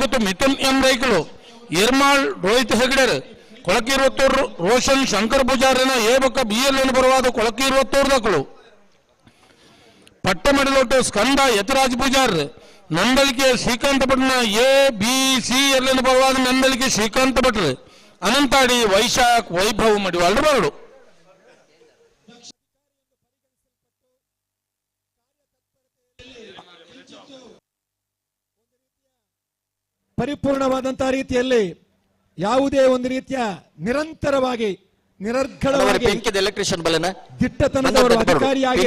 ಮತ್ತು Mithun M ರೈಕಲು Yermal Rohit ಹೆಗ್ಡೆರ್ ಕೊಳಕಿ 22 Roshan Shankar ಪೂಜಾರಿನ A ಬೊಕ್ಕ BL ಬರುವಾದ ಕೊಳಕಿ 22 ದಕ್ಕಲು ಪಟ್ಟಮಡಿಲೊಟ್ಟು ಸ್ಕಂದ Yathiraj Pujar Nandalike Srikanth ಭಟ್ನ ABC ಬರುವಾದ Nandalike Srikanth ಭಟ್ರು ಅನಂತಾಡಿ ವೈಶಾಖ್ ವೈಭವ್ ಮಡಿವಾಳರು ಬರಡು ಪರಿಪೂರ್ಣವಾದಂತಹ ರೀತಿಯಲ್ಲಿ ಯಾವುದೇ ಒಂದು ರೀತಿಯ ನಿರಂತರವಾಗಿ ನಿರರ್ಗಳವಾಗಿ ದಿಟ್ಟತನದವರು ಅಧಿಕಾರಿಯಾಗಿ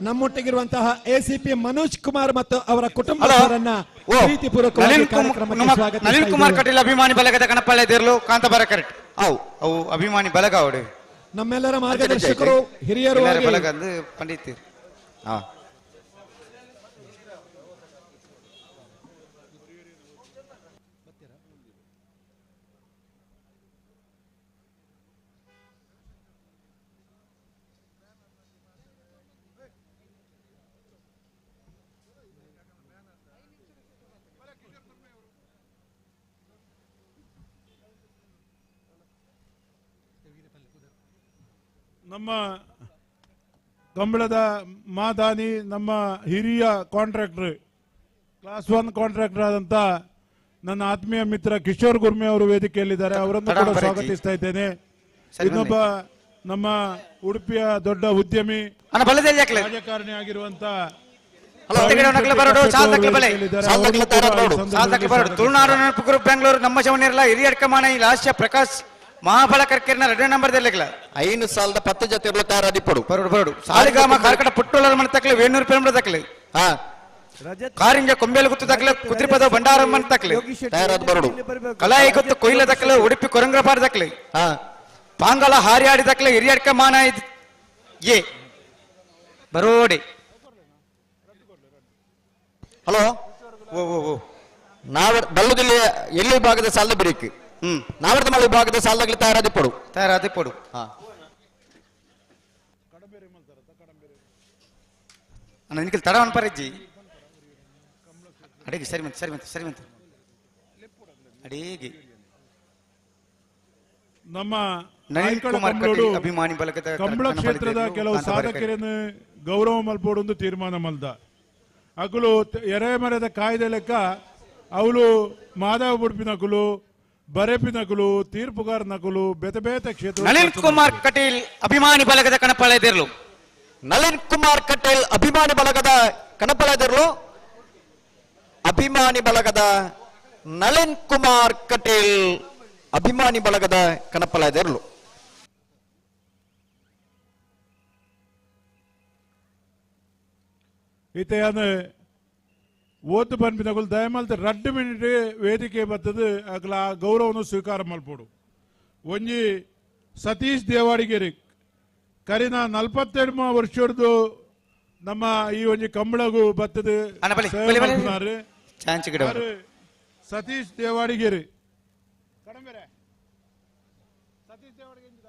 ನಮ್ಮೊಟ್ಟಿಗಿರುವಂತಹ ACP ಮನೋಜ್ ಕುಮಾರ್ ಮತ್ತು ಅವರ ಕುಟುಂಬದವರನ್ನ ಪ್ರೀತಿಪೂರ್ವಕವಾಗಿ ಕಾರ್ಯಕ್ರಮಕ್ಕೆ ಸ್ವಾಗತಿಸ್ತಾ ನಳಿನ್ ಕುಮಾರ್ ಕಟೀಲ್ ಅಭಿಮಾನಿ ಬಳಗದ ಕಣಪಳ್ಳಿ ದೇರ್ಲು ಕಾಂತಬಾರ ಕರೆಕ್ಟ್ ಅವು ಅಭಿಮಾನಿ ಬಳಗ ಅವಡೆ ನಮ್ಮೆಲ್ಲರ ಮಾರ್ಗದರ್ಶಕರು ಹಿರಿಯರು ಬಳಗ ಅಂದ್ರೆ ಪಂಡಿತ್ ನಮ್ಮ ಕಂಬಳದ ಮಾದಾನಿ ನಮ್ಮ ಹಿರಿಯ ಕಾಂಟ್ರಾಕ್ಟರ್ ಕ್ಲಾಸ್ 1 ಕಾಂಟ್ರಾಕ್ಟರ್ ಆದಂತ ನನ್ನ ಆತ್ಮೀಯ ಮಿತ್ರ ಕಿಶೋರ್ ಗುರ್ಮಿ ಅವರು ವೇದಿಕೆಯಲ್ಲಿದ್ದಾರೆ. ಅವರನ್ನು ಕೂಡ ಸ್ವಾಗತಿಸ್ತಾ ಇದ್ದೇನೆ. ಇನ್ನೊಬ್ಬ ನಮ್ಮ ಉಡುಪಿಯ ದೊಡ್ಡ ಉದ್ಯಮಿ ರಾಜಕಾರಣಿ ಆಗಿರುವಂತ ತುಳುನಾಡು ನೆನಪು ಗ್ರೂಪ್ ಬೆಂಗಳೂರು ನಮ್ಮ ಜವನಿರಲ್ಲ ಹಿರಿಯ ಅಡ್ಕಮಾನ ಈ ಲಾಸ್ಯ ಪ್ರಕಾಶ್ ಮಹಾಬಲ ಕರ್ಕೇರಿನ 2ನೇ ನಂಬರ್ ದಲ್ಲಿಲ್ಲ 5 ಸಾಲದ 10 ಜೊತೆ ತಾರಾದಿಪ್ಪಡು ಬರೋಡು ಸಾಲಿಗಾಮ ಕಾರ್ಕಟ ಪುಟ್ಟೋಳರ ಮನೆ ತಕ್ಕಲೆ 700 ರೂಪಾಯಿ ತಕ್ಕಲೆ ಕಾರಿಂಜ ಕೊಂಬೇಲು ಗುತ್ತು ತಕ್ಕಲೆ ಕುದ್ರಿಪದ ಭಂಡಾರ ಮನೆ ತಕ್ಕಲೆ ತಯಾರಾದ ಬರೋಡು ಕಲಾಯಿ ಗುತ್ತು ಕೊಯ್ಲ ತಕ್ಕಲೆ ಉಡುಪಿ ಕೊರಂಗ್ರಪಾಡ ತಕ್ಕಲೆ ಪಾಂಗಲ ಹಾರಿಯಾಡಿ ತಕ್ಕಲೆ ಹಿರಿಯಡ್ಕ ಮಾನ ಏ ಬರೋಡಿ ಹಲೋ ಓ ನಾವ ಬಲ್ಲದಲ್ಲಿ ಎಲ್ಲಿ ಭಾಗದ ಸಾಲದ ಬ್ರೇಕ್ ನಾವರ್ತ ಮಳೆ ಭಾಗದ ಸಾಲದಾಗಲಿ ತಯಾರಾದಿಪ್ಪಡು ನಿಖಿಲ್ ತಡವನ್ ಪರಜ್ಜಿ ಅಡಿಗೆ ಸರಿ ಮಂತ ಅಡಿಗೆ ನಮ್ಮ ನಳಿನ್ ಕುಮಾರ್ ಕಟೀಲ್ ಅಭಿಮಾನಿ ಬಳಗದ ಕಂಬಳ ಕ್ಷೇತ್ರದ ಕೆಲವು ಸಾಧಕರನ್ನು ಗೌರವ ಮಲ್ಪೋಡು ತೀರ್ಮಾನ ಮಲ್ದ ಅಕುಲು ಎರೆಮರದ ಕಾಯ್ದೆ ಲೆಕ್ಕ ಅವಳು ಮಾಧವ ಬುಡ್ಪಿನಕುಲು ಬರೆಪಿನಕುಲು ತೀರ್ಪುಗಾರ ನಕುಲು ಬೇತ ಕ್ಷೇತ್ರ ನಳಿನ್ ಕುಮಾರ್ ಕಟೀಲ್ ಅಭಿಮಾನಿ ಬಳಗದ ಕಣಪಳೆದಿರ್ಲು ನಳಿನ್ ಕುಮಾರ್ ಕಟೀಲ್ ಅಭಿಮಾನಿ ಬಳಗದ ಕಣಪಳೆದಿರ್ಲು ಅಭಿಮಾನಿ ಬಳಗದ ನಳಿನ್ ಕುಮಾರ್ ಕಟೀಲ್ ಅಭಿಮಾನಿ ಬಳಗದ ಕಣಪಳೆದಿರ್ಲು ಇತೆಯಾನ ಓತು ಪನ್ಪಿನಕುಲು ದಯಮಲ್ತ 2 ಮಿನಿಟ್ ವೇದಿಕೆ ಬರ್ತದೆ ಅಗಲ ಗೌರವನು ಸ್ವೀಕಾರ ಮಲ್ಪೋಡು ಒಂಜಿ ಸತೀಶ್ ದೇವಾಡಿಗೆರಿ ಕರಿನ 47 ವರ್ಷದ್ದು ನಮ್ಮ ಈ ಒಂಜಿ ಕಂಬಳಗು ಬರ್ತದೆ ಸತೀಶ್ ದೇವಾಡಿಗೆರಿ ಸತೀಶ್ ದೇವಾಡಿಗೆ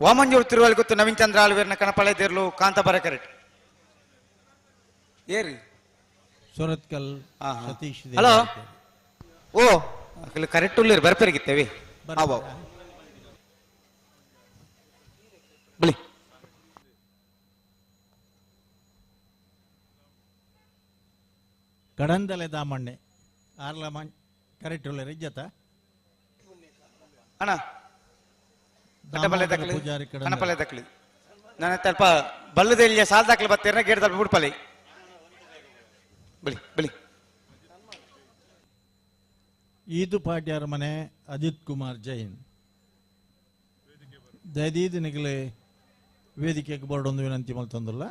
ವಾಮಂಜೂರು ತಿರುವಲ್ಲಿ ಗೊತ್ತು ನವೀನ್ ಚಂದ್ರ ಆಳ್ವೇರ್ನ ಕಣಪಳೆ ದೇರ್ಲು ಕಾಂತಬಾರ ಕರೆಕ್ಟ್ ಏರಿ ಸೂರತ್ಕಲ್ ಸತೀಶ್ ಹಲೋ ಓ ಕರೆಕ್ಟ್ ಉಳ್ಳೇರು ಬರ್ಪೆರಿಗಿತ್ತೇವೆ ಬಳಿ ಕಡಂದಲೆ ದಾಮಣ್ಣೆ ಆರ್ಲ ಕರೆಕ್ಟ್ ಉಳ್ಳೇರು ಇಜ್ಜತ ಅಣ್ಣ ಕಣಪಲ್ಲೆ ತಕ್ಲಿ ನಾನು ಸ್ವಲ್ಪ ಬಲ್ಲದಲ್ಲಿ ಸಾಲ ದಾಖಲೆ ಬರ್ತೀರ ಗೇಟ್ ತಲುಪ ಬಿಡ್ಪಲ್ಲಿ ಬಳಿ ಈದು ಪಾಟ್ಯಾರ ಮನೆ ಅಜಿತ್ ಕುಮಾರ್ ಜೈನ್ ದಯದೀದ್ ನಿಗಲೆ ವೇದಿಕೆಗೆ ಬರೋದೊಂದು ವಿನಂತಿ ಮಲ್ತಂದಲ್ಲ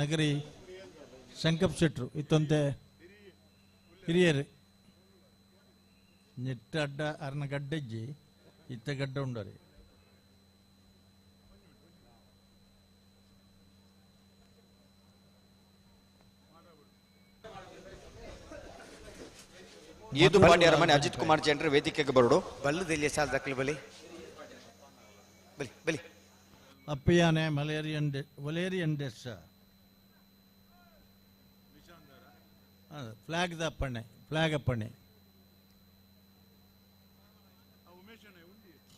ನಗರಿ ಶಂಕಪ್ ಶೆಟ್ರು ಇತ್ತಂತೆ ಹಿರಿಯರು ನೆಟ್ಟ ಅಡ್ಡ ಅರ್ನ ಗಡ್ಡೆಜ್ಜಿ ಇತ್ತ ಗಡ್ಡ ಉಂಡರಿ ಈದು ಪಾಂಡ್ಯ ಅರಮನೆ ಅಜಿತ್ ಕುಮಾರ್ ಜೈನ್ರು ವೇದಿಕೆಗೆ ಬರೋಡು. ಬಲ್ಲದಲ್ಲಿ ಸಾಲ ದಾಖಲೆ ಬಲಿ ಬಲಿ ಬಲಿ ಅಪ್ಪಿಯಾನೆ ವಲೇರಿಯನ್ ಡೆಸ್ ಫ್ಲಾಗ್ ಅಪ್ಪಣೆ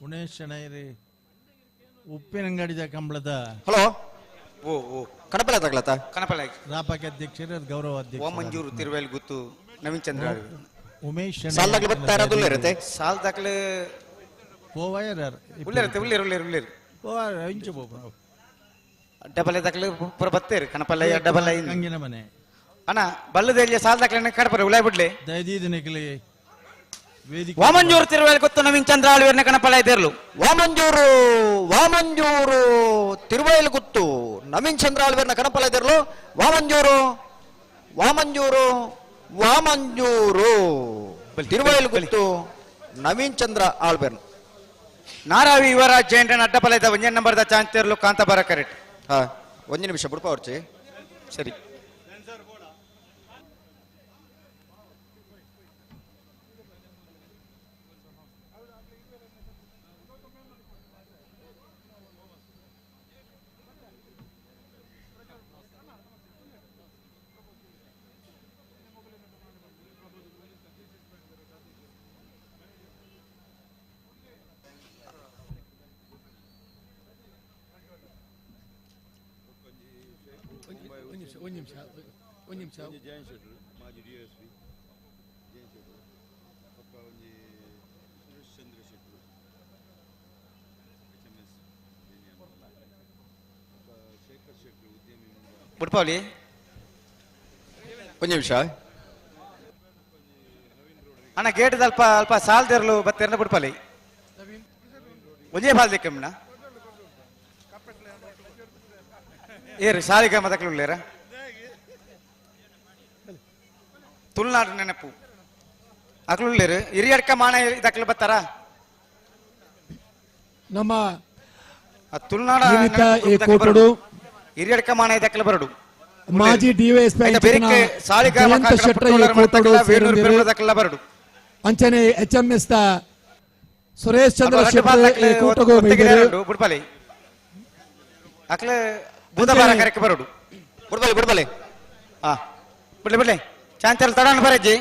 ಉಮೇಶ್ ಶೆಣೈರಿ ಉಪ್ಪಿನಂಗಡಿದ ಕಂಬಳದ ಹಲೋ ಓ ಓ ಕಣಪಲ ತಗ್ಲತ್ತ ಕನಪಲ ರಾಪಕ್ಕೆ ಅಧ್ಯಕ್ಷರು ಗೌರವ ಅಧ್ಯಕ್ಷ ಓಮಂಜೂರು ತಿರುವೇಲ್ ಗುತ್ತು ನವೀನ್ ಚಂದ್ರ ಉಮೇಶ್ ಸಾಲ ದಾಖಲೆ ಬರ್ತಾ ಇರೋದಿಲ್ಲ ಇರುತ್ತೆ. ಸಾಲ ದಾಖಲೆ ಕೋವೈರರ್ ಉಳ್ಳೇರು ಇಂಚು ಬೋಪು ಡಬಲ್ ದಾಖಲೆ ಪೂರ ಬತ್ತೇರು ಕನಪಲ್ಲ ಡಬಲ್ ಹಂಗಿನ ಮನೆ ಅಣ್ಣ ಬಲ್ಲದಲ್ಲಿ ಸಾಲ ದಾಖಲೆ ಕಡಪರ ಉಳಾಯ್ ಬಿಡ್ಲಿ ದಯದೀದ ನಿಖಿಲಿ ವೇದಿಕೆ ಓಮಂಜೂರು ತಿರುವೇಲ್ ಗುತ್ತು ನವೀನ್ ಚಂದ್ರ ಆಳ್ವೀರ್ನ ಕನಪಲ್ಲ ಇದ್ದೇರ್ಲು ವಾಮಂಜೂರು ತಿರುವೈಲು ಗುತ್ತು ನವೀನ್ ಚಂದ್ರ ಆಳ್ವೇರ್ನ ಕಣಪಲ ಇದ್ದಿರ್ಲು ವಾಮಂಜೂರು ತಿರುವೈಲು ಗುತ್ತು ನವೀನ್ ಚಂದ್ರ ಆಳ್ವೇರ್ನ ನಾರಾವಿ ಯುವರಾಜ್ ಜೈಂಟ್ರನ್ ಅಡ್ಡಪಲ ಇದ್ದ 1 ನಂಬರ್ದ ಚಾನ್ಸ್ ತಿರ್ಲು ಕಾಂತಾಬಾರ ಕರೆಕ್ಟ್. ಹಾ 1 ನಿಮಿಷ ಬಿಡ್ಪ ಅವ್ರಚಿ ಸರಿ ಒಂದು ನಿಮಿಷ ಬಿಡ್ಪಾವಲಿ 1 ನಿಮಿಷ ಅಣ್ಣ ಗೇಟ್ ಅಲ್ಪ ಸಾಲ್ದಿರ್ಲು ಬತ್ತೆರ್ನ ಬಿಡ್ಪಾಲಿ ಒಂದೇ ಬಾಲ್ ದಿಕ್ಕಮ್ಮಣ್ಣ ಏರು ಸಾಲಿಗ ಮದಕ್ಲು ಉಳ್ಳೇರ ತುಳುನಾಡು ನೆನಪು ಅಕ್ಲು ಉಳ್ಳೇರು ಹಿರಿಯಡ್ಕ ಮಾಣ ಇದಕ್ಲು ಬತ್ತಾರ ನಮ್ಮ ತುಳುನಾಡು ನಿಮಿತ್ತ ಈ ಕೂಟಡು ಹಿರಿಯಡ್ಕ ಮಾಣ ಇದಕ್ಲು ಬರಡು ಮಾಜಿ ಡಿವೈಎಸ್ಪಿ ಬೇರೆ ಸಾಲಿಗ ಜಯಂತ ಶೆಟ್ಟಿ ಈ ಕೂಟಡು ಸೇರಿದರು. ದಕ್ಲ ಬರಡು ಅಂಚನೆ HMS ದ ಸುರೇಶ್ ಚಂದ್ರ ಶೆಟ್ಟಿ ಈ ಕೂಟಗೂ ಬೈದರು. ಬಿಡ್ಪಾಲಿ ಅಕ್ಲ ಬುಧವಾರ ಕರೆಕ್ಕೆ ಬರೋಡು ಬಿಡ್ಬಲೆ ಹಾ ಬಿಡ್ಲಿ ಚಾಂಚಲ್ ತಡಾನ ಬರಜ್ಜಿ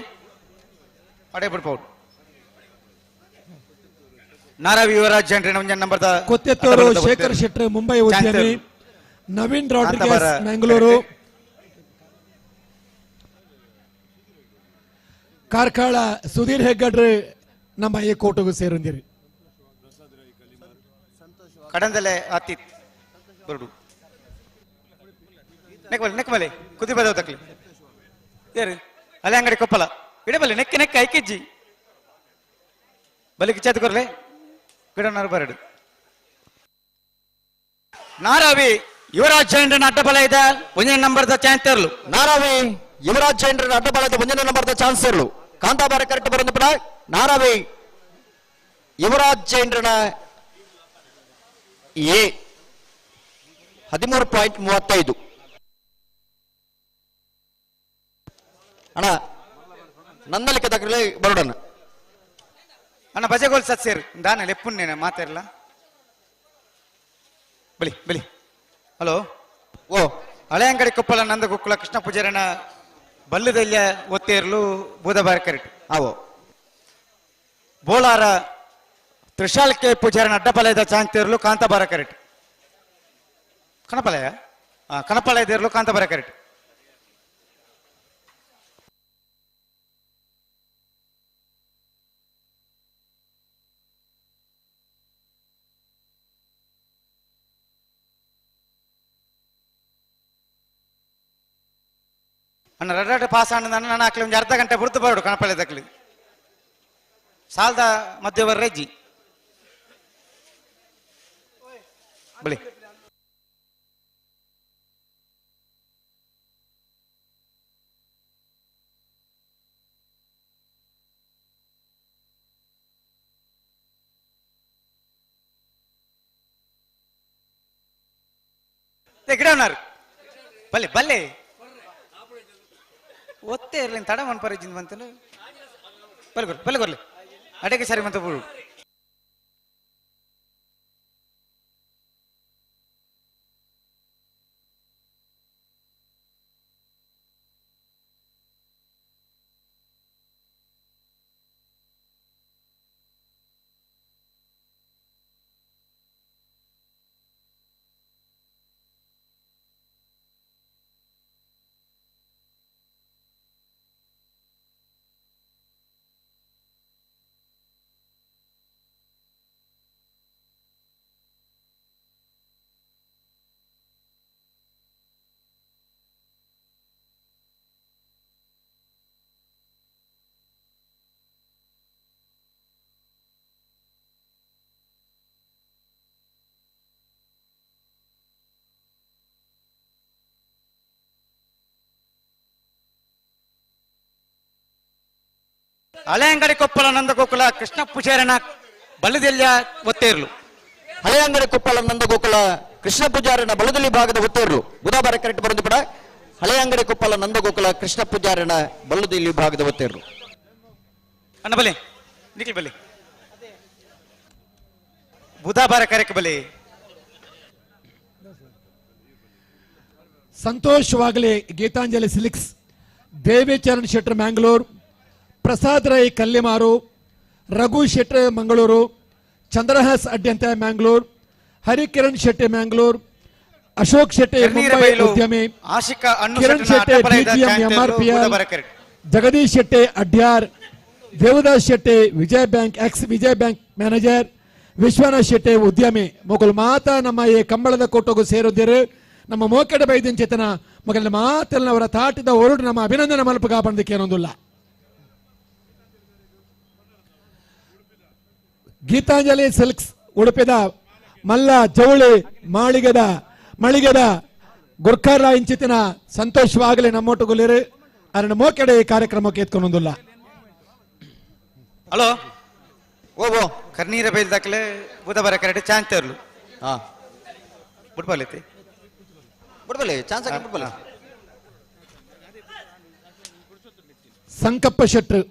ಅಡೆ ಬಿಡ್ಬೋದು ನಾರಾವಿ ಯುವರಾಜ್ ಜೈಂಟ್ರನ್ 1 ನಂಬರ್ದ ಕೊತ್ತೆತ್ತೂರು ಶೇಖರ್ ಶೆಟ್ಟಿ ಮುಂಬೈ ಉದ್ಯಮಿ, ನವೀನ್ ರಾಡ್ರಿಗಸ್ ಮ್ಯಾಂಗ್ಳೂರು, ಕಾರ್ಕಳ ಸುಧೀರ್ ಹೆಗ್ಗಡ್ರೆ ನಮ್ಮ ಈ ಕೋಟಗೂ ಸೇರೊಂದಿರಿ. ಕಡಂದಲೆ ಆತಿತ್ ಬರಡು ನೆಕ್ಬಲೆ ಕುದಿ ಬದವ ತಕ್ಲಿ ಏರು ಅಲೆ ಅಂಗಡಿ ಕೊಪ್ಪಲ ಇಡಬಲ್ಲಿ ನೆಕ್ಕೆ ಐಕೆಜ್ಜಿ ಬಲಿಗೆ ಚಾತ್ ಕೊರ್ಲೆ ಗಿಡನಾರು ಬರಡು ನಾರಾವಿ ಯುವರಾಜ್ ಜೈಂಟ್ರನ್ ಅಡ್ಡಬಲ ಇದೆ 1 ನಂಬರ್ದ ಚಾನ್ಸ್ ತೆರಲು ನಾರಾವಿ ಯುವರಾಜ್ ಜೈನ್ರ ಅಡ್ಡಬಾಳದ 1 ನಂಬರ್ದ ಚಾನ್ಸ್ ಇರಲು ಕಾಂತಾಬಾರ ಕರೆಕ್ಟ್ ಬರೋದು ಬಿಡ. ನಾರಾವಿ ಯುವರಾಜ್ ಜೈನ್ರನ ಎ 13.35 ಅಣ್ಣ ನಂದಲಿಕೆ ತಕ್ಕಲೆ ಬರೋಡಣ್ಣ ಅಣ್ಣ ಬಜೆಗೋಲ್ ಸತ್ ಸೇರು ದಾನ ಲೆಪ್ಪುನ್ನೇನ ಮಾತಾರಲ್ಲ ಬಲಿ ಹಲೋ ಓ ಹಳೆ ಅಂಗಡಿ ಕೊಪ್ಪಳ ನಂದ ಗುಕ್ಕುಳ ಕೃಷ್ಣ ಪೂಜಾರನ ಬಲ್ಲುದಲ್ಯ ಒತ್ತೇರ್ಲು ಬುಧವಾರ correct Aao Bolar ತ್ರಿಶಾಲ್ಕೆ ಪೂಜಾರನ ಅಡ್ಡಪಾಲಯದ ಚಾಂತೇರ್ಲು ಕಾಂತಾಬಾರ correct ಕಣಪಾಲಯ ಕಣಪಾಲಯದೇರ್ಲು ಕಾಂತಾಬಾರ correct ಅಣ್ಣ ರಡ್ಡ ಪಾಸ್ ಆನಂದ ನಾನು ಹಾಕ್ಲಿ ಒಂದು ಅರ್ಧ ಗಂಟೆ ಬಿಡ್ತು ಬರೋಡು ಕಣಪಳ್ಳಿ ತಕ್ಲಿ ಸಾಲದ ಮಧ್ಯವರ ರೆಜ್ಜಿ ಬಳಿ ಗಿಡ ಉన్నారు ಬಲ್ಲೆ ಬಲ್ಲೆ ಒತ್ತೇ ಇರ್ಲಿ ತಡ ಮನ್ ಪರಿಜಿಂದ ಬಂತನು ಪಲ್ಲೆ ಅಡೆಗೆ ಸರಿ ಮತ್ತೆ ಬಿಡು. ಹಳೆಯಂಗಡಿ ಕೊಪ್ಪಳ ನಂದಗೋಕುಲ ಕೃಷ್ಣ ಪೂಜಾರನ ಬಲದೆಲ್ಲ ಒತ್ತೇರ್ಲು. ಹಳೆಯಂಗಡಿ ಕೊಪ್ಪಳ ನಂದಗೋಕುಲ ಕೃಷ್ಣ ಪೂಜಾರಿನ ಬಲದಲ್ಲಿ ಭಾಗದ ಒತ್ತೇರ್ಲು. ಬುಧವಾರ ಕರೆಕ್ಟ್ ಬರೆದು ಬಿಡ. ಹಳೆಯಂಗಡಿ ಕೊಪ್ಪಳ ನಂದಗೋಕುಲ ಕೃಷ್ಣ ಪೂಜಾರಿನ ಬಲದಲ್ಲಿ ಭಾಗದ ಒತ್ತೇರ್ಲು. ಅಣ್ಣ ಬಲೆ ನಿಖಿಲ್ ಬಲೆ ಬುಧವಾರ ಕರೆಕ್ಟ್ ಬಲೆ. ಸಂತೋಷ್ ವಾಗ್ಲೆ ಗೀತಾಂಜಲಿ ಸಿಲ್ಕ್ಸ್, ದೇವಿಚರಣ್ ಶೆಟ್ಟರ್ ಮ್ಯಾಂಗ್ಳೂರ್, ಪ್ರಸಾದ್ ರೈ ಕಲ್ಲಿಮಾರು, ರಘು ಶೆಟ್ಟರ್ ಮಂಗಳೂರು, ಚಂದ್ರಹಾಸ್ ಅಡ್ಯಂತ ಮ್ಯಾಂಗ್ಳೂರ್, ಹರಿಕಿರಣ್ ಶೆಟ್ಟಿ ಮ್ಯಾಂಗ್ಳೂರ್, ಅಶೋಕ್ ಶೆಟ್ಟಿ ಮುಂಬೈ ಉದ್ಯಮಿ, ಆಶಿಕಾ ಕಿರಣ್ ಶೆಟ್ಟಿ ಡಿಜಿಎಂ ಎಂಆರ್ಪಿಎಲ್, ಜಗದೀಶ್ ಶೆಟ್ಟಿ ಅಡ್ಯಾರ್, ದೇವದಾಸ್ ಶೆಟ್ಟಿ ವಿಜಯ ಬ್ಯಾಂಕ್ ಎಕ್ಸ್ ವಿಜಯ ಬ್ಯಾಂಕ್ ಮ್ಯಾನೇಜರ್, ವಿಶ್ವನಾಥ್ ಶೆಟ್ಟಿ ಉದ್ಯಮಿ ಮೊಗಲು ಮಾತ ನಮ್ಮ ಈ ಕಂಬಳದ ಕೊಟ್ಟೋಗು ಸೇರಿದ್ದೀರಿ. ನಮ್ಮ ಮೋಕೆಡ ಬೈದಿನ ಚೇತನ ಮೊಗಲ ಮಾತಲ್ಲಿ ಅವರ ತಾಟಿದ ಹೊರಡು ನಮ್ಮ ಅಭಿನಂದನೆ ಮಲ್ಪಗ ಬಂದಕ್ಕೆ ಏನೊಂದಿಲ್ಲ. ಗೀತಾಂಜಲಿ ಸಿಲ್ಕ್ಸ್ ಉಡುಪಿದ ಮಲ್ಲ ಜವಳಿ ಮಳಿಗೆದ ಗುರ್ಖಾರ ಇಂಚಿತಿನ ಸಂತೋಷವಾಗಲಿ ನಮ್ಮೊಟ್ಟುಗುಲಿರಿ ಅರಣ ಮೋಕೆಡೆ ಈ ಕಾರ್ಯಕ್ರಮಕ್ಕೆ ಎತ್ಕೊಂಡೊಂದಿಲ್ಲ. ಹಲೋ ಓ ಕರ್ನೀರ ಬೈಲ್ ದಾಖಲೆ ಬುಧವಾರ ಕರೆಕ್ಟ್ ಚಾನ್ಸ್ ತರ್ಲು. ಹಾ ಬಿಡ್ಬಲ್ಲೈತಿ ಬಿಡ್ಬಲ್ಲಿ ಚಾನ್ಸ್ ಆಗಿ ಬಿಡ್ಬಲ್ಲ. ಸಂಕಪ್ಪ ಶೆಟ್ರು,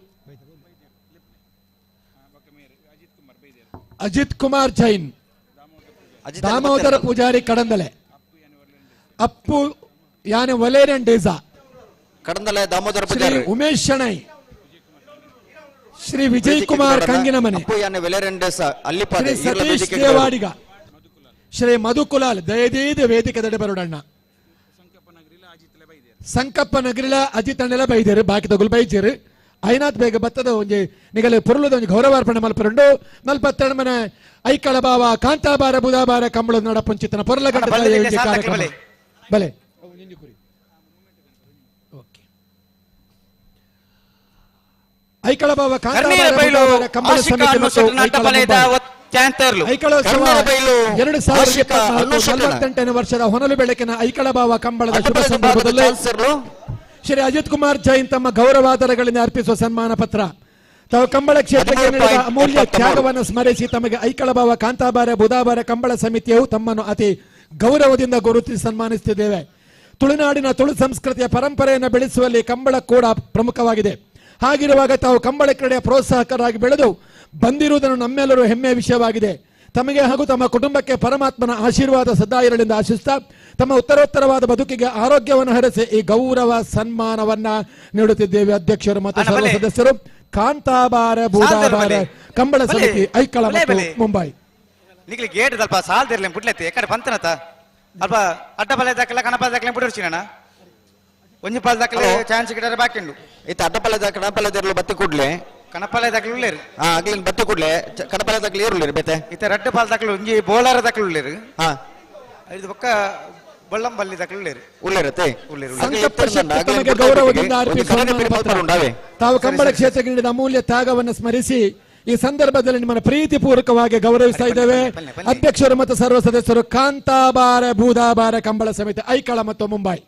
ಅಜಿತ್ ಕುಮಾರ್ ಜೈನ್, ದಾಮೋದರ ಪೂಜಾರಿ ಕಡಂದಲೆ, ಅಪ್ಪು ಯಾನೆ ವಲೇರಿಯನ್ ಡೇಜಾ, ಕಡಂದಲೆ ದಾಮೋದರ ಶ್ರೀ ಪೂಜಾರಿ, ಉಮೇಶ್ ಶೆಣೈ, ಶ್ರೀ ವಿಜಯ್ ಕುಮಾರ್ ಕಂಗಿನಮನೆ, ಅಪ್ಪು ಯಾನೆ ವೆಲೆರೆಂಡೆಸ ಅಲ್ಲಿಪಾದೆ, ಶ್ರೀ ಈರ್ಲ ಸತೀಶ್ ವೇದಿಕೆಗೆ ದೇವಾಡಿಗ, ಶ್ರೀ ಮಧುಕುಲಾಲ್ ದಯದೀದ ವೇದಿಕೆ ದಡೆ ಬರೋಡಣ್ಣ, ಸಂಕಪ್ಪ ನಗರಿಲ ಅಜಿತ್ ಅಣ್ಣೆಲ್ಲ ಬೈದೇರು ಬಾಕಿ ತಗುಲು ಬೈಜೇರು ಐನಾಥ್ ಬೇಗ ಬತ್ತದ ಒಂಜಿ ನಿಗಲೆ ಪುರುಳದ ಒಂಜಿ ಗೌರವಾರ್ಪಣೆ ಮಲ್ಪರುಂಡು ನಲ್ಪತ್ತೆರಡು ಮನೆ ಐಕಳ ಬಾವ ಕಾಂತಾಬಾರ ಬುಧಾಬಾರ ಕಂಬಳ ನಡಪುಂಚಿತನ ಪೊರ್ಲ ಗಂಟ ಕಾರ್ಯಕ್ರಮ ಬಲೆ ಐಕಳ ಬಾವ ಕಾಂತಾಬಾರ ಬುಧಾಬಾರ ಕಂಬಳ ಸಮಿತಿ ಮತ್ತು ಐಕಳ ಉತ್ಸವ 2024 ವರ್ಷದ ಹೊನಲು ಬೆಳಕಿನ ಐಕಳ ಬಾವ ಕಂಬಳದ ಶುಭ ಸಂದರ್ಭದಲ್ಲಿ ಶ್ರೀ ಅಜಿತ್ ಕುಮಾರ್ ಜೈನ್ ತಮ್ಮ ಗೌರವಾದರಗಳಿಂದ ಅರ್ಪಿಸುವ ಸನ್ಮಾನ ಪತ್ರ. ತಾವು ಕಂಬಳ ಕ್ಷೇತ್ರಕ್ಕೆ ನೀಡಿದ ಅಮೂಲ್ಯ ತ್ಯಾಗವನ್ನು ಸ್ಮರಿಸಿ ತಮಗೆ ಐಕಳ ಬಾವ ಕಾಂತಾಬಾರ ಬುಧಾಬಾರ ಕಂಬಳ ಸಮಿತಿಯು ತಮ್ಮನ್ನು ಅತಿ ಗೌರವದಿಂದ ಗುರುತಿಸಿ ಸನ್ಮಾನಿಸುತ್ತಿದ್ದೇವೆ. ತುಳುನಾಡಿನ ತುಳು ಸಂಸ್ಕೃತಿಯ ಪರಂಪರೆಯನ್ನು ಬೆಳೆಸುವಲ್ಲಿ ಕಂಬಳ ಕೂಡ ಪ್ರಮುಖವಾಗಿದೆ. ಹಾಗಿರುವಾಗ ತಾವು ಕಂಬಳ ಕ್ರೀಡೆಯ ಪ್ರೋತ್ಸಾಹಕರಾಗಿ ಬೆಳೆದು ಬಂದಿರುವುದನ್ನು ನಮ್ಮೆಲ್ಲರೂ ಹೆಮ್ಮೆಯ ವಿಷಯವಾಗಿದೆ. ತಮಗೆ ಹಾಗೂ ತಮ್ಮ ಕುಟುಂಬಕ್ಕೆ ಪರಮಾತ್ಮನ ಆಶೀರ್ವಾದ ಸದಾ ಇರಲೆಂದು ಆಶಿಸ್ತಾ ತಮ್ಮ ಉತ್ತರೋತ್ತರವಾದ ಬದುಕಿಗೆ ಆರೋಗ್ಯವನ್ನು ಹರಸಿ ಈ ಗೌರವ ಸನ್ಮಾನವನ್ನ ನೀಡುತ್ತಿದ್ದೇವೆ. ಅಧ್ಯಕ್ಷರು ಮತ್ತು ಸರ್ವ ಸದಸ್ಯರು, ಕಾಂತಾಬಾರ ಬೂದಾಬಾರ ಕಂಬಳ ಸಮಿತಿ, ಐಕಳ ಮತ್ತು ಮುಂಬೈ. ನಿಗ್ಲಿ ಗೇಟ್ ಸ್ವಲ್ಪ ಸಾಲ್ದಿರ್ಲಿ ಬಿಡ್ಲೈತಿ ಎಕಡೆ ಬಂತನತ ಅಲ್ಪ ಅಡ್ಡಬಲ ದಾಖಲೆ ಕಣಪಲ ದಾಖಲೆ ಬಿಡಿರ್ಚಿನ ಒಂಜಿ ಪಾಲ ದಾಖಲೆ ಚಾನ್ಸ್ ಗಿಡರೆ ಬಾಕಿಂಡು ಇತ್ತ ಅಡ್ಡಪಲದ ಕಣಪಲದಿರ್ಲು ಬತ್ತಿ ಕೂಡ್ಲೆ ಕಣಪಲ ದಾಖಲೆ ಉಳ್ಳೇರು ಆಗ್ಲಿನ ಬತ್ತಿ ಕೂಡ್ಲೆ ಕಣಪಲ ದಾಖಲೆ ಇರುಳ್ಳಿರಿ ಬೇತೆ ಇತ್ತ ರೆಡ್ ಪಾಲ ದಾಖಲೆ ಒಂಜಿ ಬೋಲಾರ ದಾಖಲೆ ಉಳ್ಳೇರು ಹಾ ಇದು ಪಕ್ಕ ಬಳ್ಳಂಬಲ್ಲಿ ದಾಖಲೆ ಉಳ್ಳೇರು ಉಳ್ಳೇರತೆ ತಮಗೆ ಗೌರವದಿಂದ ತಾವು ಕಂಬಳ ಕ್ಷೇತ್ರಕ್ಕೆ ನೀಡಿದ ಅಮೂಲ್ಯ ತ್ಯಾಗವನ್ನು ಸ್ಮರಿಸಿ ಈ ಸಂದರ್ಭದಲ್ಲಿ ನಿಮ್ಮನ್ನು ಪ್ರೀತಿಪೂರ್ವಕವಾಗಿ ಗೌರವಿಸ್ತಾ ಇದ್ದೇವೆ. ಅಧ್ಯಕ್ಷರು ಮತ್ತು ಸರ್ವ ಸದಸ್ಯರು, ಕಾಂತಾಬಾರ ಬೂದಾಬಾರ ಕಂಬಳ ಸಮಿತಿ, ಐಕಳ ಮತ್ತು ಮುಂಬೈ.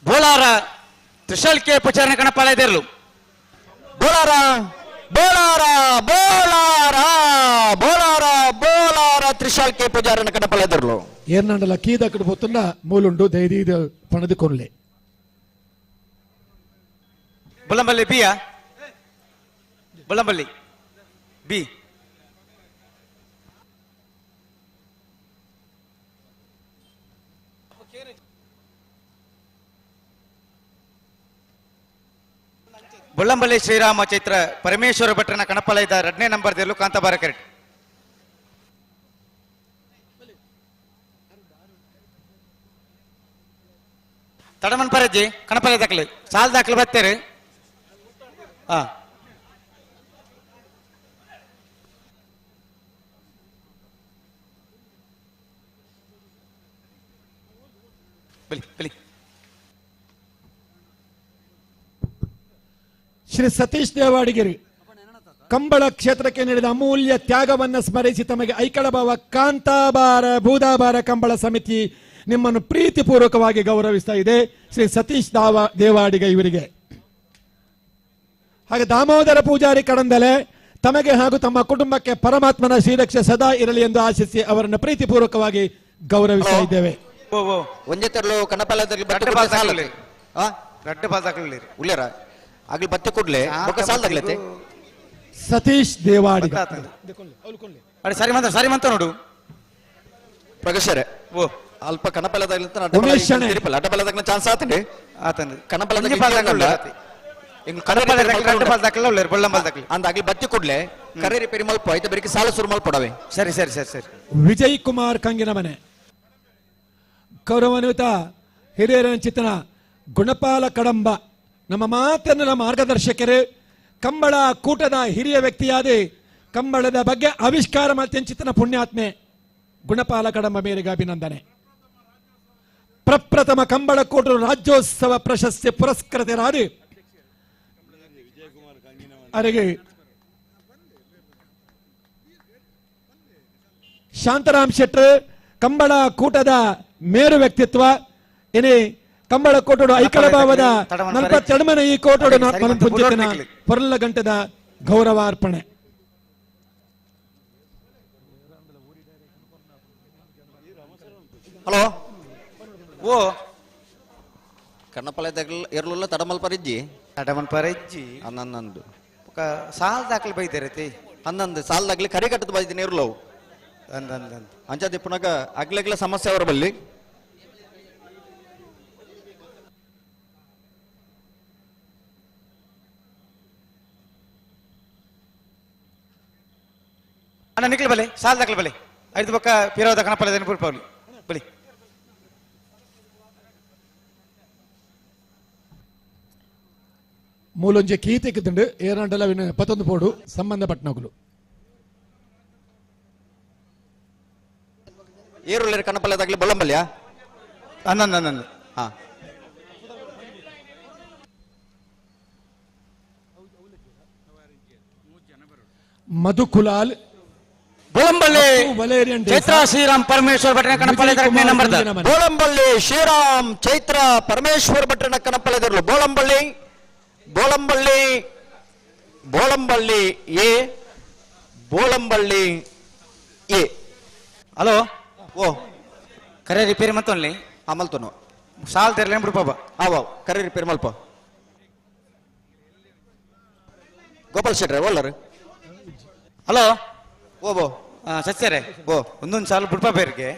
ಬೋಲಾರ ತ್ರಿಶಾಲ್ ಕೆ ಪಚಾರಣ ಕಣಪಾಳ ಇದಿರ್ಲು ಬೋಲಾರ ಬೋಲಾರ ಬೋಲಾರ ಬೋಲಾರ ಬೋಲಾರ ತ್ರಿಶಾಲ್ ಕೆ ಪೂಜಾರನ ಕಡಪಲ ಎದುರ್ಲು ಏರ್ನಾಂಡಲ ಕೀದಕ್ಕಡು ಪೊತ್ತುಂಡ ಮೂಲುಂಡು ದೈದೀದ ಪಣದು ಕೊನ್ಲೆ ಬುಲ್ಲಂಬಲ್ಲಿ ಬಿಯಾ ಬುಲ್ಲಂಬಲ್ಲಿ ಬಿ ಬುಳ್ಳಂಬಲ್ಲಿ ಶ್ರೀರಾಮ ಚೈತ್ರ ಪರಮೇಶ್ವರ ಭಟ್ರನ ಕಣಪಾಲಯದ 2ನೇ ನಂಬರ್ದಲ್ಲೂ ಕಾಂತಾಬಾರ ಕರೆಕ್ಟ್ ತಡಮನ್ ಪರಜ್ಜಿ ಕಣಪಾಲಯ ದಾಖಲೆ ಸಾಲ್ ದಾಖಲೆ ಬರ್ತಾರೆ ಹಾ ಬಲಿ ಬಲಿ ಶ್ರೀ ಸತೀಶ್ ದೇವಾಡಿಗೆರೆ ಕಂಬಳ ಕ್ಷೇತ್ರಕ್ಕೆ ನೀಡಿದ ಅಮೂಲ್ಯ ತ್ಯಾಗವನ್ನು ಸ್ಮರಿಸಿ ತಮಗೆ ಐಕಳಭಾವ ಕಾಂತಾಬಾರ ಭೂದಾಬಾರ ಕಂಬಳ ಸಮಿತಿ ನಿಮ್ಮನ್ನು ಪ್ರೀತಿಪೂರ್ವಕವಾಗಿ ಗೌರವಿಸ್ತಾ ಇದೆ ಶ್ರೀ ಸತೀಶ್ ದೇವಾಡಿಗ ಇವರಿಗೆ. ಹಾಗೆ ದಾಮೋದರ ಪೂಜಾರಿ ಕಡಂದಲೆ ತಮಗೆ ಹಾಗೂ ತಮ್ಮ ಕುಟುಂಬಕ್ಕೆ ಪರಮಾತ್ಮನ ಶ್ರೀರಕ್ಷೆ ಸದಾ ಇರಲಿ ಎಂದು ಆಶಿಸಿ ಅವರನ್ನು ಪ್ರೀತಿಪೂರ್ವಕವಾಗಿ ಗೌರವಿಸ್ತಾ ಇದ್ದೇವೆ. ಒಂದೇ ತರಲು ಕಣಪಾಲಯದಲ್ಲಿ ಉಳ್ಳೇರ ಆಗ್ಲಿ ಬತ್ತೆ ಕೊಡ್ಲೆ ಸಾಲ ತಗ್ಲೈತೆ ಸತೀಶ್ ದೇವಾಡಿಗ ಸಾರಿ ಮಂತ ನೋಡು ಪ್ರಗಶರೆ ಓ ಅಲ್ಪ ಕಣಪಾಲಯದಲ್ಲಿ ಉಮೇಶ್ ಶೆಣೆ. ಅಡ್ಡಪಾಲಯದಾಗ ಚಾನ್ಸ್ ಆತಂಡೆ ಆತಂದು ಕಣಪಾಲಯದಾಗ ಅಂದ ಆಗ್ಲಿ ಬತ್ತೆ ಕೊಡ್ಲೆ ಕರೆ ರಿಪೇರಿ ಮಲ್ಪ ಐತೆ ಬರೀ ಸಾಲ ಶುರು ಮಲ್ಪಡವೆ. ಸರಿ ಸರಿ ಸರಿ ಸರಿ ವಿಜಯ್ ಕುಮಾರ್ ಕಂಗಿನ ಮನೆ ಗೌರವಾನ್ವಿತ ಹಿರಿಯರ ಚಿತ್ರಣ ಗುಣಪಾಲ ಕಡಂಬ ನಮ್ಮ ಮಾತನ್ನ ಮಾರ್ಗದರ್ಶಕರು ಕಂಬಳ ಕೂಟದ ಹಿರಿಯ ವ್ಯಕ್ತಿಯಾದ ಕಂಬಳದ ಬಗ್ಗೆ ಆವಿಷ್ಕಾರ ಮಾಡ್ತೇನೆ ಚಿತ್ರನ ಪುಣ್ಯಾತ್ಮೆ ಗುಣಪಾಲ ಕಡಂಬ ಮೇರೆಗೆ ಅಭಿನಂದನೆ. ಪ್ರಪ್ರಥಮ ಕಂಬಳ ಕೂಟರು ರಾಜ್ಯೋತ್ಸವ ಪ್ರಶಸ್ತಿ ಪುರಸ್ಕೃತರಾದ ಅವರಿಗೆ ಶಾಂತರಾಮ್ ಶೆಟ್ಟರ್ ಕಂಬಳ ಕೂಟದ ಮೇರು ವ್ಯಕ್ತಿತ್ವ ಇನಿ ಕಂಬಳ ಕೋಟೋಡು ಐಕಳಭಾವದ ನಲ್ಪತ್ತೆಡಮನ ಈ ಕೋಟೋಡು ಪುಂಜಿತಿನ ಪೊರ್ಲ ಗಂಟದ ಗೌರವಾರ್ಪಣೆ. ಹಲೋ ಓ ಕಣಪಾಲಯದಾಗ ಇರ್ಲಿಲ್ಲ ತಡಮಲ್ ಪರಿಜ್ಜಿ ತಡಮನ್ ಪರಜ್ಜಿ ಅನ್ನಂದು ಸಾಲ ದಾಖಲೆ ಬೈದಿರತಿ ಅನ್ನಂದು ಸಾಲದಾಗ್ಲಿ ಕರಿ ಕಟ್ಟದ ಬೈದಿನ ಇರ್ಲವು ಅಂದಂದ ಅಂಚದಿ ಪುನಃ ಅಗ್ಲಗ್ಲ ಸಮಸ್ಯೆ ಅವರ ಬಲ್ಲಿ ಅಣ್ಣ ನಿಕ್ಲಿ ಬಲೆ ಸಾಲ ದಾಖಲೆ ಬಲೆ ಐದು ಪಕ್ಕ ಪಿರೋದ ಕಣಪಾಲದ ನೆನಪುರ್ಪಾವಲಿ ಬಲಿ ಮೂಲೊಂಜೆ ಕೀತೆಕ್ಕಿದ್ದುಂಡು ಏರಾಂಡಲ 11 ಪೋಡು ಸಂಬಂಧಪಟ್ಟನಗಳು ಏರುಳ್ಳೇರು ಕಣಪಾಲಯದಾಗ್ಲಿ ಬೊಳ್ಳಂಬಲ್ಯ ಅನ್ನಂದ ಹಾ ಮಧುಕುಲಾಲ್ ಬೋಳಂಬಳ್ಳಿ ವಲೇರಿಯನ್ ಚೈತ್ರ ಶ್ರೀರಾಮ್ ಪರಮೇಶ್ವರ್ ಭಟ್ರನ ಕಣಪಾಲಯದ 2ನೇ ನಂಬರ್ದ ಬೋಳಂಬಳ್ಳಿ ಶ್ರೀರಾಮ್ ಚೈತ್ರ ಪರಮೇಶ್ವರ್ ಭಟ್ರನ ಕಣಪಾಲಯದರ್ಲು ಬೋಳಂಬಳ್ಳಿ ಬೋಳಂಬಳ್ಳಿ ಬೋಳಂಬಳ್ಳಿ ಎ ಬೋಳಂಬಳ್ಳಿ ಎ ಹಲೋ ಓ ಕರೆ ರಿಪೇರಿ ಮತ್ತೊನ್ಲಿ ಅಮಲ್ತನು ಸಾಲ ತೆರಲಿ ಬಿಡು ಪಾಪ ಆವ ಕರೆ ರಿಪೇರಿ ಮಲ್ಪ ಗೋಪಾಲ್ ಶೆಟ್ರೆ ಒಳ್ಳರು ಹಲೋ ಓ ಬೋ ಸತ್ಯರೇ ಓ ಒಂದೊಂದು ಸಾಲ ಬಿಡ್ಪಾ ಬೇರಿಗೆ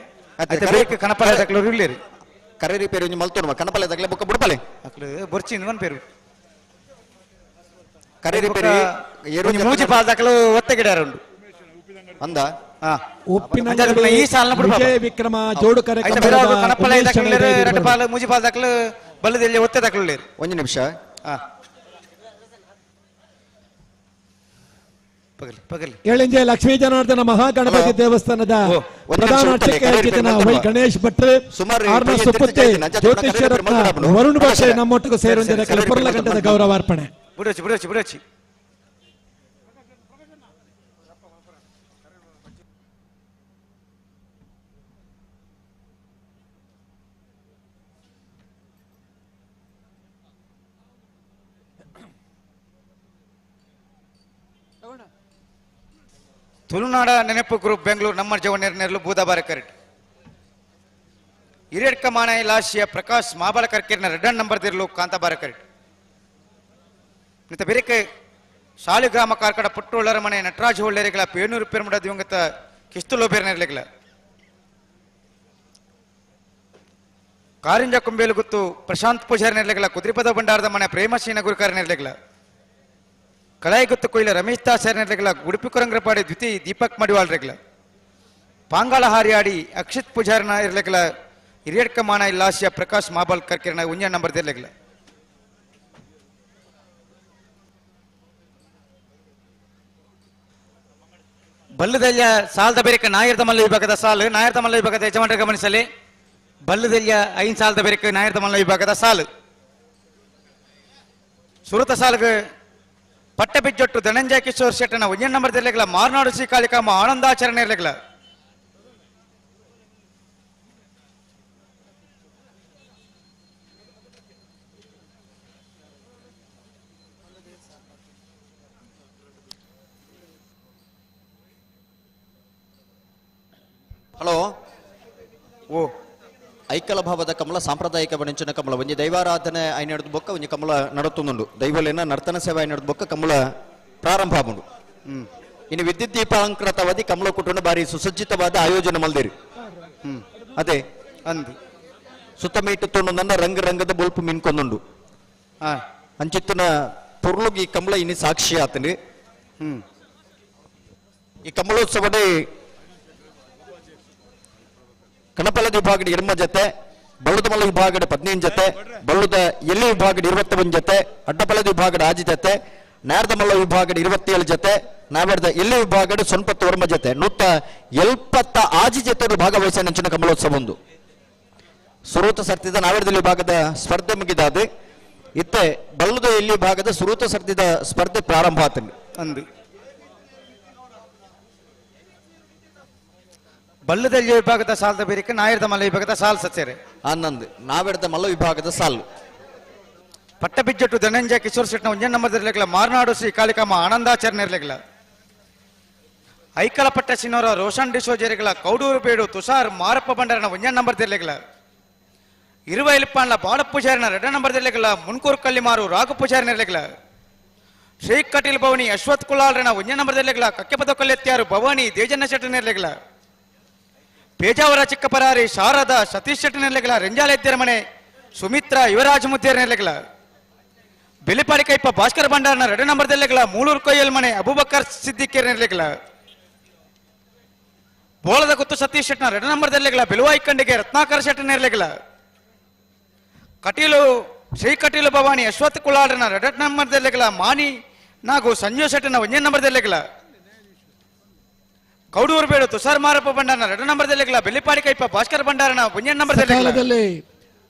ಕರೆ ಕಣಪಾಲಯದ ಇರ್ಲಿರಿ ಕರೆ ರಿಪೇರಿ ಒಂಜಿ ಮಲ್ತೋಣ ಕಣಪಾಲಯದಾಗ್ಲೆ ಬೊಕ್ಕ ಬಿಡ್ಪಲೆ ಅಕ್ಲು ಬರ್ಚಿಂದ ಒಂದ್ ಪೇರು ಕರೆ ರಿಪೇರಿ ಮೂಜಿ ಪಾಲ್ದಾಕಲು ಒತ್ತೆ ಗಿಡ ಉಂಟು ಅಂದ ಉಪ್ಪಿನಂಗಡಿ ಈ ಸಾಲನ ಬಿಡು ವಿಜಯ ವಿಕ್ರಮ ಜೋಡು ಕರೆ ಕಣಪಾಲಯ ಎರಡು ಪಾಲು ಮೂಜಿ ಪಾಲ್ ದಾಖಲು ಬಲ್ಲದಲ್ಲಿ ಒತ್ತೆ ದಾಖಲು ಒಂದು ನಿಮಿಷ ಪಗಲಿ ಏಳಿಂಜೆ ಲಕ್ಷ್ಮೀ ಜನಾರ್ದನ ಮಹಾಗಣಪತಿ ದೇವಸ್ಥಾನದ ಪ್ರಧಾನ ಅರ್ಚಕ ಜಿತನ ವೈ ಗಣೇಶ್ ಭಟ್ರು ಆರ್ನ ಸುಪ್ಪತ್ತೆ ಜ್ಯೋತಿಷ್ಯ ರತ್ನ ವರುಣ್ ಭಟ್ರೆ ನಮ್ಮೊಟ್ಟಿಗೆ ಸೇರೊಂದಿನ ಪೊರ್ಲ ಗಂಟದ ಗೌರವಾರ್ಪಣೆ. ಬಿಡೋಚಿ ತುಳುನಾಡ ನೆನಪು ಗ್ರೂಪ್ ಬೆಂಗಳೂರು ನಮ್ಮ ಜವನೇರ್ನೆರ್ಲು ಬೂದಾಬಾರ ಕರೆಟ್ ಹಿರಿಯಡ್ಕ ಮಾನಾಯಿ ಲಾಶಿಯ ಪ್ರಕಾಶ್ ಮಾಬಲ ಕರ್ಕೇರ್ನ ರೆಡ್ ನಂಬರ್ ದಿರ್ಲು ಕಾಂತಾಬಾರ ಕರೆಟ್ ನಿತ ಬೆರಿಕೆ ಶಾಲಿ ಗ್ರಾಮ ಕಾರ್ಕಡ ಪುಟ್ಟುಳ್ಳರ ಮನೆ ನಟರಾಜ್ ಹೊಳ್ಳೆರಿಗಳ ಪೇನೂರು ಪೆರ್ಮುಡ ದಿವಂಗತ ಕಿಸ್ತುಲೋ ಬೇರ್ನೆರ್ಲೆಗಳ ಕಾರಿಂಜ ಕುಂಬೇಲು ಗುತ್ತು ಪ್ರಶಾಂತ್ ಪೂಜಾರಿ ನೆರ್ಲೆಗಳ ಕುದ್ರಿಪದ ಭಂಡಾರದ ಮನೆ ಪ್ರೇಮಶೀನ ಗುರುಕಾರ ನೆರ್ಲೆಗಳ ಕಳಾಯಿ ಗುತ್ತು ಕೊಯ್ಲ ರಮೇಶ್ ದಾಸರ್ ನೆರ್ಲೆಗಳ ಉಡುಪಿ ಕೊರಂಗ್ರಪಾಡಿ ದ್ವಿತಿ ದೀಪಕ್ ಮಡಿವಾಳ್ ರೆಗ್ಲ ಪಾಂಗಾಳ ಹಾರಿಯಾಡಿ ಅಕ್ಷಿತ್ ಪೂಜಾರಿನ ಇರ್ಲೆಗಳ ಹಿರಿಯಡ್ಕ ಮಾನ ಇಲ್ಲಾಶಿಯ ಪ್ರಕಾಶ್ ಮಾಬಲ್ ಕರ್ಕಿರಣ ಉಂಜ ನಂಬರ್ ದಿರ್ಲೆಗಳ ಬಲ್ಲದಲ್ಯ ಸಾಲದ ಬೇರೆಕ ನಾಯರ್ದ ಮಲ್ಲ ವಿಭಾಗದ ಸಾಲು ನಾಯರ್ದ ಮಲ್ಲ ವಿಭಾಗದ ಯಜಮಾನರ ಗಮನಿಸಲಿ ಬಲ್ಲದಲ್ಯ 5 ಸಾಲದ ಬೇರೆಕ ನಾಯರ್ದ ಮಲ್ಲ ವಿಭಾಗದ ಸಾಲು ಸುರತ ಸಾಲ್ಗೆ ಪಟ್ಟಬಿಜ್ಜೊಟ್ಟು ಧನಂಜಯ ಕಿಶೋರ್ ಶೆಟ್ಟನ ಒಂಜನ್ ನಂಬರ್ ದಿರ್ಲೆಗಳ ಮಾರ್ನಾಡು ಶ್ರೀಕಾಳಿಕಾಮ ಆನಂದಾಚರಣೆ ಇರ್ಲೆಗಳ ಹಲೋ ಓ ಐಕಲ ಭಾವದ ಕಮಲ ಸಾಂಪ್ರದಾಯಿಕ ಬಣಿಂಚಿನ ಕಮಲ ಒಂಜಿ ದೈವಾರಾಧನೆ ಐನಡ್ದು ಬೊಕ್ಕ ಒಂಜಿ ಕಮಲ ನಡತುಂದುಂಡು ದೈವಲೇನ ನರ್ತನ ಸೇವೆ ಐನಡ್ದು ಬೊಕ್ಕ ಕಮಲ ಪ್ರಾರಂಭ ಆಗುಂಡು ಇನ್ನು ವಿದ್ಯುತ್ ದೀಪಾಲಂಕೃತವಾದಿ ಕಮಲ ಕುಟುಂಬ ಬಾರಿ ಸುಸಜ್ಜಿತವಾದ ಆಯೋಜನೆ ಮಲ್ದೇರಿ ಅದೇ ಅಂದು ಸುತ್ತಮೀಟು ತೊಂಡು ರಂಗ ರಂಗದ ಬೊಲ್ಪು ಮಿನ್ಕೊಂದುಂಡು ಅಂಚಿತ್ತಿನ ಪುರ್ಲುಗ್ ಈ ಕಮಲ ಇನ್ನು ಸಾಕ್ಷಿ ಆತನು ಈ ಕಮಲೋತ್ಸವಡೆ ಕಣಪಲದ ವಿಭಾಗದ 2 ಜತೆ ಬಳ್ಳದ ಮಲ್ಲ ವಿಭಾಗದ 15 ಜತೆ ಬಳ್ಳದ ಎಲ್ಲಿ ವಿಭಾಗದ 21 ಜತೆ ಅಡ್ಡಪಲದ ವಿಭಾಗದ 5 ಜತೆ ನೇರದ ಮಲ್ಲ ವಿಭಾಗದ 27 ಜತೆ ನಾವೆಡ್ದ ಎಲ್ಲಿ ವಿಭಾಗದ 91 ಜತೆ 170 ಜತೆ ಭಾಗವಹಿಸ ನಂಚಿನ ಕಮಲೋತ್ಸವ ಒಂದು ಸುರೂತ ಸರ್ತಿದ ನಾವೆಡ್ದ ವಿಭಾಗದ ಸ್ಪರ್ಧೆ ಮುಗಿದಾದ ಇತ್ತೆ ಬಳ್ಳದ ಎಲ್ಲಿ ವಿಭಾಗದ ಸುರೂತ ಸರ್ತಿದ ಸ್ಪರ್ಧೆ ಪ್ರಾರಂಭ ಆತಂದು ಅಂದು ಬಲ್ಲದಲ್ಯ ವಿಭಾಗದ ಸಾಲದ ಬೇರಿಕೆ ನಾಯರ್ದ ಮಲ್ಲ ವಿಭಾಗದ ಸಾಲ್ ಸಚೇರೆ ಆನಂದ್ ನಾವೆಡ್ದ ಮಲ್ಲ ವಿಭಾಗದ ಸಾಲು ಪಟ್ಟಬಿಜ್ಜಟ್ಟು ಧನಂಜಯ ಕಿಶೋರ್ ಶೆಟ್ನ ಒಂಜನ್ ನಂಬರ್ ಇರ್ಲೆಗಳ ಮಾರ್ನಾಡು ಶ್ರೀ ಕಾಳಿಕಾಮ ಆನಂದಾಚರಣೆ ಇರ್ಲೆಗಳ ಐಕಲ ಪಟ್ಟ ಸಿನೋರ ರೋಷನ್ ಡಿಸೋಜೆರೆಗಳ ಕೌಡೂರು ಬೇಡು ತುಷಾರ್ ಮಾರಪ್ಪ ಬಂಡರನ ಒಂಜನ್ ನಂಬರ್ ಇರ್ಲೆಗಳ ಇರುವ ಇಲ್ಪಾನ್ಲ ಬಾಳ ಪೂಜಾರಿನ 2 ನಂಬರ್ ಇರ್ಲೆಗಳ ಮುನ್ಕೂರು ಕಲ್ಲಿಮಾರು ರಾಘು ಪೂಜಾರಿ ಇರ್ಲೆಗಳ ಶೇಖ್ ಕಟೀಲ್ ಭವನಿ ಅಶ್ವಥ್ ಕುಲಾಲ್ರನ ಒಂಜನ್ ನಂಬರ್ ಇರ್ಲೆಗಳ ಕಕ್ಕೆಪದ ಕೊಲ್ಲೆತ್ಯಾರು ಭವಾನಿ ದೇಜನ್ನ ಶೆಟ್ಟನ ಇರ್ಲೆಗಳ ಪೇಜಾವರ ಚಿಕ್ಕಪರಾರಿ ಶಾರದಾ ಸತೀಶ್ ಶೆಟ್ಟಿ ನೆರ್ಲೆಗಳ ರೆಂಜಾಲ ಎದ್ದರ ಮನೆ ಸುಮಿತ್ರ ಯುವರಾಜ್ ಮುದ್ದೇರ್ ನೆರ್ಲೆಗಳ ಬೆಲಿಪಾಡಿ ಕೈಪ ಭಾಸ್ಕರ್ ಭಂಡಾರನ 2 ನಂಬರ್ ದೆಲ್ಲೆಗಳ ಮೂಳೂರು ಕೊಯ್ಯಲ್ ಮನೆ ಅಬೂಬಕರ್ ಸಿದ್ದಿಕೇರ್ ನೆರ್ಲೆಗಳ ಬೋಳದ ಗುತ್ತು ಸತೀಶ್ ಶೆಟ್ನ 2 ನಂಬರ್ ದೆಲ್ಲೆಗಳ ಬೆಲುವಾಯಿ ಕಂಡಿಗೆ ರತ್ನಾಕರ ಶೆಟ್ಟಿ ನೆರ್ಲೆಗಳ ಕಟೀಲು ಶ್ರೀ ಕಟೀಲು ಭವಾನಿ ಅಶ್ವಥ್ ಕುಲಾಳನ 2 ನಂಬರ್ ದೆಲ್ಲೆಗಳ ಮಾನಿ ನಾಗು ಸಂಜೀವ್ ಶೆಟ್ಟಿನ 1 ನಂಬರ್ ದೆಲ್ಲೆಗಳ ಕೌಡೂರು ಬೇಡು ತುಷಾರ್ ಮಾರಪ್ಪ ಭಂಡಾರನ 2 ನಂಬರ್ ದೆಲ್ಲೆಗಳ ಬೆಲಿಪಾಡಿ ಕೈಪ ಭಾಸ್ಕರ್ ಭಂಡಾರನ 1 ನಂಬರ್ ದೆಲ್ಲೆಗಳ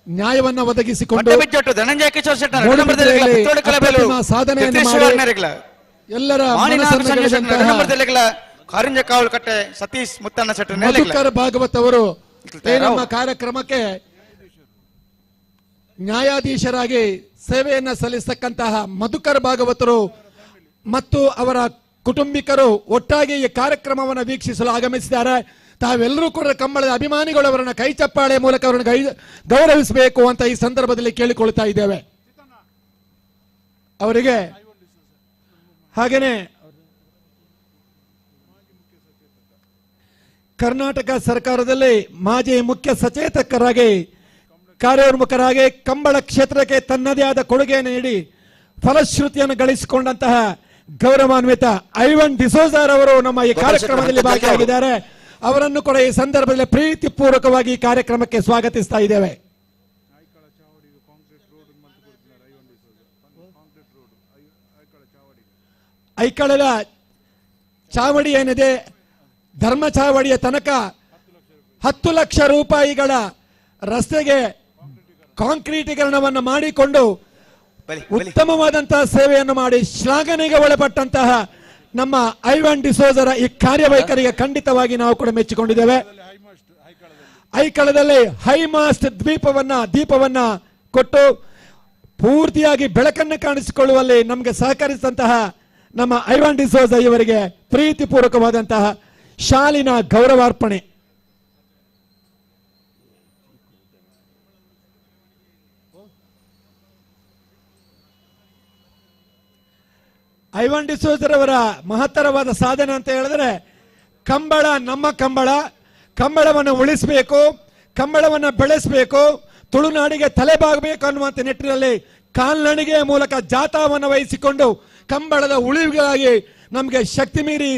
ನ್ಯಾಯವನ್ನ ಒದಗಿಸಿಕೊಂಡು ಪಟ್ಟಬಿಜ್ಜಟ್ಟು ಧನಂಜಯ ಕಿಶೋರ್ ಶೆಟ್ನ 2 ನಂಬರ್ ದೆಲ್ಲೆಗಳ ಪಿತ್ತೋಡು ಕಲಬೇಲು ಸಾಧನೆಯನ್ನು ನೆರೆಗಳ ಎಲ್ಲರ ನಂಬರ್ ದೆಲ್ಲೆಗಳ ಕಾರಿಂಜ ಕಾವಲು ಕಟ್ಟೆ ಸತೀಶ್ ಮುತ್ತಣ್ಣ ಶೆಟ್ಟಿ ನೆರ್ಲೆಗಳ ಮಧುಕರ್ ಭಾಗವತ್ ಅವರು ಈ ನಮ್ಮ ಕಾರ್ಯಕ್ರಮಕ್ಕೆ ನ್ಯಾಯಾಧೀಶರಾಗಿ ಸೇವೆಯನ್ನ ಸಲ್ಲಿಸತಕ್ಕಂತಹ ಮಧುಕರ್ ಭಾಗವತರು ಮತ್ತು ಅವರ ಕುಟುಂಬಿಕರು ಒಟ್ಟಾಗಿ ಈ ಕಾರ್ಯಕ್ರಮವನ್ನು ವೀಕ್ಷಿಸಲು ಆಗಮಿಸಿದ್ದಾರೆ. ತಾವೆಲ್ಲರೂ ಕೂಡ ಕಂಬಳದ ಅಭಿಮಾನಿಗಳು ಅವರನ್ನ ಕೈ ಚಪ್ಪಾಳೆ ಮೂಲಕ ಅವರನ್ನು ಗೌರವಿಸಬೇಕು ಅಂತ ಈ ಸಂದರ್ಭದಲ್ಲಿ ಕೇಳಿಕೊಳ್ತಾ ಇದ್ದೇವೆ. ಅವರಿಗೆ ಹಾಗೇನೆ ಕರ್ನಾಟಕ ಸರ್ಕಾರದಲ್ಲಿ ಮಾಜಿ ಮುಖ್ಯ ಸಚೇತಕರಾಗಿ ಕಾರ್ಯೋನ್ಮುಖರಾಗಿ ಕಂಬಳ ಕ್ಷೇತ್ರಕ್ಕೆ ತನ್ನದೇ ಆದ ಕೊಡುಗೆಯನ್ನು ನೀಡಿ ಫಲಶ್ರುತಿಯನ್ನು ಗಳಿಸಿಕೊಂಡಂತಹ ಗೌರವಾನ್ವಿತ ಐವನ್ ಡಿಸೋಜಾರ್ ಅವರು ನಮ್ಮ ಈ ಕಾರ್ಯಕ್ರಮದಲ್ಲಿ ಭಾಗಿಯಾಗಿದ್ದಾರೆ. ಅವರನ್ನು ಕೂಡ ಈ ಸಂದರ್ಭದಲ್ಲಿ ಪ್ರೀತಿ ಪೂರ್ವಕವಾಗಿ ಈ ಕಾರ್ಯಕ್ರಮಕ್ಕೆ ಸ್ವಾಗತಿಸ್ತಾ ಇದ್ದೇವೆ. ಐಕಳದ ಚಾವಡಿ ಏನಿದೆ ಧರ್ಮ ಚಾವಡಿಯ ತನಕ 10 ಲಕ್ಷ ರೂಪಾಯಿಗಳ ರಸ್ತೆಗೆ ಕಾಂಕ್ರೀಟೀಕರಣವನ್ನು ಮಾಡಿಕೊಂಡು ಉತ್ತಮವಾದಂತಹ ಸೇವೆಯನ್ನು ಮಾಡಿ ಶ್ಲಾಘನೆಗೆ ಒಳಪಟ್ಟಂತಹ ನಮ್ಮ ಐವನ್ ಡಿಸೋಜರ ಈ ಕಾರ್ಯವೈಖರಿಗೆ ಖಂಡಿತವಾಗಿ ನಾವು ಕೂಡ ಮೆಚ್ಚಿಕೊಂಡಿದ್ದೇವೆ. ಐಕಳದಲ್ಲಿ ಹೈಮಾಸ್ಟ್ ದೀಪವನ್ನ ಕೊಟ್ಟು ಪೂರ್ತಿಯಾಗಿ ಬೆಳಕನ್ನು ಕಾಣಿಸಿಕೊಳ್ಳುವಲ್ಲಿ ನಮಗೆ ಸಹಕರಿಸಿದಂತಹ ನಮ್ಮ ಐವಾನ್ ಡಿಸೋಜ ಇವರಿಗೆ ಪ್ರೀತಿಪೂರ್ವಕವಾದಂತಹ ಶಾಲಿನ ಗೌರವಾರ್ಪಣೆ. ಐವಾನ್ ಡಿಸೋಜರವರ ಮಹತ್ತರವಾದ ಸಾಧನೆ ಅಂತ ಹೇಳಿದ್ರೆ, ಕಂಬಳ ನಮ್ಮ ಕಂಬಳ, ಕಂಬಳವನ್ನು ಉಳಿಸಬೇಕು, ಕಂಬಳವನ್ನು ಬೆಳೆಸಬೇಕು, ತುಳುನಾಡಿಗೆ ತಲೆಬಾಗಬೇಕು ಅನ್ನುವಂಥ ನಿಟ್ಟಿನಲ್ಲಿ ಕಾಲ್ನಡಿಗೆಯ ಮೂಲಕ ಜಾಥಾವನ್ನು ವಹಿಸಿಕೊಂಡು ಕಂಬಳದ ಉಳಿವಿಗಾಗಿ ನಮಗೆ ಶಕ್ತಿ ಮೀರಿ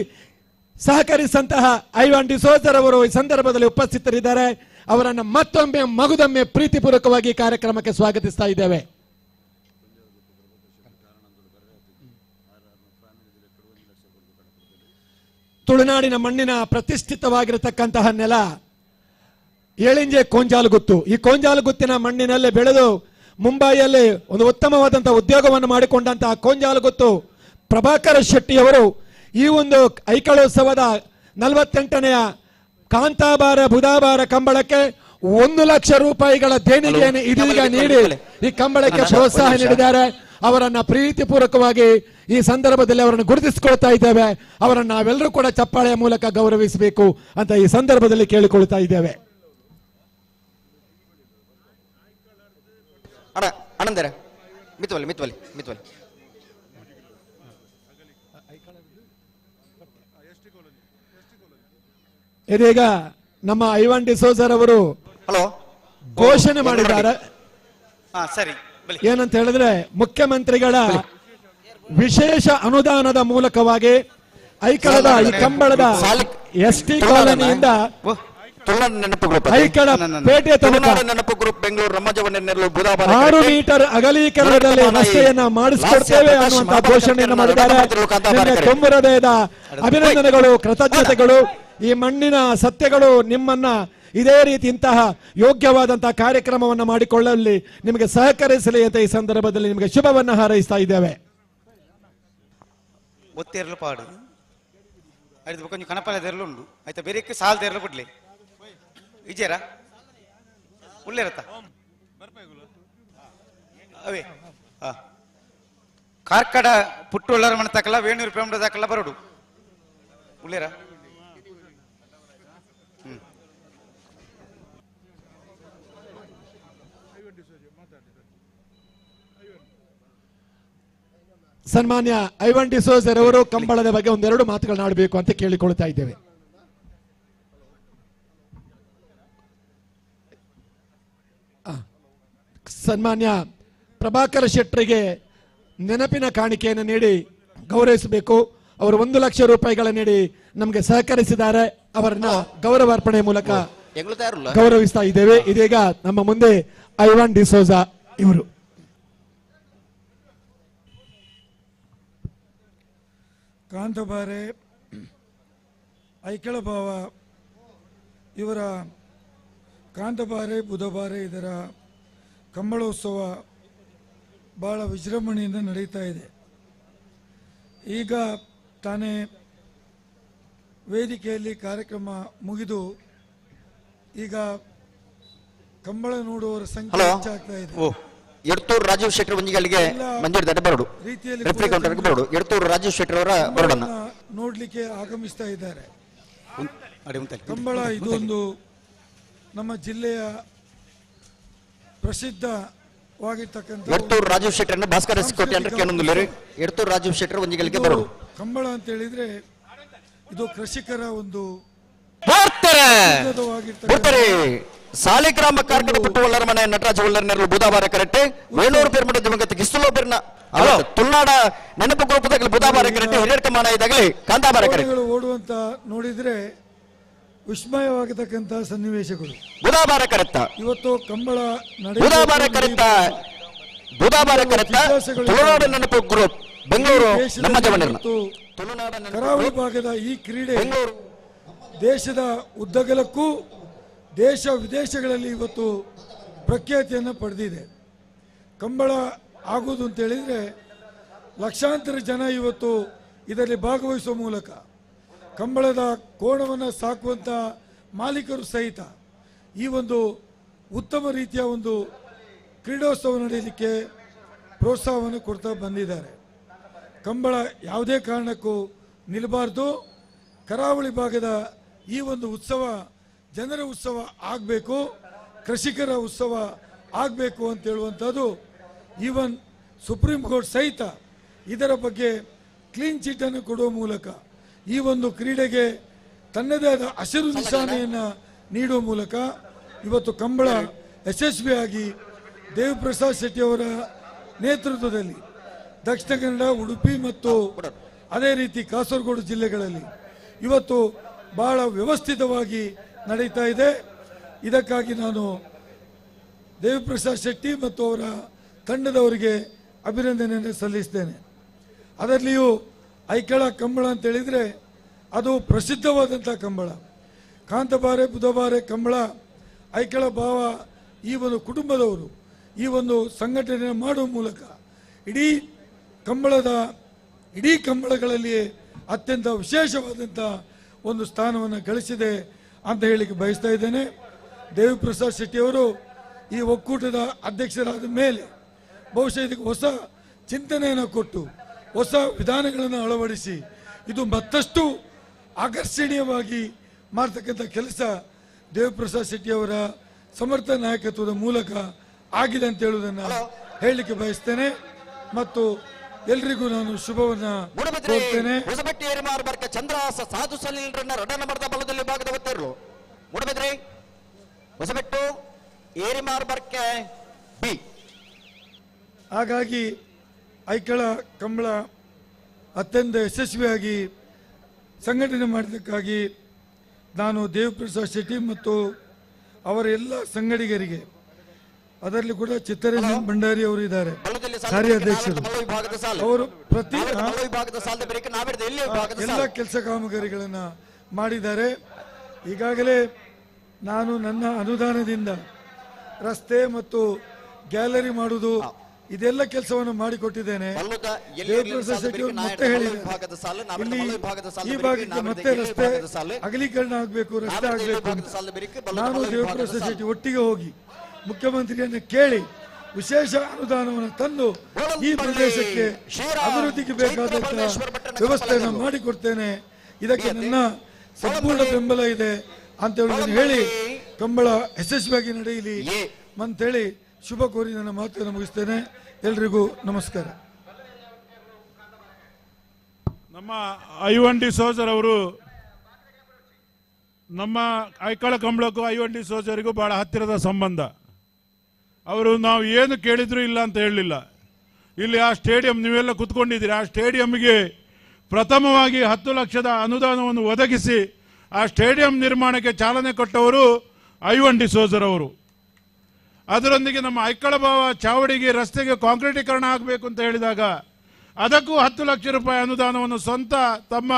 ಸಹಕರಿಸಂತಹ ಐವಾನ್ ಡಿಸೋಜರ್ ಅವರು ಈ ಸಂದರ್ಭದಲ್ಲಿ ಉಪಸ್ಥಿತರಿದ್ದಾರೆ. ಅವರನ್ನು ಮತ್ತೊಮ್ಮೆ ಮಗುದೊಮ್ಮೆ ಪ್ರೀತಿಪೂರ್ವಕವಾಗಿ ಕಾರ್ಯಕ್ರಮಕ್ಕೆ ಸ್ವಾಗತಿಸ್ತಾ ಇದ್ದೇವೆ. ತುಳುನಾಡಿನ ಮಣ್ಣಿನ ಪ್ರತಿಷ್ಠಿತವಾಗಿರತಕ್ಕಂತಹ ನೆಲ ಏಳಿಂಜೆ ಕೊಂಜಾಲುಗುತ್ತು. ಈ ಕೊಂಜಾಲುಗುತ್ತಿನ ಮಣ್ಣಿನಲ್ಲಿ ಬೆಳೆದು ಮುಂಬೈಯಲ್ಲಿ ಒಂದು ಉತ್ತಮವಾದಂತಹ ಉದ್ಯೋಗವನ್ನು ಮಾಡಿಕೊಂಡಂತಹ ಕೊಂಜಾಲುಗುತ್ತು ಪ್ರಭಾಕರ ಶೆಟ್ಟಿಯವರು ಈ ಒಂದು ಐಕಳೋತ್ಸವದ 48ನೆಯ ಕಾಂತಾಬಾರ ಬುಧಾಬಾರ ಕಂಬಳಕ್ಕೆ 1 ಲಕ್ಷ ರೂಪಾಯಿಗಳ ದೇಣಿಗೆಯನ್ನು ಇದೀಗ ನೀಡಿ ಈ ಕಂಬಳಕ್ಕೆ ಪ್ರೋತ್ಸಾಹ ನೀಡಿದ್ದಾರೆ. ಅವರನ್ನ ಪ್ರೀತಿಪೂರ್ವಕವಾಗಿ ಈ ಸಂದರ್ಭದಲ್ಲಿ ಅವರನ್ನು ಗುರುತಿಸಿಕೊಳ್ತಾ ಇದ್ದೇವೆ. ಅವರನ್ನು ನಾವೆಲ್ಲರೂ ಕೂಡ ಚಪ್ಪಾಳೆಯ ಮೂಲಕ ಗೌರವಿಸಬೇಕು ಅಂತ ಈ ಸಂದರ್ಭದಲ್ಲಿ ಕೇಳಿಕೊಳ್ತಾ ಇದ್ದೇವೆ. ಅಣ್ಣಂದರ ಮಿತ್ವಲಿ ಮಿತ್ವಲಿ ಮಿತ್ವಲಿ ಇದೀಗ ನಮ್ಮ ಐವಾನ್ ಡಿಸೋಜರ್ ಅವರು ಹಲೋ ಘೋಷಣೆ ಮಾಡಿದ್ದಾರೆ. ಸರಿ, ಏನಂತ ಹೇಳಿದ್ರೆ, ಮುಖ್ಯಮಂತ್ರಿಗಳ ವಿಶೇಷ ಅನುದಾನದ ಮೂಲಕವಾಗಿ ಐಕಳದ ಈ ಕಂಬಳದ ST ಕಾಲೋನಿಯಿಂದ ಐಕಳ ಪೇಟೆ ತನಕ 6 ಮೀಟರ್ ಅಗಲೀಕರಣದಲ್ಲಿ ರಸ್ತೆಯನ್ನ ಮಾಡಿಸಿಕೊಡ್ತೇವೆ ಅನ್ನುವಂತಹ ಘೋಷಣೆಯನ್ನು ಮಾಡಿದ್ದಾರೆ. ತುಂಬು ಹೃದಯದ ಅಭಿನಂದನೆಗಳು, ಕೃತಜ್ಞತೆಗಳು. ಈ ಮಣ್ಣಿನ ಸತ್ಯಗಳು ನಿಮ್ಮನ್ನ ಇದೇ ರೀತಿ ಇಂತಹ ಯೋಗ್ಯವಾದಂತಹ ಕಾರ್ಯಕ್ರಮವನ್ನು ಮಾಡಿಕೊಳ್ಳಲಿ ನಿಮಗೆ ಸಹಕರಿಸಲಿ ಅಂತ ಈ ಸಂದರ್ಭದಲ್ಲಿ ನಿಮಗೆ ಶುಭವನ್ನು ಹಾರೈಸ್ತಾ ಇದ್ದೇವೆ. ಒತ್ತೇರಲು ಪಾಡು ಐದು ಕೊಂಚ ಕಣಪಾಲ ತೆರಲು ಉಂಡು ಆಯ್ತಾ, ಬೇರೆ ಸಾಲ್ ತೆರಲು ಬಿಡ್ಲಿ ವಿಜಯರ ಉಳ್ಳೇರತ್ತ ಅವೇ ಕಾರ್ಕಡ ಪುಟ್ಟುಳ್ಳರ ಮನೆ ತಕ್ಕಲ್ಲ ವೇಣೂರು ರೂಪಾಯಿ ತಕ್ಕಲ್ಲ ಬರೋಡು ಉಳ್ಳೇರ. ಸನ್ಮಾನ್ಯ ಐವಾನ್ ಡಿಸೋಜರ್ ಅವರು ಕಂಬಳದ ಬಗ್ಗೆ ಒಂದೆರಡು ಮಾತುಗಳನ್ನಾಡಬೇಕು ಅಂತ ಕೇಳಿಕೊಳ್ತಾ ಇದ್ದೇವೆ. ಸನ್ಮಾನ್ಯ ಪ್ರಭಾಕರ ಶೆಟ್ಟರಿಗೆ ನೆನಪಿನ ಕಾಣಿಕೆಯನ್ನು ನೀಡಿ ಗೌರವಿಸಬೇಕು. ಅವರು 1 ಲಕ್ಷ ರೂಪಾಯಿಗಳ ನೀಡಿ ನಮಗೆ ಸಹಕರಿಸಿದ್ದಾರೆ. ಅವರನ್ನ ಗೌರವಾರ್ಪಣೆ ಮೂಲಕ ಗೌರವಿಸ್ತಾ ಇದ್ದೇವೆ. ಇದೀಗ ನಮ್ಮ ಮುಂದೆ ಐವಾನ್ ಡಿಸೋಜಾ ಇವರು. ಕಾಂತಬಾರೆ ಐಕಳ ಭಾವ ಇವರ ಕಾಂತಬಾರೆ ಬುಧಬಾರೆ ಇದರ ಕಂಬಳೋತ್ಸವ ಬಹಳ ವಿಜೃಂಭಣೆಯಿಂದ ನಡೀತಾ ಇದೆ. ಈಗ ತಾನೇ ವೇದಿಕೆಯಲ್ಲಿ ಕಾರ್ಯಕ್ರಮ ಮುಗಿದು ಈಗ ಕಂಬಳ ನೋಡುವವರ ಸಂಖ್ಯೆ ಹೆಚ್ಚಾಗ್ತಾ ಇದೆ. ಎಡ್ತೂರು ರಾಜೀವ್ ಶೆಟ್ಟರ್ ಒಂಜಿಗಳಿಗೆ ಮಂಜೂರು ದಂಡ ಬರಡು ರೆಫ್ರಿ ಕೌಂಟರ್ ಬರಡು ಎಡ್ತೂರು ರಾಜೀವ್ ಶೆಟ್ಟರ್ ಅವರ ಬರಡನ್ನ ನೋಡ್ಲಿಕ್ಕೆ ಆಗಮಿಸ್ತಾ ಇದ್ದಾರೆ. ಕಂಬಳ ಇದೊಂದು ನಮ್ಮ ಜಿಲ್ಲೆಯ ಪ್ರಸಿದ್ಧವಾಗಿರ್ತಕ್ಕಂಥ ಎಡ್ತೂರು ರಾಜೀವ್ ಶೆಟ್ಟರ್ ಭಾಸ್ಕರ ಕೋಟೆ ಅಂದ್ರೆ ಕೇಳೊಂದಿಲ್ಲ ಎಡ್ತೂರು ರಾಜೀವ್ ಶೆಟ್ಟರ್ ಒಂಜಿಗಳಿಗೆ ಬರಡು. ಕಂಬಳ ಅಂತ ಹೇಳಿದ್ರೆ ಇದು ಕೃಷಿಕರ ಒಂದು ಸಾಲಿಗ್ರಾಮ ಕಾರ್ಕಳ ಪುಟ್ಟು ಒಳ್ಳರ ಮನೆ ನಟರಾಜ ಒಳ್ಳರ ನೆರಳು ಬುಧವಾರ ಕರೆಕ್ಟ್ ವೇಣೂರು ಪೇರ್ಮಡ ಜಮಗತ್ತೆ ಕಿಸ್ತುಲೋ ಪೇರ್ನ ತುಳುನಾಡ ನೆನಪು ಗ್ರೂಪದಾಗಲಿ ಬುಧವಾರ ಕರೆಕ್ಟ್ ಹಿರಿಯಡ್ಕ ಮಾನ ಇದಾಗಲಿ ಕಾಂತಾಬಾರ ಕರೆಕ್ಟ್ ಓಡುವಂತ ನೋಡಿದ್ರೆ ವಿಸ್ಮಯವಾಗತಕ್ಕಂತಹ ಸನ್ನಿವೇಶಗಳು. ಬುಧವಾರ ಕರೆಕ್ಟ ಇವತ್ತು ಕಂಬಳ ಬುಧವಾರ ಕರೆಕ್ಟ ಬುಧವಾರ ಕರೆಕ್ಟ ತುಳುನಾಡ ನೆನಪು ಗ್ರೂಪ್ ಬೆಂಗಳೂರು ನಮ್ಮ ಜವನರ್ನ ಕರಾವಳಿ ಭಾಗದ ಈ ಕ್ರೀಡೆ ದೇಶದ ಉದ್ದಗಲಕ್ಕೂ ದೇಶ ವಿದೇಶಗಳಲ್ಲಿ ಇವತ್ತು ಪ್ರಖ್ಯಾತಿಯನ್ನು ಪಡೆದಿದೆ. ಕಂಬಳ ಆಗುವುದು ಅಂತ ಹೇಳಿದರೆ ಲಕ್ಷಾಂತರ ಜನ ಇವತ್ತು ಇದರಲ್ಲಿ ಭಾಗವಹಿಸುವ ಮೂಲಕ ಕಂಬಳದ ಕೋಣವನ್ನು ಸಾಕುವಂಥ ಮಾಲೀಕರು ಸಹಿತ ಈ ಒಂದು ಉತ್ತಮ ರೀತಿಯ ಒಂದು ಕ್ರೀಡೋತ್ಸವ ನಡೆಯಲಿಕ್ಕೆ ಪ್ರೋತ್ಸಾಹವನ್ನು ಕೊಡ್ತಾ ಬಂದಿದ್ದಾರೆ. ಕಂಬಳ ಯಾವುದೇ ಕಾರಣಕ್ಕೂ ನಿಲ್ಲಬಾರ್ದು. ಕರಾವಳಿ ಭಾಗದ ಈ ಒಂದು ಉತ್ಸವ ಜನರ ಉತ್ಸವ ಆಗಬೇಕು, ಕೃಷಿಕರ ಉತ್ಸವ ಆಗಬೇಕು ಅಂತ ಹೇಳುವಂಥದ್ದು ಈವನ್ ಸುಪ್ರೀಂ ಕೋರ್ಟ್ ಸಹಿತ ಇದರ ಬಗ್ಗೆ ಕ್ಲೀನ್ ಚಿಟ್ಟನ್ನು ಕೊಡುವ ಮೂಲಕ ಈ ಒಂದು ಕ್ರೀಡೆಗೆ ತನ್ನದೇ ಆದ ಹಸಿರು ನಿಶಾನೆಯನ್ನು ನೀಡುವ ಮೂಲಕ ಇವತ್ತು ಕಂಬಳ ಯಶಸ್ವಿಯಾಗಿ ದೇವಿಪ್ರಸಾದ್ ಶೆಟ್ಟಿ ಅವರ ನೇತೃತ್ವದಲ್ಲಿ ದಕ್ಷಿಣ ಕನ್ನಡ, ಉಡುಪಿ ಮತ್ತು ಅದೇ ರೀತಿ ಕಾಸರಗೋಡು ಜಿಲ್ಲೆಗಳಲ್ಲಿ ಇವತ್ತು ಬಹಳ ವ್ಯವಸ್ಥಿತವಾಗಿ ನಡೀತಾ ಇದೆ. ಇದಕ್ಕಾಗಿ ನಾನು ದೇವಿಪ್ರಸಾದ್ ಶೆಟ್ಟಿ ಮತ್ತು ಅವರ ತಂಡದವರಿಗೆ ಅಭಿನಂದನೆಯನ್ನು ಸಲ್ಲಿಸ್ತೇನೆ. ಅದರಲ್ಲಿಯೂ ಐಕಳ ಕಂಬಳ ಅಂತ ಹೇಳಿದರೆ ಅದು ಪ್ರಸಿದ್ಧವಾದಂಥ ಕಂಬಳ. ಕಾಂತಬಾರೆ ಬುಧಬಾರೆ ಕಂಬಳ ಐಕಳ ಭಾವ ಈ ಒಂದು ಕುಟುಂಬದವರು ಈ ಒಂದು ಸಂಘಟನೆ ಮಾಡುವ ಮೂಲಕ ಇಡೀ ಕಂಬಳಗಳಲ್ಲಿ ಅತ್ಯಂತ ವಿಶೇಷವಾದಂಥ ಒಂದು ಸ್ಥಾನವನ್ನು ಗಳಿಸಿದೆ ಅಂತ ಹೇಳಿಕ್ಕೆ ಬಯಸ್ತಾ ಇದ್ದೇನೆ. ದೇವಿಪ್ರಸಾದ್ ಶೆಟ್ಟಿಯವರು ಈ ಒಕ್ಕೂಟದ ಅಧ್ಯಕ್ಷರಾದ ಮೇಲೆ ಬಹುಶಃ ಇದಕ್ಕೆ ಹೊಸ ಚಿಂತನೆಯನ್ನು ಕೊಟ್ಟು ಹೊಸ ವಿಧಾನಗಳನ್ನು ಅಳವಡಿಸಿ ಇದು ಮತ್ತಷ್ಟು ಆಕರ್ಷಣೀಯವಾಗಿ ಮಾಡ್ತಕ್ಕಂಥ ಕೆಲಸ ದೇವಿಪ್ರಸಾದ್ ಶೆಟ್ಟಿಯವರ ಸಮರ್ಥ ನಾಯಕತ್ವದ ಮೂಲಕ ಆಗಿದೆ ಅಂತ ಹೇಳುವುದನ್ನು ಹೇಳಲಿಕ್ಕೆ ಬಯಸ್ತೇನೆ ಮತ್ತು ಎಲ್ರಿಗೂ ನಾನು ಶುಭವನ್ನ ಕೋರ್ತೇನೆ. ಹೊಸಬೆಟ್ಟಿ ಏರಿಮಾರ್ ಬರ್ಕ ಚಂದ್ರಹಾಸ ಸಾಧು ಸಲೀಲರನ್ನ ರಡ ನಂಬರ್ದ ಬಲದಲ್ಲಿ ಭಾಗದ ಗೊತ್ತಿರಲು ಮೂಡಬಿದ್ರಿ ಹೊಸಬೆಟ್ಟು ಏರಿಮಾರ್ ಬರ್ಕೆ ಬಿ. ಹಾಗಾಗಿ ಐಕಳ ಕಂಬಳ ಅತ್ಯಂತ ಯಶಸ್ವಿಯಾಗಿ ಸಂಘಟನೆ ಮಾಡಿದ್ದಕ್ಕಾಗಿ ನಾನು ದೇವಿಪ್ರಸಾದ್ ಶೆಟ್ಟಿ ಮತ್ತು ಅವರ ಎಲ್ಲ ಸಂಗಡಿಗರಿಗೆ, ಅದರಲ್ಲಿ ಕೂಡ ಚಿತ್ತರಂಜನ್ ಭಂಡಾರಿ ಅವರು ಇದ್ದಾರೆ, ಕಾರ್ಯಾಧ್ಯಕ್ಷರು, ಅವರು ಪ್ರತಿ ಎಲ್ಲ ಕೆಲಸ ಕಾಮಗಾರಿಗಳನ್ನ ಮಾಡಿದ್ದಾರೆ. ಈಗಾಗಲೇ ನಾನು ನನ್ನ ಅನುದಾನದಿಂದ ರಸ್ತೆ ಮತ್ತು ಗ್ಯಾಲರಿ ಮಾಡುವುದು ಇದೆಲ್ಲ ಕೆಲಸವನ್ನು ಮಾಡಿಕೊಟ್ಟಿದ್ದೇನೆ. ದೇವಿಪ್ರಸಾದ್ ಶೆಟ್ಟಿ ಅವರು ಮತ್ತೆ ಹೇಳಿದ್ದಾರೆ ಇಲ್ಲಿ ಈ ಭಾಗಕ್ಕೆ ಮತ್ತೆ ರಸ್ತೆ ಅಗಲೀಕರಣ ಆಗಬೇಕು, ರಸ್ತೆ ಆಗಬೇಕು. ನಾನು ದೇವಿಪ್ರಸಾದ್ ಶೆಟ್ಟಿ ಒಟ್ಟಿಗೆ ಹೋಗಿ ಮುಖ್ಯಮಂತ್ರಿಯನ್ನು ಕೇಳಿ ವಿಶೇಷ ಅನುದಾನವನ್ನು ತಂದು ಈ ಪ್ರದೇಶಕ್ಕೆ ಅಭಿವೃದ್ಧಿಗೆ ಬೇಕಾದಂತ ವ್ಯವಸ್ಥೆಯನ್ನು ಮಾಡಿಕೊಡ್ತೇನೆ. ಇದಕ್ಕೆ ನನ್ನ ಸಂಪೂರ್ಣ ಬೆಂಬಲ ಇದೆ ಅಂತ ಹೇಳಿ ಕಂಬಳ ಯಶಸ್ವಿಯಾಗಿ ನಡೆಯಲಿ ಅಂತೇಳಿ ಶುಭ ಕೋರಿ ನನ್ನ ಮಾತನ್ನು ಮುಗಿಸ್ತೇನೆ. ಎಲ್ರಿಗೂ ನಮಸ್ಕಾರ. ನಮ್ಮ ಐವನ್ ಸೋಜರ್ ಅವರು ನಮ್ಮ ಐಕಳ ಕಂಬಳಕ್ಕೂ ಐವನ್ ಸೋಜರಿಗೂ ಬಹಳ ಹತ್ತಿರದ ಸಂಬಂಧ. ಅವರು ನಾವು ಏನು ಕೇಳಿದ್ರು ಇಲ್ಲ ಅಂತ ಹೇಳಲಿಲ್ಲ. ಇಲ್ಲಿ ಆ ಸ್ಟೇಡಿಯಂ ನೀವೆಲ್ಲ ಕುತ್ಕೊಂಡಿದ್ದೀರಿ, ಆ ಸ್ಟೇಡಿಯಂಗೆ ಪ್ರಥಮವಾಗಿ 10 ಲಕ್ಷದ ಅನುದಾನವನ್ನು ಒದಗಿಸಿ ಆ ಸ್ಟೇಡಿಯಂ ನಿರ್ಮಾಣಕ್ಕೆ ಚಾಲನೆ ಕೊಟ್ಟವರು ಐವನ್ ಸೋಜರ್ ಅವರು. ಅದರೊಂದಿಗೆ ನಮ್ಮ ಐಕಳ ಭಾವ ಚಾವಡಿಗೆ ರಸ್ತೆಗೆ ಕಾಂಕ್ರೀಟೀಕರಣ ಆಗಬೇಕು ಅಂತ ಹೇಳಿದಾಗ ಅದಕ್ಕೂ 10 ಲಕ್ಷ ರೂಪಾಯಿ ಅನುದಾನವನ್ನು ಸ್ವಂತ ತಮ್ಮ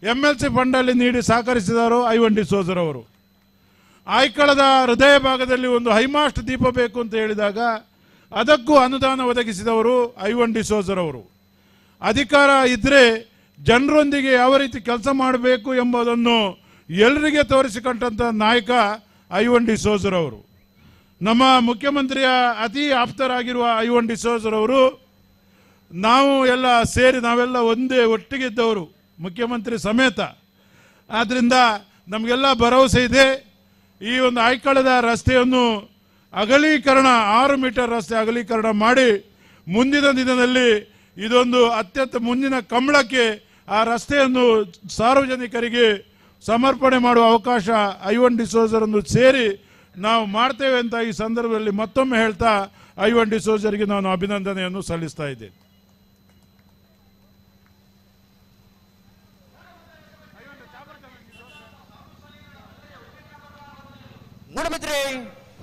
MLC ಫಂಡಲ್ಲಿ ನೀಡಿ ಸಹಕರಿಸಿದವರು ಐವನ್ ಸೋಜರ್ ಅವರು. ಐಕಳದ ಹೃದಯ ಭಾಗದಲ್ಲಿ ಒಂದು ಹೈಮಾಸ್ಟ್ ದೀಪ ಬೇಕು ಅಂತ ಹೇಳಿದಾಗ ಅದಕ್ಕೂ ಅನುದಾನ ಒದಗಿಸಿದವರು ಐವನ್ ಸೋಜರ್ ಅವರು. ಅಧಿಕಾರ ಇದ್ದರೆ ಜನರೊಂದಿಗೆ ಯಾವ ರೀತಿ ಕೆಲಸ ಮಾಡಬೇಕು ಎಂಬುದನ್ನು ಎಲ್ಲರಿಗೆ ತೋರಿಸಿಕೊಂಡಂಥ ನಾಯಕ ಐವನ್ ಸೋಜರ್ ಅವರು. ನಮ್ಮ ಮುಖ್ಯಮಂತ್ರಿಯ ಅತಿ ಆಪ್ತರಾಗಿರುವ ಐವನ್ ಸೋಜರ್ ಅವರು ನಾವು ಎಲ್ಲ ಸೇರಿ ನಾವೆಲ್ಲ ಒಂದೇ ಒಟ್ಟಿಗಿದ್ದವರು, ಮುಖ್ಯಮಂತ್ರಿ ಸಮೇತ. ಆದ್ದರಿಂದ ನಮಗೆಲ್ಲ ಭರವಸೆ ಇದೆ ಈ ಒಂದು ಐಕಳದ ರಸ್ತೆಯನ್ನು ಅಗಲೀಕರಣ 6 ಮೀಟರ್ ರಸ್ತೆ ಅಗಲೀಕರಣ ಮಾಡಿ ಮುಂದಿನ ದಿನದಲ್ಲಿ ಇದೊಂದು ಅತ್ಯಂತ ಮುಂದಿನ ಕಂಬಳಕ್ಕೆ ಆ ರಸ್ತೆಯನ್ನು ಸಾರ್ವಜನಿಕರಿಗೆ ಸಮರ್ಪಣೆ ಮಾಡುವ ಅವಕಾಶ ಐವನ್ ಸೋಜರ್ ಅನ್ನು ಸೇರಿ ನಾವು ಮಾಡ್ತೇವೆ ಅಂತ ಈ ಸಂದರ್ಭದಲ್ಲಿ ಮತ್ತೊಮ್ಮೆ ಹೇಳ್ತಾ ಐವನ್ ಸೋಜರ್ಗೆ ನಾನು ಅಭಿನಂದನೆಯನ್ನು ಸಲ್ಲಿಸ್ತಾ ಇದ್ದೇನೆ. ಮೂಡಬಿದ್ರಿ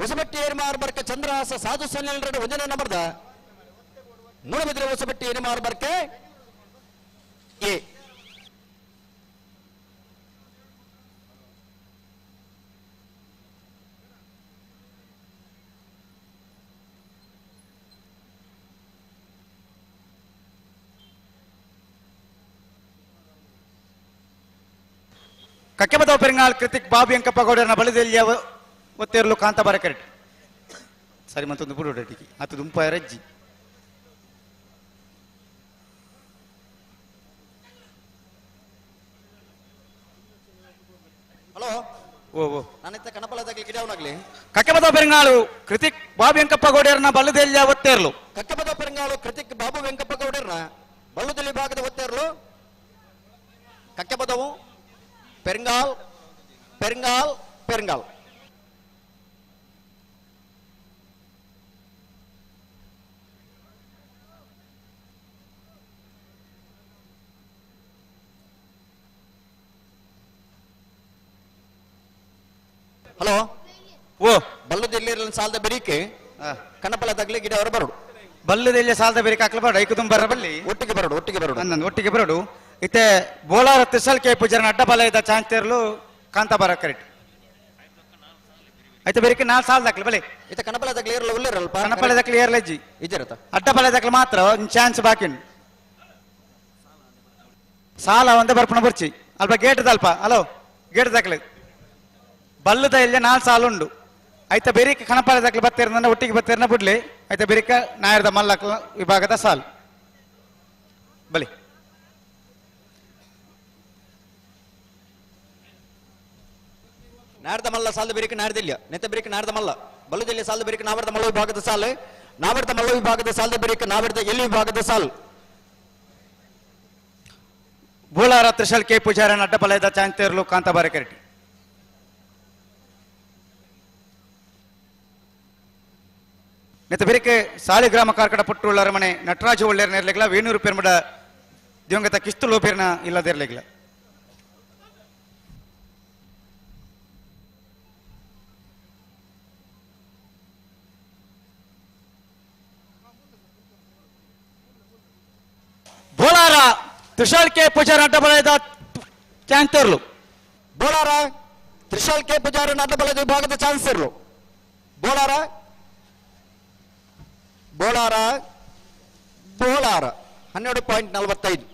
ಹೊಸಬೆಟ್ಟಿ ಏರಿಮಾರ್ ಬರ್ಕೆ ಚಂದ್ರಹಾಸ ಸಾಧು ಸಲೀಲರ ವಂದನೆ ನಂಬರ್ದ ಮೂಡಬಿದ್ರಿ ಹೊಸಬೆಟ್ಟಿ ಏರಿಮಾರ್ ಬರ್ಕೆ ಎ. ಕಕ್ಕೆಬದ ಪೆರಿಂಗಾಲ್ ಕೃತಿಕ್ ಬಾಬಿ ಅಂಕಪ್ಪ ಗೌಡರನ ಬಳಿದಲ್ಲಿ ಒತ್ತೇರಲು ಕಾಂತಬಾರ ಕರೆಕ್ಟ್ ಸರಿ ಮತ್ತೊಂದು ಬುಡೋಟಿಗೆ ಅದು ದುಂಪಾಯ ರಜ್ಜಿ ಓ ಓ ನಾನಿತ್ತ ಕಣಪಲದಾಗ್ಲಿ ಗಿಡ ಅವನಾಗ್ಲಿ ಕಕ್ಕೆಬದ ಪೆರಿಂಗಾಳು ಕೃತಿಕ್ ಬಾಬು ವೆಂಕಪ್ಪ ಗೌಡರನ್ನ ಬಲ್ಲದೆಲ್ಲ ಒತ್ತೇರ್ಲು ಕಕ್ಕಬದ ಪೆರಂಗಾಳು ಕೃತಿಕ್ ಬಾಬು ವೆಂಕಪ್ಪ ಗೌಡರ್ನ ಬಲ್ಲುದಲ್ಲಿ ಭಾಗದ ಒತ್ತೇರ್ಲು ಕಕ್ಕೆಬದವು ಪೆರಂಗಾಲ್ ಪೆರಂಗಾಲ್ ಪೆರಂಗಾಲ್ ಹಲೋ ಓ ಬಲ್ಲುದಲ್ಲಿ ಸಾಲದ ಬೆರೀಕೆ ಕಣಪಲದಾಗ್ಲಿ ಗಿಡ ಅವರು ಬರೋಡು ಬಲ್ಲದೆಲ್ಲ ಸಾಲದ ಬೇರೆ ಹಾಕ್ಲ ಬೇಡ ಐಕು ತುಂಬ ಬರಬಲ್ಲಿ ಒಟ್ಟಿಗೆ ಬರೋಡು ಅನ್ನೊಂದು ಒಟ್ಟಿಗೆ ಬರೋಡು ಇತ್ತೆ ಬೋಲಾರ ತಿಸಲ್ ಕೆ ಪೂಜಾರನ ಅಡ್ಡಬಲಯದ ಚಾನ್ಸ್ ತೆರಲು ಕಾಂತಾಬಾರ ಕರೆಕ್ಟ್ అయితే ಬೇರೆ 4 ಸಾಲ ದಾಖಲೆ ಬಲೆ ಇತ ಕಣಪಲದಾಗ್ಲಿ ಏರ್ಲ ಉಳ್ಳೇರಲ್ಪ ಕಣಪಲೆ ದಾಖಲೆ ಏರ್ಲೆಜ್ಜಿ ಇಜರತ ಅಡ್ಡಬಲೆ ದಾಖಲೆ ಮಾತ್ರ ಒಂದು ಚಾನ್ಸ್ ಬಾಕಿ ಸಾಲ ಒಂದೇ ಬರ್ಪಣ ಬರ್ಚಿ ಅಲ್ಪ ಗೇಟ್ ಅಲ್ಪ ಹಲೋ ಗೇಟ್ ದಾಖಲೆ ಬಲ್ಲದ ಇಲ್ಲೇ 4 ಸಾಲ ಉಂಡು ಆಯ್ತಾ ಬೇರೆ ಕಣಪಲೆ ದಾಖಲೆ ಬತ್ತೇರ್ನ ಒಟ್ಟಿಗೆ ಬತ್ತೇರ್ನ ಬಿಡ್ಲಿ ಆಯ್ತಾ ಬೇರೆ ನಾಯರದ ಮಲ್ಲಕ್ಲ ವಿಭಾಗದ ಸಾಲ್ ಬಲಿ ನಾರ್ದ ಮಲ್ಲ ಸಾಲದ ಬೇರಿಕೆ ನಾರ್ದಿಲ್ಲ ನೆತ್ತ ಬೇರಿಕೆ ನಾರ್ದ ಮಲ್ಲ ಬಲ್ಲುದಲ್ಲಿ ಸಾಲದ ಬೇರಿಕೆ ನಾವರ್ದ ಮಲ್ಲ ವಿಭಾಗದ ಸಾಲು ನಾವರ್ದ ಮಲ್ಲ ವಿಭಾಗದ ಸಾಲದ ಬೇರಿಕೆ ನಾವರ್ದ ಎಲ್ಲಿ ವಿಭಾಗದ ಸಾಲು ಬೋಲಾರ ತ್ರಿಶಲ್ ಕೆ ಪೂಜಾರನ ಅಡ್ಡಬಲಯದ ಚಾನ್ಸ್ ತೆರಲು ಕಾಂತಾಬಾರ ಕರೆಕ್ಟ್ ನೆತ್ತ ಬೇರೆ ಸಾಲಿಗ್ರಾಮ ಕಾರ್ಕಡ ಪುಟ್ಟುಳ್ಳ ಅರಮನೆ ನಟರಾಜ ಒಳ್ಳೆಯ ನೇರ್ಲೆಗ್ಲ ವೇಣೂರು ಪೆರ್ಮಡ ದಿವಂಗತ ಕಿಸ್ತು ಲೋಪೇರ್ನ ಇಲ್ಲದಿರ್ಲೆಗ್ಲ ಬೋಲಾರ ತ್ರಿಶಾಲ್ ಕೆ ಪೂಜಾರ ಅಡ್ಡಬಲಯದ ಚಾನ್ಸ್ ತೆರಲು ಬೋಲಾರ ತ್ರಿಶಾಲ್ ಕೆ ಪೂಜಾರ ಅಡ್ಡಬಲದ ವಿಭಾಗದ ಚಾನ್ಸ್ ಇರಲು ಬೋಲಾರ ಬೋಲಾರ ಬೋಲಾರ 12.45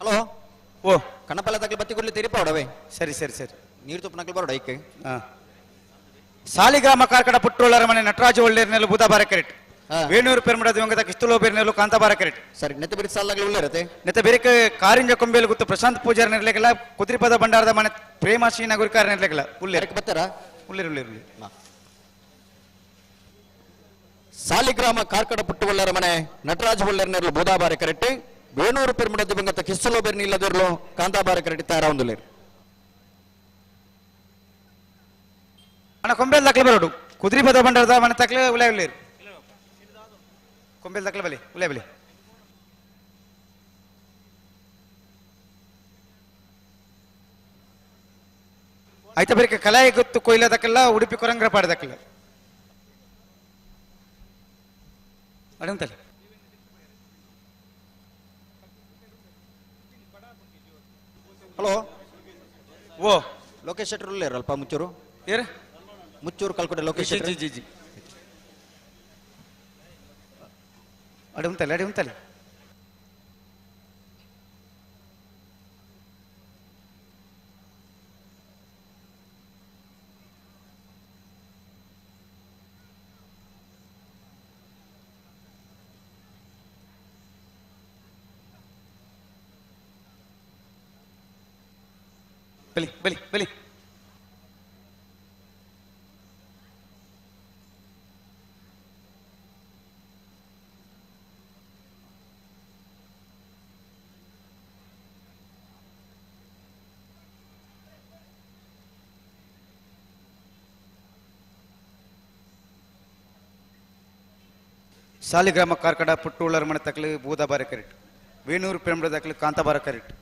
ಹಲೋ ಓ ಕಣಪಲದಾಗ್ಲಿ ಬತ್ತಿ ಕೊಡ್ಲಿ ತಿರುಪಾವಡವೇ ಸರಿ ಸರಿ ಸರಿ ನೀರು ತುಪ್ಪನಕ್ಲಿ ಬರೋಡ ಐಕೆ ಸಾಲಿಗ್ರಾಮ ಕಾರ್ಕಡ ಪುಟ್ಟುಳ್ಳ ಅರಮನೆ ನಟರಾಜ ಒಳ್ಳೆಯರ್ನೆಲ್ಲು ಬುಧಬಾರ ಕರೆಕ್ಟ್ ಹಾ. ವೇಣೂರು ಪೆರ್ಮಡ ದಿವಂಗತ ಕಿಸ್ತು ಲೋಪೇರ್ನೆಲ್ಲು ಕಾಂತಾಬಾರ ಕರೆಕ್ಟ್ ಸರಿ ನೆತ್ತ ಬೇರೆ ಸಾಲಾಗ್ಲಿ ಉಳ್ಳೇರತೆ ನೆತ್ತ ಬೇರೆ ಕಾರಿಂಜ ಕೊಂಬೇಲು ಗೊತ್ತು ಪ್ರಶಾಂತ್ ಪೂಜಾರ ನಿರ್ಲೆಗಲ ಕುದುರೆಪದ ಭಂಡಾರದ ಮನೆ ಪ್ರೇಮ ಶ್ರೀ ನಗರಿಕಾರ ನಿರ್ಲೆಗಲ ಉಳ್ಳೆರ್ ಯಾರಕ್ಕೆ ಬರ್ತಾರ ಉಳ್ಳೆರ್ ಉಳ್ಳೆರ್ ಸಾಲಿಗ್ರಾಮ ಕಾರ್ಕಡ ಪುಟ್ಟುವಳ್ಳರ ಮನೆ ನಟರಾಜ ಒಳ್ಳೆರ್ನೆರ್ಲು ಬೋದಾಬಾರ ಕರೆಕ್ಟ್ ವೇಣೂರು ಪೆರ್ಮಡ ದಿವಂಗತ ಕಿಸ್ಸುಲೋ ಬೆರ್ನಿ ಇಲ್ಲದಿರ್ಲು ಕಾಂತಾಬಾರ ಕರೆಕ್ಟ್ ತಾರ ಒಂದುಲೇರು ಅಣ್ಣ ಕೊಂಬೇಲ್ ದಾಖಲೆ ಬರೋಡು ಕುದುರೆಪದ ಭಂಡಾರದ ಮನೆ ತಕ್ಲೆ ಉಳೆ ಉಳ್ಳೇರು ಕೊಂಬೇಲ್ ದಾಖಲೆ ಬಲಿ ಉಳೆ ಬಲಿ ಆಯ್ತಾ ಬೇರೆ ಕಲಾಯಿ ಗೊತ್ತು ಕೊಯ್ಲದಕ್ಕೆಲ್ಲ ಉಡುಪಿ ಕೊರಂಗ್ರ ಪಾಡದಕ್ಕೆಲ್ಲ ಅಡಂತಲ್ಲ ಹಲೋ ಓ ಲೋಕೇಶ್ ಶೆಟ್ರು ಉಳ್ಳೇರು ಅಲ್ಪ ಮುಚ್ಚೂರು ಏರ ಮುಚ್ಚೂರು ಕಲ್ಕೊಟ್ಟೆ ಲೋಕೇಶ್ ಜಿ ಶೆಟ್ರು ಜಿ ಜಿ ಅಡಂತಲ್ಲ ಅಡಂತಲ್ಲ ಬಲಿ ಬಲಿ ಬಲಿ ಸಾಲಿಗ್ರಾಮ ಕಾರ್ಕಡ ಪುಟ್ಟುಳ್ಳರ ಮನೆ ತಕ್ಲೆ ಬೂದಾಬಾರ ಕರೆಕ್ಟ್ ವೇಣೂರು ಪೆಂಬಳ ತಕ್ಲೆ ಕಾಂತಾಬಾರ ಕರೆಕ್ಟ್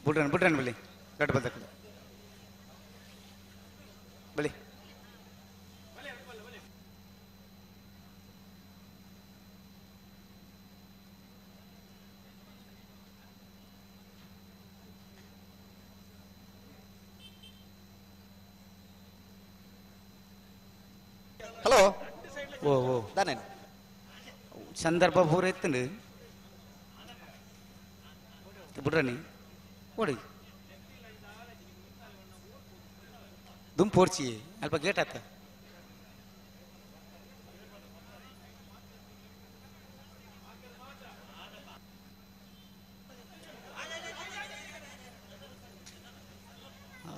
ಬಿಡ್ರನ್ ಬಲಿ ಗಡ್ ಬದ ಬಲಿ ಹಲೋ ಓ ಓ ದಾನೇನು ಸಂದರ್ಭ ಪೂರ ಎತ್ತಂಡು ಬಿಡ್ರನಿ ಓಡಿ ದುಮ್ ಪೋರ್ಚಿ ಅಲ್ಪ ಗೇಟ್ ಆತ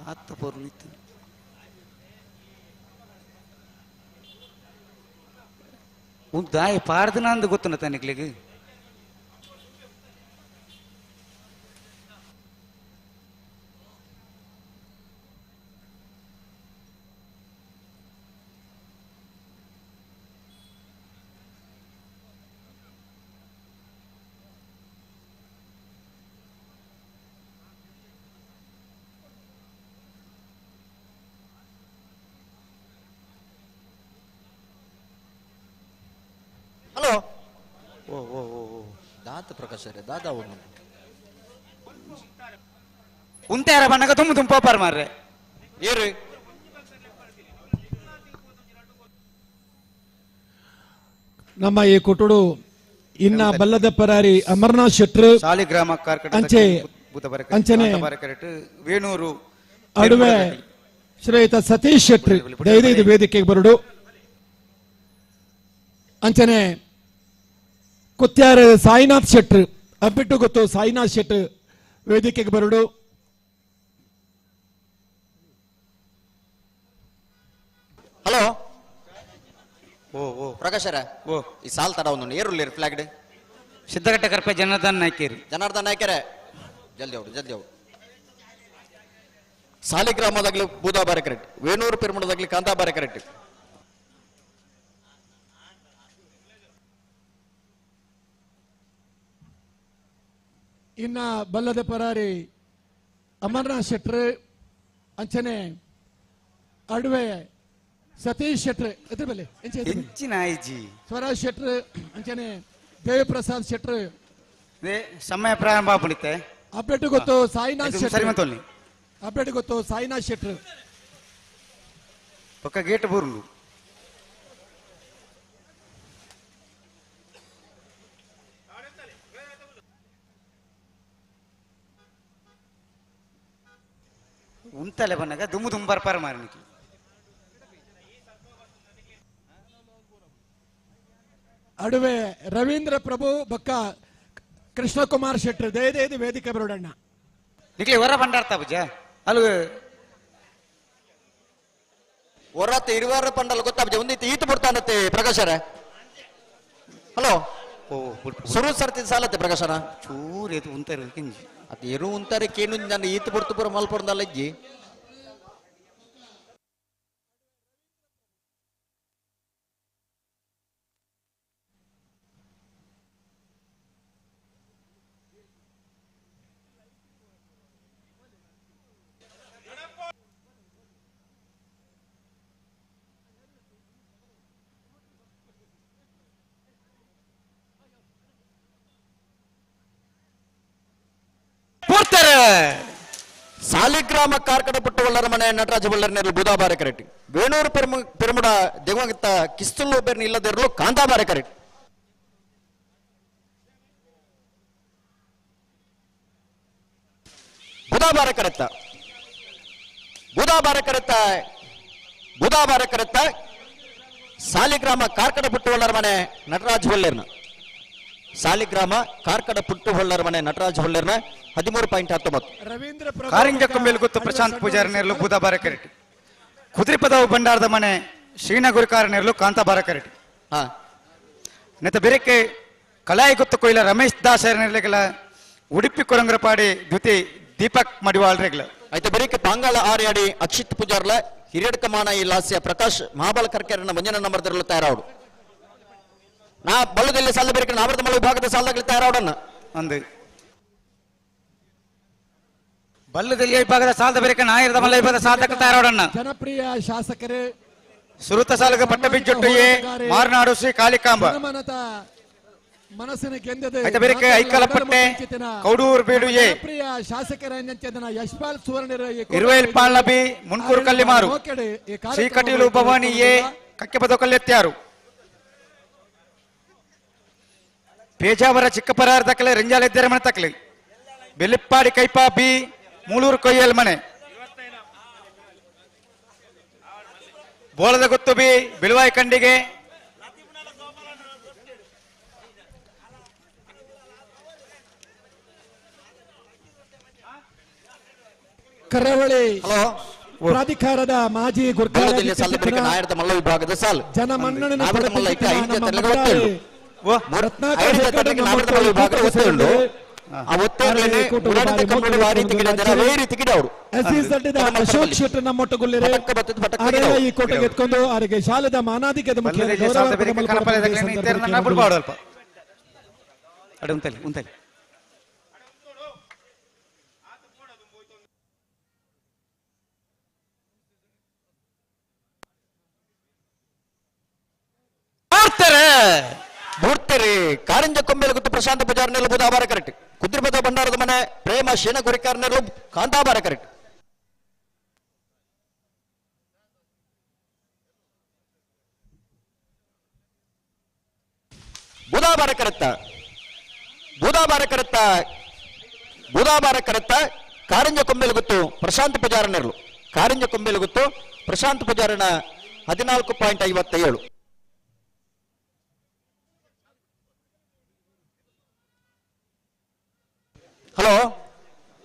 ಆತ ಪೋರ್ ನಿಂತು ದಾಯಿ ಪಾಡ್ದನ ಅಂದು ಗೊತ್ತನ ತನಿಕ್ಲಿಗೆ ಹಲೋ ಓ ಓ ಓ ಓ ದಾತ ಪ್ರಕಾಶ್ ರೇ ದಾದಾ ಒಂದು ಉಂತಾರ ಬಣ್ಣಗ ತುಂಬ ತುಂಬ ಪಾಪಾರ ಮಾರ್ರೆ ಏರು ನಮ್ಮ ಈ ಕುಟುಡು ಇನ್ನ ಬಲ್ಲದ ಪರಾರಿ ಅಮರ್ನಾಥ್ ಶೆಟ್ರು ಸಾಲಿಗ್ರಾಮ ಕಾರ್ಕಳ ಅಂಚೆ ಅಂಚನೆ ವೇಣೂರು ಅಡುವೆ ಶ್ರೀಯುತ ಸತೀಶ್ ಶೆಟ್ರು ದಯವಿಟ್ಟು ವೇದಿಕೆಗೆ ಬರಡು ಅಂಚನೆ ಕುತ್ಯಾರ ಸಾಯಿನಾಥ್ ಶೆಟ್ರು ಅಬ್ಬಿಟ್ಟು ಗೊತ್ತು ಸಾಯಿನಾಥ್ ಶೆಟ್ರು ವೇದಿಕೆಗೆ ಬರಡು ಹಲೋ ಓ ಓ ಪ್ರಕಾಶರ ಓ ಈ ಸಾಲ್ ತಡ ಒಂದು ಏರುಲ್ಲಿ ಫ್ಲಾಗ್ಡ್ ಸಿದ್ದಗಟ್ಟೆ ಕರ್ಪೆ ಜನಾರ್ದನ್ ನಾಯ್ಕೇರಿ ಜನಾರ್ದನ್ ನಾಯ್ಕರೆ ಜಲ್ದಿ ಅವ್ರು ಜಲ್ದಿ ಅವ್ರು ಸಾಲಿಗ್ರಾಮದಾಗ್ಲಿ ಬೂದಾಬಾರೆ ಕರೆಕ್ಟ್ ವೇಣೂರು ಪಿರ್ಮಣದಾಗ್ಲಿ ಕಾಂತಾಬಾರೆ ಕರೆಕ್ಟ್ ಇನ್ನ ಬಲ್ಲದ ಪರಾರಿ ಅಮರ್ನಾಥ್ ಶೆಟ್ರು ಅಂಚನೆ ಅಡುವೆ ಸತೀಶ್ ಶೆಟ್ರು ಎದ್ರ ಬೆಲೆ ಹೆಚ್ಚಿನ ಐಜಿ ಸ್ವರಾಜ್ ಶೆಟ್ರು ಅಂಚನೆ ದೇವಪ್ರಸಾದ್ ಶೆಟ್ರು ಸಮಯ ಪ್ರಾರಂಭ ಆಗ್ಬಿಡುತ್ತೆ ಅಬ್ಬೇಟು ಗೊತ್ತು ಸಾಯಿನಾಥ್ ಸರಿ ಶೆಟ್ರು ಮತ್ತೊಲ್ಲಿ ಅಬ್ಬೇಟು ಗೊತ್ತು ಸಾಯಿನಾಥ್ ಶೆಟ್ರು ಪಕ್ಕ ಗೇಟ್ ಬೂರ್ಲು ಉಂತಲೆ ಬನ್ನಾಗ ದುಮ್ಮು ದುಮ್ ಬರ್ಪಾರ ಮಾರನಿಗೆ ಅಡುವೆ ರವೀಂದ್ರ ಪ್ರಭು ಬಕ್ಕ ಕೃಷ್ಣಕುಮಾರ್ ಶೆಟ್ರು ದಯದೇದು ವೇದಿಕೆ ಬರೋಡಣ್ಣ ನಿಕ್ಲಿ ಹೊರ ಬಂಡಾರ್ತಾ ಬುಜ ಅಲ್ವ ಹೊರತ್ತೆ ಇರುವಾರ ಪಂಡಲ್ ಗೊತ್ತಾಗ್ತದೆ ಒಂದಿತ್ತು ಈತ ಬಿಡ್ತಾನತ್ತೆ ಪ್ರಕಾಶರ ಹಲೋ ಓ ಸುರು ಸರ್ತಿ ಸಾಲತ್ತೆ ಪ್ರಕಾಶನ ಚೂರ್ ಎದು ಉಂತಾರ ಕಿಂಜಿ ಅದು ಎರು ಉಂತಾರೆ ಕೇನು ನಾನು ಈತ ಬಿಡ್ತು ಪುರ ಮಲ್ಪಡ್ದಲ್ಲ ಇಜ್ಜಿ ಸಾಲಿಗ್ರಾಮ ಕಾರ್ಕಡ ಪುಟ್ಟವಳ್ಳರ ಮನೆ Nataraja ಬಳ್ಳರ್ನೇರು ಬುಧಾಬಾರೆ correct Venur ಪೆರುಮುಡ ದೆವಂಗಿತ್ತ ಕಿಸ್ತುಲ್ಲು Bernie ಇಲ್ಲದಿರಲು ಕಾಂತಾಬಾರೆ correct ಬುಧಾಬಾರೆ ಕರೆತ್ತ Saligrama ಕಾರ್ಕಡ ಪುಟ್ಟವಳ್ಳರ ಮನೆ ನಟರಾಜ ಬಳ್ಳರ್ನ ಸಾಲಿಗ್ರಾಮ ಕಾರ್ಕಡ ಪುಟ್ಟುಹೊಳ್ಳರ ಮನೆ ನಟರಾಜ ಹೊಳ್ಳರ್ನ 13.19 ರವೀಂದ್ರ ಕಾರಿಂಜಕ್ಕ ಮೇಲ್ಗುತ್ತು ಪ್ರಶಾಂತ್ ಪೂಜಾರಿ ನೆರಲು ಬುಧಾಬಾರ ಕರೆಕ್ಟ್ ಕುದುರೆಪದವು ಬಂಡಾರದ ಮನೆ ಶ್ರೀನಗುರಿಕಾರ ನೆರಲು ಕಾಂತಾಬಾರ ಕರೆಕ್ಟ್ ಹಾ ನೆತ ಬೆರಕೆ ಕಲಾಯಿ ಗೊತ್ತು ಕೊಯ್ಲ ರಮೇಶ್ ದಾಸರ ನೆರಲೆಗಳ ಉಡುಪಿ ಕೊರಂಗರಪಾಡಿ ದ್ಯುತಿ ದೀಪಕ್ ಮಡಿವಾಳ್ರೆಗ್ಲ ಆಯ್ತು ಬೆರಿಕೆ ಪಾಂಗಾಳ ಆರ್ಯಾಡಿ ಅಕ್ಷಿತ್ ಪೂಜಾರ್ಲ ಹಿರಿಯಡ್ಕಮಾನ ಈ ಲಾಸ್ಯ ಪ್ರಕಾಶ್ ಮಹಾಬಲ ಕರ್ಕೆರನ ಮಂಜನ ನಂಬರ್ ತೆರಲು ತಯಾರಾಡು ನಾ ಬಳ್ಳದಲ್ಲಿ ಸಾಲ ಬೆರಿಕೆ ನಾವರ್ತ ಮಲ ವಿಭಾಗದ ಸಾಲದಾಗಲಿ ತಯಾರಾಡನ್ನ ಅಂದು ಬಲ್ಲದಲ್ಲಿ ವಿಭಾಗದ ಸಾಲದ ಬೇರೆ ನಾಯರದ ಮಲ್ಲ ವಿಭಾಗದ ಸಾಧಕ ತಯಾರೋಡಣ್ಣ ಜನಪ್ರಿಯ ಶಾಸಕರೇ, ಸುರುತ ಸಾಲಗ ಪಟ್ಟ ಬಿಜ್ಜೊಟ್ಟುಯೇ ಮಾರ್ನಾಡು ಶ್ರೀ ಕಾಳಿಕಾಂಬ ಜನಮನದ ಮನಸ್ಸಿನ ಗೆಂದದೆ ಐತ ಬೇರೆ ಐಕಲಪಟ್ಟೆ ಕೌಡೂರು ಬೇಡುಯೇ ಜನಪ್ರಿಯ ಶಾಸಕರ ಯಶ್ಪಾಲ್ ಸುವರ್ಣ 20 ಪಾಳ್ನಬಿ ಮುನ್ಕೂರು ಕಲ್ಲಿಮಾರು ಶ್ರೀ ಕಟೀಲು ಭವಾನಿಯೇ ಕಕ್ಕೆ ಬದಕಲ್ಲೆತ್ಯಾರು ಪೇಜಾವರ ಚಿಕ್ಕಪರಾರ ತಕ್ಕಲೆ ರೆಂಜಾಲೆದ್ದರ ಮನೆ ತಕ್ಕಲೆ ಬೆಲ್ಲಿಪ್ಪಾಡಿ ಕೈಪಾ ಬಿ ಮೂಳೂರು ಕೊಯ್ಯಲ್ ಮನೆ ಬೋಳದ ಗೊತ್ತು ಬಿ ಬಿಳುವಾಯಿ ಕಂಡಿಗೆ ಕರಾವಳಿ ಹಲೋ ಪ್ರಾಧಿಕಾರದ ಮಾಜಿ ಬಲ್ಲದಲ್ಲಿ ಸಾಲದ ನಾಯರದ ಮಲ್ಲ ವಿಭಾಗದ ಸಾಲು ಜನಮನ್ನಣೆ ನಾಯರದ ಮಲ್ಲ ಇಕ್ಕ 5 ಜೊತೆಗೆ ಒತ್ತೇಳು ಓ 5 ಜೊತೆಗೆ ನಾಯರದ ಮಲ್ಲ ವಿಭಾಗದ ಒತ್ತೇಳು ಆ ಒತ್ತೇಳನೆ ಮುರಾಡಿ ಕಂಬಳಿ ವಾರಿ ತಿಗಿಡ ಜನ ವೇರಿ ತಿಗಿಡ ಅವರು ಅಶೋಕ್ ಶೆಟ್ಟರ್ ನಮ್ಮೊಟ್ಟುಗುಳ್ಳಿರೆ ಈ ಕೋಟೆಗೆ ಎತ್ಕೊಂಡು ಅವರಿಗೆ ಶಾಲದ ಮಾನಾಧಿಕದ ಮುಖ್ಯ ಬಿಡ್ಬಾರ್ದು ಅಡೆ ಉಂತಲಿ ಉಂತಲಿ ಮೂರ್ತಿರಿ ಕಾರಿಂಜ ಕೊಂಬೆಲು ಗುತ್ತು ಪ್ರಶಾಂತ ಪೂಜಾರ್ ನೆಲ ಬುಧಾಬಾರ ಕರೆಕ್ಟ್ ಕುದ್ರಿಪದ ಭಂಡಾರದ ಮನೆ ಪ್ರೇಮ ಶೀನ ಗುರಿಕಾರ್ ನೆಲ ಕಾಂತಾಬಾರ ಕರೆಕ್ಟ್ ಬುಧಾಬಾರ ಕರೆತ್ತ ಬುಧಾಬಾರ ಕರೆತ್ತ ಬುಧಾಬಾರ ಕರೆತ್ತ ಕಾರಿಂಜ ಕೊಂಬೆಲು ಗುತ್ತು ಪ್ರಶಾಂತ ಪೂಜಾರ ನೆರಳು ಕಾರಿಂಜ ಕೊಂಬೆಲು ಗುತ್ತು ಪ್ರಶಾಂತ ಪೂಜಾರನ 14.57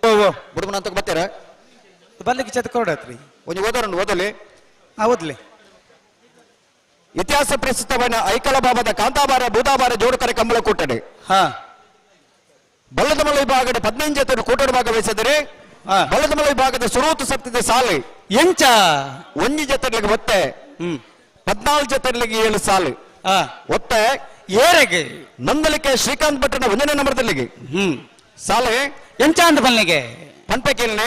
ಹಲೋ ಬುಡುಮನ ಬರ್ತೀರ ಬರ್ಲಿಕ್ಕೆ ಚತ್ಕೊಡತ್ರಿ ಒಂದು ಓದೋರಂಡು ಓದಲಿ ಓದ್ಲಿ ಇತಿಹಾಸ ಪ್ರಸಿದ್ಧವಾದ ಐಕಳ ಬಾಬಾದ ಕಾಂತಾಬಾರ ಬೂದಾಬಾರ ಜೋಡುಕರೆ ಕಂಬಳ ಕೂಟಡೆ ಹಾ ಬಲ್ಲದ ಮಲ ವಿಭಾಗದ 15 ಜೊತೆ ಕೂಟದ ಭಾಗವಹಿಸಿದರೆ ಬಲ್ಲದ ಮಲ ವಿಭಾಗದ ಸುರೂತು ಸಪ್ತದ ಸಾಲು ಎಂಚ ಒಂಜಿ ಜೊತೆಗಳಿಗೆ ಒತ್ತೆ 14 ಜೊತೆಗಳಿಗೆ 7 ಸಾಲು ಒತ್ತೆ ಏರೆಗೆ ನಂದಲಿಕೆ ಶ್ರೀಕಾಂತ್ ಭಟ್ಟನ 1ನೇ ನಂಬರ್ದಲ್ಲಿಗೆ ಸಾಲೆ ಎಂಚ ಅಂತ ಬಲ್ಲಿಗೆ ಪಂಪೆಕಿಲ್ನೆ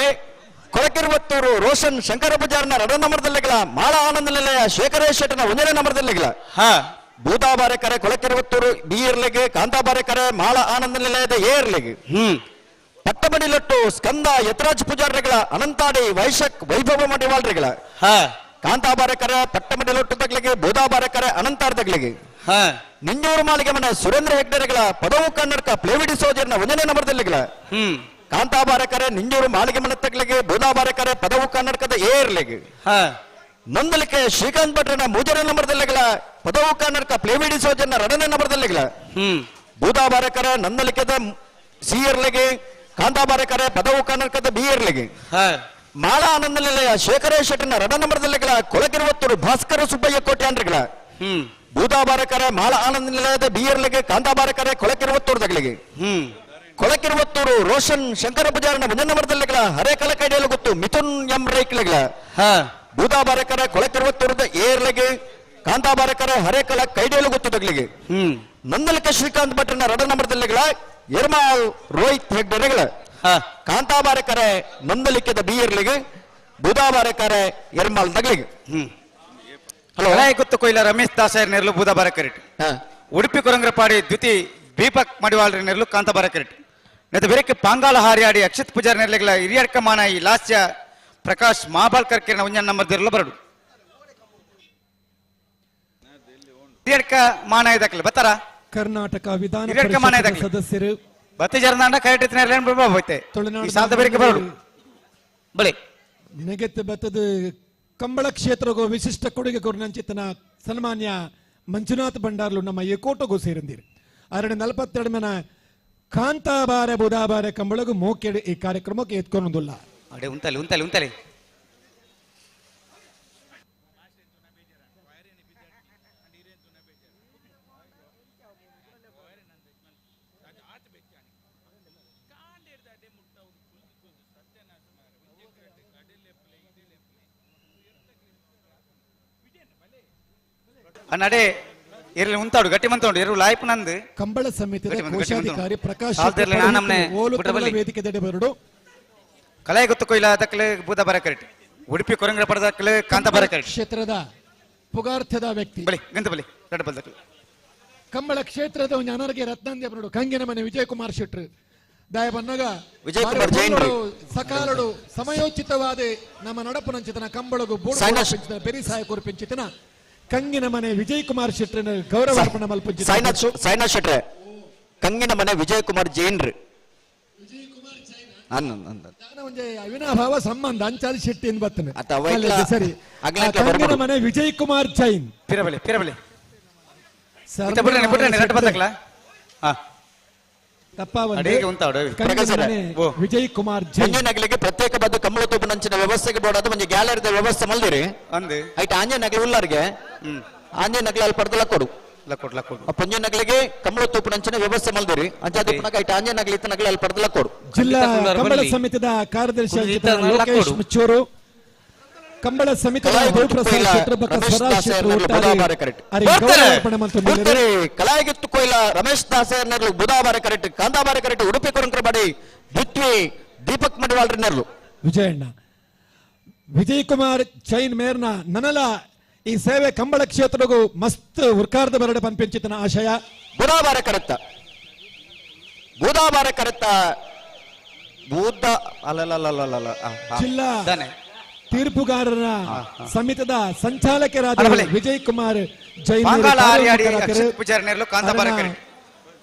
ಕೊಳಕಿರುವತ್ತೂರು ರೋಷನ್ ಶಂಕರ ಪೂಜಾರ್ನ 2ನೇ ನಂಬರ್ದಲ್ಲಿಗಳ ಮಾಳ ಆನಂದ ನಿಲಯ ಶೇಖರೇಶ್ ಶೆಟ್ಟನ 1ನೇ ನಂಬರ್ದಲ್ಲಿಗಳ ಬೂದಾಬಾರೆ ಕರೆ ಕೊಳಕಿರುವತ್ತೂರು ಬಿ ಇರ್ಲಿಗೆ ಕಾಂತಾಬಾರೆ ಕರೆ ಮಾಳ ಆನಂದ ನಿಲಯದ ಎ ಇರ್ಲಿಗೆ ಪಟ್ಟಮಡಿಲೊಟ್ಟು ಸ್ಕಂದ ಯತರಾಜ್ ಪೂಜಾರಿಗಳ ಅನಂತಾಡಿ ವೈಶಕ್ ವೈಭವ ಮಡಿವಾಳ್ರಿಗಳ ಕಾಂತಾಬಾರೆ ಕರೆ ಪಟ್ಟಮಡಿಲೊಟ್ಟು ತಗ್ಲಿಗೆ ಬೂದಾಬಾರೆ ಕರೆ ಅನಂತಾರ್ ತಗ್ಲಿಗೆ ನಿಂಜೂರು ಮಾಳಿಗೆ ಮನೆ ಸುರೇಂದ್ರ ಹೆಗ್ಡೆರೆಗಳ ಪದವು ಕನ್ನಡಕ ಪ್ಲೇವಿಡಿ ಸೋಜರ್ನ 1ನೇ ನಂಬರ್ದಲ್ಲಿಗಳ ಕಾಂತಾಬಾರೆ ಕರೆ ನಿಂಜೂರು ಮಾಳಿಗೆ ಮನೆ ತಗ್ಲಿಗೆ ಬೂದಾಬಾರೆ ಕರೆ ಪದವು ಕನ್ನಡಕದ ಎ ಇರ್ಲಿಗೆ ನಂದಲಿಕೆ ಶ್ರೀಕಾಂತ್ ಭಟ್ರನ 3ನೇ ನಂಬರ್ದಲ್ಲಿಗಳ ಪದವು ಕನ್ನಡಕ ಪ್ಲೇವಿಡಿ ಸೋಜರ್ನ 2ನೇ ನಂಬರ್ದಲ್ಲಿಗಳ ಬೂದಾಬಾರೆ ಕರೆ ನಂದಲಿಕೆದ ಸಿ ಇರ್ಲಿಗೆ ಕಾಂತಾಬಾರೆ ಕರೆ ಪದವು ಕನ್ನಡಕದ ಬಿ ಇರ್ಲಿಗೆ ಮಾಳ ಆನಂದ ನಿಲಯ ಶೇಖರೇಶ್ ಶೆಟ್ಟನ 2ನೇ ನಂಬರ್ದಲ್ಲಿಗಳ ಕೊಳಕಿರುವತ್ತೂರು ಭಾಸ್ಕರ ಸುಬ್ಬಯ್ಯ ಕೋಟ್ಯಾಂಡ್ರಿಗಳ ಬೂದಾಬಾರೆ ಕರೆ ಮಾಳ ಆನಂದ ನಿಲಯದ ಬಿ ಇರ್ಲಿಗೆ ಕಾಂತಾಬಾರೆ ಕರೆ ಕೊಳಕಿರುವತ್ತೂರು ತಗಲಿಗೆ ಕೊಳಕಿರುವತ್ತೂರು ರೋಷನ್ ಶಂಕರ ಪೂಜಾರನ 1ನೇ ನಂಬರ್ದಲ್ಲಿಗಳ ಹರೇಕಲ ಕೈಡಿಯಲು ಗೊತ್ತು ಮಿಥುನ್ ಎಂ ರೈಕ್ಲಿಗಳ ಬೂದಾಬಾರೆ ಕರೆ ಕೊಳಕಿರುವತ್ತೂರದ ಎ ಇರ್ಲಿಗೆ ಕಾಂತಾಬಾರೆ ಕರೆ ಹರೇಕಲ ಕೈಡಿಯಲು ಗೊತ್ತು ತಗಲಿಗೆ ನಂದಲಿಕೆ ಶ್ರೀಕಾಂತ್ ಭಟ್ರನ 2ನೇ ನಂಬರ್ದಲ್ಲಿಗಳ ಎರ್ಮಾಲ್ ರೋಹಿತ್ ಹೆಗ್ಡೆರೆಗಳ ಕಾಂತಾಬಾರೆ ಕರೆ ನಂದಲಿಕೆದ ಬಿ ಇರ್ಲಿಗೆ ಬೂದಾಬಾರೆ ಕರೆ ಎರ್ಮಾಲ್ ತಗಲಿಗೆ ಹಲೋ ಗೊತ್ತು ಕೊಯ್ಲ ರಮೇಶ್ ದಾಸರ್ ನೆರಳು ಬೂದಾಬಾರ ಕರೆಟ್ ಉಡುಪಿ ಕೊರಂಗ್ರಪಾಡಿ ದ್ವಿತಿ ದೀಪಕ್ ಮಡಿವಾಳ್ರಿ ನೆರಳು ಕಾಂತಾಬಾರ ಕರೆಟ್ ನೆತ ಬೆರಕ್ಕೆ ಪಾಂಗಾಲ ಹಾರಿಯಾಡಿ ಅಕ್ಷತ್ ಪೂಜಾರ ನೆರಳಿಗಳ ಹಿರಿಯಡ್ಕ ಮಾನ ಈ ಲಾಸ್ಯ ಪ್ರಕಾಶ್ ಮಹಾಬಾಲ್ಕರ್ ಕಿರಣ 1ನೇ ನಂಬರ್ದಿರಲು ಬರಡು ಹಿರಿಯಡ್ಕ ಮಾನ ಇದಕ್ಕಲ್ಲ ಬತ್ತಾರ ಕರ್ನಾಟಕ ವಿಧಾನ ಹಿರಿಯಡ್ಕ ಮಾನ ಇದಕ್ಕಲ್ಲ ಸದಸ್ಯರು ಬತ್ತಿ ಜರ್ನಾಂಡ ಕರೆಟ್ ನೆರಳೇನು ಬಿಡ್ಬಾ ಹೋಯ್ತೆ ಈ ಸಾಲದ ಬೆರಕ್ಕೆ ಬರಡು ಬಳಿ ನೆಗೆತ್ ಬತ್ತದ ಕಂಬಳ ಕ್ಷೇತ್ರಗೂ ವಿಶಿಷ್ಟ ಕೊಡುಗೆ ಕೊರ್ನಂಚಿತನ ಸನ್ಮಾನ್ಯ ಮಂಜುನಾಥ್ ಭಂಡಾರ್ಲು ನಮ್ಮ ಏಕೋಟಗೂ ಸೇರಿಂದಿರಿ 42 ಮನ ಕಾಂತಾಬಾರೆ ಬುಧಾಬಾರೆ ಕಂಬಳಗೂ ಮೋಕೆಡೆ ಈ ಕಾರ್ಯಕ್ರಮಕ್ಕೆ ಎತ್ಕೊಂಡುಲ್ಲ ಅಡೆ ಉಂತಲಿ ಉಂತಲಿ ಉಂತಲಿ ನಡೆ ಇರ್ಲಿ ಉಂತಾಡು ಗಟ್ಟಿ ಮಂತೋಡು ಎರಡು ಲಾಯ್ಪ್ ನಂದು ಕಂಬಳ ಸಮಿತಿಯ ಕೋಶಾಧಿಕಾರಿ ಪ್ರಕಾಶ್ ವೇದಿಕೆ ಬರಡು ಕಲಾಯ ಗೊತ್ತು ಕೊಯ್ಲ ದಕ್ಕಲೆ ಬೂದ ಬರ ಕರೆಕ್ಟ್ ಉಡುಪಿ ಕೊರಂಗರ ಪಡೆದ ದಕ್ಕಲೆ ಕಾಂತ ಬರ ಕರೆಕ್ಟ್ ಕ್ಷೇತ್ರದ ಪುಗಾರ್ಥದ ವ್ಯಕ್ತಿ ಬಲಿ ಗಂತ ಬಲಿ ರೆಡ್ ಬಲ್ ದಕ್ಕಲೆ ಕಂಬಳ ಕ್ಷೇತ್ರದ ಜನರಿಗೆ ರತ್ನಾಂದ್ಯ ಬರೋಡು ಕಂಗಿನ ಮನೆ ವಿಜಯಕುಮಾರ್ ಶೆಟ್ರು ದಾಯ ಬನ್ನಗ ವಿಜಯಕುಮಾರ್ ಜೈನ್ರು ಸಕಾಲಡು ಸಮಯೋಚಿತವಾದ ನಮ್ಮ ನಡಪುನಂಚಿತನ ಕಂಬಳಗು ಪೆರಿಸಾಯ ಕುರಿಪಿಂಚಿತನ ಕಂಗಿನ ಮನೆ ವಿಜಯಕುಮಾರ್ ಶೆಟ್ರನ ಗೌರವಾರ್ಪಣ ಮಲ್ಪಂಚಿತ ಸೈನಾ ಶೆಟ್ರೆ ಕಂಗಿನ ಮನೆ ವಿಜಯಕುಮಾರ್ ಜೈನ್ರು ಅವಿನಾಭಾವ ಸಂಬಂಧ ಅಂಚಾಲಿ ಶೆಟ್ಟಿ ಎಂದು ಬರ್ತನೆ ಅತ್ತ ಅವೈಕ್ಲ ಸರಿ ಅಗ್ಲೈಕ್ಲ ಕಂಗಿನ ಬರ್ಬೋದು. ಮನೆ ವಿಜಯಕುಮಾರ್ ಜೈನ್ ಪಿರಬಲಿ ಪಿರಬಲಿ ಸರ್ ಬಿಟ್ರೆ ರೆಡ್ ಬಲ್ ದಕ್ಕಲ ಹಾ ತಪ್ಪಾವಂತೆ ಅಡಿಗೆ ಉಂಟಾಡು ಕಂಗಿನ ಮನೆ ಓ. ವಿಜಯಕುಮಾರ್ ಜೈನ್ ಅಂಜನಗಲಿಗೆ ಪ್ರತ್ಯೇಕವಾದ ಕಂಬಳ ತೂಪನಂಚಿನ ವ್ಯವಸ್ಥೆಗೆ ಬೋಡಾದ ಒಂದು ಗ್ಯಾಲರಿದ ವ್ಯವಸ್ಥೆ ಮಲ್ದಿರಿ ಅಂದು ಐಟ್ ಆಂಜನಗಲಿ ಉಳ್ಳಾರ್ಗೆ ಆಂಜನಗಲಿ ಅಲ್ಲಿ ಪಡೆದಲ್ಲ ಕೊಡು ಲಕ್ಕೊಡ್ ಲಕ್ಕೊಡ್ ಆ ಪಂಜನಗಲಿಗೆ ಕಂಬಳ ತೂಪನಂಚಿನ ವ್ಯವಸ್ಥೆ ಮಲ್ದಿರಿ ಅಂಚಾದಪ್ಪನಾಗ ಐಟ್ ಆಂಜನಗಲಿ ಇತ್ತನಗಲಿ ಅಲ್ಲಿ ಪಡೆದಲ್ಲ ಕೊಡು ಜಿಲ್ಲಾ ಖಂಡಿತ ಕಂಬಳ ಬರ್ಲಿ. ಸಮಿತಿದ ಕಾರ್ಯದರ್ಶಿ ಕುಂದಿತ ಆಗಿದ್ದ ನಲ್ಲ ಲೋಕೇಶ್ ಕೊಡು. ಮುಚ್ಚೂರು ಕಂಬಳ ಸಮಿತಿಯ ಕಲಾಯ ಬಹುಪ್ರಸಾದ್ ಕೊಯ್ಲ ಶೆಟ್ರು ಬಕ್ಕ ರಮೇಶ್ ಸ್ವರಾಜ್ ದಾಸೆ ಶೆಟ್ರು ಅವ್ರನ್ನ ಒಟ್ಟಾರೆ ಬುಧವಾರ ಕರೆಕ್ಟ್. ಅವರಿಗೆ ಗೌರವಾರ್ಪಣೆ ಮಾಡ್ತಿದ್ದಾರೆ. ಬರ್ತಾರೆ ಕಲಾಯಗಿತ್ತು ಕೊಯ್ಲ ರಮೇಶ್ ದಾಸರ್ನರ್ಲು ಬುಧವಾರ ಕರೆಕ್ಟ್ ಕಾಂತಾಬಾರ ಕರೆಕ್ಟ್ ಉಡುಪಿ ಕೊರಂಕರ ಬಾಡಿ ದ್ವಿತ್ವಿ ದೀಪಕ್ ಮಡಿವಾಳ್ರನ್ನರ್ಲು ವಿಜಯಣ್ಣ ವಿಜಯಕುಮಾರ್ ಜೈನ್ ಮೇರ್ನ ನನಲ ಈ ಸೇವೆ ಕಂಬಳ ಕ್ಷೇತ್ರಗೂ ಮಸ್ತ್ ಉರ್ಕಾರ್ದ ಬರಡೆ ಪಂಪಿಂಚಿತನ ಆಶಯ ಬುಧವಾರ ಕರೆಕ್ಟ ಬುಧವಾರ ಕರೆಕ್ಟ ಬುದ್ಧ ಅಲ್ಲಲ್ಲ ಜಿಲ್ಲಾ ತಾನೆ ತೀರ್ಪುಗಾರರ ಸಮಿತಿದ ಸಂಚಾಲಕರಾದ ಅಡಬಲೆ. ವಿಜಯ್ ಕುಮಾರ್ ಜೈನ್ ಬಾಂಗಾಳ ಆರ್ಯಾಡಿ ಅಕ್ಷಿತ್ ಪೂಜಾರಿ ನೆರಲು ಕಾಂತ ಬರ ಕರೆಕ್ಟ್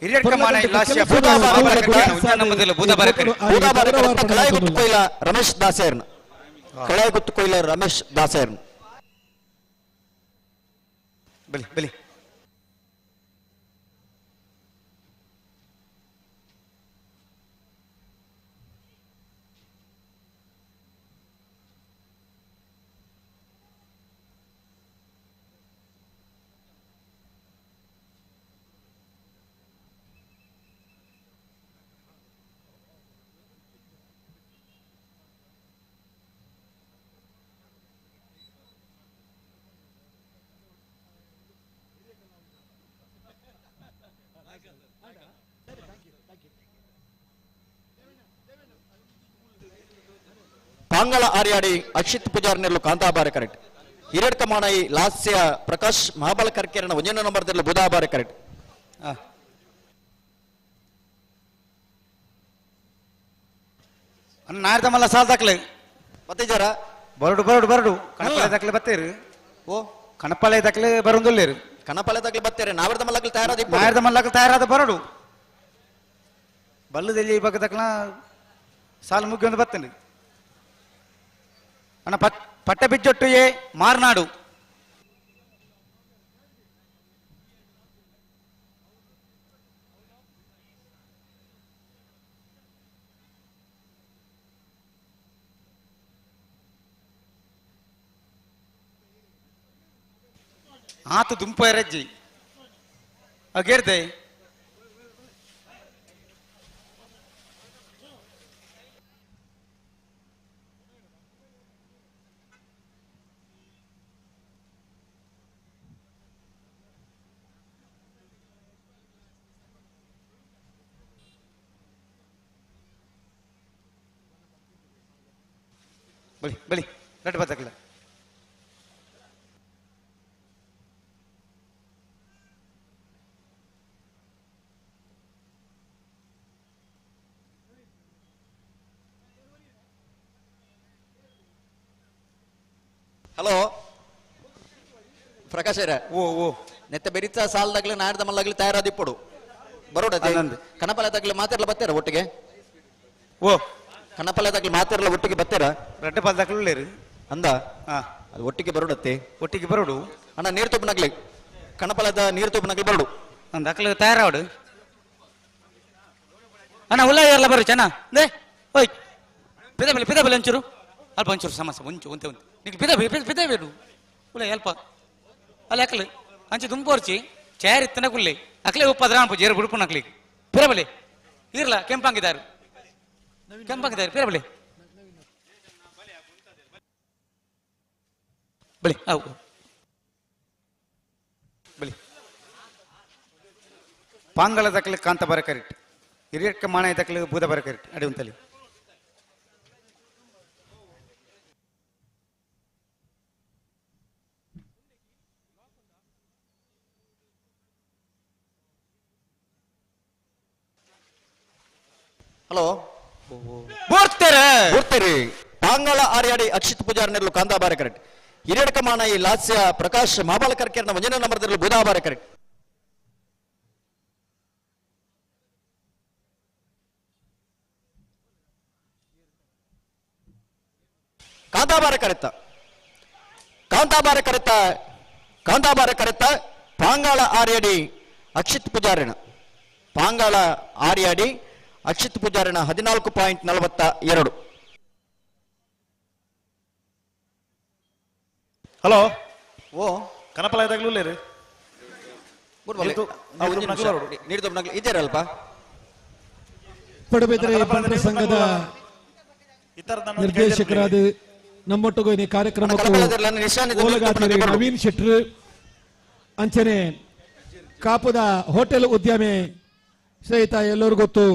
ಹಿರಿಯರ್ ಕಮಾನ ಇಲಾಶಿಯ ಬೂದ ಬರ ಕರೆಕ್ಟ್ ಉಜ್ಜನ ನಂಬದಿಲ್ಲ ಬೂದ ಬರ ಕರೆಕ್ಟ್ ಬುಧವಾರ ಕರೆಕ್ಟ ಕಲಾಯಗುತ್ತು ಕೊಯ್ಲ ರಮೇಶ್ ದಾಸರ್ನ ಕಲಾಯಗುತ್ತು ಕೊಯ್ಲ ರಮೇಶ್ ದಾಸರ್ನ ಬಲಿ ಬಲಿ ಪಾಂಗಳ ಆರ್ಯಾಡಿ ಅಕ್ಷಿತ್ ಪೂಜಾರ್ನೆರ್ಲು ಕಾಂತಾಬಾರ ಕರೆಕ್ಟ್ ಹಿರೇಡ್ ಕಮಾಣೈ ಲಾಸ್ಯ ಪ್ರಕಾಶ್ ಮಹಾಬಲ ಕರ್ಕೇರನ ಒಂಜನ ನಂಬರ್ದಲ್ಲಿ ಬುಧಾಬಾರ ಕರೆಕ್ಟ್ ನಾರ್ದ ಮಲ್ಲ ಸಾಲ್ ದಾಖಲೆ ಮತ್ತೆ ಜರ ಬರಡು ಬರಡು ಬರಡು ಕಣಪಾಳೆ ದಾಖಲೆ ಬತ್ತೇರು ಓ ಕಣಪಾಳೆ ದಾಖಲೆ ಬರೋದಿಲ್ಲೇರು ಕನಪಲದಾಗ್ಲಿ ಬತ್ತೇರೆ ನಾವರ್ದ ಮಲ್ಲಗ್ಲಿ ತಯಾರಾದ ನಾರ್ದ ಮಲ್ಲಕ ತಯಾರಾದ ಬರಡು ಬಲ್ಲದಲ್ಲಿ ಈ ಬಗ್ಗೆ ದಕ್ಕಲ ಸಾಲು ಮುಗಿ ಒಂದು ಬತ್ತೇನೆ ಅಣ್ಣ ಪಟ್ಟ ಬಿಜ್ಜೊಟ್ಟು ಏ ಮಾರ್ನಾಡು ಆತು ದುಂಪ ರಜ್ಜಿ ಅಗೇರ್ದೆ ಬಲಿ ಬಲಿ ರೆಡ್ ಬತ್ತಕ್ಲ ಹಲೋ ಪ್ರಕಾಶ್ ಓ ಓ ನೆತ್ತ ಬೆರಿತ ಸಾಲದಾಗ್ಲಿ ನಾಡ್ದ ಮಲ್ಲಾಗ್ಲಿ ತಯಾರಾದಿಪ್ಪಡು ಬರೋಡತೆ ಆನಂದ್. ಕನಪಲದಾಗ್ಲಿ ಮಾತಿರ್ಲ ಬತ್ತೇರ ಒಟ್ಟಿಗೆ ಓ ಕನಪಲದಾಗ್ಲಿ ಮಾತಿರ್ಲ ಒಟ್ಟಿಗೆ ಬತ್ತೇರ ರೆಡ್ ಬತ್ತಕ್ಲೇರು ಅಂದ ಹಾ ಅದು ಒಟ್ಟಿಗೆ ಬರೋಡತ್ತೆ ಒಟ್ಟಿಗೆ ಬರೋಡು ಅಣ್ಣ ನೀರು ತುಪ್ಪನಾಗ್ಲಿ ಕನಪಲದ ನೀರು ತುಪ್ಪನಾಗ್ಲಿ ಬರೋಡು ಒಂದು ಅಕ್ಲ ತಯಾರಾವಡು ಅಣ್ಣ ಉಲ್ಲ ಎಲ್ಲ ಬರು ಚೆನ್ನ ದೇ ಓಯ್ ಪಿದ ಬೆಲೆ ಒಂಚೂರು ಅಲ್ಪ ಒಂಚೂರು ಸಮಸ್ಯೆ ಒಂಚು ಒಂತೆ ಒಂತೆ నీకు పిద వేడు ఉలే ఎల్ప అలా అక్కలు అంచి దుంపోర్చి చేరి తినకుల్లే అక్కలే ఉప్పు అదరాను జేరు బుడుపు నక్కలి పిరబలే ఇర్లా కెంపంగిదారు పిరబలే బలి అవు ಬಲಿ ಪಾಂಗಳ ದಕ್ಕಲೆ ಕಾಂತ ಬರ ಕರೆಕ್ಟ್ ಹಿರಿಯಕ್ಕ ಮಾಣ ದಕ್ಕಲೆ ಬೂದ ಬರ ಕರೆಕ್ಟ್ ಅಡಿ ಉಂತಲಿ ಹಲೋ ಬೋರ್ತೆರೆ ಪಾಂಗಳ ಆರ್ಯಾಡಿ ಅಕ್ಷಿತ್ ಪೂಜಾರ್ ನೆರಳು ಕಾಂತಾಬಾರ ಕರೆಕ್ಟ್ ಹಿರಿಯಡ್ಕ ಮಾನಾಯಿ ಲಾಸ್ಯ ಪ್ರಕಾಶ್ ಮಾಬಾಲ ಕರ್ಕೆರ್ನ ಮುಂಜಾನೆ ನಂಬರ್ ಬುಧಾಬಾರ ಕರೆಕ್ಟ್ ಕಾಂತಾಬಾರ ಕರೆತ ಪಾಂಗಾಳ ಆರ್ಯಾಡಿ ಅಕ್ಷಿತ್ ಪೂಜಾರಿಣ ಪಾಂಗಾಳ ಆರ್ಯಾಡಿ ಅಕ್ಷಿತ್ ಪೂಜಾರಿಣ 14.42. ಹಲೋ ಓ ಕನಪಲಾಯದಾಗ್ಲೂ ರೀ ಇದ್ದೀರಲ್ಪ ಪಡುಬಿದ್ರೆ ಬಂಟರ ಸಂಘದ ನಿರ್ದೇಶಕರಾದ ನಮ್ಮೊಟ್ಟಿಗೆ ಈ ಕಾರ್ಯಕ್ರಮಕ್ಕೂ ಓಲಗಾತಿರಿ ನವೀನ್ ಶೆಟ್ರು ಅಂಚನೆ ಕಾಪುದ ಹೋಟೆಲ್ ಉದ್ಯಮಿ ಸಹಿತ ಎಲ್ಲರಿಗೂ ಗೊತ್ತು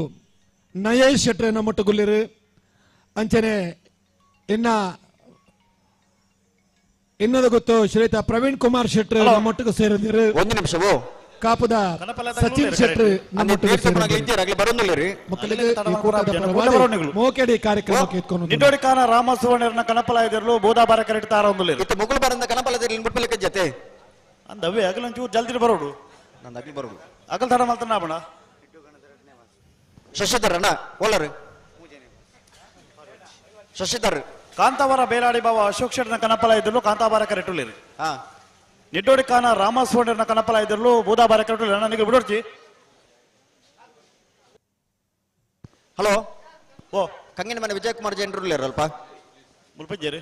ನಯೇಶ್ ಶೆಟ್ರೆ ನಮ್ಮೊಟ್ಟುಗುಲ್ಲಿರು ಅಂಚನೆ ಇನ್ನದು ಗೊತ್ತು ಶ್ರೀಯುತ ಪ್ರವೀಣ್ ಕುಮಾರ್ ಶೆಟ್ರು ನಮ್ಮೊಟ್ಟಿಗೆ ಸೇರಿದಿರು ಒಂದು ನಿಮಿಷವೋ ಕಾಪುದ ಸಚಿನ್ ಶೆಟ್ರು ನಮ್ಮೊಟ್ಟಿಗೆ ಸೇರಿದಿರು ಮಕ್ಕಳಿಗೆ ಈ ಕೂಟದ ಪರವಾಗಿ ಮೋಕೆಡಿ ಕಾರ್ಯಕ್ರಮಕ್ಕೆ ಎತ್ಕೊಂಡು ನಿಡೋಡಿಕಾನ ರಾಮಸುವರ್ಣರ್ನ ಕನಪಲಾಯದಿರಲು ಬೋಧಾಬಾರ ಕರೆಕ್ಟ್ ತಾರೊಂದು ಇತ್ತು ಮುಗುಳು ಬರಂದ ಕನಪಲದಲ್ಲಿ ಮುಟ್ಪಲಿಕ್ಕೆ ಜತೆ ಅಂದವೇ ಅಗಲಂಚೂರು ಜಲ್ದಿ ಬರೋಡು ನಂದು ಅಗ್ಲಿ ಬರೋದು ಅಗಲ್ ತಡ ಮಾಡ್ತಾನ ಬಣ ಶಶಿಧರ್ ಅಣ್ಣ ಓಲರು ಶಶಿಧರ್ ಕಾಂತಾವರ ಬೇಲಾಡಿ ಬಾವ ಅಶೋಕ್ ಶೆಟ್ನ ಕನಪಲಾಯದಿರಲು ಕಾಂತಾಬಾರ ಕರೆಕ್ಟುಲಿರಿ ಹಾ ನಿಡ್ಡೋಡಿಕಾನ ರಾಮಸ್ವಾಮಿಯರ್ನ ಕನಪಲಾಯದಿರಲು ಬೋಧಾಬಾರ ಕರೆಕ್ಟುಲಿ ನನಗೆ ಬಿಡೋರ್ಜಿ ಹಲೋ ಓ ಕಂಗಿನ ಮನೆ ವಿಜಯ್ ಕುಮಾರ್ ಜೈನರು ಅಲ್ಪ ಮುಲ್ಪಜ್ಜೇರಿ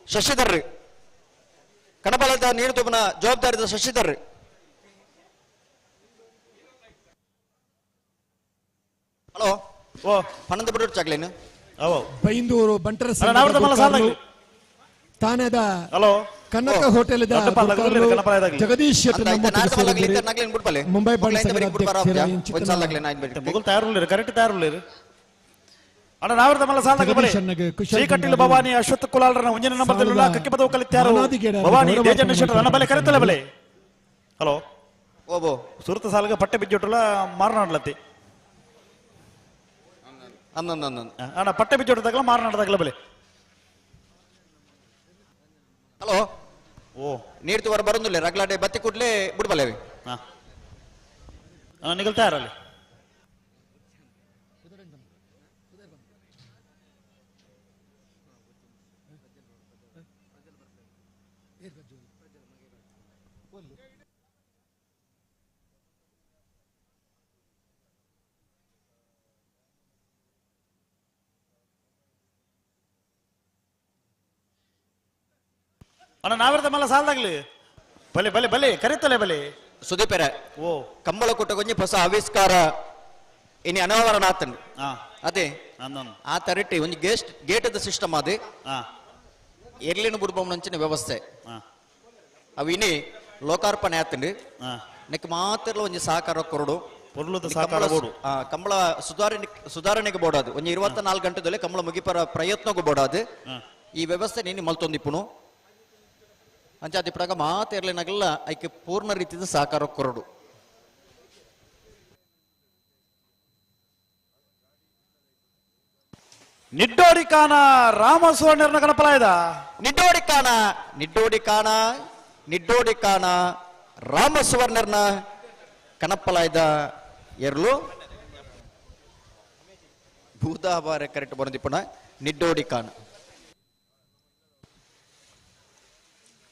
ಶಶಿಧರ್ ಕಣಪಾಲದ ನೀರು ತುಂಬನ ಜವಾಬ್ದಾರಿದ ಶಶಿಧರ್ ಹಲೋ ಓ ಪನ್ನೊಂದು ಬಿಡೋರು ಚಾಕ್ಲೇನು ಅವ ಬೈಂದೂರು ಬಂಟರ ನಾವ್ರದ್ದು ಮಲ್ಲ ಸಾಲಾಗ್ಲಿ. ತಾನೆದ ಹಲೋ ಕನಕ ಹೋಟೆಲ್ ಜಗದೀಶ್ ಶೆಟ್ರು ನಮ್ಮೊಟ್ಟಿಗೆ ಸೇರಿದಿರು ಮುಂಬೈ ಬಾಂಡ್ ಸಂಘದ ಅಧ್ಯಕ್ಷರ ಇಂಚಿತನ ಮುಗುಲ್ ತಯಾರುಳ್ಳೇರು ಕರೆಕ್ಟ್ ತಯಾರುಳ್ಳೇರು ಅಣ್ಣ ನಾವ್ರದ್ದು ಮಲ್ಲ ಸಾಲಾಗ್ಲಿ ಬಲೆ ಜಗದೀಶಣ್ಣಗೆ ಕುಶಲ್ ಶ್ರೀಕಟ್ಟಿಲು ಭವಾನಿ ಅಶ್ವತ್ಥ ಕುಲಾಲರನ ಮುಂಜಿನ ನಂಬರ್ದಲ್ಲ ಕಕ್ಕಿ ಪದವು ಕಲಿತ್ಯಾರು ಅನಾದಿಗೇಡ ಭವಾನಿ ಗೌರವ ದೇಜಣ್ಣ ಶೆಟ್ರು ನನ್ನ ಬಲೆ ಕರೆತಲ್ಲ ಬಲೆ ಹಲೋ ಓಬೋ ಸುರತ ಸಾಲಗ ಪಟ್ಟೆ ಬಿಜ್ಜೊಟ್ಟಲ್ಲ ಮಾರನಾಡ್ಲತ್ತಿ ಅಣ್ಣ ಪಟ್ಟೆ ಬಿಜ್ಜೊಟ್ಟದಾಗಲ ಮಾರನಾಡ್ದಾಗಲ ಬಲೆ ಹಲೋ ಓ ನೀರು ತುವರ ಬರೋದಿಲ್ಲ ರಗ್ಲಾಡೆ ಬತ್ತಿ ಕೂಡ್ಲೆ ಬಿಡ್ಬಲ್ಲೇವಿ ಹಾ ನಿಗಲ್ ತಯಾರಲ್ಲಿ ಅಣ್ಣ ನಾವಿರ್ದ ಮಲ್ಲ ಸಾಲದಾಗ್ಲಿ ಬಲೆ ಬಲೆ ಬಲೆ ಕರೀತಲೆ ಬಲೆ ಸುದೀಪರ ಓ ಕಂಬಳ ಕೊಟ್ಟ ಕೊಂಚ ಹೊಸ ಆವಿಷ್ಕಾರ ಇನಿ ಅನಾವರಣ ಆತನು ಹಾ ಅದೇ ಅಂದನು ಆ ತರಟ್ಟಿ ಒಂದು ಗೇಟದ ಸಿಸ್ಟಮ್ ಅದು ಹಾ ಎರ್ಲಿನ ಬುಡ್ಬಂಚಿನ ವ್ಯವಸ್ಥೆ ಹಾ ಅವು ಇನಿ ಲೋಕಾರ್ಪಣೆ ಆತಂಡು ಹಾ ನೆಕ್ ಮಾತ್ರ ಒಂದು ಸಹಕಾರ ಕೊರಡು ಪೊರ್ಲುದ ಸಹಕಾರ ಬೋಡು ಕಂಬಳ ಸುಧಾರಣೆಗೆ ಬೋಡಾದು ಒಂದು 24 ಗಂಟೆದಲ್ಲಿ ಕಂಬಳ ಮುಗಿಪರ ಪ್ರಯತ್ನಗೂ ಬೋಡಾದು ಈ ವ್ಯವಸ್ಥೆ ನೀನು ಮಲ್ತೊಂದಿಪ್ಪುನು ಅಂಚಾದಿ ಪ್ರಗ ಮಾತೇರ್ಲಿನಾಗೆಲ್ಲ ಐಕೆ ಪೂರ್ಣ ರೀತಿಯ ಸಹಕಾರ ಕೊರಡು ನಿಡ್ಡೋಡಿಕಾನ ರಾಮಸುವರ್ಣರ್ನ ಕನಪಲಾಯದ ನಿಡ್ಡೋಡಿಕಾನ ರಾಮಸುವರ್ಣರ್ನ ಕನಪಲಾಯದ ಎರ್ಲು ಭೂತಾಭಾರ ಕರೆಕ್ಟ್ ಬಂದಿಪ್ಪಣ ನಿಡ್ಡೋಡಿಕಾನ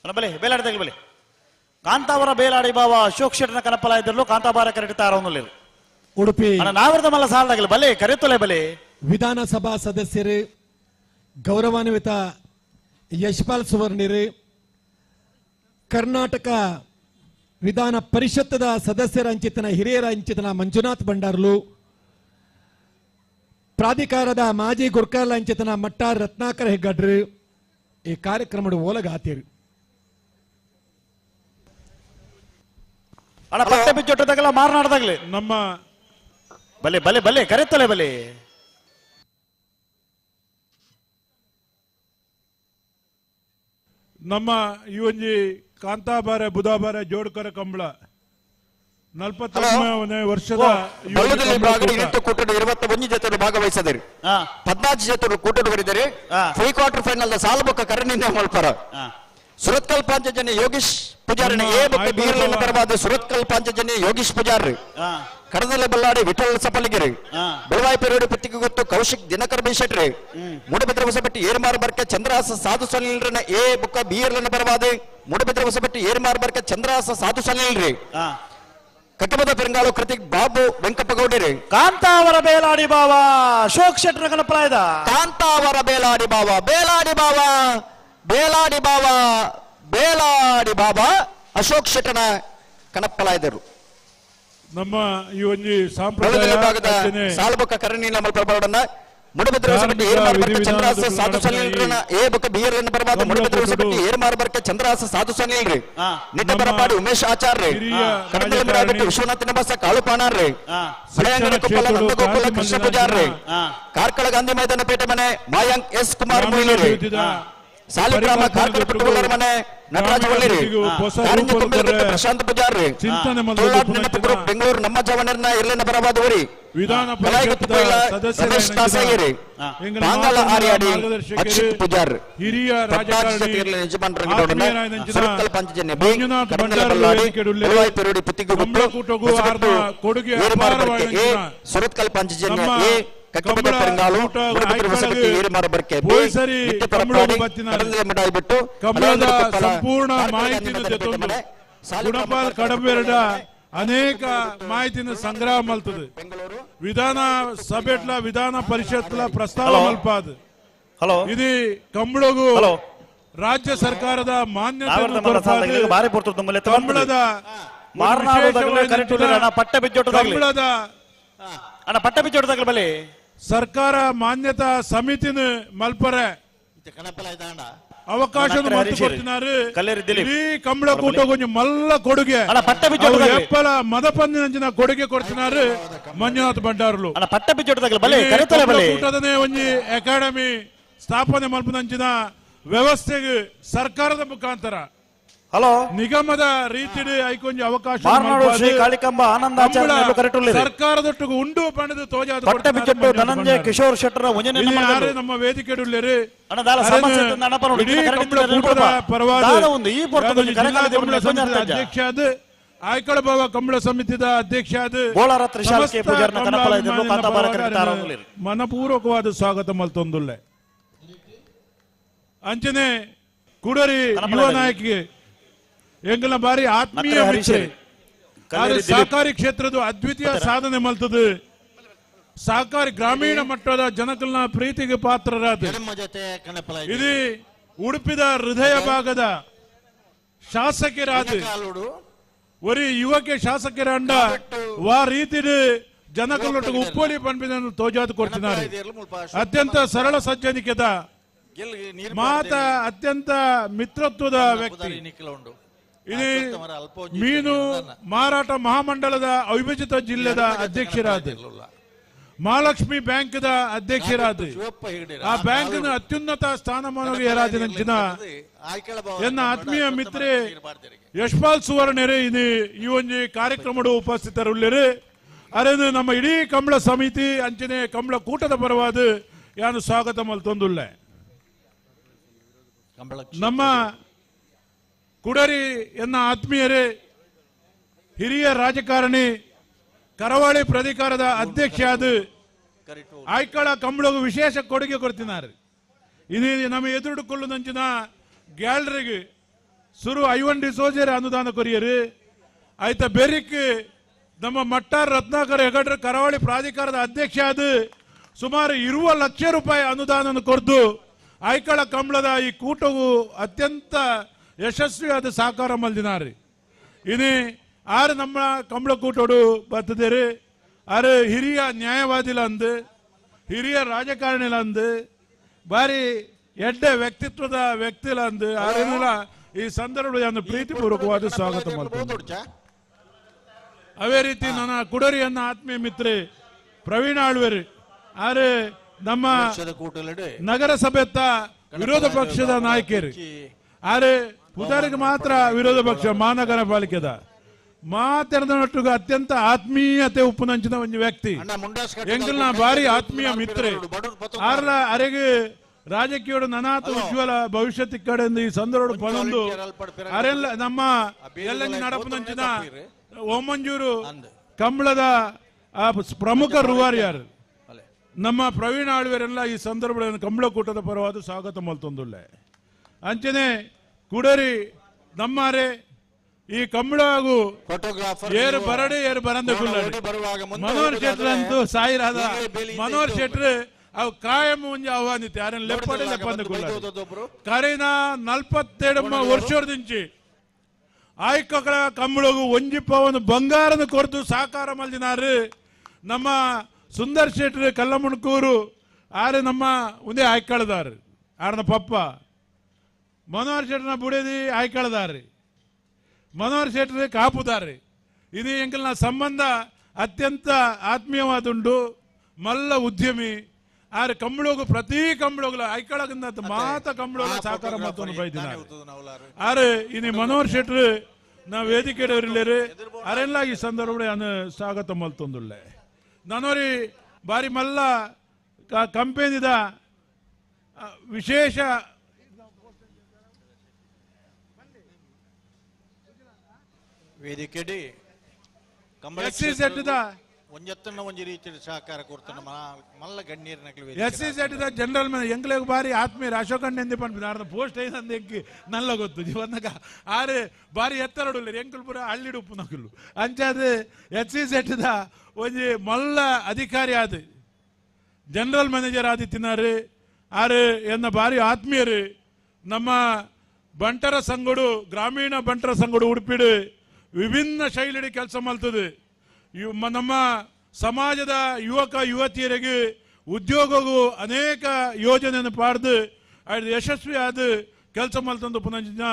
ಬಲೆ ಬೇಲಾಡಿದಾಗ ಬಲೆ ಕಾಂತಾವರ ಬೇಲಾಡಿ ಬಾವ ಅಶೋಕ್ ಶೆಟ್ನ ಕನಪಲಾಯದಲ್ಲೂ ಕಾಂತಾಬಾರ ಕರೆಕ್ಟ್ ತಾರವನ್ನಲ್ಲಿರು ಉಡುಪಿ ನಾವಿರ್ದ ಮಲ್ಲ ಸಾಲದಾಗಲಿ ಬಲೆ ಕರೆತೊಲೆ ಬಲೆ ವಿಧಾನಸಭಾ ಸದಸ್ಯರು ಗೌರವಾನ್ವಿತ ಯಶ್ಪಾಲ್ ಸುವರ್ಣಿರು ಕರ್ನಾಟಕ ವಿಧಾನ ಪರಿಷತ್ತದ ಸದಸ್ಯರ ಅಂಚಿತನ ಹಿರಿಯರ ಅಂಚಿತನ ಮಂಜುನಾಥ್ ಭಂಡಾರ್ಲು ಪ್ರಾಧಿಕಾರದ ಮಾಜಿ ಗುರ್ಕಾಲ ಅಂಚಿತನ ಮಟ್ಟಾರ್ ರತ್ನಾಕರ್ ಹೆಗ್ಗಡ್ರು ಈ ಕಾರ್ಯಕ್ರಮದ ಓಲಗಾತಿರು ಅಣ್ಣ ಪಟ್ಟೆ ಬಿಚ್ಚೊಟ್ಟದಾಗಲ್ಲ ಮಾರನಾಡ್ದಾಗ್ಲಿ ನಮ್ಮ ಬಲೆ ಬಲೆ ಬಲೆ ಕರೆತೊಲೆ ಬಲೆ ನಮ್ಮ ಈ ಒಂಜಿ ಕಾಂತಾಬಾರೆ ಬುಧಾಬಾರೆ ಜೋಡ್ಕರ ಕಂಬಳ 41ನೇ ವರ್ಷದ ಬಳ್ಳದಲ್ಲಿ ವಿಭಾಗದ 8 ಕೂಟದ 21 ಜತೆಗಳು ಭಾಗವಹಿಸಿದರು. 14 ಜತೆಗಳು ಕೂಟದವರಿದ್ದಾರೆ. ಪ್ರೀ ಕ್ವಾರ್ಟರ್ ಫೈನಲ್ ಸಾಲಬೊಕ್ಕ ಕರಣಿಂದ ಮಲ್ಪರ ಸುರತ್ಕಲ್ ಪಾಂಚಜನ್ಯ ಯೋಗೀಶ್ ಪೂಜಾರಿ ಎ ಬೊಕ್ಕ ಬೀರಲಿನ ಪರವಾದ ಸುರತ್ಕಲ್ ಪಾಂಚಜನ್ಯ ಯೋಗೀಶ್ ಪೂಜಾರಿ ಕಡದಲೆ ಬಲ್ಲಾಡಿ ವಿಠಲ್ ಸಪಲಿಗಿರಿ ಬೆಳವಾಯಿ ಪೆರೋಡಿ ಪುತ್ತಿಗೆ ಗೊತ್ತು ಕೌಶಿಕ್ ದಿನಕರ್ ಬಿಶೆಟ್ರಿ ಮೂಡಬಿದ್ರ ಹೊಸಬಟ್ಟಿ ಏರ್ಮಾರ್ ಬರ್ಕೆ ಚಂದ್ರಾಸ ಸಾಧು ಸಲಿಲ್ರನ ಎ ಬೊಕ್ಕ ಬೀರಲಿನ ಪರವಾದ ಮೂಡಬಿದ್ರ ಹೊಸಬಟ್ಟಿ ಏರ್ಮಾರ್ ಬರ್ಕೆ ಚಂದ್ರಾಸ ಸಾಧು ಸಲಿಲ್ರಿ ಕಕ್ಕಬದ ಪೆರಂಗಾಳು ಕೃತಿಕ್ ಬಾಬು ವೆಂಕಪ್ಪಗೌಡರಿ ಕಾಂತಾವರ ಬೇಲಾಡಿ ಬಾವ ಅಶೋಕ್ ಶೆಟ್ಟರ ಕನಪಲಾಯದ ಕಾಂತಾವರ ಬೇಲಾಡಿ ಬಾವ ಬೇಲಾಡಿ ಬಾವ ಬೇಲಾಡಿ ಬಾವ ಬೇಲಾಡಿ ಬಾಬಾ ಅಶೋಕ್ ಶೆಟ್ಟನ ಕನಪ್ಪಲಾಯದರು. ನಮ್ಮ ಈ ಒಂಜಿ ಸಾಂಪ್ರದಾಯ ಭಾಗದ ಸಾಲಬೊಕ್ಕ ಕರಣಿನ ಮಲ್ಪರಬಾಡನ್ನ ಮುಡಬಿದ್ರ ಹೊಸಬಟ್ಟಿ ಏರ್ಮಾರ್ ಬರ್ಕೆ ಚಂದ್ರಾಸ ಸಾಧು ಸಲಿಲ್ರನ ಎ ಬೊಕ್ಕ ಬೀರಲಿನ ಪರವಾದ ಮುಡಬಿದ್ರ ಹೊಸಬಟ್ಟಿ ಏರ್ಮಾರ್ ಬರ್ಕೆ ಚಂದ್ರಾಸ ಸಾಧು ಸಲಿಲ್ರಿ ನಿತ್ಯ ಪರಪಾಡಿ ಉಮೇಶ್ ಆಚಾರ್ಯ ಕಡದಲೆ ಮುಡಬಿಟ್ಟು ವಿಶ್ವನಾಥ್ ನಬಸ ಕಾಳು ಪಾಣಾರ್ರಿ ಹಳೆಯಂಗನ ಕೊಪ್ಪಲ ನಂದಗೋಕುಲ ಕೃಷ್ಣ ಪೂಜಾರ್ರಿ ಕಾರ್ಕಳ ಗಾಂಧಿ ಮೈದಾನ ಪೇಟೆ ಮನೆ ಮಾಯಾಂಕ್ ಎಸ್ ಕುಮಾರ್ ಮೊಯ್ಲಿರಿ ಸಾಲಿಗ್ರಾಮ ಕಾರ್ಕಳ ಪುಟ್ಟುಗೊಲ್ಲರ ಮನೆ ನಟರಾಜ ಒಳ್ಳಿರಿ ಕಾರಿಂಜ ಕೊಂಬೆಲಕಟ್ಟೆ ಪ್ರಶಾಂತ್ ಪೂಜಾರ್ರಿ ಬೆಂಗಳೂರು ನಮ್ಮ ಜವನರ್ನ ಇರ್ಲಿನ ಪರವಾದವರಿ ವಿಧಾನ ಪರಿಷತ್ ರಮೇಶ್ ದಾಸಗಿರಿ ಬಾಂಗಲ ಆರ್ಯಾಡಿ ಅಕ್ಷಿತ್ ಪೂಜಾರ್ ಹಿರಿಯ ರಾಜಕಾರಣಿ ಸುರತ್ಕಲ್ ಪಾಂಚಜನ್ಯ ಮಂಜುನಾಥ್ ಬಂಡಾರು ಪೆರೋಡಿ ಪುತ್ತಿಗೆ ಕೊಡುಗೆ ಸುರತ್ಕಲ್ ಪಾಂಚಜನ್ಯ ಎ ಕಕ್ಕಬದ ಪೆರಂಗಾಳು ಹೊಸಬಟ್ಟಿ ಏರ್ಮಾರ್ ಬರ್ಕೆ ಬಿಟ್ಟು ಕಮಲದ ಸಂಪೂರ್ಣ ಮಾಹಿತಿನ ಜೊತೆ ಗುಣಪಾಲ್ ಕಡಬೇರಡ ಅನೇಕ ಮಾಹಿತಿನ ಸಂಗ್ರಹ ಮಲ್ತದೆ ವಿಧಾನ ಸಭೆಟ್ಲ ವಿಧಾನ ಪರಿಷತ್ಲ ಪ್ರಸ್ತಾವ ಮಲ್ಪಾದ ಇದು ಕಂಬಳಗು ರಾಜ್ಯ ಸರ್ಕಾರದ ಮಾನ್ಯತೆ ಕಂಬಳದ ಪಟ್ಟ ಬಲೆ ಸರ್ಕಾರ ಮಾನ್ಯತಾ ಸಮಿತಿನ ಮಲ್ಪರೆ ಅವಕಾಶ ಈ ಕಂಬಳ ಕೂಟ ಕೊಂಚ ಮಲ್ಲ ಕೊಡುಗೆ ಎಪ್ಪಲ ಮದಪಂದಿನ ಕೊಡುಗೆ ಕೊಡ್ತಿನಾರು ಮಂಜುನಾಥ್ ಬಂಡಾರ್ಲು ಕೂಟದನೇ ಒಂಜಿ ಅಕಾಡೆಮಿ ಸ್ಥಾಪನೆ ಮಲ್ಪದಂಚಿನ ವ್ಯವಸ್ಥೆಗೆ ಸರ್ಕಾರದ ಮುಖಾಂತರ ನಿಗಮದ ರೀತಿ ಐಕೊಂಜಿ ಅವಕಾಶ ಸರ್ಕಾರದೊಟ್ಟಿಗೆ ಉಂಡು ಪಣದು ಧನಂಜಯ ಕಿಶೋರ್ ಶೆಟ್ಟರ ನಮ್ಮ ವೇದಿಕೆ ಅಧ್ಯಕ್ಷ ಆದ ಆಯ್ಕಳ ಭಾವ ಕಂಬಳ ಸಮಿತಿದ ಅಧ್ಯಕ್ಷ ಆದ ಮನಪೂರ್ವಕವಾದ ಸ್ವಾಗತ ಮಲ್ತೊಂದುಲ್ಲೆ ಅಂಚನೆ ಕುಡರಿ ಯುವ ನಾಯಕಿಗೆ ಎಂಗಲ ಬಾರಿ ಆತ್ಮೀಯ ಮಿತ್ರ ಸಹಕಾರಿ ಕ್ಷೇತ್ರದ ಅದ್ವಿತೀಯ ಸಾಧನೆ ಮಲ್ತದೆ ಸಹಕಾರಿ ಗ್ರಾಮೀಣ ಮಟ್ಟದ ಜನಕಲ್ನ ಪ್ರೀತಿಗೆ ಪಾತ್ರರಾದ ಇದು ಉಡುಪಿದ ಹೃದಯ ಭಾಗದ ಶಾಸಕರಾದ ಒರಿ ಯುವಕ ಶಾಸಕರಂಡ ವಾ ರೀತಿ ಜನಕಲ್ಲೊಟ್ಟಿಗೆ ಉಪ್ಪೋಲಿ ಪಂಪಿನ ತೋಜಾದ ಕೊಡ್ತಿದ್ದಾರೆ ಅತ್ಯಂತ ಸರಳ ಸಜ್ಜನಿಕೆದ ಮಾತ ಅತ್ಯಂತ ಮಿತ್ರತ್ವದ ವ್ಯಕ್ತಿ ಇದು ಮೀನು ಮಾರಾಟ ಮಹಾಮಂಡಲದ ಅವಿಭಜಿತ ಜಿಲ್ಲೆದ ಅಧ್ಯಕ್ಷರಾದ ಮಹಾಲಕ್ಷ್ಮಿ ಬ್ಯಾಂಕ್ದ ಅಧ್ಯಕ್ಷರಾದ ಆ ಬ್ಯಾಂಕ್ ಅತ್ಯುನ್ನತ ಸ್ಥಾನಮಾನವಾಗಿ ಏರಾದಿನ ಎನ್ನ ಆತ್ಮೀಯ ಮಿತ್ರೆ ಯಶ್ಪಾಲ್ ಸುವರ್ಣರೇ ಇದು ಈ ಒಂದು ಕಾರ್ಯಕ್ರಮದ ಉಪಸ್ಥಿತರುಳ್ಳರು ಅರೇನು ನಮ್ಮ ಇಡೀ ಕಂಬಳ ಸಮಿತಿ ಅಂಚನೆ ಕಂಬಳ ಕೂಟದ ಪರವಾದ ಯಾನು ಸ್ವಾಗತ ಮಲ್ತೊಂದುಳ್ಳೆ ನಮ್ಮ ಕುಡರಿ ಎನ್ನ ಆತ್ಮೀಯರೇ ಹಿರಿಯ ರಾಜಕಾರಣಿ ಕರಾವಳಿ ಪ್ರಾಧಿಕಾರದ ಅಧ್ಯಕ್ಷ ಆದ ಆಯ್ಕಳ ಕಂಬಳಗೂ ವಿಶೇಷ ಕೊಡುಗೆ ಕೊಡ್ತಿದ್ದಾರೆ ಇದು ನಮ್ಮ ಎದುರುಕೊಳ್ಳುದಂಚಿನ ಗ್ಯಾಲರಿಗೆ ಸುರು ಐವನ್ ಡಿಸೋಜರ್ ಅನುದಾನ ಕೊರಿಯರು ಆಯ್ತ ಬೆರಿಕ್ ನಮ್ಮ ಮಟ್ಟಾರ್ ರತ್ನಾಕರ್ ಹೆಗಡ್ರ ಕರಾವಳಿ ಪ್ರಾಧಿಕಾರದ ಅಧ್ಯಕ್ಷ ಆದ ಸುಮಾರು 20 ಲಕ್ಷ ರೂಪಾಯಿ ಅನುದಾನ ಕೊಡ್ದು ಆಯ್ಕಳ ಕಂಬಳದ ಈ ಕೂಟವು ಅತ್ಯಂತ ಯಶಸ್ವಿಯಾದ ಸಹಕಾರ ಮಲ್ದಿನಾರಿ ಇನಿ ಆರು ನಮ್ಮ ಕಂಬಳ ಕೂಟೋಡು ಬರ್ತದೇರಿ ಆರು ಹಿರಿಯ ನ್ಯಾಯವಾದಿಲ ಅಂದು ಹಿರಿಯ ರಾಜಕಾರಣಿಲ ಅಂದು ಬಾರಿ ಎಡ್ಡೆ ವ್ಯಕ್ತಿತ್ವದ ವ್ಯಕ್ತಿಲ ಅಂದು ಆರೇನಿಲ್ಲ ಈ ಸಂದರ್ಭದಲ್ಲಿ ಪ್ರೀತಿಪೂರ್ವಕವಾದ ಸ್ವಾಗತ ಮಾಡ್ತೀನಿ. ಅವೇ ರೀತಿ ನನ್ನ ಕುಡರಿಯನ್ನ ಆತ್ಮೀಯ ಮಿತ್ರೆ ಪ್ರವೀಣ ಆಳ್ವೇರಿ ಆರೆ ನಮ್ಮ ನಗರಸಭೆತ್ತ ವಿರೋಧ ಪಕ್ಷದ ನಾಯಕರು ಆದ್ರೆ ಪುದಾರಿಗೆ ಮಾತ್ರ ವಿರೋಧ ಪಕ್ಷ ಮಹಾನಗರ ಪಾಲಿಕೆದ ಮಾತಾಡಿದೊಟ್ಟಿಗೆ ಅತ್ಯಂತ ಆತ್ಮೀಯತೆ ಉಪ್ಪುನಂಚಿನ ಒಂದು ವ್ಯಕ್ತಿ ಎಂಕಲ್ನ ಭಾರಿ ಆತ್ಮೀಯ ಮಿತ್ರೆ ಆರ್ಲ ಅರೆಗೆ ರಾಜಕೀಯ ನನಾತ ಉಜ್ವಲ ಭವಿಷ್ಯತ್ ಕಡೆ ಈ ಸಂದರ್ಭ ಪಣಂದು ಅರೆಲ್ಲ ನಮ್ಮ ಎಲ್ಲ ನಡಪನಂಚಿನ ಓಮಂಜೂರು ಕಂಬಳದ ಪ್ರಮುಖ ರೂವಾರಿ ಯಾರು ನಮ್ಮ ಪ್ರವೀಣ್ ಆಳ್ವೇರೆಲ್ಲ ಈ ಸಂದರ್ಭದಲ್ಲಿ ಕಂಬಳ ಕೂಟದ ಪರವಾದ ಸ್ವಾಗತ ಮಲ್ತೊಂದುಲ್ಲೆ ಅಂಚನೆ ಕುಡರಿ ನಮ್ಮಾರೆ ಈ ಕಂಬಳಾಗು ಏರು ಬರಡೆ ಏರು ಬರಂದ ಮನೋಹರ್ ಶೆಟ್ರ್ ಅಂತೂ ಸಾಯಿರಾದ ಮನೋಹರ್ ಶೆಟ್ರ್ ಅವು ಕಾಯಂ ಮುಂಜೆ ಆಹ್ವಾನಿತ ಯಾರನ್ನ ಲೆಪ್ಪಡೆ ಲೆಪ್ಪಂದ ಕರೀನ 47 ವರ್ಷದಿಂಚಿ ಆಯ್ಕಗಳ ಕಂಬಳಗು ಒಂಜಿ ಪವನ್ ಬಂಗಾರದ ಕೊರತು ಸಾಕಾರ ಮಲ್ದಿನಾರು ನಮ್ಮ ಸುಂದರ್ ಶೆಟ್ರ್ ಕಲ್ಲಮುಣಕೂರು ಆರು ನಮ್ಮ ಒಂದೇ ಆಯ್ಕಳದಾರು ಆರನ ಪಪ್ಪ ಮನೋಹರ್ ಶೆಟ್ರನ ಬುಡದಿ ಆಯ್ಕಳದಾರಿ ಮನೋಹರ್ ಶೆಟ್ರ್ ಕಾಪುದಾರಿ ಇದು ಎಂಕಲ್ನ ಸಂಬಂಧ ಅತ್ಯಂತ ಆತ್ಮೀಯವಾದುಂಡು ಮಲ್ಲ ಉದ್ಯಮಿ ಆದ್ರೆ ಕಂಬಳೋಗು ಪ್ರತಿ ಕಂಬಳೋಗ್ಲ ಐಕಳಗಿಂದ ಮಾತ ಕಂಬಳೋಗ ಸಾಕಾರ ಮಾತನ್ನು ಬೈದಿನ ಆದ್ರೆ ಇನ್ನು ಮನೋಹರ್ ಶೆಟ್ರ್ ನಾವು ವೇದಿಕೆ ಇರಲೇರಿ ಅರೆಲ್ಲ ಈ ಸಂದರ್ಭ ನಾನು ಸ್ವಾಗತ ಮಲ್ತೊಂದುಳ್ಳೆ ನಾನೋರಿ ಬಾರಿ ಮಲ್ಲ ಕಂಪೆನಿದ ವಿಶೇಷ ವೇದಿಕೆಡಿ ಒಂಜತ್ತನ್ನ ಒಂಜಿ ರೀತಿಯ ಸಹಕಾರ ಕೊಡ್ತಾನ ಮಲ್ಲ ಗಣ್ಯರ್ನಕ್ಲು SCZ ಜನರಲ್ ಎಂಗ್ಲೆಗ್ ಬಾರಿ ಆತ್ಮೀಯರು ಅಶೋಕ್ ಅಣ್ಣ ಪಂಡ ಪೋಸ್ಟ್ ಐದಂದು ಎಂಕಿ ನಲ್ಲ ಗೊತ್ತು ಜೀವನಗ ಆರೆ ಬಾರಿ ಎತ್ತರಡುಲ್ಲ ಎಂಕಲ್ ಪುರ ಹಳ್ಳಿಡು ಉಪ್ಪು ನಕಲು ಅಂಚಾದ SCZ ಒಂಜಿ ಮಲ್ಲ ಅಧಿಕಾರಿ ಆದ ಜನರಲ್ ಮ್ಯಾನೇಜರ್ ಆದಿತ್ತಿನಾರು ಆರು ಎನ್ನ ಬಾರಿ ಆತ್ಮೀಯರು ನಮ್ಮ ಬಂಟರ ಸಂಘಡು ಗ್ರಾಮೀಣ ಬಂಟರ ಸಂಘಡು ಉಡುಪಿಡು ವಿಭಿನ್ನ ಶೈಲಿಯ ಕೆಲಸ ಮಾಡ್ತದೆ ನಮ್ಮ ಸಮಾಜದ ಯುವಕ ಯುವತಿಯರಿಗೆ ಉದ್ಯೋಗವು ಅನೇಕ ಯೋಜನೆಯನ್ನು ಪಾಡ್ದು ಅದು ಯಶಸ್ವಿ ಆದ ಕೆಲಸ ಮಲ್ತಂದು ಪುನಃ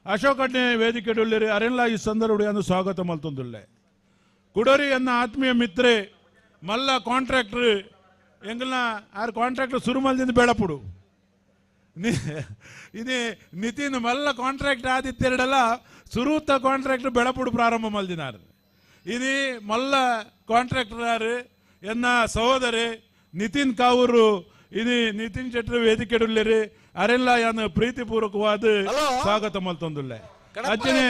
ಅಶೋಕಣ್ಣೆ ವೇದಿಕೆ ಡೊಳ್ಳಿರಿ ಅರೆಲ್ಲ ಈ ಸಂದರ್ಭ ಸ್ವಾಗತ ಮಲ್ತೊಂದುಳ್ಳೆ ಕುಡರಿ ಅನ್ನ ಆತ್ಮೀಯ ಮಿತ್ರೆ ಮಲ್ಲ ಕಾಂಟ್ರಾಕ್ಟರ್ ಎಂಗಲ್ನ ಆರು ಕಾಂಟ್ರಾಕ್ಟರ್ ಸುರುಮಲ್ದಿಂದ ಬೆಳಪುಡು ಇದು ನಿತಿನ್ ಮಲ್ಲ ಕಾಂಟ್ರಾಕ್ಟ್ ಆದಿತ್ತೆರಡಲ್ಲ ಸುರೂತ ಕಾಂಟ್ರಾಕ್ಟರ್ ಬೆಳಪುಡು ಪ್ರಾರಂಭ ಮಲ್ದಿನಾರು ಇದು ಮಲ್ಲ ಕಾಂಟ್ರಾಕ್ಟರ್ ಯಾರು ಎನ್ನ ಸಹೋದರಿ ನಿತಿನ್ ಕಾವೂರು ಇದು ನಿತಿನ್ ಶೆಟ್ರ್ ವೇದಿಕೆ ಡೊಳ್ಳಿರಿ ಅರೆಲ್ಲ ಯಾನು ಪ್ರೀತಿಪೂರ್ವಕವಾದ ಸ್ವಾಗತ ಮಲ್ತೊಂದುಳ್ಳೆ ಅಜ್ಜನೆ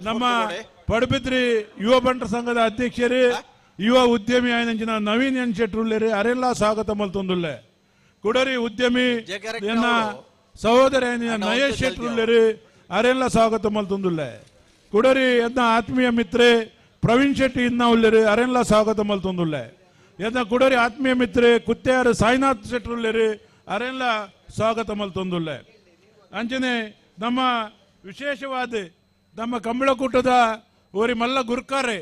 ನಮ್ಮ ಪಡುಬಿದ್ರಿ ಯುವ ಬಂಟರ ಸಂಘದ ಅಧ್ಯಕ್ಷರು ಯುವ ಉದ್ಯಮಿ ಆಯ್ನಂಚಿನ ನವೀನ್ ಎನ್ ಶೆಟ್ರ್ ಉಳ್ಳೇರಿ ಅರೆಲ್ಲ ಸ್ವಾಗತ ಮಲ್ತೊಂದುಳ್ಳೆ ಕುಡರಿ ಉದ್ಯಮಿ ಎನ್ನ ಸಹೋದರ ನಯೇಶ್ ಶೆಟ್ರ್ ಉಳ್ಳೇರಿ ಅರೆಲ್ಲ ಸ್ವಾಗತ ಮಲ್ತೊಂದುಳ್ಳೆ ಕುಡರಿ ಎನ್ನ ಆತ್ಮೀಯ ಮಿತ್ರೆ ಪ್ರವೀಣ್ ಶೆಟ್ಟಿ ಇನ್ನ ಉಳ್ಳೇರಿ ಅರೆಲ್ಲ ಸ್ವಾಗತ ಮಲ್ತೊಂದುಳ್ಳೆ ಎನ್ನ ಕುಡರಿ ಆತ್ಮೀಯ ಮಿತ್ರೆ ಕುತ್ಯಾರ ಸಾಯಿನಾಥ್ ಶೆಟ್ರ್ ಉಳ್ಳೇರಿ ಅರೆಲ್ಲ ಸ್ವಾಗತ ಮಲ್ತೊಂದುಳ್ಳೆ ಅಂಚನೆ ನಮ್ಮ ವಿಶೇಷವಾದ ನಮ್ಮ ಕಂಬಳಕೂಟದ ಓರಿ ಮಲ್ಲ ಗುರ್ಕಾರೆ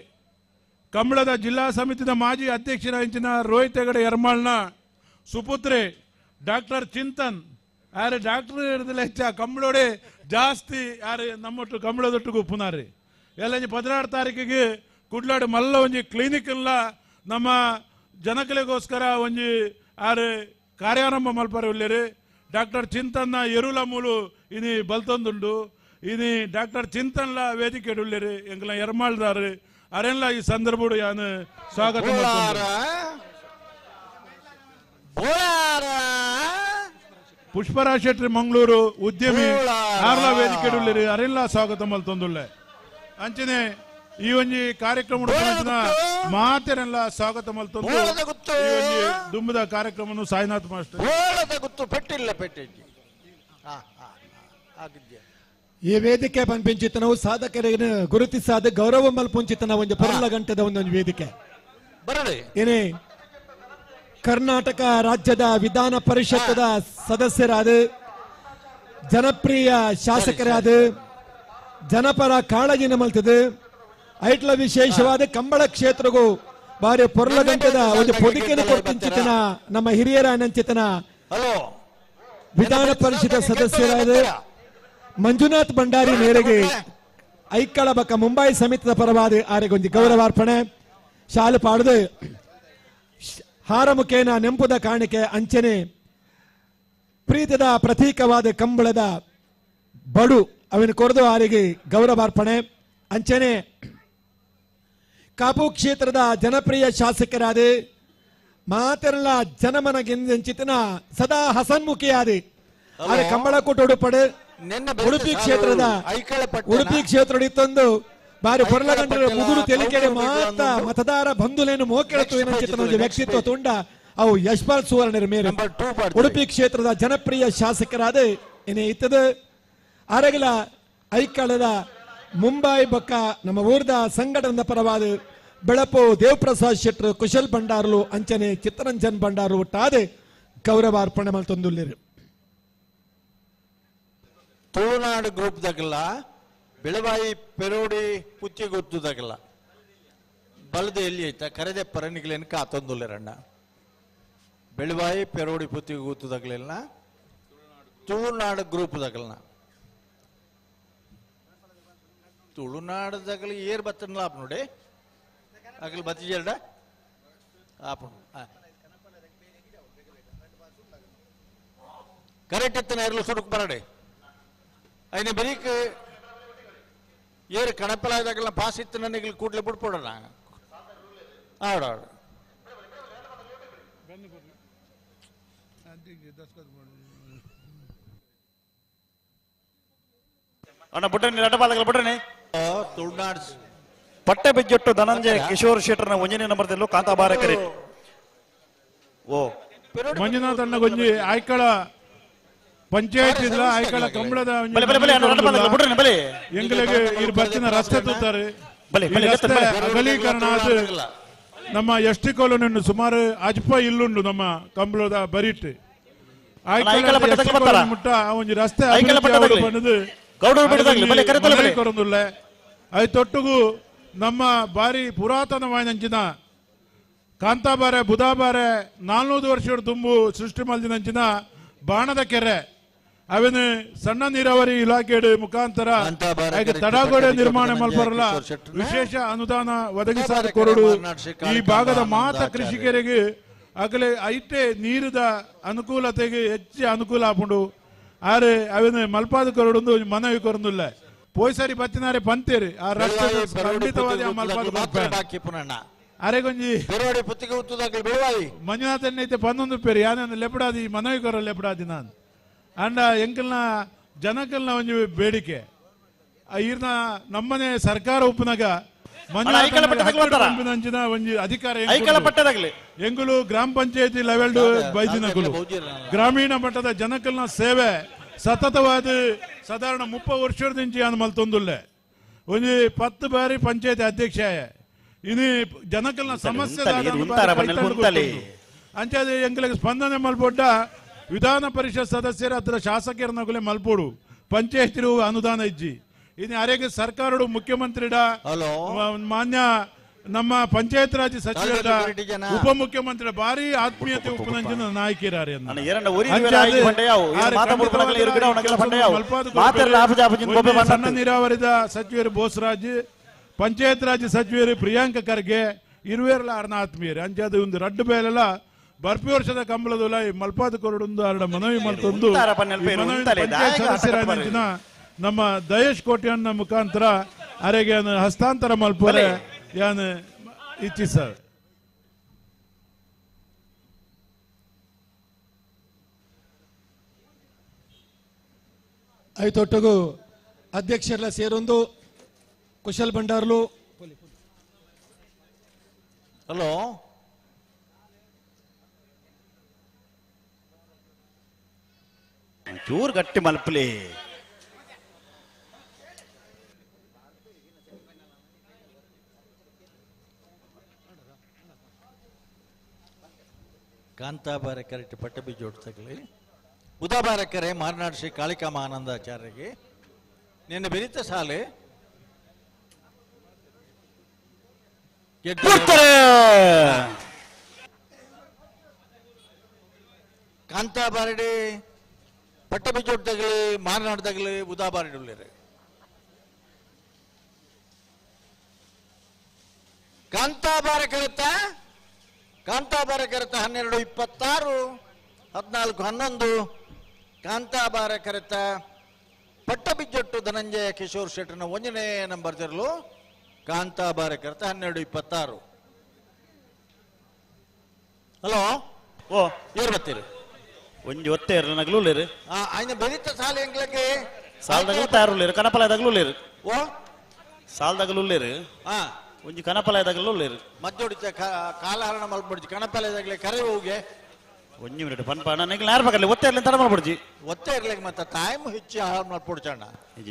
ಕಂಬಳದ ಜಿಲ್ಲಾ ಸಮಿತಿದ ಮಾಜಿ ಅಧ್ಯಕ್ಷರ ಇಂಚಿನ ರೋಹಿತ್ ಹೆಗಡೆ ಯರ್ಮಾಳ್ನ ಸುಪುತ್ರೆ ಡಾಕ್ಟರ್ ಚಿಂತನ್ ಯಾರು ಡಾಕ್ಟರ್ ಇರೋದಿಲ್ಲ ಹೆಚ್ಚ ಕಂಬಳೋಡೆ ಜಾಸ್ತಿ ಯಾರು ನಮ್ಮೊಟ್ಟು ಕಂಬಳದೊಟ್ಟಿಗೆ ಉಪ್ಪುನಾರಿ ಎಲ್ಲ 16 ತಾರೀಕಿಗೆ ಕುಡ್ಲಾಡು ಮಲ್ಲ ಒಂಜಿ ಕ್ಲಿನಿಕ್ ಇಲ್ಲ ನಮ್ಮ ಜನಕಲೆಗೋಸ್ಕರ ಒಂಜಿ ಯಾರು ಕಾರ್ಯಾರಂಭ ಮಲ್ಪರೆ ಉಳ್ಳೇರಿ ಡಾಕ್ಟರ್ ಚಿಂತನ್ನ ಎರುಲ ಮೂಲು ಇನಿ ಬಲ್ತೊಂದುಂಡು ಇನಿ ಡಾಕ್ಟರ್ ಚಿಂತನ್ಲ ವೇದಿಕೆ ಉಳ್ಳೇರಿ ಎಂಗ್ಲ ಯರ್ಮಾಳ್ದಾರು ಅರೆಲ್ಲ ಈ ಸಂದರ್ಭ ಯಾನು ಸ್ವಾಗತ ಪುಷ್ಪರಾಜ್ ಶೆಟ್ಟಿ ಮಂಗಳೂರು ಉದ್ಯಮಿ ಆರ್ಲ ವೇದಿಕೆ ಉಳ್ಳೇರಿ ಅರೆಲ್ಲ ಸ್ವಾಗತ ಮಲ್ತೊಂದುಳ್ಳೆ ಅಂಚನೆ ಈ ಒಂಜಿ ಕಾರ್ಯಕ್ರಮ ಮಾತೆರೆಲ್ಲ ಸ್ವಾಗತ ಮಲ್ತೊಂದು ಈ ಒಂಜಿ ದುಂಬದ ಕಾರ್ಯಕ್ರಮ ಸಾಯಿನಾಥ್ ಮಾಸ್ಟರ್ ಗೊತ್ತು ಪೆಟ್ಟಿಲ್ಲ ಪೆಟ್ಟಿ ಈ ವೇದಿಕೆ ಪಂಪಿಂಚಿತನವು ಸಾಧಕರಿಗೆ ಗುರುತಿಸಾದ ಗೌರವ ಮಲ್ಪುಂಚಿತನ ಒಂದು ಪೊರ್ಲ ಗಂಟೆದ ಒಂದೊಂದು ವೇದಿಕೆ ಏನೇ ಕರ್ನಾಟಕ ರಾಜ್ಯದ ವಿಧಾನ ಪರಿಷತ್ತದ ಸದಸ್ಯರಾದ ಜನಪ್ರಿಯ ಶಾಸಕರಾದ ಜನಪರ ಕಾಳಜಿನ ಮಲ್ತದೆ ಐಟ್ಲ ವಿಶೇಷವಾದ ಕಂಬಳ ಕ್ಷೇತ್ರಗೂ ಬಾರಿ ಪೊರ್ಲ ಗಂಟೆದ ಒಂದು ಪೊದಿಕೆನ ಕೊಡ್ತಿಂಚಿತನ ನಮ್ಮ ಹಿರಿಯರ ನಂಚಿತನ ವಿಧಾನ ಪರಿಷತ್ ಸದಸ್ಯರಾದ ಮಂಜುನಾಥ್ ಭಂಡಾರಿ ಮೇರೆಗೆ ಐಕ್ಕಳಬಕ ಮುಂಬೈ ಸಮಿತಿದ ಪರವಾದ ಆರೆಗೊಂದು ಗೌರವಾರ್ಪಣೆ ಶಾಲು ಪಾಡದು ಹಾರಮುಖೇನ ನೆಂಪುದ ಕಾಣಿಕೆ ಅಂಚನೆ ಪ್ರೀತದ ಪ್ರತೀಕವಾದ ಕಂಬಳದ ಬಡು ಅವನ ಕೊರದು ಆರಿಗೆ ಗೌರವಾರ್ಪಣೆ ಅಂಚನೆ ಕಾಪು ಕ್ಷೇತ್ರದ ಜನಪ್ರಿಯ ಶಾಸಕರಾದ ಮಾತೆರಳ ಜನಮನಗೆಂಚಿತನ ಸದಾ ಹಸನ್ಮುಖಿಯಾದ ಆರೆ ಕಂಬಳಕೋಟ ಉಡುಪಡು ಉಡುಪಿ ಕ್ಷೇತ್ರದ ಉಡುಪಿ ಕ್ಷೇತ್ರ ಇತ್ತೊಂದು ಬಾರಿ ಪೊರಲಗಂಡ ಮುಗುರು ತೆಲಿಕೆಡೆ ಮಾತ ಮತದಾರ ಬಂಧುಲೇನು ಮೋಕೆಳತು ಏನಂಚಿತನ ವ್ಯಕ್ತಿತ್ವ ತುಂಡ ಅವು ಯಶ್ಪಾಲ್ ಸುವರ್ಣರ ಮೇಲೆ ಉಡುಪಿ ಕ್ಷೇತ್ರದ ಜನಪ್ರಿಯ ಶಾಸಕರಾದ ಏನೇ ಇತ್ತದ ಅರಗಲ ಐಕಳದ ಮುಂಬೈ ಬೊಕ್ಕ ನಮ್ಮ ಊರ್ದ ಸಂಘಟನದ ಪರವಾದ ಬೆಳಪು ದೇವಪ್ರಸಾದ್ ಶೆಟ್ರು ಕುಶಲ್ ಭಂಡಾರ್ಲು ಅಂಚನೆ ಚಿತ್ತರಂಜನ್ ಭಂಡಾರ್ಲು ಒಟ್ಟಾದೆ ಗೌರವಾರ್ಪಣೆ ಮಲ್ತೊಂದುಲ್ಲೇರು ತುಳುನಾಡು ಗ್ರೂಪ್ ದಗಲ ಬೆಳವಾಯಿ ಪೆರೋಡಿ ಪುಚ್ಚಿ ಗೊತ್ತುದಾಗಲ್ಲ ಬಲದ ಎಲ್ಲಿ ಐತ ಕರೆದೆ ಪರಣಿಗಳೇನು ಕಾತೊಂದುಲ್ಲೇರಣ್ಣ Belvai ಪೆರೋಡಿ ಪುಚ್ಚಿ ಗೊತ್ತುದಾಗಲಿಲ್ಲ Tulunadu group ದಗಲ್ನ ತುಳುನಾಡದಾಗಲಿ air ಬತ್ತನಲ್ಲ app ನೋಡಿ ಆಗಲಿ ಬತ್ತಿಜಲ್ಡ ಆಪ್ ಕರೆಕ್ಟ್ ಎತ್ತನ ಇರಲು ಸುಡುಕ್ ಬರಡೆ అయిన బరీక్ ఏరు కడపలాదాగల పాస్ ఇత్తన నిగలు కూట్లే పుడిపోడనా ఆడాడు ಅಣ್ಣ ಬುಟ್ಟನಿ ರಟಪಾಲಗಲ ಬುಟ್ಟನಿ ತುಳುನಾಡು ಪಟ್ಟೆ ಬಿಜ್ಜೊಟ್ಟು ಧನಂಜಯ ಕಿಶೋರ್ ಶೆಟ್ಟರ್ನ ಒಂಜನೇ ನಂಬರ್ದಲ್ಲೂ ಕಾಂತಾಬಾರಕರಿ ಓ ಮಂಜುನಾಥ್ ಅಣ್ಣ ಗೊಂಜಿ ಆಯ್ಕಳ ಪಂಚಾಯತ್ ಇದ್ಲ ಆಯ್ಕಳ ಕಂಬಳದ ಎಂಗಳಿಗೆ ಇರ್ ಬರ್ತಿನ ರಸ್ತೆ ತೂತಾರೆ ಅಗಲೀಕರಣ ಆದ ನಮ್ಮ ಎಸ್ ಟಿ ಕಾಲೋನಿ ಸುಮಾರು ಅಜ್ಪ ಇಲ್ಲುಂಡು ನಮ್ಮ ಕಂಬಳದ ಬರೀಟ್ ಆಯ್ಕಳ ಮುಟ್ಟ ಒಂಜಿ ರಸ್ತೆ ಬಂದದು ಕೊರೊಂದುಲ್ಲ ಅದ್ ತೊಟ್ಟುಗು ನಮ್ಮ ಬಾರಿ ಪುರಾತನವಾಯಿನಂಚಿನ ಕಾಂತಾಬಾರೆ ಬುಧಾಬಾರೆ 400 ವರ್ಷದ ತುಂಬು ಸೃಷ್ಟಿ ಮಲ್ದಿನಂಚಿನ ಬಾಣದ ಕೆರೆ ಅವನು ಸಣ್ಣ ನೀರಾವರಿ ಇಲಾಖೆ ಮುಖಾಂತರ ತಡಗೋಡೆ ನಿರ್ಮಾಣ ಮಲ್ಪರಲ್ಲ ವಿಶೇಷ ಅನುದಾನ ಒದಗಿಸಾದ ಕೊರಡು ಈ ಭಾಗದ ಮಾತ ಕೃಷಿಕರಿಗೆ ಆಗಲೇ ಐಟೆ ನೀರಿದ ಅನುಕೂಲತೆಗೆ ಹೆಚ್ಚು ಅನುಕೂಲ ಆಪುಂಡು ಆರೆ ಅವನು ಮಲ್ಪಾದ ಕೊರಡು ಮನವಿ ಕೊರಂದಿಲ್ಲ ಪೋಯ್ಸಾರಿ ಬತ್ತಿನಾರೆ ಬಂತೇರಿ ಆ ರಸ್ತೆ ಖಂಡಿತವಾದ ಮಲ್ಪಾದ ಅರೆಗೊಂಜಿ ಮಂಜುನಾಥ್ ಐತೆ 11 ಪೇರು ಯಾನ ಲೆಪಡಾದಿ ಮನವಿ ಕೊರ ಲೆಪಡಾದಿ ನಾನು ಅಂಡ ಎಂಕಲ್ನ ಜನಕಲ್ನ ಒಂಜಿ ಬೇಡಿಕೆ ಈರ್ನ ನಮ್ಮನೆ ಸರ್ಕಾರ ಉಪ್ಪನಾಗ ಮಂಜುನಾಥಂಚಿನ ಒಂಜಿ ಅಧಿಕಾರ ಎಂಗುಲು ಗ್ರಾಮ ಪಂಚಾಯತಿ ಲೆವೆಲ್ ಬೈದಿನಗುಲು ಗ್ರಾಮೀಣ ಮಟ್ಟದ ಜನಕಲ್ನ ಸೇವೆ ಸತತವಾದ ಸಾಧಾರಣ 30 ವರ್ಷದಿಂದ ಯಾನ್ ಮಲ್ತೊಂದುಲ್ಲೆ ಒಂಜಿ 10 ಬಾರಿ ಪಂಚಾಯತಿ ಅಧ್ಯಕ್ಷ ಇನಿ ಜನಕಲ್ನ ಸಮಸ್ಯೆ ಅಂಚಾದ ಎಂಗಳಿಗೆ ಸ್ಪಂದನೆ ಮಲ್ಪೊಡ್ಡ ವಿಧಾನ ಪರಿಷತ್ ಸದಸ್ಯರ ಹತ್ರ ಶಾಸಕರನಗುಲೆ ಮಲ್ಪೋಡು ಪಂಚಾಯತಿರು ಅನುದಾನ ಇಜ್ಜಿ ಇನ್ನು ಅರೆಗೆ ಸರ್ಕಾರಡು ಮುಖ್ಯಮಂತ್ರಿಡ ಮಾನ್ಯ ನಮ್ಮ ಪಂಚಾಯತ್ ರಾಜ್ ಸಚಿವರ ಉಪಮುಖ್ಯಮಂತ್ರಿ ಬಾರಿ ಆತ್ಮೀಯತೆ ಉಪನಂಜನ ನಾಯಕಿರಾರೆ ಸಣ್ಣ ನೀರಾವರಿದ ಸಚಿವರು ಬೋಸರಾಜ್ ಪಂಚಾಯತ್ ರಾಜ್ ಸಚಿವರು ಪ್ರಿಯಾಂಕ ಖರ್ಗೆ ಇರುವೇರ್ಲ ಅರ್ನ ಆತ್ಮೀಯರು ಅಂಚಾದ ಒಂದು ರಡ್ಡು ಬೇಲೆಲ್ಲ ಬರ್ಪಿ ವರ್ಷದ ಕಂಬಳದಲ್ಲ ಮಲ್ಪಾದ ಕೊರಡೊಂದು ಅರಡ ಮನವಿ ಮಲ್ತೊಂದು ಸದಸ್ಯರಾದ ನಮ್ಮ ದಯೇಶ್ ಕೋಟ್ಯನ್ನ ಮುಖಾಂತರ ಅರೆಗೆ ಹಸ್ತಾಂತರ ಮಲ್ಪರೆ ಯಾನ್ ಇಚ್ಛಿಸ ಐತೊಟ್ಟಗು ಅಧ್ಯಕ್ಷರೆಲ್ಲ ಸೇರೊಂದು ಕುಶಲ್ ಭಂಡಾರ್ಲು ಹಲೋ ಚೂರ್ ಗಟ್ಟಿ ಮಲ್ಪಲಿ ಕಾಂತಾಬಾರ ಕರೆಕ್ಟ್ ಪಟ್ಟಬಿ ಜೋಡಿಸಲಿ ಉದಾಬಾರ ಕೆರೆ ಮಾರ್ನಾಡ್ ಶ್ರೀ ಕಾಳಿಕಾಮ ಆನಂದಾಚಾರ್ಯಗೆ ನಿನ್ನೆ ಬೆರೀತ ಸಾಲೆ ಕಾಂತಾಬಾರಡಿ ಪಟ್ಟಬಿ ಜೋಡ್ದಾಗಲಿ ಮಾರ್ನಾಡ್ದಾಗಲಿ ಉದಾಬಾರಡಿ ಉಳ್ಳೇರೆ ಕಾಂತಾಬಾರ ಕೆರೆತ 12-26 14-11 ಕಾಂತಾಬಾರ ಕರೆತ ಪಟ್ಟಬಿಜ್ಜೊಟ್ಟು ಧನಂಜಯ ಕಿಶೋರ್ ಶೆಟ್ಟರ್ನ 1ನೇ ನಂಬರ್ ತೆರಲು ಕಾಂತಾಬಾರ ಕರ್ತ 1226. ಹಲೋ ಓ ಏರ್ ಬತ್ತೀರಿ ಒಂಜಿ ಒತ್ತೆ ನಗಲೂಲೇರು ఆయన ಬೆರಿತ ಸಾಲ ಎಂಗ್ಲಕ್ಕೆ ಸಾಲ್ದಗಲು ತಯಾರುಲೇರು ಕನಪಲಾಯದಾಗಲೂಲೇರು ಓ ಸಾಲ್ದಗಲೂಲೇರು ಹಾ ಒಂಜಿ ಕನಪಲಾಯದಾಗಲೂಲೇರು ಮದ್ದೊಡಿತ ಕಾಲಹರಣ ಮಲ್ಪಡ್ಜಿ ಕಣಪಲೆದಾಗಲೇ ಕರೆ ಹೋಗಿ ಒಂಜಿ ಮಿನಿಟ್ ಪನ್ಪಾಣ ನಿಂಗೆ ಯಾರು ಬೇಕಲ್ಲಿ ಒತ್ತೆ ಇರ್ಲಿ ತಡ ಮಾಡ್ಬಿಡ್ಜಿ ಒತ್ತೆ ಇರ್ಲಿಕ್ಕೆ ಮತ್ತೆ ಟೈಮ್ ಹೆಚ್ಚು ಹಾಳು ಮಲ್ಪಡ್ಚಣ್ಣ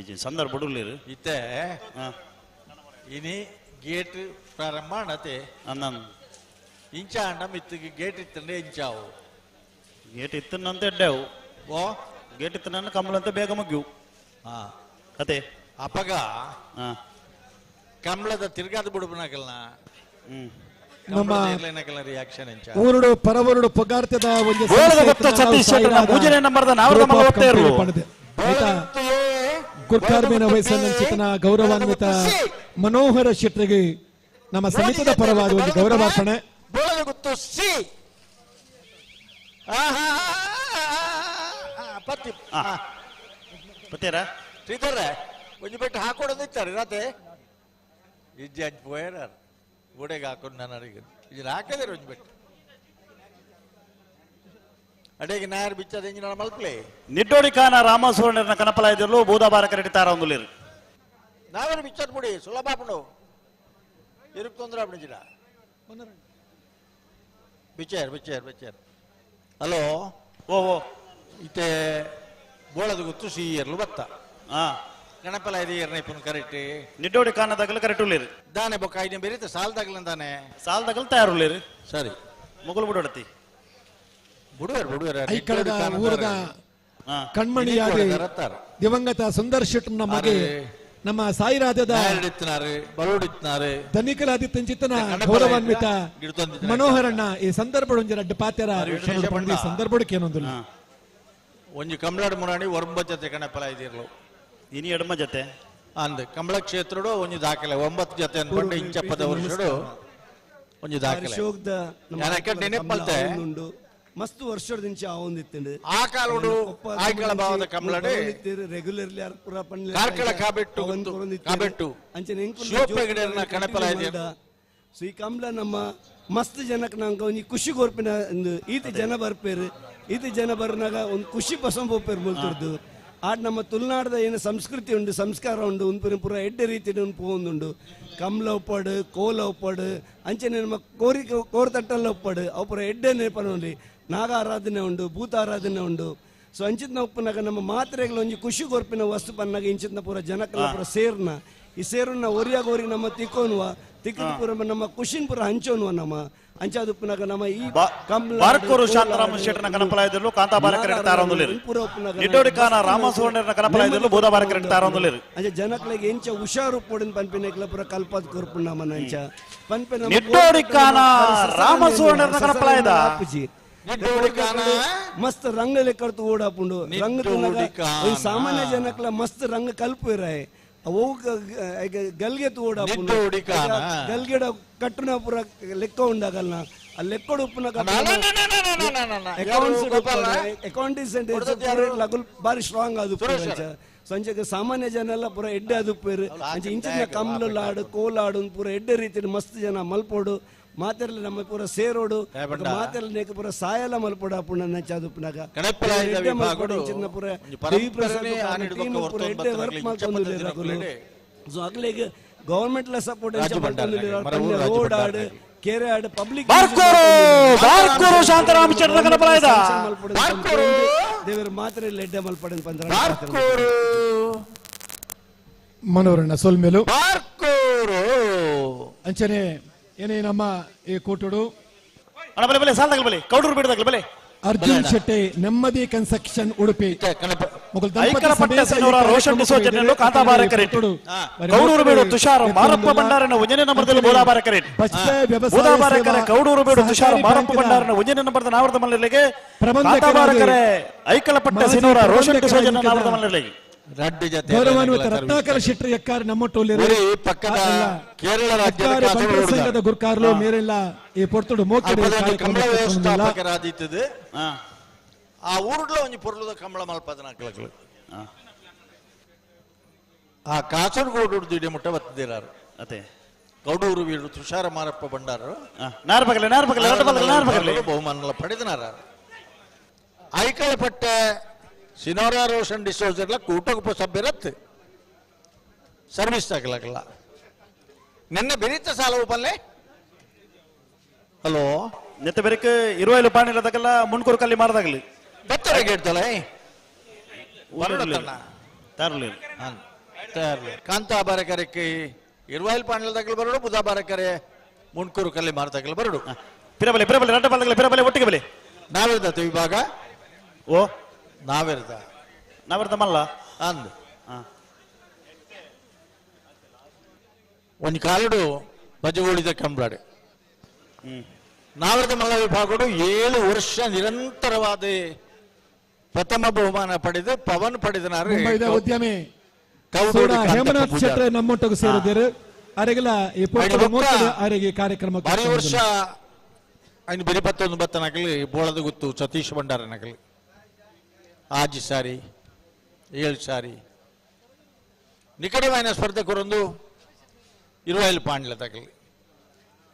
ಜಿ ಸಂದರ್ಭ ಬಡುಲೇರು ಇತ್ತೆ ಹಾ ಇನಿ ಗೇಟ್ ಪ್ರಾರಂಭ ಮಾಡತೆ ಅಂದನ್ ಇಂಚ ಅಣ್ಣ ಮಿತ್ತಿಗೆ ಗೇಟ್ ಇತ್ತಂದ್ರೆ ಇಂಚಾವು ಗೇಟ್ ಇತ್ತನಂತ ಎಡ್ಡೆವು ಓ ಗೇಟ್ ಇತ್ತನ ಕಂಬಳಂತ ಬೇಗ ಮಗ್ಗಿವು ಹಾ ಕತೆ ಅಪಗ ಹಾ ಕಂಬಳದ ತಿರ್ಗಾದ ಬಿಡುಬನಕಲ್ನ ನಮ್ಮ ರಿಯಾಕ್ಷನ್ ಇಂಚ ಊರುಡು ಪರವರುಡು ಪಗಾರ್ತದ ಒಂದು ಸತೀಶ್ ಶೆಟ್ಟರ್ನ 3ನೇ ನಂಬರ್ದ ನಾವರದ ಮಲವತ್ತೆ ಇರು ಗುರ್ಕಾರ್ಮಿನ ವಯಸ್ಸನ್ನ ಗೌರವಾನ್ವಿತ ಮನೋಹರ ಶೆಟ್ಟರಿಗೆ ನಮ್ಮ ಸಮಿತಿದ ಪರವಾದ ಒಂದು ಗೌರವಾರ್ಪಣೆ. ಗೊತ್ತು ಸಿ ಪತ್ತಿ ಪತ್ತೇರಾ ಶ್ರೀಧರ ಒಂಜಿ ಬೆಟ್ಟು ಹಾಕೊಡೋದಿತ್ತಾರೆ ರಾತೆ ಇಜ್ಜಿ ಅಂಚ್ ಪೋಯರ ಗೋಡೆಗೆ ಹಾಕೊಂಡು ನಾನು ಅಡಿಗೆ ಇದು ಹಾಕದಿರ ಒಂಜಿ ಬೆಟ್ಟು ಅಡೆಗೆ ನಾಯರ್ ಬಿಚ್ಚದ ಎಂಜಿನ ಮಲ್ಪಲೆ ನಿಡ್ಡೋಡಿ ಖಾನ ರಾಮಸುವರ್ಣನ ಕನಪಲಾಯದಲ್ಲೂ ಬೂದಾಬಾರ ಕರೆಡಿತಾರ ಒಂದುಲೇರು ನಾವೇನು ಬಿಚ್ಚದ್ ಬಿಡಿ ಸುಲಭ ಆಪುಂಡು ಇರುಕ್ ತೊಂದ್ರೆ ಆಪುಂಡಿಜಿಡ ಬಿಚ್ಚೇರ್ ಬಿಚ್ಚೇರ್ ಬಿಚ್ಚೇರ್ ಹಲೋ ಓ ಓ ಇತ್ತೆ ಬೋಳದ ಗೊತ್ತು ಸೀಯರ್ಲು ಬತ್ತ ಹಾ ಗಣಪಲ ಇದೆ ಎರಡನೇ ಪುನ್ ಕರೆಕ್ಟ್ ನಿಡ್ಡೋಡಿ ಖಾನದಾಗಲು ಕರೆಕ್ಟ್ ಉಳ್ಳೇರು ದಾನೆ ಬೊಕ್ಕ ಐದು ಬೇರೆ ಸಾಲದಾಗಲ ತಾನೆ ಸಾಲದಾಗಲು ತಯಾರುಳ್ಳೇರು ಸರಿ ಮುಗುಲು ಬಿಡೋಡತಿ ಬುಡುವೇರ್ ಬುಡುವೇರ್ ಐಕಳದ ಊರದ ಕಣ್ಮಣಿಯಾಗಿ ದಿವಂಗತ ಸುಂದರ್ ಶೆಟ್ಟರ್ನ ಮಗೆ ನಮ್ಮ ಸಾಯಿರಾಜದ ಧನಿಕಲಾದಿ ತಂಚಿತನ ಗೌರವಾನ್ವಿತ ಮನೋಹರಣ್ಣ ಈ ಸಂದರ್ಭ ಒಂಜಿ ಪಾತ್ಯರ ಸಂದರ್ಭಕ್ಕೆ ಏನೊಂದಿಲ್ಲ ಒಂಜಿ ಕಂಬಳಾಡ್ ಮುರಾಣಿ ಒರ್ಬ ಜೊತೆ ಕಣಪಲ ಇದಿರ್ಲು ಇನಿ ಎಡಮ ಜೊತೆ ಅಂದ್ ಕಂಬಳ ಕ್ಷೇತ್ರಡು ಒಂಜಿ ದಾಖಲೆ 9 ಜೊತೆ ಅನ್ಕೊಂಡು ಇಂಚಪ್ಪದ ವರ್ಷಡು ಒಂಜಿ ದಾಖಲೆ ನೆನಪಲ್ತೆ ಮಸ್ತ್ ವರ್ಷದಿಂದ ಆವೊಂದಿತ್ತಂಡು ಆ ಕಾಲುಡು ಆಯ್ಕಳ ಭಾವದ ಕಂಬಳಡೆ ರೆಗ್ಯುಲರ್ಲಿ ಯಾರು ಪುರ ಪನ್ಲೆ ಕಾರ್ಕಳ ಕಾಬೆಟ್ಟು ಕಾಬೆಟ್ಟು ಅಂಚನೆ ಶಿವಪ್ಪಗಿಡರ್ನ ಕಣಪಲ ಇದೆ ಸೊ ಈ ಕಂಬಳ ನಮ್ಮ ಮಸ್ತ್ ಜನಕ್ಕೆ ನಂಗೆ ಒಂದು ಖುಷಿ ಗೋರ್ಪಿನ ಒಂದು ಈತ ಜನ ಬರ್ಪೇರು ಈತ ಜನ ಬರ್ನಾಗ ಒಂದು ಖುಷಿ ಪಸಂದ್ ಹೋಗ್ಪೇರು ಮುಲ್ತುರ್ದು ಆಡ್ ನಮ್ಮ ತುಳುನಾಡದ ಏನು ಸಂಸ್ಕೃತಿ ಉಂಡು ಸಂಸ್ಕಾರ ಉಂಡು ಒಂದು ಪೂರ ಎಡ್ಡೆ ರೀತಿ ಪೋಂದುಂಡು ಕಮ್ಲ ಒಪ್ಪಡು ಕೋಲ ಒಪ್ಪಡು ಅಂಚನೆ ನಮ್ಮ ಕೋರ್ತಟ್ಟಲ್ಲ ಒಪ್ಪಡು ಅವು ಪೂರ ಎಡ್ಡೆ ನೆನಪಲ್ಲಿ ನಾಗ ಆರಾಧನೆ ಉಂಡು ಭೂತ ಆರಾಧನೆ ಉಂಡು ಸೊ ಅಂಚಿತ್ನ ಉಪ್ಪನಾಗ ನಮ್ಮ ಮಾತ್ರೆಗಳ ಒಂಜಿ ಖುಷಿ ಗೊರ್ಪಿನ ವಸ್ತು ಪನ್ನಾಗ ಇಂಚಿತ್ನ ಪೂರ ಜನಕ್ಕಲ್ಲ ಪೂರ ಸೇರ್ನ ಈ ಸೇರನ್ನ ಒರಿಯಾಗ ಒರಿ ನಮ್ಮ ತಿಕ್ಕೋನುವ ತಿಕ್ಕದ ಪೂರ ನಮ್ಮ ಖುಷಿನ್ ಪೂರ ಹಂಚೋನುವ ನಮ್ಮ ಅಂಚಾದುಪ್ಪನಾಗ ನಮ್ಮ ಈ ಬಾರ್ಕೂರು ಶಾಂತರಾಮ ಶೆಟ್ಟರ್ನ ಕನಪಲಾಯದಲ್ಲೂ ಕಾಂತಾಬಾರ ಕರೆಡಿತಾರ ಒಂದುಲೇರು ನಿಡ್ಡೋಡಿ ಖಾನ ರಾಮಸುವರ್ಣನ ಕನಪಲಾಯದಲ್ಲೂ ಬೂದಾಬಾರ ಕರೆಡಿತಾರ ಒಂದುಲೇರು ಅಂಚ ಜನಕ್ಲೆಗೆ ಎಂಚ ಹುಷಾರು ಪೋಡಿನ ಪನ್ಪಿನೆಕ್ಲ ಪೂರ ಕಲ್ಪದ್ ಕೊರ್ಪುಂಡ ನಮ್ಮ ಅಂಚ ಪನ್ಪೆ ನಿಡ್ಡೋಡಿ ಖಾನ ರಾಮಸುವರ್ಣನ ಕನಪಲಾಯದ ಮಸ್ತ್ ರಂಗ ಲೆಕ್ಕರ್ತು ಓಡಾಪುಂಡು ರಂಗ ಸಾಮಾನ್ಯ ಜನಕ್ಲ ಮಸ್ತ್ ರಂಗ ಕಲ್ಪಿರಾಯ್ ಅವು ಗಲ್ಗೆ ಓಡಾಪುಂಡು ಗಲ್ಗೆಡ ಕಟ್ಟುನ ಪೂರ ಲೆಕ್ಕ ಉಂಡಾಗಲ್ಲ ಆ ಲೆಕ್ಕಡು ಉಪ್ಪುನ ಅಕೌಂಟಿಂಗ್ ಬಾರಿ ಸ್ಟ್ರಾಂಗ್ ಅದು ಸಂಜೆಗೆ ಸಾಮಾನ್ಯ ಜನ ಎಲ್ಲ ಪೂರ ಎಡ್ಡೆ ಅದು ಪೇರು ಅಂಚೆ ಇಂಚಿನ ಕಮ್ಲಾಡು ಕೋಲಾಡು ಪೂರ ಎಡ್ಡೆ ರೀತಿ ಮಸ್ತ್ ಜನ ಮಲ್ಪೋಡು ಮಾತೆರ್ಲಿ ನಮ್ಮ ಪೂರ ಸೇರೋಡು ಮಾತೆರ್ಲಿ ನೇಕ ಪೂರ ಸಾಯಲ ಮಲ್ಪೋಡ ಪುಣ್ಣ ನಚ್ಚಾದುಪ್ಪನಾಗ ಚಿನ್ನ ಪೂರ ದೇವಿ ಪ್ರಸಾದ ಎಡ್ಡೆ ವರ್ಕ್ ಮಾಡ್ಕೊಂಡು ಸೊ ಅಗ್ಲಿಗೆ ಗವರ್ಮೆಂಟ್ ಲ ಸಪೋರ್ಟ್ ರೋಡ್ ಆಡು ಕೆರೆ ಆಡು ಪಬ್ಲಿಕ್ ಬಾರ್ಕೂರು ಶಾಂತರಾಮ ಶೆಟ್ಟರ್ನ ಕನಪಲಾಯದ ದೇವರ ಮಾತ್ರ ಎಡ್ಡೆ ಮಲ್ಪಡೆ ಪಂದ್ರ ಮನೋರಣ್ಣ ಸೋಲ್ಮೇಲು ಅಂಚನೆ ಏನೇ ನಮ್ಮ ಈ ಕೂಟುಡು ಕೌಡೂರು ಬಿಡದಾಗಲ ಬಲೆ ಅರ್ಜುನ್ ಶೆಟ್ಟಿ ನೆಮ್ಮದಿ construction Udupi Roshan ಡಿಸೋಜನಲ್ಲೂ ಕಾಂತಾಬಾರ correct Kaudur Beedu Tushar Marappa ಭಂಡಾರನ 1ನೇ ನಂಬರ್ದಲ್ಲಿ ಬೂದಾಬಾರ correct Budabara ಕರೆ ಕೌಡೂರು ಬೀಡು ತುಷಾರ್ ಮಾರಪ್ಪ ಭಂಡಾರನ 1ನೇ ನಂಬರ್ದ ನಾವರದ ಮಲ್ಲರಿಗೆ ಕಾಂತಾಬಾರ ಕರೆ ಐಕಲಪಟ್ಟ ಸಿನೋರ ರೋಷನ್ ಡಿಸೋಜನ ನಾವರದ ಮಲ್ಲರಿಗೆ ಗೌರವಾನ್ವಿತ ರತ್ನಾಕರ ಶೆಟ್ಟಿ ಎಕ್ಕಾರ್ ನಮ್ಮ ಟೋಲಿರು ಪಕ್ಕದ ಕೇರಳ ರಾಜ್ಯದ ಸಂಘದ ಗುರ್ಕಾರ್ಲು ಮೇರೆಲ್ಲ ಈ ಪೊರ್ತುಡು ಮೋಕೆಡೆ ಆ ಊರುಡ್ಲ ಒಂಜಿ ಪೊರ್ಲುದ ಕಂಬಳ ಮಲ್ಪದನ ಅಕ್ಲಕ್ಲು ಆ ಕಾಸರಗೋಡು ದುಡಿ ಮುಟ್ಟ ಬತ್ತಿದ್ದೀರಾರು ಅದೇ ಗೌಡೂರು ವೀರು ತುಷಾರ ಮಾರಪ್ಪ ಬಂಡಾರು ಬಹುಮಾನ ಪಡೆದನಾರ ಐಕಳಪಟ್ಟ ಸಿನೋರಾ ರೋಷನ್ ಡಿಸೋಜರ್ಲ ಕೂಟಗುಪ್ಪ ಸಭ್ಯರತ್ ಸರ್ವಿಸ್ ತಗಲಕಲ್ಲ ನಿನ್ನೆ ಬೆರೀತ ಸಾಲ ಒಪ್ಪಲ್ಲೇ ಹಲೋ ನೆತ್ತ ಬೆರಕೆ 20 ಪಾಣಿಲದಾಗಲ್ಲ ಮುನ್ಕೂರು ಕಲ್ಲಿ ಮಾರದಾಗಲಿ ಬತ್ತರ ಕೇಳ್ತಲ್ಲ ಕಾಂತಾ ಬಾರಕರಕ್ಕೆ 20 ಪಾಣಿಲದಾಗಲು ಬರೋಡು ಬುಧಾ ಬಾರಕರೆ ಮುನ್ಕೂರು ಕಲ್ಲಿ ಮಾರದಾಗಲು ಬರೋಡು ಪಿರಬಲೆ ರಡ್ಡ ಬಾಲದಾಗಲಿ ಪಿರಬಲೆ ಒಟ್ಟಿಗೆ ಬಲೆ ನಾವಿರ್ದ ವಿಭಾಗ ಓ ನಾವಿರ್ದ ಮಲ್ಲ ಅಂದ್ ಒಂದು ಕಾಲುಡು ಬಜಗೋಳಿದ ಕಂಬ್ಲಾಡೆ ನಾವಿರ್ದ ಮಲ್ಲ ವಿಭಾಗಗಳು 7 ವರ್ಷ ನಿರಂತರವಾದ ಪ್ರಥಮ ಬಹುಮಾನ ಪಡೆದು ಪವನ್ ಪಡೆದನಾರು ಉದ್ಯಮಿ ಹೇಮನಾಥ್ ಶೆಟ್ಟಿ ನಮ್ಮೊಟ್ಟಿಗೆ ಸೇರಿದರು ಅರೆಗೆಲ್ಲ ಅವರಿಗೆ ಕಾರ್ಯಕ್ರಮ ಬಾರಿ ವರ್ಷ ఆయన బెరి 19 బత్త నకలి బోళద గుత్తు సతీష్ బండార నకలి ఆజి సారి 7 సారి నికటమైన స్పర్ధ కొరందు 20 ಪಾಂಡ್ಲ ತಕಲಿ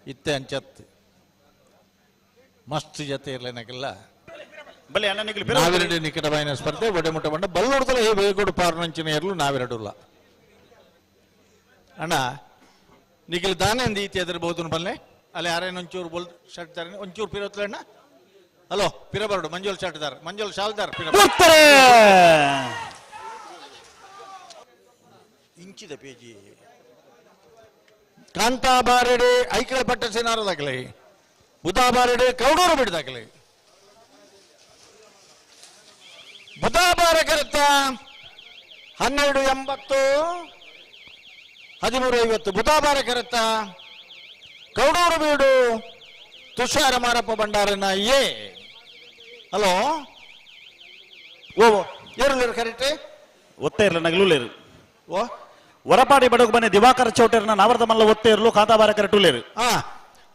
ಇತ್ತೆ ಅಂಚತ್ ಮಸ್ತ್ ಜತೆ ಇರಲಿನಕಲ್ಲ ಬಲೆ ಅಣ್ಣ ನಿಕಲಿ ನಾವೆರಡು ನಿಕಟమైన ಸ್ಪರ್ಧೆ ಒಡೆಮುಟ್ಟ ಬಂಡ ಬಲ್ಲೋಡ್ತಲ ಹೇ ಬೇಗೋಡು ಪಾರ್ನಂಚಿನ ಎರಲು ನಾವೆರಡುಲ್ಲ ಅಣ್ಣ ನಿಖಿಲ್ ದಾನೆ ಅಂದಿ ಇತಿ ಎದರಬಹುದು ಬಲ್ಲೆ ಅಲ್ಲಿ ಯಾರೇನು ಒಂಚೂರು ಬೋಲ್ ಶರ್ಟ್ದಾರೆ ಒಂಚೂರು ಪಿರೋತ್ಲಣ್ಣ ಹಲೋ ಪಿರಬರ್ಡು ಮಂಜುಲ್ ಶರ್ಟ್ದಾರ್ ಮಂಜುಲ್ ಶಾಲ್ದಾರ್ ಇಂಚಿದ ಪೇಜಿ ಕಾಂತಾ ಬಾರೆಡೆ ಐಕಳ ಪಟ್ಟ ಸೇನಾರದಾಗಲಿ ಬುಧಾ ಬಾರೆಡೆ ಕೌಡೂರು ಬಿಡದಾಗಲಿ ಬುಧಾ ಬಾರ ಕರೆತ 1280 1350 ಬುಧಾ ಬಾರ ಕರೆತ ಕೌಡೂರು ಬೀಡು ತುಷಾರ ಮಾರಪ್ಪ ಭಂಡಾರನ ಹಲೋ ಓ ಏರು ಕರೆಕ್ಟ್ ಒತ್ತೆ ಇರಲ್ಲ ನಗಲೂಲೇರು ಓ ಹೊರಪಾಡಿ ಬಡಗು ಬನ್ನಿ ದಿವಾಕರ ಚೌಟರ್ನ ನಾವರ್ದ ಮಲ್ಲ ಒತ್ತೆ ಇರಲು ಕಾಂತಾಬಾರ ಕರೆಟುಲೇರು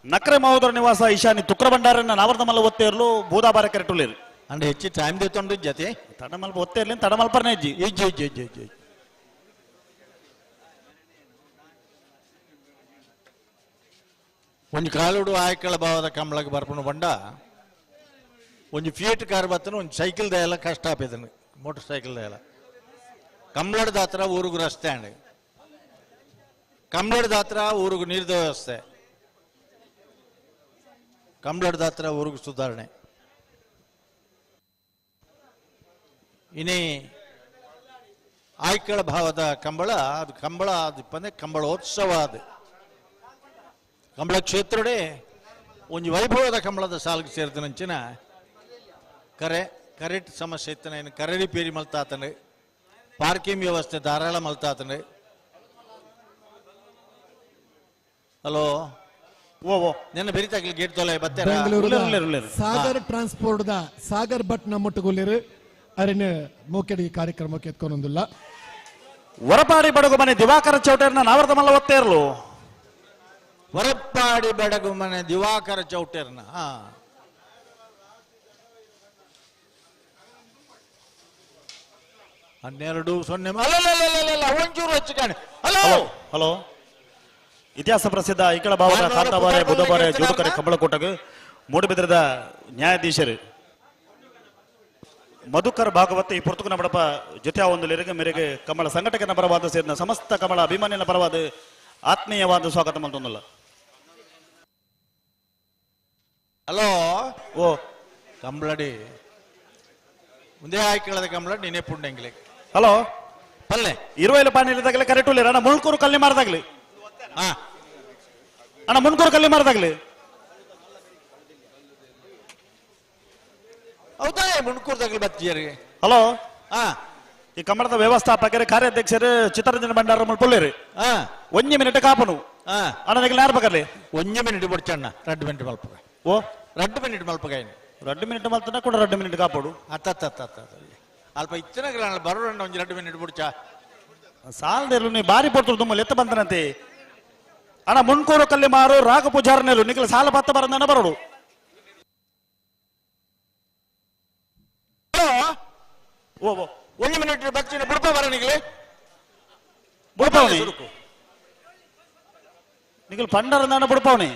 ನಕ್ರೆ ಮಹೋದರ ನಿವಾಸ ಈಶಾನಿ ತುಕ್ರ ಭಂಡಾರನ ನಾವರ್ದ ಮಲ್ಲ ಒತ್ತೆ ಇರಲು ಬೂದಾಬಾರ ಕರೆಟುಲೇರು ಅಂದ್ರೆ ಹೆಚ್ಚಿ ಟೈಮ್ ದೇತೊಂಡು ಜತೆ ತಡಮಲ್ಪ ಒತ್ತೆ ಇರ್ಲಿ ತಡಮಲ್ಪರ್ನೇ ಇಜ್ಜಿ ಇಜ್ಜಿ ಒಂದು ಕಾಲುಡು ಆಯ್ಕಳ ಭಾವದ ಕಂಬಳಕ್ಕೆ ಬರ್ಪಣು ಬಂಡ ಒಂದು ಫಿಯೇಟ್ ಕಾರ್ ಬತ್ತನು ಒಂದು ಸೈಕಲ್ ದಯಲ್ಲ ಕಷ್ಟ ಆಪಿದನು ಮೋಟರ್ ಸೈಕಲ್ ದಯಲ್ಲ ಕಂಬಳದ ದಾತ್ರ ಊರಿಗೂ ರಸ್ತೆ ಅಂಡ್ ಕಂಬಳದ ದಾತ್ರ ಊರಿಗೂ ನೀರ್ದ ವ್ಯವಸ್ಥೆ ಕಂಬಳದ ದಾತ್ರ ಊರಿಗೂ ಸುಧಾರಣೆ ಇನ್ನೇ ಆಯ್ಕಳ ಭಾವದ ಕಂಬಳ ಅದು ಕಂಬಳ ಅದು ಕಂಬಳೋತ್ಸವ ಅದು ಕಂಬಳ ಕ್ಷೇತ್ರಡೆ ಒಂದು ವೈಭವದ ಕಂಬಳದ ಸಾಲಿಗೆ ಸೇರಿದನಂಚಿನ ಕರೆಕ್ಟ್ ಸಮಸ್ಯೆ ಇತ್ತನ ಏನು ಕರೆ ರಿಪೇರಿ ಮಲ್ತಾತನು ಪಾರ್ಕಿಂಗ್ ವ್ಯವಸ್ಥೆ ಧಾರಾಳ ಮಲ್ತಾತನು ಹಲೋ ಓ ನೆನ್ನ ಬೆರಿತಾಗ್ಲಿ ಗೇಟ್ ತೊಲೆ ಬತ್ತೆ ಸಾಗರ್ ಟ್ರಾನ್ಸ್ಪೋರ್ಟ್ ದ ಸಾಗರ್ ಭಟ್ ನಮ್ಮೊಟ್ಟುಗೊಲ್ಲಿರು ಅರಿನ ಮೋಕೆಡಿ ಕಾರ್ಯಕ್ರಮಕ್ಕೆ ಎತ್ಕೊಂಡೊಂದಿಲ್ಲ ಹೊರಪಾಡಿ ಬಡಗು ಮನೆ ದಿವಾಕರ ಚೌಟರ್ನ ನಾವರ್ದ ಮಲ್ಲ ಒತ್ತೆ ಇರಲು ಹೊರಪಾಡಿ ಬೆಡಗು ಮನೆ ದಿವಾಕರ ಚೌಟರ್ನ 12-0 ಒಂಚೂರು ಹೆಚ್ಚು ಹಲೋ ಹಲೋ ಇತಿಹಾಸ ಪ್ರಸಿದ್ಧ ಐಕಳ ಭಾವದ ಕಾಂತಾಬಾರೆ ಬುಧಬಾರೆ ಜೋಡುಕರೆ ಕಂಬಳಕೋಟಗೆ ಮೂಡುಬಿದ್ರದ ನ್ಯಾಯಾಧೀಶರು ಮಧುಕರ್ ಭಾಗವತ್ ಈ ಪುರ್ತುಕನ ಬಡಪ ಜೊತೆ ಒಂದು ಮೇರೆಗೆ ಕಮಲ ಸಂಘಟಕನ ಪರವಾದ ಸೇರಿದ ಸಮಸ್ತ ಕಮಲ ಅಭಿಮಾನಿನ ಪರವಾದ ಆತ್ಮೀಯವಾದ ಸ್ವಾಗತ ಮಂತೊಂದಲ್ಲ ಹಲೋ ಓ ಕಂಬಳಡಿ ಮುಂದೆ ಆಯ್ಕಳದ ಕಂಬಳ ನೀನೇ ಪುಂಡಂಗಿಲೆ ಹಲೋ ಪಲ್ಲೆ 20 ಪಾಣಿಲಿದಾಗಲೇ ಕರೆಕ್ಟ್ ಇಲ್ಲ ಅಣ್ಣ ಮುಳ್ಕೂರು ಕಲ್ಲಿ ಮಾರದಾಗ್ಲಿ ಅಣ್ಣ ಮುನ್ಕೂರು ಕಲ್ಲಿ ಮಾರದಾಗ್ಲಿ ಹೌದಾ ಮುನ್ಕೂರ್ದಾಗ್ಲಿ ಬತ್ತೀರಿ ಹಲೋ ಈ ಕಮಲದ ವ್ಯವಸ್ಥಾಪಕರು ಕಾರ್ಯಾಧ್ಯಕ್ಷರು ಚಿತ್ರರಂಜನ ಭಂಡಾರ ಮುಳ್ಪುಳ್ಳೇರಿ 1 ಮಿನಿಟ್ ಕಾಪನು ಅಣ್ಣ ಯಾರು ಬೇಕಲ್ಲಿ 1 ಮಿನಿಟ್ ಬಿಡ್ಚಣ್ಣ 2 ಮಿನಿಟ್ ಮಲ್ಪ ಓ 2 ಮಿನಿಟ್ ಮಲ್ಪಗಾಯ 2 ಮಿನಿಟ್ ಮಲ್ತನ ಕೂಡ 2 ಮಿನಿಟ್ ಕಾಪಾಡು ಅಲ್ಪ ಇತ್ತಿನ ಬರೋಣ ಒಂದು 2 ಮಿನಿಟ್ ಬಿಡ್ಚ ಸಾಲದಿರ್ಲು ನೀ ಬಾರಿ ಪಡ್ತು ತುಂಬ ಎತ್ತ ಬಂದನಂತೆ ಅಣ್ಣ ಮುನ್ಕೂರು ಕಲ್ಲಿ ಮಾರು ರಾಗ ಪೂಜಾರನೆಲ್ಲ ನಿಖಿಲ ಸಾಲ ಪತ್ತ ಬರಂದನ ಬರೋಡು ಓ 1 ಮಿನಿಟ್ ಬರ್ತೀನಿ ಬಿಡ್ಪ ಬರ ನಿಗ್ಲಿ ಬುಡ್ಪವನಿ ನಿಖಲ್ ಪಂಡರ ಬುಡ್ಪವನಿ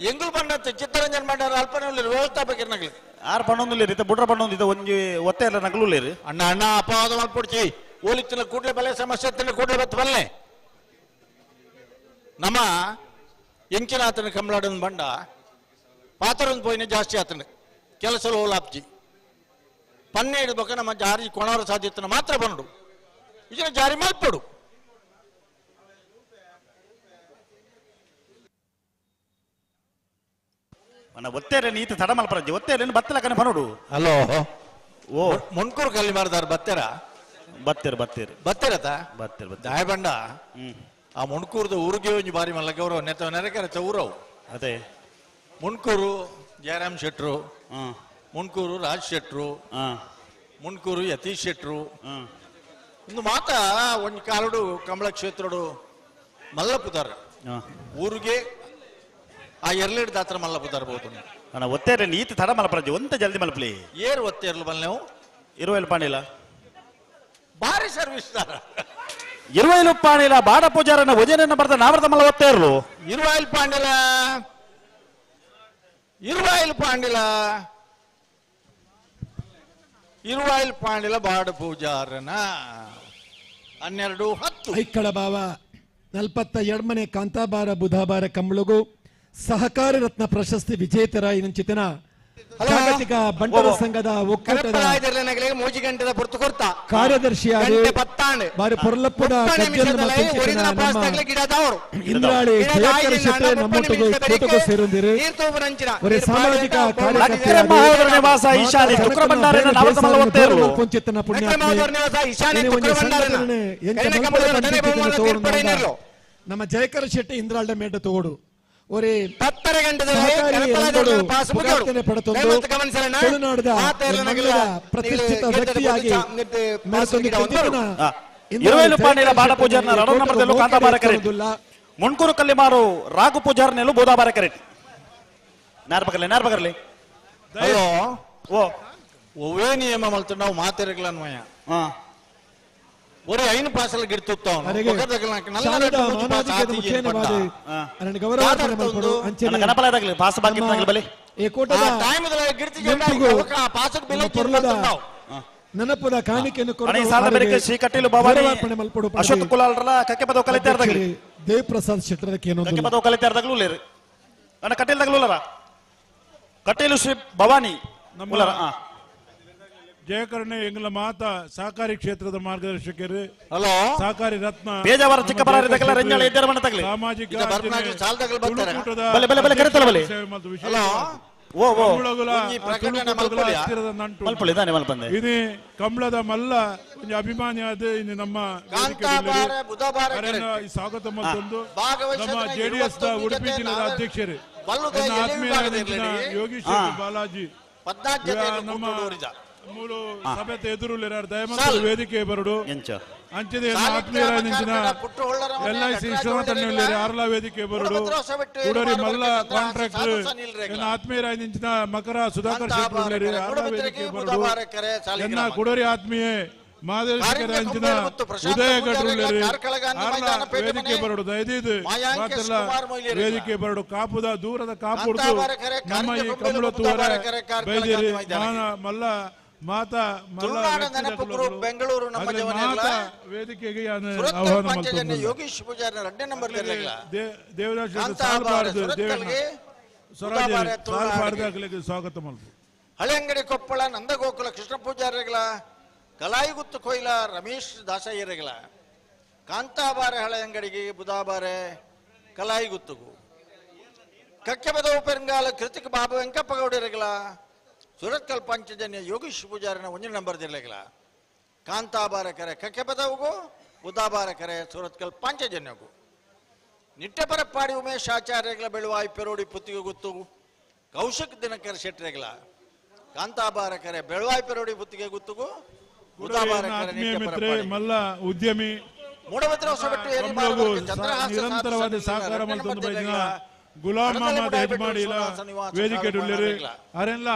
ಎಂಗುಲ್ ಪಂಡ ಚಿತ್ತರಂಜನ್ ಮಾಡ್ಯಾರ ಅಲ್ಪನಲ್ಲಿ ವ್ಯವಸ್ಥಾಪಕರು ಆರು ಪಣ್ಣೊಂದು ಇತ್ತು ಬುಡ್ರ ಪಣ್ಣೊಂದು ಒಂಜಿ ಒತ್ತೆ ಎಲ್ಲ ನಗಲು ಅಣ್ಣ ಅಣ್ಣ ಅಪವಾದ ಮಾಡ್ಕೊಡ್ಚಿ ಓಲಿತ್ತಿನ ಕೂಡಲೇ ಬೆಲೆ ಸಮಸ್ಯೆ ಕೂಡಲೇ ಬತ್ತು ಬಲ್ಲೆ ನಮ್ಮ ಎಂಚಿನ ಆತನ ಕಂಬಳಾಡನ್ ಬಂಡ ಪಾತ್ರೊಂದು ಪೋಯಿನ ಜಾಸ್ತಿ ಆತನ ಕೆಲಸ ಓಲಾಪ್ಜಿ ಪನ್ನೆ ಇಡ್ಬೇಕು ನಮ್ಮ ಜಾರಿ ಕೊಣವರ ಸಾಧ್ಯತನ ಮಾತ್ರ ಬಂಡು ಇದನ್ನ ಜಾರಿ ಮಾಡ್ಕೊಡು ಒತ್ತೇರೆ ನೀತಿ ತಡ ಮಲ್ಪರಂಜಿ ಒತ್ತೇರೆ ಬತ್ತಲ ಕನೆ ಪನೋಡು ಹಲೋ ಓ ಮೊನ್ಕೂರು ಕಲ್ಲಿ ಮಾಡಿದಾರ ಬತ್ತೇರ ಬತ್ತೇರತ ದಾಯ ಬಂಡ ಆ ಮುಣ್ಕೂರ್ದ ಊರಿಗೆ ಒಂಜಿ ಬಾರಿ ಮಲ್ಲ ಗೌರವ ನೆರಕರ ಚೌರವು ಅದೇ ಮುಣ್ಕೂರು ಜಯರಾಮ್ ಶೆಟ್ರು ಮುಣ್ಕೂರು ರಾಜ್ ಶೆಟ್ರು ಮುಣ್ಕೂರು ಯತೀಶ್ ಶೆಟ್ರು ಒಂದು ಮಾತ ಒಂಜಿ ಕಾಲಡು ಕಂಬಳ ಕ್ಷೇತ್ರಡು ಮಲ್ಲಪುದಾರ ಊರಿಗೆ ಆ ಎರಲೆಡ್ ದಾತ್ರ ಮಲ್ಲಪುದಾರ ಬಹುದು ಅಣ್ಣ ಒತ್ತೇರೆ ನೀತಿ ತಡ ಮಲ್ಪರಂಜಿ ಒಂತ ಜಲ್ದಿ ಮಲ್ಪಲಿ ಏರು ಒತ್ತೇರ್ಲು ಬಲ್ ನೀವು ಇರುವೆಲ್ ಪಾಣಿಲ ಭಾರಿ ಸರ್ವಿಸ್ ದಾರ ಇರುವೆಲು ಪಾಣಿಲ ಬಾಡ ಪೂಜಾರನ ವಜನ ಬರ್ದ ನಾವರ್ದ ಮಲ್ಲ ಒತ್ತೇರ್ಲು ಇರುವಾಯಿಲ್ ಪಾಂಡಿಲ ಬಾಡ ಪೂಜಾರನ 12:10 ಐಕ್ಕಳ ಭಾವ 42ನೇ ಕಾಂತಾಬಾರ ಬುಧಾಬಾರ ಕಂಬಳಗು ಸಹಕಾರಿ ರತ್ನ ಪ್ರಶಸ್ತಿ ವಿಜೇತರಾಯಿನ ಜಾಗತಿಕ ಬಂಟರ ಸಂಘದ ಒಕ್ಕೂಟದ ಕಾರ್ಯದರ್ಶಿಯಾಗಿ ಬಾರಿ ಪೊರ್ಲಪ್ಪದ ಇಂದ್ರಾಳಿ ಜಯಕರ ಶೆಟ್ಟಿ ನಮ್ಮೊಟ್ಟಿಗೆ ಕೂಟಕ್ಕೂ ಸೇರೊಂದಿರು ಒರೆ ಸಾಮಾಜಿಕ ಕಾರ್ಯಕರ್ತ ನಮ್ಮ ಜಯಕರ ಶೆಟ್ಟಿ ಇಂದ್ರಾಳ ಮೇಡ ತೋಡು ಒರೆ 10 ಗಂಟೆ ಪ್ರತಿಷ್ಠಿತ ವ್ಯಕ್ತಿಯಾಗಿ ಮುಣ್ಕೂರು ಕಲ್ಲಿಮಾರು ರಾಘು ಪೂಜಾರನೆಲು ಬೋಧಾಬಾರ ಕರೆಟ್ ನಾರ್ಬಗರ್ಲಿ ಹಲೋ ಓವೇ ನಿಯಮ ಮಲ್ತ ನಾವು ಮಾತೆರಗ್ಲನ್ವಯ ಒರೆ ಐನು ಪಾಸಲ್ ಗಿಡ್ತುತ್ತವನು ನೆನಪದ ಕಾಣಿಕೆಯನ್ನು ಅಶೋಕ್ ಕುಲಾಲ್ರಲ್ಲ ಕಕ್ಕೆ ಪದವು ಕಲಿತಾರ್ದಾಗಲಿ ದೇವಪ್ರಸಾದ್ ಶೆಟ್ಟರ ಕಕ್ಕೆ ಪದವು ಕಲಿತಾರ್ದಾಗ್ಲೂ ಲೇರು ಅಣ್ಣ ಕಟ್ಟೆಲ್ದಾಗ್ಲೂಲರ ಕಟ್ಟೇಲು ಶ್ರೀ ಭವಾನಿ ಜಯಕರ್ಣೆ ಎಂಗ್ಲ ಮಾತ ಸಹಕಾರಿ ಕ್ಷೇತ್ರದ ಮಾರ್ಗದರ್ಶಕರು ಹಲೋ ಸಹಕಾರಿ ರತ್ನ ಬೇಜಾವರ ಚಿಕ್ಕಬರಾರಿದಾಗಲ ರಂಜಾಳ ಎದ್ದರ ಮಣ್ಣ ತಗಲಿ ಸಾಮಾಜಿಕ ಇದು ಕಂಬಳದ ಮಲ್ಲ ಒಂದು ಅಭಿಮಾನಿ ಆದ ಇನ್ನು ನಮ್ಮ ಸ್ವಾಗತ ಮತ್ತೊಂದು ನಮ್ಮ ಜೆಡಿಎಸ್ ಉಡುಪಿ ಜಿಲ್ಲೆಯ ಅಧ್ಯಕ್ಷರು ಆತ್ಮೀಯ ಯೋಗೀಶ್ ಬಾಲಾಜಿ ನಮ್ಮ ಮೂರು ಸಭೆ ಎದುರುಳ್ಳಿರ ದಯಮಾಡಿ ವೇದಿಕೆ ಬರಡು ಅಂಚದೆ ಆತ್ಮೀಯರ ನಿಂಚಿನ LIC ವಿಶ್ವನಾಥ್ ಆರ್ಲ ವೇದಿಕೆ ಬರಡು ಕೂಡರಿ ಮಲ್ಲ ಕಾಂಟ್ರಾಕ್ಟರ್ ಆತ್ಮೀಯರ ನಿಂಚಿನ ಮಕರ ಸುಧಾಕರ್ ಶೆಟ್ಟಿ ಆರ್ಲ ವೇದಿಕೆ ಬರಡು ಎನ್ನ ಕೂಡರಿ ಆತ್ಮೀಯ ಮಾದೇಶಕರ ಅಂಚಿನ ಉದಯ ಗಡ್ರುಳ್ಳಿ ಆರ್ಲ ವೇದಿಕೆ ಬರಡು ದಯದೀದು ಮಾತೆಲ್ಲ ವೇದಿಕೆ ಬರಡು ಕಾಪುದ ದೂರದ ಕಾಪುಡ್ದು ನಮ್ಮ ಈ ಕಮಲತ್ತೂರ ಬೈದೇರಿ ಮಲ್ಲ ಮಾತಾ ಬೆಂಗಳೂರು ವೇದಿಕೆಗೆ ಯೋಗೀಶ್ ಪೂಜಾರಿ 2 ನಂಬರ್ ದೇವರಾಜ್ ಸ್ವಾಗತ ಮಲ್ಪು ಹಳೆಂಗಡಿ ಕೊಪ್ಪಳ ನಂದಗೋಕುಲ ಕೃಷ್ಣ ಪೂಜಾರಿಗಳ ಕಲಾಯಿಗುತ್ತು ಕೊಯ್ಲ ರಮೇಶ್ ದಾಸಯ್ಯರಿಗಳ ಕಾಂತಾಬಾರೆ ಹಳೆಂಗಡಿಗೆ ಬುಧಾಬಾರೆ ಕಲಾಯಿಗುತ್ತುಗು ಕಕ್ಕೆ ಬದವು ಪೆರಂಗಾಲ ಕೃತಿಕ ಬಾಬು ವೆಂಕಪ್ಪಗೌಡರಿಗಳ ಸುರತ್ಕಲ್ ಪಂಚಜನ್ಯ ಯೋಗೀಶ್ ಪೂಜಾರಿನ 1 ನಂಬರ್ ಜಿಲ್ಲೆಗಳ ಕಾಂತಾಬಾರ ಕರೆ ಕಕ್ಕೆ ಬದವುಗು ಬುಧಾಬಾರ ಕರೆ ಸುರತ್ಕಲ್ ಪಂಚಜನ್ಯಗೂ ನಿಟ್ಟೆಪರಪ್ಪಾಡಿ ಉಮೇಶ್ ಆಚಾರ್ಯಗಳ ಬೆಳುವಾಯಿ ಪೆರೋಡಿ ಪುತ್ತಿಗೆ ಗುತ್ತು ಕೌಶಿಕ್ ದಿನಕರ್ ಶೆಟ್ಟರೆಗಳ ಕಾಂತಾಬಾರ ಕರೆ ಬೆಳುವಾಯಿ ಪೆರೋಡಿ ಪುತ್ತಿಗೆ ಗುತ್ತುಗು ಬುಧಾಬಾರ ಕರೆ ಮಲ್ಲ ಉದ್ಯಮಿ ನಿರಂತರವಾದ ಸಹಕಾರ ಗುಲಾಮ್ ಮಹಮ್ಮದ್ ಯಜಮಾಡಿಲ ವೇದಿಕೆ ಅರೆಲ್ಲ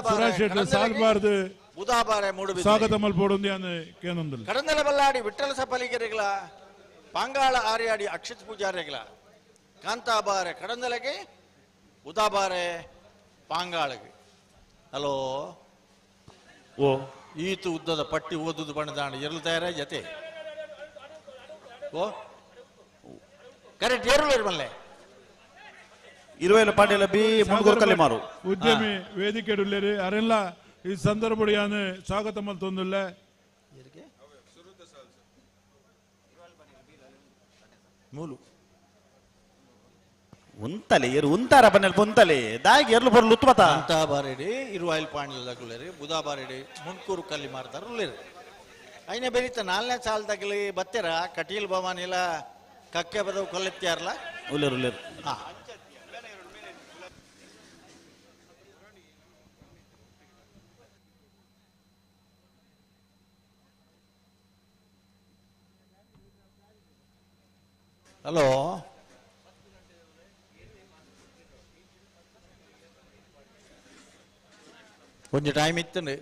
ಸುರೇಶ್ ಶೆಟ್ಟಿ ಸಾಲ್ಬಾರ್ದು ಬುಧಾಬಾರೆ ಸ್ವಾಗತ ಮಲ್ಪೋಡು ಕೇನೊಂದು ಕಡಂದಲ ಬಲ್ಲಾಡಿ ವಿಠ್ಠಲ ಸಪಲಿಗೆರೆಗಳ ಪಾಂಗಾಳ ಆರ್ಯಾಡಿ ಅಕ್ಷತ್ ಪೂಜಾರಿಗಳ ಕಾಂತಾಬಾರೆ ಕಡಂದಲೆಗೆ ಉದಾಬಾರೆ ಪಾಂಗಾಳಗೆ. ಹಲೋ ಓ ಈತು ಉದ್ದದ ಪಟ್ಟಿ ಓದುದು ಬಣ್ಣದಾಣ ಎರಲು ತಯಾರ ಜತೆ ಓ ಕರೆಕ್ಟ್ ಎರಲು ಇರ್ಬಲ್ಲೆ ಇರುವೆಲ ಪಾಂಡೆಲ ಬಿ ಮುನ್ಗೂರು ಕಲ್ಲಿಮಾರು ಉದ್ಯಮಿ ವೇದಿಕೆ ಅರೆಲ್ಲ ಈ ಸಂದರ್ಭ ಸ್ವಾಗತ ಮಲ್ತೊಂದುಲ್ಲ ಮೂಲು ಉಂತಲೆ ಎರು ಉಂತಾರ ಬನ್ನೆಲ್ ಪೊಂತಲೆ ದಾಗಿ ಎರ್ಲು ಬರ್ಲು ಉತ್ಪತ ಅಂತ ಬಾರೆಡಿ ಇರುವಾಯಿಲ್ ಪಾಂಡ್ಲದಾಗುಳ್ಳೇರಿ ಬುಧಾ ಬಾರೆಡಿ ಮುನ್ಕೂರು ಕಲ್ಲಿ ಮಾರ್ತಾರ ಉಳ್ಳೇರಿ ಐನೆ ಬೆರೀತ 4ನೇ ಸಾಲದಾಗಲಿ ಬತ್ತೆರ ಕಟೀಲ್ ಭವಾನಿಲ ಕಕ್ಕೆ ಬದವು ಕೊಲ್ಲೆತ್ತಾರಲ್ಲ ಉಳ್ಳೇರು ಉಳ್ಳೇರು ಹಾ ಹಲೋ కొంచెం టైం ఇస్తుంది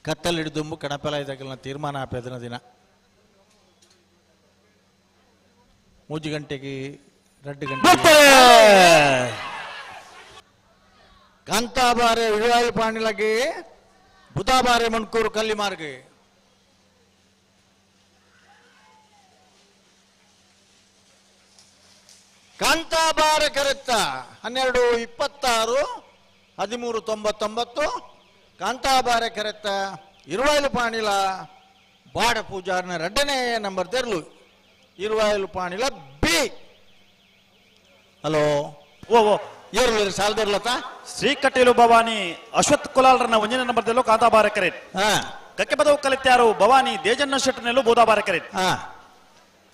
కత్తలిడి దుమ్ము కడపల తగిలిన తీర్మాన ఆపేదిన దిన 3 ಗಂಟೆಗೆ 2 ಗಂಟೆ ಕಾಂತಾಬಾರೆ ವಿಜಯ ಪಾಂಡಿಲಗೆ ಬುಧಾಬಾರೆ ಮಣ್ಕೂರು ಕಲ್ಲಿಮಾರ್ಗೆ ಕಾಂತಾಬಾರೆ ಕರೆತ್ತ 12:26 13:99 ಕಾಂತಾಬಾರೆ ಕರೆತ್ತ ಇರುವಾಯಿಲು ಪಾಣಿಲ ಬಾಡ ಪೂಜಾರನ 2ನೇ ನಂಬರ್ ತೆರಲು ಇರುವಾಯಿಲು ಪಾಣಿಲ ಬಿ. ಹಲೋ ಓ ಓ ಏರ್ಲು ಸಾಲದಿರ್ಲತ್ತ ಶ್ರೀಕಟೀಲು ಭವಾನಿ ಅಶ್ವತ್ ಕುಲಾಲ್ರನ್ನ 1ನೇ ನಂಬರ್ ತೆರಲು ಕಾಂತಾಬಾರೆ ಕರೆಟ್ ಹಾ ಕಕ್ಕೆ ಬದವು ಕಲಿತ್ಯಾರು ಭವಾನಿ ದೇಜನ್ನ ಶೆಟ್ಟನೆಲ್ಲೂ ಬೋಧಾಬಾರೆ ಕರೆಟ್ ಹಾ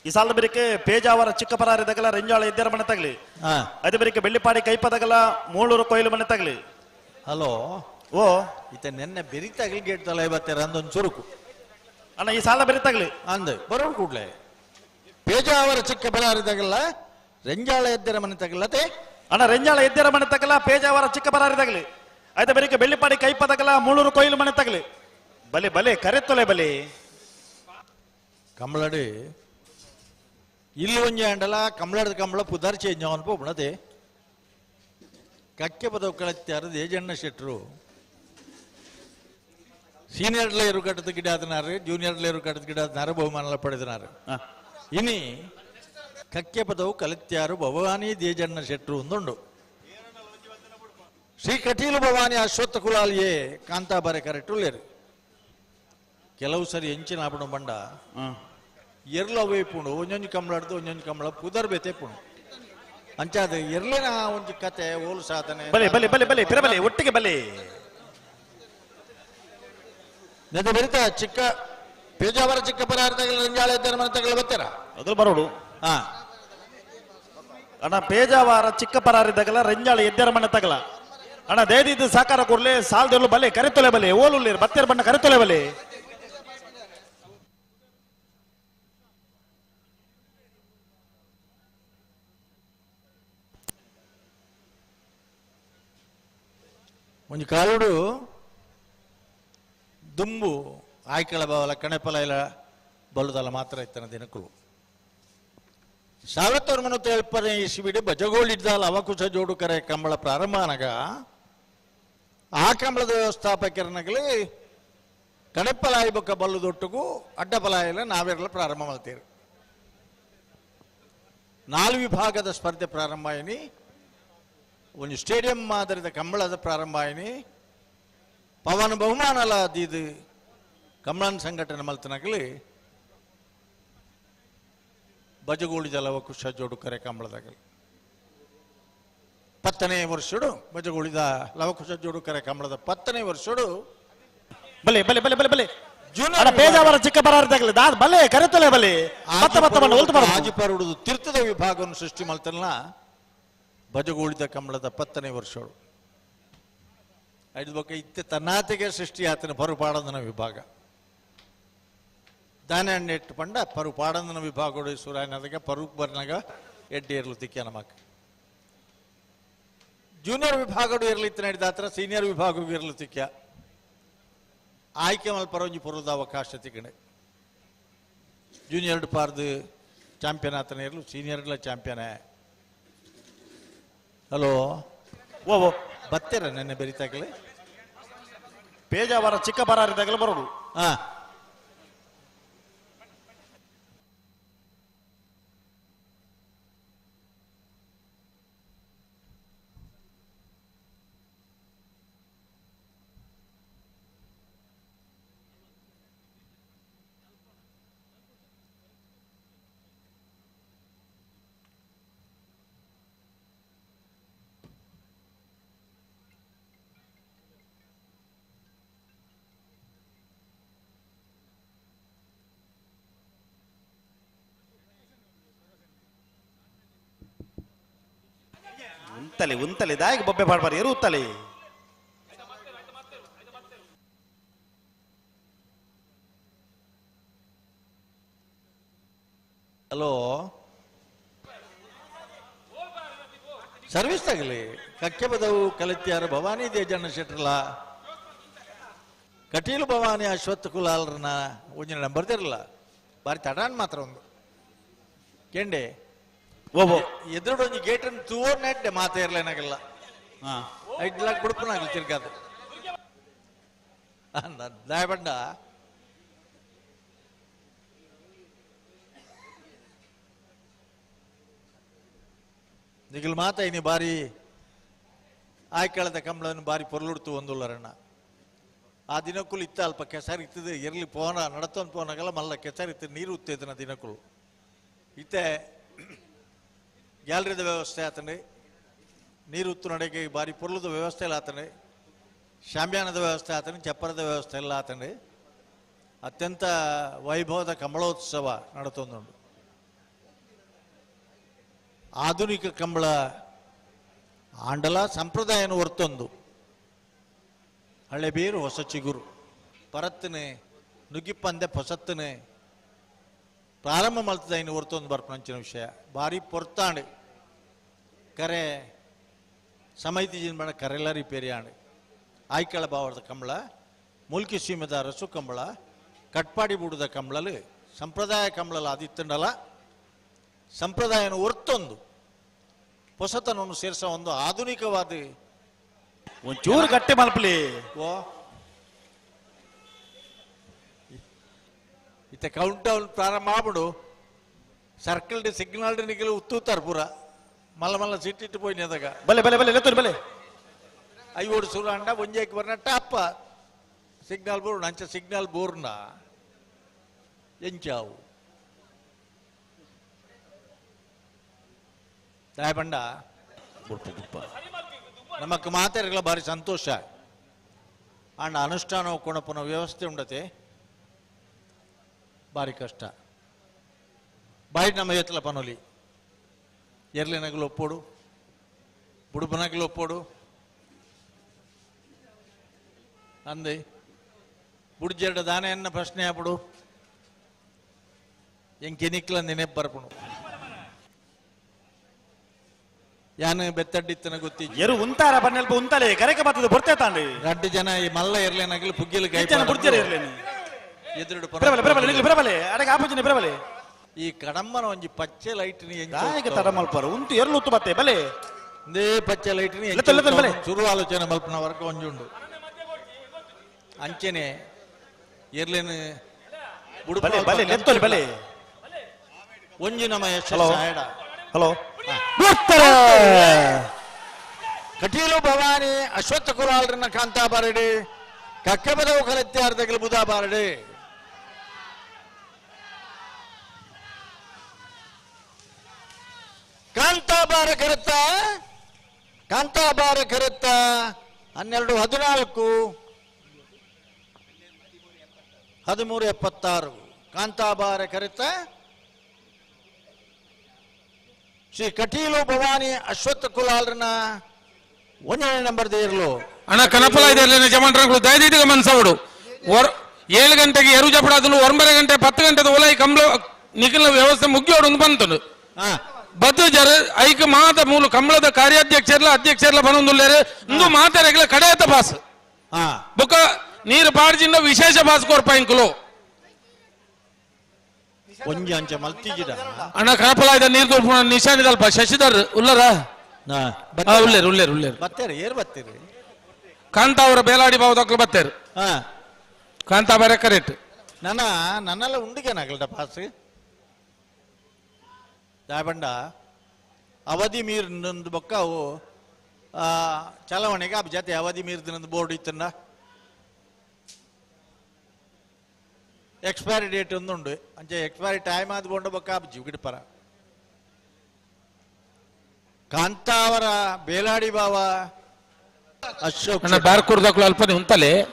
ಈ ಸಾಲದ ಬರಿಕೆ ಪೇಜಾವರ ಚಿಕ್ಕಪರಾರಿದಗಲ ರೆಂಜಾಳ ಎದ್ದೇರ ಮನೆ ತಗಲಿ ಹಾ ಅದೇ ಬರಿಕೆ ಬೆಳ್ಳಿಪಾಡಿ ಕೈಪದಗಲ ಮೂಳೂರು ಕೊಯ್ಲು ಮನೆ ತಗಲಿ. ಹಲೋ ಓ ಈತ ನೆನ್ನೆ ಬೆರಿತಾಗಲಿ ಗೇಟ್ ತಲ ಇವತ್ತರ ಅಂದೊಂದು ಚುರುಕು ಅಣ್ಣ ಈ ಸಾಲ ಬೆರಿ ತಗಲಿ ಅಂದ ಬರೋರು ಕೂಡ್ಲೆ ಪೇಜಾವರ ಚಿಕ್ಕ ಬಲಾರಿದಾಗಲ್ಲ ರೆಂಜಾಳ ಎದ್ದರ ಮನೆ ತಗಲ್ಲತೆ ಅಣ್ಣ ರೆಂಜಾಳ ಎದ್ದೇರ ಮನೆ ತಗಲ ಪೇಜಾವರ ಚಿಕ್ಕಪರಾರಿದಗಲಿ ಅದೇ ಬರಿಕೆ ಬೆಳ್ಳಿಪಾಡಿ ಕೈಪದಗಲ ಮೂಳೂರು ಕೊಯ್ಲು ಮನೆ ತಗಲಿ. ಬಲೆ ಬಲೆ ಕರೆತ್ತೊಲೆ ಬಲೆ ಕಮಲಡಿ ಇಲ್ಲಿ ಒಂಜಿ ಅಂಡಲ ಕಮಲದ ಕಮಲ ಪುದರ್ ಚೇಂಜ್ ಅವನ್ಪೋ ಬುಣತೆ ಕಕ್ಕೆ ಪದವು ಕಳತ್ಯಾರ ದೇಜಣ್ಣ ಶೆಟ್ರು ಸೀನಿಯರ್ ಲೇರು ಕಟ್ಟದ ಗಿಡ ಆದನಾರು ಜೂನಿಯರ್ ಲೇರು ಕಟ್ಟದ ಗಿಡ ಆದನಾರು ಬಹುಮಾನ ಪಡೆದನಾರು ಇನಿ ಕಕ್ಕೆ ಪದವು ಕಲಿತ್ಯಾರು ಭವಾನಿ ದೇಜಣ್ಣ ಶೆಟ್ರು ಒಂದುಂಡು ಶ್ರೀ ಕಟೀಲು ಭವಾನಿ ಅಶ್ವತ್ಥ ಕುಲಾಲಿಯೇ ಕಾಂತಾಬಾರೆ ಕರೆಕ್ಟು ಲೇರು ಕೆಲವು ಸರಿ ಎಂಚಿನ ಆಪಣ ಬಂಡ ಎರ್ಲ ವೇಪುಂಡು ಒಂಜೊಂಜಿ ಕಂಬಳಾಡ್ದು ಒಂಜೊಂಜಿ ಕಂಬಳ ಪುದರ್ ಬೇತೆ ಪುಣು ಅಂಚಾದ ಎರ್ಲಿನ ಒಂಜಿ ಕತೆ ಓಲು ಸಾಧನೆ ಬಲೆ ಬಲೆ ಬಲೆ ಬಲೆ ಬಲೆ ಒಟ್ಟಿಗೆ ಬಲೆ ನೆದ ಬೆರಿತ ಚಿಕ್ಕ ಪೇಜಾವರ ಚಿಕ್ಕ ಪರಾರ ತಗಲ ರಂಜಾಳ ಇದ್ದಾರೆ ಮನೆ ತಗಲ ಬರ್ತಾರ ಅದ್ರ ಬರೋಡು ಹಾ ಅಣ್ಣ ಪೇಜಾವಾರ ಚಿಕ್ಕ ಪರಾರಿದಗಲ ರೆಂಜಾಳ ಎದ್ದೇರ ಮನೆ ತಗಲ ಅಣ್ಣ ದೇದಿದ್ದು ಸಾಕಾರ ಕೊಡ್ಲೆ ಸಾಲದೆಲ್ಲ ಬಲೆ ಕರೆತೊಲೆ ಬಲೆ ಓಲು ಬತ್ತೇರ್ ಬಣ್ಣ ಕರೆತೊಲೆ ಬಲೆ ಒಂಜಿ ಕಾಲುಡು ದುಂಬು ಆಯ್ಕಳ ಬಾವಲ ಕಣೆಪಲ ಇಲ್ಲ ಬಲುದಲ್ಲ ಮಾತ್ರ ಇತ್ತನ ದಿನಕ್ಕೂ 1970 ಇಸ್ವಿಡು ಬಜಗೋಳಿದ್ದಾಲ ಅವಕುಶ ಜೋಡು ಕರೆ ಕಂಬಳ ಪ್ರಾರಂಭ ಆನಾಗ ಆ ಕಂಬಳದ ವ್ಯವಸ್ಥಾಪಕರನಗಲಿ ಕಣೆಪ್ಪಲಾಯಿ ಬೊಕ್ಕ ಬಲ್ಲುದೊಟ್ಟಿಗೂ ಅಡ್ಡಪಲಾಯಿಲ ನಾವೆಲ್ಲ ಪ್ರಾರಂಭ ಮಾಡ್ತೀರಿ 4 ವಿಭಾಗದ ಸ್ಪರ್ಧೆ ಪ್ರಾರಂಭ ಆಯಿನಿ ಒಂದು ಸ್ಟೇಡಿಯಂ ಮಾದರಿದ ಕಂಬಳದ ಪ್ರಾರಂಭ ಆಯಿನಿ ಪವನ ಬಹುಮಾನಲ ಅದಿದು ಕಂಬಳನ ಸಂಘಟನೆ ಮಲ್ತನಾಗಲಿ ಬಜಗೋಳಿ ಲವಕುಶ ಜೋಡು ಕರೆ ಕಂಬಳದಾಗಲಿ 10ನೇ ವರ್ಷಡು ಬಜಗೋಳಿದ ಲವಕುಶ ಜೋಡು ಕರೆ ಕಂಬಳದ 10ನೇ ವರ್ಷಡು ಬಲೆ ಬಲೆ ಬಲೆ ಬಲೆ ಬಲೆ ಅಣ್ಣ ಪೇಜಾವರ ಚಿಕ್ಕ ಪರಾರಿದಾಗಲಿ ದಾದ ಬಲೆ ಕರೆತೊಲೆ ಬಲೆ ಮತ್ತ ಮತ್ತ ಬಣ್ಣ ಒಲ್ತು ಬರ ಆಜಿಪರುಡುದು ತೀರ್ಥದ ವಿಭಾಗವನ್ನು ಸೃಷ್ಟಿ ಮಾಡ್ತಾನಲ್ಲ ಬಜಗೋಳಿದ ಕಂಬಳದ 10ನೇ ವರ್ಷಳು ಐದು ಬಗ್ಗೆ ಇತ್ತೆ ತನ್ನಾತಿಗೆ ಸೃಷ್ಟಿ ಆತನ ಪರುಪಾಡಂದನ ವಿಭಾಗ ದಾನೆಟ್ಟು ಪಂಡ ಪರುಪಾಡಂದನ ವಿಭಾಗ ಸೂರ್ಯನದಾಗ ಪರುಕ್ ಬರ್ನಾಗ ಎಡ್ಡೆ ಇರ್ಲು ತಿಕ್ಕ ನಮಕ್ ಜೂನಿಯರ್ ವಿಭಾಗ ಇರ್ಲಿತ್ತು ನಡೆದ ಹತ್ರ ಸೀನಿಯರ್ ವಿಭಾಗ ಇರ್ಲು ತಿಕ್ಕ ಆಯ್ಕೆ ಮಲ್ ಪರವಂಜಿ ಪುರದ ಅವಕಾಶ ತಿಕ್ಕಣೆ ಜೂನಿಯರ್ ಪಾರ್ದು ಚಾಂಪಿಯನ್ ಆತನೇ ಇರಲು ಸೀನಿಯರ್ಗಳ ಚಾಂಪಿಯನ್. ಹಲೋ ಓ ಓ ಬತ್ತೇರ ನೆನ್ನೆ ಬೆರಿತಾಗಲೇ ಪೇಜಾವರ ಚಿಕ್ಕ ಬರಾರಿದಾಗಲೇ ಬರೋದು. ಹಾ ಉಂತಲೆ ದಾಯಿಗೆ ಬೊಬ್ಬೆ ಪಾಡ್ಬಾರಿ ಎರು ಉತ್ತಲೆ. ಹಲೋ ಸರ್ವಿಸ್ ಆಗಲಿ ಕಕ್ಕೆ ಬದವು ಕಲಿತ್ಯಾರ ಭವಾನಿ ದೇಜಣ್ಣ ಶೆಟ್ರಲ ಕಟೀಲು ಭವಾನಿ ಅಶ್ವತ್ಥ ಕುಲಾಲ್ರನ್ನ ಒಂಜಿನ ನಂಬರ್ದಿರಲ್ಲ ಬಾರಿ ತಡಾನ್ ಮಾತ್ರ ಒಂದು ಕೆಂಡೆ ಓಹೋ ಎದುರು ಒಂದು ಗೇಟ್ ಅನ್ನು ತೂರ್ ನೆಟ್ಟೆ ಮಾತಾ ಇರ್ಲೇನಾಗಲ್ಲ. ಐಡ್ಲಾಕ್ ಬಿಡ್ಪನಾಗಲಿ ತಿರ್ಗಾದ ದಾಯಬಂಡ ನಿಗಲ್ ಮಾತ ಇನಿ ಬಾರಿ ಆಯ್ಕೆಳದ ಕಂಬಳನ್ನು ಬಾರಿ ಪೊರ್ಲುಡ್ತು ಒಂದುಲ್ಲರಣ್ಣ ಆ ದಿನಕ್ಕೂ ಇತ್ತ ಅಲ್ಪ ಕೆಸರು ಇತ್ತದು ಇರ್ಲಿ ಪೋನ ನಡತೊಂದು ಪೋನಾಗಲ್ಲ ಮಲ್ಲ ಕೆಸರು ಇತ್ತು ನೀರು ಉತ್ತೇದನ ದಿನಕ್ಕೂ ಇತ್ತೆ ಗ್ಯಾಲರಿದ ವ್ಯವಸ್ಥೆ ಆತನೆ ನೀರು ಉತ್ತು ನಡೆಗೆ ಬಾರಿ ಪೊರ್ಲದ ವ್ಯವಸ್ಥೆ ಎಲ್ಲ ಆತನೆ ಶಾಮ್ಯಾನದ ವ್ಯವಸ್ಥೆ ಆತನೆ ಚಪ್ಪರದ ವ್ಯವಸ್ಥೆ ಎಲ್ಲ ಆತನೆ ಅತ್ಯಂತ ವೈಭವದ ಕಂಬಳೋತ್ಸವ ನಡತೊಂದುಂಟು. ಆಧುನಿಕ ಕಂಬಳ ಆಂಡಲ ಸಂಪ್ರದಾಯನ ಹೊರ್ತೊಂದು ಹಳೆ ಬೇರು ಹೊಸ ಚಿಗುರು ಪರತ್ತನೆ ನುಗ್ಗಿಪ್ಪಂದೆ ಹೊಸತ್ತನೆ ಪ್ರಾರಂಭ ಮಲ್ತದ ಇನ್ನು ಹೊರ್ತೊಂದು ಬರ್ಪಂಚಿನ ವಿಷಯ ಬಾರಿ ಪೊರ್ತಾಂಡು ಕರೆ ಸಮೈತಿಜಿನ ಬಣ್ಣ ಕರೆಲ್ಲ ರಿಪೇರಿ ಆಂಡು ಆಯ್ಕೆಳ ಬಾವರದ ಕಂಬಳ ಮುಲ್ಕಿ ಸೀಮೆದ ರಸು ಕಂಬಳ ಕಟ್ಪಾಡಿ ಬೂಡದ ಕಂಬಳಲು ಸಂಪ್ರದಾಯ ಕಂಬಳಲು ಆದಿತ್ತಂಡಲ ಸಂಪ್ರದಾಯನ ಹೊರ್ತೊಂದು ಹೊಸತನವನ್ನು ಸೇರಿಸ ಒಂದು ಆಧುನಿಕವಾದ ಒಂಚೂರು ಗಟ್ಟೆ ಮಲ್ಪಲಿ ಓ ಇತ್ತೆ ಕೌಂಟ್ ಡೌನ್ ಪ್ರಾರಂಭ ಆಗ್ಬಿಡು ಸರ್ಕಲ್ ಸಿಗ್ನಲ್ ನಿಗಲು ಉತ್ತೂತಾರ ಪೂರ ಮಲ್ಲ ಮಲ್ಲ ಸಿಟ್ಟಿಟ್ಟು ಪೋಯ್ನಿ ಅದಾಗ ಬಲೆ ಬಲೆ ಬಲೆ ಎತ್ತೋರಿ ಬಲೆ ಐವೋಡು ಸುರ ಅಂಡ ಒಂಜೇಕ್ ಬರ್ನ ಟಾಪ ಸಿಗ್ನಲ್ ಬೋರ್ಡ್ ಅಂಚ ಸಿಗ್ನಲ್ ಬೋರ್ನ ಎಂಚಾವು ದಾಯಬಂಡ ನಮಕ್ ಮಾತಾಡಲ್ಲ ಭಾರಿ ಸಂತೋಷ ಅಂಡ ಅನುಷ್ಠಾನ ಕೊಣಪನ ವ್ಯವಸ್ಥೆ ಉಂಡತೆ ಭಾರಿ ಕಷ್ಟ ಬಾಯಿ ನಮ್ಮ ಎತ್ತಲ ಪನೋಲಿ ಎರ್ಲಿನಗಲು ಒಪ್ಪೋಡು ಬುಡುಬನಗಲು ಒಪ್ಪೋಡು ಅಂದೆ ಬುಡ್ಜೆರಡ ದಾನೆಯನ್ನ ಪ್ರಶ್ನೆ ಆಗ್ಬಿಡು ಎಂಕೆನಿಕ್ಲ ನೆನೆಪ್ ಬರ್ಪುಣು ಯಾನ ಬೆತ್ತಡ್ಡಿತ್ತನ ಗೊತ್ತಿ ಎರು ಉಂತಾರ ಬನ್ನೆಲ್ಪ ಉಂತಲೆ ಕರೆಕೆ ಬರ್ತದೆ ಬರ್ತೇ ತಾಂಡಿ ರಡ್ಡು ಜನ ಈ ಮಲ್ಲ ಇರ್ಲೇನಾಗಲಿ ಪುಗ್ಗಿಲು ಕೈ ಬುಡ್ಜೆರ ಇರ್ಲೇನಿ ಎದುರು ಬರಬಲೆ ಬರಬಲೆ ನಿಗ್ಲು ಬರಬಲೆ ಅಡಗ ಆಪುಜಿನ ಬರಬಲೆ ಈ ಕಡಮ್ಮನ ಒಂಜಿ ಪಚ್ಚೆ ಲೈಟ್ ದಾಯಿಗೆ ತಡ ಮಲ್ಪರು ಉಂಟು ಎರ್ಲು ಉತ್ತು ಬತ್ತೆ ಬಲೆ ಇಂದೇ ಪಚ್ಚೆ ಲೈಟ್ ಬಲೆ ಶುರು ಆಲೋಚನೆ ಮಲ್ಪನ ವರ್ಗ ಒಂಜುಂಡು ಅಂಚೆನೆ ಎರ್ಲೇನು ಬಲೆ ಬಲೆ ಲೆತ್ತೋಲಿ ಬಲೆ ಒಂಜಿ ನಮ್ಮ ಯಶಸ್ಸು ಹಲೋ ಕಟೀಲು ಭವಾನಿ ಅಶ್ವತ್ಥ ಕುಲಾಲ್ರನ್ನ ಕಾಂತಾ ಬಾರಡೆ ಕಕ್ಕೆ ಬದವು ಕಲೆತ್ಯಾರ್ದಗಲು ಬುಧಾ ಬಾರಡೆ ಕಾಂತಾಬಾರ ಕರೆತ್ತ 12-14 1376 ಕಾಂತಾಬಾರ ಕರೆತ್ತ ಶ್ರೀ ಕಟೀಲು ಭವಾನಿ ಅಶ್ವತ್ಥ ಕುಲಾಲ್ರನ್ನ 1ನೇ ನಂಬರ್ ದೇರ್ಲು ಅಣ್ಣ ಕನಪಲ ಇದೆ ಜಮಂಟ್ರಂಗಳು ದಯದಿದ್ದ ಮನ್ಸವಡು 7 ಗಂಟೆಗೆ ಎರು ಜಪಡಾದಲು 9 ಗಂಟೆ 10 ಗಂಟೆದ ಒಲೈ ಕಂಬಳ ನಿಖಿಲ ವ್ಯವಸ್ಥೆ ಮುಗಿಯೋಡು ಒಂದು ಬಂತು ಬದ್ದು ಜರ ಐಕ ಮಾತ ಮೂಲ ಕಂಬಳದ ಕಾರ್ಯಾಧ್ಯಕ್ಷರ್ಲ ಅಧ್ಯಕ್ಷರ್ಲ ಬನೊಂದುಲ್ಲೇರೆ ಇಂದು ಮಾತಾರೆಗಳ ಕಡೆಯತ ಬಾಸ್ ಬೊಕ್ಕ ನೀರು ಪಾಡ್ಜಿಂದ ವಿಶೇಷ ಬಾಸ್ ಕೊರ್ಪ ಇಂಕುಲು ಒಂಜಿ ಅಂಚೆ ಮಲ್ತಿಜಿದ ಅಣ್ಣ ಕಣಪಲಾಯ್ದ ನೀರು ತೋರ್ಪುಣ ನಿಶಾನಿದಲ್ಪ ಶಶಿಧರ್ ಉಲ್ಲರ ಉಳ್ಳೇರು ಉಳ್ಳೇರು ಉಳ್ಳೇರು ಬತ್ತೇರಿ ಏರ್ ಬತ್ತೇರಿ ಕಾಂತಾವರ ಬೇಲಾಡಿ ಬಾವುದಕ್ಕಲು ಬತ್ತೇರು ಹಾ ಕಾಂತಾ ಬರೆ ಕರೆಕ್ಟ್ ನನ್ನೆಲ್ಲ ಉಂಡಿಗೆನಾಗಲ್ಡ ಪಾಸ್ ದಾಯಬಂಡ ಅವಧಿ ಮೀರಿನೊಂದು ಬೊಕ್ಕ ಅವು ಚಲಾವಣೆಗೆ ಆ ಜೊತೆ ಅವಧಿ ಮೀರಿದ ಬೋರ್ಡ್ ಇತ್ತಂಡ ಎಕ್ಸ್ಪೈರಿ ಡೇಟ್ ಒಂದುಂಡು ಅಂಚೆ ಎಕ್ಸ್ಪೈರಿ ಟೈಮ್ ಆದ ಬೋಂಡ ಬೊಕ್ಕ ಆಬ್ಜಿ ಗಿಡಪರ ಕಾಂತಾವರ ಬೇಲಾಡಿ ಬಾವ ಅಶೋಕ್ ಬಾರ್ಕೂರ್ದಕ್ಕಲು ಅಲ್ಪನೆ ಉಂತಲೆ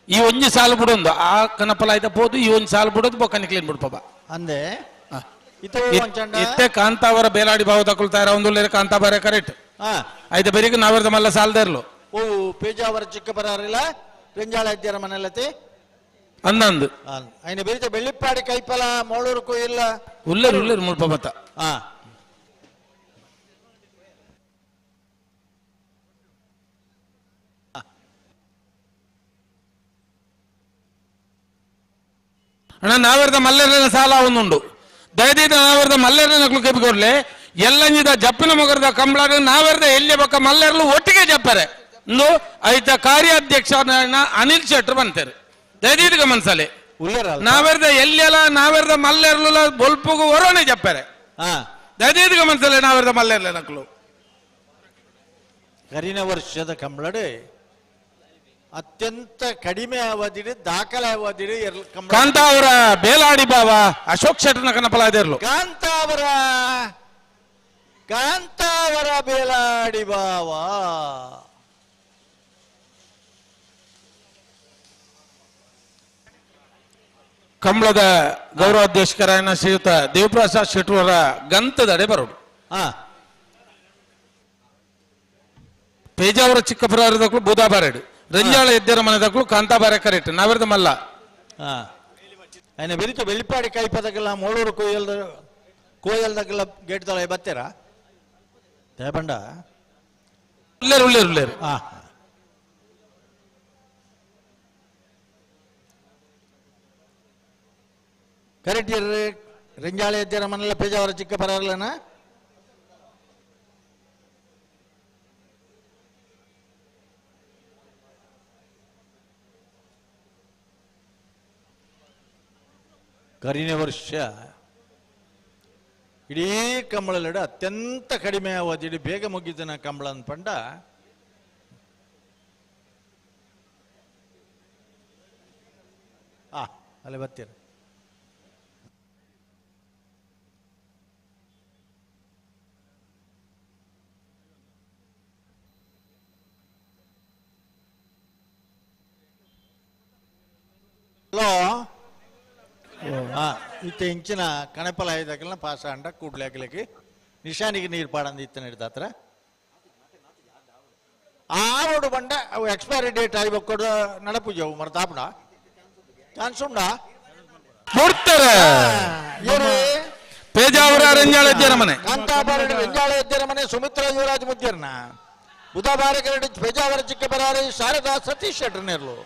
ಈ ಒಂಜಿ ಸಾಲು ಬಿಡೊಂದು ಆ ಕನಪಲ ಆಯ್ತಾ ಪೋದು ಈ ಒಂಜಿ ಸಾಲು ಬಿಡೋದು ಬೊಕ್ಕ ನಿಕ್ಲೇನ್ ಬಿಡ್ಪಬ ಅಂದೆ ಇತ್ತೆ ಕಾಂತಾವರ ಬೇಲಾಡಿ ಬಾವುದಕ್ಕಲು ತಯಾರ ಒಂದು ಕಾಂತಾ ಬರೆ ಕರೆಕ್ಟ್ ಆಯ್ತು ಬೆರಿಗ ನಾವರ್ದ ಮಲ್ಲ ಸಾಲ್ದೇರ್ಲು ಓ ಪೇಜಾವರ ಚಿಕ್ಕ ಬರಾರಿಲ್ಲ ಪೆಂಜಾಳ ಇದ್ದಾರ ಮನೆಯಲ್ಲತಿ ಅಂದಂದು ఆయన ಬೆರಿತ ಬೆಳ್ಳಿಪ್ಪಾಡಿ ಕೈಪಲ ಮೋಳೂರು ಕೊಯ್ಯಿಲ್ಲ ಉಳ್ಳೇರು ಉಳ್ಳೇರು ಮುಲ್ಪ ಮತ್ತ ಅಣ್ಣ ನಾವೆರ್ದ ಮಲ್ಲೆರ್ನ ಸಾಲ ಒಂದುಂಡು ದಯದೀತ ನಾವೆರ್ದ ಮಲ್ಲೆರ್ನಕ್ಲು ಕೆಪಿಕೊಡ್ಲೆ ಎಲ್ಲಂಜಿದ ಜಪ್ಪಿನ ಮೊಗರದ ಕಂಬಳಾಗ ನಾವೆರ್ದ ಎಲ್ಲಿ ಬಕ್ಕ ಮಲ್ಲೆರ್ಲು ಒಟ್ಟಿಗೆ ಜಪ್ಪರೆ ಇಂದು ಐತ ಕಾರ್ಯಾಧ್ಯಕ್ಷ ಅನಿಲ್ ಶೆಟ್ರು ಬಂತೇರು ದಯದೀತ ಗಮನಿಸಲೆ ನಾವೆರ್ದ ಎಲ್ಲೆಲ್ಲ ನಾವೆರ್ದ ಮಲ್ಲೆರ್ಲು ಬೊಲ್ಪುಗು ಹೊರೋಣೆ ಜಪ್ಪರೆ ದಯದೀತ ಗಮನಿಸಲೆ ನಾವೆರ್ದ ಮಲ್ಲೆರ್ಲೆ ನಕ್ಲು ಕರಿನ ವರ್ಷದ ಕಂಬಳಡೆ ಅತ್ಯಂತ ಕಡಿಮೆ ಅವಧಿ ದಾಖಲೆ ಅವಧಿ ಕಾಂತಾವರ ಬೇಲಾಡಿ ಬಾವ ಅಶೋಕ್ ಶೆಟ್ಟರ್ನ ಕನಪಲಾದೇರ್ಲು ಕಾಂತಾವರ ಬೇಲಾಡಿ ಬಾವ ಕಂಬಳದ ಗೌರವಾಧ್ಯಕ್ಷರಾಯನ ಶ್ರೀಯುತ ದೇವಪ್ರಸಾದ್ ಶೆಟ್ಟರ್ ಗಂತದಡೆ ಬರೋಡು ಪೇಜಾವರ ಚಿಕ್ಕಪುರದಕ್ಕೂ ಬೂದಾಬಾರೆಡು ರಂಜಾಳ ಎದ್ದರ ಮನೆದಕ್ಕೂ ಕಾಂತಾ ಬಾರೆ ಕರೆಕ್ಟ್ ನಾವೆರ್ದ ಮಲ್ಲ ఆయన ಬೆರಿತ ಬೆಳ್ಳಿಪ್ಪಾಡಿ ಕೈಪದಕ್ಕೆಲ್ಲ ಮೋಳೂರು ಕೋಯಲ್ದಕ್ಕೆಲ್ಲ ಗೇಟ್ ತಳ ಬತ್ತೀರಾ ದೇಬಂಡ ಉಳ್ಳೇರು ಉಳ್ಳೇರು ಉಳ್ಳೇರು ಕರೆಕ್ಟ್ ಇರ್ರಿ ರಂಜಾಳ ಎದ್ದರ ಮನೆಲ್ಲ ಪೇಜಾವರ ಚಿಕ್ಕ ಪರರ್ಲನ ಕರಿನೆ ವರ್ಷ ಇಡೀ ಕಂಬಳಲ್ಲಡ ಅತ್ಯಂತ ಕಡಿಮೆ ಅವಧಿ ಬೇಗ ಮುಗಿದನ ಕಂಬಳ ಅನ್ಪಂಡ ಅಲ್ಲಿ ಬರ್ತೀರ ಹಲೋ ಇತ್ತ ಇಂಚಿನ ಕಣಪಲ ಐದಕ್ಕೆಲ್ಲ ಪಾಸ ಅಂಡ ಕೂಡ್ಲಾಕ್ಲಿಕ್ಕೆ ನಿಶಾನಿಗೆ ನೀರು ಪಾಡಂದು ಇತ್ತ ಹಿಡ್ದಾತ್ರ ಆವಡು ಬಂಡ ಅವು ಎಕ್ಸ್ಪೈರಿ ಡೇಟ್ ಆಗಿಬೇಕೊಡು ನಡಪೂಜೆ ಅವು ಮರ್ತಾಪಡ ಚಾನ್ಸ್ ಉಂಡ ಕೊಡ್ತಾರೆ ಪೇಜಾವರ ರಂಜಾಳ ಎದ್ದರ ಮನೆ ಕಾಂತಾಬಾರ ರಂಜಾಳ ಎದ್ದರ ಮನೆ ಸುಮಿತ್ರಾ ಯುವರಾಜ್ ಮುದ್ಯರ್ನ ಬುಧವಾರ ಕರಡಿ ಪೇಜಾವರ ಚಿಕ್ಕ ಬರಾರಿ ಶಾರದಾ ಸತೀಶ್ ಶೆಟ್ಟರ್ ನೇರ್ಲು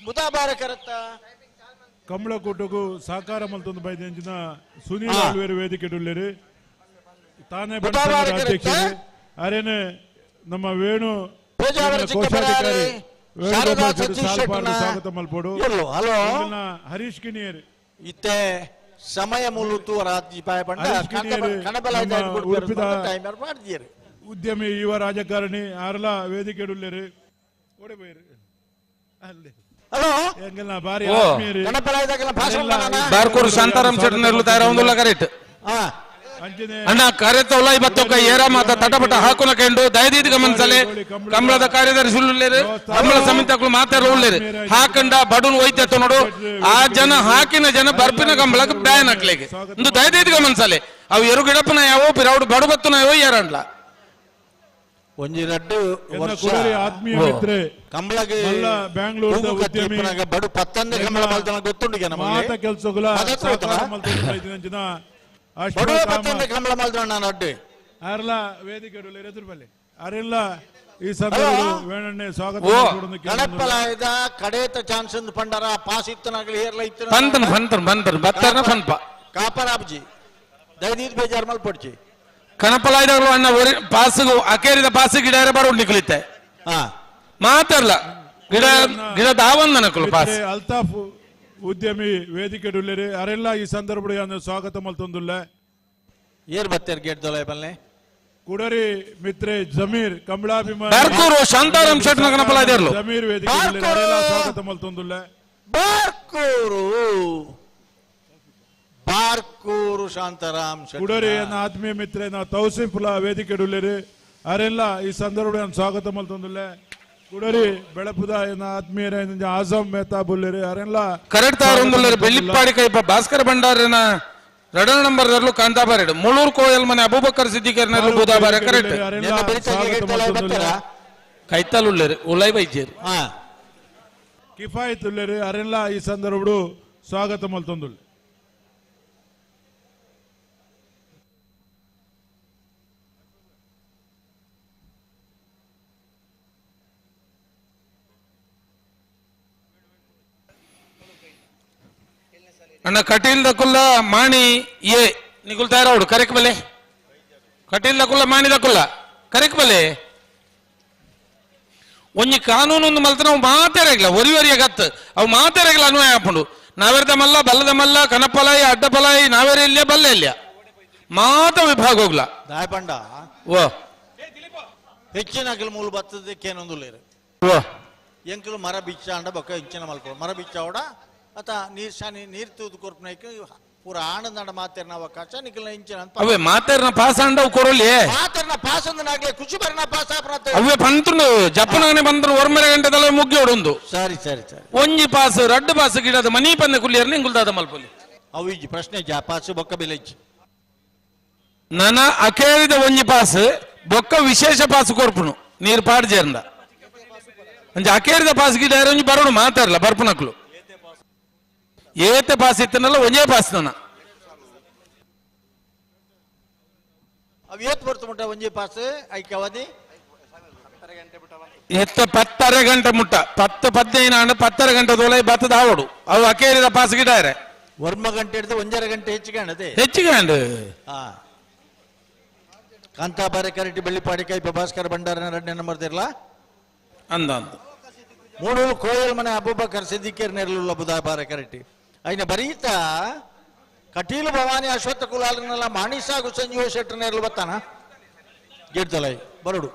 ಬುಧವಾರ ಕರತ್ತ ಕಂಬಳ ಕೂಟಕ್ಕೂ ಸಹಕಾರ ಮಲ್ತೊಂದು ಬೈದಂಚಿನ ಸುನೀಲ್ ಆಳ್ವೇರು ವೇದಿಕೆ ಉಳ್ಳೇರು ತಾನೇ ಅಧ್ಯಕ್ಷರು ಅರೇನೆ ನಮ್ಮ ವೇಣು ಕೋಶಾಧಿಕಾರಿ ಸ್ವಾಗತ ಮಲ್ಪೋಡು ಹರೀಶ್ ಕಿಣಿಯರ್ ಇತ್ತೆ ಸಮಯ ಮೂಲತು ರಾಜ್ಯಪಾಯ ಉದ್ಯಮಿ ಯುವ ರಾಜಕಾರಣಿ ಆರ್ಲ ವೇದಿಕೆ ಉಳ್ಳೇರು ಬಾರ್ಕೂರು ಶಾಂತಾರಾಮ್ ಶೆಟ್ಟರ್ನೆರ್ಲು ತಯಾರ ಒಂದುಲ್ಲ ಕರೆಕ್ಟ್ ಅಣ್ಣ ಕರೆತವಲ್ಲ ಇವತ್ತೊಕ್ಕ ಏರ ಮಾತ ತಟಪಟ ಹಾಕುನ ಕೆಂಡು ದಯದೀದ್ ಗಮನಿಸಲೆ ಕಂಬಳದ ಕಾರ್ಯದರ್ಶಿ ಉಳ್ಳೇರು ಕಂಬಳ ಸಮಿತಿಗಳು ಮಾತಾಡ ಉಳ್ಳೇರು ಹಾಕಂಡ ಬಡೂನ್ ಒಯ್ತ ನೋಡು ಆ ಜನ ಹಾಕಿನ ಜನ ಬರ್ಪಿನ ಕಂಬಳಕ್ಕೆ ಬ್ಯಾನ್ ಹಾಕ್ಲಿಕ್ಕೆ ಒಂದು ದಯದೀದ್ ಗಮನಿಸಲೆ ಅವು ಎರು ಗಿಡಪನ ಯಾವೋ ಪಿರೌಡು ಬಡು ಬತ್ತುನ ಯಾವೋ ಯಾರಣ್ಣ ಒಂಜಿ ರಡ್ಡು ಆತ್ಮೀಯ ಮಿತ್ರೆ ಕಂಬಳಗೆ ಬ್ಯಾಂಗ್ಳೂರ್ ಉದ್ಯಮಿ ಬಡು ಪತ್ತಂದೆ ಕಂಬಳ ಮಲ್ತನ ಗೊತ್ತುಂಡಿಗೆ ಮಾತ ಕೆಲ್ಸಗಳ ಕಂಬಳ ಮಲ್ತನ ನಾನು ಅಡ್ಡು ಆರ್ಲ ವೇದಿಕೆ ಎದುರು ಬಲ್ಲೆ ಅರೆಲ್ಲ ಈ ಸಂದರ್ಭ ವೇಣಣ್ಣೆ ಸ್ವಾಗತ ಓ, ಗಣಪಲಾಯದ ಕಡೇತ ಚಾನ್ಸ್ ಎಂದು ಪಂಡರ ಪಾಸ್ ಇತ್ತನಾಗಲಿ ಹೇರ್ಲ ಪಂತನ್ ಪಂತನ್ ಪಂತನ್ ಬತ್ತರ್ನ ಪಂಪ ಕಾಪರಾಬ್ಜಿ ದೈದೀದ್ ಬೇಜಾರ್ ಮಲ್ ಪಡ್ಚಿ ಕಣಪಲಾಯ್ದಗಳು ಅಣ್ಣ ಪಾಸಿಗೂ ಅಕೇರಿದ ಪಾಸಿಗೆ ಗಿಡ ಬರೋಡು ನಿಕ್ಲಿತ್ತೆ ಮಾತಾಡ್ಲ ಗಿಡ ಗಿಡ ದಾವಂದನಕಲು ಪಾಸ್ ಅಲ್ತಾಫ್ ಉದ್ಯಮಿ ವೇದಿಕೆ ಡುಲ್ಲೆರಿ ಅರೆಲ್ಲ ಈ ಸಂದರ್ಭ ಸ್ವಾಗತ ಮಲ್ತೊಂದುಲ್ಲ ಏರ್ ಬತ್ತೇರ್ ಗೇಟ್ ದೊಲೆ ಬಲ್ಲೆ ಕುಡರಿ ಮಿತ್ರೆ ಜಮೀರ್ ಕಂಬಳಾಭಿಮಾನಿ ಬರ್ಕೂರು ಶಾಂತಾರಾಮ್ ಶೆಟ್ ಕಣಪಲಾಯ್ದರ್ಲು ಜಮೀರ್ ವೇದಿಕೆ ಡುಲ್ಲೆರಿ ಅರೆಲ್ಲ ಸ್ವಾಗತ ಮಲ್ತೊಂದುಲ್ಲ ಬಾರ್ಕೂರು ಶಾಂತಾರಾಮ್ ಕುಡರಿ ಆತ್ಮೀಯ ಮಿತ್ರ ತೌಸಿಫುಲ್ಲಾ ವೇದಿಕೆ ಡುಲ್ಲೆರಿ ಅರೆಲ್ಲ ಈ ಸಂದರ್ಭ ಸ್ವಾಗತ ಮಲ್ತೊಂದುಲ್ಲ ಕುಡರಿ ಬೆಳಪುದ ಆತ್ಮೀಯರ ಆಜಂ ಮೆಹತಾ ಬುಲ್ಲೆರಿ ಅರೆಲ್ಲ ಕರೆಕ್ಟ್ ತಾರೊಂದುಲ್ಲರಿ ಬೆಳ್ಳಿಪ್ಪಾಡಿ ಕೈಪ ಭಾಸ್ಕರ ಭಂಡಾರನ 2 ನಂಬರ್ ದರ್ಲು ಕಾಂತಾಬಾರೆಡು ಮುಳೂರು ಕೋಯಲ್ ಮನೆ ಅಬೂಬಕರ್ ಸಿದ್ದಿಕರ್ನರ್ಲು ಬುಧಾಬಾರೆ ಕರೆಕ್ಟ್ ಕೈತಲುಲ್ಲೆರಿ ಉಲೈ ಬೈಜೇರು ಕಿಫಾಯತ್ ಉಲ್ಲೆರಿ ಅರೆಲ್ಲ ಈ ಸಂದರ್ಭ ಸ್ವಾಗತ ಮಲ್ತೊಂದುಲ್ಲ ಅಣ್ಣ ಕಟೀಲ್ ದಕ್ಕುಲ್ಲ ಮಾಣಿ ಏ ನಿಗುಲ್ ತಯಾರವಡು ಕರೆಕ್ ಬಲೆ ಕಟೀಲ್ ದಕ್ಕುಲ್ಲ ಮಾಣಿ ದಕ್ಕುಲ್ಲ ಕರೆಕ್ ಬಲೆ ಒಂಜಿ ಕಾನೂನು ಒಂದು ಮಲ್ತ ನಾವು ಮಾತಾಡಲ್ಲ ಒರಿವರಿಯ ಗತ್ತು ಅವು ಮಾತಾಡಲ್ಲ ಅನ್ವಯ ಹಾಕೊಂಡು ನಾವೆರ್ದ ಮಲ್ಲ ಬಲ್ಲದ ಮಲ್ಲ ಕನಪಲಾಯಿ ಅಡ್ಡಪಲಾಯಿ ನಾವೇರಿ ಇಲ್ಲೇ ಬಲ್ಲೆ ಇಲ್ಲ ಮಾತ ವಿಭಾಗ ಹೋಗ್ಲ ದಾಯಪಂಡ ಓ ಹೆಚ್ಚಿನ ಮೂಲ ಬತ್ತದಕ್ಕೇನೊಂದು ಓ ಎಂಕಲು ಮರ ಬಿಚ್ಚ ಅಂಡ ಬೊಕ್ಕ ಹೆಚ್ಚಿನ ಮಲ್ಕೊ ಮರ ಬಿಚ್ಚ ಅವಡ ಅತ ನೀರ್ ಶಾನಿ ನೀರ್ ತೂದು ಕೊರ್ಪನೈಕ್ ಪೂರ ಆನಂದ ಮಾತೇರ್ನ ಅವಕಾಶ ನಿಖಿಲ್ನ ಇಂಚಿನ ಅಂತ ಅವೇ ಮಾತೇರ್ನ ಪಾಸ್ ಅಂಡವು ಕೊರಲಿ ಮಾತೇರ್ನ ಪಾಸ್ ಅಂದನಾಗ್ಲೆ ಖುಷಿ ಬರ್ನ ಪಾಸ್ ಆಪ್ರತ ಅವೇ ಬಂತು ಜಪ್ಪನಾಗನೆ ಬಂದ್ರು ಒರ್ಮೆರೆ ಗಂಟೆದಲ್ಲ ಮುಗ್ಗಿ ಹೊಡೊಂದು ಸರಿ ಸರಿ ಸರಿ ಒಂಜಿ ಪಾಸ್ ರಡ್ಡು ಪಾಸ್ ಗಿಡದ ಮನಿ ಪಂದೆ ಕುಲ್ಲಿಯರ್ ನಿಂಗುಲ್ದಾದ ಮಲ್ಪೊಲಿ ಅವು ಇಜ್ಜಿ ಪ್ರಶ್ನೆ ಜಾ ಪಾಸ್ ಬೊಕ್ಕ ಬೆಲೆ ಇಜ್ಜಿ ನನ ಅಕೇರಿದ ಒಂಜಿ ಪಾಸ್ ಬೊಕ್ಕ ವಿಶೇಷ ಪಾಸ್ ಕೊರ್ಪುನು ನೀರು ಪಾಡ್ ಜೇರ್ಂದ ಅಂಜ ಅಕೇರಿದ ಪಾಸ್ ಗಿಡ ಒಂಜಿ ಬರೋಡು ಮಾತಾಡಲ್ಲ ಬರ್ಪುನಕ್ಲು ಏತೆ ಪಾಸ್ ಇತ್ತನಲ್ಲ ಒಂಜೇ ಪಾಸ್ ನನ ಅವು ಏತ್ ಬರ್ತು ಮುಟ್ಟ ಒಂಜಿ ಪಾಸ್ ಐಕೆ ಅವಧಿ ಎತ್ತ 10:30 ಗಂಟೆ ಮುಟ್ಟ 10-15 10:30 ಗಂಟೆ ದೋಲೈ ಬತ್ತದ ಆವಡು ಅವು ಅಕೇರಿದ ಪಾಸ್ ಗಿಡ ವರ್ಮ ಗಂಟೆ ಹಿಡಿದು 1.5 ಗಂಟೆ ಹೆಚ್ಚಿಗೆ ಅಣ್ಣದೆ ಹೆಚ್ಚಿಗೆ ಅಂಡ್ ಕಾಂತಾಬಾರೆ ಕರೆಟಿ ಬೆಳ್ಳಿಪಾಡಿ ಕೈಪ ಭಾಸ್ಕರ ಭಂಡಾರನ 2ನೇ ನಂಬರ್ ತಿರ್ಲ ಅಂದ ಮೂಡೂರು ಕೋಯಲ್ ಮನೆ ಅಬೂಬಕರ್ ಸಿದ್ದಿಕೇರ್ ನೆರಳುಲ್ಲ ಬುಧಾಬಾರೆ ಕರೆಟಿ అయిన ಬರೀತ ಕಟೀಲು ಭವಾನಿ ಅಶ್ವತ್ಥ ಕುಲಾಲನೆಲ್ಲ ಮಾಣಿಸಾಗು ಸಂಜೀವ ಶೆಟ್ಟ ನೆರಳು ಬತ್ತಾನ ಗೆಡ್ತಲೈ ಬರಡು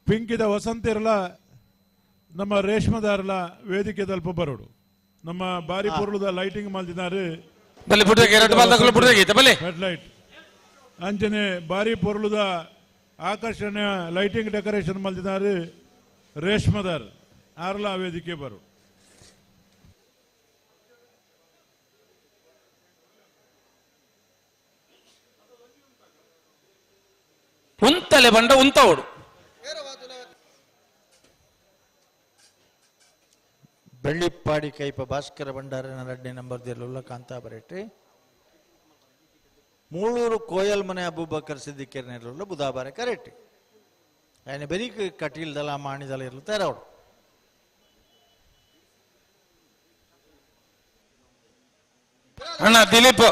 ಪಿಂಕಿದ ವಸಂತಿರಲ ನಮ್ಮ ರೇಷ್ಮದಾರಲ ವೇದಿಕೆ ತಲುಪ ಬರೋಡು ನಮ್ಮ ಬಾರಿ ಪೊರ್ಲುದ ಲೈಟಿಂಗ್ ಮಲ್ತಿದ್ದಾರೆ ಹೆಡ್ಲೈಟ್ ಅಂಚನೆ ಬಾರಿ ಪೊರ್ಲುದ ಆಕರ್ಷಣೆಯ ಲೈಟಿಂಗ್ ಡೆಕೋರೇಷನ್ ಮಲ್ತಿದ್ದಾರೆ ರೇಷ್ಮದಾರ್ ಆರ್ಲ ವೇದಿಕೆ ಬರೋಡು ಉಂತಲೆ ಬಂಡ ಉಂತವಡು ಬೆಳ್ಳಿಪ್ಪಾಡಿ ಕೈಪ ಭಾಸ್ಕರ ಭಂಡಾರನ 2ನೇ ನಂಬರ್ ದಿರ್ಲುಲ್ಲ ಕಾಂತಾಬರೆಟ್ಟಿ ಮೂಳೂರು ಕೋಯಲ್ ಮನೆ ಅಬೂಬಕರ್ ಸಿದ್ದಿಕೇರ್ ನೆರಳುಲ್ಲ ಬುಧಾಬಾರೆ ಕರೆಟ್ಟಿ ఆయన ಬೆರಿ ಕಟೀಲ್ ದಲ ಮಾಣಿದಲ ಇರ್ಲು ತೆರವಡು ಅಣ್ಣ ದಿಲೀಪ್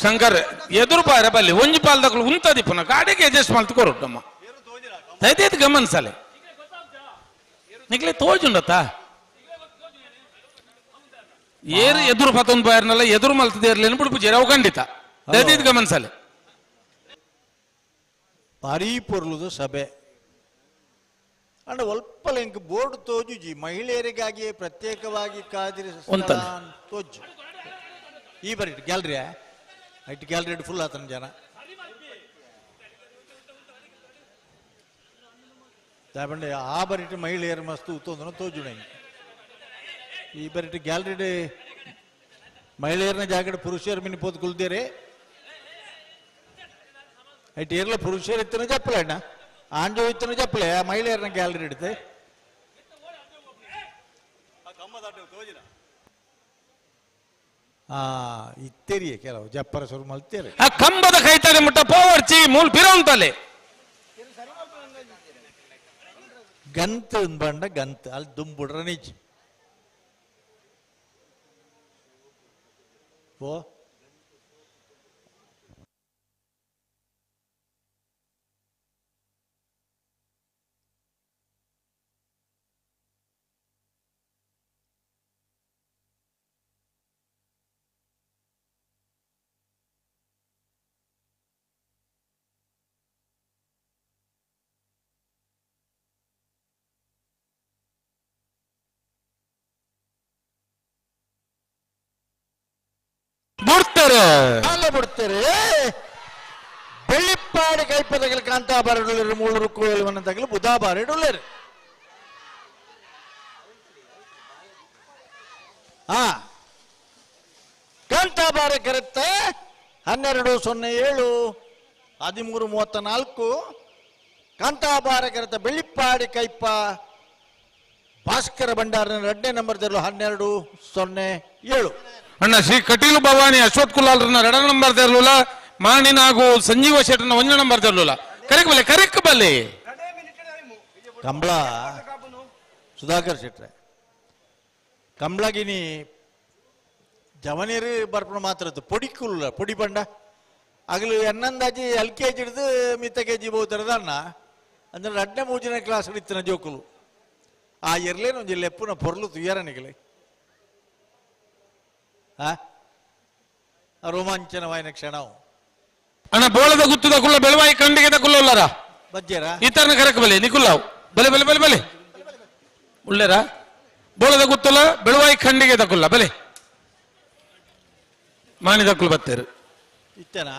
ಶಂಕರ್ ಎದುರು ಪಾರ ಬಲ್ಲಿ ಒಂಜಿ ಪಾಲ್ ದಕ್ಕಲು ಉಂತದಿ ಪುನಃ ಗಾಡಿಗೆ ಅಡ್ಜಸ್ಟ್ ಮಾಡ್ತು ಕೊರಟಮ್ಮ ದಯచేసి ಗಮನಿಸಲೆ ನಿಕ್ಲೆ ತೋಜುಂಡತಾ ಏರು ಎದುರು ಪತ್ತೊಂದು ಬಾಯರ್ನಲ್ಲ ಎದುರು ಮಲ್ತದೆ ಇರಲಿ ಬಿಡ್ಪುಜೇರಿ ಅವು ಖಂಡಿತ ದಯచేసి ಗಮನಿಸಲೆ ಭಾರಿ ಪೊರ್ಲುದು ಸಭೆ ಅಂಡ್ ಒಲ್ಪಲ ಇಂಕ್ ಬೋರ್ಡ್ ತೋಜುಜಿ ಮಹಿಳೆಯರಿಗಾಗಿ ಪ್ರತ್ಯೇಕವಾಗಿ ಕಾದಿರಿಸ ಒಂತಲ್ಲ. ತೋಜು ಈ ಬರೀ ಗ್ಯಾಲರಿ ಐಟ್ ಗ್ಯಾಲರಿ ಫುಲ್ ಆತನ ಜನ ದಾಬಂಡೆ ಆ ಬರಿಟ್ ಮಹಿಳೆಯರು ಮಸ್ತು ಉತ್ತೊಂದನು ತೋಜುಣ ಈ ಬರಿಟ್ ಗ್ಯಾಲರಿ ಮಹಿಳೆಯರನ್ನ ಜಾಗಡೆ ಪುರುಷರು ಮಿನಿ ಪೋತ್ ಕುಲ್ದೇರೆ ಐಟ್ ಏರ್ಲ ಪುರುಷರು ಇತ್ತನ ಚಪ್ಪಲೆ ಅಣ್ಣ ಆಂಜೋ ಇತ್ತನ ಚಪ್ಪಲೆ ಮಹಿಳೆಯರನ್ನ ಗ್ಯಾಲರಿ ಇಡುತ್ತೆ ಇತ್ತೇರಿಯೇ ಕೆಲವು ಜಪ್ಪರ ಸುರು ಮಲ್ತೇರೆ ಆ ಕಂಬದ ಕೈತಾರೆ ಮುಟ್ಟ ಪೋವರ್ಚಿ ಮೂಲ್ ಪಿರೋಂತಲೆ ಗಂತ ಬಂಡ ಗಂತ ಅಲ್ಲಿ ದುಂಬುಡ್ರ ನಿಜ ಓ ಬಿಡ್ತಾರೆ ಅಲ್ಲ ಬಿಡ್ತಾರೆ ಬೆಳ್ಳಿಪ್ಪಾಡಿ ಕೈಪದಗಳು ಕಾಂತಾಬಾರಡುಳ್ಳರು ಮೂಳರು ಕೋಯಲ್ವನ್ನ ತಗಲು ಬುಧಾಬಾರಡುಳ್ಳರು ಕಾಂತಾಬಾರ ಕರೆತ್ತೆ 12-07-13-34 ಕಾಂತಾಬಾರ ಕರೆತ ಬೆಳ್ಳಿಪ್ಪಾಡಿ ಕೈಪ ಭಾಸ್ಕರ ಭಂಡಾರನ 2ನೇ ನಂಬರ್ 12-07 ಅಣ್ಣ ಶ್ರೀ ಕಟೀಲು ಭವಾನಿ ಅಶ್ವಥ್ ಕುಲಾಲ್ರನ್ನ 2 ನಂಬರ್ ತೆರಲುಲ ಮಾಣಿನ ಹಾಗೂ ಸಂಜೀವ ಶೆಟ್ಟರ್ನ 1 ನಂಬರ್ ತೆರಲುಲ ಕರೆಕ್ ಬಲ್ಲಿ ಕಂಬಳ ಸುಧಾಕರ್ ಶೆಟ್ರೆ ಕಂಬಳಗಿನಿ ಜವನೀರು ಬರ್ಪಣ ಮಾತ್ರ ಪೊಡಿಕುಲ್ಲ ಪೊಡಿ ಬಂಡ ಆಗಲು ಎನ್ನಂದಾಜಿ LKG ಹಿಡಿದು ಮಿತ್ತ KG ಬೋತರದ ಅಣ್ಣ ಅಂದ್ರೆ 2ನೇ-3ನೇ ಕ್ಲಾಸ್ ಹಿಡಿತಿನ ಜೋಕುಲು ಆ ಇರ್ಲೇನು ಒಂದು ಲೆಪ್ಪುನ ಪೊರ್ಲು ತುಯ್ಯಾರನಿಗಲೇ ರೋಮಾಂಚನವಾಯಿನ ಕ್ಷಣವು ಅಣ್ಣ ಬೋಳದ ಗುತ್ತದ ಕುಲ್ಲ ಬೆಳವಾಯಿ ಕಂಡಿಗೆ ಕುಲ್ಲರ ಬಜ್ಜೇರ ಈತರನ ಕರೆಕ್ ಬಲೆ ನಿಕುಲ್ಲಾವ್ ಬಲೆ ಬಲೆ ಬಲೆ ಬಲೆ ಉಳ್ಳೇರ ಬೋಳದ ಗುತ್ತಲ ಬೆಳವಾಯಿ ಖಂಡಿಗೆ ತಕುಲ್ಲ ಬಲೆ ಮಾನಿ ತಕ್ಕಲು ಬತ್ತೇರು ಇತ್ತೇನಾ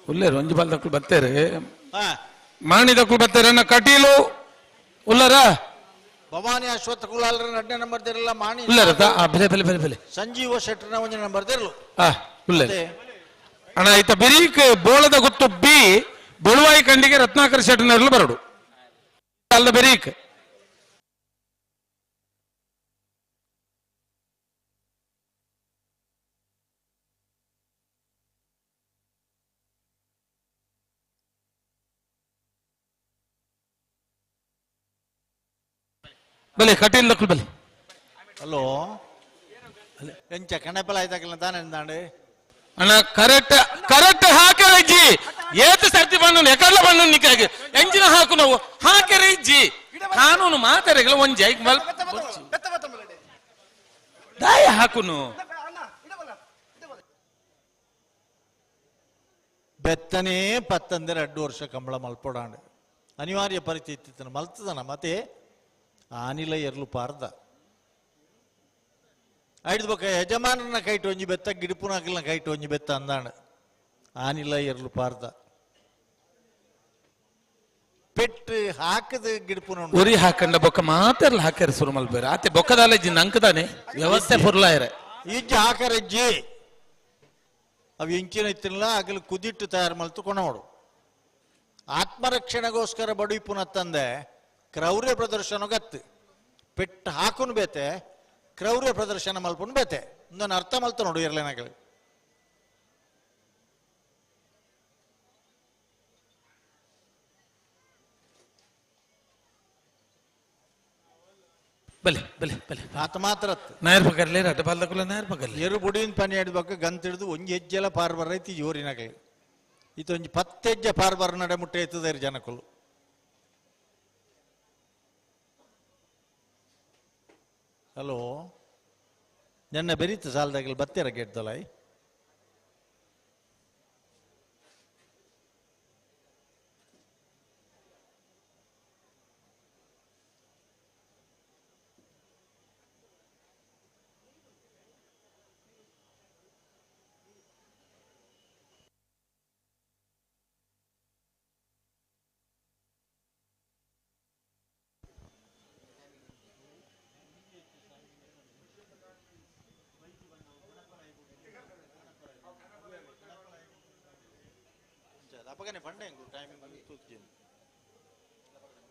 ಉಳ್ಳೇರು ಒಂಜು ಬಾಲ್ ತಕ್ಕಲು ಬತ್ತೇರು ಮಾಣಿ ತಕ್ಕಲು ಬತ್ತೇರು ಅಣ್ಣ ಕಟೀಲು ಉಲ್ಲರ ಭವಾನಿ ಅಶ್ವತ್ಥ ಕುಲಾಲ್ರ 2ನೇ ನಂಬರ್ ತೆರಲ್ಲ ಮಾಣಿ ಉಲ್ಲರ ಬಲೆ ಬಲೆ ಬಲೆ ಬಲೆ ಸಂಜೀವ ಶೆಟ್ಟರ್ನ 1ನೇ ನಂಬರ್ ತೆರಲು ಉಳ್ಳೇರು ಅಣ್ಣ ಈತ ಬಿರೀಕ್ ಬೋಳದ ಗುತ್ತು ಬಿ ಬೆಳುವಾಯಿ ಕಂಡಿಗೆ ರತ್ನಾಕರ್ ಶೆಟ್ಟರ್ನರ್ಲು ಬರಡು ಅಲ್ಲ ಬೆರೀಕ್ ಬಲೆ ಕಟೀಲ್ ದಕ್ಕಲು ಬಲೆ ಹಲೋ ಎಂಚ ಕಣಪಲ ಆಯ್ತಾಕಲ್ಲ ತಾನೆ ಎಂದಾಂಡೆ ಅಣ್ಣ ಕರೆಕ್ಟ್ ಹಾಕರೆ ಇಜ್ಜಿ ಏತ ಸರ್ತಿ ಬಣ್ಣ ಎಕರ್ಲ ಬಣ್ಣ ನಿಕ್ಕಾಗಿ ಎಂಜಿನ ಹಾಕು ನಾವು ಹಾಕರೆ ಇಜ್ಜಿ ಕಾನೂನು ಮಾತಾರೆಗಳ ಒಂಜಿ ಐಕ್ ಮಲ್ ದಾಯ ಹಾಕುನು ಬೆತ್ತನೇ 2 ವರ್ಷ ಕಂಬಳ ಮಲ್ಪೊಡಾಂಡು ಅನಿವಾರ್ಯ ಪರಿಸ್ಥಿತಿ ಮಲ್ತದನ ಮತ್ತೆ ಆನಿಲ ಎರ್ಲು ಪಾರ್ದ ಐದು ಬೊಕ್ಕ ಯಜಮಾನನ ಕೈಟ್ ಒಂಜಿ ಬೆತ್ತ ಗಿಡುಪುನಾಕಲ್ನ ಕೈಟ್ ಒಂಜಿ ಬೆತ್ತ ಅಂದಾಂಡು ಆನಿಲ ಎರ್ಲು ಪಾರ್ದ ಪೆಟ್ಟು ಹಾಕದ ಗಿಡುಪುನ ಉರಿ ಹಾಕಂಡ ಬೊಕ್ಕ ಮಾತೆರ್ಲ ಹಾಕ್ಯಾರ ಸುರು ಮಲ್ಬೇರ ಆತೆ ಬೊಕ್ಕದಾಲ ಇಜ್ಜಿ ನಂಕದಾನೆ ವ್ಯವಸ್ಥೆ ಪುರ್ಲಾಯರ ಇಜ್ಜಿ ಹಾಕರಜ್ಜಿ ಅವು ಎಂಚಿನ ಇತ್ತಿಲ್ಲ ಆಗಲು ಕುದಿಟ್ಟು ತಯಾರು ಮಲ್ತು ಕೊನೋಡು ಆತ್ಮರಕ್ಷಣೆಗೋಸ್ಕರ ಬಡುಪುನ ತಂದೆ ಕ್ರೌರ್ಯ ಪ್ರದರ್ಶನ ಗತ್ತು ಪೆಟ್ಟು ಹಾಕುನು ಬೇತೆ ಕ್ರೌರ್ಯ ಪ್ರದರ್ಶನ ಮಲ್ಪುನ್ ಬೇತೆ ಇಂದೊಂದು ಅರ್ಥ ಮಲ್ತ ನೋಡು ಇರ್ಲೇನಾಗಲಿ ಬಲೆ ಬಲೆ ಬಲೆ ಆತ ಮಾತ್ರ ನಾಯರ್ ಪಕರ್ಲೆ ರಟ ಬಾಲ್ದಕುಲ ನಾಯರ್ ಪಕರ್ಲೆ ಎರು ಬುಡಿನ ಪನಿ ಆಡಿದಾಗ ಗಂತ ಹಿಡಿದು ಒಂಜಿ ಹೆಜ್ಜೆಲ್ಲ ಪಾರ್ ಬರೈತಿ ಜೋರಿನಾಗಲಿ ಇದು ಒಂಜಿ 10 ಹೆಜ್ಜೆ ಪಾರ್ ಬರ ನಡೆ ಮುಟ್ಟೆ ಎತ್ತದಾರಿ ಜನಕುಲು ಹಲೋ ನನ್ನ ಬೆರೀತು ಸಾಲದಾಗಲಿ ಬತ್ತೇರ ಗೆಡ್ದಲಾಯ್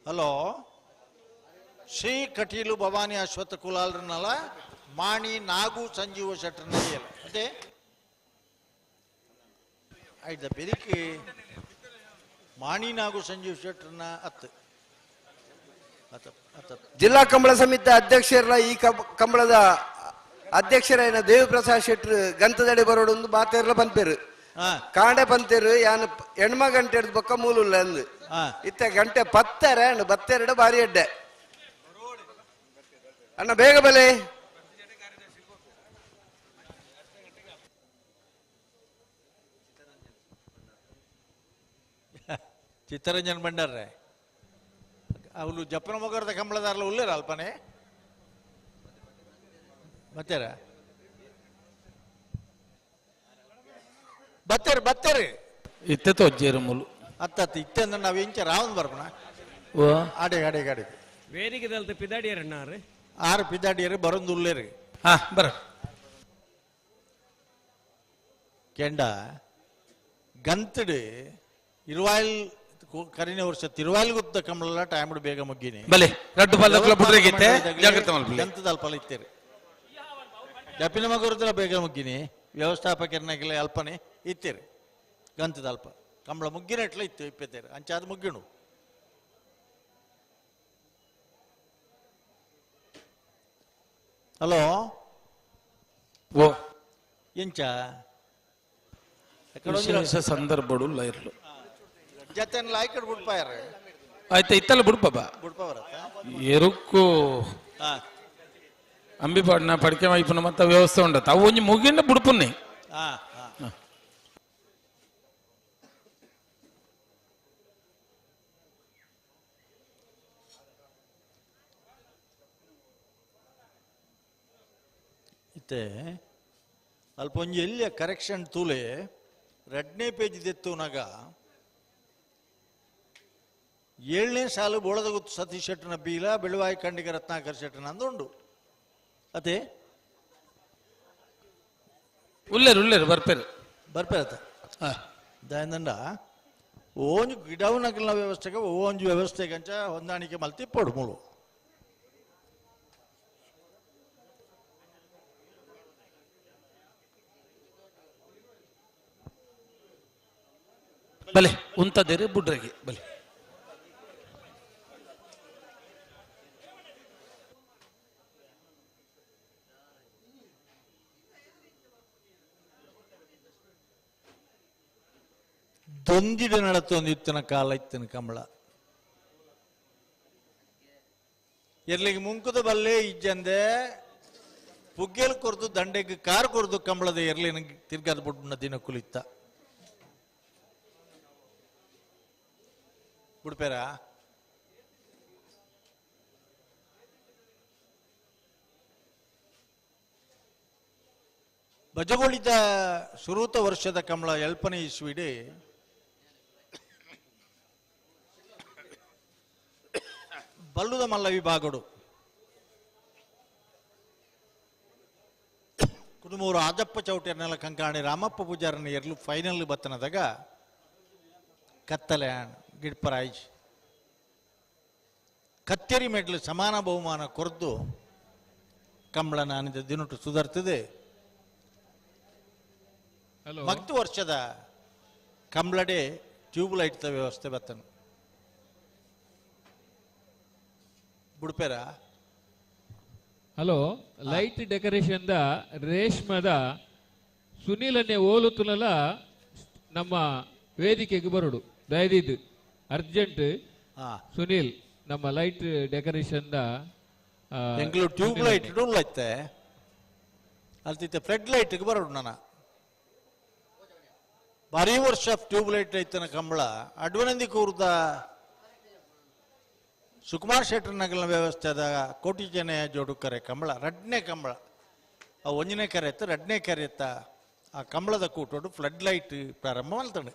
ಹಲೋ ಶ್ರೀ ಕಟೀಲು ಭವಾನಿ ಅಶ್ವತ್ಥ ಕುಲಾಲ್ರನ್ನಲ್ಲ ಮಾಣಿ ನಾಗು ಸಂಜೀವ ಶೆಟ್ಟರ್ ನಡೆಯಲ್ಲ ಅದೇ ಆಯ್ತ ಬೆದಕಿ ಮಾಣಿ ನಾಗು ಸಂಜೀವ ಶೆಟ್ಟರ್ನ ಜಿಲ್ಲಾ ಕಂಬಳ ಸಮಿತಿ ಅಧ್ಯಕ್ಷರ ಈ ಕಂಬಳದ ಅಧ್ಯಕ್ಷರಾಯನ ದೇವಿಪ್ರಸಾದ್ ಶೆಟ್ರು ಗಂತದಡಿ ಬರೋಡೊಂದು ಬಾತೆರ್ಲ ಪಂಪೇರು ಕಾಂಡೆ ಪಂತೇರು ಯಾನ್ ಹೆಣ್ಮ ಗಂಟೆ ಹಿಡಿದು ಬೊಕ್ಕ ಮೂಲುಲ್ಲ ಅಂದು ಇತ್ತ ಗಂಟೆ ಪತ್ತರ ಬತ್ತೆರಡು ಬಾರಿ ಎಡ್ಡೆ ಅಣ್ಣ ಬೇಗ ಬಲೆ ಚಿತ್ತರಂಜನ್ ಭಂಡಾರ್ರೆ ಅವಳು ಜಪ್ಪನ ಮೊಗರದ ಕಂಬಳದಾರಲ್ಲ ಉಳ್ಳೇರ ಅಲ್ಪನೆ ಮತ್ತೇರ ಬತ್ತೇರಿ ಇತ್ತೆ ತೊಜ್ಜೇರು ಮುಲು ಅತ್ತ ಇತ್ತೆ ಅಂದ್ರೆ ನಾವ್ ಇಂಚ ರಾವನ್ ಬರ್ಬಣ ಓ ಆಡೆ ವೇದಿಕೆ ಪಿದಾಡಿಯರಣ್ಣಾರು 6 ಪಿದಾಡಿಯರು ಬರೊಂದು ಉಳ್ಳೇರಿ ಹಾ ಬರ ಕೆಂಡ ಗಂತಡು ಇರುವಾಯಿಲ್ ಕರಿನ ವರ್ಷ ತಿರುವಾಯಿಲ್ ಗುತ್ತ ಕಂಬಳ ಟೈಮ್ ಬೇಗ ಮುಗ್ಗಿನಿ ಬಲೆ ರಡ್ಡು ಪಲ್ಲಕ್ಕಲ ಬುಡ್ರೆಗಿತ್ತೆ ಜಾಗ್ರತೆ ಮಲ್ಪಲೆ ಗಂತದ ಅಲ್ಪ ಇತ್ತೇರಿ ಜಪ್ಪಿನ ಮಗುರದಲ್ಲ ಬೇಗ ಮುಗ್ಗಿನಿ ವ್ಯವಸ್ಥಾಪಕರನಾಗಲೇ ಅಲ್ಪನೆ ಇತ್ತೇರಿ ಗಂತದ ಅಲ್ಪ ಕಂಬಳ ಮುಗ್ಗಿನ ಇಟ್ಲ ಇತ್ತು ಇಪ್ಪತ್ತೇರು ಅಂಚಾದ ಮುಗ್ಗಿಣು ಹಲೋ ಓ ಎಂಚ ವಿಶೇಷ ಸಂದರ್ಭಡು ಲೈರ್ಲು ಜತೆ ಲಾಯ್ಕಡ್ ಬಿಡ್ಪಾಯಾರ ಆಯ್ತಾ ಇತ್ತಲ್ಲ ಬಿಡ್ಪ ಬಾ ಬಿಡ್ಪ ಬರತ್ತ ಎರುಕ್ಕು ಅಂಬಿಪಾಡ್ನ ಪಡಿಕೆ ವೈಪುನ ಮತ್ತ ವ್ಯವಸ್ಥೆ ಉಂಡತ್ತ ಅವು ಒಂಜಿ ಮುಗಿಂಡ ಬುಡ್ಪುನ್ನಿ ಇತ್ತೆ ಅಲ್ಪ ಒಂಜಿ ಎಲ್ಲಿಯ ಕರೆಕ್ಷನ್ ತೂಲೆ 2ನೇ ಪೇಜ್ ದೆತ್ತುನಾಗ 7ನೇ ಸಾಲು ಬೋಳದ ಗುತ್ತು ಸತೀಶ್ ಶೆಟ್ಟನ ಬೀಲ ಬೆಳುವಾಯಿ ಕಂಡಿಗ ರತ್ನಾಕರ್ ಶೆಟ್ಟನ ಅಂದುಂಡು ಅದೇ ಉಳ್ಳೇರು ಬರ್ಪೇರು ದಾಯಂದಂಡ ಓಂಜು ಗಿಡವನಕಲ್ನ ವ್ಯವಸ್ಥೆಗೆ ಓಂಜು ವ್ಯವಸ್ಥೆಗಂಚ ಹೊಂದಾಣಿಕೆ ಮಲ್ತಿಪ್ಪಡು ಮೂಳು ಬಲೆ ಉಂತದೇರಿ ಬುಡ್ರೆಗೆ ಬಲೆ ದೊಂದಿಡ ನಡತ್ತೊಂದು ಇತ್ತಿನ ಕಾಲ ಇತ್ತಿನ ಕಂಬಳ ಎರ್ಲಿಗೆ ಮುಂಕುದ ಬಲ್ಲೆ ಇಜ್ಜಂದೆ ಪುಗ್ಗೆಲ್ ಕೊರ್ದು ದಂಡೆಗೆ ಕಾರ್ ಕೊರ್ದು ಕಂಬಳದ ಎರ್ಲಿನ ತಿರ್ಗಾದ ಬುಡ್ನ ದಿನ ಕುಲಿತ ಬಿಡ್ಪೇರ ಬಜಗೊಳಿದ ಸುರೂತ ವರ್ಷದ ಕಂಬಳ ಎಲ್ಪನೆ ಇಸ್ವಿಡೆ ಬಲ್ಲುದ ಮಲ್ಲ ವಿಭಾಗಡು ಕುದುಮೂರು ಆಜಪ್ಪ ಚೌಟ್ಯರ್ನೆಲ್ಲ ಕಂಕಾಣಿ ರಾಮಪ್ಪ ಪೂಜಾರನ ಎರ್ಲು ಫೈನಲ್ ಬತ್ತನದಾಗ ಕತ್ತಲೆ ಗಿಡ್ಪರಾಯ್ಜ್ ಕತ್ತೇರಿ ಮೆಡ್ಲು ಸಮಾನ ಬಹುಮಾನ ಕೊರ್ದು ಕಂಬಳ ನಾನಿದ ದಿನಟು ಸುಧಾರ್ತದೆ ಮಗ್ದು ವರ್ಷದ ಕಂಬಳಡೆ ಟ್ಯೂಬ್ ಲೈಟ್ ವ್ಯವಸ್ಥೆ ಬತ್ತನು ಬುಡ್ಪೇರ ಹಲೋ ಲೈಟ್ ಡೆಕೋರೇಷನ್ ದ ರೇಷ್ಮದ ಸುನೀಲನ್ನೇ ಓಲುತ್ತುನಲ ನಮ್ಮ ವೇದಿಕೆಗೆ ಬರೋಡು ದಯದಿದ್ದು ಅರ್ಜೆಂಟ್ ಸುನೀಲ್ ನಮ್ಮ light decoration the Bengaluru tube light ಐತೆ ಅಲ್ತಿತ್ತೆ ಫ್ಲಡ್ ಲೈಟ್ಗೆ ಬರೋಡು ನಾನು ಭಾರಿ ವರ್ಷ ಟ್ಯೂಬ್ ಲೈಟ್ ಐತನ ಕಂಬಳ ಅಡ್ವನಂದಿ ಕೂರ್ದ ಸುಕುಮಾರ್ ಶೆಟ್ಟರ್ ನಗಲ ವ್ಯವಸ್ಥೆ ಅದ ಕೋಟಿ ಜನ ಜೋಡು ಕರೆ ಕಂಬಳ 2ನೇ ಕಂಬಳ ಆ 1ನೇ ಕರೆ ಎತ್ತ 2ನೇ ಕರೆ ಎತ್ತ ಆ ಕಂಬಳದ ಕೂಟೋಡು ಫ್ಲಡ್ ಲೈಟ್ ಪ್ರಾರಂಭ ಮಾಡ್ತಾನೆ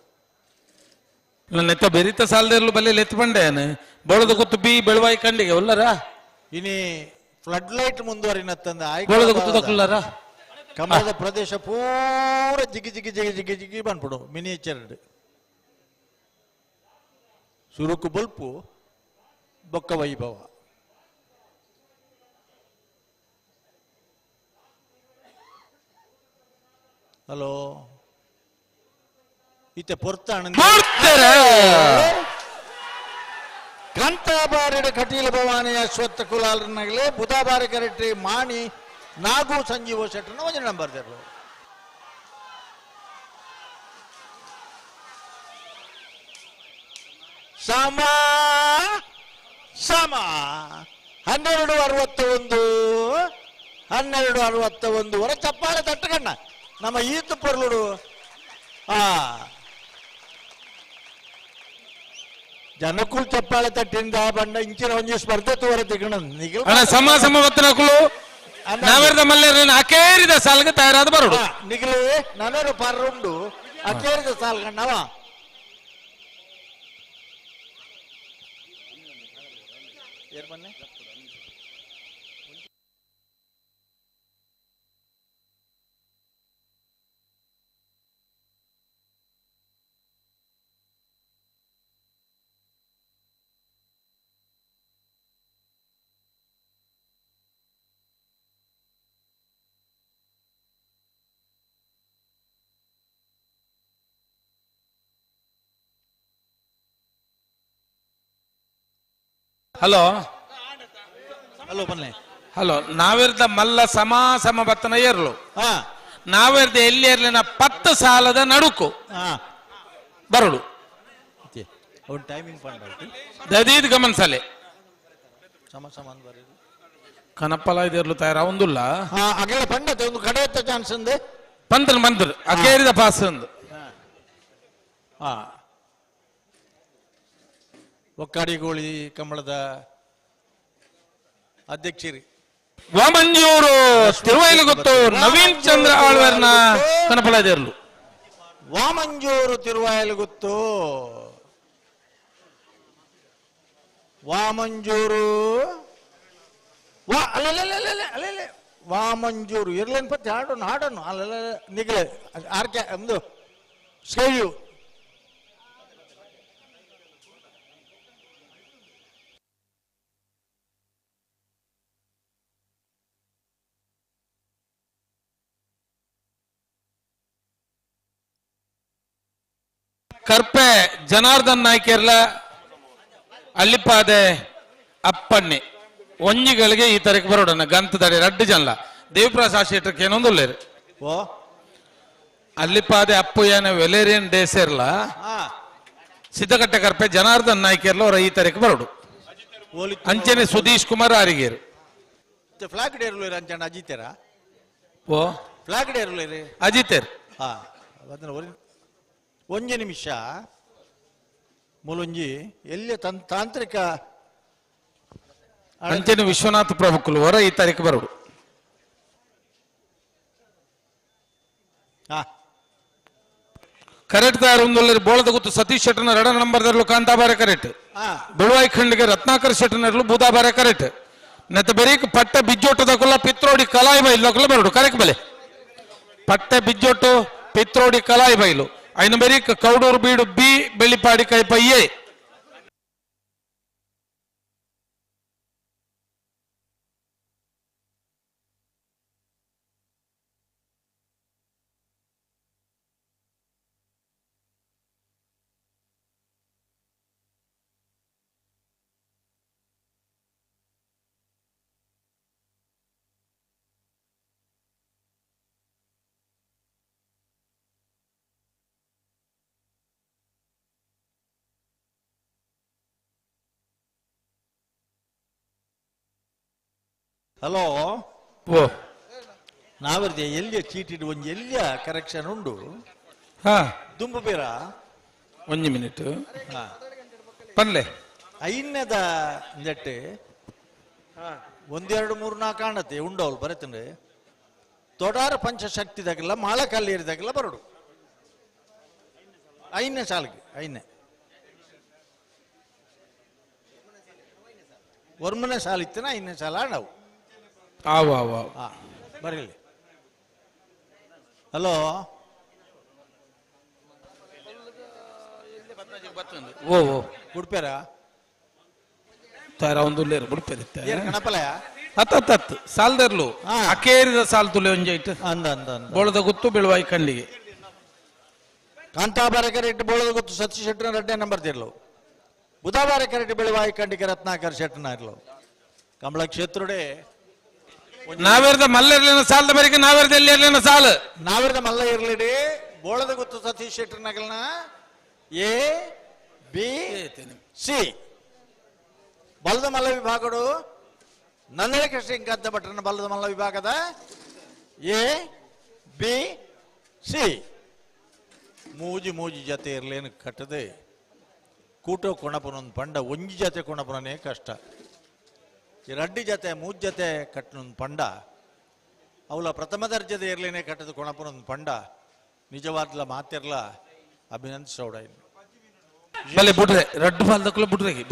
ನೆತ್ತ ಬೆರಿತ ಸಾಲದರ್ಲು ಬಲ್ಲೆ ಲೆತ್ ಬಂಡೇನು ಬೋಳದ ಗುತ್ತು ಬಿ ಬೆಳವಾಯಿ ಕಂಡಿಗೆ ಉಲ್ಲರ ಇನಿ ಫ್ಲಡ್ ಲೈಟ್ ಮುಂದುವರಿನತ್ತಂದ ಬೋಳದ ಗುತ್ತು ತಕ್ಕುಲ್ಲರ ಕಂಬಳದ ಪ್ರದೇಶ ಪೂರ ಜಿಗಿ ಜಿಗಿ ಜಿಗಿ ಜಿಗಿ ಜಿಗಿ ಬಂದ್ಬಿಡು ಮಿನಿಯೇಚರ್ ಸುರುಕು ಬಲ್ಪು ಬೊಕ್ಕ ವೈಭವ. ಹಲೋ ಇತ್ತೆ ಪೊರ್ತಾಣ ಕಾಂತಾಬಾರಿಡ ಕಟೀಲ ಭವಾನಿ ಅಶ್ವತ್ಥ ಕುಲಾಲನಗಲೇ ಬುಧಾಬಾರಿ ಕರೆಕ್ಟ್ರಿ ಮಾಣಿ ನಾಗು ಸಂಜೀವ ಶೆಟ್ಟನ ಒಂಜನ ನಂಬರ್ ದೇರು ಸಮ ಸಮ 12:61 ವರ ಚಪ್ಪಾಳೆ ತಟ್ಟಕಣ್ಣ ನಮ್ಮ ಈತು ಪೊರ್ಲುಡು ಜನಕ್ಕೂ ಚಪ್ಪಾಳೆ ತಟ್ಟಿಂದ ಬಂಡ ಇಂಚಿನ ಒಂಜಿ ಸ್ಪರ್ಧೆ ತೋರ ತಿಗಣ ಸಮ ಸಮವತ್ತನಕುಲು ನಾವೆರ್ದ ಮಲ್ಲೇರನ ಅಕೇರಿದ ಸಾಲ್ಗೆ ತಯಾರಾದ ಬರೋಡು ನಿಗಲು ನನ್ನರು ಪರ್ರುಂಡು ಅಕೇರಿದ ಸಾಲ್ಗಣ್ಣವ ಏರ್ ಬನ್ನಿ ಹಲೋ ಹಲೋ ಬನ್ನಿ ಹಲೋ ನಾವೆರ್ದ ಮಲ್ಲ ಸಮ ಬತ್ತನ ಏರ್ಲು ನಾವೆರ್ದ ಎಲ್ಲಿ ಏರ್ಲಿನ 10 ಸಾಲದ ನಡುಕು ಬರಡು ಅವನ್ ಟೈಮಿಂಗ್ ಪಂಡ ದದೀದ್ ಗಮನಿಸಲೆ ಸಮ ಬರೀ ಕನಪ್ಪಲ ಇದೆರ್ಲು ತಯಾರಾವಂದುಲ್ಲ ಅಗಲ ಪಂಡತೆ ಒಂದು ಕಡೆ ಎತ್ತ ಚಾನ್ಸ್ ಅಂದೆ ಬಂದ್ರು ಅಕೇರಿದ ಪಾಸ್ ಅಂದು ಒಕ್ಕಾಡಿಗೋಳಿ ಕಂಬಳದ ಅಧ್ಯಕ್ಷರಿ ವಾಮಂಜೂರು ತಿರುವೈಲುಗುತ್ತು ನವೀನ್ ಚಂದ್ರ ಆಳ್ವರ್ನ ಕನಪಲ ಇದೆರ್ಲು ವಾಮಂಜೂರು ತಿರುವಾಯಲಗುತ್ತು ವಾಮಂಜೂರು ಅಲ್ಲೇ ವಾಮಂಜೂರು ಇರ್ಲೇನ್ ಪತ್ತಿ ಹಾಡೋನು ಅಲ್ಲ ನಿಗಲೆ ಆರ್ಕೆ ಒಂದು ಸ್ಕೇಯು ಕರ್ಪೆ ಜನಾರ್ದನ್ ನಾಯ್ಕರ್ಲ ಅಲ್ಲಿಪಾದೆ ಅಪ್ಪಣ್ಣೆ ಒಂಜಿಗಳಿಗೆ ಈ ತರಕ್ಕೆ ಬರೋಡನ್ನ ಗಂತದಡಿ ರಡ್ಡು ಜನಲ ದೇವಪ್ರಸಾದ್ ಶೆಟ್ಟರ್ಗೆ ಏನೊಂದುಲ್ಲೇರು ಓ ಅಲ್ಲಿಪಾದೆ ಅಪ್ಪು ಏನ ವೆಲೇರಿಯನ್ ಡೇಸೇರ್ಲ ಸಿದ್ದಕಟ್ಟೆ ಕರ್ಪೆ ಜನಾರ್ದನ್ ನಾಯ್ಕರ್ಲ ಅವರ ಈ ತರಕ್ಕೆ ಬರೋಡು ಅಂಚನೆ ಸುಧೀಶ್ ಕುಮಾರ್ ಆರಿಗೇರು ಫ್ಲಾಗ್ ಡೇರ್ಲು ಅಂಚನ ಅಜಿತೇರ ಓ ಫ್ಲಾಗ್ ಡೇರ್ಲು ಅಜಿತೇರ್ ಒಂಜಿ ನಿಮಿಷ ಮೂಲೊಂಜಿ ಎಲ್ಲಿ ತಾಂತ್ರಿಕ ಅಂಚನೆ ವಿಶ್ವನಾಥ್ ಪ್ರಭುಕುಲು ಹೊರ ಈ ತಾರೀಕು ಬರೋಡು ಕರೆಕ್ಟ್ ತಯಾರು ಬೋಳದ ಗುತ್ತು ಸತೀಶ್ ಶೆಟ್ಟನ 2 ನಂಬರ್ದಲ್ಲೂ ಕಾಂತಾಬಾರೆ ಕರೆಕ್ಟ್ ಬೆಳುವಾಯಿ ಖಂಡಿಗೆ ರತ್ನಾಕರ್ ಶೆಟ್ಟನರ್ಲು ಬೂದಾಬಾರೆ ಕರೆಕ್ಟ್ ನೆತ್ತ ಬೆರೀಕ್ ಪಟ್ಟೆ ಬಿಜ್ಜೋಟದ ಕುಲ್ಲ ಪಿತ್ರೋಡಿ ಕಲಾಯಿ ಬೈಲು ಕುಲ್ಲ ಬರೋಡು ಕರೆಕ್ಟ್ ಬಲೆ ಪಟ್ಟೆ ಬಿಜ್ಜೋಟು ಪಿತ್ರೋಡಿ ಕಲಾಯಿ ಬೈಲು ಐನ ಬೆರೀಕ್ ಕೌಡೂರು ಬೀಡು ಬಿ ಬೆಳಿಪಾಡಿ ಕೈಪಯ್ಯೆ ಹಲೋ ಓ ನಾವರ್ದೆ ಎಲ್ಲಿಯ ಚೀಟಿಡ್ ಒಂಜಿ ಎಲ್ಲಿಯ ಕರೆಕ್ಷನ್ ಉಂಡು ದುಂಬು ಬೇರ 1 ಮಿನಿಟ್ ಪನ್ಲೆ ಐನ್ನದ ಜಟ್ಟೆ 1 2 3 4 ಕಾಣತ್ತೆ ಉಂಡವಳು ಬರತ್ತಂದ್ರೆ ತೊಡಾರ ಪಂಚಶಕ್ತಿದಾಗೆಲ್ಲ ಮಾಳ ಕಲ್ಲೇರಿದಾಗೆಲ್ಲ ಬರಡು ಐದನೇ ಸಾಲಿಗೆ ಐದನೇ ಒರ್ಮನೆ ಸಾಲ ಇತ್ತನ ಐದನೇ ಸಾಲ ನಾವು ಬರಲಿ. ಹಲೋ ಓ ಓ ಗುಡ್ಪೇರ ತಾರ ಒಂದು ಲೇರು ಬಿಡ್ಪೇರಿತ್ತ ಕಣಪಲಯ ಹತ್ತತ್ತು ಸಾಲ್ದರ್ಲು ಅಕೇರಿದ ಸಾಲ್ ತುಲೆ ಒಂಜೈಟ್ ಅಂದ ಅಂದ ಅಂದ ಬೋಳದ ಗುತ್ತು ಬೀಳುವಾಯಿ ಕಂಡಿಗೆ ಕಾಂತಾಬಾರ ಕರೆಕ್ಟ್ ಬೋಳದ ಗೊತ್ತು ಸತೀಶ್ ಶೆಟ್ಟರ್ 2ನೇ ನಂಬರ್ ತಿರ್ಲು ಬುಧವಾರ ಕರೆಕ್ಟ್ ಬೆಳುವಾಯಿ ಕಂಡಿಗೆ ರತ್ನಾಕರ್ ಶೆಟ್ಟರ್ನ ಇರ್ಲು ಕಂಬಳ ಕ್ಷೇತ್ರುಡೆ ನಾವೇರ್ದ ಮಲ್ಲಿರ್ಲಿನ ಸಾಲದ ಬರಿಗೆ ನಾವೇರ್ದ ಎಲ್ಲಿ ಇರ್ಲಿನ ಸಾಲು ನಾವಿರ್ದ ಮಲ್ಲ ಇರ್ಲಿಡಿ ಬೋಳದ ಗೊತ್ತು ಸತೀಶ್ ಶೆಟ್ಟರ್ ನಗಲ್ನ ಎ ಬಿ ಸಿ ಬಲದ ಮಲ್ಲ ವಿಭಾಗಡು ನಂದಳ ಕೃಷ್ಣ ಗದ್ದ ಭಟ್ರನ ಬಲದ ಮಲ್ಲ ವಿಭಾಗದ ಎ ಬಿ ಸಿ ಮೂಜಿ ಜತೆ ಇರ್ಲೇನು ಕಟ್ಟದೆ ಕೂಟೋ ಕೊಣಪನೊಂದು ಪಂಡ ಒಂಜಿ ಜತೆ ಕೊಣಪನೇ ಕಷ್ಟ ಈ ರಡ್ಡಿ ಜತೆ ಮೂಜ್ ಜತೆ ಕಟ್ಟನೊಂದು ಪಂಡ ಅವಳ ಪ್ರಥಮ ದರ್ಜದ ಇರ್ಲೇನೆ ಕಟ್ಟದ ಕೊಣಪನೊಂದು ಪಂಡ ನಿಜವಾದ್ಲ ಮಾತಿರ್ಲ ಅಭಿನಂದಿಸೋಡ ಬಲೆ ಬಿಡ್ರೆ ರಡ್ಡು ಬಾಲ್ದಕ್ಕೂ ಬಿಡ್ರೆಗೆ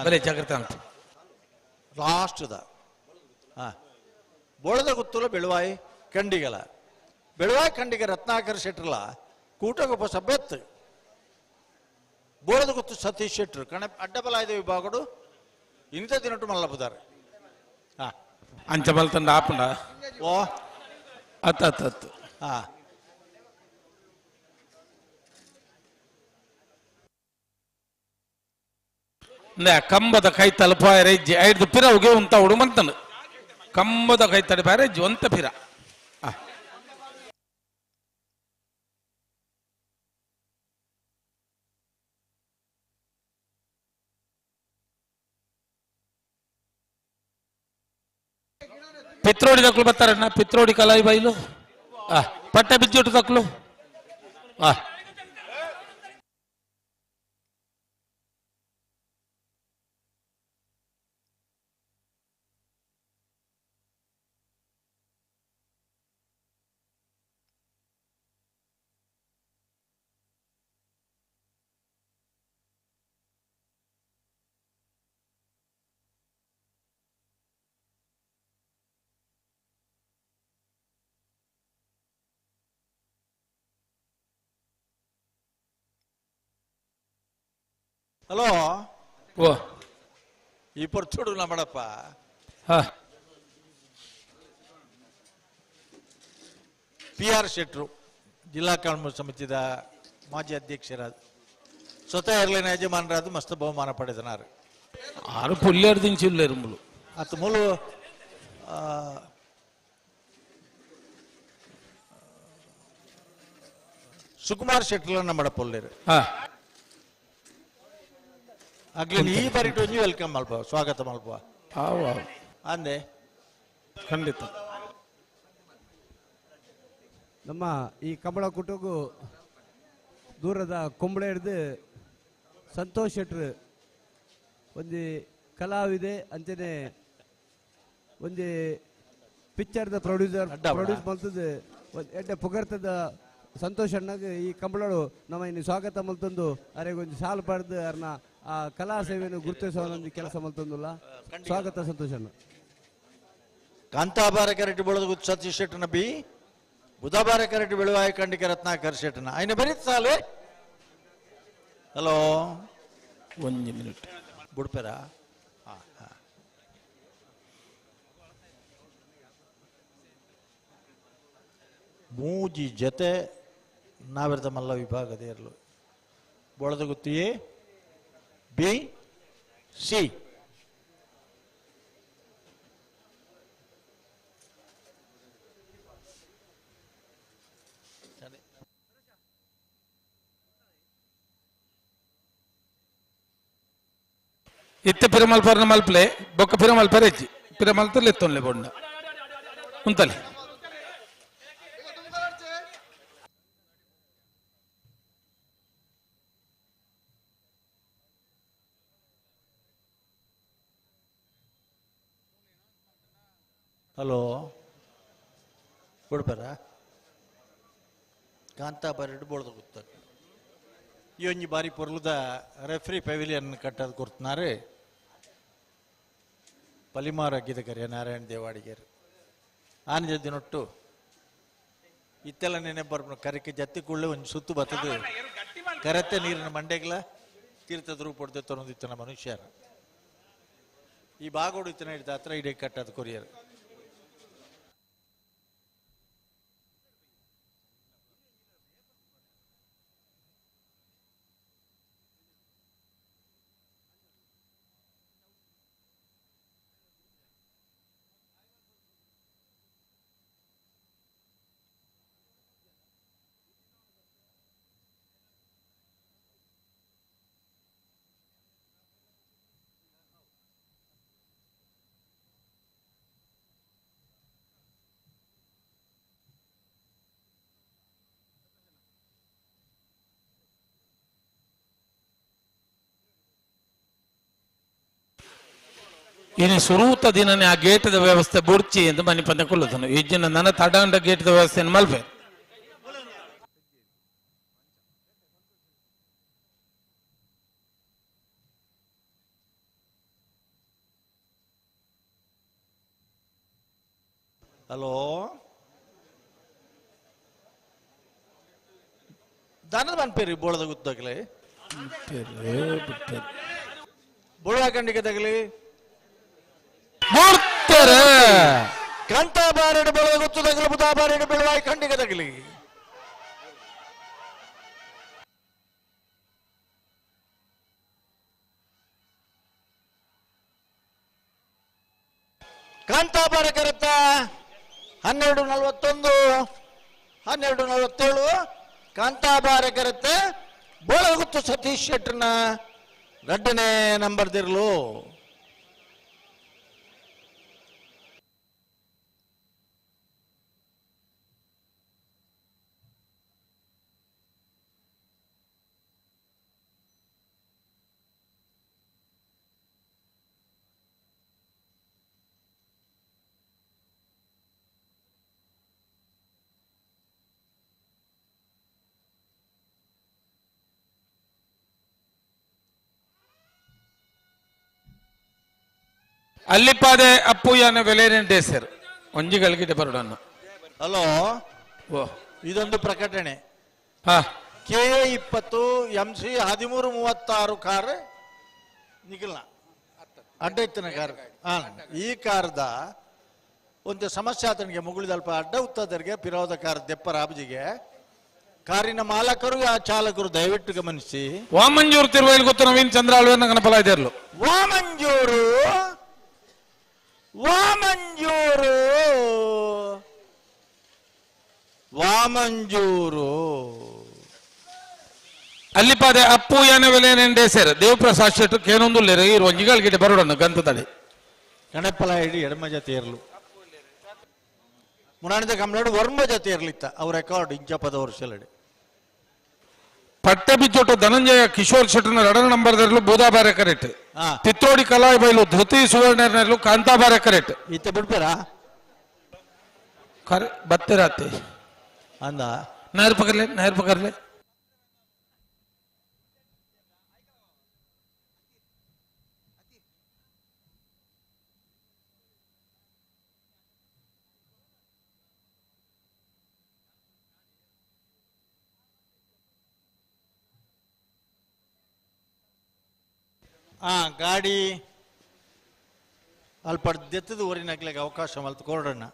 ಬಲೆ ಜಾಗ್ರತೆ ಅಂತ ಲಾಸ್ಟ್ದ ಬೋಳದ ಗುತ್ತುಲ ಬೆಳುವಾಯಿ ಕಂಡಿಗಲ ಬೆಳುವಾಯಿ ಕಂಡಿಗೆ ರತ್ನಾಕರ್ ಶೆಟ್ರಲ ಕೂಟಗೊಬ್ಬ ಸಭ್ಯತ್ ಬೋಳದ ಗುತ್ತು ಸತೀಶ್ ಶೆಟ್ರು ಕಣ ಅಡ್ಡಬಲಾಯ್ದ ವಿಭಾಗಡು ಇಂಥ ದಿನಟ್ಟು ಮಲ್ಲಬುದಾರೆ ಅಂಚ ಬಲ್ತಂಡ ಆಪುಂಡ ಓ ಹತ್ತು ಕಂಬದ ಕೈ ತಲುಪಾಯ ರಜ್ಜಿ ಐದು ಪಿರ ಉಗೆ ಉಂತ ಉಡುಮಂತನು ಕಂಬದ ಕೈ ತಲುಪಾಯ ರಜ್ಜಿ ಒಂತ ಪಿರ ಪಿತ್ರೋಡಿ ತಕ್ಲು ಬರ್ತಾರಣ್ಣ ಪಿತ್ರೋಡಿ ಕಲಾಯಿ ಬೈಲು ಪಟ್ಟೆ ಬಿಜ್ಜುಟ್ಟು ತಕ್ಲು ಹಲೋ ಓ ಈ ಪರ್ಚೋಡು ನಮ್ಮಡಪ್ಪ PR ಶೆಟ್ರು ಜಿಲ್ಲಾ ಕಾನೂನು ಸಮಿತಿದ ಮಾಜಿ ಅಧ್ಯಕ್ಷರಾದ ಸ್ವತಃ ಇರ್ಲಿನ ಯಜಮಾನರಾದ ಮಸ್ತ್ ಬಹುಮಾನ ಪಡೆದನಾರು ಆರು ಪುಲ್ಲೇರು ದಿಂಚಿಲ್ಲೇರು ಮುಳು ಅತ್ತು ಮೂಲು ಸುಕುಮಾರ್ ಶೆಟ್ಲ ನಮ್ಮಡ ಪೊಲ್ಲೇರು ಆಗ್ಲಿ ಈ ಬಾರಿ ವೆಲ್ಕಮ್ ಮಲ್ಪ ಸ್ವಾಗತ ಮಲ್ಪ ಅಂದೆ ಖಂಡಿತ ನಮ್ಮ ಈ ಕಂಬಳ ಕುಟುಗು ದೂರದ ಕೊಂಬಳ ಹಿಡ್ದು ಸಂತೋಷ್ ಶೆಟ್ರು ಒಂದು ಕಲಾವಿದೆ ಅಂಚನೆ ಒಂದು ಪಿಕ್ಚರ್ದ ಪ್ರೊಡ್ಯೂಸ್ ಮಲ್ತದ್ದು ಎಡ್ಡೆ ಪುಗರ್ತದ ಸಂತೋಷ್ ಅಣ್ಣಗ ಈ ಕಂಬಳಡು ನಮ್ಮ ಇನ್ನು ಸ್ವಾಗತ ಮಲ್ತಂದು ಅರೆಗೆ ಒಂದು ಸಾಲು ಪಡೆದು ಅವ್ರನ್ನ ಆ ಕಲಾ ಸೇವೆಯನ್ನು ಗುರುತಿಸುವ ಕೆಲಸ ಮಲ್ತಂದುಲ್ಲ ಸ್ವಾಗತ ಸಂತೋಷ್ ಅಣ್ಣ ಕಾಂತಾಬಾರ ಕೆರೆಟ್ ಬೆಳೆದು ಸತೀಶ್ ಶೆಟ್ಟನ ಬಿ ಬುಧವಾರ ಕೆರೆಟ್ ಬೆಳುವಾಯಿ ಕಂಡಿಗೆ ರತ್ನಾಕರ್ ಶೆಟ್ಟನ ఆయన ಬರೀತ್ ಸಾಲು ಹಲೋ 1 ಮಿನಿಟ್ ಬುಡ್ಪೇರ ಮೂಜಿ ಜತೆ ನಾವಿರ್ದ ಮಲ್ಲ ವಿಭಾಗದ ಇರಲು ಬೋಳದ ಗುತ್ತಿಯೇ ಬಿ ಸಿ ಇತ್ತೆ ಪಿರಮಲ್ ಪರ್ನ ಮಲ್ಪಲೆ ಬೊಕ್ಕ ಪಿರಮಲ್ ಪೆರೆಜ್ಜಿ ಪಿರಮಲ್ ತಲೆತ್ತೊನ್ಲೆ ಬೊಂಡ ಉಂತಲೆ ಹಲೋ ಕೊಡ್ಬಾರ ಕಾಂತಾಬಾರ ಬೋಳ್ದ ಗೊತ್ತ ಈ ಒಂಜಿ ಬಾರಿ ಪೊರ್ಲುದ ರೆಫ್ರಿ ಪೆವಿಲಿಯನ್ ಕಟ್ಟದು ಕೊಡ್ತನಾರೆ ಪಲಿಮಾರ ಗಿದಕರೆ ನಾರಾಯಣ ದೇವಾಡಿಗೆರು ಆನೆ ಜದ್ದಿನೊಟ್ಟು ಇತ್ತೆಲ್ಲ ನೆನೆ ಬರ್ಬ ಕರೆಕೆ ಜತ್ತಿ ಕೂಡಲೇ ಒಂದು ಸುತ್ತು ಬತ್ತದು ಕರೆತ್ತೆ ನೀರಿನ ಮಂಡೆಗ್ಲ ತೀರ್ಥದ ರೂಪ ಹೊಡೆದು ತೊಂದಿತ್ತನ ಮನುಷ್ಯರ ಈ ಬಾಗೋಡು ಇತ್ತನ ಹಿಡಿದ ಹತ್ರ ಇಡೀ ಕಟ್ಟದ ಕೊರಿಯರ್ ಇನ್ನು ಸುರೂತ ದಿನನೇ ಆ ಗೇಟದ ವ್ಯವಸ್ಥೆ ಬುಡ್ಚಿ ಎಂದು ಮನೆ ಪಂದ ಕೊಲ್ಲುತ್ತಾನೆ ಈಜಿನ ನನ್ನ ತಡಂಡ ಗೇಟದ ವ್ಯವಸ್ಥೆಯನ್ನು ಮಲ್ಪೆ ಹಲೋ ದನದ ಬನ್ಪೇರಿ ಬೋಳದ ಗುತ್ತಗಲಿ ಬೋಳ ಕಂಡಿಗೆ ತಗಲಿ ಕಂಠ ಬಾರೆಡು ಬೆಳೆದ ಗೊತ್ತು ತಗಲು ಬುಧ ಬಾರೆಡು ಬೆಳವಾಯಿ ಕಂಡಿಗೆ ತಗಲಿ ಕಾಂತಾಬಾರ ಕರೆತ 12:41 12:47 ಕಾಂತಾಬಾರ ಕರೆತ ಬೋಳಗುತ್ತು ಸತೀಶ್ ಶೆಟ್ಟರ್ನ 2ನೇ ನಂಬರ್ ದಿರ್ಲು ಅಲ್ಲಿಪಾದೆ ಅಪ್ಪುಯ್ಯನ ಬೆಲೆನೇ ಸರ್ ಒಂಜಿಗಳಿಗೆ ಬರೋಡನ್ನು ಹಲೋ ಇದೊಂದು ಪ್ರಕಟಣೆ KA20 MC 1336 ಕಾರ್ ನಿಖಿಲ್ನ ಅಡ್ಡ ಇತ್ತಿನ ಕಾರ್ ಈ ಕಾರ್ದ ಒಂದು ಸಮಸ್ಯೆ ಆತನಿಗೆ ಮುಗುಳಿದಲ್ಪ ಅಡ್ಡ ಉತ್ತದರಿಗೆ ಪಿರೋದ ಕಾರ್ ದೆಪ್ಪ ರಾಬಜಿಗೆ ಕಾರಿನ ಮಾಲಕರು ಆ ಚಾಲಕರು ದಯವಿಟ್ಟು ಗಮನಿಸಿ ವಾಮಂಜೂರು ತಿರುವೈಲು ಗೊತ್ತು ನವೀನ್ ಚಂದ್ರ ಅಳ್ವೇನ ಗಣಪಲ ಇದ್ದಿರ್ಲು ವಾಮಂಜೂರು ವಾಮಂಜೂರು ವಾಮಂಜೂರು ಅಲ್ಲಿಪಾದೆ ಅಪ್ಪುಯ್ಯನ ಬೆಲೆನೇ ಸರ್ ದೇವಪ್ರಸಾದ್ ಶೆಟ್ಟರ್ ಕೇನೊಂದು ಈ ಒಂಜಿಗಳಿಗೆ ಬರೋಡನ್ನು ಗಂತ ತಡೆ ಗಣಪಲ ಹಿಡಿ ಎಡಮ ಜೊತೆ ಇರಲು ಮುನಾಣಿದ ಕಮ್ಲಾಡು ವರ್ಮ ಜೊತೆ ಇರ್ಲಿತ್ತ ಅವ್ರ ರೆಕಾರ್ಡ್ ಇಂಚಪದ ವರ್ಷಲಡಿ ಪಟ್ಟೆ ಬಿಚ್ಚೋಟು ಧನಂಜಯ ಕಿಶೋರ್ ಶೆಟ್ಟರ್ನ 2ನೇ ನಂಬರ್ ದಿರ್ಲು ಬೂದಾಬಾರೆ ಕರೆಕ್ಟ್ ತಿತ್ತೋಡಿ ಕಲಾಯಿ ಬೈಲು ಧೃತಿ ಸುವರ್ಣರ್ನಲ್ಲೂ ಕಾಂತಾಬಾರೆ ಕರೆಕ್ಟ್ ಇತ್ತ ಬಿಡ್ಬೇರಾ ಬತ್ತಿರಾತೆ ಅಂದ ನೈರ್ ಪಕರ್ಲೆ ಗಾಡಿ ಅಲ್ಪ ದೆತ್ತದ ಊರಿನಾಗ್ಲಿಕ್ಕೆ ಅವಕಾಶ ಮಲ್ತು ಕೊಡೋಣ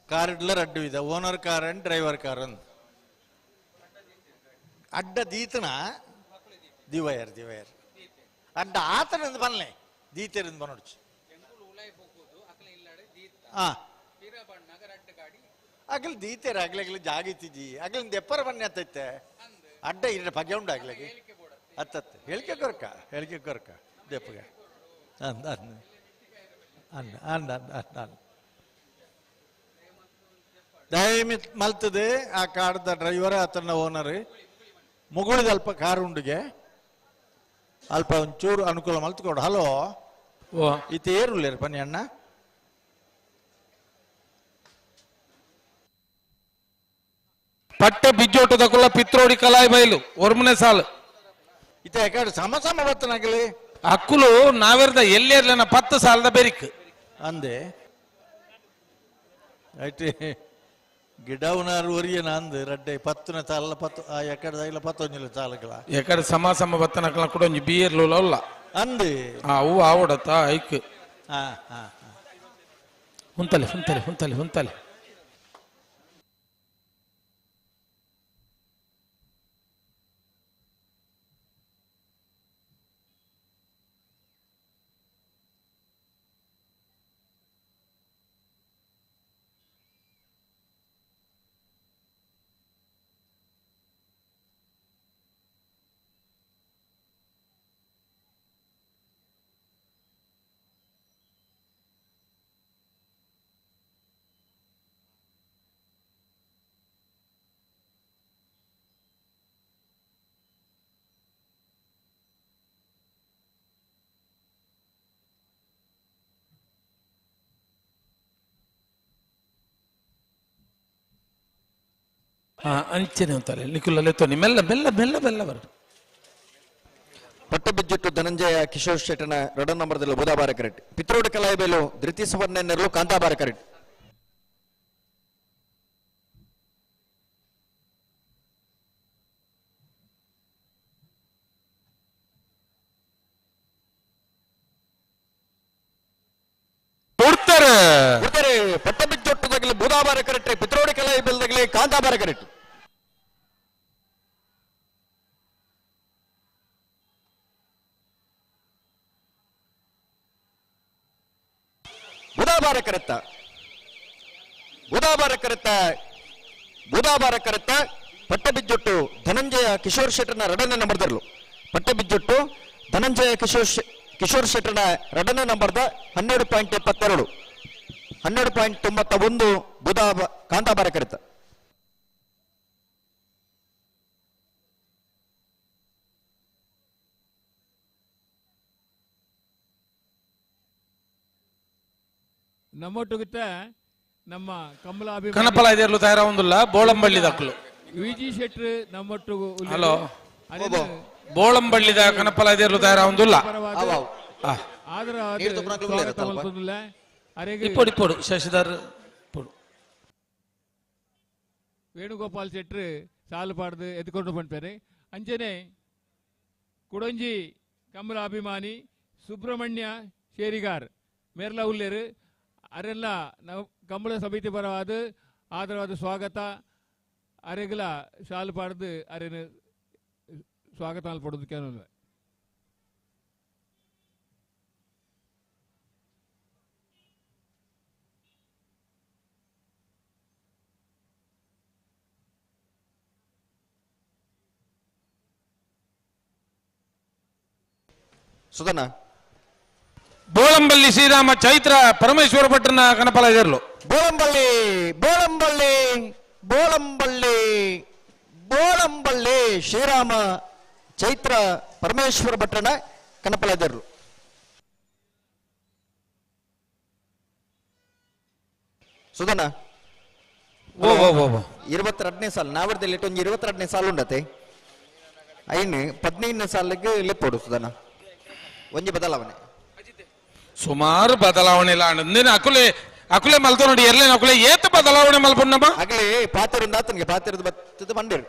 ಕಾರ್ ಇಡ್ಲರ್ ಅಡ್ಡು ಇದೆ owner car and driver car ಅಂತ ಅಡ್ಡ ದೀತನ ದಿವಯರ್ ಅಡ್ಡ ಆತನಿಂದ ಬನ್ಲೆ ದೀತರಿಂದ ಬನ್ನೋಡ್ಚು ಅಗಲ್ ದೀತೆರ ಆಗ್ಲಾಗ್ಲಿ ಜಾಗಿತಿಜಿ ಅಗಲ್ ದೆಪ್ಪರ ಬನ್ನಿ ಅತ್ತೈತೆ ಅಡ್ಡ ಇರ ಪಗೆ ಉಂಡು ಆಗ್ಲಾಗಿ ಅತ್ತತ್ತೆ ಹೇಳಿಕೆ ಕೊರಕ ದೆಪ್ಪಗೆ ದಯಮಿತ್ ಮಲ್ತದೆ ಆ ಕಾರ್ದ ಡ್ರೈವರ್ ಆತನ ಓನರ್ ಮುಗುಳಿದ ಅಲ್ಪ ಕಾರ್ ಉಂಡಿಗೆ ಅಲ್ಪ ಒಂಚೂರು ಅನುಕೂಲ ಮಲ್ತ್ಕೊಡು ಹಲೋ ಈತ ಏರುಲ್ಲೇರು ಬನ್ನಿ ಅಣ್ಣ ಪಟ್ಟೆ ಬಿಜ್ಜೋಟದ ಕುಲ ಪಿತ್ರೋಡಿ ಕಲಾಯಿ ಬೈಲು ಒರ್ಮನೆ ಸಾಲು ಈತ ಯಾಕಡೆ ಸಮ ಬತ್ತನಾಗಲಿ ಅಕ್ಕುಲು ನಾವೆರ್ದ ಎಲ್ಲೇರ್ಲನ 10 ಸಾಲದ ಬೆರಿಕ್ ಅಂದೆ ಐಟಿ ಗಿಡವನಾರು ಒರಿಯನ ಅಂದು ರಡ್ಡೆ 10ನ ತಾಲ 10 ಆ ಎಕಡೆ ದೈಲ 11 ತಾಲಗಳ ಎಕಡೆ ಸಮ ಬತ್ತನಕಲ ಕೂಡ ಒಂಜಿ ಬಿಯರ್ಲು ಅಲ್ಲ ಅಂದು ಅವು ಆವಡತ್ತ ಐಕ್ ಹಾ ಹಾ ಹುಂತಲೆ ಅಂಚನೆ ಅಂತಾರೆ ನಿಖುಲಲ್ಲಿ ತೋನಿ ಮೆಲ್ಲ ಬರಡು ಪಟ್ಟಬಿಜ್ಜಿಟ್ಟು ಧನಂಜಯ ಕಿಶೋರ್ ಶೆಟ್ಟನ 2 ನಂಬರ್ದಲ್ಲಿ ಬುಧವಾರ ಕರೆಕ್ಟ್ ಪಿತ್ರೋಡು ಕಲಾಯಿಬೇಲು ಧೃತಿ ಸುವರ್ಣೆನ್ನರು ಕಾಂತಾಬಾರ ಕರೆಕ್ಟ್ ಪಟ್ಟಬಿಜ್ಜೊಟ್ಟದಾಗಲಿ ಬುಧವಾರ ಕರೆಕ್ಟ್ ಪಿತ್ರೋಡು ಕಲಾಯಿಬೇಲ್ದಾಗಲಿ ಕಾಂತಾಬಾರ ಕರೆಕ್ಟ್ ಬುಧವಾರ ಕರೆತ್ತ ಪಟ್ಟಬಿಜ್ಜೊಟ್ಟು ಧನಂಜಯ ಕಿಶೋರ್ ಶೆಟ್ಟನ 2ನೇ ನಂಬರ್ದಲ್ಲೂ ಪಟ್ಟಬಿಜ್ಜೊಟ್ಟು ಧನಂಜಯ ಕಿಶೋರ್ ಶೆಟ್ಟನ 2ನೇ ನಂಬರ್ದ 12.72 12.91 ಕಾಂತಾಬಾರ ಕರೆತ್ತ ನಮ್ಮೊಟ್ಟುಗಿತ್ತ ನಮ್ಮ ಕಮಲಾಭಿಮಾನಿ ಕನಪಲ ಇದೆರ್ಲು ತಯಾರ ಒಂದಿಲ್ಲ ಬೋಳಂಬಳ್ಳಿ ದಕ್ಕಲು ವಿಜಿ ಶೆಟ್ರು ನಮ್ಮೊಟ್ಟು ಹಲೋ ಬೋಳಂಬಳ್ಳಿದ ಕನಪಲ ಇದೆರ್ಲು ತಯಾರ ಒಂದಿಲ್ಲ ಇಪ್ಪೊಡು ಶಶಿಧರ್ ವೇಣುಗೋಪಾಲ್ ಶೆಟ್ರು ಸಾಲು ಪಾಡ್ದು ಎತ್ಕೊಂಡು ಬಂದ್ಪೇರೆ ಅಂಚನೆ ಕುಡಂಜಿ ಕಮಲ ಅಭಿಮಾನಿ ಸುಬ್ರಹ್ಮಣ್ಯ ಶೇರಿಗಾರ್ ಮೇರ್ಲ ಉಲ್ಲೇರು ಅರೆಲ್ಲ ನಾವು ಕಂಬಳ ಸಮಿತಿ ಪರವಾದ ಆದರವಾದ ಸ್ವಾಗತ ಅರೆಗಲ ಶಾಲು ಪಾಡ್ದು ಅರೆನ ಸ್ವಾಗತ ಪಡೋದಕ್ಕೆ ಅನ್ನೋದು ಸುಧನ ಬೋಳಂಬಳ್ಳಿ ಶ್ರೀರಾಮ ಚೈತ್ರ ಪರಮೇಶ್ವರ ಭಟ್ರನ ಕನಪಲ ಇದೆರ್ಲು ಬೋಳಂಬಳ್ಳಿ ಶ್ರೀರಾಮ ಚೈತ್ರ ಪರಮೇಶ್ವರ ಭಟ್ರನ ಕನಪಲ ಇದೆರ್ಲು ಸುಧನ 22ನೇ ಸಾಲು ನಾವರ್ದಲ್ಲಿ ಒಂದು 22ನೇ ಸಾಲು ಉಂಡತೆ ಐನು 15ನೇ ಸಾಲಿಗೆ ಲೆಪ್ಪೋಡು ಸುಧನ ಒಂಜಿ ಬದಲಾವಣೆ ಸುಮಾರು ಬದಲಾವಣೆ ಇಲ್ಲ ಅಂದಿನ ಅಕುಲೆ ಮಲ್ತ ನೋಡಿ ಎರ್ಲೇನ ಅಕುಲೆ ಏತ ಬದಲಾವಣೆ ಮಲ್ಪುಣ್ಣಮ್ಮ ಆಗಲೇ ಪಾತಿರಿಂದ ಆತನಿಗೆ ಪಾತಿರದ ಬತ್ತದ ಬಂದಿರು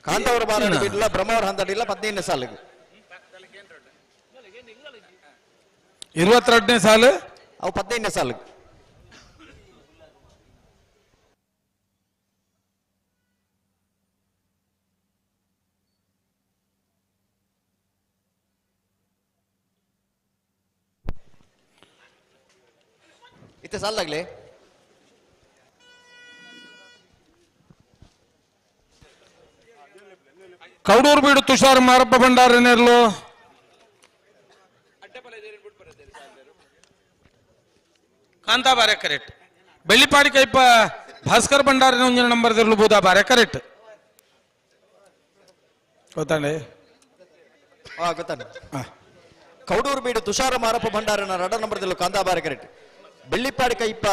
ಕಾಂತವರ ಬಾರ ಬಿಡ್ಲ ಬ್ರಹ್ಮವರ ಹಂತಡಿಲ್ಲ 15ನೇ ಸಾಲಿಗೆ 22ನೇ ಸಾಲು ಅವು 15ನೇ ಸಾಲಿಗೆ ಇತ್ತೆ ಸಾಲಾಗ್ಲಿ ಕೌಡೂರು ಬೀಡು ತುಷಾರ್ ಮಾರಪ್ಪ ಭಂಡಾರನೇರ್ಲು ಕಾಂತಾಬಾರೆ ಕರೆಕ್ಟ್ ಬೆಳ್ಳಿಪಾಡಿ ಕೈಪ ಭಾಸ್ಕರ್ ಭಂಡಾರನ ಒಂಜಿನ ನಂಬರ್ ಇರ್ಲು ಬೂದಾ ಬಾರೆ ಕರೆಕ್ಟ್ ಗೊತ್ತಾಂಡೆ ಗೊತ್ತಾನೆ ಕೌಡೂರು ಬೀಡು ತುಷಾರ ಮಾರಪ್ಪ ಭಂಡಾರನ 2 ನಂಬರ್ದಲ್ಲೂ ಕಾಂತಾಬಾರೆ ಕರೆಕ್ಟ್ ಬೆಳ್ಳಿಪಾಡಿ ಕೈಪ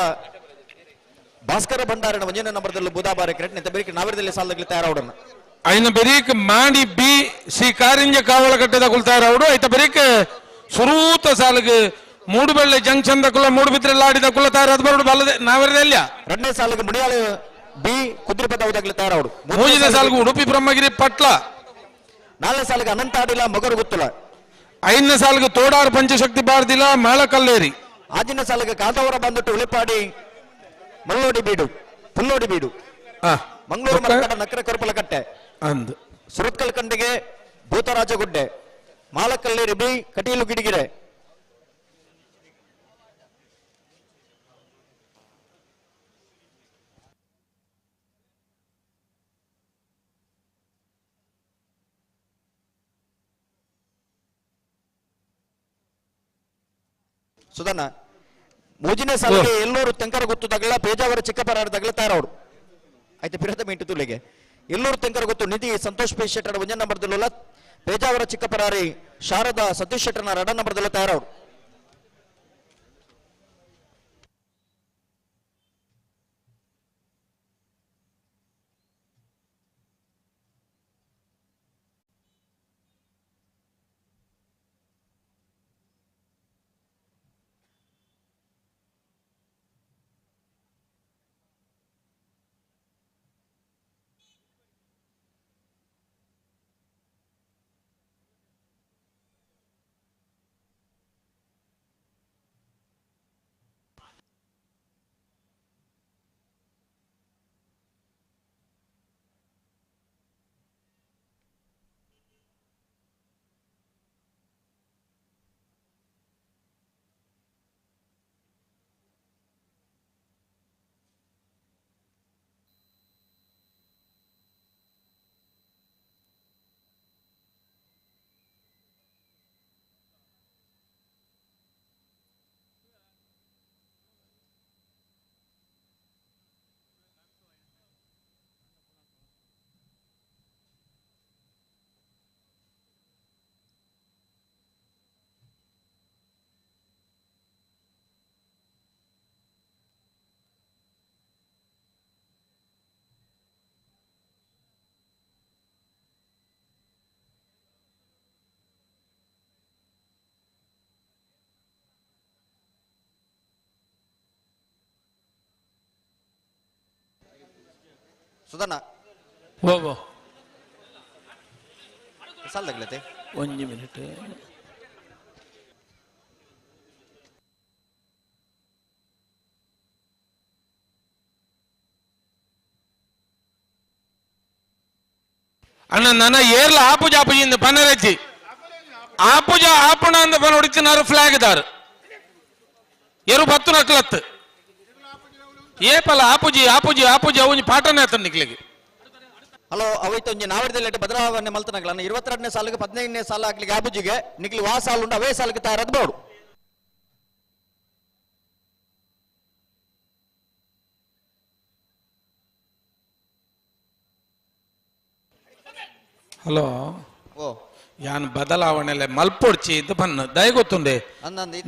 ಭಾಸ್ಕರ ಭಂಡಾರನ 1ನೇ ನಂಬರ್ದಲ್ಲೂ ಬೂದಾಬಾರೆ ಕರೆಕ್ಟ್ ನಿಂತ ಬೆರಿಕೆ ನಾವರದಲ್ಲಿ ಸಾಲಾಗ್ಲಿ ತಯಾರವಡನ್ನ ఆయన బెరీక్ మాడి బి శ్రీ కారింజ కావలగడ్డ దగులుతారు ఆవిడ అయితే బెరీక్ సురూత సాలుగు 3 ಬೆಳ್ಳೆ ಜಂಕ್ಷನ್ ದಕುಲ 3 ಬಿದ್ರೆ ಲಾಡಿ ದಕುಲ ತಾರ ಅದು ಬರೋಡು ಬಲ್ಲದೆ ನಾವರದೆಲ್ಲ 2ನೇ ಸಾಲಿಗೆ ಮುಡಿಯಾಳು ಬಿ ಕುದುರೆಪದ ಉದಾಗ್ಲಿ ತಯಾರವಡು. ಮೂರನೇ ಸಾಲಿಗೆ ಉಡುಪಿ ಬ್ರಹ್ಮಗಿರಿ ಪಟ್ಲ. 4ನೇ ಸಾಲಿಗೆ ಅನಂತ ಆಡಿಲ ಮೊಗರು ಗುತ್ತಲ. 5ನೇ ಸಾಲಿಗೆ ತೋಡಾರು ಪಂಚಶಕ್ತಿ ಬಾರ್ದಿಲ ಮೇಳಕಲ್ಲೇರಿ. 6ನೇ ಸಾಲಿಗೆ ಕಾಂತಾವರ ಬಂದುಟ್ಟು ಉಳಿಪಾಡಿ ಮಲ್ಲೋಡಿ ಬೀಡು ಪುಲ್ಲೋಡಿ ಬೀಡು ಮಂಗಳೂರು ಮರಕಡ ನಕರೆ ಕೊರಪಲಕಟ್ಟೆ ಅಂದು ಸುರತ್ಕಲ್ ಕಂಡಿಗೆ ಭೂತರಾಜಗುಡ್ಡೆ ಮಾಲಕಲ್ಲೇರಿ ಬಿ ಕಟೀಲು ಗಿಡಿಗಿರೆ. ಸುಧನ ಮೂಜಿನೇ ಸಾಲಿಗೆ ಎಲ್ಲೂರು ತೆಂಕರ ಗುತ್ತುದಾಗಲ ಪೇಜಾವರ ಚಿಕ್ಕಪರಾಡದಾಗಲ ತಯಾರವಡು. ಆಯ್ತು ಪಿರತ ಮಿಂಟು ತುಳಿಗೆ ಎಲ್ಲೂರು ತೆಂಕರ ಗುತ್ತು ನಿಧಿ ಸಂತೋಷ್ ಪಿ ಶೆಟ್ಟರ್ 1 ನಂಬರ್ದಲ್ಲ ಪೇಜಾವರ ಚಿಕ್ಕಪರಾರಿ ಶಾರದಾ ಸತೀಶ್ ಶೆಟ್ಟರ್ನ 2 ನಂಬರ್ದಲ್ಲ ತಯಾರವಡು. ಸುಧನ ಹೋಗೋ ಸಾಲ ತಗ್ಲತೆ 1 ಮಿನಿಟ್. ಅಣ್ಣ ನನ್ನ ಏರ್ಲ ಆಪುಜ ಆಪುಜಿಂದ ಪನ್ನರಜ್ಜಿ ಆಪುಜ ಆಪುಣ ಅಂದ ಪನ ಹೊಡಿಚಿನಾರು ಫ್ಲಾಗ್ ದಾರು ಎರು 10 ನಕ್ಲತ್ತು ಏಪಲ ಆಪುಜಿ ಆಪುಜಿ ಆಪುಜಿ ಅವನಿ ಪಾಠನೆ ಆತ ನಿಕ್ಲಿಗೆ. ಹಲೋ ಅವೈತು ಒಂಜಿ ನಾವಡಿದಲ್ಲಿ ಬದಲಾವಣೆ ಮಲ್ತನಗಳನ್ನ 22ನೇ ಸಾಲಿಗೆ 15ನೇ ಸಾಲ ಆಗ್ಲಿಕ್ಕೆ ಆಬುಜಿಗೆ ನಿಕ್ಲಿ ವಾ ಸಾಲ ಉಂಟು ಅವೇ ಸಾಲಿಗೆ ತಯಾರದ್ ಬೋಡು. ಹಲೋ ಓ ಯಾನ್ ಬದಲಾವಣೆ ಮಲ್ಪೊಡ್ಚಿ ಇದು ಬನ್ನ ದಯ ಗೊತ್ತುಂಡೆ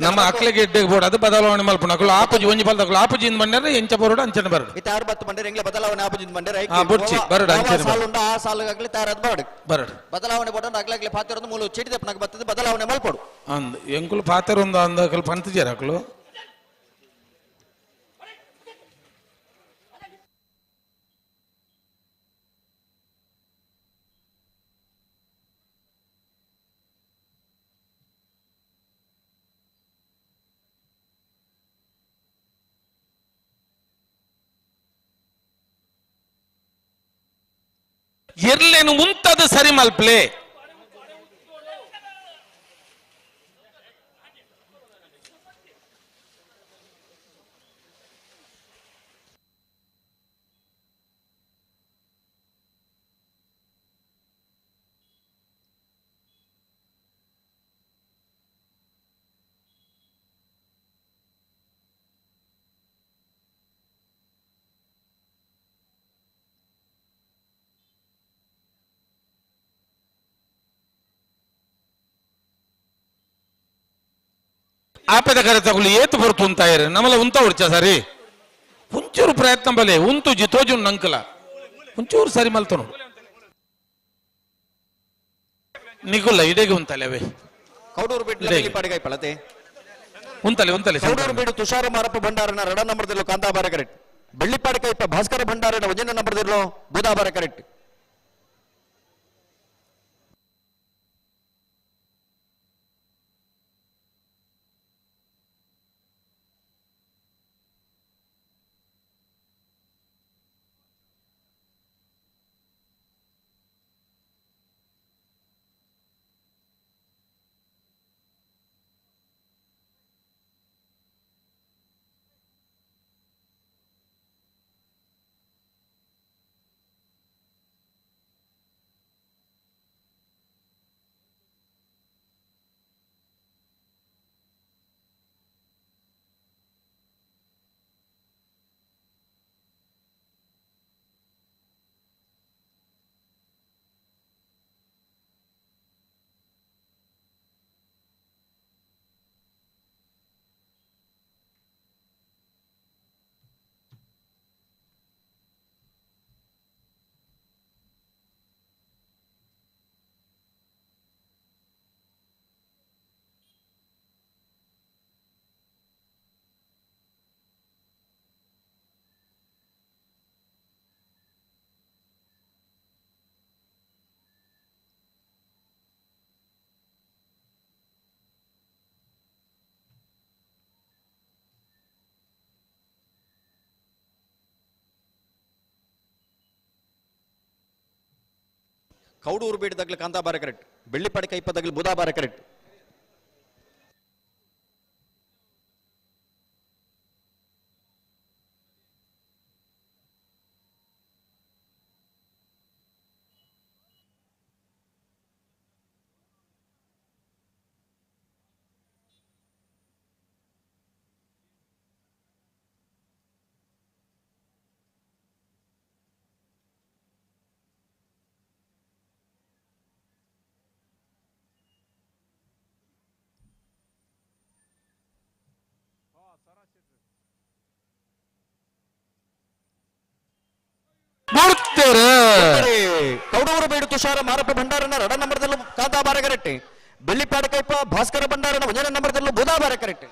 ನಮ್ಮ ಅಕ್ಲೆಗೆ ಎಡ್ಡೆಗೆ ಬೋಡ ಅದು ಬದಲಾವಣೆ ಮಲ್ಪುಣ ಅಕ್ಕಳು ಆಪುಜಿ ಒಂಜಿ ಬಲ್ದಕ್ಕಳು ಆಪುಜಿಂದ ಬಂದರೆ ಎಂಚ ಬರೋಡು ಅಂಚನೆ ಬರೋಡು ಇತ್ತ 6 ಬಂದರೆ ಎಂಗ್ಲೆ ಬದಲಾವಣೆ ಆಪುಜಿಂದ ಬಂದರೆ ಬುಡ್ಚಿ ಬರೋಡು ಅಂಚನೆ ಸಾಲ ಉಂಟು ಆ ಸಾಲಗಾಗ್ಲಿ ತಯಾರದ್ ಬೋಡು ಬರೋಡು ಬದಲಾವಣೆ ಬೋಡ ಅಗ್ಲಾಗ್ಲಿ ಪಾತಿರೋದು ಮೂಲ ಚೀಟಿ ದಪ್ಪನಾಗ ಬರ್ತದೆ ಬದಲಾವಣೆ ಮಲ್ಪೊಡು ಅಂದ್ ಎಂಕುಲು ಪಾತೆರೊಂದು ಅಂದಕಲು ಪಂತಜೇರ ಅಕ್ಕಳು ಎರ್ಲೇನು ಮುಂತಾದ ಸರಿ ಮಲ್ಪ್ಲೆ ಆಪದ ಕರೆ ತಗೊಳ್ಳಿ ಏತು ಬರ್ತು ಅಂತಾಯಿರ ನಮ್ಮಲ್ಲ ಉಂತ ಹೊಡ್ಚ ಸರಿ ಒಂಚೂರು ಪ್ರಯತ್ನ ಬಲೆ ಉಂತು ಜಿತೋಜು ನಂಕಲ ಒಂಚೂರು ಸರಿ ಮಲ್ತು ನೋಡು ನಿಗುಲ್ಲ ಇಡೆಗೆ ಉಂತಲೆ ಕೌಡೂರು ಬಿಟ್ಟು ಪಡಿಗಾಯಿ ಪಳತೆ ಉಂತಲೆ ಉಂತಲೆ ಕೌಡೂರು ಬಿಡು ತುಷಾರ ಮಾರಪ್ಪ ಭಂಡಾರನ 2 ನಂಬರ್ದಲ್ಲೂ ಕಾಂತಾಬಾರ ಕರೆಕ್ಟ್ ಬೆಳ್ಳಿಪಾಡಿ ಕೈಪ ಭಾಸ್ಕರ ಭಂಡಾರನ ಒಂದನೇ ನಂಬರ್ ಇರಲು ಬೂದಾಬಾರ ಕರೆಕ್ಟ್. ಕೌಡೂರು ಬೇಡದಾಗಲಿ ಕಾಂತಾಬಾರ ಕರೆಕ್ಟ್. ಬೆಳ್ಳಿಪಾಡಿ ಕೈಪದಾಗಲಿ ಬೂದಾಬಾರ ಕರೆಕ್ಟ್. ಕೌಡೂರು ಬೇಡು ತುಷಾರ ಮಾರಪ್ಪ ಭಂಡಾರನ 2 ನಂಬರ್ದಲ್ಲೂ ಕಾಂತಾಬಾರ ಕರೆಕ್ಟ್. ಬೆಳ್ಳಿಪಾಡಿ ಕೈಪ ಭಾಸ್ಕರ ಭಂಡಾರನ 1ನೇ ನಂಬರ್ದಲ್ಲೂ Budabara correct.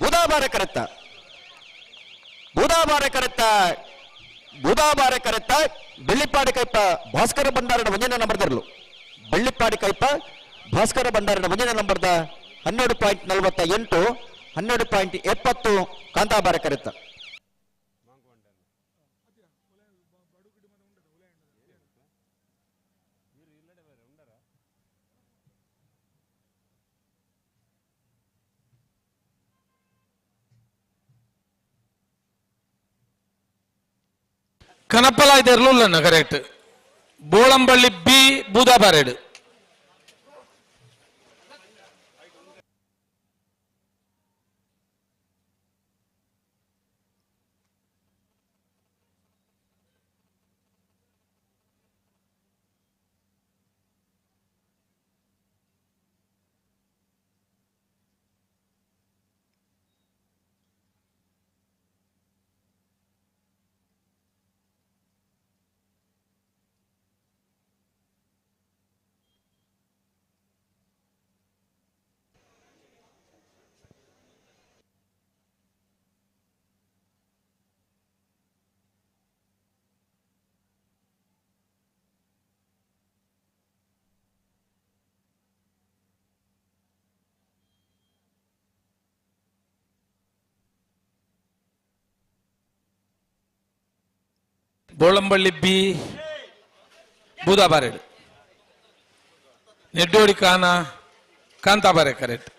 Budabara correct. Budabara correct. Budabara correct. Bellipadi Kaipa Bhaskara ಭಂಡಾರನ 1ನೇ ನಂಬರ್ದಲ್ಲೂ ಬೆಳ್ಳಿಪಾಡಿ ಕೈಪ ಭಾಸ್ಕರ ಭಂಡಾರನ 1ನೇ ನಂಬರ್ದ 12.48 12.70 ಕಾಂತಾಬಾರ ಕರೆತ್ತ. ಕನಪಲ ಇದೆರ್ಲುಲ್ಲ correct. Bolamballi B ಬೂದಾಬಾರೇಡು. Bolamballi B ಬೂದಾಬಾರೇಡು. ನೆಡ್ಡೋಡಿ Kana ಕಾಂತಾಬಾರೆ correct.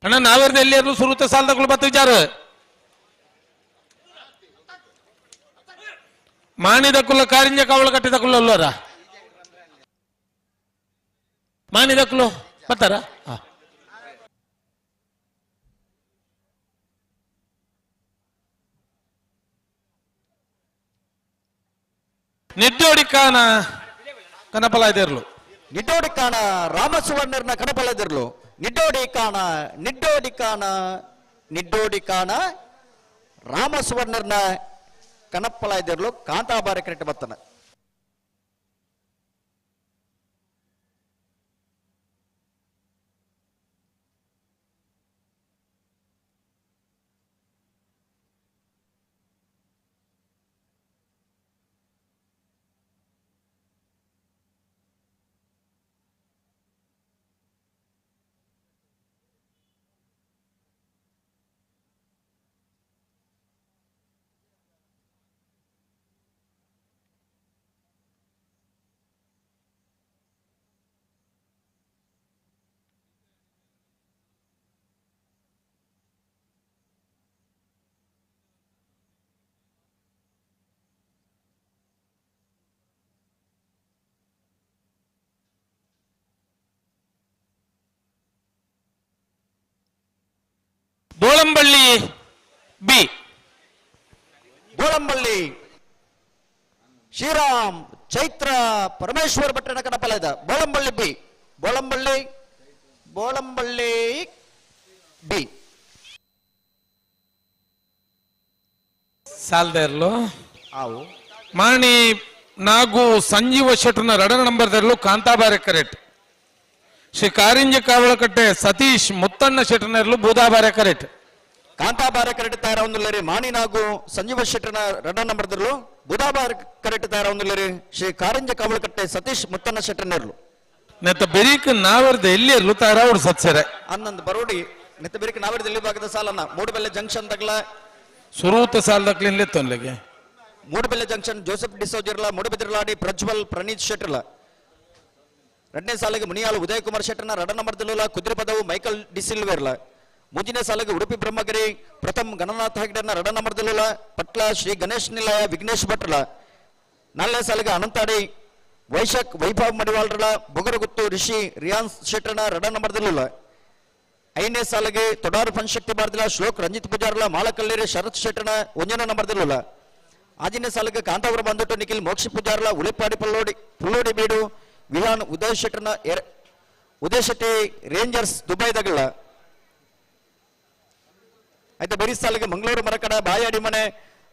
ಅಣ್ಣ ನಾವೇರ್ದು ಎಲ್ಲಿಯರು ಸುರುತ ಸಾಲದಗಳು ಬತ್ತ ವಿಚಾರ ಮಾಣಿದ ಕುಲ್ಲ ಕಾರಿಂಜ ಕವಳ ಕಟ್ಟಿದ ಕುಲ್ಲ ಅಲ್ಲೋರ ಮಾಣಿದ ಕುಲ್ಲ ಬರ್ತಾರ ನಿಡ್ಡೋಡಿ ಕಾನ ಕನಪಲ ಇದಿರ್ಲು ನಿಡ್ಡೋಡಿ ಕಾಣ ರಾಮಸುವರ್ಣರ್ನ ಕಣಪಲದಿರ್ಲು ನಿಡ್ಡೋಡಿ ಕಾಣ ರಾಮಸುವರ್ಣರ್ನ ಕಣಪ್ಪಲ ಇದಿರ್ಲು ಕಾಂತಾಬಾರ ಕರೆಕ್ಟ್ ಬರ್ತನ ಬೋಳಂಬಳ್ಳಿ ಬಿ ಬೋಳಂಬಳ್ಳಿ ಶ್ರೀರಾಮ್ ಚೈತ್ರ ಪರಮೇಶ್ವರ ಭಟ್ಟನ ಕಣಪಲ ಇದೆ ಬೋಳಂಬಳ್ಳಿ ಬಿ ಬೋಳಂಬಳ್ಳಿ ಬಿ ಸಾಲ್ದೇರ್ಲು ಆವು ಮಾಣಿ ನಾಗು ಸಂಜೀವ ಶೆಟ್ರನ ರಡ ನಂಬರ್ದರ್ಲು ಕಾಂತಾಬಾರೆ ಕರೆಕ್ಟ್ ಶ್ರೀ ಕಾರಿಂಜ ಕಾವಳಕಟ್ಟೆ ಸತೀಶ್ ಮುತ್ತಣ್ಣ ಶೆಟ್ರನರ್ಲು ಬೂದಾಬಾರೆ ಕರೆಕ್ಟ್ ಕಾಂತಾಬಾರ ಕರೆಕ್ಟ್ ತಯಾರ ಒಂದಿಲ್ಲರಿ ಮಾಣಿನಾಗು ಸಂಜೀವ ಶೆಟ್ಟರ್ನ ರಡ ನಂಬರ್ದರ್ಲು ಬುಧಾಬಾರ ಕರೆಕ್ಟ್ ತಯಾರ ಒಂದಿಲ್ಲರಿ ಶ್ರೀ ಕಾರಿಂಜ ಕಾವಳಕಟ್ಟೆ ಸತೀಶ್ ಮುತ್ತಣ್ಣ ಶೆಟ್ಟರ್ನರ್ಲು ನೆತ್ತ ಬೆರೀಕ್ ನಾವರ್ದ ಎಲ್ಲಿರ್ಲು ತಾರ ಅವ್ರು ಸತ್ಸರೆ ಅನ್ನೊಂದು ಬರೋಡಿ ನೆತ್ತ ಬೇರೆ ನಾವಿಡ್ದು ಎಲ್ಲಿ ಭಾಗದ ಸಾಲನ್ನ ಮೂಡಬೆಲೆ ಜಂಕ್ಷನ್ ತಗಲ ಸುರೂತ ಸಾಲದಕ್ಲಿನ್ಲೆ ತೊನ್ಲೆಗೆ ಮೂಡಬೆಲೆ ಜಂಕ್ಷನ್ ಜೋಸೆಫ್ ಡಿಸೋಜಿರ್ಲ ಮೂಡಬಿದ್ರಲಾಡಿ ಪ್ರಜ್ವಲ್ ಪ್ರಣೀತ್ ಶೆಟ್ಟರ್ಲ ಎರಡನೇ ಸಾಲಿಗೆ ಮುನಿಯಾಳು ಉದಯ್ ಕುಮಾರ್ ಶೆಟ್ಟರ್ನ ರಡ ನಂಬರ್ದಲ್ಲ ಕುದುರೆ ಪದವು ಮೈಕಲ್ ಡಿಸಿಲ್ವೇರ್ಲ ಮೂರನೇ ಸಾಲಿಗೆ ಉಡುಪಿ ಬ್ರಹ್ಮಗಿರಿ ಪ್ರಥಮ್ ಗಣನಾಥ್ ಹೆಗ್ಡೆನ ರಡ ನಂಬರ್ದಲ್ಲ ಪಟ್ಲ ಶ್ರೀ ಗಣೇಶ್ ನಿಲಯ ವಿಘ್ನೇಶ್ ಭಟ್ರಲ ನಾಲ್ಕನೇ ಸಾಲಿಗೆ ಅನಂತಾಡಿ ವೈಶಾಖ್ ವೈಭವ್ ಮಡಿವಾಳ್ರಲ ಬೊಗರಗುತ್ತು ರಿಷಿ ರಿಯಾನ್ಸ್ ಶೆಟ್ಟರ್ನ ರಡ ನಂಬರ್ದಲ್ಲ ಐದನೇ ಸಾಲಿಗೆ ತೊಡಾರು ಪಂಚಶಕ್ತಿ ಬಾರ್ದಿಲ್ಲ ಶ್ಲೋಕ್ ರಂಜಿತ್ ಪೂಜಾರ್ಲ ಮಾಳಕಲ್ಲೇರಿ ಶರತ್ ಶೆಟ್ಟರ್ನ ಒಂಜನ ನಂಬರ್ದಲ್ಲ ಆಜನೇ ಸಾಲಿಗೆ ಕಾಂತಾವರ ಬಂದಟ್ಟು ನಿಖಿಲ್ ಮೋಕ್ಷಿ ಪೂಜಾರ್ಲ ಉಳಿಪಾಡಿ ಪುಲ್ಲೋಡಿ ಬೀಡು ವಿಹಾನ್ ಉದಯ್ ಶೆಟ್ಟರ್ನ ಉದಯ್ ಶೆಟ್ಟಿ ರೇಂಜರ್ಸ್ ದುಬೈದಗಳ ಆಯ್ತು ಬರೀ ಸಾಲಿಗೆ ಮಂಗಳೂರು ಮರಕಡ ಬಾಯಾಡಿ ಮನೆ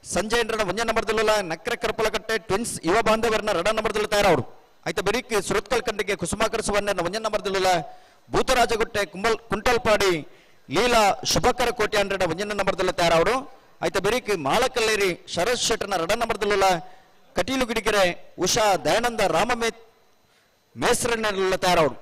ಸಂಜಯ್ ಒಂಜ ನಂಬರ್ದಲ್ಲ ನಕ್ರೆ ಕರ್ಪಲಕಟ್ಟೆ ಟ್ವಿನ್ಸ್ ಯುವ ಬಾಂಧವರನ್ನ ರಡ ನಂಬರ್ದಲ್ಲ ತಯಾರವರು ಆಯ್ತು ಬರೀಕ್ ಸುರತ್ಕಲ್ ಕಂಡಿಗೆ ಕುಸುಮಾಕರ್ ಸುವರ್ಣ ಒಂಜ ನಂಬರ್ದಲ್ಲ ಭೂತರಾಜಗುಟ್ಟೆ ಕುಂಟಲ್ಪಾಡಿ ಲೀಲಾ ಶುಭಕರ ಕೋಟೆ ಅಂಡ್ರೆಡ್ ಒಂಜನ ನಂಬರ್ದಲ್ಲ ತಯಾರವರು ಆಯ್ತು ಬರೀಕ್ ಮಾಳಕಲ್ಲೇರಿ ಶರತ್ ಶೆಟ್ಟರ್ನ ರಡ ನಂಬರ್ದಲ್ಲ ಕಟೀಲು ಗಿಡಿಗೆರೆ ಉಷಾ ದಯಾನಂದ ಮೇಸ್ರನ್ನೆಲ್ಲ ತಯಾರವರು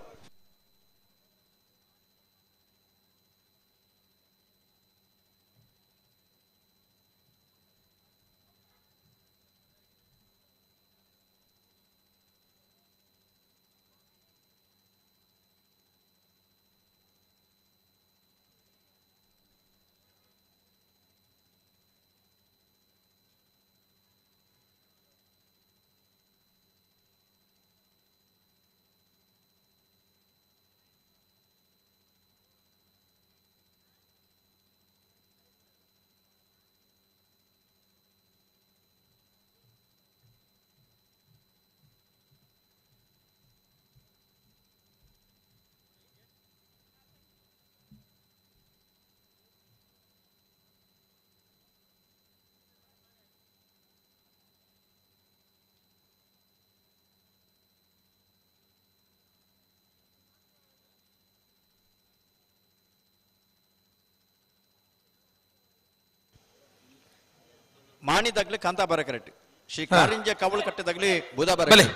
ಮಾಣಿದಾಗ್ಲಿ ಕಾಂತಾಬಾರ ಕರೆಕ್ಟ್ ಶ್ರೀ ಕಾರಿಂಜ ಕವಳು ಕಟ್ಟದಾಗ್ಲಿ ಬುಧಾಬಾರ ಬಲೆ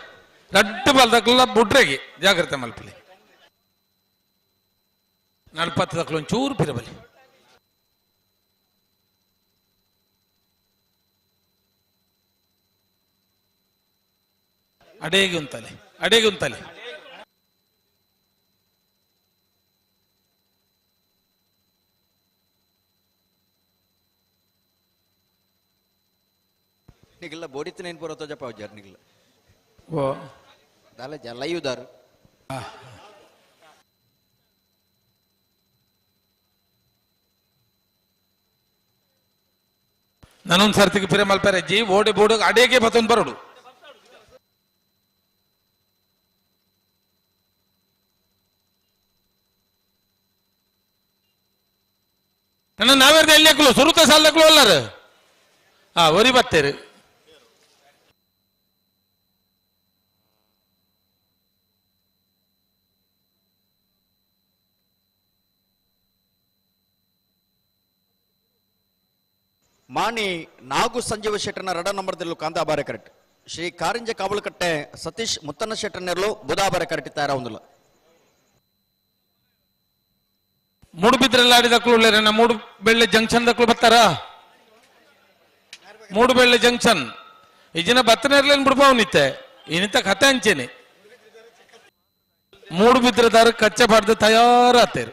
ರಡ್ಡು ಬಲ್ದಕ್ಲ ಬುಡ್ರೆಗೆ ಜಾಗ್ರತೆ ಮಲ್ಪಲಿ ನಲ್ಪತ್ತದಕ್ಲ ಒಂಚೂರು ಪಿರಬಲಿ ಅಡೇಗೆ ಉಂತಲೆ ನಿಗಲ್ಲ ಬೋಡಿತ ನೆನ್ ಪುರತ ಜಪ ಅವಜಾರ್ ನಿಗಲ್ಲ ಓ ದಾಲ ಲೈವ್ದಾರು ನಾನೊಂದು ಸರ್ತಿಗೆ ಪಿರೆ ಮಲ್ಪರೆ ಜಿ ಓಡಿ ಬೋಡು ಅಡೇಗೆ ಬತ್ತೊಂದು ಬರೋಡು ನನ್ನ ನಾವೇರ್ದ ಎಲ್ಲಿ ಹಾಕಲು ಸುರುತ ಸಾಲದಕ್ಕೂ ಅಲ್ಲಾರ ಒರಿ ಬತ್ತೇರು ಮಾಣಿ ನಾಗು ಸಂಜೀವ ಶೆಟ್ಟರ್ನ ರಡ ನಂಬರ್ದಲ್ಲೂ ಕಾಂತಾಬಾರೆ ಕರೆಕ್ಟ್ ಶ್ರೀ ಕಾರಿಂಜ ಕಾವಲಕಟ್ಟೆ ಸತೀಶ್ ಮುತ್ತನ್ನ ಶೆಟ್ಟರ್ನೆರಲು ಬುಧಾಬಾರೆ ಕರೆಕ್ಟ್ ತಯಾರ ಒಂದಿಲ್ಲ ಮೂಡುಬಿದ್ರೆಲ್ಲ ಆಡಿದಕ್ಕೂ ಉಳ್ಳೇರಣ್ಣ ಮೂಡು ಬೆಳ್ಳೆ ಜಂಕ್ಷನ್ ದಕ್ಕೂ ಬರ್ತಾರ ಮೂಡು ಬೆಳ್ಳೆ ಜಂಕ್ಷನ್ ಈಜಿನ ಬತ್ತನೇರ್ಲೇನ್ ಬಿಡ್ಬಾವ್ನಿತ್ತೆ ಇನ್ನಿತ್ತ ಕತೆ ಹಂಚೇನೆ ಮೂಡು ಬಿದ್ರದಾರ ಕಚ್ಚೆ ಬಾಡ್ದು ತಯಾರಾತೇರು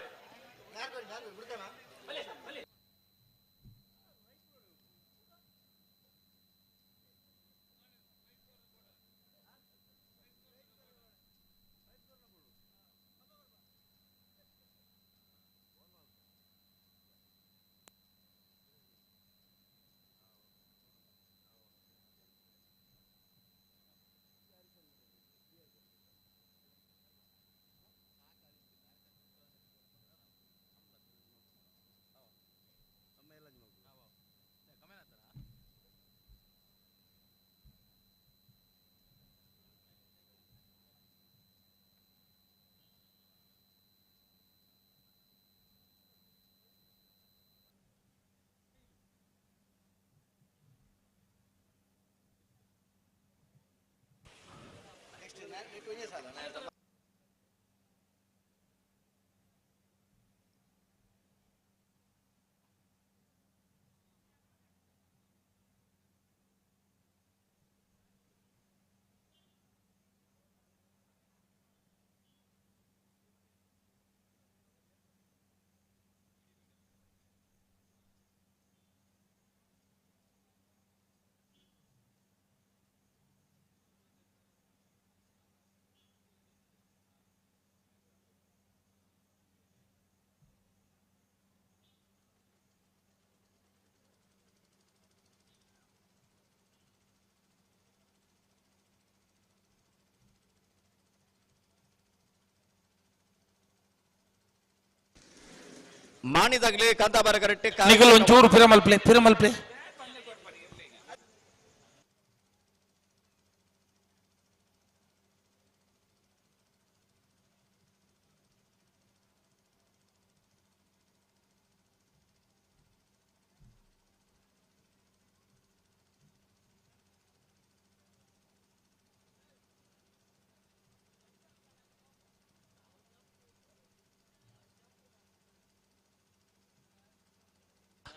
ಮಾಣಿದಾಗ್ಲಿ ಕಾಂತಾಬಾರೆ ಕರೆಕ್ಟ್ ನಿಗಲ್ ಒಂಚೂರು ಪಿರಮಲ್ಪ್ಲೆ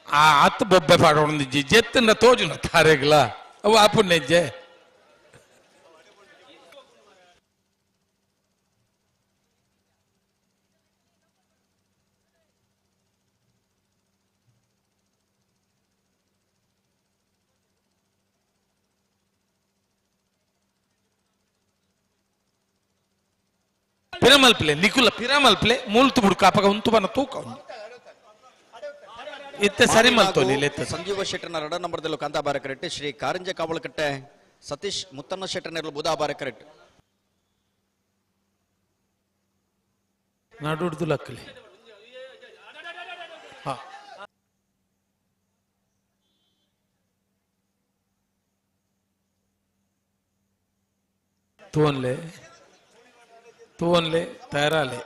ಆ ಹತ್ತು ಬೊಬ್ಬೆ ಪಾಡೋಣ ಜೆತ್ತಿನ ತೋಜುನ ತಾರೆಗ್ಲ ಅವು ಆಪು ನೆಜ್ಜೆ ಪಿರಮಲ್ಪ್ಲೆ ನಿಕುಲ ಪಿರಮಲ್ಪ್ಲೆ ಮೂಲ್ತು ಬುಡ್ಕ ಅಪಗ ಉಂತು ಬನ ತೂಕ ಇತ್ತೆ ಸರಿ ಮಲ್ತೋಲಿ ಸಂಜೀವ ಶೆಟ್ಟರ್ನ ರಡ ನಂಬರ್ದಲ್ಲೂ ಕಾಂತಾಬಾರೆ ಕರೆಕ್ಟ್ ಶ್ರೀ ಕಾರಿಂಜ ಕಾವಲಕಟ್ಟೆ ಸತೀಶ್ ಮುತ್ತನ್ನ ಶೆಟ್ಟರ್ನೆರಲು ಬುಧಾಬಾರೆ ಕರೆಕ್ಟ್ ನಡುಡ್ದು ಲಕ್ಕಲಿ ತೋನ್ಲೆ ತಯಾರಾಲೆ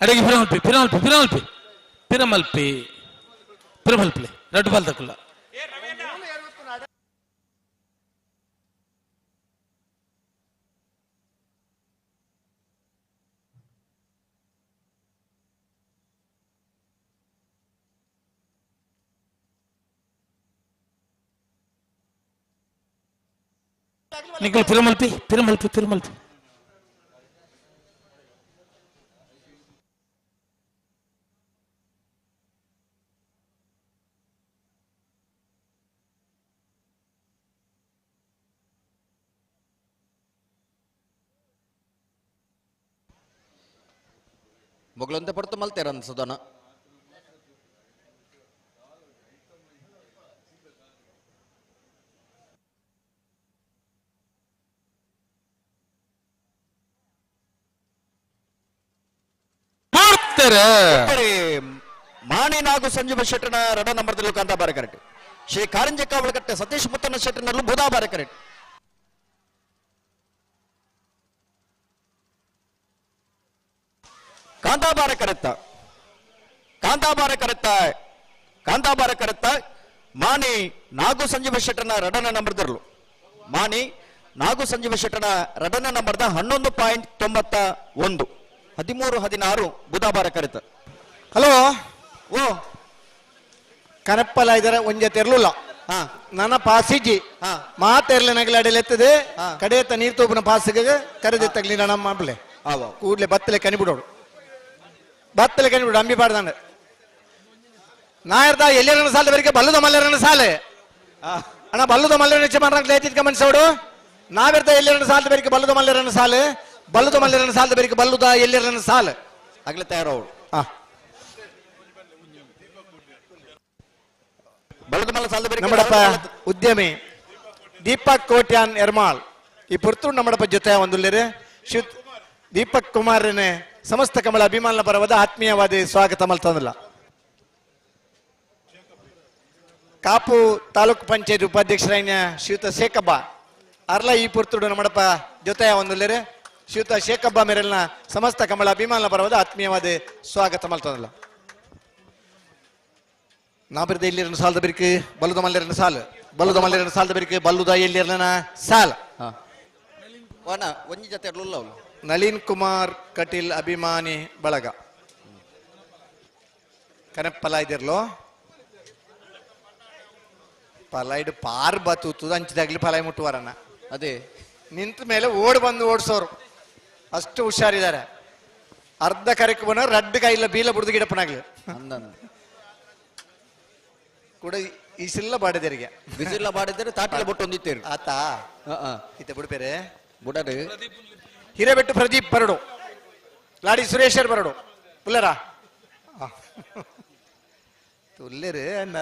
ಅಡಿಗೆ ಪಿರಮಲ್ಪಿ రెడ్ బాల్ దక్కుల ನಿಖಿಲ್ ಪಿರಮಲ್ಪಿ ಪಿರಮಲ್ಪಿ ಪಿರಮಲ್ಪಿ ಮೊಗಲೊಂದೆ ಪಡ್ತು ಮಲ್ತೇರ ಅನ್ಸದನ ಮಾಣಿ ನಾಗು ಸಂಜೀವ ಶೆಟ್ಟನ ರಡ ನಂಬರ್ದಲ್ಲೂ ಕಾಂತಾ ಬಾರ ಕರೆಕ್ಟ್ ಶ್ರೀ ಕಾರಂಜಿ ಕಾವಳಕಟ್ಟೆ ಸತೀಶ್ ಮುತ್ತನ ಶೆಟ್ಟನಲ್ಲೂ ಬುಧಾ ಬಾರ ಕರೆಕ್ಟ್ ಕಾಂತಾಬಾರ ಕರೆತ್ತ ಮಾಣಿ ನಾಗು ಸಂಜೀವ ಶೆಟ್ಟನ ರಡನ ನಂಬರ್ದರ್ಲು ಮಾಣಿ ನಾಗು ಸಂಜೀವ ಶೆಟ್ಟನ ರಡನ ನಂಬರ್ದ 11.91 13-16 ಬುಧವಾರ ಕರೆತ ಹಲೋ ಓ ಕನಪ್ಪಲ ಇದರ ಒಂಜ ತೆರ್ಲುಲ್ಲ ನನ್ನ ಪಾಸಿಜ್ಜಿ ಮಾತೆರ್ಲೆ ನಗಲ ಅಡೆಲೆತ್ತದೆ ಕಡೆಯತ್ತ ನೀರು ತೂಪಿನ ಪಾಸಿಗೆ ಕರೆದೆತ್ತಗ್ಲಿ ನನ್ನ ಮಾಪ್ಲೆ ಕೂಡ್ಲೆ ಬತ್ತಲೆ ಕನಿಬಿಡೋಡು ಬತ್ತಲೆ ಕನಿಬಿಡು ಅಂಬಿ ಪಾಡ್ದಾಂಡ ನಾಯರ್ದ ಎಲ್ಲರನ್ನ ಸಾಲ ಬರಿಗೆ ಬಲ್ಲುದ ಮಲ್ಲರನ್ನ ಸಾಲೆ ಅಣ್ಣ ಬಲ್ಲುದ ಮಲ್ಲರನ್ನ ಹೆಚ್ಚು ಮಾಡ್ರಂಗ್ಲೆ ಹೆಚ್ಚಿದ ಗಮನಿಸೋಡು ನಾವಿರ್ದ ಎಲ್ಲರನ್ನ ಸಾಲದ ಬರಿಗೆ ಬಲ್ಲುದ ಮಲ್ಲರನ್ನ ಸಾಲೆ ಬಲ್ಲುದ ಮಲ್ಲರನ್ನ ಸಾಲದ ಬರಿಗೆ ಬಲ್ಲುದ ಎಲ್ಲರನ್ನ ಸಾಲೆ ಆಗ್ಲೇ ತಯಾರವಳು ನಮ್ಮಡಪ್ಪ ಉದ್ಯಮಿ ದೀಪಕ್ ಕೋಟ್ಯಾನ್ ಎರ್ಮಾಳ್ ಈ ಪುರ್ತೂರು ನಮ್ಮಡಪ್ಪ ಜೊತೆ ಒಂದುಲ್ಲೇರೆ ದೀಪಕ್ ಕುಮಾರನೇ ಸಮಸ್ತ ಕಮಲ ಅಭಿಮಾನ ಪರವಾದ ಆತ್ಮೀಯವಾದ ಸ್ವಾಗತ ಮಲ್ತಂದಿಲ್ಲ ಕಾಪು ತಾಲೂಕು ಪಂಚಾಯತ್ ಉಪಾಧ್ಯಕ್ಷರಾಯ ಶ್ರೀಯುತ ಶೇಖಬ್ಬ ಅರ್ಲ ಈ ಪುರ್ತೂರು ನಮ್ಮಡಪ್ಪ ಜೊತೆ ಒಂದುಲ್ಲೇರೆ ಶ್ರೀಯುತ ಶೇಖಬ್ಬ ಮೇರೆಲ್ನ ಸಮಸ್ತ ಕಮಲ ಅಭಿಮಾನ ಪರವಾದ ಆತ್ಮೀಯವಾದ ಸ್ವಾಗತ ಮಲ್ತಂದಿಲ್ಲ ನಾಬಿರ್ದ ಎಲ್ಲಿರನ ಸಾಲದ ಬಿರಿಕೆ ಬಲ್ಲುದ ಮಲ್ಲೆರನ ಸಾಲ ಬಲ್ಲುದ ಮಲ್ಲೆರನ ಸಾಲದ ಬಿರಿಕೆ ಬಲ್ಲುದ ಎಲ್ಲಿರನ ಸಾಲ ಒಂಜಿ ಜೊತೆ ಇರ್ಲಿಲ್ಲ ಅವಳು ನಳಿನ್ ಕುಮಾರ್ ಕಟೀಲ್ ಅಭಿಮಾನಿ ಬಳಗ ಕನಪ್ಪಲ ಇದಿರ್ಲೋ ಪಲಾಯ್ಡು ಪಾರ್ ಬತ್ತೂತದ ಹಂಚಿದಾಗ್ಲಿ ಪಲಾಯ್ ಮುಟ್ಟುವಾರನ್ನ ಅದೇ ನಿಂತ ಮೇಲೆ ಓಡ್ ಬಂದು ಓಡಿಸೋರು ಅಷ್ಟು ಹುಷಾರಿದ್ದಾರೆ ಅರ್ಧ ಕರೆಕ್ ಬನ ರಡ್ಡ ಕೈಲ ಬೀಲ ಬುಡ್ದು ಗಿಡಪ್ಪನಾಗ್ಲಿ ಕೂಡ ಈಸಿಲ್ಲ ಬಾಡಿದರಿಗೆ ಬಿಸಿಲ್ಲ ಬಾಡಿದರೆ ತಾಟಿಲ ಬೊಟ್ಟು ಹೊಂದಿತ್ತೇರು ಆತ ಇತ್ತೆ ಬಿಡ್ಬೇರೆ ಬುಡರು ಹಿರೇಬೆಟ್ಟು ಪ್ರದೀಪ್ ಬರಡು ಲಾಡಿ ಸುರೇಶರ್ ಬರಡು ಪುಲ್ಲರ ತುಲ್ಲೇರು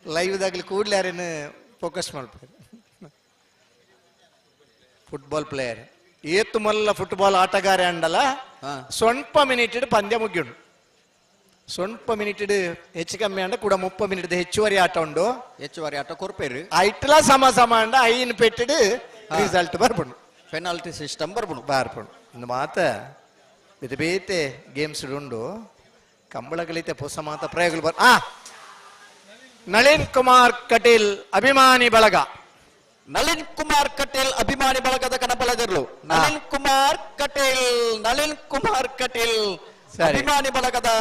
ಲೈವ್ದಾಗ್ಲಿ ಕೂಡ್ಲೆ ಯಾರೇನು ಫೋಕಸ್ ಮಾಡ್ತಾರೆ ಫುಟ್ಬಾಲ್ ಪ್ಲೇಯರ್ ಏತು ಮಲ್ಲ ಫುಟ್ಬಾಲ್ ಆಟಗಾರ ಅಂಡಲ್ಲ ಸ್ವಲ್ಪ ಮಿನಿಟ್ ಪಂದ್ಯ ಮುಗಿಯುಂಡು ಸ್ವಲ್ಪ ಮಿನಿಟ್ ಹೆಚ್ಚು ಕಮ್ಮಿ ಅಂಡ ಕೂಡ 30 ಮಿನಿಟ್ ಹೆಚ್ಚುವರಿ ಆಟ ಉಂಡು ಹೆಚ್ಚುವರಿ ಆಟ ಕೊರ್ಪೇರು ಐಟ್ಲ ಸಮ ಅಂಡ ಐನ್ ಪೆಟ್ಟಿಡು ರಿಸಲ್ಟ್ ಬರ್ಬುಂಡು ಪೆನಾಲ್ಟಿ ಸಿಸ್ಟಮ್ ಬರ್ಬುಂಡು ಇಂದು ಮಾತ ಬೇತೆ ಬೇತೆ ಗೇಮ್ಸ್ ಉಂಡು ಕಂಬಳಗಳಿತೆ ಹೊಸ ಮಾತ ಪ್ರಯೋಗಗಳು ನಳಿನ್ ಕುಮಾರ್ ಕಟೀಲ್ ಅಭಿಮಾನಿ ಬಳಗ ನಳಿನ್ ಕುಮಾರ್ ಕಟೀಲ್ ಅಭಿಮಾನಿ ಬಳಗದ ಕನಪಲದಿರ್ಲು ನಳಿನ್ ಕುಮಾರ್ ಕಟೀಲ್ ಅಭಿಮಾನಿ ಬಳಗದ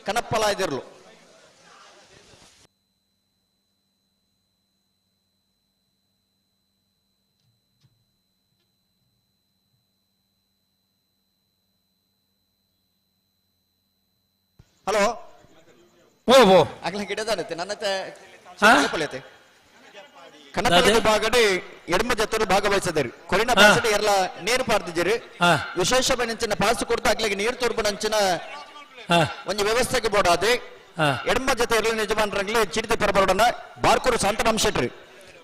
ಕನಪ್ಪಲ ಇದಿರ್ಲು ಹಲೋ ಓ ಆಗ್ಲ ಗಿಡದಾನತ್ತೆ ನನ್ನ ಕನಪಲ ವಿಭಾಗಡೆ ಎಡಮ ಜತ್ತರು ಭಾಗವಹಿಸಿದರು ಕೊರಿನ ಪಾಸಡೆ ಎಲ್ಲ ನೀರು ಪಾರ್ದಿದ್ದೀರಿ ವಿಶೇಷ ಬೆಂಚಿನ ಪಾಸು ಕೊಡ್ತಾ ಆಗ್ಲಿಗೆ ನೀರು ತೋರ್ಬು ನಂಚಿನ ಒಂದು ವ್ಯವಸ್ಥೆಗೆ ಬೋಡಾದೆ ಎಡಮ ಜೊತೆ ಎಲ್ಲ ಯಜಮಾನರಂಗ್ಲಿ ಚಿಡಿತ ಪರಬರೋಡನ ಬಾರ್ಕೂರು ಶಾಂತರಾಮ್ ಶೆಟ್ರಿ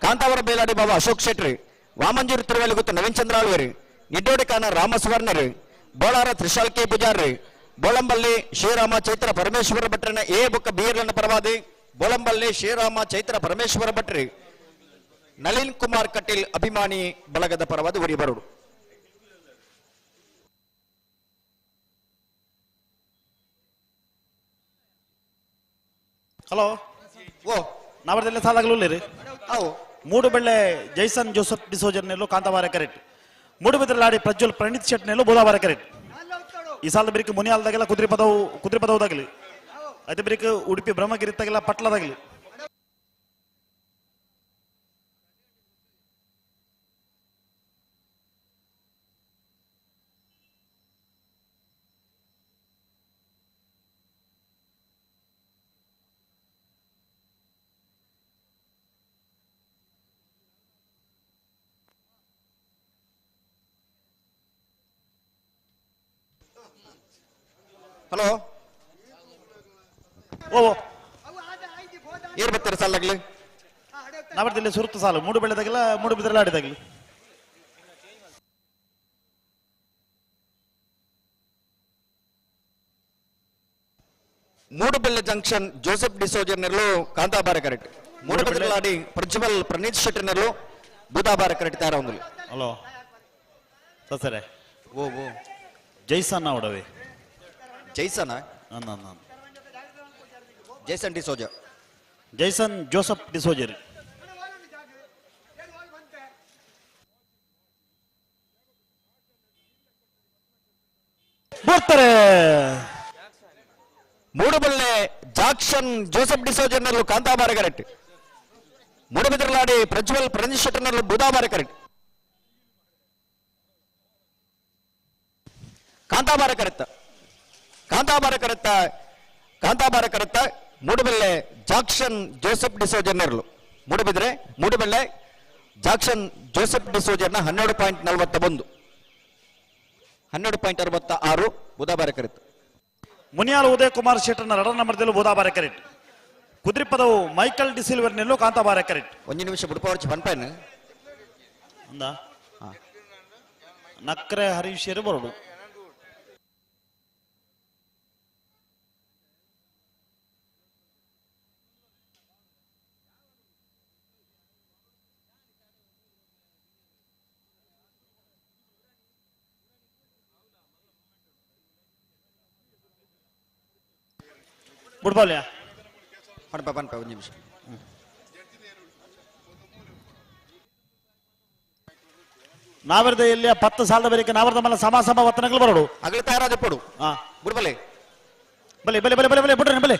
ಕಾಂತಾವರ ಬೇಲಾಡಿ ಬಾಬಾ ಅಶೋಕ್ ಶೆಟ್ರಿ ವಾಮಂಜೂರು ತಿರುವಲ್ಲಿ ಗೊತ್ತು ನವೀನ್ ಚಂದ್ರ ಆಳ್ವೇರಿ ನಿಡ್ಡೋಡಿಕಾನ ರಾಮಸ್ವರ್ಣರಿ ಬೋಳಾರ ತ್ರಿಶಾಲ್ ಕೆ ಪೂಜಾರಿ ಬೋಳಂಬಲ್ಲಿ ಶ್ರೀರಾಮ ಚೈತ್ರ ಪರಮೇಶ್ವರ ಭಟ್ರನ ಎ ಬುಕ್ಕ ಬೀರ್ಲನ್ನ ಪರವಾದಿ ಬೋಳಂಬಲ್ಲಿ ಶ್ರೀರಾಮ ಚೈತ್ರ ಪರಮೇಶ್ವರ ಭಟ್ರಿ ನಳಿನ್ ಕುಮಾರ್ ಕಟೀಲ್ ಅಭಿಮಾನಿ ಬಳಗದ ಪರವಾದ ಉರಿ ಬರೋಡು ಹಲೋ ಓ ನಾವರ್ದೆಲ್ಲ ಸಾಲಾಗಲೂ ಅವು ಮೂಡು Belle Jason Joseph ಡಿಸೋಜರ್ನೆಲ್ಲೂ Kantavara correct ಮೂಡು ಬೆದಲಾಡಿ ಪ್ರಜ್ವಲ್ ಪ್ರಣೀತ್ ಶೆಟ್ನೆಲ್ಲೂ ಬೋಧಾವಾರ ಕರೆಕ್ಟ್ ಈ ಸಾಲದ ಬಿರಿಕೆ ಮುನಿಯಾಲ್ದಾಗೆಲ್ಲ ಕುದುರೆ ಪದವದಾಗಲಿ ಅದೇ ಬಿರಿಕೆ ಉಡುಪಿ ಬ್ರಹ್ಮಗಿರಿತಾಗೆಲ್ಲ ಪಟ್ಲದಾಗಲಿ ಹಲೋ ಓ ಏರ್ ಬರ್ತಾರೆ ಸಾಲಾಗ್ಲಿ ನಾವರ್ದಲ್ಲಿ ಸುರುತ್ತು ಸಾಲು ಮೂಡು ಬೆಳೆದಾಗಲ್ಲ ಮೂಡು ಬಿದ್ರಲ್ಲ ಆಡಿದಾಗಲಿ ಮೂಡುಬೆಳ್ಳೆ ಜಂಕ್ಷನ್ ಜೋಸೆಫ್ ಡಿಸೋಜರ್ ನೆರಳು ಕಾಂತಾಬಾರ ಕರೆಕ್ಟ್ ಮೂಡುಬೆಳ್ಳಾಡಿ ಪ್ರಿನ್ಸಿಪಲ್ ಪ್ರಣೀತ್ ಶೆಟ್ಟಿ ನೆರಳು ಬುಧಾಬಾರ ಕರೆಕ್ಟ್ ತಯಾರ ಒಂದು ಹಲೋ ಸಸರೆ ಓ ಜೈಸನ್ ಅವಡವೆ ಜೈಸನ್ ನಾನು ಜೈಸನ್ ಡಿಸೋಜ ಜೈಸನ್ ಜೋಸಫ್ ಡಿಸೋಜರ್ ಬರ್ತಾರೆ ಮೂಡುಬೆಳ್ಳೆ ಜಾಕ್ಷನ್ ಜೋಸೆಫ್ ಡಿಸೋಜರ್ ನೆರಳು ಕಾಂತಾಬಾರ ಕರೆಕ್ಟ್ ಮೂಡುಬಿದ್ರಲಾಡಿ ಪ್ರಿನ್ಸಿಪಲ್ ಪ್ರಣೀತ್ ಶೆಟ್ಟಿ ನೆರಳು Budabara correct Kantabara correct Mudubelle junction Joseph ಡಿಸೋಜರ್ ನೆರಳು ಮೂಡುಬೆಳ್ಳೆ ಜಾಕ್ಷನ್ ಜೋಸೆಫ್ ಡಿಸೋಜರ್ನ 12.66 ಬುಧಾಬಾರ ಕರೆತ್ತ ಮುನಿಯಾಲ್ ಉದಯ್ ಕುಮಾರ್ ಶೆಟ್ಟರ್ನ 2 ನಂಬರ್ದಲ್ಲೂ ಬುಧಾಬಾರ ಕರೆಕ್ಟ್ ಕುದ್ರಿಪದವು ಮೈಕಲ್ ಡಿಸಿಲ್ವರ್ ನೆಲ್ಲೂ ಕಾಂತಾಬಾರ ಕರೆಕ್ಟ್ ಒಂದು ನಿಮಿಷ ಬಿಡ್ಪವರ್ಚಿ ಪನ್ಪೇನು ಅಂದ ನಕ್ರೆ ಹರೀಶರು ಬರೋಡು ಬಿಡ್ಬಾಲ್ಯಾ ಪನ್ಪ ಒಂದು ನಿಮಿಷ ನಾವರ್ದೆಯಲ್ಲಿ 10 ಸಾಲದ ಬೇರೆ ನಾವರ್ದ ಮೇಲೆ ಸಮ ವರ್ತನೆಗಳು ಬರೋಡು ಅಗಳ ತಯಾರಾದ ಪಡು ಬಿಡ್ಬಲೆ ಬಲೆ ಬಲೆ ಬಲೆ ಬಲೆ ಬಲೆ ಬಿಡ್ರಿ ಬಲೆ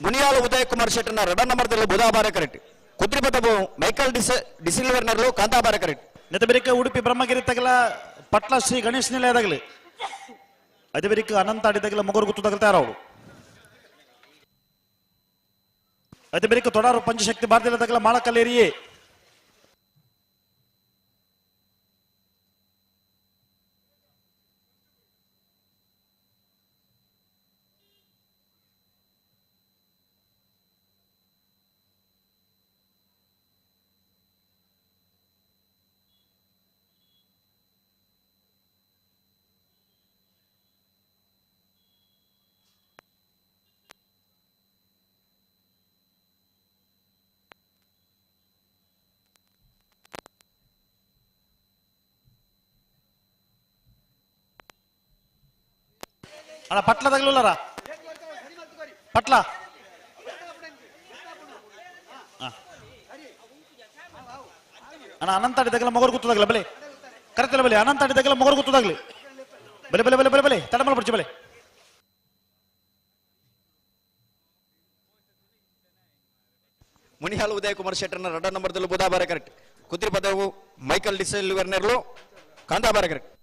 ಮುನಿಯಾಳು ಉದಯ್ ಕುಮಾರ್ ಶೆಟ್ಟರ್ನ 2 ನಂಬರ್ದಲ್ಲಿ ಬುಧಾಬಾರ ಕರೆಕ್ಟ್ ಕುದ್ರಿಪದವು ಮೈಕಲ್ ಡಿಸಿಲ್ವರ್ ನೆರಳು ಕಾಂತಾಬಾರ ಕರೆಕ್ಟ್ ನೆತಬೆರಿಕ ಉಡುಪಿ ಬ್ರಹ್ಮಗಿರಿ ತಗಲ ಪಟ್ಲ ಶ್ರೀ ಗಣೇಶ್ ನಿಲಯದಾಗಲಿ ಅದೇ ಬೆರಿಕ ಅನಂತ ಆಡಿದಾಗಲ ಮೊಗರು ಗುತ್ತದಾಗಲ ತಯಾರವರು ಅದೇ ಬೆರಿಕ ತೊಡಾರು ಪಂಚಶಕ್ತಿ ಭಾರತೀಯದಾಗಲ ಮಾಳಕಲ್ಲೇರಿಯೇ ಅಣ್ಣ ಪಟ್ಲದಾಗ್ಲರ ಪಟ್ಲ ಅಣ್ಣ ಅನಂತ ಆಡಿದಾಗಲ ಮೊಗರು ಗುತ್ತದಾಗಲ ಬಲೆ ಕರೆತಲ್ಲ ಬಲೆ ಅನಂತ ಆಡಿದಾಗಲ ಮೊಗರು ಗುತ್ತದಾಗ್ಲಿ ಬಲೆ ಬಲೆ ಬಲೆ ಬಲೆ ಬಲೆ ತಡಮಲ ಬಿಡ್ಚಿ ಬಲೆ ಮುನಿಯಾಳು ಉದಯ್ ಕುಮಾರ್ ಶೆಟ್ಟರ್ನ 2 ನಂಬರ್ದಲ್ಲಿ ಬುಧಾಬಾರ ಕರೆಕ್ಟ್ ಕುದ್ರಿಪದವು ಮೈಕಲ್ ಡಿಸಿಲ್ವರ್ ನೆರಳು ಕಾಂತಾಬಾರ ಕರೆಕ್ಟ್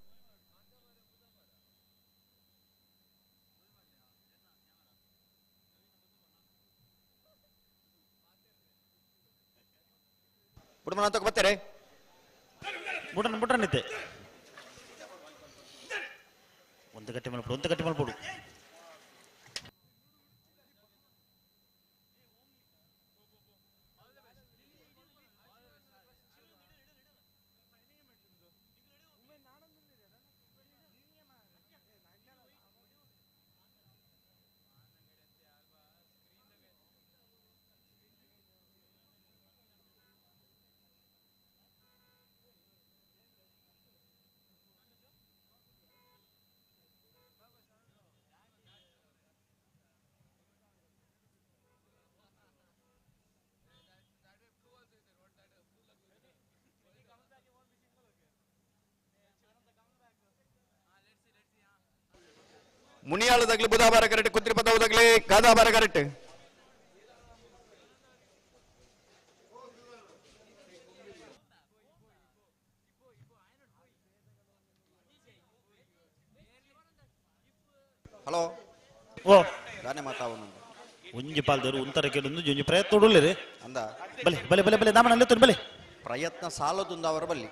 ಬಿಡ್ಮನ ಅಂತ ಬರ್ತಾರೆ ಬಿಟ್ರನಿತ್ತೆ ಒಂದು ಗಟ್ಟಿ ಮಲ್ಪಡು ಮುನಿಯಾಳದಾಗ್ಲಿ ಬುಧಾಬಾರ ಕರೆಕ್ಟ್ ಕುದ್ರಿಪದವುದಾಗ್ಲಿ ಕಾಂತಾಬಾರ ಕರೆಕ್ಟ್ ಹಲೋ ಓ ಗಾನೆ ಮಾತಾವನು ಒಂಜಿ ಪಾಲ್ದವರು ಒಂತರ ಕೇಳೊಂದು ಒಂಜಿ ಪ್ರಯತ್ನ ಉಡುಲ್ಲೇರಿ ಅಂದ ಬಲೆ ಬಲೆ ಬಲೆ ಬಲೆ ದಾಮನಲ್ಲಿ ಬಲೆ ಪ್ರಯತ್ನ ಸಾಲದುಂದ ಅವರ ಬಲ್ಲಿ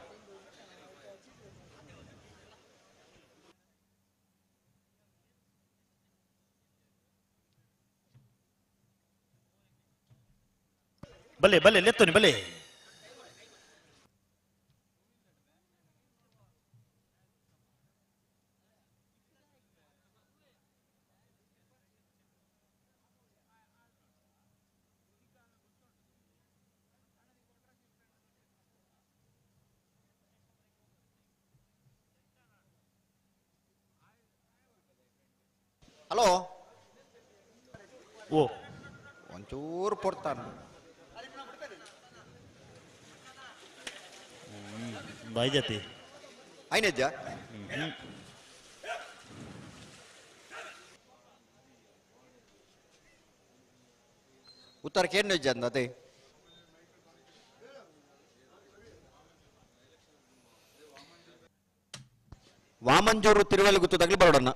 ಬಲೆ ಬಲೆ ಲೆತ್ತೋನಿ ಬಲೆ ಹಲೋ ಓ ಒಂಚೂರು ಪೊರ್ತಾನ ಬಾಯ್ಜತಿ ಐನಜ್ಜ ಉತ್ತರ ಕೇರ್ನಜ್ಜ ಅಂದತೆ ವಾಮಂಜೂರು ತಿರುವಲ್ಲಿ ಗುತ್ತು ತಗಲಿ ಬರೋಡನ್ನ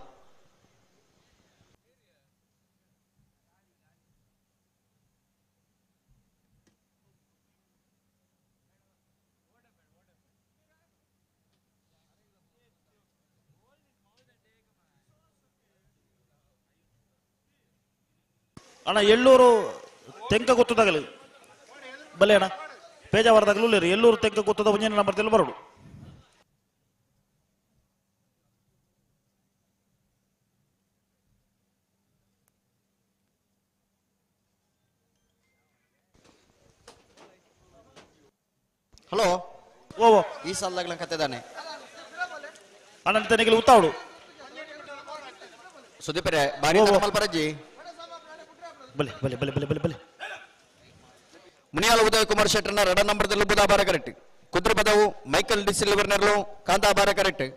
ಅಣ್ಣ ಎಳ್ಳೂರು ತೆಂಕ ಗೊತ್ತದಾಗಲಿ ಬಲೆ ಅಣ್ಣ ಪೇಜಾವರದಾಗಲೂ ಇಲ್ಲ ಎಳ್ಳೂರು ತೆಂಕ ಗೊತ್ತದ ಮುಂಜಾನೆ ನಂಬರ್ ಬರೋಡು ಹಲೋ ಓ ಈ ಸಾಲದಾಗಲ ಕತೆದಾನೆ ಅಣ್ಣ ತನಿಗೆ ಉತ್ತಾವಡು ಸುದೀಪರೇ ಬಾರಿ ಮಲ್ಪರಜ್ಜಿ ಬಲೆ ಬಲೆ ಬಲೆ ಬಲೆ ಬಲೆ ಬಲೆ ಮುನಿಯಾಲ ಉದಯ ಕುಮಾರ್ ಶೆಟ್ಟರ್ನ 2 ನಂಬರ್ದಲ್ಲಿ ಬುಧಾಬಾರ ಕರೆಕ್ಟ್ ಕುದುರೆ ಪದವು ಮೈಕಲ್ ಡಿ ಸಿಲ್ವರ್ನರ್ಲು ಕಾಂತಾಬಾರ ಕರೆಕ್ಟ್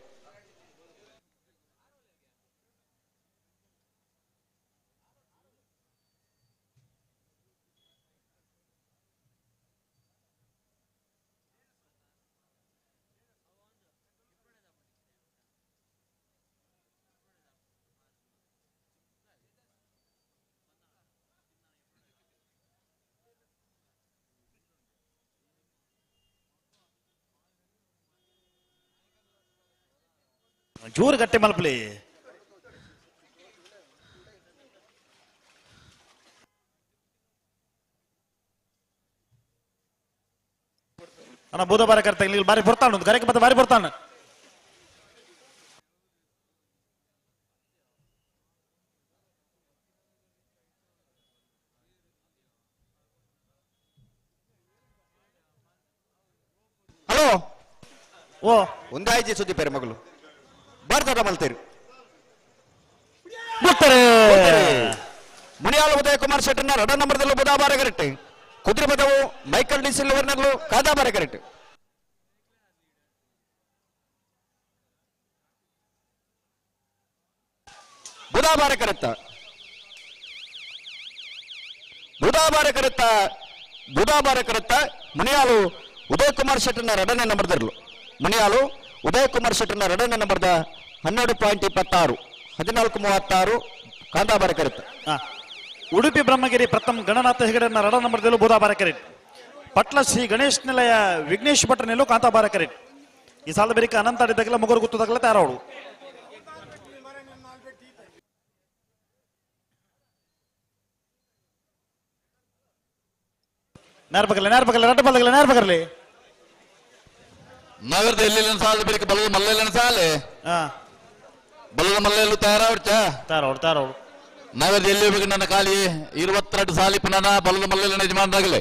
ಜೋರು ಗಟ್ಟೆ ಮಲ್ಪಲಿ ಅಣ್ಣ ಬುಧವಾರ ಕರ್ತ ಇಲ್ಲಿ ಬಾರಿ ಬರ್ತಾನ ಗರಕ್ಕೆ ಮತ್ತೆ ಬಾರಿ ಬರ್ತಾನ ಹಲೋ ಓ ಒಂದೇ ಆಯ್ಜಿ ಸುದೀಪೇರೆ ಮಗಳು ಭಾರತದ ಮಲ್ತೇರು ಮುನಿಯಾಲ ಉದಯ ಕುಮಾರ್ ಶೆಟ್ಟರ್ನ 2 ನಂಬರ್ದಲ್ಲೂ ಬುಧಾಬಾರ ಕರೆಕ್ಟ್ ಕುದುರೆ ಪದವು ಮೈಕಲ್ ಡಿ ಸಿಲ್ವರ್ನರ್ಲು ಕಾದಾಬಾರ correct Budabara correct Budabara correct Muniyal Uday Kumar ಶೆಟ್ಟರ್ನ 2ನೇ ನಂಬರ್ದಲ್ಲೂ ಮುನಿಯಾಲು ಉದಯ ಕುಮಾರ್ ಶೆಟ್ಟರ್ನ 2ನೇ ನಂಬರ್ದ 12.26 14.36 ಕಾಂತಾಬಾರ ಕರೆಕ್ಟ್ ಉಡುಪಿ ಬ್ರಹ್ಮಗಿರಿ ಪ್ರಥಮ ಗಣನಾಥ ಹೆಗಡೆನ 2 ನಂಬರ್ದಲ್ಲೂ ಬುಧಾಬಾರ ಕರೆಕ್ಟ್ ಪಟ್ಲ ಶ್ರೀ ಗಣೇಶ್ ನಿಲಯ ವಿಘ್ನೇಶ್ ಭಟ್ರನೆಲ್ಲೂ ಕಾಂತಾಬಾರ ಕರೆಕ್ಟ್ ಈ ಸಾಲ ಬೇರಿಕೆ ಅನಂತ ಆಡಿದಾಗಲ ಮುಗುರು ಗುತ್ತದಾಗಲ ತಯಾರೋಡು ನೇರ್ಪಕಲ್ಲ ರಟ್ಟ ಬಲ್ದಗಲ ನೇರ್ಪಕರ್ಲಿ ನಗರದ ಎಲ್ಲಿ ಸಾಲ ಬೇರೆ ಬಲದ ಮಲ್ಲೆಲ್ಲ ಸಾಲೆ ಬಲದ ಮಲ್ಲೆಲ್ಲೂ ತಯಾರಾಡ್ಚ ತಯಾರೋಡು ನಗರದ ಎಲ್ಲಿ ಹೋಗಿ ನನ್ನ ಖಾಲಿ 22 ಸಾಲಿ ಪುನಃ ಬಲದ ಮಲ್ಲೆಲ್ಲ ಯಜಮಾನರಾಗಲೇ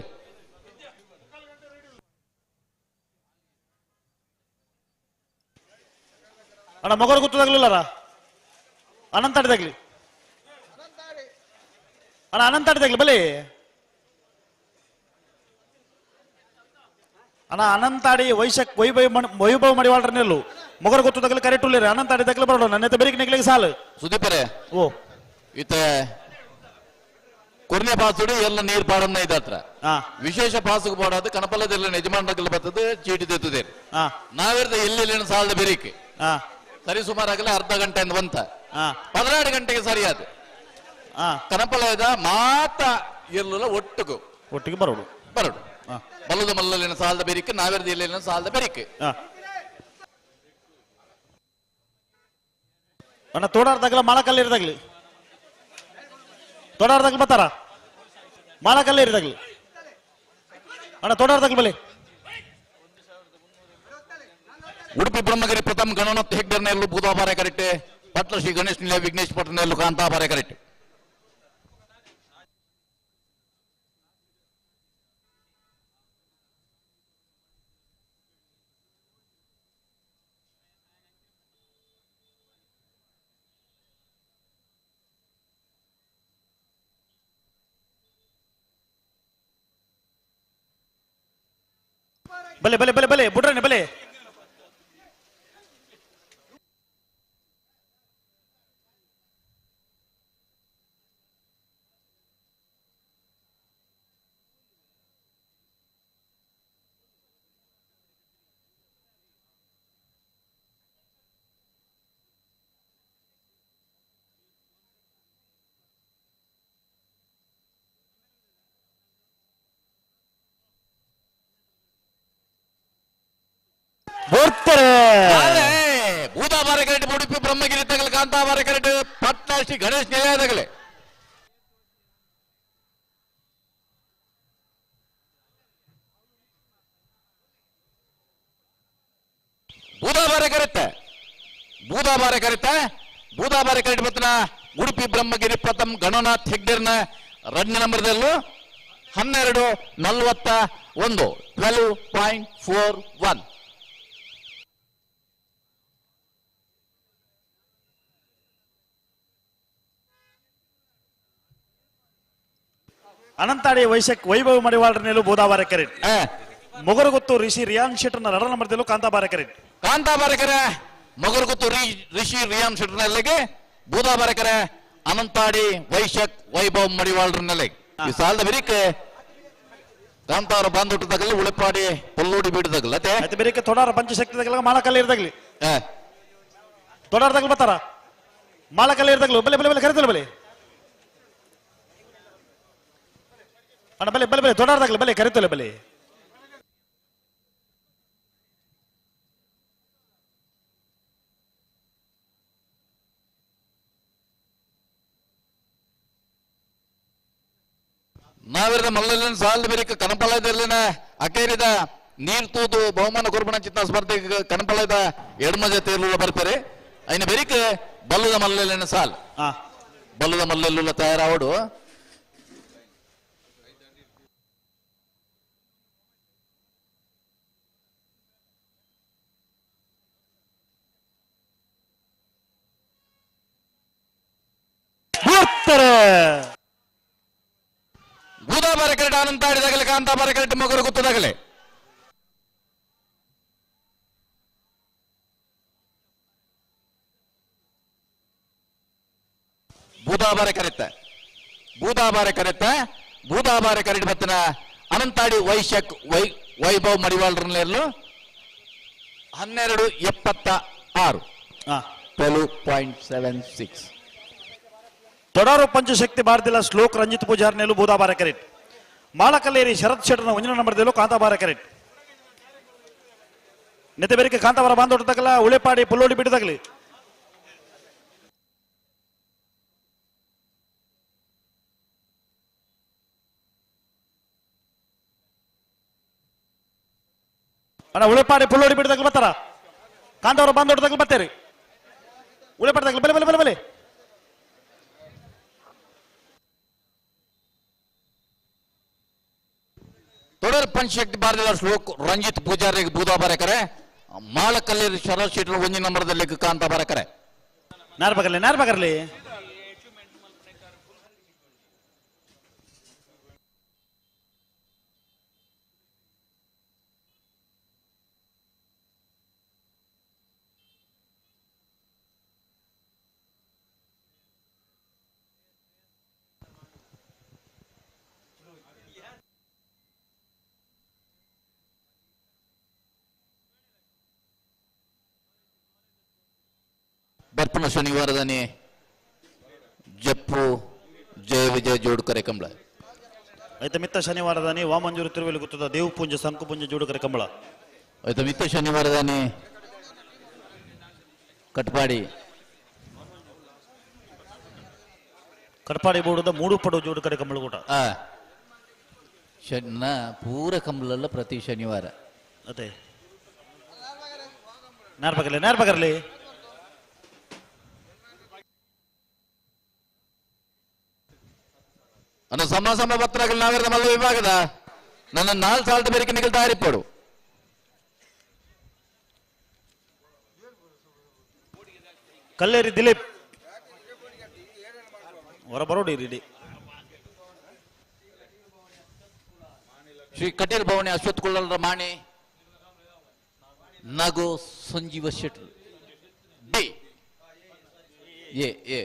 ಅಣ್ಣ ಮಗರು ಗುತ್ತದಾಗ್ಲಿಲ್ಲಾರ ಅನಂತಾಡಿದಾಗ್ಲಿ ಅಣ್ಣ ಅನಂತಾಡಿದಾಗ್ಲಿ ಬಲಿ ಅಣ್ಣ ಅನಂತಾಡಿ ವೈಭವ ಮಡಿವಾಳ್ರನ್ನೆಲ್ಲು ಮೊಗರು ಗೊತ್ತದಾಗಲಿ ಕರೆಕ್ಟ್ ಉಳ್ಳಿರಿ ಅನಂತಾಡಿದಾಗಲಿ ಬರೋಣ ನನ್ನ ಬೆರಿಕ್ ನಿಗ್ಲಿಗೆ ಸಾಲು ಸುದೀಪರೇ ಓ ಇತ್ತ ಕೊರ್ನೆ ಪಾಸುಡು ಎಲ್ಲ ನೀರು ಪಾಡನ್ನ ಇದತ್ರ ವಿಶೇಷ ಪಾಸುಗೆ ಪಾಡೋದು ಕನಪಲ್ಲದೆಲ್ಲ ಯಜಮಾನರಾಗಲು ಬರ್ತದೆ ಚೀಟಿ ತೆತ್ತದೆ ನಾವಿರ್ದ ಎಲ್ಲೆಲ್ಲಿನ ಸಾಲದ ಬೆರಿಕೆ ಸರಿ ಸುಮಾರಾಗಲೇ ಅರ್ಧ ಗಂಟೆ ಅಂತ ಬಂತ 12 ಗಂಟೆಗೆ ಸರಿಯಾದ ಕನಪಲಯದ ಮಾತ ಇರಲಿಲ್ಲ ಒಟ್ಟಿಗೆ ಬರೋಡು ಬಲ್ಲದ ಮಲ್ಲಲಿನ ಸಾಲದ ಬೆರಿಕೆ ನಾವಿರ್ದ ಎಲ್ಲೆಲ್ಲಿನ ಸಾಲದ ಬೆರಿಕೆ ಅಣ್ಣ ತೋಡಾರ್ದಾಗಲ ಮಾಳಕಲ್ಲಿ ಇರದಾಗ್ಲಿ ತೋಡಾರ್ದಾಗ್ಲಿ ಬರ್ತಾರ ಮಾಳಕಲ್ಲಿ ಇರದಾಗ್ಲಿ ಅಣ್ಣ ತೋಟಾರ್ದಾಗಲಿ ಬಲೆ ಉಡುಪಿ ಬ್ರಹ್ಮಗಿರಿ ಪ್ರಥಮ ಗಣನಾಥ್ ಹೆಗ್ಡರ್ನೆಲ್ಲು ಬೂದಾಬಾರೆ ಕರೆಕ್ಟ್ ಪಟ್ಲ ಶ್ರೀ ಗಣೇಶ್ ನಿಲಯ ವಿಘ್ನೇಶ್ ಪಟ್ಟನೆಲ್ಲು ಕಾಂತಾಬಾರೆ ಕರೆಕ್ಟ್ ಬಲೆ ಬಲೆ ಬಲೆ ಬಲೆ ಬುಡ್ರನೆ ಬಲೆ ಬೂದಾಬಾರೆ ಕರೆಕ್ಟ್ ಉಡುಪಿ ಬ್ರಹ್ಮಗಿರಿ ತಗಲು ಕಾಂತಾಬಾರೆ ಕರೆಕ್ಟ್ ಪಟ್ಲ ಶ್ರೀ ಗಣೇಶ್ ನಿಲಯ ತಗಲೆ ಬೂದಾಬಾರೆ ಕರೆಕ್ಟ್ ಬೂದಾಬಾರೆ ಕರೆಕ್ಟ್ ಬತ್ತನ ಉಡುಪಿ ಬ್ರಹ್ಮಗಿರಿ ಪ್ರಥಮ್ ಗಣನಾಥ್ ಹೆಗ್ಡರ್ನ 2 ನಂಬರ್ದಲ್ಲೂ 12:41 12.41 ಅನಂತಾಡಿ ವೈಭವ ಮಡಿವಾಳರನೇಲು ಬೋದಾಬಾರೆ ಕೆರೆಟ್ ಮೊಗರುಗೊತ್ತು ರಿಷಿ ರಿಯಾನ್ ಶೆಟ್ಟರ್ನ 2 ನಂಬರ್ದಲ್ಲೂ ಕಾಂತಾಬಾರೆ ಕೆರೆಟ್ ಮೊಗರುಗೊತ್ತು ರಿಷಿ ರಿಯಾನ್ ಶೆಟ್ಟರ್ನಲ್ಲಿಗೆ ಬೂದಾಬಾರೆ ಕೆರೆ ಅನಂತಾಡಿ ವೈಭವ ಮಡಿವಾಳರನೆಲೆ ಈ ಸಾಲದ ಬೆರಿಕೆ ಕಾಂತಾರ ಬಾಂಧುಟದಾಗಲಿ ಉಳಿಪಾಡಿ ಪಲ್ಲೋಡಿ ಬೀಡದಾಗಲ್ಲ ಅತಿ ಬೆರಿಕೆ ತೊಡಾರ ಪಂಚಶಕ್ತಿದಾಗಲ್ಲ ಮಾಳಕಲ್ಲಿ ಇರ್ದಾಗ್ಲಿ ತೊಡಾರದಾಗಲು ಬರ್ತಾರ ಮಾಳಕಲ್ಲಿ ಇರ್ದಾಗ್ಲು ಬಲೆ ಬಲೆ ಬಲೆ ಕರೆತಲ್ಲ ಬಲೆ ಅಣ್ಣ ಬಲೆ ಬಲೆ ಬಲೆ ತೊಡಾರದಾಗಲಿ ಬಲೆ ಕರೆತಲ್ಲ ಬಲೆ ನಾವಿರದ ಮಲ್ಲಲ್ಲಿನ ಸಾಲದ ಬೆರಿಕೆ ಕನಪಾಲಯದಲ್ಲಿನ ಅಕೇರಿದ ನೀರು ತೂದು ಬಹುಮಾನ ಕುರ್ಬಣ ಚಿತ್ತ ಸ್ಪರ್ಧೆಗೆ ಕನಪಾಲಯದ ಎಡಮ ಜೊತೆಯಲ್ಲ ಬರ್ತಾರೆ అయిన ಬೆರಿಕೆ ಬಲ್ಲದ ಮಲ್ಲಲ್ಲಿನ ಸಾಲ್ ಬಲ್ಲದ ಮಲ್ಲೆಲ್ಲ ತಯಾರಾವಡು ಬೂದಾಬಾರೆ correct ಅನಂತಾಡಿದಾಗಲೇ ಕಾಂತಾಬಾರೆ correct ಮಗರು ಗೊತ್ತದಾಗಲೇ ಬೂದಾಬಾರೆ correct ಬತ್ತನ Anantadi Vaibhav ಮಡಿವಾಳರನ್ನೆಲ್ಲೂ 12:76 12.76 ತೊಡಾರು ಪಂಚಶಕ್ತಿ ಭಾರತಿಲ Shlok Ranjit ಪೂಜಾರ್ನೇಲು ಬೂದಾಬಾರೆ ಕೆರೆಟ್ ಮಾಳಕಲ್ಲೇರಿ ಶರತ್ ಶೆಟ್ಟರ್ನ 1 ನಂಬರ್ದಲ್ಲೂ ಕಾಂತಾಬಾರೆ ಕೆರೆಟ್ ನೆತೆ ಬೆರಿಕೆ ಕಾಂತಾಬಾರ ಬಾಂಧೋಟದಾಗಲ್ಲ ಉಳೆಪಾಡಿ ಪುಲ್ಲೋಡಿ ಬಿಡದಾಗಲಿ ಅಣ್ಣ ಉಳೆಪಾಡಿ ಪುಲ್ಲೋಡಿ ಬಿಡದಾಗಲು ಬರ್ತಾರ ಕಾಂತಾಬಾರ ಬಾಂಧೋಟದಾಗಲು ಬರ್ತಾರೆ ಉಳೆಪಾಡದಾಗಲಿ ಬಲೆ ಬಲೆ ಬಲೆ ಬಲೆ ತೊಡರ್ ಪಂಚಶಕ್ತಿ ಭಾರತದ ಶ್ಲೋಕ್ ರಂಜಿತ್ ಪೂಜಾರಿಗೆ ಬೂದಾಬಾರೆ ಕರೆ ಮಾಳಕಲ್ಲೇರಿ ಶರತ್ ಶೆಟ್ಟರ್ 1 ನಂಬರ್ದಲ್ಲಿ ಕಾಂತಾಬಾರೆ ಕರೆ ನಾರ್ಬಗರ್ಲಿ ಬರ್ಪಣ ಶನಿವಾರದನಿ ಜಪ್ಪು ಜಯ ವಿಜಯ ಜೋಡು ಕರೆ ಕಂಬಳ ಐತ ಮಿತ್ತ ಶನಿವಾರದನಿ ವಾಮಂಜೂರು ತಿರುವೆಲು ಗುತ್ತದ ದೇವು ಪುಂಜ ಸಂಕು ಪುಂಜ ಜೋಡು ಕರೆ ಕಂಬಳ ಐತ ಮಿತ್ತ ಶನಿವಾರದನಿ ಕಟ್ಪಾಡಿ ಬೋರ್ಡದ 3 ಪಡು ಜೋಡು ಕರೆ ಕಂಬಳ ಕೂಟ ಪೂರ ಕಂಬಳಲ್ಲ ಪ್ರತಿ ಶನಿವಾರ ಅದೇ ನಾರ್ಬಗರ್ಲಿ ಅನ್ನ ಸಮ ಪತ್ರಗಳು ನಾಗರದ ಮಲ್ಲ ವಿಭಾಗದ ನನ್ನ 4 ಸಾಲದ ಬೇರೆ ನಿಗಲ್ತಾ ಇರಿಪಡು ಕಲ್ಲೇರಿ ದಿಲೀಪ್ ಹೊರ ಬರೋಡಿ ಶ್ರೀ ಕಟೀಲ್ ಭವನಿ ಅಶ್ವಥ್ ಕುಳ್ಳರ ಮಾಣಿ ನಗು ಸಂಜೀವ ಶೆಟ್ಟಿ ಡಿ ಎ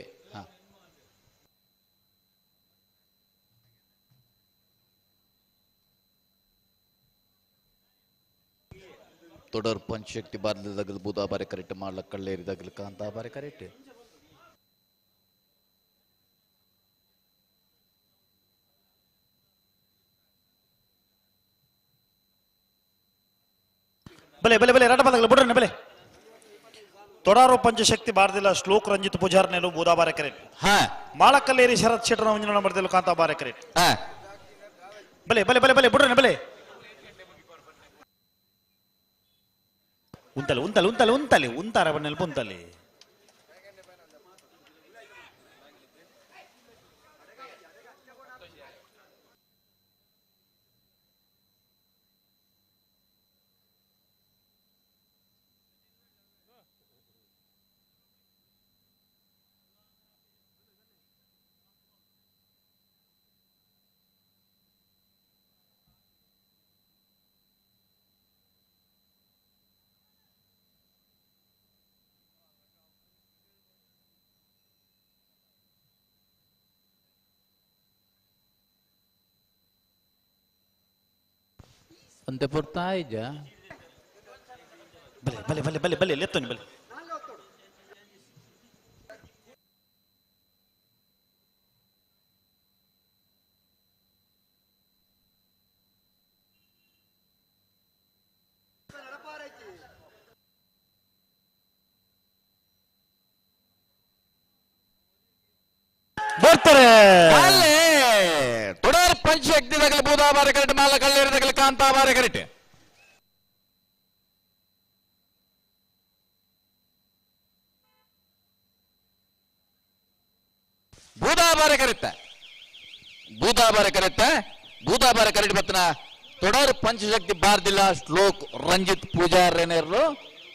தொடர் பஞ்சசக்தி பாரதத்தில் பூதாபாரை கரெக்ட் மால கல்லேரிதகல் காந்தாபாரை கரெக்ட் ಬಲೆ ರಟಪದಗಳು ಬಿಡ್ರಣ್ಣ ಬಲೆ ತೊಡಾರೋ ಪಂಚಶಕ್ತಿ ಬಾರದಿಲ್ಲ ಶ್ಲೋಕ್ ರಂಜಿತ್ ಪೂಜಾರ್ ನೆಲು ಬೂದಾಬಾರೆ ಕರೆಕ್ಟ್ ಮಾಳಕಲ್ಲೇರಿ ಶರತ್ ಶೆಟ್ರ ಮಂಜುನ ಬರ್ದಿಲ್ಲ ಕಾಂತಾಬಾರೆ ಕರೆಕ್ಟ್ ಬಲೆ ಬಿಡ್ರಣ್ಣ ಬಲೆ ಉಂತಾರೆ ಬನ್ನೆಲ್ಪ ಉಂತಲೆ Onde portai già? ಬಲೆ ಲೆತ್ತೋನಿ ಬಲೆ ಬರ್ತಾರೆ தொடர் பஞ்சசக்தி தகல பூதாபார கரெக்ட் மால கல்லேரி தகல காந்தாபார கரெக்ட் ಭೂತಾಬಾರ ಕರೆಕ್ಟ್ ಬತ್ತನ ತೊಡರ್ ಪಂಚಶಕ್ತಿ ಬಾರ್ದಿಲ್ಲ ಶ್ಲೋಕ್ ರಂಜಿತ್ ಪೂಜಾರ್ ರೇನೇರ್ಲು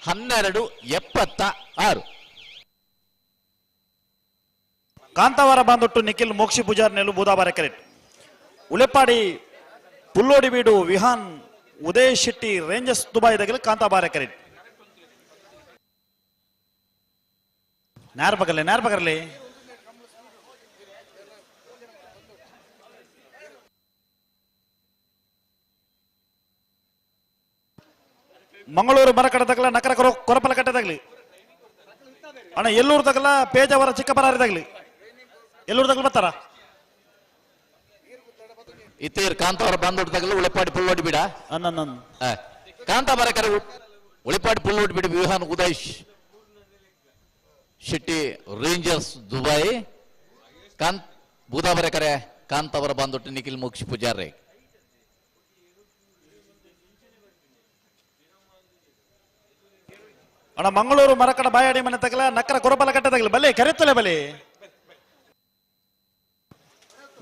12:76 ಕಾಂತಾವಾರ ಬಾಂದೊಟ್ಟು ನಿಖಿಲ್ ಮೋಕ್ಷಿ ಪೂಜಾರ್ ನೆಲು Budabara correct Ulepadi Pullodi Beedu Vihan Uday Shetty Rangers Dubai ದಗಲ ಕಾಂತಾಬಾರ ಕರೆಕ್ಟ್ ನಾರ್ಬಗರ್ಲಿ ಮಂಗಳೂರು ಮರಕಡ ತಗಲ ನಕರ ಕೊರಪಲ ಕಟ್ಟೆ ತಗಲಿ ಅಣ್ಣ ಎಲ್ಲೂರು ತಗಲ ಪೇಜಾವರ ಚಿಕ್ಕಬರಾರಿ ಎಲ್ಲೂರು ತಗಲ ಬರ್ತಾರ ಇತ್ತೇರ್ ಕಾಂತಾವರ ಬಾಂದೊಟ್ಟು ತಗಲ ಉಳಿಪಾಡಿ ಪುಲ್ಲೋಡಿ ಬಿಡ ಕಾಂತಾಬಾರ ಕರೆ ಉಳಿಪಾಡಿ ಪುಲ್ಲೋಡಿ ಬಿಡಿ ವಿಹಾನ್ ಉದಯ್ ಶೆಟ್ಟಿ ರೇಂಜರ್ಸ್ ದುಬೈ ಬೂದಾಬಾರ ಕರೆ ಕಾಂತಾವರ ಬಾಂದೊಟ್ಟು ನಿಖಿಲ್ ಮೋಕ್ಷಿ ಪೂಜಾರ್ ಅಣ್ಣ ಮಂಗಳೂರು ಮರಕಡ ಬಾಯಾಡಿ ಮನೆ ತಗಲ ನಕ್ಕರ ಕೊರಪಲ ಕಟ್ಟೆ ತಗಲಿ ಬಲೆ ಕರೆತ್ತಲೆ ಬಲೆ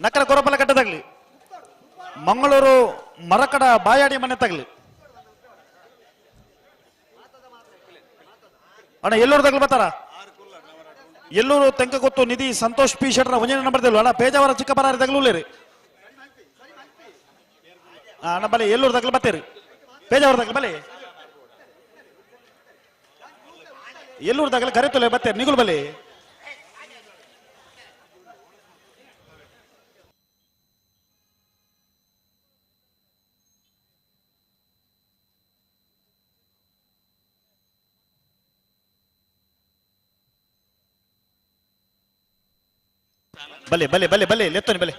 ನಕ್ಕರ ಕೊರಪಲ ಕಟ್ಟೆ ತಗಲಿ ಮಂಗಳೂರು ಮರಕಡ ಬಾಯಾಡಿ ಮನೆ ತಗಲಿ ಅಣ್ಣ ಎಲ್ಲೂರು ತಗಲಿ ಬರ್ತಾರ ಎಲ್ಲೂರು ತೆಂಕಗೊತ್ತು ನಿಧಿ ಸಂತೋಷ್ ಪಿ ಶೆಟ್ರ ಒಂಜನೇ ನಂಬರ್ ತೆಲ್ಲು ಅಣ್ಣ ಪೇಜಾವರ ಚಿಕ್ಕಬರಾರಿ ತಗಲೂಲೇರಿ ಅಣ್ಣ ಬಲೆ ಎಲ್ಲೂರು ತಗಲಿ ಬತ್ತೇರಿ ಪೇಜಾವರ ತಗಲಿ ಬಲೆ ಎಲ್ಲೂರು ತಗಲಿ ಕರೆತೊಲೆ ಬತ್ತೇರಿ ನಿಗುಲ್ ಬಲೆ ಬಲೆ ಲೆತ್ತೋನಿ ಬಲೆ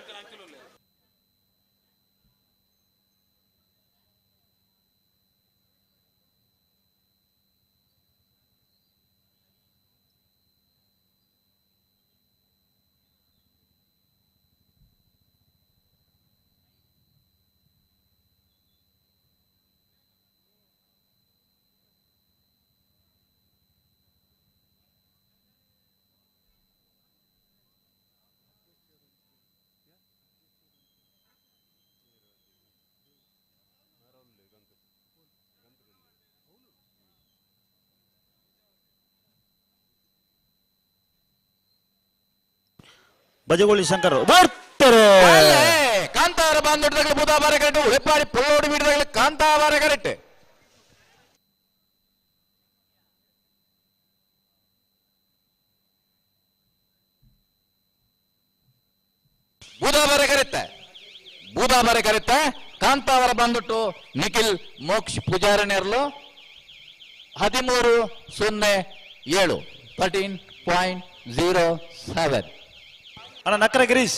ಬಜಗೋಳಿ ಶಂಕರ್ ಬರ್ತಾರೆ ಕಾಂತಾರ ಬಾಂಧವರಿಗೆ ಬುಧವಾರ ಕರೆಕ್ಟ್ ಉಳಿಪಾಡಿ ಪುಲ್ಲೋಡಿ ಬಿಡದಾಗಲಿ ಕಾಂತಾವಾರ ಕರೆಕ್ಟ್ ಬುಧವಾರ ಕರೆತ್ತ ಕಾಂತಾವರ ಬಂದ್ಬಿಟ್ಟು ನಿಖಿಲ್ ಮೋಕ್ಷ್ ಪೂಜಾರನೇರ್ಲು 13:07 13.07 ಅಣ್ಣ ನಕ್ಕರ ಗಿರೀಶ್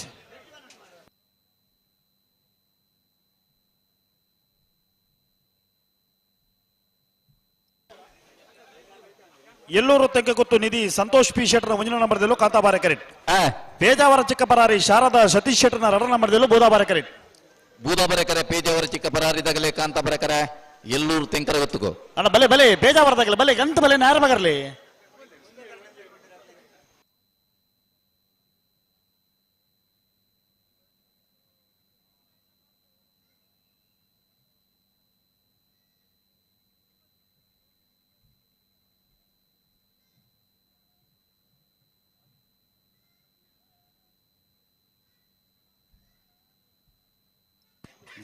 ಎಲ್ಲೂರು ತೆಂಕಗುತ್ತು ನಿಧಿ ಸಂತೋಷ್ ಪಿ ಶೆಟ್ಟರ್ನ ಮುಂಜಿನ ನಂಬರ್ದಲ್ಲೂ ಕಾಂತಾಬಾರ ಕರೆಕ್ಟ್ ಪೇಜಾವರ ಚಿಕ್ಕಪರಾರಿ ಶಾರದಾ ಸತೀಶ್ ಶೆಟ್ಟರ್ನ ರಡ ನಂಬರ್ದಲ್ಲೂ ಬೂದಾಬಾರ ಕರೆಕ್ಟ್ ಬೂದಾಬಾರ ಕರೆ ಪೇಜಾವರ ಚಿಕ್ಕಪರಾರಿದಾಗಲೇ ಕಾಂತಾಬಾರ ಕರೆ ಎಲ್ಲೂರು ತೆಂಕರ ಗೊತ್ತುಕೋ ಅಣ್ಣ ಬಲೆ ಬಲೆ ಪೇಜಾವರದಾಗಲೇ ಬಲೆ ಗಂತ ಬಲೆ ನೇರ ಬಗರ್ಲಿ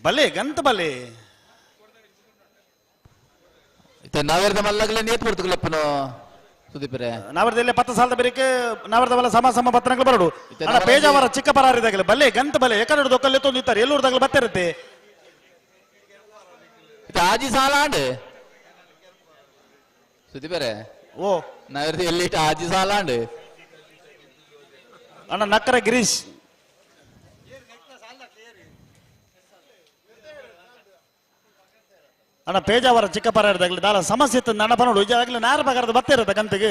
ಬಲೆ ಗಂತ ಬಲೆ ನಾವೇರ್ದ ಮಲ್ಲಾಗಲೇ ನೇತ್ ಬರ್ತುಗಳಪ್ಪನು ಸುದೀಪರೇ ನಾವರ್ದಲ್ಲಿ 10 ಸಾಲದ ಬೇರೆಕೆ ನಾವರ್ದ ಬಲ ಸಮ ಪತ್ರಗಳು ಬರಡು ಅಣ್ಣ ಪೇಜಾವರ ಚಿಕ್ಕಪರಾರಿದಾಗಲೇ ಬಲೆ ಗಂತ ಬಲೆ ಯಾಕಂದ್ರೆ ದೊಕ್ಕಲ್ಲಿ ತೊಂದಿತ್ತಾರೆ ಎಲ್ಲೂರ್ದಾಗಲೇ ಬತ್ತಿರುತ್ತೆ ಆಜಿ ಸಾಲ ಆಂಡ್ ಸುದೀಪರೇ ಓ ನಾವೇರ್ದ ಎಲ್ಲಿ ಆಜಿ ಸಾಲ ಆಂಡ್ ಅಣ್ಣ ನಕ್ಕರ ಗಿರೀಶ್ ಅಣ್ಣ ಪೇಜಾವರ ಚಿಕ್ಕಪರಾರಿದಾಗಲೇ ದಾಲ ಸಮಸ್ಯೆ ಇತ್ತು ನನ್ನ ಪನೋಡು ಈಗಾಗಲೇ ನಾರ ಬಗರದ ಬತ್ತಿರುತ್ತೆ ಗಂತೆಗೆ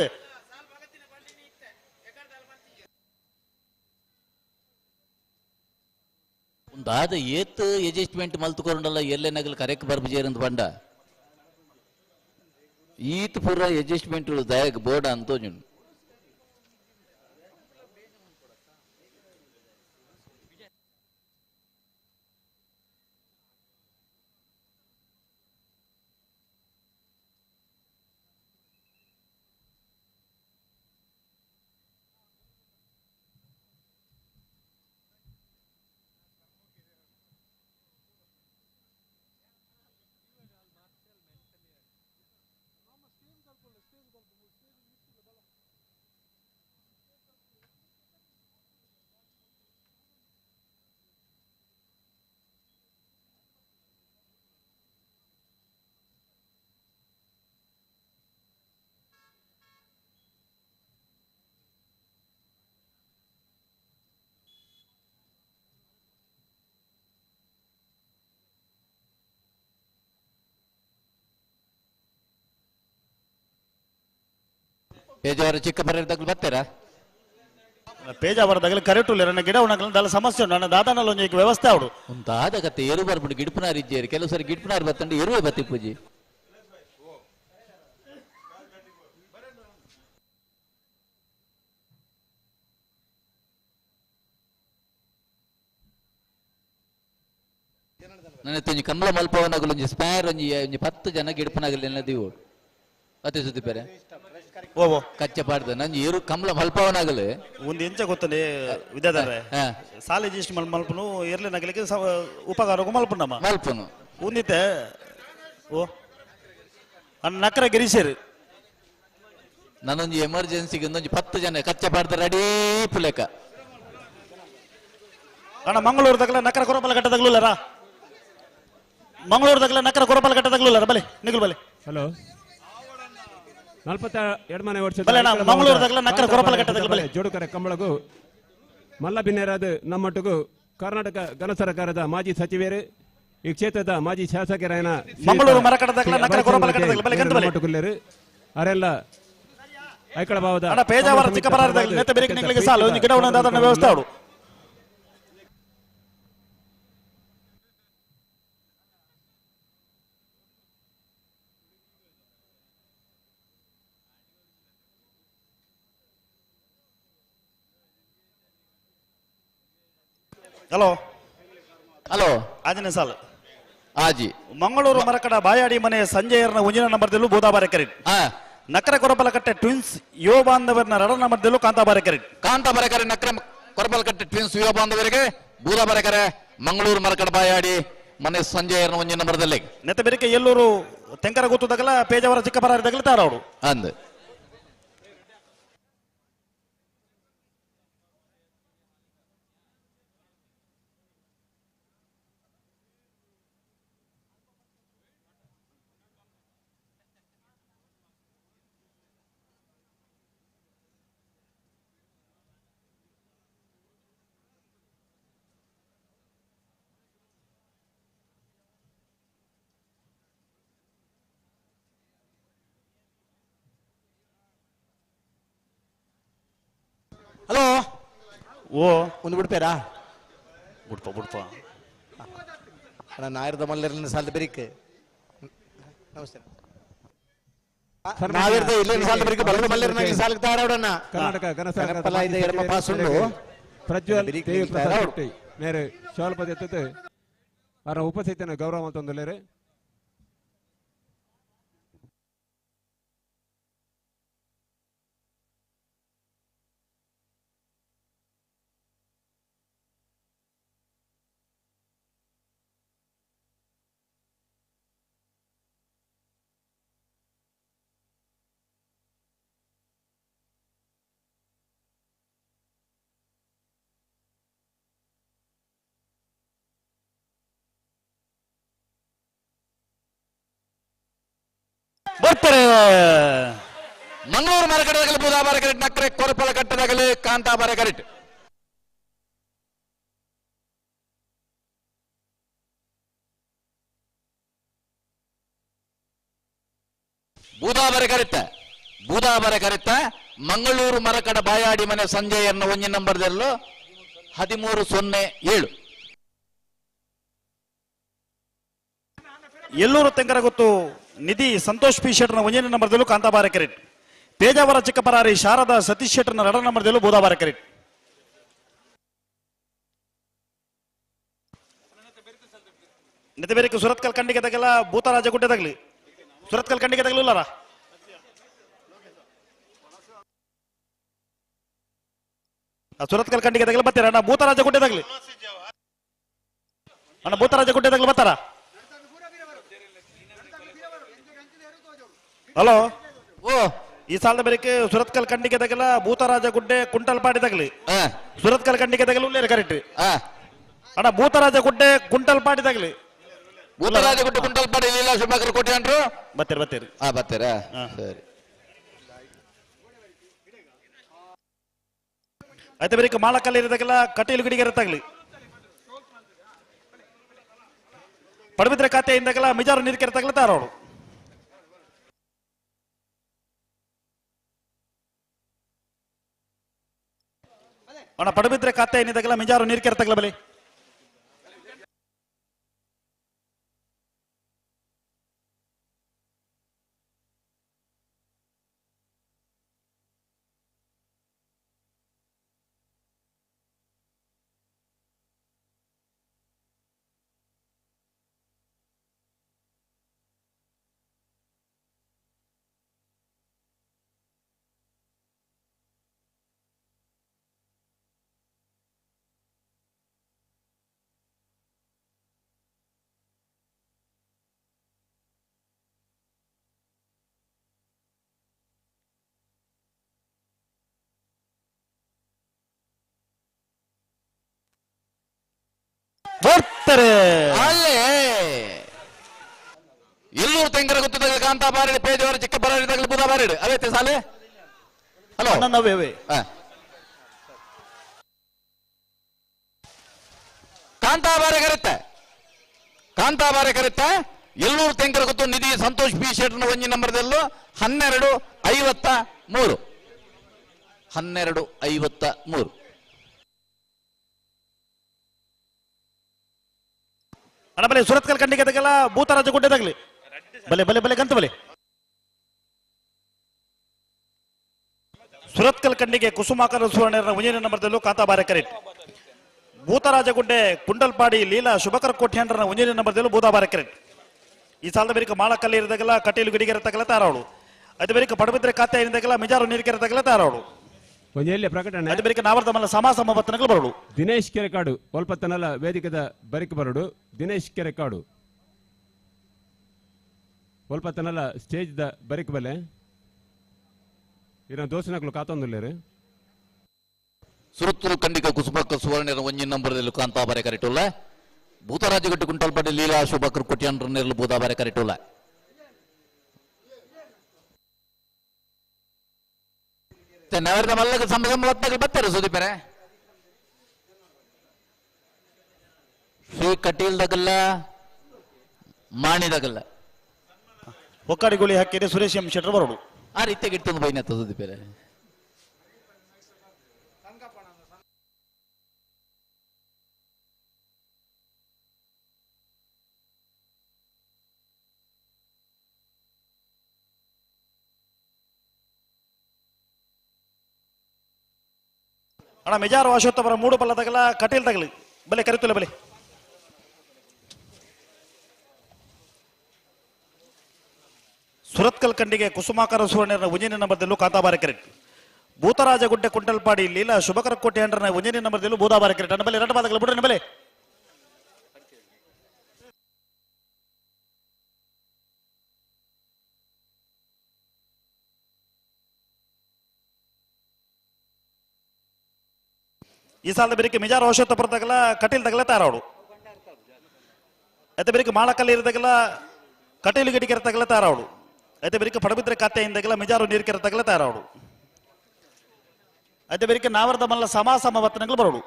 ಒಂದಾದ ಏತ್ ಅಡ್ಜಸ್ಟ್ಮೆಂಟ್ ಮಲ್ತುಕೊಂಡಲ್ಲ ಎಲ್ಲೇ ನಗಲ್ ಕರೆಕ್ ಬರ್ಬಜೇರಂತ ಬಂಡ ಈತ್ ಪೂರ ಅಡ್ಜಸ್ಟ್ಮೆಂಟ್ ದಯಗ್ ಬೋರ್ಡ್ ಅಂತೋ ನೀನು ಪೇಜಾವರ ಚಿಕ್ಕಪರಾರಿದಾಗಲೇ ಬರ್ತಾರಾ ಪೇಜಾವರದಾಗಲೇ ಕರೆಕ್ಟ್ ಇಲ್ಲ ನನ್ನ ಗಿಡ ಉಣಕಲ್ಲ ದಾಲ ಸಮಸ್ಯೆ ಉಂಟು ನನ್ನ ದಾದಾನಲ್ಲಿ ಒಂದು ವ್ಯವಸ್ಥೆ ಅವಡು ಒಂದಾದ ಕತೆ ಏರು ಬರ್ಬಿಟ್ಟು ಗಿಡ್ಪನಾರ್ ಇದ್ದೇರಿ ಕೆಲವು ಸರಿ ಗಿಡ್ಪನಾರ್ ಬತ್ತಂಡು ಎರುವೆ ಬತ್ತಿ ಪೂಜಿ ನನ್ನ ಒಂಜಿ ಕಮಲ ಮಲ್ಪವನಾಗಲು ಒಂಜಿ ಸ್ಪೇರ್ ಒಂಜಿ 10 ಜನ ಗಿಡ್ಪನಾಗಲಿ ಎಲ್ಲದೀವು ಅದೇ ಸುದ್ದಿಪೇರೆ ಓ ಕಚ್ಚ ಪಾಡ್ದ ನಂಜಿ ಏರು ಕಮಲ ಮಲ್ಪವನಾಗಲು ಒಂದು ಎಂಚ ಗೊತ್ತಂడి ವಿದ್ಯಾಧರ ಸಾಲೆ ಜಿಸ್ಟ್ ಮಲ್ಪನು ಏರ್ಲೆ ನಗಲಿಕ್ಕೆ ಉಪಕಾರಕ್ಕೂ ಮಲ್ಪನಮ್ಮ ಮಲ್ಪನು ಒಂದಿತ್ತೆ ಓ ಅಣ್ಣ ನಕ್ಕರ ಗಿರೀಶರು ನಾನೊಂದು ಎಮರ್ಜೆನ್ಸಿಗೆ ಒಂದೊಂದು 10 ಜನ ಕಚ್ಚ ಪಾಡ್ದ ರೆಡಿ ಪುಲೆಕ ಅಣ್ಣ ಮಂಗಳೂರದಾಗಲ ನಕ್ಕರ ಕೊರಪಲ ಘಟ್ಟದಾಗಲೂ ಇಲ್ಲರ ಮಂಗಳೂರದಾಗಲ ನಕ್ಕರ ಕೊರಪಲ ಘಟ್ಟದಾಗಲೂ ಇಲ್ಲರ ಬಲೆ ನಿಗಲ್ ಬಲೆ ಹಲೋ 42ನೇ ವರ್ಷದ ಮಂಗಳೂರದಾಗಲ ನಕ್ಕರ ಕೊರಪಲ ಘಟ್ಟದಾಗಲ ಬಲೆ ಜೋಡುಕರೆ ಕಂಬಳಗು ಮಲ್ಲ ಬಿನ್ನೇರಾದ ನಮ್ಮೊಟ್ಟಿಗೂ ಕರ್ನಾಟಕ ಘನ ಸರ್ಕಾರದ ಮಾಜಿ ಸಚಿವರು ಈ ಕ್ಷೇತ್ರದ ಮಾಜಿ ಶಾಸಕರಾಯನ ಮಂಗಳೂರು ಮರಕಡದಾಗಲ ನಕ್ಕರ ಕೊರಪಲ ಘಟ್ಟದಾಗಲ ಬಲೆ ಗಂತ ಬಲೆ ನಮ್ಮೊಟ್ಟಿಗುಳ್ಳರು ಅವರೆಲ್ಲ ಐಕಳ ಭಾವದ ಅಣ್ಣ ಪೇಜಾವರ ಚಿಕ್ಕಪರಾರಿದಾಗಲ ನೆತ್ತ ಬೇರೆ ನಿಗಳಿಗೆ ಸಾಲ ಒಂದು ಗಿಡ ಉಣದಾದ ವ್ಯವಸ್ಥೆ ಅವಡು ಹಲೋ ಹಲೋ ಆಜಿನ ಸಾಲ ಆಜಿ ಮಂಗಳೂರು ಮರಕಡ ಬಾಯಾಡಿ ಮನೆ ಸಂಜಯರ್ನ ಉಂಜಿನ ನಂಬರ್ದಲ್ಲೂ ಬೋದಾಬಾರೆ ಕರೆಕ್ಟ್ ನಕ್ಕರ ಕೊರಪಲ ಕಟ್ಟೆ ಟ್ವಿನ್ಸ್ ಯೋ ಬಾಂಧವರ್ನ ರಡ ನಂಬರ್ದಲ್ಲೂ ಕಾಂತಾಬಾರೆ ಕರೆಕ್ಟ್ ಕಾಂತಾಬಾರೆ ಕರೆ ನಕ್ರ ಕೊರಬಲ್ಕಟ್ಟೆ ಟ್ವಿನ್ಸ್ ಯುವ ಬಾಂಧವರಿಗೆ ಬೂದಾಬರಕೆರೆ ಮಂಗಳೂರು ಮರಕಡ ಬಾಯಾಡಿ ಮನೆ ಸಂಜೆ ಒಂಜಿ ನಂಬರ್ದಲ್ಲಿ ನೆತ್ತ ಬೆರಿಕೆ ಎಲ್ಲೂರು ತೆಂಕರ ಗೊತ್ತುದಾಗಲ ಪೇಜಾವರ ಚಿಕ್ಕಪರಾರಿದಾಗಲ ತಾರೋಡು ಅಂದ್ ಹಲೋ ಓ ಒಂದು ಬಿಡ್ಪೇರಾ ಬಿಡ್ಪ ಅಣ್ಣ ನಾಯಿರದ ಮಲ್ಲರಿನ ಸಾಲ ಬೆರಿಕೆ ನಮಸ್ತೆ ನಾವಿರ್ದ ಇಲ್ಲಿನ ಸಾಲ ಬೆರಿಕೆ ಬಲ್ಲದ ಮಲ್ಲರಿನ ಸಾಲಕ್ಕೆ ತಾರಾಡೋಣ ಕರ್ನಾಟಕ ಕನಪಲ ಇದೆ ಎಡಮ ಪಾಸುಂಡು ಪ್ರಜ್ವಲ್ ಮೇರೆ ಶಾಲ್ಪದ ಎತ್ತತೆ ಅವರ ಉಪಸ್ಥಿತಿಯನ್ನು ಗೌರವ ತಂದಲೇರೆ ಬರ್ತಾರೆ ಮಂಗಳೂರು ಮರಕಡದಾಗಲಿ ಬೂದಾಬಾರ ಕರೆಟ್ ನಕ್ಕರೆ ಕೊರಪಲ ಕಟ್ಟದಾಗಲಿ ಕಾಂತಾಬಾರ ಕರೆಟ್ ಬೂದಾಬಾರ ಕರೆತ್ತ ಮಂಗಳೂರು ಮರಕಡ ಬಾಯಾಡಿ ಮನೆ ಸಂಜೆಯನ್ನು ಒಂಜಿ ನಂಬರ್ದಲ್ಲೂ 1307 ಎಲ್ಲೂರು ತೆಂಕರ ಗೊತ್ತು ನಿಧಿ ಸಂತೋಷ್ ಪಿ ಶೆಟ್ಟರ್ನ ಒಂಜನೇ ನಂಬರ್ದಲ್ಲೂ ಕಾಂತಾಬಾರ ಕೆರೆಟ್ ಪೇಜಾವರ ಚಿಕ್ಕಪರಾರಿ ಶಾರದಾ ಸತೀಶ್ ಶೆಟ್ಟರ್ನ 2ರ ನಂಬರ್ದಲ್ಲೂ ಬೂದಾಬಾರ ಕೆರೆಟ್ ನೆತಬೇರಿಕೆ ಸುರತ್ಕಲ್ ಕಂಡಿಗೆ ತಗಲ ಭೂತರಾಜ ಗುಡ್ಡೆ ತಗಲಿ ಸುರತ್ಕಲ್ ಕಂಡಿಗೆ ತಗಲಿಲ್ಲಾರ ಸುರತ್ಕಲ್ ಕಂಡಿಗೆ ತಗಲಿ ಬರ್ತೀರ ಅಣ್ಣ ಭೂತರಾಜ ಗುಡ್ಡೆ ತಗಲಿ ಅಣ್ಣ ಭೂತರಾಜ ಗುಡ್ಡೆ ತಗಲಿ ಬರ್ತಾರ ಹಲೋ ಓ ಈ ಸಾಲದ ಬೆರಕೆ ಸುರತ್ಕಲ್ ಕಂಡಿಗೆ ತಗಲ ಭೂತರಾಜ ಗುಡ್ಡೆ ಕುಂಟಲ್ಪಾಡಿ ತಗಲಿ ಸುರತ್ಕಲ್ ಕಂಡಿಗೆ ತಗಲಿ ಉಳ್ಳೇರು ಕರೆಕ್ಟ್ ಅಣ್ಣ ಭೂತರಾಜ ಗುಡ್ಡೆ ಕುಂಟಲ್ಪಾಡಿ ತಗಲಿ ಭೂತರಾಜ ಗುಡ್ಡೆ ಕುಂಟಲ್ಪಾಡಿ ಲೀಲಾ ಶುಭಾಕರ್ ಕೋಟೆ ಅಂಟ್ರು ಬರ್ತೀರಿ ಬರ್ತೀರಾ ಸರಿ ಆಯ್ತು ಬೆರಕೆ ಮಾಳಕಲ್ಲಿ ಇರತಕ್ಕಲ್ಲ ಕಟೀಲು ಗುಡಿಗೆ ಇರತ್ತಾಗ್ಲಿ ಪಡಬಿದ್ರೆ ಖಾತೆಯಿಂದಾಗಲ್ಲ ಮಿಜಾರು ನೀರು ಕೆರೆತಾಗಲ್ಲ ತಾರೋಡು ಅಣ್ಣ ಪಡಬಿದ್ರೆ ಖಾತೆ ಏನಿದಾಗಲ್ಲ ಮಿಜಾರು ನೀರು ಕೆರೆತಾಗಲ್ಲ ಬಲಿ ಬರ್ತಾರೆ ಅಲ್ಲೇ ಎಲ್ಲೂರು ತೆಂಗರ ಗೊತ್ತದಾಗ ಕಾಂತಾಬಾರಡಿ ಪೇಜವರ ಚಿಕ್ಕ ಬರಾಡಿ ಬುಧಾಬಾರಡಿ ಅವೈತೆ ಸಾಲೆ ಹಲೋ ನವ್ಯವೇ ಕಾಂತಾಬಾರ ಕರೆತ್ತ ಎಲ್ಲೂರು ತೆಂಗರ ಗೊತ್ತು ನಿಧಿ ಸಂತೋಷ್ ಪಿ ಶೆಟ್ಟರ್ನ ಒಂಜಿ ನಂಬರ್ದಲ್ಲೂ 1253 ಅಣ್ಣ ಬಲೆ ಸುರತ್ಕಲ್ ಕಂಡಿಗೆ ತಗಲ್ಲ ಭೂತರಾಜ ಗುಡ್ಡೆ ತಗಲಿ ಬಲೆ ಬಲೆ ಬಲೆ ಗಂತ ಬಲೆ ಸುರತ್ಕಲ್ ಕಂಡಿಗೆ ಕುಸುಮಾಕರ ಸುವರ್ಣರ ಒಂಜನೇ ನಂಬರ್ದಲ್ಲೂ ಕಾಂತಾಬಾರ ಕರೆಟ್ ಭೂತರಾಜ ಗುಡ್ಡೆ ಕುಂಡಲ್ಪಾಡಿ ಲೀಲಾ ಶುಭಕರ ಕೋಟ್ಯಾಂಡ್ರನ ಒಂಜನೇ ನಂಬರ್ದಲ್ಲೂ ಬೂದಾಬಾರ ಕರೆಟ್ ಈ ಸಾಲದ ಬೇರಿಕ ಮಾಳಕಲ್ಲಿ ಇರದಾಗಲ್ಲ ಕಟೀಲು ಗುಡಿಗೆ ಇರತಕ್ಕಲ್ಲ ತಾರೋಡು ಅದು ಬೇರಿಕ ಪಡಬಿದ್ರೆ ಖಾತೆ ಏನಿದಾಗಲ್ಲ ಮಿಜಾರು ನೀರಿಗೆ ಇರತಕ್ಕಲ್ಲ ತಾರೋಡು ಒಂಜೆಲ್ಲೆ ಪ್ರಕಟಣೆ ಅದೇ ಬೇರೆ ನಾವರ್ದ ಮಲ್ಲ ಸಮಾಸಮ ಬತ್ತನಗಳು ಬರೋಡು ದಿನೇಶ್ ಕೆರೆಕಾಡು ಒಲ್ಪತ್ತನಲ್ಲ ವೇದಿಕೆದ ಬರಿಕ್ ಬರೋಡು ದಿನೇಶ್ ಕೆರೆಕಾಡು ಒಲ್ಪತ್ತನಲ್ಲ ಸ್ಟೇಜ್ ದ ಬರಿಕ್ ಬಲೆ ಇರ ದೋಸ್ತಿನಕ್ಲು ಕಾತೊಂದುಲ್ಲೇರು ಸುರುತ್ತೂರು ಖಂಡಿಕ ಕುಸುಮಕ್ಕ ಸುವರ್ಣರ ಒಂಜಿ ನಂಬರ್ದಲ್ಲಿ ಕಾಂತಾ ಬಾರೆ ಕರೆಟುಲ್ಲ ಭೂತರಾಜಗಟ್ಟಿ ಕುಂಟಲ್ಪಡಿ ಲೀಲಾ ಶುಭಕರ್ ಕೊಟ್ಟಿಯನ್ರ ನೆರಳು ಬೂದಾ ಬಾರೆ ಕರೆಟುಲ್ಲ ನವರದ ಮಲ್ಲಗ ಸಂಬಂಧಗಳು ಬರ್ತಾರೆ ಸುದೀಪರೆ ಶ್ರೀ ಕಟೀಲ್ದಾಗಲ್ಲ ಮಾಣಿದಾಗಲ್ಲ ಒಕ್ಕಾಡಿ ಗೋಳಿ ಹಾಕಿದ್ರೆ ಸುರೇಶ್ ಎಂ ಶೆಟ್ರ್ ಬರೋಡು ಆ ರೀತಿಯಾಗಿ ಇಟ್ಟು ಬೈನತ್ತ ಸುದೀಪರೆ ಅಣ್ಣ ಮೆಜಾರು ಅಶೋತ್ತವರ ಮೂಡು ಪಲ್ಲದಾಗಲ್ಲ ಕಟೀಲ್ ತಗಲಿ ಬಲೆ ಕರಿತುಲ್ಲ ಬಲೆ ಸುರತ್ಕಲ್ ಕಂಡಿಗೆ ಕುಸುಮಾಕರ ಸುವರ್ಣರ ಉಂಜಿನ ನಂಬರ್ದಲ್ಲೂ ಕಾಂತಾಬಾರ ಕೆರೆಟ್ ಭೂತರಾಜಗುಡ್ಡೆ ಕುಂಟಲ್ಪಾಡಿ ಲೀಲಾ ಶುಭಕರ ಕೋಟೆ ಅಂಡ್ರನ ಉಂಜಿನ ನಂಬರ್ದಲ್ಲೂ ಬೂದಾಬಾರ ಕೆರೆಟ್ ಅನ್ನ ಬಲೆ ಎರಡು ಪಾದಗಳು ಬಿಡ್ರಿ ಬಲೆ ಈ ಸಾಲದ ಬೇರೆ ಮಿಜಾರ್ ಔಷಧ ಬರ್ತಗಲ್ಲ ಕಟೀಲ್ ತಗಲ ತಾರಾಡು ಅದೇ ಬೇರೆ ಮಾಳಕಲ್ಲಿ ಇರದಾಗಲ್ಲ ಕಟೀಲು ಗಿಡಿಕೆ ತಗಲ ತಾರಾಡು ಅದೇ ಬೇರೆ ಪಡಬಿದ್ರೆ ಖಾತೆಯಿಂದಾಗಲ್ಲ ಮಿಜಾರು ನೀರ್ಕೆರ ತಗಲ ತಾರಾಡು ಅದೇ ಬೇರೆ ನಾವರ್ದ ಮಲ್ಲ ಸಮಾಸಮ ವರ್ತನೆಗಳು ಬರೋಡು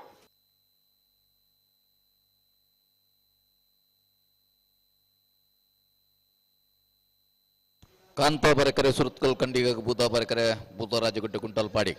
ಕಾಂತಾ ಬರಕರೆ ಸುರತ್ಕಲ್ ಕಂಡಿಗ ಬೂದಾ ಬರಕರೆ ಭೂತರಾಜಗುಡ್ಡೆ ಕುಂಟಲ್ಪಾಡಿ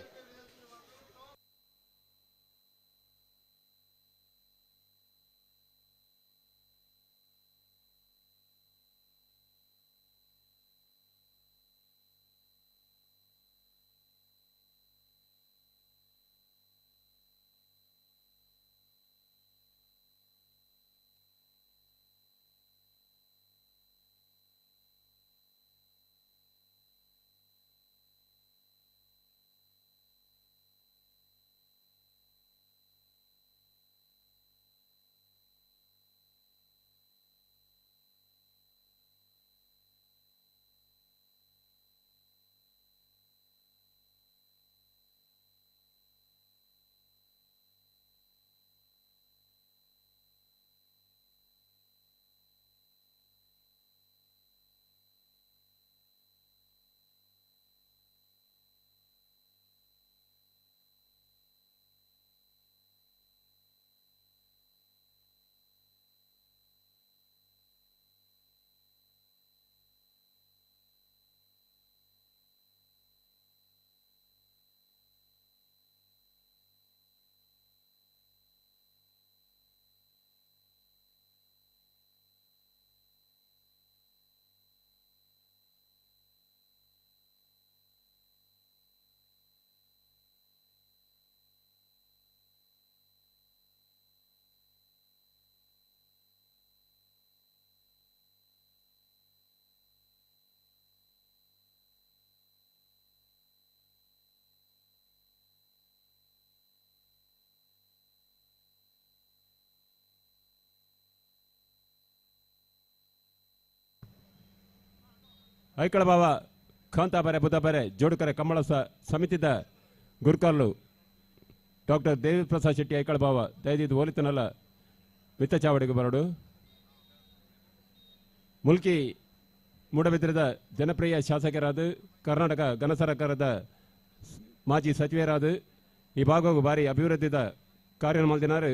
ಐಕಳ ಬಾವ ಕಾಂತಾಬಾರೆ ಬುಧಬಾರೆ ಜೋಡುಕರೆ ಕಮ್ಮಳ ಸಮಿತಿದ ಗುರ್ಕಲ್ಲು ಡಾಕ್ಟರ್ ದೇವಿ ಪ್ರಸಾದ್ ಶೆಟ್ಟಿ ಐಕಳ ಬಾವ ದಯದಿದ್ದು ಓಲಿತನಲ್ಲ ಮಿತ್ತ ಚಾವಡಿಗೆ ಬರೋಡು ಮುಲ್ಕಿ ಮೂಡಬಿದ್ರದ ಜನಪ್ರಿಯ ಶಾಸಕರಾದ ಕರ್ನಾಟಕ ಘನ ಸರ್ಕಾರದ ಮಾಜಿ ಸಚಿವರಾದ ಈ ಭಾಗವು ಭಾರಿ ಅಭಿವೃದ್ಧಿದ ಕಾರ್ಯ ಮಾಡಿದಿನಾರು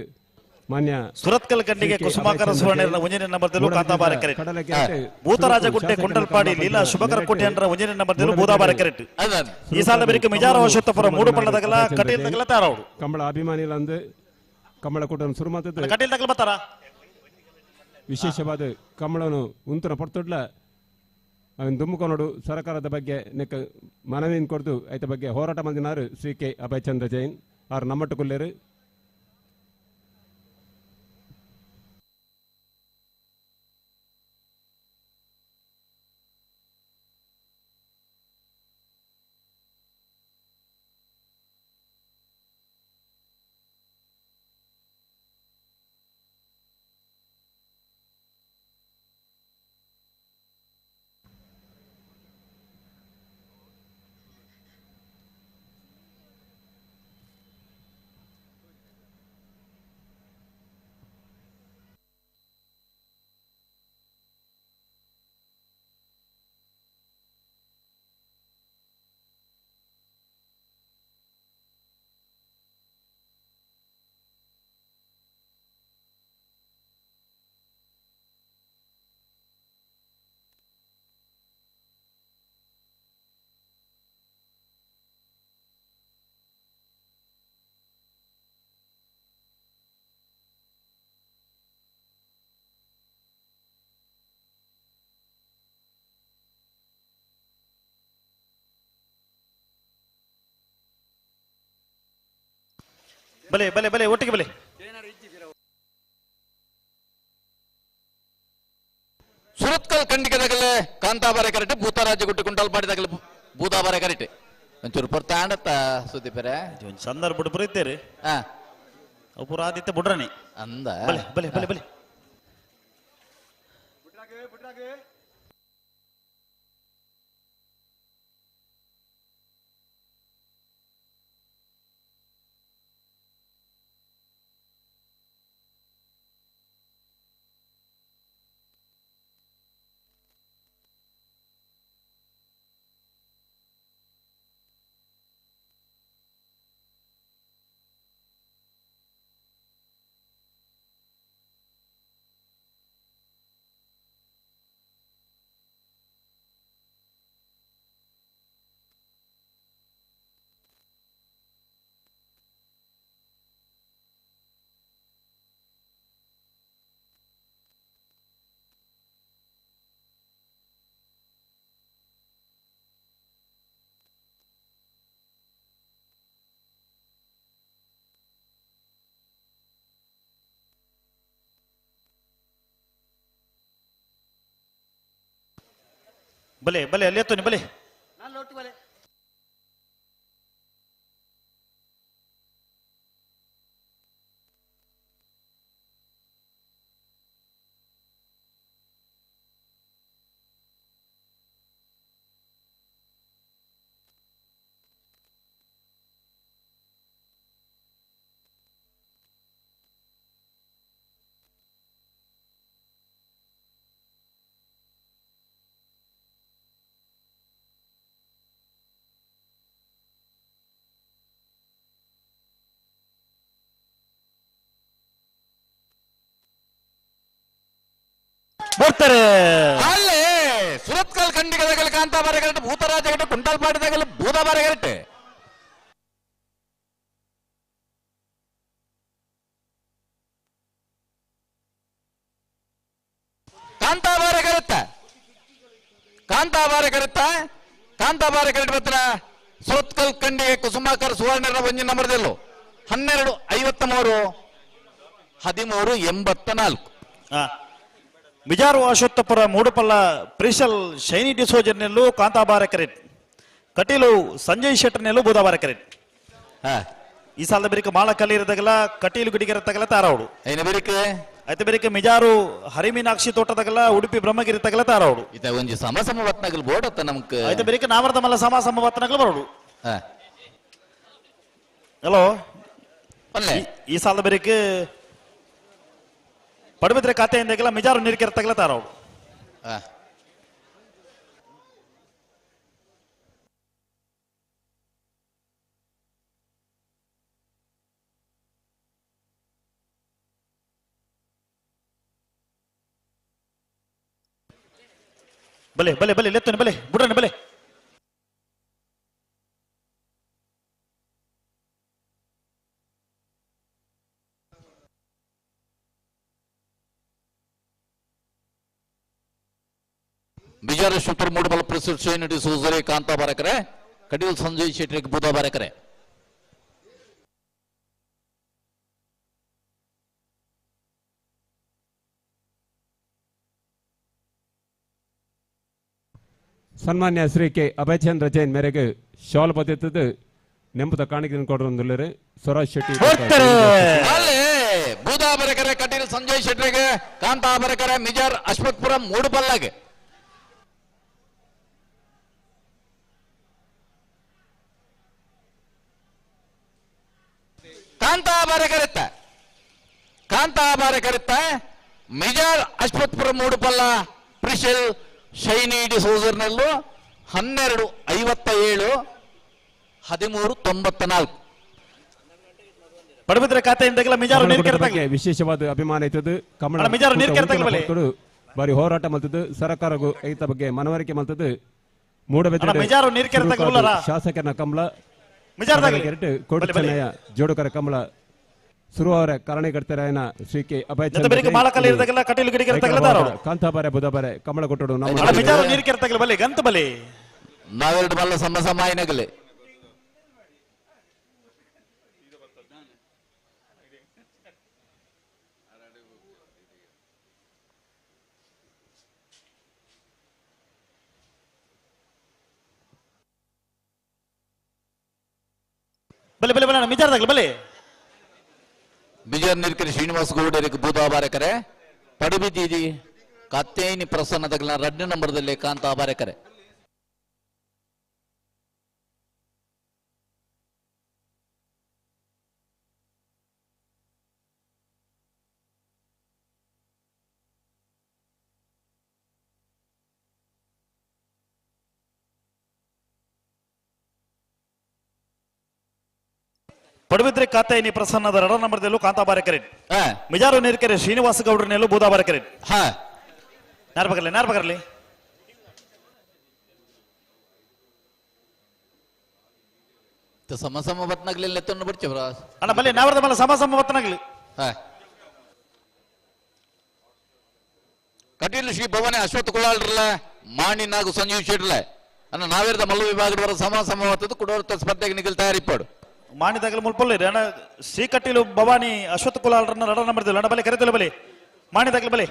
ಮಾನ್ಯ ಸುರತ್ಕಲ್ ಕಂಡಿಗೆ ಕುಸುಮಾಕರ ಸುವರ್ಣರ ಉಂಜಿನ ನಂಬರ್ದಲ್ಲೂ ಕಾಂತಾಬಾರ ಕೆರೆಟ್ ಭೂತರಾಜಗುಡ್ಡೆ ಕುಂಟಲ್ಪಾಡಿ ಲೀಲಾ ಶುಭಕರ ಕೋಟೆ ಅಂಡ್ರ ಉಂಜಿನ ನಂಬರ್ದಲ್ಲೂ ಬೂದಾಬಾರ ಕೆರೆಟ್ ಈ ಸಾಲ ಬೇರೆ ಮಿಜಾರ ಔಷಧಪುರ ಮೂಡು ಪಳ್ಳದಗಲ ಕಟೀಲ್ ತಗಲ ತಾರಾವುದು ಕಂಬಳ ಅಭಿಮಾನಿಲ ಅಂದು ಕಂಬಳ ಕೂಟ ಶುರು ಮಾಡ್ತದೆ ಕಟೀಲ್ ತಗಲ ಬತ್ತಾರ ವಿಶೇಷವಾದ ಕಂಬಳನು ಉಂತನ ಪಡ್ತೊಡ್ಲ ಅವನ್ ದುಮ್ಮುಕೊನೋಡು ಸರ್ಕಾರದ ಬಗ್ಗೆ ನೆಕ್ಕ ಮನವಿನ ಕೊಡ್ದು ಐತ ಬಗ್ಗೆ ಹೋರಾಟ ಮಾಡಿನಾರು ಶ್ರೀ ಕೆ ಅಭಯ್ ಚಂದ್ರ ಜೈನ್ ಆರ್ ನಮ್ಮಟ್ಟು ಕೊಲ್ಲೇರು ಬಲೆ ಬಲೆ ಬಲೆ ಒಟ್ಟಿಗೆ ಬಲೆ ಸುರತ್ಕಲ್ ಖಂಡಿಕದಾಗಲೇ ಕಾಂತಾಬಾರ ಕರೆಕ್ಟ್ ಭೂತಾರಾಜ್ಯ ಗುಟ್ಟು ಕುಂಟಲ್ ಪಾಡಿದಾಗಲೇ ಭೂತಾಬಾರ ಕರೆಕ್ಟ್ ಒಂಚೂರು ಪರ್ತಾಂಡತ್ತ ಸುದೀಪರೇ ಒಂದು ಸಂದರ್ಭ ಬಿಟ್ಟು ಬರೀತೇರಿ ಅಪುರ ಆದಿತ್ಯ ಬುಡ್ರಾಣಿ ಅಂದ ಬಲೆ ಬಲೆ ಬಲೆ ಬಲೆ ಬಲೆ ಬಲೆ ಅಲ್ಲಿ ಎತ್ತೋನಿ ಬಲೆ ಬರ್ತಾರೆ ಅಲ್ಲೇ ಸುರತ್ಕಲ್ ಖಂಡಿಕದಾಗಲೇ ಕಾಂತಾಬಾರ ಕರೆಕ್ಟ್ ಭೂತಾರಾಜ್ಯ ಗುಟ್ಟು ಕುಂಟಲ್ ಪಾಡಿದಾಗಲೇ Budabara correct Kantabara correct Kantabara correct ಬರ್ತಾರ ಸುರತ್ಕಲ್ ಖಂಡಿಗೆ ಕುಸುಮಾಕರ್ ಸುವರ್ಣರ ಒಂಜಿ ನಂಬರ್ದಲ್ಲೂ 12:53 13:84 ಮಿಜಾರು ಅಶ್ವತ್ಥಪುರ ಮೂಡುಪಲ್ಲ ಪ್ರಿಷಲ್ ಶೈನಿ ಡಿಸೋಜರ್ನಲ್ಲೂ ಕಾಂತಾಬಾರ ಕರೆಟ್ ಕಟೀಲು ಸಂಜಯ್ ಶೆಟ್ಟರ್ನಲ್ಲೂ ಬೂದಾಬಾರ ಕರೆಟ್ ಈ ಸಾಲದ ಬೇರಿಕೆ ಮಾಳ ಕಲ್ಲಿರದಾಗಲ ಕಟೀಲು ಗುಡಿಗಿರತ್ತಾಗಲ ತಾರಾವಡು ಐತೆ ಬೇರಿಕೆ ಮಿಜಾರು ಹರಿಮೀನಾಕ್ಷಿ ತೋಟದಾಗಲ ಉಡುಪಿ ಬ್ರಹ್ಮಗಿರಿತಾಗಲ ತಾರಾವಡು ಇತ ಒಂಜಿ ಸಮ ವತ್ನಗಲ್ ಬೋಡತ್ತ ನಮಕ್ ಐತೆ ಬೇರಿಕೆ ನಾವರ್ದ ಮಲ್ಲ ಸಮ ವತ್ನಗಲ್ ಬರೋಡು ಹಲೋ ಈ ಸಾಲದ ಬೇರಿಕೆ ಪಡುಬಿದ್ರೆ ಖಾತೆಯಿಂದಾಗೆಲ್ಲ ಮಿಜಾರು ನೀರು ಕೆರೆತಾಗಲ ತಾರಾವಡು ಬಲೆ ಬಲೆ ಬಲೆ ಲೆತ್ತನೆ ಬಲೆ ಬುಡನೆ ಬಲೆ ಬಿಜಾರ ಸೂಪರ್ ಮೂಡಬಲ್ ಪ್ರೆಸಿಡೆಂಟ್ ಶೈನಿ ಸೂಸರೆ ಕಾಂತಾಬಾರ ಕರೆ ಕಟೀಲ್ ಸಂಜಯ್ ಶೆಟ್ರಿಗೆ ಭೂತಾಬಾರ ಕರೆ ಸನ್ಮಾನ್ಯ ಶ್ರೀ ಕೆ ಅಭಯಚಂದ್ರ ಜೈನ್ ಮೇರೆಗೆ ಶಾಲ್ ಬದಿತ್ತದು ನೆಂಬುದ ಕಾಣಿಕೆ ಕೊಡೊಂದುಲ್ಲರೆ ಸ್ವರಾಜ್ ಶೆಟ್ಟಿ ಭೂತಾಬಾರ ಕರೆ ಕಟೀಲ್ ಸಂಜಯ್ ಶೆಟ್ರಿಗೆ ಕಾಂತಾಬಾರ ಕರೆ ಮಿಜಾರ್ ಅಶ್ವತ್ಪುರ ಮೂಡುಪಲ್ಲಾಗೆ ಕಾಂತಾಬಾರ ಕರೆತ್ತ ಮಿಜಾರ್ ಅಶ್ವತ್ಪುರ ಮೂಡುಪಲ್ಲ ಪ್ರಿಷಲ್ ಶೈನಿ ಡಿಸೋಜರ್ನಲ್ಲೂ 12:57 13:94 ಪಡುಬಿದ್ರೆ ಖಾತೆಯಿಂದಾಗೆಲ್ಲ ಮಿಜಾರು ನೀರು ಕೆರೆತಾಗಲಿ ವಿಶೇಷವಾದ ಅಭಿಮಾನ ಇತ್ತದು ಕಮಲ ಮಿಜಾರು ನೀರು ಕೆರೆತಾಗಲಿ ಬಾರಿ ಹೋರಾಟ ಮಲ್ತದ್ದು ಸರ್ಕಾರಗೂ ಐತ ಬಗ್ಗೆ ಮನವರಿಕೆ ಮಲ್ತದ್ದು ಮೂಡಬಿದ್ರೆ ಮಿಜಾರು ನೀರು ಕೆರೆತಾಗಲ್ಲ ಶಾಸಕನ ಕಮಲ ಮಿಜಾರದಾಗಲಿ ಕೆರೆಟ್ ಕೋಟಿ ಚೆನ್ನಯ್ಯ ಜೋಡುಕರ ಕಮಲ ಸುರುವವರ ಕಾರಣಕರ್ತರಾಯನ ಶ್ರೀ ಕೆ ಅಭಯಚಂದ್ರ ಮಾಳಕಲ್ಲಿರದಾಗೆಲ್ಲ ಕಟೀಲು ಗಿಡಿ ಕೆರೆತಾಗಲ್ಲ ತಾರಾವಡು ಕಾಂತಾಬಾರೆ ಬುಧಬಾರೆ ಕಮಲ ಕೊಟ್ಟಡು ಮಿಜಾರು ನೀರು ಕೆರೆತಾಗಲಿ ಬಲೆ ಗಂತ ಬಲೆ ನಾವೆರಡು ಮಲ್ಲ ಸಮ ಸಮಾಯನಗಲೆ ಬಲೆ ಬಲೆ ಬಲೆ ಮಿಜಾರ್ದಾಗಲಿ ಬಲೆ ಬಿಜರ್ ನಿರ್ಕರಿ ಶ್ರೀನಿವಾಸ ಗೌಡರಿಗೆ ಬೂದಾಬಾರಕರೆ ಪಡುಬಿದ್ದೀದಿ ಕತ್ತೇನಿ ಪ್ರಸನ್ನದಗಳ 2 ನಂಬರ್ದಲ್ಲಿ ಕಾಂತಾಬಾರಕರೆ ಪಡುಬಿದ್ರೆ ಕಾತೇನಿ ಪ್ರಸನ್ನದ 2 ನಂಬರ್ದಲ್ಲೂ ಕಾಂತಾಬಾರಕರೆ ಮಿಜಾರು ನೀರ್ಕೆರೆ ಶ್ರೀನಿವಾಸ ಗೌಡ್ರನೆಲ್ಲೂ ಬೂದಾಬಾರಕರೆ ನಾರ್ಬಗರ್ಲಿ ಸಮ ಬತ್ನಾಗ್ಲಿಲ್ಲ ಎತ್ತನ್ನು ಬಿಡ್ತೀವ್ರ ಅಣ್ಣ ಬಲ್ಲಿ ನಾವರ್ದ ಮೇಲೆ ಸಮ ಬತ್ತನಾಗ್ಲಿ ಕಟೀಲು ಶ್ರೀ ಭವನೆ ಅಶ್ವತ್ ಕುಳಾಳ್ರಲ್ಲ ಮಾಣಿ ನಾಗು ಸಂಜೀವ್ ಶೆಟ್ರಲ್ಲ ಅನ್ನ ನಾವೇರ್ದ ಮಲ್ಲು ವಿಭಾಗದವರ ಸಮ ಬತ್ತದು ಕುಡೋರ್ತ ಸ್ಪರ್ಧೆಗೆ ನಿಗಲ್ ತಯಾರಿಪಾಡು ಮಾಣಿದಾಗಲಿ ಮುಲ್ಪೊಳ್ಳಿರಿ ಅಣ್ಣ ಶ್ರೀಕಟ್ಟಿಲು ಭವಾನಿ ಅಶ್ವತ್ ಕುಲಾಲ್ರನ್ನ 2 ನಂಬರ್ದಿಲ್ಲ ಅಣ್ಣ ಬಲೆ ಕರೆದಿಲ್ಲ ಬಲೆ ಮಾಣಿದಾಗಲಿ ಬಲೆ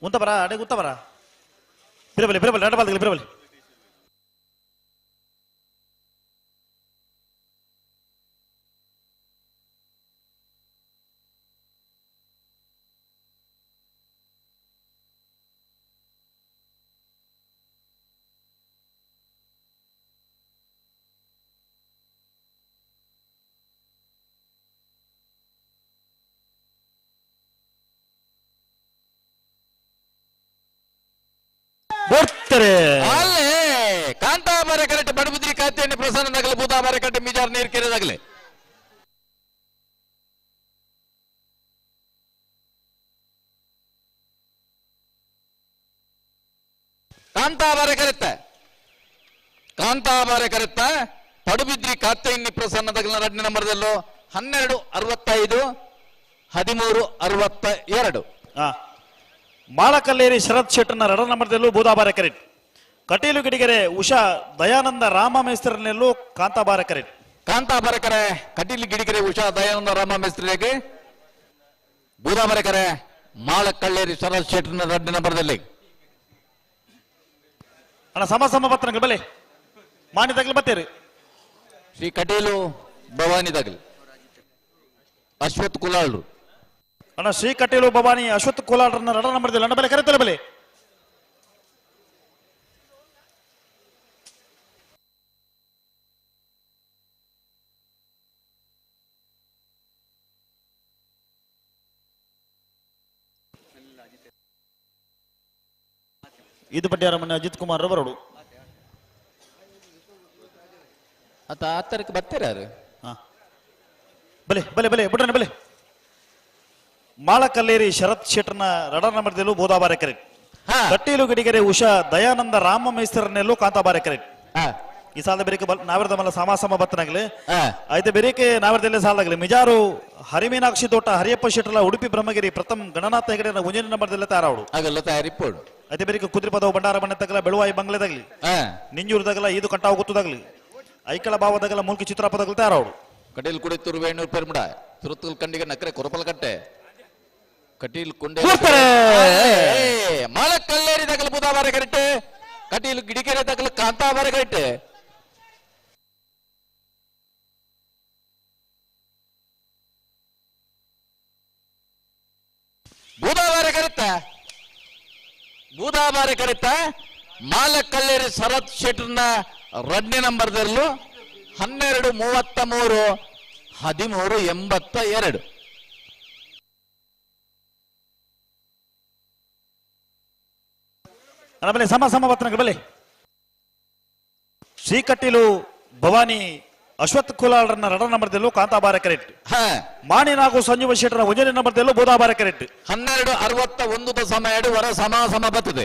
ಉಂತಬರ ಅಡೆ ಉತ್ತಬರ ಬಿರಬಲಿ ನಡಬಾರ್ದು ಬಿರಬಲಿ ಅಲ್ಲೇ ಕಾಂತಾಬಾರ ಕರೆಕ್ಟ್ ಬಡಬುದ್ರಿ ಕಾತ್ಯಾನಿ ಪ್ರಸನ್ನದಾಗಲಿ ಬೂದಾಬಾರ ಕಟ್ಟೆ ಮಿಜಾರ್ ನೀರ್ಕೆರೆದಾಗಲಿ ಕಾಂತಾಬಾರ ಕರೆತ್ತ ಪಡುಬಿದ್ರಿ ಕಾತ್ಯಾನಿ ಪ್ರಸನ್ನದಾಗಲಿನ 2 ನಂಬರ್ದಲ್ಲೂ 1265 1362 ಮಾಳಕಲ್ಲೇರಿ ಶರತ್ ಶೆಟ್ಟರ್ನ 2 ನಂಬರ್ದಲ್ಲೂ ಬೂದಾಬಾರಕರೆ ಕಟೀಲು ಗಿಡಿಗೆರೆ ಉಷಾ ದಯಾನಂದ ರಾಮ ಮೇಸ್ತ್ರನಲ್ಲೂ ಕಾಂತಾಬಾರಕರೆ ಕಟೀಲು ಗಿಡಿಗೆರೆ ಉಷಾ ದಯಾನಂದ ರಾಮ ಮೇಸ್ತ್ರಿಗೆ ಬೂದಾಬಾರಕರೆ ಮಾಳಕಲ್ಲೇರಿ ಶರತ್ ಶೆಟ್ಟರ್ನ 2 ನಂಬರ್ದಲ್ಲಿ ಅಣ್ಣ ಸಮ ಪತ್ರಗಳು ಬಲೆ ಮಾಣಿದಾಗಲಿ ಬತ್ತೇರಿ ಶ್ರೀ ಕಟೀಲು ಭವಾನಿದಾಗಲಿ ಅಶ್ವತ್ ಕುಲಾಳ್ರು ಅಣ್ಣ ಶ್ರೀ ಕಟೀಲು ಭವಾನಿ ಅಶ್ವತ್ ಕೋಲಾರನ್ನ 2 ನಂಬರ್ದಿಲ್ಲ ಅಣ್ಣ ಬಲೆ ಕರೆತಲ್ಲ ಬಲೆ ಇದು ಪಟ್ಯಾರಮನೆ ಅಜಿತ್ ಕುಮಾರ್ ರವರು ಆತರಕ್ಕೆ ಬರ್ತಾರೆ ಯಾರು ಬಲೆ ಬಲೆ ಬಲೆ ಬಿಡ್ರಣ್ಣ ಬಲೆ ಮಾಳಕಲ್ಲೇರಿ ಶರತ್ ಶೆಟ್ಟರ್ನ 2 ನಂಬರ್ದಲ್ಲೂ ಬೂದಾಬಾರಕರೆ ಕಟೀಲು ಗಿಡಿಗೆರೆ ಉಷಾ ದಯಾನಂದ ರಾಮ ಮೇಸ್ತ್ರನೆಲ್ಲೂ ಕಾಂತಾಬಾರಕರೆ ಈ ಸಾಲದ ಬೇರೆ ನಾವಿರದ ಮಲ್ಲ ಸಮ ಬತ್ತನಾಗ್ಲಿ ಆಯ್ತು ಬೇರೆಕೆ ನಾವಿರದಲ್ಲೇ ಸಾಲಾಗ್ಲಿ ಮಿಜಾರು ಹರಿಮೀನಾಕ್ಷಿ ತೋಟ ಹರಿಯಪ್ಪ ಶೆಟ್ರಲ ಉಡುಪಿ ಬ್ರಹ್ಮಗಿರಿ ಪ್ರಥಮ ಗಣನಾಥ ಹೆಗಡೆ 1 ನಂಬರ್ದಲ್ಲೇ ತಯಾರಾವಡು ತಯಾರಿಪೋಡು ಅದೇ ಬೇರೆ ಕುದುರೆ ಪದವು ಬಂಡಾರ ಬಣ್ಣ ತಗಲ ಬೆಳುವಾಯಿ ಬಂಗ್ಲೆದಾಗ್ಲಿ ನಿಂಜೂರ್ದಾಗಲ ಇದು ಕಟ್ಟಾವು ಗುತ್ತದಾಗ್ಲಿ ಐಕಳ ಭಾವದಾಗಲ ಮೂಲ್ಕಿ ಚಿತ್ರ ಪದಗಳು ತಯಾರಾವಡು ಕಟೀಲ್ ಕುಡಿತೂರು ವೇಣೂರು ಪೆರ್ಮುಡ ತುರುತ್ತಲ್ ಕಂಡಿಗೆ ನಕರೆ ಕೊರಪಲ್ ಕಟ್ಟೆ ಕಟೀಲ್ ಕುಂಡೆ ಮಾಳಕಲ್ಲೇರಿ ತಗಲ ಬೂದಾಬಾರ ಕರೆಕ್ಟೆ ಕಟೀಲ್ ಗಿಡಿಕೆರೆ ತಗಲ ಕಾಂತಾಬಾರ ಕರೆಕ್ಟೆ ಬೂದಾಬಾರ ಕರೆತ್ತ ಮಾಳಕಲ್ಲೇರಿ ಶರತ್ ಶೆಟ್ಟರ್ನ 2 ನಂಬರ್ದಲ್ಲೂ 1233 1382 ಬಲೆ ಸಮ ಪತ್ರಗಳು ಬಲೆ ಶ್ರೀಕಟ್ಟಿಲು ಭವಾನಿ ಅಶ್ವಥ್ ಕುಲಾಲ್ರನ್ನ 2 ನಂಬರ್ದಲ್ಲೂ ಕಾಂತಾಬಾರ ಕರೆಕ್ಟ್. ಹಾ ಮಾಣಿನಾಗು ಸಂಜೀವ ಶೆಟ್ಟರ 1ನೇ ನಂಬರ್ದಲ್ಲೂ ಬೋಧಾಬಾರ ಕರೆಕ್ಟ್. 12:61 ಸಮಯ ವರ ಸಮ ಬರ್ತದೆ.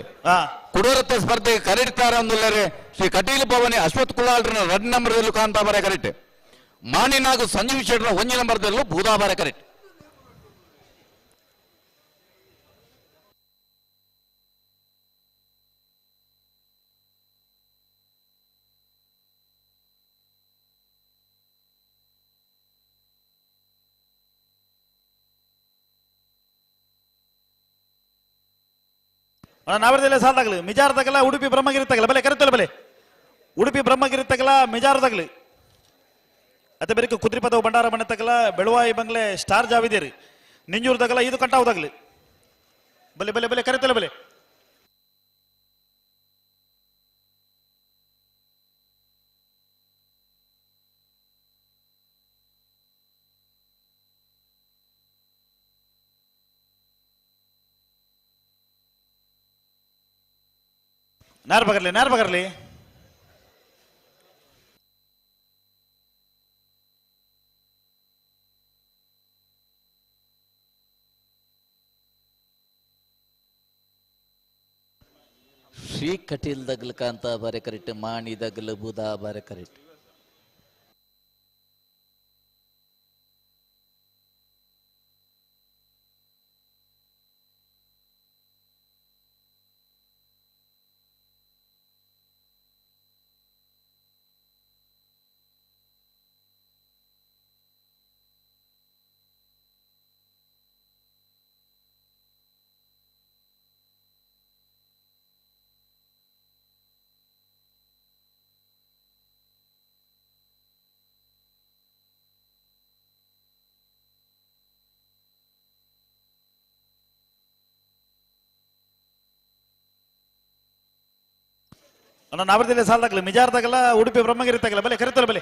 ಕುಡೂರತ್ತ ಸ್ಪರ್ಧೆಗೆ ಕರೆಡ್ತಾರೆ ಅಂದುಲ್ಲರೆ ಶ್ರೀ ಕಟೀಲ್ ಭವನಿ ಅಶ್ವಥ್ ಕುಲಾಲ್ರನ್ನ 2 ನಂಬರ್ದಲ್ಲೂ ಕಾಂತಾಬಾರ ಕರೆಕ್ಟ್. ಮಾಣಿನಾಗು ಸಂಜೀವ್ ಶೆಟ್ಟರ 1 ನಂಬರ್ದಲ್ಲೂ ಬೂದಾಬಾರ ಕರೆಕ್ಟ್. ನಾವರದಲ್ಲೇ ಸಾಲಾಗಲಿ ಮಿಜಾರ್ ತಗಲ ಉಡುಪಿ ಬ್ರಹ್ಮಗಿರಿ ತಗಲ ಬಲೆ ಕರೆತಲ್ಲ ಬಲೆ ಉಡುಪಿ ಬ್ರಹ್ಮಗಿರಿ ತಗಲ ಮಿಜಾರ್ ತಗಲಿ ಅದೇ ಬೇರೆ ಕುದ್ರಿ ಪದವು ಬಂಡಾರ ಮನೆ ತಗಲ ಬೆಳವಾಯಿ ಬಂಗ್ಲೆ ಸ್ಟಾರ್ ಜಾವಿದೇರಿ ನಿಂಜೂರು ತಗಲ ಇದು ಕಟ್ಟಾವು ತಗಲಿ ಬಲೆ ಬಲೆ ಬಲೆ ಕರೆತಲ್ಲ ಬಲೆ ನಾರ್ ಬಗರ್ಲಿ ಶ್ರೀ ಕಟೀಲ್ ದಗ್ಲ ಕಾಂತ ಬಾರೆ ಕರೆಕ್ಟ್. ಮಾಣಿ ದಗ್ಲ ಬುಧಾ ಬಾರೆ ಕರೆಕ್ಟ್. ನಾವರದಲ್ಲೇ ಸಾಲಾಗಲಿ ಮಿಜಾರ್ ತಗಲ ಉಡುಪಿ ಬ್ರಹ್ಮಗಿರಿ ತಗಲ ಬಲೆ ಕರೆತಲ್ಲ ಬಲೆ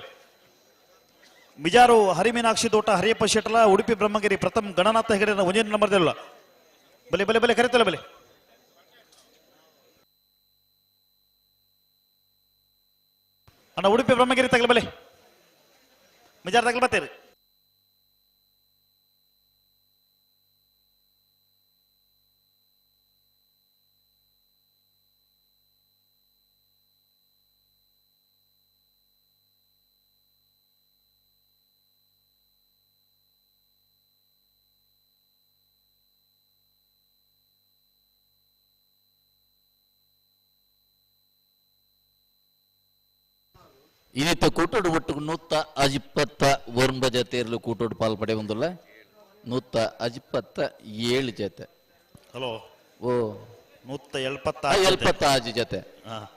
ಮಿಜಾರು ಹರಿಮೀನಾಕ್ಷಿ ತೋಟ ಹರಿಯಪ್ಪ ಶೆಟ್ಲ ಉಡುಪಿ ಬ್ರಹ್ಮಗಿರಿ ಪ್ರಥಮ್ ಗಣನಾಥ ಹೆಗಡೆ 1ನೇ ನಂಬರ್ದಲ್ಲ ಬಲೆ ಬಲೆ ಬಲೆ ಕರೆತಲ್ಲ ಬಲೆ ಉಡುಪಿ ಬ್ರಹ್ಮಗಿರಿ ತಗಲ ಬಲೆ ಮಿಜಾರ್ ತಗಲ ಬತ್ತೇರಿ ಇನ್ನಿತ್ತ ಕೂಟೋಡು ಒಟ್ಟು 129 ಜೊತೆಯಲ್ಲೂ ಕೂಟೋಡು ಪಾಲ್ಪಡೆ ಒಂದಲ್ಲ 127 ಜೊತೆ. ಹಲೋ ಓ 176 ಜೊತೆ.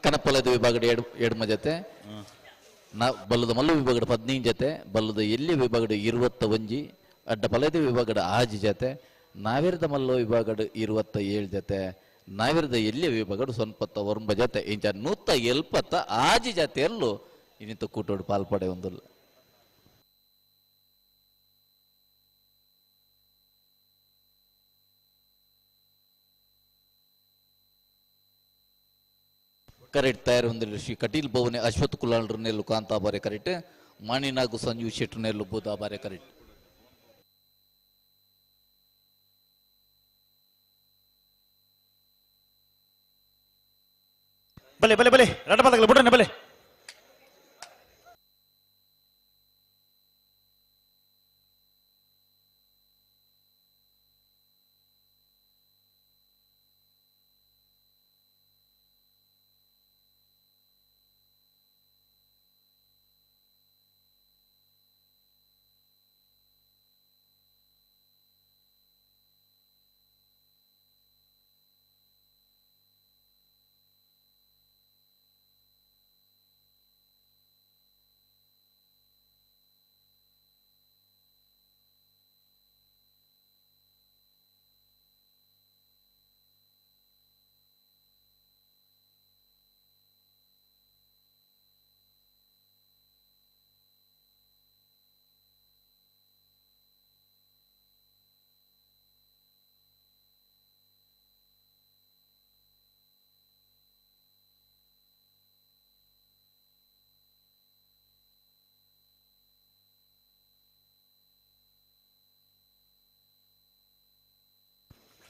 ಕನಪಲದ ವಿಭಾಗದ 2 ಜೊತೆ. ಬಲ್ಲದ ಮಲ್ಲು ವಿಭಾಗದ 15 ಜೊತೆ. ಬಲ್ಲದ ಎಲ್ಲಿ ವಿಭಾಗದ 21. ಅಡ್ಡ ಪಲದ ವಿಭಾಗದ 6 ಜೊತೆ. ನಾವಿರದ ಮಲ್ಲು ವಿಭಾಗದ 27 ಜೊತೆ. ನಾವಿರದ ಎಲ್ಲಿ ವಿಭಾಗದ 29 ಜೊತೆ. ಇಂಚ 176 ಜೊತೆಯಲ್ಲೂ ಇನ್ನಿತ್ತು ಕೂಟೋಡು ಪಾಲ್ಪಡೆ ಒಂದಲ್ಲ. ಕರೆಕ್ಟ್ ತಯಾರು ಹೊಂದಿಲ್ಲ ಶ್ರೀ ಕಟೀಲ್ ಭವನೆ ಅಶ್ವಥ್ ಕುಲಾಲ್ರ ನೆಲ್ಲು ಕಾಂತಾಬಾರೆ ಕರೆಕ್ಟ್. ಮಾಣಿನಾಗು ಸಂಜೀವ್ ಶೆಟ್ಟಿ ನೆಲ್ಲು ಬೂದಾಬಾರೆ ಕರೆಕ್ಟ್. ಬಲೆ ಬಲೆ ಬಲೆ ರಡ ಪದಗಳ ಬಿಡ್ರನೆ ಬಲೆ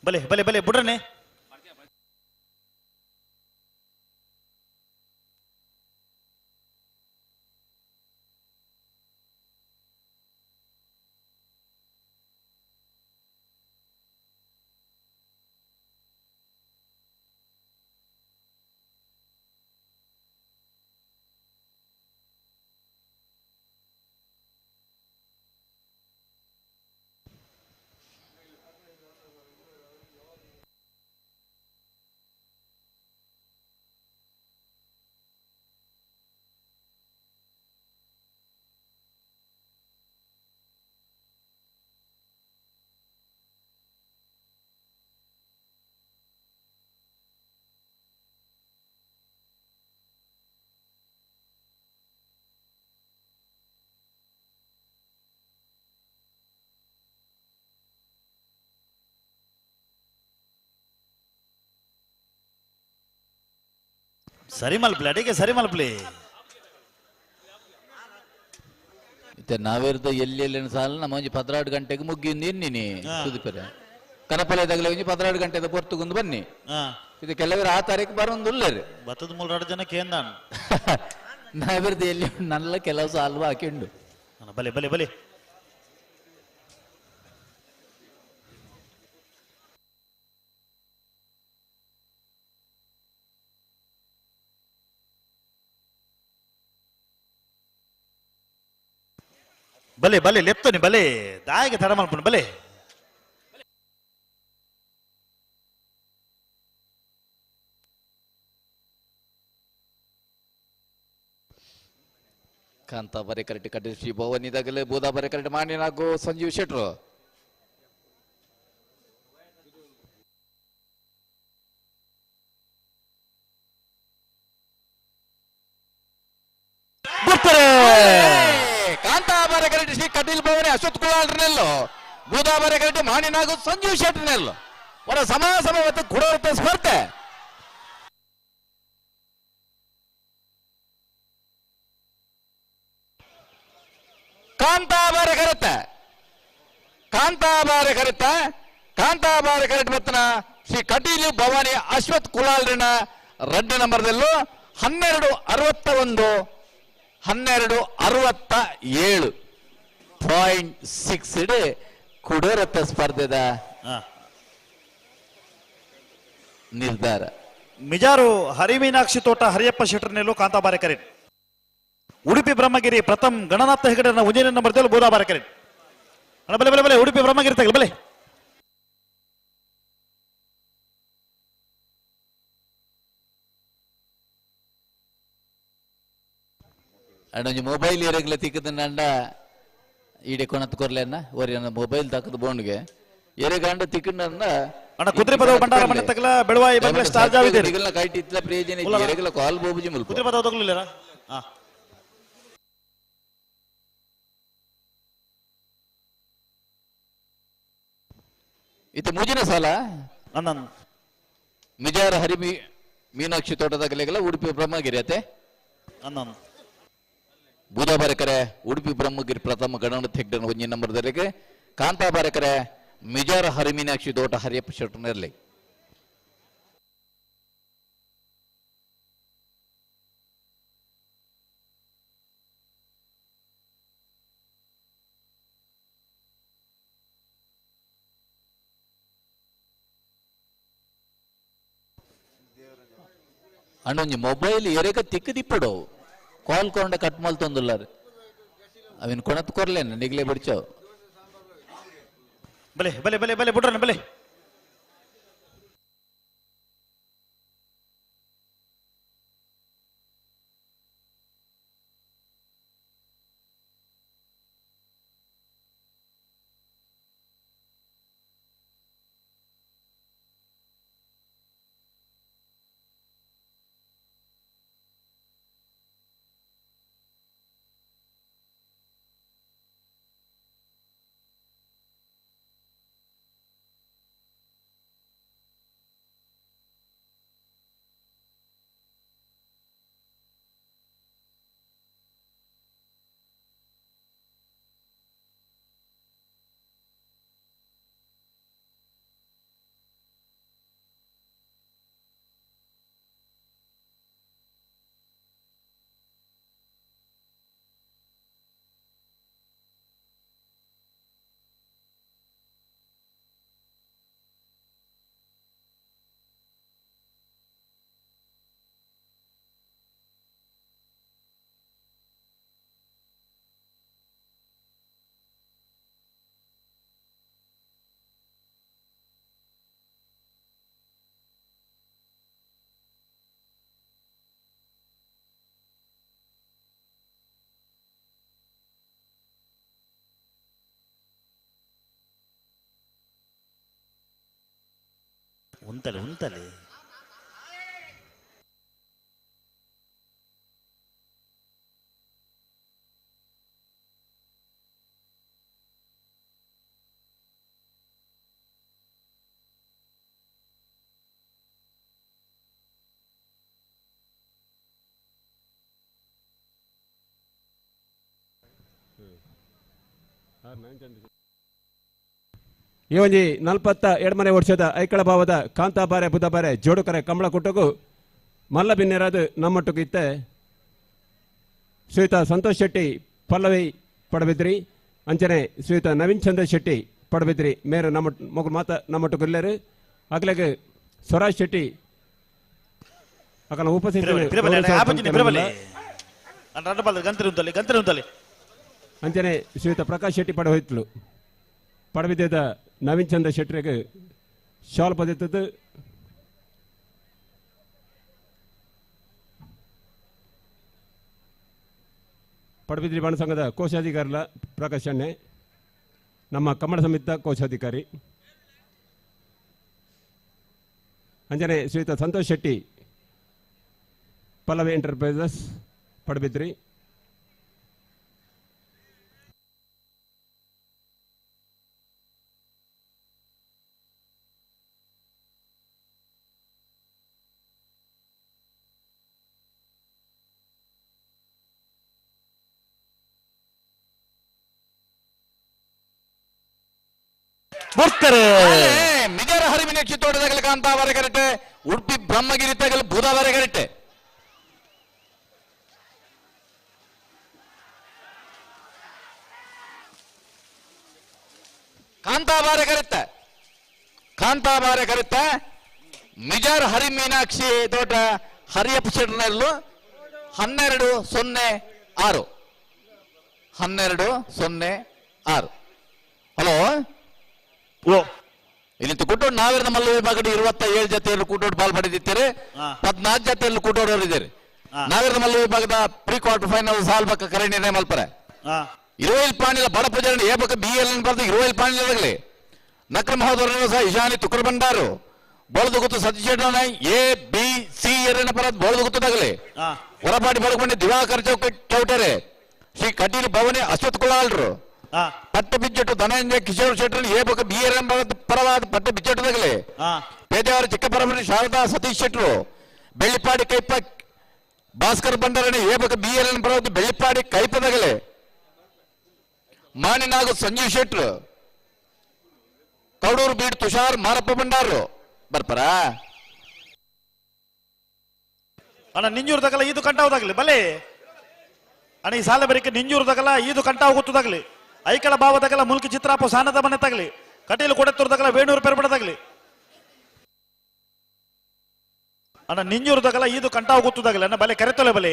ಬಲೆ ಬಲೆ ಬಲೆ ಬುಡ್ರನೆ ಸರಿ ಮಲ್ಪಲೆ ಅಡಿಗೆ ಸರಿ ಮಲ್ಪಲೆ ನಾವಿರ್ದು ಎಲ್ಲಿ ಸಾಲ ನಮ್ಮ ಒಂಜಿ 16 ಗಂಟೆಗೆ ಮುಗ್ಗಿಂದು ಎನ್ನಿನಿ ಸುದೀಪರೆ ಕನಪಲೆದಾಗಲೇ ಒಂಜಿ 16 ಗಂಟೆದ ಪೊರ್ತುಗೊಂದು ಬನ್ನಿ ಇದು ಕೆಲವರು ಆ ತಾರೀಕು ಬರೋಂದುಲ್ಲರಿ ಬತ್ತದ 3 ಜನಕ್ಕೆ ಏನ್ ನಾನು ನಾವಿರ್ದು ಎಲ್ಲಿ ನಲ್ಲ ಕೆಲವು ಸಾಲ್ವ ಹಾಕಿಂಡು ಬಲೆ ಬಲೆ ಬಲೆ ಬಲೆ ಬಲೆ ಲೆಪ್ತೋನಿ ಬಲೆ ದಾಯಿಗೆ ತಡ ಮಾಡ್ಕೊಂಡು ಬಲೆ ಕಾಂತ ಬರೆ ಕರೆಕ್ಟ್ ಕಟ್ಟಿ ಶ್ರೀ ಭವನ್ ಇದಾಗಲೇ ಬೋಧಾ ಬರೆ ಕರೆಕ್ಟ್ ಮಾಡಿ ನಾಗು ಸಂಜೀವ್ ಶೆಟ್ರು ಕಾಂತ ಬರೆ ಕರೆಕ್ಟ್ ಶ್ರೀ ಕಟೀಲ್ ಭವನಿ ಅಶ್ವತ್ ಕುಲಾಲ್ರನೆಲ್ಲೋ ಬೋಧಾ ಬರೆ ಕರೆಕ್ಟ್ ಮಾಡಿ ನಾಗು ಸಂಜೀವ್ ಶೆಟ್ರನೆಲ್ಲೋ ಅವರ ಸಮಾಸಮವತ್ತು ಕೊಡೋರ್ತ ಸ್ಪರ್ಧೆ ಕಾಂತಾಬಾರ ಕರೆಕ್ಟ್ ಬತ್ತನ ಶ್ರೀ ಕಟೀಲು ಭವಾನಿ ಅಶ್ವತ್ ಕುಲಾಲ್ರನ 2 ನಂಬರ್ದಲ್ಲೂ 1267.6 ಕುಡೋರತ್ತ ಸ್ಪರ್ಧೆದ ನಿರ್ಧಾರ ಮಿಜಾರು ಹರಿಮೀನಾಕ್ಷಿ ತೋಟ ಹರಿಯಪ್ಪ ಶೆಟ್ಟರ್ನೆಲ್ಲೂ ಕಾಂತಾಬಾರೆ ಕರೆಕ್ಟ್ ಉಡುಪಿ ಬ್ರಹ್ಮಗಿರಿ ಪ್ರಥಮ್ ಗಣನಾಥ ಹೆಗಡೆನ ಉಂಜಿನ ನಂಬರ್ದಲ್ಲಿ ಬೋಧಾ ಬಾರ ಕರೆಕ್ಟ್ ಬಲೆ ಬಲೆ ಬಲೆ ಉಡುಪಿ ಬ್ರಹ್ಮಗಿರಿ ತಗಲ ಬಲೆ ಅಣ್ಣ ಮೊಬೈಲ್ ಇರಗ್ಲ ತಿಕ್ಕದ ನಂಡ ಈಡೆ ಕೊಣತ್ ಕೊರ್ಲೆನ್ನ ಒರಿ ಮೊಬೈಲ್ ತಕ್ಕದ ಬೋನ್ಗೆ ಎರೆಗಂಡ ತಿಕ್ಕಂಡ ಅಣ್ಣ ಕುದುರೆ ಪದವ ಬಂಡಾರ ಮಣ್ಣ ತಗಲ ಬೆಳವಾಯಿ ಬಂಗ್ಲೆ ಸ್ಟಾರ್ ಜಾವಿದೆ ಇಗಲ ಕೈಟ್ ಇತ್ಲ ಪ್ರಯೋಜನ ಇದೆ ಎರೆಗಲ ಕಾಲ್ ಬೋಬುಜಿ ಮುಲ್ಪ ಕುದುರೆ ಪದವ ತಗಲಿಲ್ಲ ಹಾ ಇದು ಮುಜಿನ ಸಾಲ ಅಣ್ಣ ಮಿಜಾರ ಹರಿಮಿ ಮೀನಾಕ್ಷಿ ತೋಟದಾಗಲೆಗಲ ಉಡುಪಿ ಬ್ರಹ್ಮಗಿರಿ ಅತೆ ಅಣ್ಣ ಬೂದಾ ಬಾರೆಕರೆ ಉಡುಪಿ ಬ್ರಹ್ಮಗಿರಿ ಪ್ರಥಮ ಗಣನಾಥ ಹೆಗ್ಡನ 1 ನಂಬರ್ದಲ್ಲಿಗೆ ಕಾಂತಾ ಬಾರೆಕರೆ ಮಿಜಾರ ಹರಿಮೀನಾಕ್ಷಿ ತೋಟ ಹರಿಯಪ್ಪ ಶೆಟ್ಟರ್ನಲ್ಲಿ ಅಣ್ಣೊಂಜಿ ಮೊಬೈಲ್ ಎರೆಗ ತಿಕ್ಕದಿಪ್ಪಡು ಕಾಲ್ ಕೊಂಡ ಕಟ್ ಮಲ್ತೊಂದುಲ್ಲಾರ ಅವಿನ ಕೊಣತ್ ಕೊರ್ಲೇನ ನಿಗ್ಲೆ ಬಿಡ್ಚಾವ್ ಬಲೆ ಬಲೆ ಬಲೆ ಬಲೆ ಬಿಡ್ರಣ ಬಲೆ ಉಂತಲೆ ಉಂತಲೆ ಈ ಒಂಜಿ 42ನೇ ವರ್ಷದ ಐಕಳ ಭಾವದ ಕಾಂತಾಬಾರೆ ಬುಧಬಾರೆ ಜೋಡುಕರೆ ಕಂಬಳ ಕುಟ್ಟುಗು ಮಲ್ಲ ಬಿನ್ನೆರಾದು ನಮ್ಮೊಟ್ಟಿಗೆ ಇತ್ತೆ ಶ್ರೀಯುತ ಸಂತೋಷ್ ಶೆಟ್ಟಿ ಪಲ್ಲವಿ ಪಡಬಿದ್ರಿ ಅಂಚನೆ ಶ್ರೀಯುತ ನವೀನ್ ಚಂದ್ರ ಶೆಟ್ಟಿ ಪಡಬಿದ್ರಿ ಮೇರು ನಮ್ಮ ಮಗು ಮಾತ ನಮ್ಮೊಟ್ಟಿಗೆ ಇಲ್ಲರು ಅಗಲೆಗೆ ಸ್ವರಾಜ್ ಶೆಟ್ಟಿ ಅಕಲ ಉಪಸ್ಥಿತಿ ಅಂಚನೆ ಶ್ರೀಯುತ ಪ್ರಕಾಶ್ ಶೆಟ್ಟಿ ಪಡ ಹೋಯ್ತಲು ಪಡಬಿದ್ದ ನವೀನ್ ಚಂದ್ರ ಶೆಟ್ಟಿಗೆ ಶಾಲ್ ಪದಿತ್ತದು ಪಡಬಿದ್ರಿ ಬಾಣ ಸಂಘದ ಕೋಶಾಧಿಕಾರಿಲ ಪ್ರಕಾಶ್ ಅಣ್ಣೆ ನಮ್ಮ ಕನ್ನಡ ಸಮಿತಿಯ ಕೋಶಾಧಿಕಾರಿ ಅಂಜನೆ ಶ್ರೀಯುತ ಸಂತೋಷ್ ಶೆಟ್ಟಿ ಪಲ್ಲವಿ ಎಂಟರ್ಪ್ರೈಸಸ್ ಪಡಬಿದ್ರಿ ಮಿಜರ ಹರಿವಿನ ಚಿತ್ತೋಟದಾಗಲಿ ಕಾಂತಾವರೆ ಕರೆಕ್ಟೆ ಉಡುಪಿ ಬ್ರಹ್ಮಗಿರಿ ತಗಲು ಬುಧವಾರ ಕರೆಕ್ಟೆ ಕಾಂತಾಬಾರೆ ಕರೆಕ್ಟೆ ಮಿಜರ್ ಹರಿ ಮೀನಾಕ್ಷಿ ತೋಟ ಹರಿಯಪ್ಪ ಶೆಟ್ನಲ್ಲೂ 1206 ಹಲೋ ಇಲ್ಲಿ ಕೂಟೋಡು ನಾವೇರದ ಮಲ್ಲ ವಿಭಾಗದ 27 ಜೊತೆಯಲ್ಲಿ ಕೂಟೋಡು ಪಾಲ್ ಪಡೆದಿದ್ದೀರಿ 14 ಜೊತೆಯಲ್ಲಿ ಕೂಟೋಡವರು ಇದ್ದೀರಿ ನಾವೇರದ ಮಲ್ಲ ವಿಭಾಗದ ಪ್ರೀ ಕ್ವಾರ್ಟರ್ ಫೈನಲ್ ಸಾಲ್ಬಕ್ಕ ಕರೆ ನಿರ್ಣಯ ಮಲ್ಪರೆ 20 ಪಾಣಿಲ ಬಡ ಪೂಜಾರಣೆ ಏಬಕ್ಕ BL ಬರ್ದು 20 ಪಾಣಿಲಾಗಲಿ ನಕ್ರ ಮಹೋದರನ ಸಹ ಇಶಾನಿ ತುಕ್ರ ಬಂಡಾರು ಬೋಳದು ಗೊತ್ತು ಸತೀಶ್ ABC ಎರಡನೇ ಪರ ಬೋಳದು ಗೊತ್ತದಾಗಲಿ ಹೊರಪಾಟಿ ಬಡಕೊಂಡೆ ದಿವಾಕರ್ ಚೌಟರೆ ಶ್ರೀ ಕಟೀಲು ಭವನಿ ಅಶ್ವಥ್ ಕುಲಾಲ್ರು ಪಟ್ಟ ಬಿಜ್ಜೆಟ್ಟು ಧನಂಜಯ ಕಿಶೋರ್ ಶೆಟ್ಟರ್ ಏಬಕ BL ಪರವಾದ ಪಟ್ಟ ಬಿಜ್ಜೆಟ್ಟದಾಗಲಿ ಪೇದೆಯವರ ಚಿಕ್ಕಪರಮರಿ ಶಾರದಾ ಸತೀಶ್ ಶೆಟ್ರು ಬೆಳ್ಳಿಪಾಡಿ ಕೈಪ ಭಾಸ್ಕರ್ ಬಂಡಾರಣೆ ಏಬಕ BL ಪರವಾದ ಬೆಳ್ಳಿಪಾಡಿ ಕೈಪದಾಗಲಿ ಮಾಣಿನಾಗು ಸಂಜೀವ್ ಶೆಟ್ರು ಕೌಡೂರು ಬೀಡ್ ತುಷಾರ್ ಮಾರಪ್ಪ ಬಂಡಾರು ಬರ್ಪರ ಅಣ್ಣ ನಿಂಜೂರ್ದಾಗಲ್ಲ ಇದು ಕಂಟಾವುದಾಗಲಿ ಬಲೆ ಅಣ್ಣ ಈ ಸಾಲ ಬರೀಕೆ ನಿಂಜೂರ್ದಾಗಲ್ಲ ಇದು ಕಂಟಾವು ಗೊತ್ತದಾಗಲಿ ಐಕಳ ಭಾವದಾಗಲ್ಲ ಮುಲ್ಕಿ ಚಿತ್ರಾಪ ಸಾನದ ಮನೆ ತಗಲಿ ಕಟೀಲು ಕೊಡೆತ್ತೂರ್ದಾಗಲ್ಲ ವೇಣೂರು ಪೆರ್ಬಡದಾಗಲಿ ಅಣ್ಣ ನಿಂಜೂರ್ದಾಗಲ್ಲ ಇದು ಕಂಟಾವು ಗೊತ್ತದಾಗಲಿ ಅಣ್ಣ ಬಲೆ ಕರೆತೊಲೆ ಬಲೆ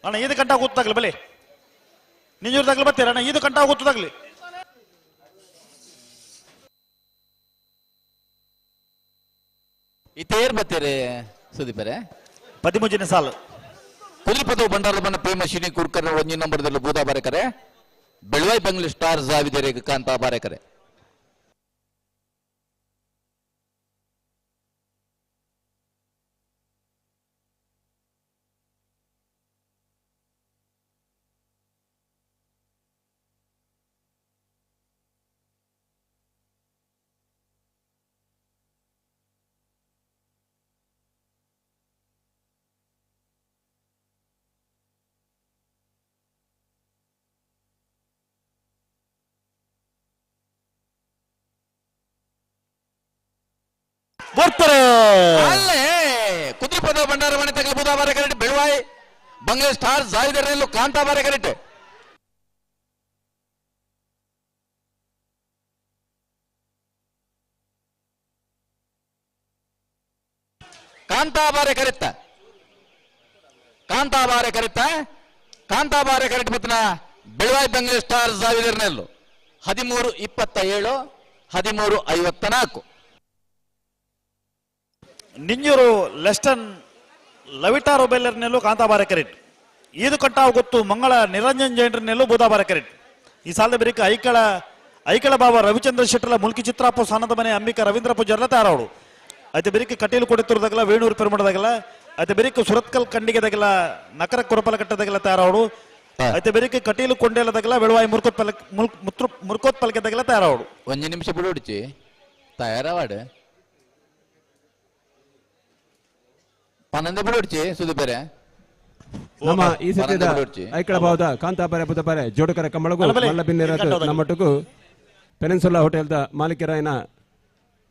ಅಣ್ಣ ಇದು ಕಂಟಾವು ಗೊತ್ತಾಗಲಿ ಬಲೆ ನಿಂಜೂರ್ದಾಗಲಿ ಬರ್ತೀರ ಅಣ್ಣ ಇದು ಕಂಟಾವು ಗೊತ್ತದಾಗಲಿ ಇತ್ತೇರ್ ಬತ್ತೀರಿ ಸುದೀಪರೇ 13ನೇ ಸಾಲು ಕುದುರೆಪದ ಬಂಡಾರ ಬಣ್ಣ ಪ್ರೇಮ ಶ್ರೀ ಕುರ್ಕರ್ 1 ನಂಬರ್ದಲ್ಲಿ ಬೂದಾ ಬಾರೆಕರೆ ಬೆಳವಾಯಿ ಬಂಗ್ಲಿ ಸ್ಟಾರ್ ಜಾವಿದೆರೆ ಕಾಂತಾ ಬಾರೆಕರೆ ಅಲ್ಲೇ ಕುದುರೆಪದ ಬಂಡಾರ ಮನೆ ತಗಲು ಬೂದಾ ಬಾರೆಕರೆ ಬೆಳವಾಯಿ ಬಂಗ್ಲೆ ಸ್ಟಾರ್ ಜಾವಿದೆರೆಲ್ಲೂ ಕಾಂತಾ ಬಾರೆಕರೆ ಕಾಂತಾಬಾರೆ ಕರೆಕ್ಟ್ ಮತ್ತನ ಬೆಳವಾಯಿ ಬಂಗ್ಲೆ ಸ್ಟಾರ್ ಜಾವಿದೆರೆಲ್ಲೂ 13:27 13:54 ನಿಂಜೂರು ಲೆಸ್ಟನ್ ಲವಿಟಾರೋ ಬೆಲ್ಲರ್ನಲ್ಲೂ ಕಾಂತಾಬಾರೆ ಕರೆಕ್ಟ್ ಈದು ಕಟ್ಟಾವು ಗೊತ್ತು ಮಂಗಳ ನಿರಂಜನ್ ಜೈನ್ರನ್ನೆಲ್ಲೂ ಬೂದಾಬಾರ ಕರೆಟ್ ಈ ಸಾಲದ ಬೆರಿಕ ಐಕಳ ಬಾಬಾ ರವಿಚಂದ್ರ ಶೆಟ್ಟರ್ಲ ಮುಲ್ಕಿ ಚಿತ್ರಾಪು ಸಾನದ ಮನೆ ಅಂಬಿಕಾ ರವೀಂದ್ರ ಪೂಜಾರ್ಲ ತಾರಾವಡು అయితే ಬೆರಿಕ ಕಟೀಲು ಕೊಡುತ್ತಿರೋದಾಗಲ್ಲ ವೇಣೂರು ಪೆರುಮಡದಾಗಲ್ಲ అయితే ಬೆರಿಕ ಸುರತ್ಕಲ್ ಕಂಡಿಗೆದಾಗಲ್ಲ ನಕರ ಕುರಪಲ ಕಟ್ಟದಾಗಲ್ಲ ತಾರಾವಡು అయితే ಬೆರಿಕ ಕಟೀಲು ಕೊಂಡೇಲದಾಗಲ್ಲ ಬೆಳವಾಯಿ ಮುರ್ಕೋತ್ ಪಲ್ಕೆದಾಗಲ್ಲ ತಾರಾವಡು 1 ನಿಮಿಷ ಬಿಡೋಡಿಚಿ ತಯಾರವಾಡು 12 ಬಿಡೋಡಿಚಿ ಸುದುಬೇರೆ ನಮ್ಮ ಈ ಸತ್ಯದ ಐಕಳ ಭಾವದ ಕಾಂತಾಪರೆ ಬುಧಪರೆ ಜೋಡಕರ ಕಮ್ಮಳಗು ಮಲ್ಲಬಿನ್ನಿರದು ನಮ್ಮಟುಗು ಪೆನಿನ್ಸುಲಾ ಹೋಟೆಲ್ದ ಮಾಲೀಕರಾಯನ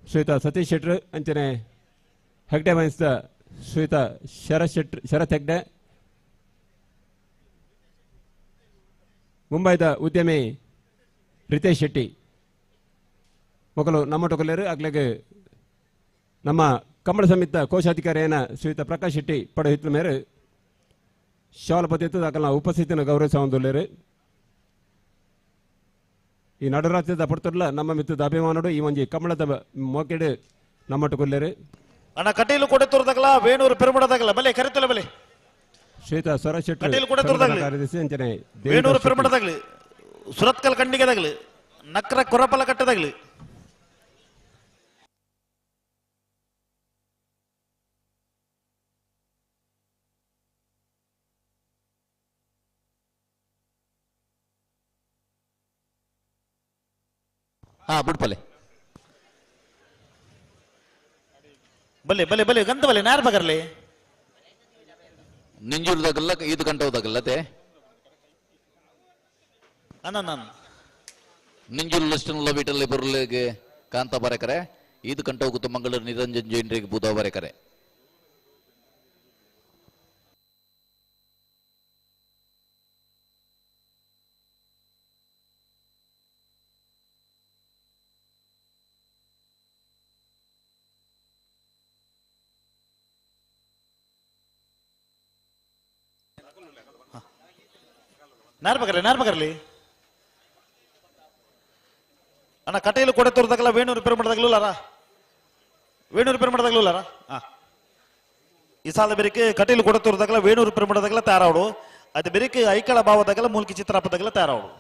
ಶ್ರೀಯುತ ಸತೀಶ್ ಶೆಟ್ರು ಅಂಚನೆ ಹೆಗ್ಡೆ ವೈನ್ಸ್ದ ಶ್ರೀಯುತ ಶರತ್ ಹೆಗ್ಡೆ, ಮುಂಬೈದ ಉದ್ಯಮಿ ರಿತೇಶ್ ಶೆಟ್ಟಿ ಮೊದಲು ನಮ್ಮಟುಕಲೇರು ಆಗ್ಲೆಗೆ ನಮ್ಮ ಕಂಬಳ ಸಮಿತ ಕೋಶಾಧಿಕಾರಿಯನ ಶ್ರೀಯುತ ಪ್ರಕಾಶ್ ಶೆಟ್ಟಿ ಪಡ ಹಿತ್ಲ ಮೇರೆ ಶಾಲ ಪದ್ಧತಿ ದಾಖಲ ಉಪಸ್ಥಿತಿನ ಗೌರವಿಸುವಂದುಲ್ಲೇರು ಈ ನಡುರಾಜ್ಯದ ಪಡ್ತಿರ್ಲ ನಮ್ಮ ಮಿತ್ತದ ಅಭಿಮಾನಡು ಈ ಒಂಜಿ ಕಮಲದ ಮೋಕೆಡು ನಮ್ಮಟ್ಟು ಕೊಲ್ಲೇರು ಅಣ್ಣ ಕಟೀಲು ಕೊಡುತ್ತಿರೋದಾಗಲ್ಲ ವೇಣೂರು ಪೆರುಮಡದಾಗಲ್ಲ ಬಲೆ ಕರೆತಲ್ಲ ಬಲೆ ಶ್ರೀಯುತ ಸ್ವರಾಜ್ ಶೆಟ್ಟಿ ಕಟೀಲು ಕೊಡುತ್ತಿರೋದಾಗಲಿ ಕಾರ್ಯದರ್ಶಿ ಅಂಚನೆ ವೇಣೂರು ಪೆರುಮಡದಾಗಲಿ ಸುರತ್ಕಲ್ ಕಂಡಿಗೆದಾಗಲಿ ನಕ್ರ ಕೊರಪಲ ಕಟ್ಟದಾಗಲಿ ಬಿಡ್ಪಲೆ ಬಲೆ ಬಲೆ ಬಲೆ ಗಂತ ಬಲೆ ನಾರ್ ಬಗರ್ಲಿ ನಿಂಜೂರ್ದಾಗಲ್ಲ 5 ಗಂಟೆ ಹೋದಾಗಲ್ಲತೆ ಅನ್ನ ನಿಂಜೂರು ಲಸ್ಟನ್ ಲಬಿಟಲ್ಲಿ ಬರಲಿಗೆ ಕಾಂತ ಬರೆಕರೆ 5 ಗಂಟೆ ಹೋಗುತ್ತ ಮಂಗಳೂರು ನಿರಂಜನ್ ಜೈನ್ರಿಗೆ ಬುಧ ಬರೆಕರೆ ನಾರ್ ಬಗರ್ಲಿ ಅಣ್ಣ ಕಟೀಲು ಕೊಡುತ್ತಿರೋದಾಗಲ್ಲ ವೇಣೂರು ಪೆರುಮಡದಾಗಲೂ ಈ ಸಾಲ ಬೆರಿಕೆ ಕಟೀಲು ಕೊಡುತ್ತಿರೋದಾಗಲ್ಲ ವೇಣೂರು ಪೆರುಮಡದಾಗಲ್ಲ ತಾರಾವಡು ಅದು ಬೆರಿಕೆ ಐಕಳ ಭಾವದಾಗಲ್ಲ ಮೂಲ್ಕಿ ಚಿತ್ರಾಪದಾಗಲ್ಲ ತಾರಾವಡು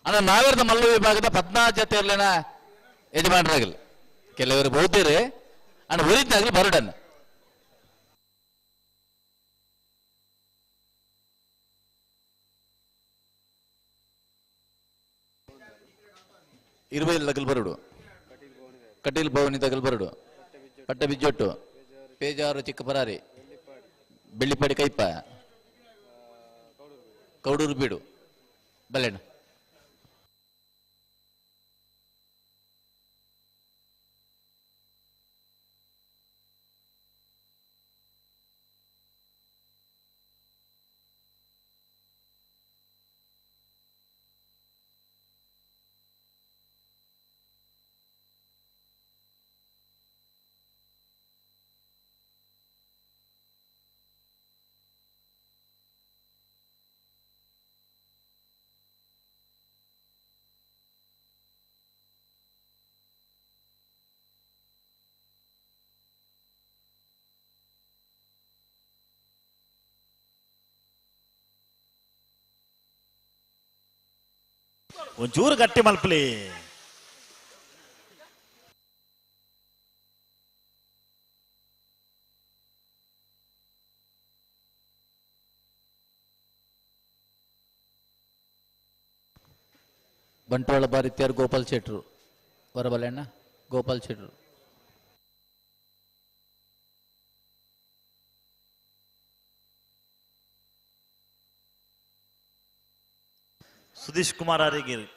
ಅಣ್ಣ ನಾವೇರ್ದ ಮಲ್ಲ ವಿಭಾಗದ 14 ಜೊತೆಯಲ್ಲಿನ ಯಜಮಾನರಾಗಲಿ ಕೆಲವರು ಬಹುತೇರು ಅಣ್ಣ ಒರಿದ್ದಾಗಲಿ ಬರಡನ್ನ ಇರುವೈಲ್ ದಗಲ್ ಬರಡು ಕಟೀಲ್ ಭವನಿ ದಗಲ್ ಬರಡು ಪಟ್ಟ ಬಿಜ್ಜೊಟ್ಟು ಪೇಜಾರು ಚಿಕ್ಕ ಪರಾರಿ ಬೆಳ್ಳಿಪಾಡಿ ಕೈಪ ಕೌಡೂರು ಬೀಡು ಬಲ್ಲೆಣ್ಣ ಒಂಚೂರು ಗಟ್ಟಿ ಮಲ್ಪಲಿ ಬಂಟ್ವಾಳ ಬಾರಿತ್ಯಾರು ಗೋಪಾಲ್ ಶೆಟ್ರು ಬರಬಲ್ಲಣ್ಣ ಗೋಪಾಲ್ ಶೆಟ್ರು ಸುದೀಶ್ ಕುಮಾರ್ ಆರಿಗಿರಿ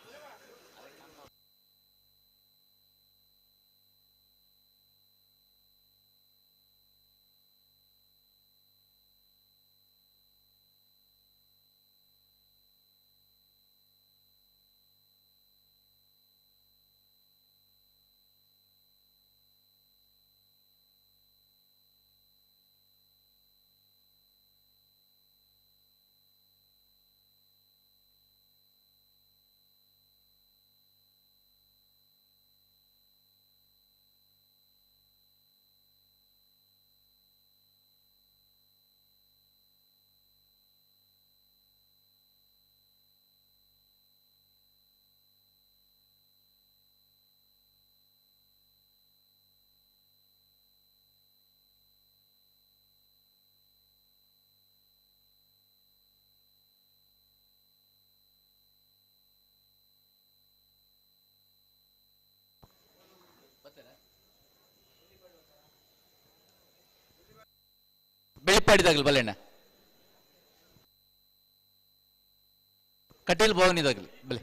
ಪಾಡಿದಾಗಲಿ ಬಲ್ಲೆಣ್ಣ ಕಟೀಲ್ ಭವನಿದಾಗಲಿ ಬಲೆ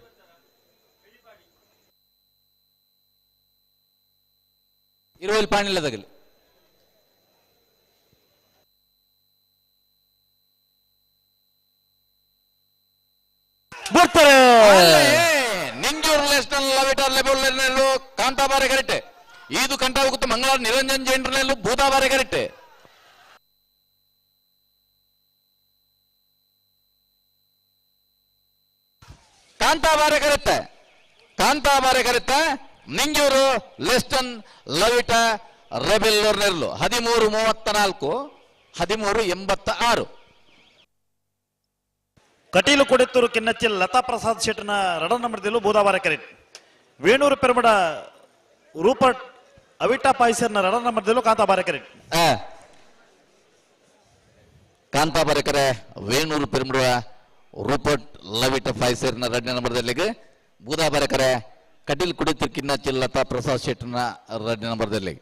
ಇರುವಲ್ಲಿ ಪಾಣಿಲ್ಲದಾಗಲಿ ನಿಂಜೂರು ಲೆಸ್ಟನ್ ಲವಿಟರ್ ಲೆಬುಲ್ಲೆನಲ್ಲೂ ಕಾಂತಾಬಾರೆ ಕರೆಕ್ಟೆ ಈದು ಕಂಟ ಹೋಗುತ್ತೆ ಮಂಗಳವಾರ ನಿರಂಜನ್ ಜೈನ್ರಲ್ಲೂ ಭೂತಾಬಾರೆ ಕರೆಕ್ಟೆ ಕಾಂತಾಬಾರೆ ಕರೆತ್ತೆ ನಿಂಜೂರು ಲೆಸ್ಟನ್ ಲವಿಟ ರೆಬೆಲ್ಲೋರ್ನೆರ್ಲು 13:34 13:86 ಕಟೀಲು ಕೊಡೆತ್ತೂರು ಕಿನ್ನಚ್ಚಿಲ್ ಲತಾ ಪ್ರಸಾದ್ ಶೆಟ್ಟನ ರಡ ನಂಬರ್ದಲ್ಲೂ ಬೂದಾವಾರ ಕರೆಟ್ ವೇಣೂರು ಪೆರ್ಮಡ ರೂಪಟ್ ಅವಿಟಾ ಪಾಯ್ಸರ್ನ ರಡ ನಂಬರ್ದಲ್ಲೂ ಕಾಂತಾಬಾರೆ ಕರೆಟ್ ಕಾಂತಾಬಾರೆ ಕರೆ ವೇಣೂರು ಪೆರ್ಮಡ ರೂಪಟ್ ಲವಿಟ ಪಾಯ್ಸರ್ನ ರಡ್ನೆ ನಂಬರ್ದಲ್ಲಿಗೆ ಬೂದಾಬಾರೆ ಕರೆ ಕಟೀಲ್ ಕುಡಿತೂರು ಕಿನ್ನಚ್ಚಿಲ್ ಲತಾ ಪ್ರಸಾದ್ ಶೆಟ್ಟನ ರಡ್ನೆ ನಂಬರ್ದಲ್ಲಿಗೆ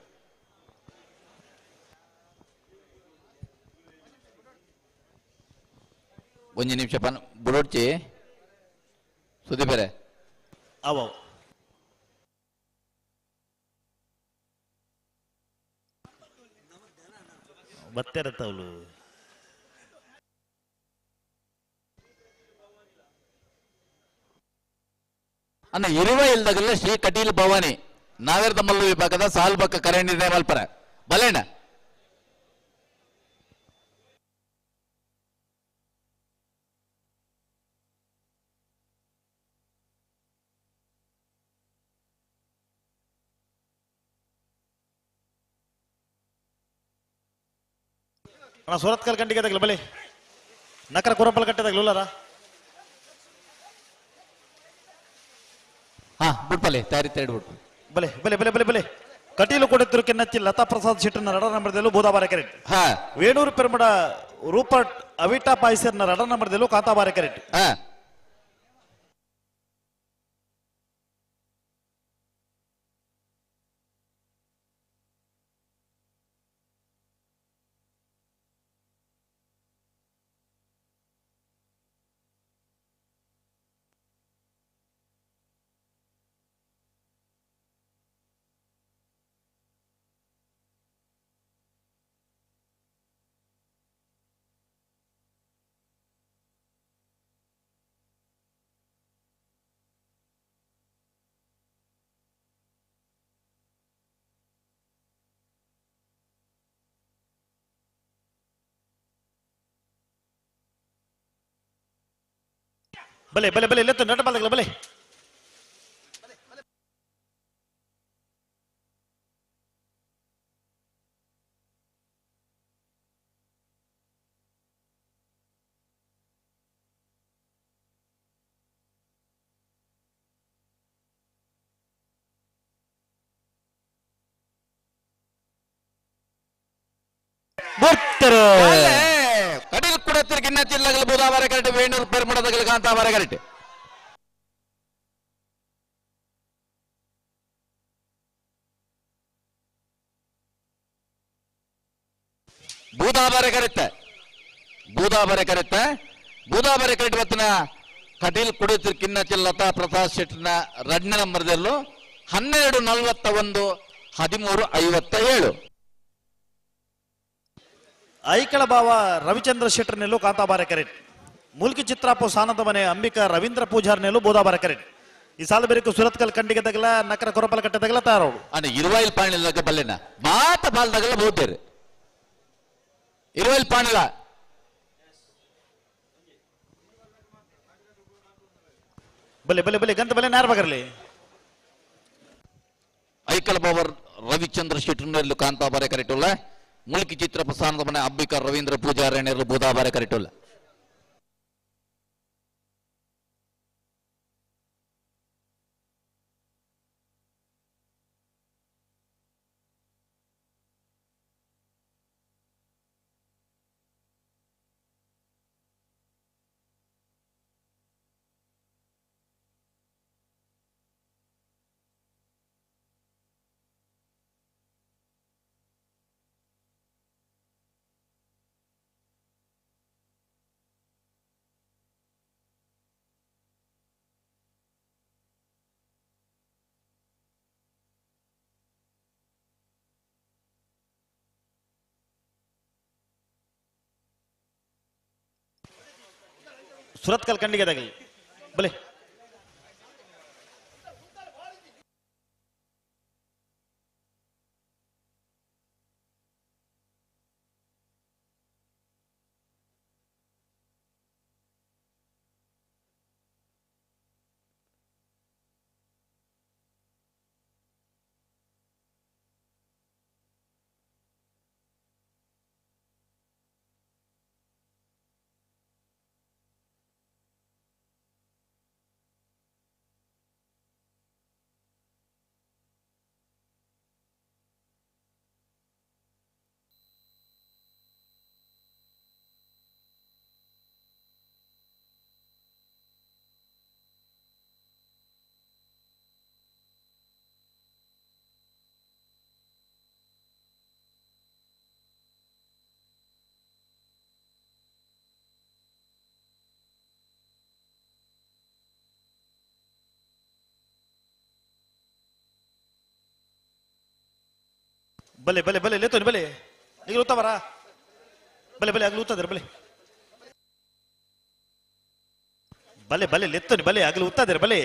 ಒಂದು ನಿಮಿಷ ಬುಡೋಡ್ಚಿ ಸುದೀಪರೇ ಅವ ಬತ್ತಿರತ್ತವಳು ಅನ್ನ ಇರುವ ಇಲ್ದಾಗಲ್ಲ ಶ್ರೀ ಕಟೀಲ್ ಭವಾನಿ ನಾವೇರ್ದ ಮಲ್ಲು ವಿಭಾಗದ ಸಾಲ್ಬಕ್ಕ ಕರೆ ನಿರ್ಣಯ ಮಲ್ಪರ ಬಲೇಣ ಅಣ್ಣ ಸುರತ್ಕಲ್ ಗಂಟಿಗೆ ತಗಲ ಬಲೆ ನಕರ ಕುರಪಲ್ ಕಟ್ಟೆ ತಗಲುಲ್ಲಾರ ಹಾ ಬಿಟ್ಪಲೆ ತಯಾರಿ ತೇಡ್ ಬಿಟ್ಟು ಬಲೆ ಬಲೆ ಬಲೆ ಬಲೆ ಬಲೆ ಕಟೀಲು ಕೊಡೆತ್ತೂರು ಕಿನ್ನಚ್ಚಿ ಲತಾ ಪ್ರಸಾದ್ ಶೆಟ್ಟನ ರಡ ನಂಬರ್ದಲ್ಲೂ ಬೂದಾಬಾರೆ ಕರೆಟ್ ವೇಣೂರು ಪೆರ್ಮಡ ರೂಪಟ್ ಅವಿಟಾ ಪಾಯ್ಸರ್ನ ರಡ ನಂಬರ್ದಲ್ಲೂ ಕಾಂತಾಬಾರೆ ಕರೆಟ್ ಬಲೆ ಬಲೆ ಬಲೆ ಇಲ್ಲತ್ತು ನಟ ಬಾಲ್ದಗಲ ಬಲೆ Kateel ಕುಡತ್ತಿರ ಕಿನ್ನಚ್ಚಿಲ್ಲಗಲ ಬೂದಾಬಾರೆ correct Venur ಪೆರ್ಮಡದಗಲ ಕಾಂತಾಬಾರೆ correct ಬೂದಾಬಾರೆ correct ಇವತ್ತಿನ ಕಟೀಲ್ ಕುಡಿತಿರ್ ಕಿನ್ನಚ್ಚಿಲ್ ಲತಾ ಪ್ರಸಾದ್ ಶೆಟ್ಟನ ರಡ್ನೆ ನಂಬರ್ದಲ್ಲೂ 12:41 13:57 ಐಕಳ ಭಾವ ರವಿಚಂದ್ರ ಶೆಟ್ಟರ್ನೆಲ್ಲೂ ಕಾಂತಾಬಾರೆ ಕರೆಟ್ ಮುಲ್ಕಿ ಚಿತ್ರಾಪು ಸಾನದ ಮನೆ ಅಂಬಿಕಾ ರವೀಂದ್ರ ಪೂಜಾರ್ನೆಲ್ಲೂ ಬೂದಾಬಾರೆ ಕರೆಟ್ ಈ ಸಾಲ ಬೇರೆ ಸುರತ್ಕಲ್ ಕಂಡಿಗೆ ತಗಲ ನಕರ ಕೊರಪಲ ಕಟ್ಟೆ ತಗಲ ತಾರೋಡು ಅಣ್ಣ ಇರುವಾಯಿಲ್ ಪಾಣಿಲ್ದಾಗ ಬಲ್ಲೆನ ಮಾತ ಬಾಲ್ದಾಗಲ್ಲ ಬಹುತೇರು ಇರುವಾಯಿಲ್ ಪಾಣಿಲ ಬಲೆ ಬಲೆ ಬಲೆ ಗಂತ ಬಲೆ ನಾರ್ ಬಗರ್ಲಿ ಐಕಲ್ ಬಾವರ್ ರವಿಚಂದ್ರ ಶೆಟ್ಟರ್ನೆಲ್ಲೂ ಕಾಂತಾಬಾರೆ ಕರೆಕ್ಟುಲ್ಲ ಮುಲ್ಕಿ ಚಿತ್ರ ಪ್ರಸಾನದ ಮನೆ ಅಂಬಿಕಾ ರವೀಂದ್ರ ಪೂಜಾರಣ್ಯರು ಬೂದಾಬಾರೆ ಕರೆಕ್ಟುಲ್ಲ ಸುರತ್ಕಲ್ ಕಂಡಿಗೆದಾಗಲಿ ಬಲೆ ಬಲೆ ಬಲೆ ಬಲೆ ಲೇತೋನಿ ಬಲೆ ಈಗ ಉತ್ತವರ ಬಲೆ ಬಲೆ ಆಗ್ಲು ಉತ್ತದ್ರ ಬಲೆ ಬಲೆ ಬಲೆ ಲೆತ್ತೋನಿ ಬಲೆ ಆಗ್ಲು ಉತ್ತದ್ರ ಬಲೆ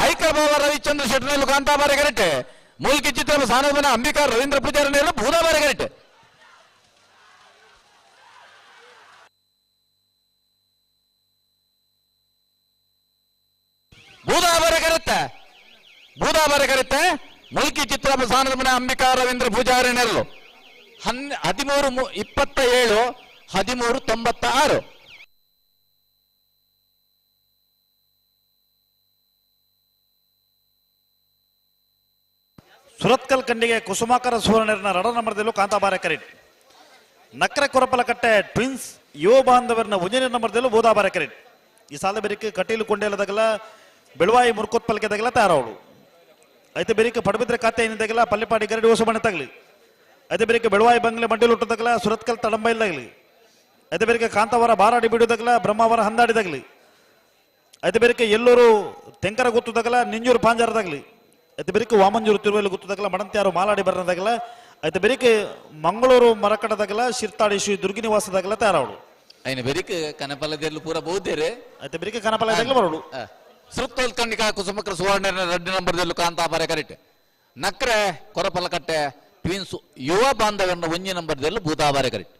ಐಕಳ ಬಾಬಾ ರವಿಚಂದ್ರ ಶೆಟ್ಟಿ ಕಾಂತಾಬಾರೆ ಕರೆಕ್ಟ್ ಮೂಲ್ಕಿ ಚಿತ್ರ ಸಾನೋದನ ಅಂಬಿಕಾ ರವೀಂದ್ರ ಪೂಜಾರಿ ಭೂದಾಬಾರೆ ಕರೆಕ್ಟ್ ಭೂದಾಬಾರೆ ಕರೆತ್ತೆ ಮೂಲ್ಕಿ ಚಿತ್ರ ಸಾನೋದನ ಅಂಬಿಕಾ ರವೀಂದ್ರ ಪೂಜಾರಿ ನೆರಳು 13-27 1396 ಸುರತ್ಕಲ್ ಕಂಡಿಗೆ ಕುಸುಮಾಕರ ಸುವರ್ಣರ್ನ ರಡ ನಂಬರ್ದಲ್ಲೂ ಕಾಂತಾಬಾರೆ ಕರೆಟ್ ನಕ್ರೆ ಕೊರಪಲಕಟ್ಟೆ ಟ್ವಿನ್ಸ್ ಯುವ ಬಾಂಧವರನ್ನ ಉಂಜನೆ ನಂಬರ್ದಲ್ಲೂ ಬೋದಾಬಾರೆ ಕರೆಟ್ ಈ ಸಾಲ ಬೆರಿಕೆ ಕಟೀಲು ಕೊಂಡೇಲದಾಗಲ ಬೆಳವಾಯಿ ಮುರ್ಕೋತ್ ಪಲ್ಕೆದಾಗಲ ತಯಾರವಳು ಐತೆ ಬೆರಿಕೆ ಪಡಬಿದ್ರೆ ಖಾತೆ ಏನಿದಾಗಲ ಪಲ್ಲೆಪಾಡಿ ಗರಡಿ ಓಸಮಣೆ ತಗಲಿ ಐತೆ ಬೆರಿಕೆ ಬೆಳವಾಯಿ ಬಂಗ್ಲೆ ಮಂಡಿಲು ಹುಟ್ಟದಾಗಲ ಸುರತ್ಕಲ್ ತಡಂಬೈಲ್ದಾಗಲಿ ಐತೆ ಬೆರಿಕೆ ಕಾಂತಾವರ ಬಾರಾಡಿ ಬಿಡುದಾಗಲ ಬ್ರಹ್ಮಾವರ ಹಂದಾಡಿದಾಗಲಿ ಐತೆ ಬೆರಿಕೆ ಎಲ್ಲೂರು ತೆಂಕರ ಗುತ್ತದಾಗಲ ನಿಂಜೂರು ಪಾಂಜಾರದಾಗಲಿ ಐತೆ ಬೆರಿಕೆ ವಾಮಂಜೂರು ತಿರುವಲ್ಲಿ ಗುತ್ತದಾಗಲ ಮಡಂತ್ಯಾರು ಮಾಲಾಡಿ ಬರದಾಗಲ ಐತೆ ಬೆರಿಕೆ ಮಂಗಳೂರು ಮರಕಡದಾಗಲ ಶಿರ್ತಾಡಿ ಶ್ರೀ ದುರ್ಗಿ ನಿವಾಸದಾಗಲ ತಯಾರವಳು ಐನ ಬೆರಿಕೆ ಕನಪಲದಲ್ಲಿ ಪೂರ ಬಹುದೇರೆ ಐತೆ ಬೆರಿಕೆ ಕನಪಲದಾಗಲ ಬರೋಡು ಸುರತ್ಕಲ್ ಕಂಡಿಕ ಕುಸುಮಕರ ಸುವರ್ಣ ರೆಡ್ಡಿ ನಂಬರ್ದಲ್ಲೂ ಕಾಂತಾಬಾರೆ ಕರೆಕ್ಟ್ ನಕ್ರೆ ಕೊರಪಲಕಟ್ಟೆ ಟ್ವಿನ್ಸ್ ಯುವ ಬಾಂಧವರನ್ನ ಒಂಜಿ ನಂಬರ್ದಲ್ಲೂ ಭೂತಾಬಾರೆ ಕರೆಕ್ಟ್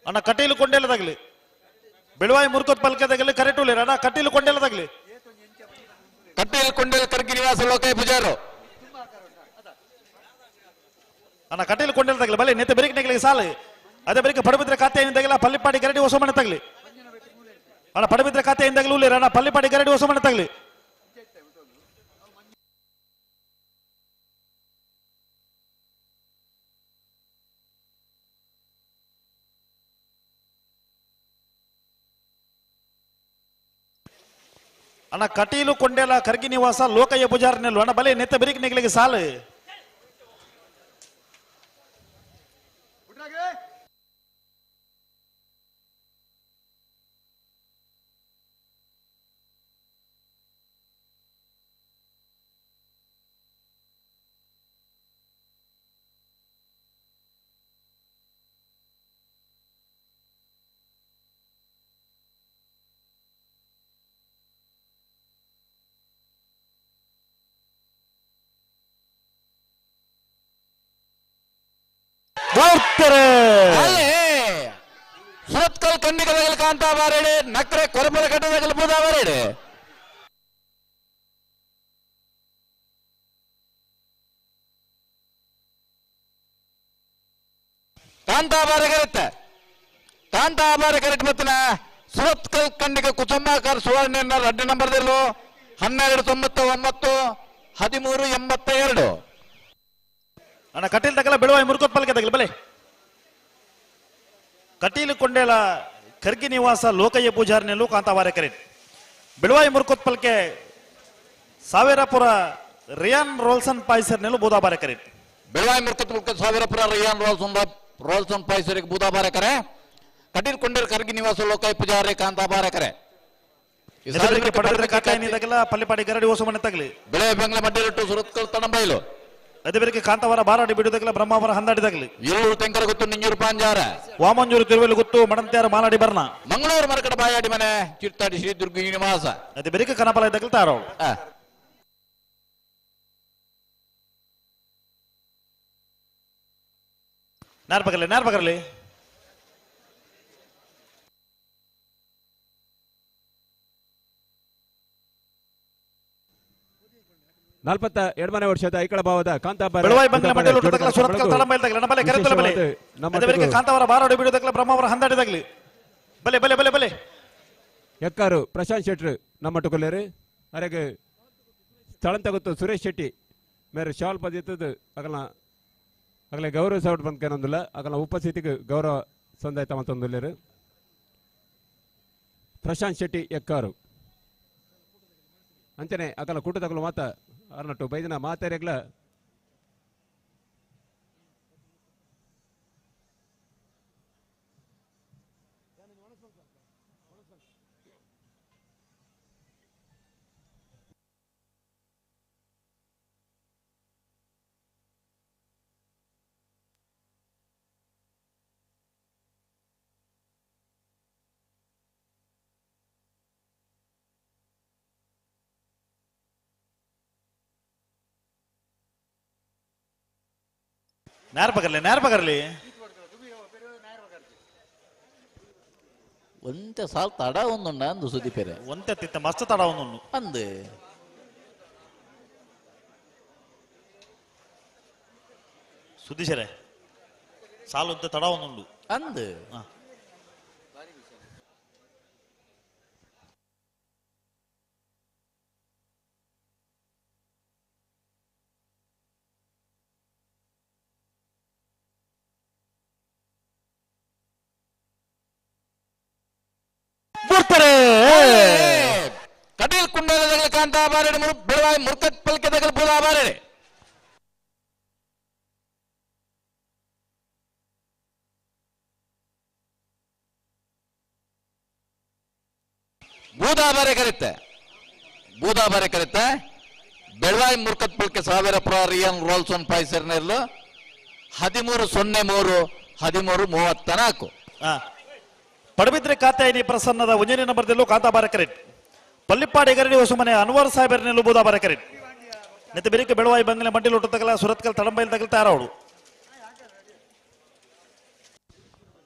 ಅಣ್ಣ ಕಟೀಲು ಕೊಂಡೇಲದಾಗಲಿ ಬೆಳವಾಯಿ ಮುರ್ಕೋತ್ ಪಲ್ಕೆದಾಗಲಿ ಕರೆಕ್ಟ್ ಅಣ್ಣ ಕಟೀಲು ಕೊಂಡೇಲದಾಗಲಿ ಕಟೀಲು ಕೊಂಡೇಲ ಕರ್ಕಿ ನಿವಾಸ ಲೋಕಾಯ ಪೂಜಾರು ಅಣ್ಣ ಕಟೀಲು ಕೊಂಡೇಲದಾಗಲಿ ಬಲೆ ನೆತ್ತೆ ಬೆರಿಕೆ ನೆಗಲಿಗೆ ಸಾಲು ಅದೇ ಬೆರಿಕೆ ಪಡಬಿದ್ರೆ ಖಾತೆ ಏನಿದಾಗಲ ಪಲ್ಲಿಪಾಡಿ ಗರಡಿ ಹೊಸ ಮನೆ ತಗಲಿ ಅಣ್ಣ ಪಡಬಿದ್ರೆ ಖಾತೆ ಏನಿದಾಗಲೂ ಅಣ್ಣ ಪಲ್ಲಿಪಾಡಿ ಗರಡಿ ಹೊಸ ಮನೆ ತಗಲಿ ಅಣ್ಣ ಕಟೀಲು ಕೊಂಡೇಲ ಕರ್ಗಿ ನಿವಾಸ ಲೋಕಯ್ಯ ಪೂಜಾರನೆಲ್ಲು ಅಣ್ಣ ಬಲೆ ನೆತ್ತ ಬೆರಿಕೆ ನೆಗಲಿಗೆ ಸಾಲು ಸುರತ್ಕಲ್ ಕಂಡಿಗದಾಗಲಿ ಕಾಂತಾಬಾರೆಡೆ ನಕ್ರೆ ಕೊರಪಲ ಕಟ್ಟದಾಗಲಿ ಭೂದಾಬಾರೆಡೆ ಕಾಂತಾಬಾರೆ ಕರೆಕ್ಟ್ ಮತ್ತೆ ಸುರತ್ಕಲ್ ಖಂಡಿಕ ಕುಸುಮಾಕರ್ ಸುವರ್ಣ 2 ನಂಬರ್ದಲ್ಲೂ 1299 1382. ಅಣ್ಣ ಕಟೀಲ್ ತಗಲ ಬೆಳುವಾಯಿ ಮುರುಕೋತ್ ಪಲ್ಕೆ ತಗಲ ಬಲೆ ಕಟೀಲು ಕೊಂಡೇಲ ಖರ್ಗಿ ನಿವಾಸ ಲೋಕಯ್ಯ ಪೂಜಾರ್ನೆಲ್ಲೂ ಕಾಂತಾವಾರೆ ಕರೆ ಬೆಳುವಾಯಿ ಮುರುಕೋತ್ ಪಲ್ಕೆ ಸಾವಿರಪುರ ರಿಯಾನ್ ರೋಲ್ಸನ್ ಪಾಯ್ಸರ್ನೆಲ್ಲೂ ಬೂದಾಬಾರೆ ಕರೆ ಬೆಳವಾಯಿ ಮುರುಕೋತ್ ಪಲ್ಕೆ ಸಾವಿರಪುರ ರಿಯಾನ್ ರೋಲ್ಸನ್ ಪಾಯ್ಸರಿಗೆ ಬೂದಾಬಾರೆ ಕರೆ ಕಟೀಲ್ ಕೊಂಡೇಲ ಖರ್ಗಿ ನಿವಾಸ ಲೋಕಯ್ಯ ಪೂಜಾರಿ ಕಾಂತಾಬಾರೆ ಕರೆ ಪಡೆದ್ರೆ ಕಾಕಾಯಿನಿ ತಗಲ ಪಲ್ಲಿಪಾಡಿ ಗರಡಿ ಓಸಮನೆ ತಗಲಿ ಬೆಳೆ ಬೆಂಗ್ಲ ಮಡ್ಡಿಲಿಟ್ಟು ಸುರತ್ಕಲ್ ತಣಂಬೈಲು ಅದೇ ಬೇರೆ ಕಾಂತಾವರ ಬಾರಾಡಿ ಬಿಡುದಾಗಲ ಬ್ರಹ್ಮಾವರ ಹಂದಾಡಿದಾಗಲಿ ಏಳೂರು ತೆಂಕರ ಗೊತ್ತು ನಿಂಜೂರು ಪಾಂಜಾರ ವಾಮಂಜೂರು ತಿರುವಲ್ಲಿ ಗೊತ್ತು ಮಡಂತ್ಯಾರ ಮಾಲಾಡಿ ಬರ್ನ ಮಂಗಳೂರು ಮರಕಡ ಬಾಯಾಡಿ ಮನೆ ಚಿರ್ತಾಡಿ ಶ್ರೀ ದುರ್ಗ ಶ್ರೀನಿವಾಸ ಅದೇ ಬೇರೆ ಕನಪಲ ಇದ್ದಾಗಲ ತಾರೋ ನಾರ್ಪಗರ್ಲಿ 42ನೇ ವರ್ಷದ ಐಕಳ ಭಾವದ ಕಾಂತಾಬಾರ ಬೆಳವಾಯಿ ಬಂಗ್ಲೆ ಮಡ್ಡೆಲು ತಗಲ ಸುರತ್ಕಲ್ ತಳಂಬೈಲ್ ತಗಲ ನಬಲೆ ಕರೆತಲ ಬಲೆ ಅದೇ ಬೇರೆ ಕಾಂತಾವರ ಬಾರಾಡಿ ಬಿಡುದಾಗಲ ಬ್ರಹ್ಮಾವರ ಹಂದಾಡಿದಾಗಲಿ ಬಲೆ ಬಲೆ ಬಲೆ ಬಲೆ ಎಕ್ಕಾರು ಪ್ರಶಾಂತ್ ಶೆಟ್ರು ನಮ್ಮ ಟುಕಲೇರು ಅರೆಗೆ ಸ್ಥಳಂತ ಗೊತ್ತು ಸುರೇಶ್ ಶೆಟ್ಟಿ ಮೇರೆ ಶಾಲ್ ಪದಿತ್ತದು ಅಗಲ ಗೌರವ ಸೌಟ್ ಬಂದ್ಕೇನೊಂದಿಲ್ಲ ಅಗಲ ಉಪಸ್ಥಿತಿಗೆ ಗೌರವ ಸಂದಾಯ್ತ ಮತ್ತೊಂದಿಲ್ಲರು ಪ್ರಶಾಂತ್ ಶೆಟ್ಟಿ ಎಕ್ಕಾರು ಅಂಚನೆ ಅಗಲ ಕೂಟದಗಲು ಮಾತ ಅರ್ನಟ್ಟು ಬೈದಿನ ಮಾತೆರೆಗ್ಲ ನೇರ್ಪಗರ್ಲಿ ಒಂತೆ ಸಾಲ್ ತಡ ಒಂದುಂಡ ಅಂದು ಸುದ್ದಿ ಪೇರೆ ಒಂತೆ ತಿತ್ತ ಮಸ್ತ್ ತಡ ಒಂದುಂಡು ಅಂದು ಸುದ್ದಿಶರೆ ಸಾಲು ಒಂತೆ ತಡ ಒಂದುಂಡು ಅಂದು ಕಟೀಲ್ ಕುಂಡಲ ಕಾಂತಾಬಾರೆ ಬೆಳವಾಯಿ ಮುರ್ಕತ್ ಪಲ್ಕೆ ತಗಲ್ ಬೂದಾಬಾರೆ ಬೂದಾಬಾರೆ ಕರೆತ್ತೆ ಬೆಳವಾಯಿ ಮುರ್ಕತ್ ಪಲ್ಕೆ ಸಾವಿರಪುರ ರಿಯನ್ ರೋಲ್ಸನ್ ಪಾಯ್ಸರ್ನೆರ್ಲು 1303 1334 ಪಡಬಿದ್ರೆ ಕಾತಾಯಿನಿ ಪ್ರಸನ್ನದ ಒಂಜನೇ ನಂಬರ್ದಲ್ಲೂ ಕಾಂತಾಬಾರ ಕರೆಟ್ ಪಲ್ಲಿಪ್ಪಾಡಿ ಗರಡಿ ಹೊಸಮನೆ ಅನ್ವರ್ ಸಾಹೇಬರ್ನೆಲ್ಲೂ ಬೂದಾಬಾರ ಕರೆಟ್ ನೆತ್ತ ಬೆರಿಕೆ ಬೆಳವಾಯಿ ಬಂಗ್ಲೆ ಮಂಡಿಲು ಒಟ್ಟು ತಗಲ ಸುರತ್ಕಲ್ ತಳಂಬೈಲ್ ತಗಲ ತಾರಾವಡು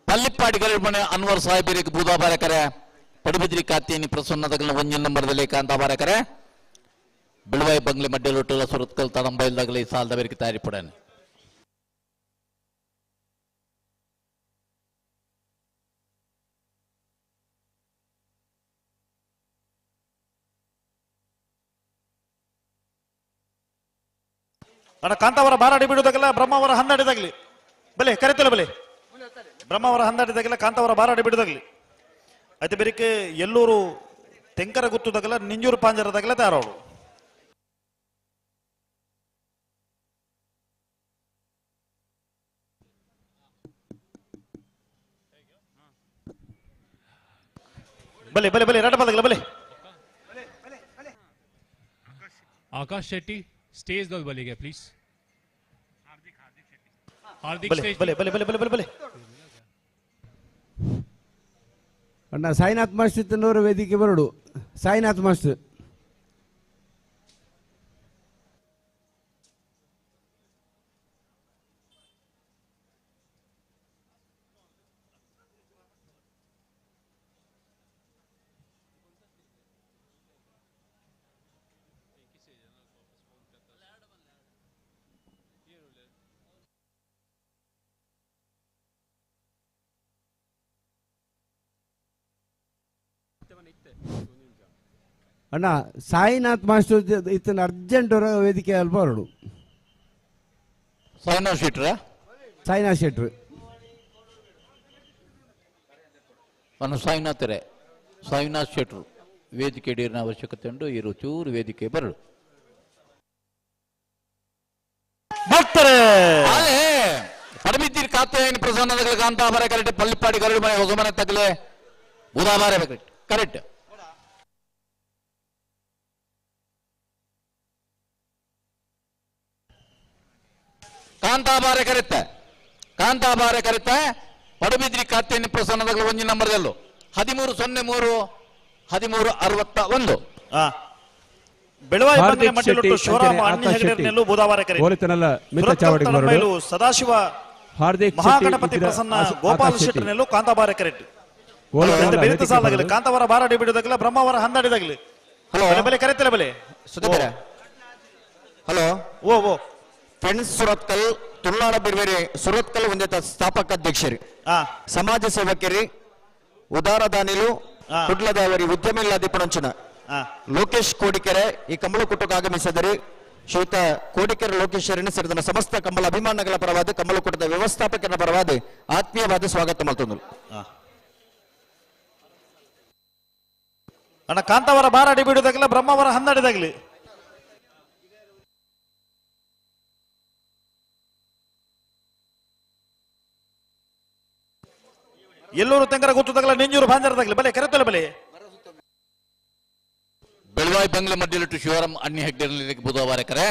ಪಲ್ಲಿಪ್ಪಾಡಿ ಗರಡಿ ಮನೆ ಅನ್ವರ್ ಸಾಹೇಬರಿಗೆ ಬೂದಾಬಾರ ಕರೆ ಪಡುಬಿದ್ರಿ ಕಾತೇನಿ ಪ್ರಸನ್ನ ತಗಲ ಒಂಜನೇ ನಂಬರ್ದಲ್ಲಿ ಕಾಂತಾಬಾರ ಕರೆ ಬೆಳವಾಯಿ ಬಂಗ್ಲೆ ಮಡ್ಡೆಲು ಒಟ್ಟು ಸುರತ್ಕಲ್ ತಳಂಬೈಲ್ ತಗಲ ಈ ಸಾಲದ ಬೆರಿಕೆ ತಯಾರಿ ಪಡನೆ ಅಣ್ಣ ಕಾಂತಾವರ ಬಾರಾಡಿ ಬಿಡುದಾಗಲ್ಲ ಬ್ರಹ್ಮಾವರ ಹಂದಾಡಿದಾಗಲಿ ಬಲೆ ಕರೆತಲ್ಲ ಬಲೆ ಬ್ರಹ್ಮಾವರ ಹಂದಾಡಿದಾಗಲ್ಲ ಕಾಂತಾವರ ಬಾರಾಡಿ ಬಿಡುದಾಗಲಿ ಅದೇ ಬೇರಿಕೆ ಎಲ್ಲೂರು ತೆಂಕರ ಗುತ್ತುದಾಗಲ್ಲ ನಿಂಜೂರು ಪಾಂಜರದಾಗಲ್ಲ ತಾರೋಡು ಬಲೆ ಬಲೆ ಬಲೆ ರಟ ಬದಗಲ ಬಲೆ ಆಕಾಶ್ ಶೆಟ್ಟಿ ಸ್ಟೇಜ್ ದೊಲ್ ಬಲಿಗೆ ಪ್ಲೀಸ್ ಹಾರ್ದಿಕ್ ಬಲೆ ಬಲೆ ಬಲೆ ಬಲೆ ಬಲೆ ಬಲೆ ಬಲೆ ಅಣ್ಣ ಸಾಯಿನಾಥ್ ಮಾಸ್ಟರ್ ವೇದಿಕೆ ಬರಡು ಸಾಯಿನಾಥ್ ಮಾಸ್ಟರ್ ಅಣ್ಣ ಸಾಯಿನಾಥ್ ಮಾಸ್ಟರ್ ಇತನ ಅರ್ಜೆಂಟ್ ವೇದಿಕೆ ಅಲ್ಪ ಹೊರಡು. ಸಾಯಿನಾಥ್ ಶೆಟ್ರ ಸಾಯಿನಾಥ್ ಶೆಟ್ರು ಅವನು ಸಾಯಿನಾಥರೇ ಸಾಯಿನಾಥ್ ಶೆಟ್ರು ವೇದಿಕೆ ಡೀರಿನ ಅವಶ್ಯಕತೆ ಉಂಟು. ಇರು ಚೂರು ವೇದಿಕೆ ಬರಡು ಭಕ್ತರೇ ಪಡಮಿದ್ದೀರಿ ಕಾತ್ಯಾಯನಿ ಪ್ರಸನ್ನದಗಳ ಕಾಂತಾಭರ ಕರೆಕ್ಟ್ ಪಳ್ಳಿಪಾಡಿ ಗರಡು ಮನೆ ಹೊಸ ಮನೆ ತಗಲೆ ಬುಧಾಬಾರ ಕರೆಕ್ಟ್ ಕರೆಕ್ಟ್ ಕಾಂತಾಬಾರ ಕರೆತ್ತ ಪಡುಬಿದ್ರಿ ಕಾತ್ಯಾಯನಿ ಪ್ರಸನ್ನದಗಳ ಒಂಜಿ ನಂಬರ್ದಲ್ಲೂ 1303 ಬೆಳವಾಯಿ ಬಂದರೆ ಮಟ್ಟಲೊಟ್ಟು ಶಿವರಾಮ ಅಣ್ಣಿ ಹೆಗಡೆರನೆಲ್ಲೂ ಬುಧವಾರ ಕರೆ ಸದಾಶಿವ ಮಹಾಗಣಪತಿ ಪ್ರಸನ್ನ ಗೋಪಾಲ ಶೆಟ್ಟರ್ನೆಲ್ಲೂ ಕಾಂತಾಬಾರ ಕರೆಕ್ಟ್ ಬೆರೆತ ಸಾಲಾಗಲಿ ಕಾಂತಾವರ ಬಾರಾಡಿ ಬಿಡುದಾಗಲ ಬ್ರಹ್ಮಾವರ ಹಂದಾಡಿದಾಗಲಿ ಬೆಲೆ ಕರೆತಲ್ಲ ಬೆಲೆ ಹಲೋ ಓ ಫ್ರೆಂಡ್ಸ್ ಸುರತ್ಕಲ್ ತುಳುನಾಡ ಬಿರ್ಬೇರಿ ಸುರತ್ಕಲ್ ಒಂದೇ ಸ್ಥಾಪಕ ಅಧ್ಯಕ್ಷರು ಸಮಾಜ ಸೇವಕರಿ ಉದಾರ ದಾನಿಲು ಕುಡ್ಲದವರಿ ಉದ್ಯಮ ಇಲ್ಲಾದಿಪಣಂಚನ ಲೋಕೇಶ್ ಕೋಡಿಕೆರೆ ಈ ಕಂಬಳ ಕೂಟಕ್ಕೆ ಆಗಮಿಸಿದರೆ ಶ್ರೀಯುತ ಕೋಡಿಕೆರೆ ಲೋಕೇಶ್ವರನ ಸೇರಿದ ಸಮಸ್ತ ಕಂಬಳ ಅಭಿಮಾನಗಳ ಪರವಾದ ಕಂಬಳ ಕೂಟದ ವ್ಯವಸ್ಥಾಪಕರ ಪರವಾದ ಆತ್ಮೀಯವಾದ ಸ್ವಾಗತ ಮಾಡ್ತಂದ್ರು. ಅಣ್ಣ ಕಾಂತಾವರ ಬಾರಾಡಿ ಬಿಡುದಾಗಲ ಬ್ರಹ್ಮಾವರ ಹಂದಾಡಿದಾಗಲಿ ಎಲ್ಲೂರು ತೆಂಗರ ಗೊತ್ತದಾಗಲ ನೆಂಜೂರು ಬಾಂಜರದಾಗಲಿ ಬಲೆ ಕರೆತಲ್ಲ ಬಲೆ ಬೆಳವಾಯಿ ಬಂಗ್ಲೆ ಮಧ್ಯಲಿಟ್ಟು ಶಿವರಾಮ್ ಅಣ್ಣಿ ಹೆಗ್ಡೆರ್ನಲ್ಲಿ ಬುಧವಾರ ಕರೆ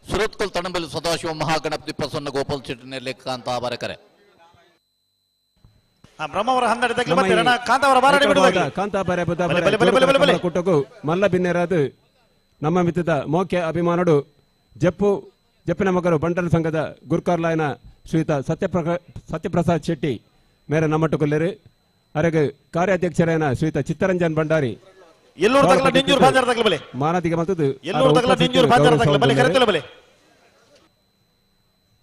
ಸುರತ್ಕಲ್ ತಣಬೆಲು ಸದಾಶಿವ ಮಹಾಗಣಪತಿ ಪ್ರಸನ್ನ ಗೋಪಾಲ್ ಶೆಟ್ಟಿನಲ್ಲಿ ಕಾಂತಾಬಾರ ಕರೆ ಬ್ರಹ್ಮಾವರ ಹಂದಾಡಿದಾಗಲಿ ಕಾಂತಾವರ ಬಾರಾಡಿ ಬಿಡುದಾಗಲಿ ಕಾಂತಾಬಾರ ಬುಧವಾರ ಕುಟಕು ಮಲ್ಲ ಬಿನ್ನೆರಾದು ನಮ್ಮ ಮಿತ್ತದ ಮೋಖ್ಯ ಅಭಿಮಾನಡು ಜಪ್ಪಿನ ಮಗರು ಬಂಟಲ್ ಸಂಘದ ಗುರ್ಕಾರ್ಲಾಯನ ಶ್ರೀಯುತ ಸತ್ಯಪ್ರಸಾದ್ ಶೆಟ್ಟಿ ಮೇರೆ ನಮ್ಮಟ್ಟುಕೊಲ್ಲೆರು ಅರೆಗೆ ಕಾರ್ಯಾಧ್ಯಕ್ಷರಾಯನ ಶ್ರೀಯುತ ಚಿತ್ತರಂಜನ್ ಭಂಡಾರಿ ಮಾನದಿಗೆ ಮತ್ತದು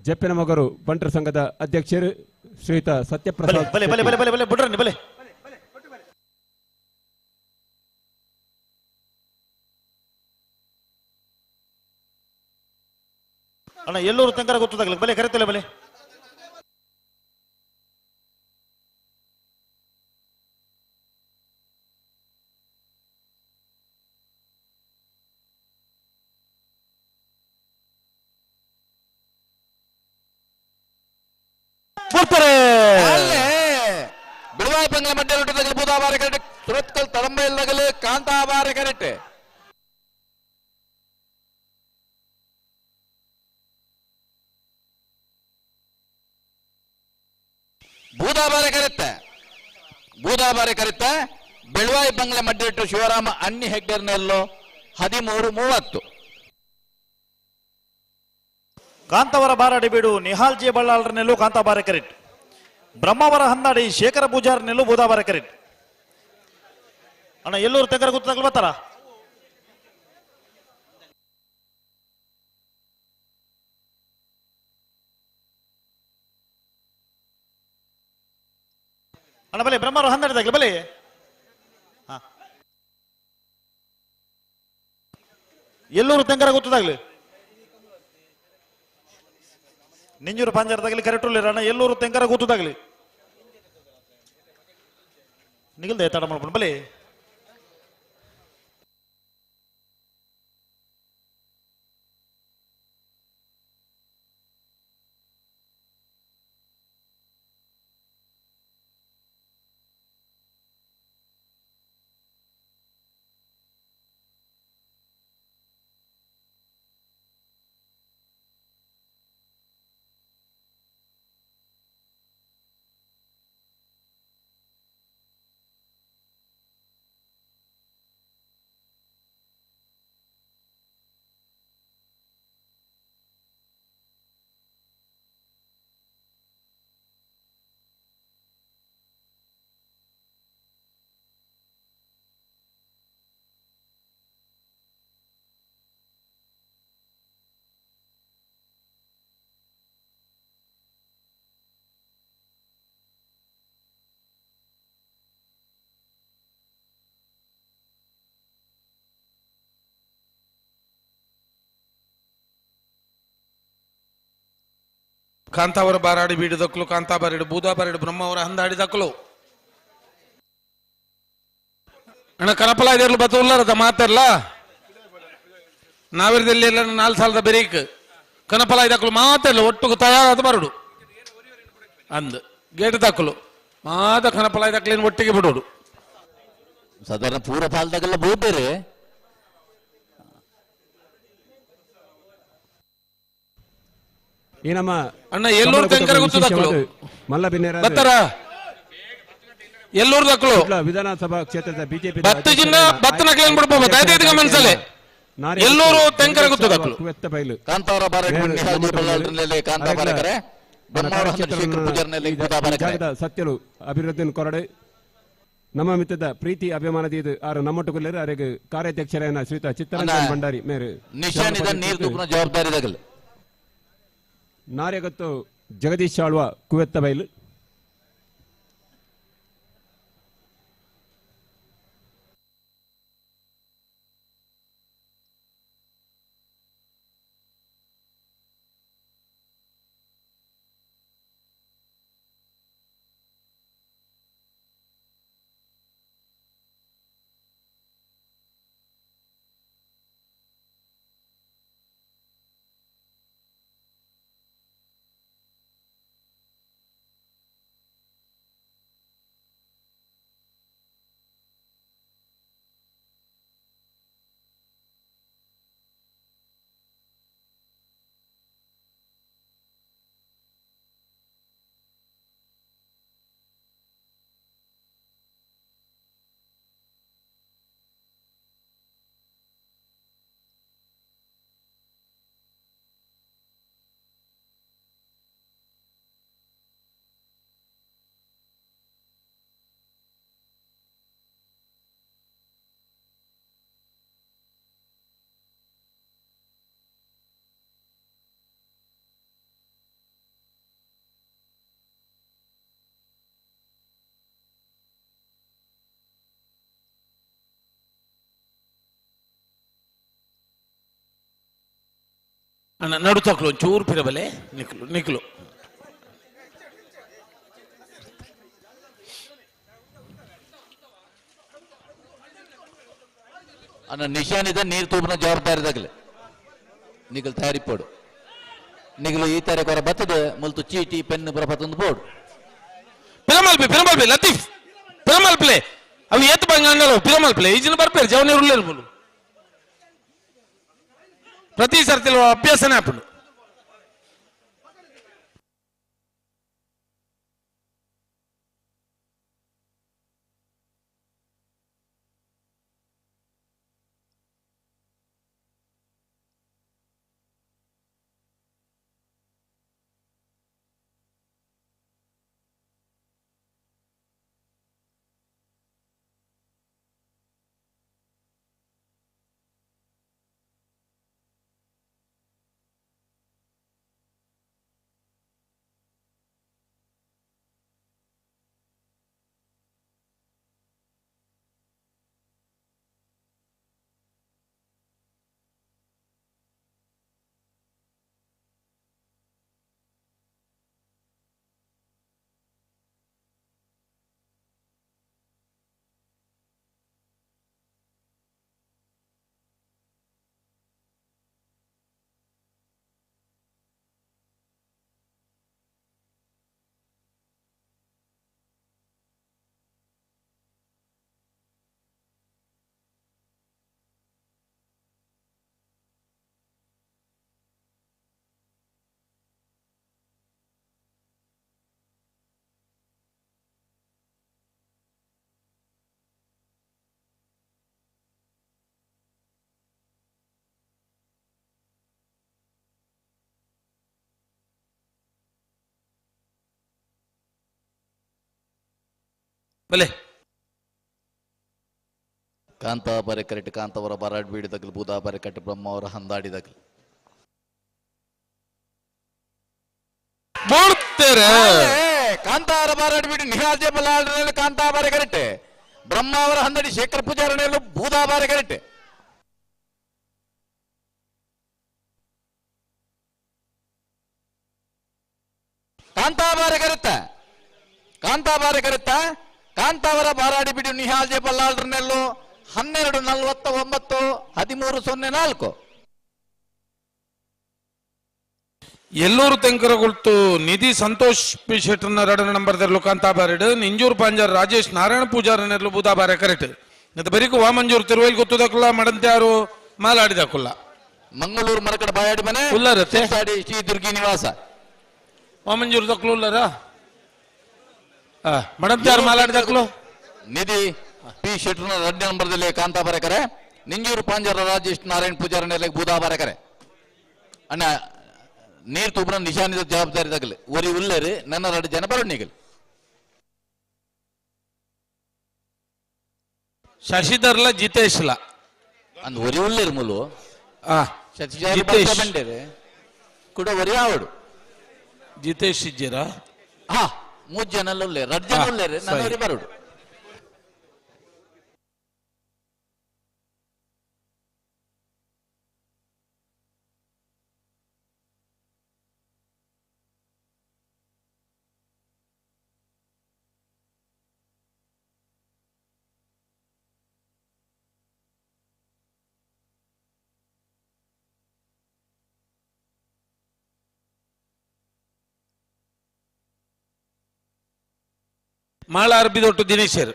ಜಪ್ಪಿನ ಮಗರು ಬಂಟರ್ ಸಂಘದ ಅಧ್ಯಕ್ಷರು ಶ್ರೀಯುತ ಸತ್ಯಪ್ರಸಾದ್ ಅಣ್ಣ ಎಲ್ಲೂರು ತೆಂಕರ ಗೊತ್ತದಾಗಲಿ ಬಲೆ ಕರೆತಲ್ಲ ಬಲೆ ಬೆಳವಾಯಿ ಬಂಗ್ಲೆ ಮಧ್ಯಲಿಟ್ಟು ಬುಧವಾರ ಕರೆಕ್ಟ್ ಸುರತ್ಕಲ್ ತಳಂಬೆಲ್ದಾಗಲೇ ಕಾಂತಾಬಾರ ಕರೆಕ್ಟ್ ಬೂದಾಬಾರೆ ಕರೆತ್ತ ಬೆಳವಾಯಿ ಬಂಗ್ಲೆ ಮಧ್ಯಲಿಟ್ಟು ಶಿವರಾಮ ಅಣ್ಣಿ ಹೆಗ್ಡೆರ್ನೆಲ್ಲೋ 13:30 ಕಾಂತಾವರ ಬಾರಾಡಿ ಬೀಡು ನಿಹಾಲ್ ಜೆ ಬಳ್ಳಾಳ್ರನೆಲ್ಲೂ ಕಾಂತಾಬಾರ ಕರೆಕ್ಟ್ ಬ್ರಹ್ಮಾವರ ಹಂದಾಡಿ ಶೇಖರ ಪೂಜಾರ್ನೆಲ್ಲೂ ಬುಧವಾರ ಕರೆಕ್ಟ್ ಅಣ್ಣ ಎಲ್ಲೂರು ತೆಂಕರ ಗೊತ್ತಾಗಲ್ ಬರ್ತಾರ ಅಣ್ಣ ಬಲೆ ಬ್ರಹ್ಮಾವರ ಹಂದಾಡಿದಾಗಲಿ ಬಲೆ ಎಲ್ಲೂರು ತೆಂಕರ ಗೊತ್ತದಾಗ್ಲಿ ನಿಂಜೂರು ಪಾಂಜರದಾಗಲಿ ಕರೆಕ್ಟುಲ್ಲಿರ ಅಣ್ಣ ಎಲ್ಲೂರು ತೆಂಕರ ಗೊತ್ತದಾಗಲಿ ನಿಗಲ್ದೆ ತಡ ಮಾಡ್ಕೊಂಡು ಬಲೆ ಕಾಂತಾವರ ಬಾರಾಡಿ ಬೀಡಿದಕ್ಕಲು ಕಾಂತಾಬಾರಿಡು ಬೂದಾಬಾರಿಡು ಬ್ರಹ್ಮಾವರ ಹಂದಾಡಿದಕ್ಕಲು ಅಣ್ಣ ಕನಪಲ ಇದೆರ್ಲು ಬತ್ತ ಉಳ್ಳರದ ಮಾತಾಡ್ಲ ನಾವಿರದಲ್ಲಿ ಎಲ್ಲ 4 ಸಾಲದ ಬೆರೀಕ್ ಕನಪಲ ಇದಕ್ಕಲು ಮಾತಾಡ್ಲ ಒಟ್ಟು ತಯಾರಾದ ಬರುಡು ಅಂದ್ ಗೇಟ್ ದಕ್ಕಲು ಮಾದ ಕನಪಲ ಇದಕ್ಕಲೇನು ಒಟ್ಟಿಗೆ ಬಿಡೋಡು ಸಾಧಾರಣ ಪೂರ ಪಾಲ್ದಾಗೆಲ್ಲ ಬೋದ್ಬೇರೆ ಈ ನಮ್ಮ ಅಣ್ಣ ಎಲ್ಲೂರು ತೆಂಕರ ಗೊತ್ತದಕ್ಕಲು ಮಲ್ಲ ಬಿನ್ನೇರ ಬತ್ತರ ಎಲ್ಲೂರು ದಕ್ಕಲು ವಿಧಾನಸಭಾ ಕ್ಷೇತ್ರದ ಬಿಜೆಪಿ ಬತ್ತನಕ್ಲೇನ್ ಬಿಡ್ಬೋದು ದಯచేసి ಗಮನಿಸಲೇ ಎಲ್ಲೂರು ತೆಂಕರ ಗೊತ್ತದಕ್ಕಲು ಕುವೆತ್ತ ಬೈಲು ಕಾಂತಾವರ ಬಾರಾಡಿ ನಿಹಾಲ್ಜಿ ಬಲ್ಲಾಳ್ ಕಾಂತಾಬಾರಕರೆ ಬ್ರಹ್ಮಾವರ ಹಂದಡಿ ಪೂಜಾರ್ನಲ್ಲಿ ಬೂದಾಬಾರಕರೆ ಸತ್ಯಲು ಅಭಿವೃದ್ಧಿ ಕೊರಡೆ ನಮ್ಮ ಮಿತ್ತದ ಪ್ರೀತಿ ಅಭಿಮಾನದ ಆರು ನಮ್ಮೊಟ್ಟುಗೊಳ್ಳರು ಅವರಿಗೆ ಕಾರ್ಯಾಧ್ಯಕ್ಷರಾಯನ ಶ್ರೀಯುತ ಚಿತ್ತರಂಜನ್ ಭಂಡಾರಿ ಮೇರೆ ನಿಶಾನಿದ ನೀರು ತೂಪನ ಜವಾಬ್ದಾರಿದಾಗಲ್ಲ ನಾರ್ಯಗತ್ತು ಜಗದೀಶ್ ಆಳ್ವ ಕುವೆತ್ತ ಬೈಲು ಅಣ್ಣ ನಡು ತಕ್ಲು ಒಂಚೂರು ಪಿರಬಲೆ ನಿಕ್ಲು ನಿಕ್ಲು ಅನ್ನ ನಿಶಾನಿದ ನೀರು ತೂಪನ ಜವಾಬ್ದಾರಿದಾಗಲೆ ನಿಗಲ್ ತಯಾರಿ ಪೋಡು ನಿಗಲು ಈ ತರ ಕೊರ ಬತ್ತದ ಮುಲ್ತು ಚೀಟಿ ಪೆನ್ ಬರಪತ್ತೊಂದು ಬೋರ್ಡ್ ಪಿರಮಲ್ಪೆ ಲತೀಫ್ ಪಿರಮಲ್ಪಲೆ ಅವು ಏತ್ ಬಂಗ ಅಂಗಲು ಪಿರಮಲ್ಪಲೆ ಈಜಿನ ಬರ್ಪೇರು ಜವನಿ ಉರ್ಲೇರು ಬೋಲು ಪ್ರತಿ ಸರ್ತಿಲು ಅಭ್ಯಾಸನೇ ಆಪುಂಡು ಬಲೆ ಕಾಂತಾಬಾರೆ ಕರೆಕ್ಟ್ ಕಾಂತಾವರ ಬಾರಾಡ್ ಬೀಡಿದಾಗಲು ಬೂದಾಬಾರೆ ಕರೆಕ್ಟ್ ಬ್ರಹ್ಮಾವರ ಹಂದಾಡಿದಾಗಲು ಕಾಂತಾವರ ಬಾರಾಡ್ ಬೀಡಿ ನಿಹಾಲ್ಜಿ ಬಲ್ಲಾಳ್ ಕಾಂತಾಬಾರೆ ಕರೆಕ್ಟ್ ಬ್ರಹ್ಮಾವರ ಹಂದಡಿ ಶೇಖರ್ ಪೂಜಾರನೆಯಲ್ಲೂ ಬೂದಾಬಾರೆ ಕರೆಕ್ಟ್ ಕಾಂತಾಬಾರೆ ಕರೆತ್ತ ಕಾಂತಾವರ ಬಾರಾಡಿ ಬಿಡಿ ನಿಹಾಲ್ಜೆ ಬಲ್ಲಾಳ್ರನ್ನೆಲ್ಲೂ 12:49 13:04. ಎಲ್ಲೂರು ತೆಂಕರಗುಳ್ತು ನಿಧಿ ಸಂತೋಷ್ ಪಿ ಶೆಟ್ಟರ್ನ 2 ನಂಬರ್ದಲ್ಲೂ ಕಾಂತಾಬಾರೆಡ್ ನಿಂಜೂರು ಪಾಂಜಾರ್ ರಾಜೇಶ್ ನಾರಾಯಣ ಪೂಜಾರನೆರ್ಲು ಬೂದಾಬಾರೆ ಕರೆಕ್ಟ್ ಇದು ಬರೀಕು ವಾಮಂಜೂರು ತಿರುವೈಲ್ ಗೊತ್ತುದಕ್ಕಲ್ಲ ಮಡಂತ್ಯಾರು ಮಾಲಾಡಿದಕ್ಕಲ್ಲ ಮಂಗಳೂರು ಮರಕಡ ಬಾಯಾಡಿ ಮನೆ ಉಲ್ಲರತ್ತೆ ಶ್ರೀ ದುರ್ಗಿ ನಿವಾಸ ವಾಮಂಜೂರು ದಕ್ಕಲು ಉಲ್ಲರ ಮಡಂತ್ಯಾರು ಮಾಲಾಡಿದಕ್ಕಲು ನಿಧಿ ಪಿ ಶೆಟ್ಟರ್ನ 2 ನಂಬರ್ದಲ್ಲಿ ಕಾಂತಾಬಾರೆ ಕರೆ ನಿಂಜೂರು ಪಾಂಜಾರ ರಾಜೇಶ್ ನಾರಾಯಣ ಪೂಜಾರನೆರ್ಲೆ ಬೂದಾಬಾರೆ ಕರೆ ಅಣ್ಣ ನೀರು ತೂಪನ ನಿಶಾನಿದ ಜವಾಬ್ದಾರಿ ತಗಲಿ ಒರಿ ಉಳ್ಳೇರಿ ನನ್ನ 2 ಜನ ಬರೋಣಿಗಲಿ ಶಶಿಧರ್ಲ ಜಿತೇಶ್ಲ ಅಂದ್ ಒರಿ ಉಳ್ಳೇರಿ ಮುಲು ಜಿತೇಶ್ ಬಂಡೇರಿ ಕೂಡ ಒರಿ ಆವಡು ಜಿತೇಶ್ ಇದ್ದೀರಾ 3 ಜನ ಉಳ್ಳೇರಿ 2 ಜನ ಉಳ್ಳೇರಿ ನನ್ನ ಒರಿ ಬರೋಡು ಮಾಳ ಅರ್ಬಿದೊಟ್ಟು ದಿನೇಶರ್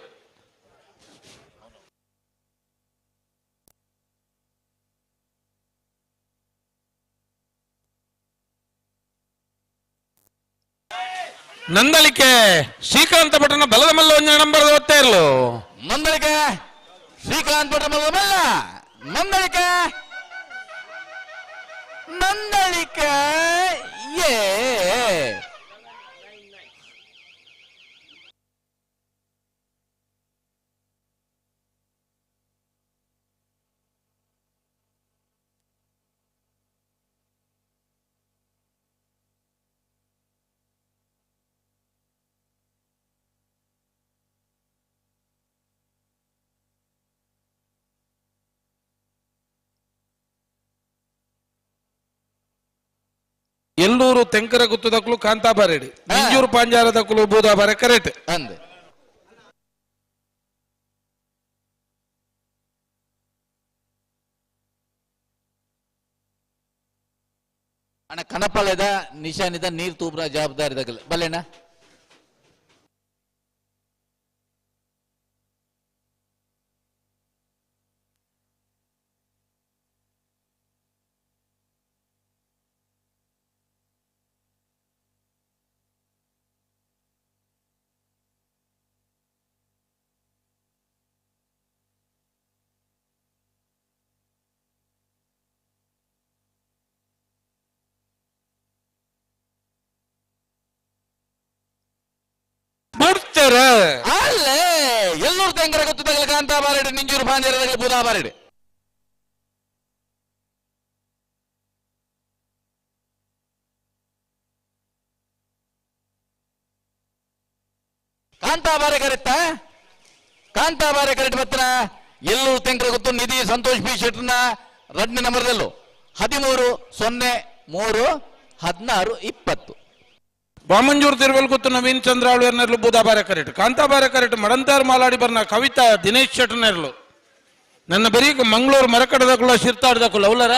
ನಂದಳಿಕೆ ಶ್ರೀಕಾಂತ ಭಟ್ನ ಬಲದ ಮಲ್ಲ 1 ನಂಬರ್ ಓದ್ತಾ ಇರ್ಲು ನಂದಳಿಕೆ ಶ್ರೀಕಾಂತ್ ಭಟ್ರ ಬಲದ ಮಲ್ಲ ನಂದಳಿಕೆ ಏ ಎಲ್ಲೂರು ತೆಂಕರ ಗುತ್ತದಕ್ಕಲು ಕಾಂತಾಬಾರೆಡಿ ನಿಂಜೂರು ಪಾಂಜಾರದಕ್ಕಲು ಬೂದಾಬಾರೆ ಕರೆಕ್ಟ್ ಅಂದೆ ಅಣ್ಣ ಕನಪಾಳ್ಯದ ನಿಶಾನಿದ ನೀರು ತೂಬ್ರ ಜವಾಬ್ದಾರಿ ತಗಲಿ ಬಲ್ಲೇಣ್ಣ ಅಲ್ಲೇ ಎಲ್ಲೂರು ತೆಂಕರ ಗೊತ್ತು ತಗಲ ಕಾಂತಾಬಾರೆಡಿ ನಿಂಜೂರು ಪಾಂಜಾರ ತಗಲ ಬೂದಾಬಾರೆಡಿ ಕಾಂತಾಬಾರೆ ಕರೆಕ್ಟ್ ಬತ್ತನ ಎಲ್ಲೂರು ತೆಂಕರ ಗೊತ್ತು ನಿಧಿ ಸಂತೋಷ್ ಪಿ ಶೆಟ್ಟರ್ನ 2 ನಂಬರ್ದಲ್ಲೂ 13:03:16:20 ವಾಮಂಜೂರು ತಿರುವಲ್ ಗೊತ್ತು ನವೀನ್ ಚಂದ್ರಾಳು ಬೂದಾಬಾರೆ ಕರೆಕ್ಟ್ ಕಾಂತಾಬಾರೆ ಕರೆಕ್ಟ್ ಮಡಂತಾರ್ ಮಾಲಾಡಿ ಬರ್ನ ಕವಿತಾ ದಿನೇಶ್ ಶೆಟ್ಟರ್ನೆರ್ಲು ನನ್ನ ಬರೀಕ್ ಮಂಗಳೂರು ಮರಕಡದಕ್ಕುಲ್ಲ ಶಿರ್ತಾಡ್ದಕ್ಕುಲ್ಲ ಅವಲರ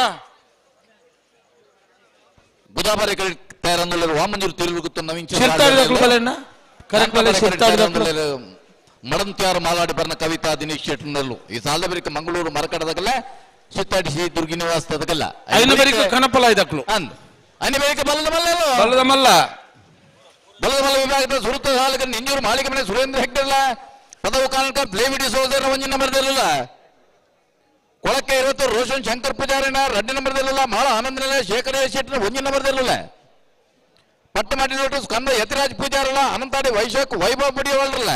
ಬುಧಾಬಾರೆ ಕರೆಕ್ಟ್ ತಯಾರಂದುಳ್ಳರು ವಾಮಂಜೂರು ತಿರುವಲ್ ಗೊತ್ತು ನವೀನ್ ಶಿರ್ತಾಡ್ದಕ್ಕುಲ್ಲ ಬಲೆನ್ನ ಕರೆಕ್ಟ್ ಬಲೆ ಶಿರ್ತಾಡ್ದಕ್ಕುಲ್ಲ ಮಡಂತ್ಯಾರು ಮಾಲಾಡಿ ಬರ್ನ ಕವಿತಾ ದಿನೇಶ್ ಶೆಟ್ಟರ್ನೆರ್ಲು ಈ ಸಾಲದ ಬರೀಕ್ ಮಂಗಳೂರು ಮರಕಡದಕ್ಕಲ್ಲ ಸಿತ್ತಾಡಿಸಿ ದುರ್ಗಿ ನಿವಾಸ ತದಕಲ್ಲ ಐನ ಬರೀಕ್ ಕನಪಲ ಇದಕ್ಕಲು ಅಂದ್ ಐನ ಬರೀಕ್ ಬಲದ ಮಲ್ಲ ಬಲದ ವಿಭಾಗದ ಸುರತ ಸಾಲಕ ನಿಂಜೂರು ಮಾಳಿಗೆ ಮನೆ ಸುರೇಂದ್ರ ಹೆಗ್ಡೆಲ್ಲ ಪದವು ಕಾರಣಕ ಬ್ಲೇವಿಡಿ ಸೋದರ 1 ನಂಬರ್ದಲ್ಲ ಕೊಳಕ್ಕೆ 20 ರೋಷನ್ ಶಂಕರ್ ಪೂಜಾರಿನ 2 ನಂಬರ್ದಲ್ಲ ಮಾಳ ಆನಂದನ ಶೇಖರ ಶೆಟ್ಟರ್ 1 ನಂಬರ್ದಲ್ಲ ಪಟ್ಟ ಮಾಡಿನೋಟು ಸ್ಕಂದ ಯತಿರಾಜ್ ಪೂಜಾರಲ್ಲ ಅನಂತಾಡಿ ವೈಶಾಖ್ ವೈಭವ್ ಪಡಿಯವಲ್ರಲ್ಲ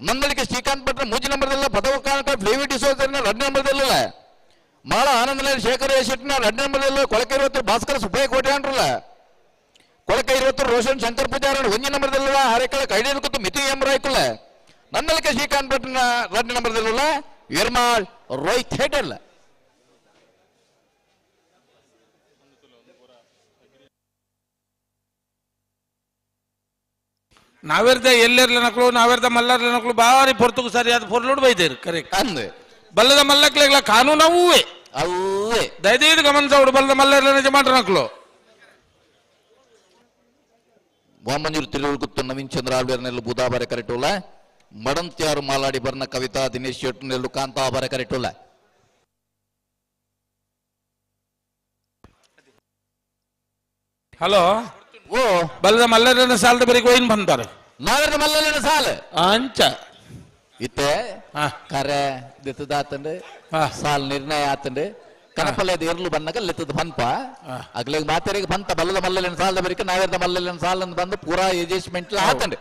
ನಂದಳಿಕೆ ಶ್ರೀಕಾಂತ್ ಭಟ್ರ 3 ನಂಬರ್ದಲ್ಲ ಪದವು ಕಾರಣಕ ಬ್ಲೇವಿಡಿ ಸೋದರನ 2 ನಂಬರ್ದಲ್ಲ ಮಾಳ ಆನಂದನ ಶೇಖರ ಶೆಟ್ಟಿನ 2 ನಂಬರ್ದಲ್ಲ ಕೊಳಕೆ 20 ಭಾಸ್ಕರ ಸುಬ್ಬಯ್ಯ ಕೋಟೆ ಅಂದ್ರಲ್ಲ ಕೊಳಕೆ 20 ರೋಷನ್ ಶಂಕರ್ ಪೂಜಾರ 1 ನಂಬರ್ದಲ್ಲ ಹರೇಕಳ ಕೈಡೇನು ಕೂತು ಮಿತಿ ಎಂಬರಾಯ್ಕಲ್ಲ ನಂದಳಿಕೆ ಶ್ರೀಕಾಂತ್ ಭಟ್ನ 2 ನಂಬರ್ದಲ್ಲ ವಿರ್ಮಾಳ್ ರೋಹಿತ್ ಹೇಟರ್ಲ ನಾವೆರ್ದ ಎಲ್ಲೆರ್ಲ ನಕ್ಳು ನಾವೆರ್ದ ಮಲ್ಲರ್ಲ ನಕ್ಳು ಬಾರಿ ಪೊರ್ತುಕು ಸರಿಯಾದ ಪೊರ್ಲುಡು ಬೈದೇರು ಕರೆಕ್ಟ್ ಅಂದ್ ಬಲ್ಲದ ಮಲ್ಲಕ್ಲೆಗ್ಲ ಕಾನೂನು ಅವೇ ಅವೇ ದಯದೀದು ಗಮನಿಸೋಡು ಬಲ್ಲದ ಮಲ್ಲರ್ಲ ನಿಜ ಮಾಡ್ರ ನಕ್ಲು ವಾಮಂಜೂರು ತಿರುಗುತ್ತು ನವೀನ್ ಚಂದ್ರ ಆಳ್ವೇರ್ ನೆಲ್ಲು ಬುಧಾಬಾರೆ ಕರೆಟೋಲ ಮಡಂತ್ಯಾರು ಮಾಲಾಡಿ ಬರ್ನ ಕವಿತಾ ದಿನೇಶ್ ಶೆಟ್ಟು ನೆಲ್ಲು ಕಾಂತಾಬಾರೆ ಕರೆಟೋಲ ಹಲೋ ಓ ಬಲ್ಲದ ಮಲ್ಲರ್ನ ಸಾಲದ ಬರೀ ಒಯ್ನ್ ಬಂತಾರೆ ನಾವೆರ್ನ ಮಲ್ಲಲಿನ ಸಾಲ ಅಂಚ ಇತ್ತೆ ಕರೆ ದಿತ್ತದಾತಂಡು ಸಾಲ್ ನಿರ್ಣಯ ಆತಂಡು ಕನಪಲ್ಯದ ಎರ್ಲು ಬಂದಾಗ ಲೆತ್ತದ ಪಂಪ ಅಗ್ಲೆ ಮಾತೆರಿಗೆ ಬಂತ ಬಲ್ಲದ ಮಲ್ಲಲಿನ ಸಾಲದ ಬರಿಕ ನಾವೆರ್ದ ಮಲ್ಲಲಿನ ಸಾಲ ಬಂದು ಪೂರಾ ಎಜೇಸ್ಮೆಂಟ್ ಆತಂಡು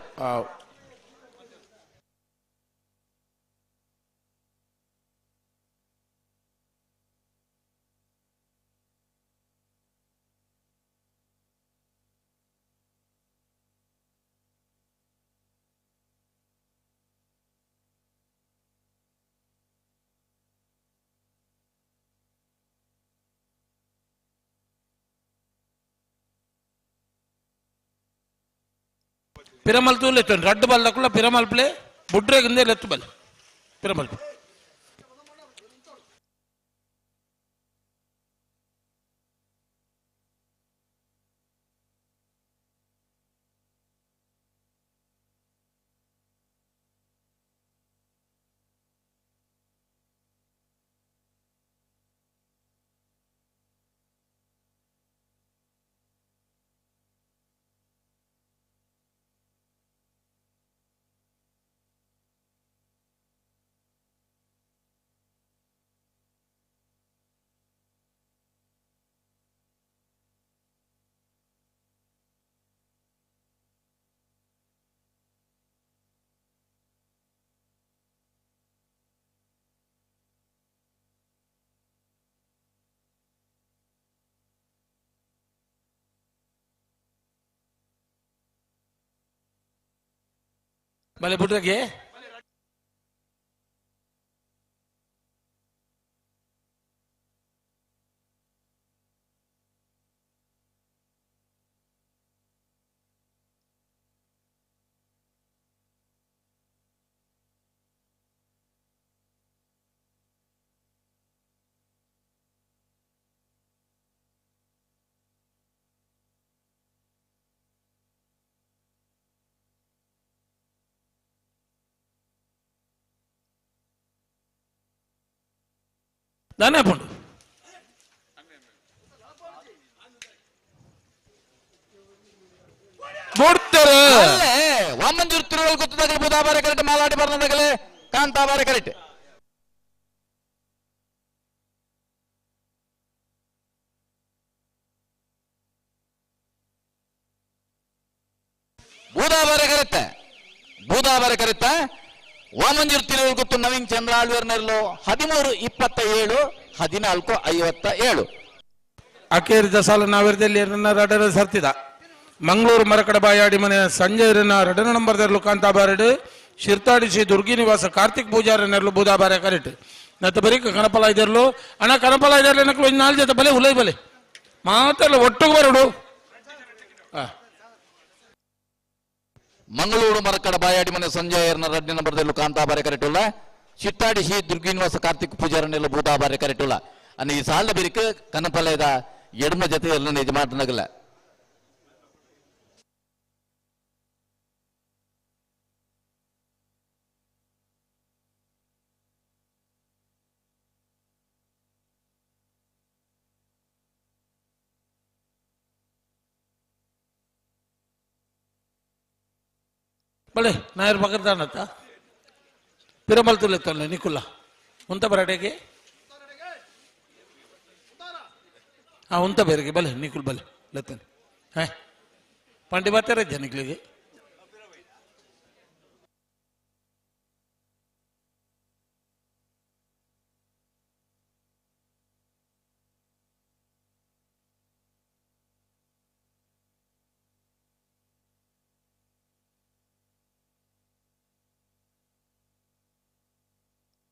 పిరమల్ తూ లెత్తు రడ్డు బల్ దక్కుల పిరమల్ ప్లే బుడ్రే కిందే లెత్తు బల్ పిరమల్ భలే బుడ్రకి దానే పండు ಬುಡ್ತಾರೆ Vamanjoor ತಿರುವಲ್ ಗೊತ್ತದಾಗಲಿ ಬುಧಾಬಾರೆ correct Maladi ಬರ್ನದಾಗಲೇ ಕಾಂತಾಬಾರೆ correct ಬೂದಾಬಾರೆ correct Vamanjoor ತಿರುವಲ್ ಗೊತ್ತು ನವೀನ್ ಚಂದ್ರ ಆಳ್ವೇರ್ ನೆರಳು 13-27 14-57 ಅಕೇರಿದ ಸಾಲ ನಾವೆರ್ದಲ್ಲಿ ರಡರ ಸರ್ತಿದ ಮಂಗಳೂರು ಮರಕಡ ಬಾಯಾಡಿ ಮನೆ ಸಂಜಯರನ್ನ ರಡನ ನಂಬರ್ ದರ್ಲು ಕಾಂತಾಬಾರೆಡು ಶಿರ್ತಾಡಿಸಿ ದುರ್ಗಿ ನಿವಾಸ ಕಾರ್ತಿಕ್ ಪೂಜಾರ ನೆರಳು ಬೂದಾಬಾರೆ ಕರೆಕ್ಟ್ ನತ್ತ ಬರೀ ಕನಪಲ ಇದರ್ಲು ಅಣ್ಣ ಕನಪಲ ಇದರ್ಲು ನಕ್ಲು 4 ಜೊತೆ ಬಲೆ ಹುಲೈ ಬಲೆ ಮಾತಲ್ಲ ಒಟ್ಟಿಗೆ ಬರಡು ಮಂಗಳೂರು ಮರಕಡ ಬಾಯಾಡಿ ಮನೆ ಸಂಜಯರ್ನ ರಡ್ಡಿ ನಂಬರ್ದಲ್ಲೂ ಕಾಂತಾಬಾರೆ ಕರೆಕ್ಟುಲ್ಲ ಚಿಟ್ಟಾಡಿಸಿ ದುರ್ಗಿ ನಿವಾಸ ಕಾರ್ತಿಕ್ ಪೂಜಾರನೆಲ್ಲ ಬೂದಾಬಾರೆ ಕರೆಕ್ಟುಲ್ಲ ಅನ್ನ ಈ ಸಾಲ ಬಿರಿಕ ಕನಪಲಯದ ಎಡಮ ಜೊತೆ ಎಲ್ಲ ಯಜಮಾನಗಲ್ಲ ಬಳೆ ನಾಯರ್ ಬಗರ್ದಾನತ್ತ ಪಿರಮಲ್ ತುಲೆತ್ತಲ್ಲ ನಿಕುಲ್ಲ ಉಂತ ಬರಡೆಗೆ ಉಂತ ಬೇರೆಗೆ ಬಲೆ ನಿಕುಲ್ ಬಲೆ ಲೆತ್ತನೆ ಪಂಡಿ ಬರ್ತಾರೆ ಜನಗಳಿಗೆ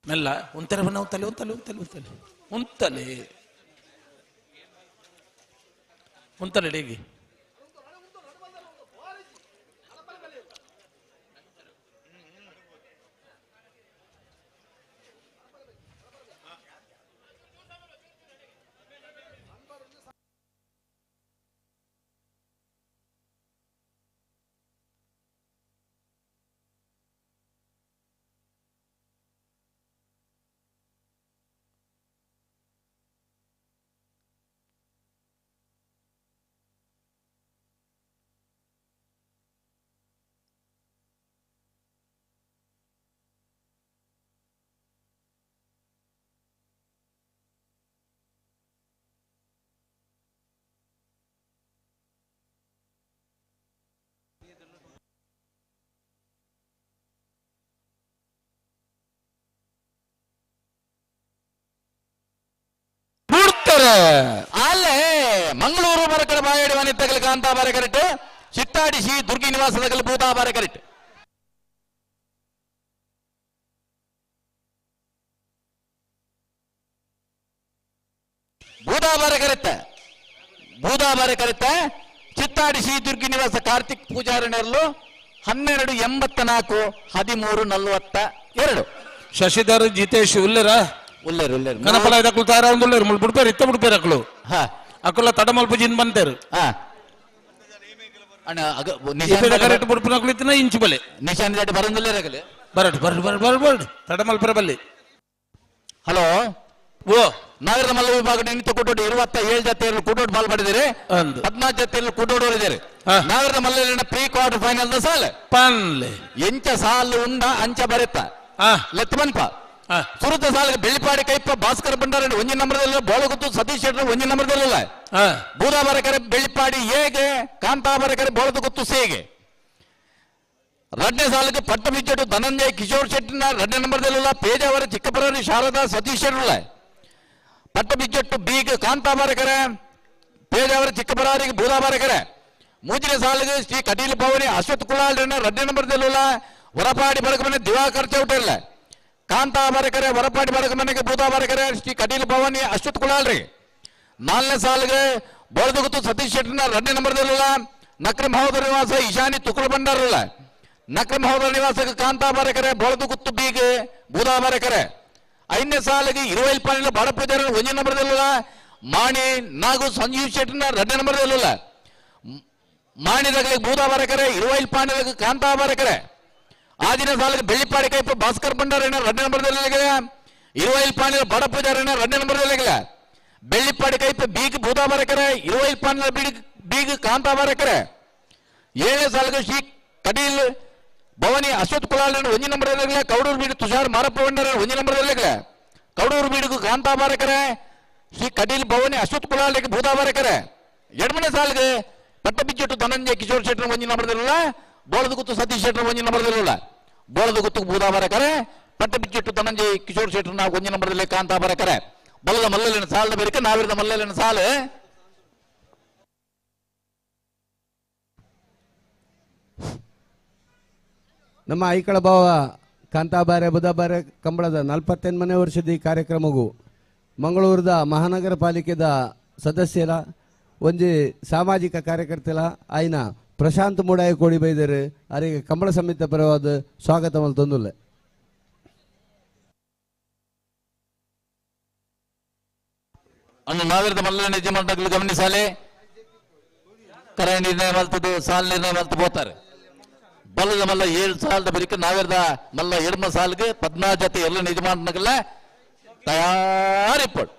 ಮೆಲ್ಲ ಒಂಥರ ಬಣ್ಣ ಉಂತಲೆ ಉಂತಲೆ ಉಂತಲೆ ಉಂತಲೆ ಉಂತಲೆ ಉಂತಲೆ ಡೇಗಿ ಬಲ್ಲರೆ ಅಲ್ಲೇ ಮಂಗಳೂರು ಬರಕರ ಬಾಯಡಿ ವನಿತಗಲು ಕಾಂತಾ ಬಾರಕರಿಟ್ ಚಿತ್ತಾಡಿ ಶ್ರೀ ದುರ್ಗಿ ನಿವಾಸದಗಲು ಭೂತಾ ಬಾರಕರಿಟ್ ಭೂದಾಬಾರೆ ಕರೆತ ಚಿತ್ತಾಡಿ ಶ್ರೀ ದುರ್ಗಿ ನಿವಾಸ ಕಾರ್ತಿಕ್ ಪೂಜಾರನೆರಲು 12/84/13/42 ಶಶಿಧರ್ ಜಿತೇಶ್ ಉಲ್ಲೆರ ಉಲ್ಲೇರು ಕನಪಲ ಇದಕ್ಕಳು ತಾರ ಒಂದು ಉಲ್ಲೇರು ಮುಲ್ ಬಿಡ್ಪೇರು ಇತ್ತ ಬಿಡ್ಪೇರು ಅಕ್ಕಳು ಅಕ್ಕಳ ತಡಮಲ್ಪ ಜಿನ್ ಬಂತೇರು ಕರೆಕ್ಟ್ ಬಿಡ್ಪನಕ್ಕಳು ಇತ್ತಿನ ಇಂಚು ಬಲೆ ನಿಶಾನ್ ದಾಟಿ ಬರಂದುಲ್ಲೇರಾಗಲಿ ಬರಡು ತಡಮಲ್ಪರ ಬಲ್ಲಿ. ಹಲೋ ಓ ನಾಗರ ಮಲ್ಲ ವಿಭಾಗ ನಿಂತು ಕೂಟೋಡು 27 ಜತೆಯಲ್ಲಿ ಕೂಟೋಡು ಬಾಲ್ ಮಾಡಿದಿರಿ 14 ಜತೆಯಲ್ಲಿ ಕೂಟೋಡು ಹೊರಿದಿರಿ ನಾಗರ ಮಲ್ಲಿನ ಪ್ರೀ ಕ್ವಾರ್ಟರ್ ಫೈನಲ್ ದ ಸಾಲ್ ಪನ್ಲೆ ಎಂಚ ಸಾಲು ಉಂಡ ಅಂಚ ಬರೆತ್ತ ಲೆತ್ಮನ್ಪ ಸುರತ ಸಾಲಿಗೆ ಬೆಳ್ಳಿಪಾಡಿ ಕೈಪ್ಪ ಭಾಸ್ಕರ್ ಬಂಡಾರ ಒಂಜಿ ನಂಬರ್ದಲ್ಲ ಬೋಳಗುತ್ತು ಸತೀಶ್ ಶೆಟ್ರು ಒಂಜಿ ನಂಬರ್ದಲ್ಲ ಬೂದಾಬಾರಕರೆ ಬೆಳ್ಳಿಪಾಡಿ ಹೇಗೆ ಕಾಂತಾಬಾರಕರೆ ಬೋಳದ ಗುತ್ತು ಸೇಗೆ ಎರಡನೇ ಸಾಲಿಗೆ ಪಟ್ಟಬಿಚ್ಚಟ್ಟು ಧನಂಜಯ್ ಕಿಶೋರ್ ಶೆಟ್ಟಿನ 2ನೇ ನಂಬರ್ದಲ್ಲ ಪೇಜಾವರ ಚಿಕ್ಕಪರಾರಿ ಶಾರದಾ ಸತೀಶ್ ಶೆಟ್ರುಲ ಪಟ್ಟಬಿಚ್ಚಟ್ಟು ಬೀಗ ಕಾಂತಾಬಾರಕರೆ ಪೇಜಾವರ ಚಿಕ್ಕಪರಾರಿಗೆ ಬೂದಾಬಾರಕರೆ 3ನೇ ಸಾಲಿಗೆ ಶ್ರೀ ಕಟೀಲ್ ಭವನಿ ಅಶ್ವಥ್ ಕುಲಾಲ್ 2ನೇ ನಂಬರ್ದಲ್ಲ ಹೊರಪಾಡಿ ಬಡಗಮನೆ ದಿವಾಕರ್ ಚೌಟರ್ಲ ಕಾಂತಾಬಾರಕರೆ ಹೊರಪಾಡಿ ಬಡಗಮನೆಗೆ ಬೂದಾಬಾರಕರೆ ಶ್ರೀ ಕಟೀಲ್ ಭವನಿ ಅಶ್ವಥ್ ಕುಲಾಲ್ರಿ 4ನೇ ಸಾಲಿಗೆ ಬೋಳದಗುತ್ತು ಸತೀಶ್ ಶೆಟ್ಟಿನ 2ನೇ ನಂಬರ್ದಲ್ಲ ನಕ್ರ ಮಹೋದರ ನಿವಾಸ ಈಶಾನಿ ತುಕುಳ ಬಂಡಾರಲ್ಲ ನಕ್ರ ಮಹೋದರ ನಿವಾಸಕ್ಕೆ ಕಾಂತಾಬಾರಕರೆ ಬೋಳದಗುತ್ತು ಬೀಗೆ ಬೂದಾಬಾರಕರೆ 5ನೇ ಸಾಲಿಗೆ 20 ಪಾಣಿಲ ಬಾಡಪೂಜಾರ 1ನೇ ನಂಬರ್ದಲ್ಲ ಮಾಣಿ ನಾಗು ಸಂಜೀವ್ ಶೆಟ್ಟಿನ 2ನೇ ನಂಬರ್ದಲ್ಲ ಮಾಣಿದಗಳಿಗೆ ಬೂದಾಬಾರಕರೆ 20 ಪಾಣಿದಾಗ ಕಾಂತಾಬಾರಕರೆ ಆದಿನ ಸಾಲಿಗೆ ಬೆಳ್ಳಿಪಾಡಿ ಕೈಪ ಭಾಸ್ಕರ್ ಬಂಡಾರಣ್ಣ 2ನೇ ನಂಬರ್ದಲ್ಲಿ 20 ಪಾಣಿಲ ಬಡಪೂಜಾರಣ್ಣ 2ನೇ ನಂಬರ್ದಲ್ಲಿ ಬೆಳ್ಳಿಪಾಡಿ ಕೈಪ ಬೀಗ್ ಬೂದಾಬಾರಕರೆ 20 ಪಾಣಿಲ ಬೀಗ್ ಕಾಂತಾಬಾರಕರೆ 7ನೇ ಸಾಲಿಗೆ ಶ್ರೀ ಕಟೀಲ್ ಭವನಿ ಅಶ್ವಥ್ ಕುಲಾಲ್ 1ನೇ ನಂಬರ್ದಲ್ಲಿ ಕೌಡೂರು ಬೀಡು ತುಷಾರ್ ಮಾರಪ್ಪ ಬಂಡಾರ 1ನೇ ನಂಬರ್ದಲ್ಲಿ ಕೌಡೂರು ಬೀಡುಗೂ ಕಾಂತಾಬಾರಕರೆ ಶ್ರೀ ಕಟೀಲ್ ಭವನಿ ಅಶ್ವಥ್ ಕುಲಾಲ್ ಬೂದಾಬಾರಕರೆ 2ನೇ ಸಾಲಿಗೆ ಪಟ್ಟಬಿಚ್ಚಟ್ಟು ಧನಂಜಯ ಕಿಶೋರ್ ಶೆಟ್ಟರ್ 1ನೇ ನಂಬರ್ದಲ್ಲ ಬೋಳದ ಗುತ್ತು ಸತೀಶ್ ಶೆಟ್ಟರ್ 1ನೇ ನಂಬರ್ದಲ್ಲ ಬೋಳದ ಗುತ್ತು ಬೂದಾಬಾರಕರೆ ಪಟ್ಟಬಿಚ್ಚಟ್ಟು ಧನಂಜಯ ಕಿಶೋರ್ ಶೆಟ್ಟರ್ನ 1ನೇ ನಂಬರ್ದಲ್ಲಿ ಕಾಂತಾಬಾರಕರೆ ಬಲ್ಲದ ಮಲ್ಲಲಿನ ಸಾಲದ ಬೇರಿಕೆ ನಾವಿರದ ಮಲ್ಲಲಿನ ಸಾಲು ನಮ್ಮ ಐಕಳ ಭಾವ ಕಾಂತಾಬಾರೆ ಬುಧಬಾರೆ ಕಂಬಳದ 48ನೇ ವರ್ಷದ ಈ ಕಾರ್ಯಕ್ರಮಗೂ ಮಂಗಳೂರದ ಮಹಾನಗರ ಪಾಲಿಕೆದ ಸದಸ್ಯರ ಒಂಜಿ ಸಾಮಾಜಿಕ ಕಾರ್ಯಕರ್ತೆಲ ಆಯ್ನ ಪ್ರಶಾಂತ್ ಮೂಡಾಯ ಕೋಡಿ ಬೈದರು ಅವರಿಗೆ ಕಂಬಳ ಸಮಿತಿ ಪರವಾದ ಸ್ವಾಗತ ತಂದುಲ್ಲೆ ಅನ್ನು ನಾವಿರದ ಮಲ್ಲ ನಿಜಮಂಡಗಳು ಗಮನಿಸಾಲೆ ಕರೆ ನಿರ್ಣಯ ಮಲ್ತದ್ದು ಸಾಲ್ ನಿರ್ಣಯ ಮಲ್ತು ಹೋಗ್ತಾರೆ ಬಲ್ಲದ ಮಲ್ಲ 7 ಸಾಲದ ಬಳಿಕ ನಾವಿರದ ಮಲ್ಲ 2 ಸಾಲಿಗೆ 14 ಜೊತೆ ಎಲ್ಲ ನಿಜಮಾಂಡಗಳ ತಯಾರಿಪ್ಪಡು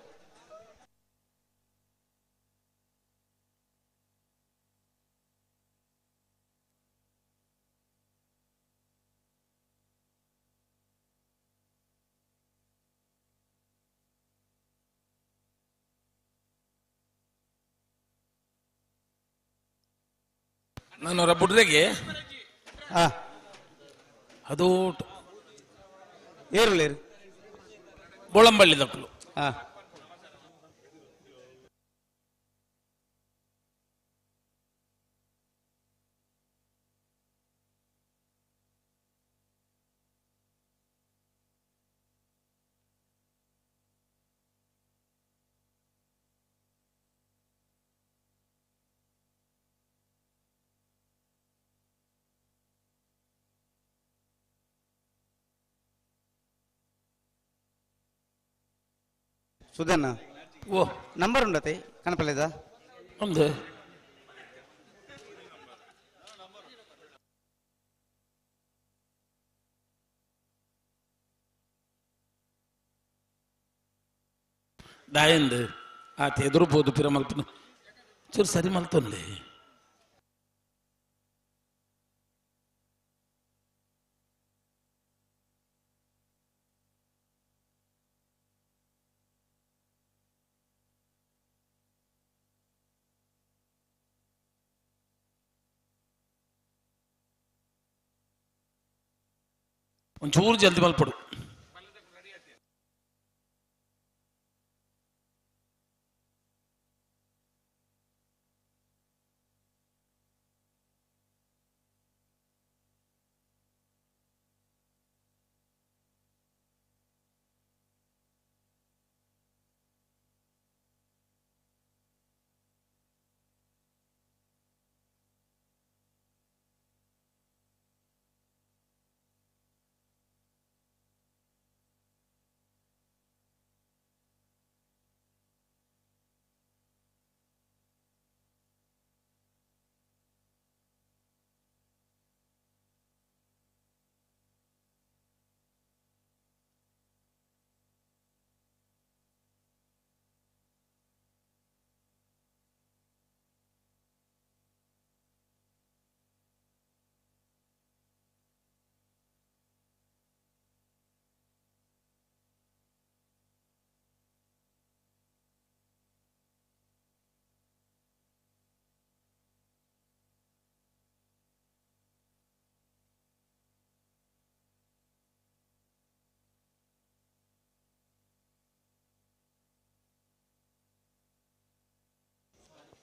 ನಾನು ಬುಡ್ರೆಗೆ ಅದು ಏರುಲೇರು ಬೋಳಂಬಳ್ಳಿ ದಕ್ಕಲು ಸುಧನ್ನ ಓ ನಂಬರ್ ಉಂಡತೆ ಕನಪಲ್ಲೆದ ಒಂದು ದಾಯಂದು ಆತ ಎದುರು ಬೋದು ಪಿರ ಮಲ್ಪನ ಚೂರು ಸರಿ ಮಲ್ತೊಂದೆ ಒಂಚೂರು ಜಲ್ದಿ ಮಲ್ಪಡು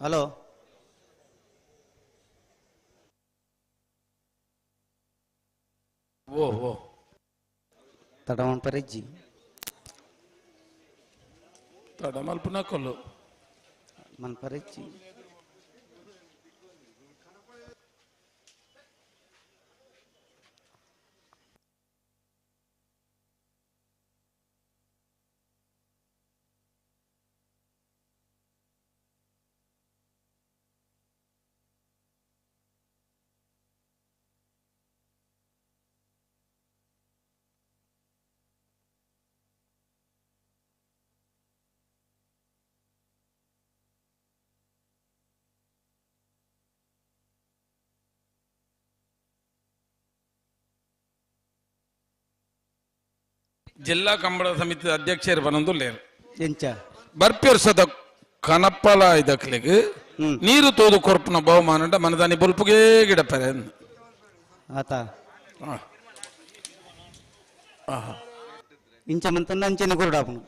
ಹಲೋ ಓ ಓ ತಡವನ್ ಪರೆಜ್ಜಿ ತಡ ಮಲ್ಪುನ ಕೊಲ್ಲು ಮನ್ ಪರೆಜ್ಜಿ ಜಿಲ್ಲಾ ಕಂಬಳ ಸಮಿತಿ ಅಧ್ಯಕ್ಷರು ಬನ್ನೊಂದು ಲೇರು ಎಂಚ ಬರ್ಪಿರ್ಸದ ಕನಪ್ಪಲ ಇದಕ್ಲಿಗೆ ನೀರು ತೋದು ಕೊರ್ಪುನ ಬಹುಮಾನ ಮನದಾನಿ ಬುಲ್ಪುಗೇ ಗಿಡಪರೆ ಆತ ಇಂಚ ಮಂತಂದ ಅಂಚೆನೆ ಕೊರಡಾಪುನು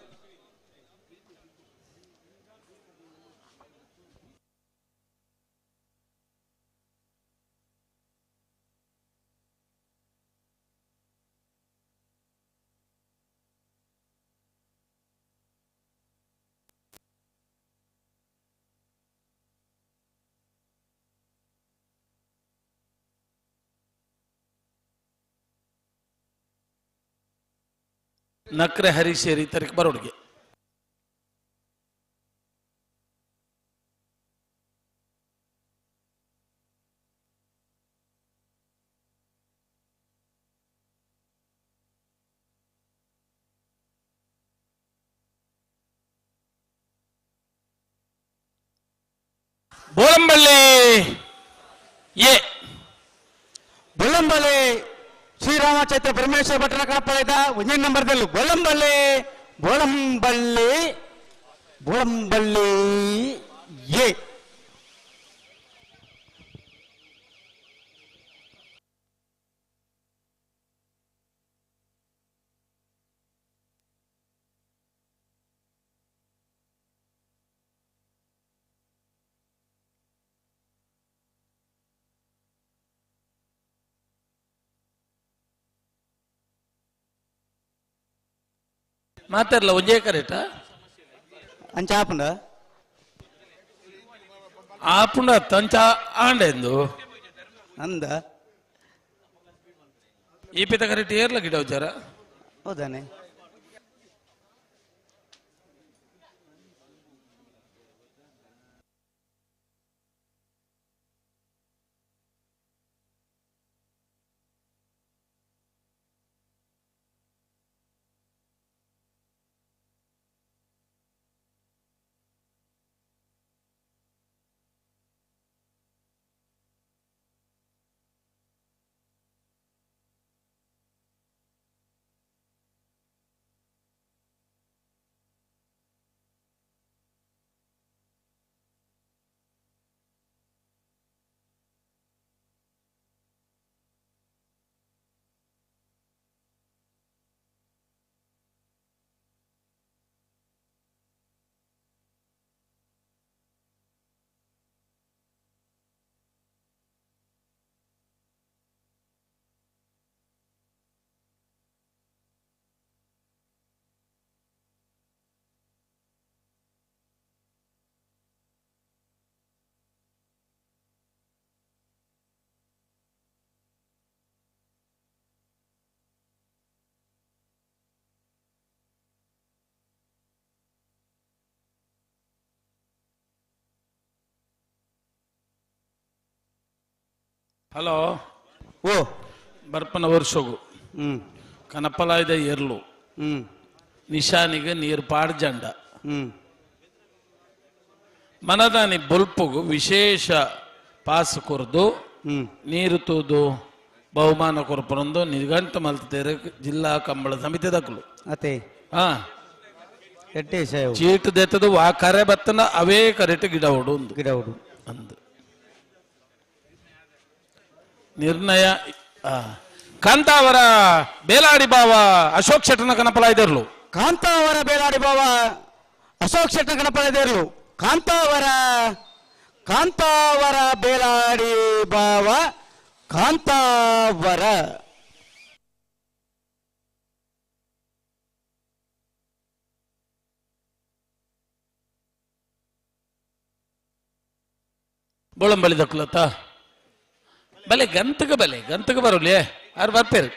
ನಕ್ರೆ ಹರಿಶೇರಿ ತರಿಕ್ ಬರೋಡ್ಗೆ ಬೋಳಂಬಳ್ಳಿ ಎ ಬೊಳ್ಳಂಬಳ್ಳಿ ಶ್ರೀರಾಮಚೈತ್ರ ಪರಮೇಶ್ವರ ಭಟ್ರ ಕಣಪ್ಪದ 1 ನಂಬರ್ದಲ್ಲೂ ಬೊಳ್ಳಂಬಳ್ಳಿ ಬೋಳಂಬಳ್ಳಿ ಬೋಳಂಬಳ್ಳಿ ಎ ಮಾತಾಡ್ಲ ಒಂಜೇ ಕರೆಟ ಅಂಚ ಆಪುಂಡ ಆಪುಂಡ ತಂಚ ಆಂಡೆಂದು ಅಂದ ಈ ಪಿತ ಕರೆಕ್ಟ್ ಏರ್ಲ ಗಿಡ ವಿಚಾರ ಹೌದಾನೆ ಹಲೋ ಓ ಬರ್ಪನ ವರ್ಷಗು ಕನಪಲಾಯ್ದ ಏರ್ಲು ನಿಶಾನಿಗೆ ನೀರು ಪಾಡ್ ಜಂಡ ಮನದಾನಿ ಬೊಲ್ಪುಗು ವಿಶೇಷ ಪಾಸ್ ಕೊರ್ದು ನೀರು ತೂದು ಬಹುಮಾನ ಕೊರ್ಪನೊಂದು ನಿಗಂಟು ಮಲ್ತೇರೆ ಜಿಲ್ಲಾ ಕಂಬಳ ಸಮಿತಿ ದಕ್ಲು ಅತೆ ಹಾ ಚೀಟ್ ದೆತ್ತದು ಆ ಕರೆ ಬತ್ತನ ಅವೇ ಕರೆಟ್ ಗಿಡ ಹೊಡು ಗಿಡ ಹೊಡು ಅಂದು ನಿರ್ಣಯ ಕಾಂತಾವರ ಬೇಲಾಡಿ ಬಾವ ಅಶೋಕ್ ಶೆಟ್ಟನ ಕನಪಲ ಇದಿರ್ಲು ಕಾಂತಾವರ ಬೇಲಾಡಿ ಬಾವ ಅಶೋಕ್ ಶೆಟ್ಟನ ಕನಪಲ ಇದಿರ್ಲು ಕಾಂತಾವರ ಕಾಂತಾವರ ಬೇಲಾಡಿ ಬಾವ ಕಾಂತಾವರ. ಬೋಳಂಬಳಿ ದಕ್ಕಲತ್ತ ಬಲೆ ಗಂತಕ ಬರೋಲಿ ಯಾರು ಬರ್ಪೇರು.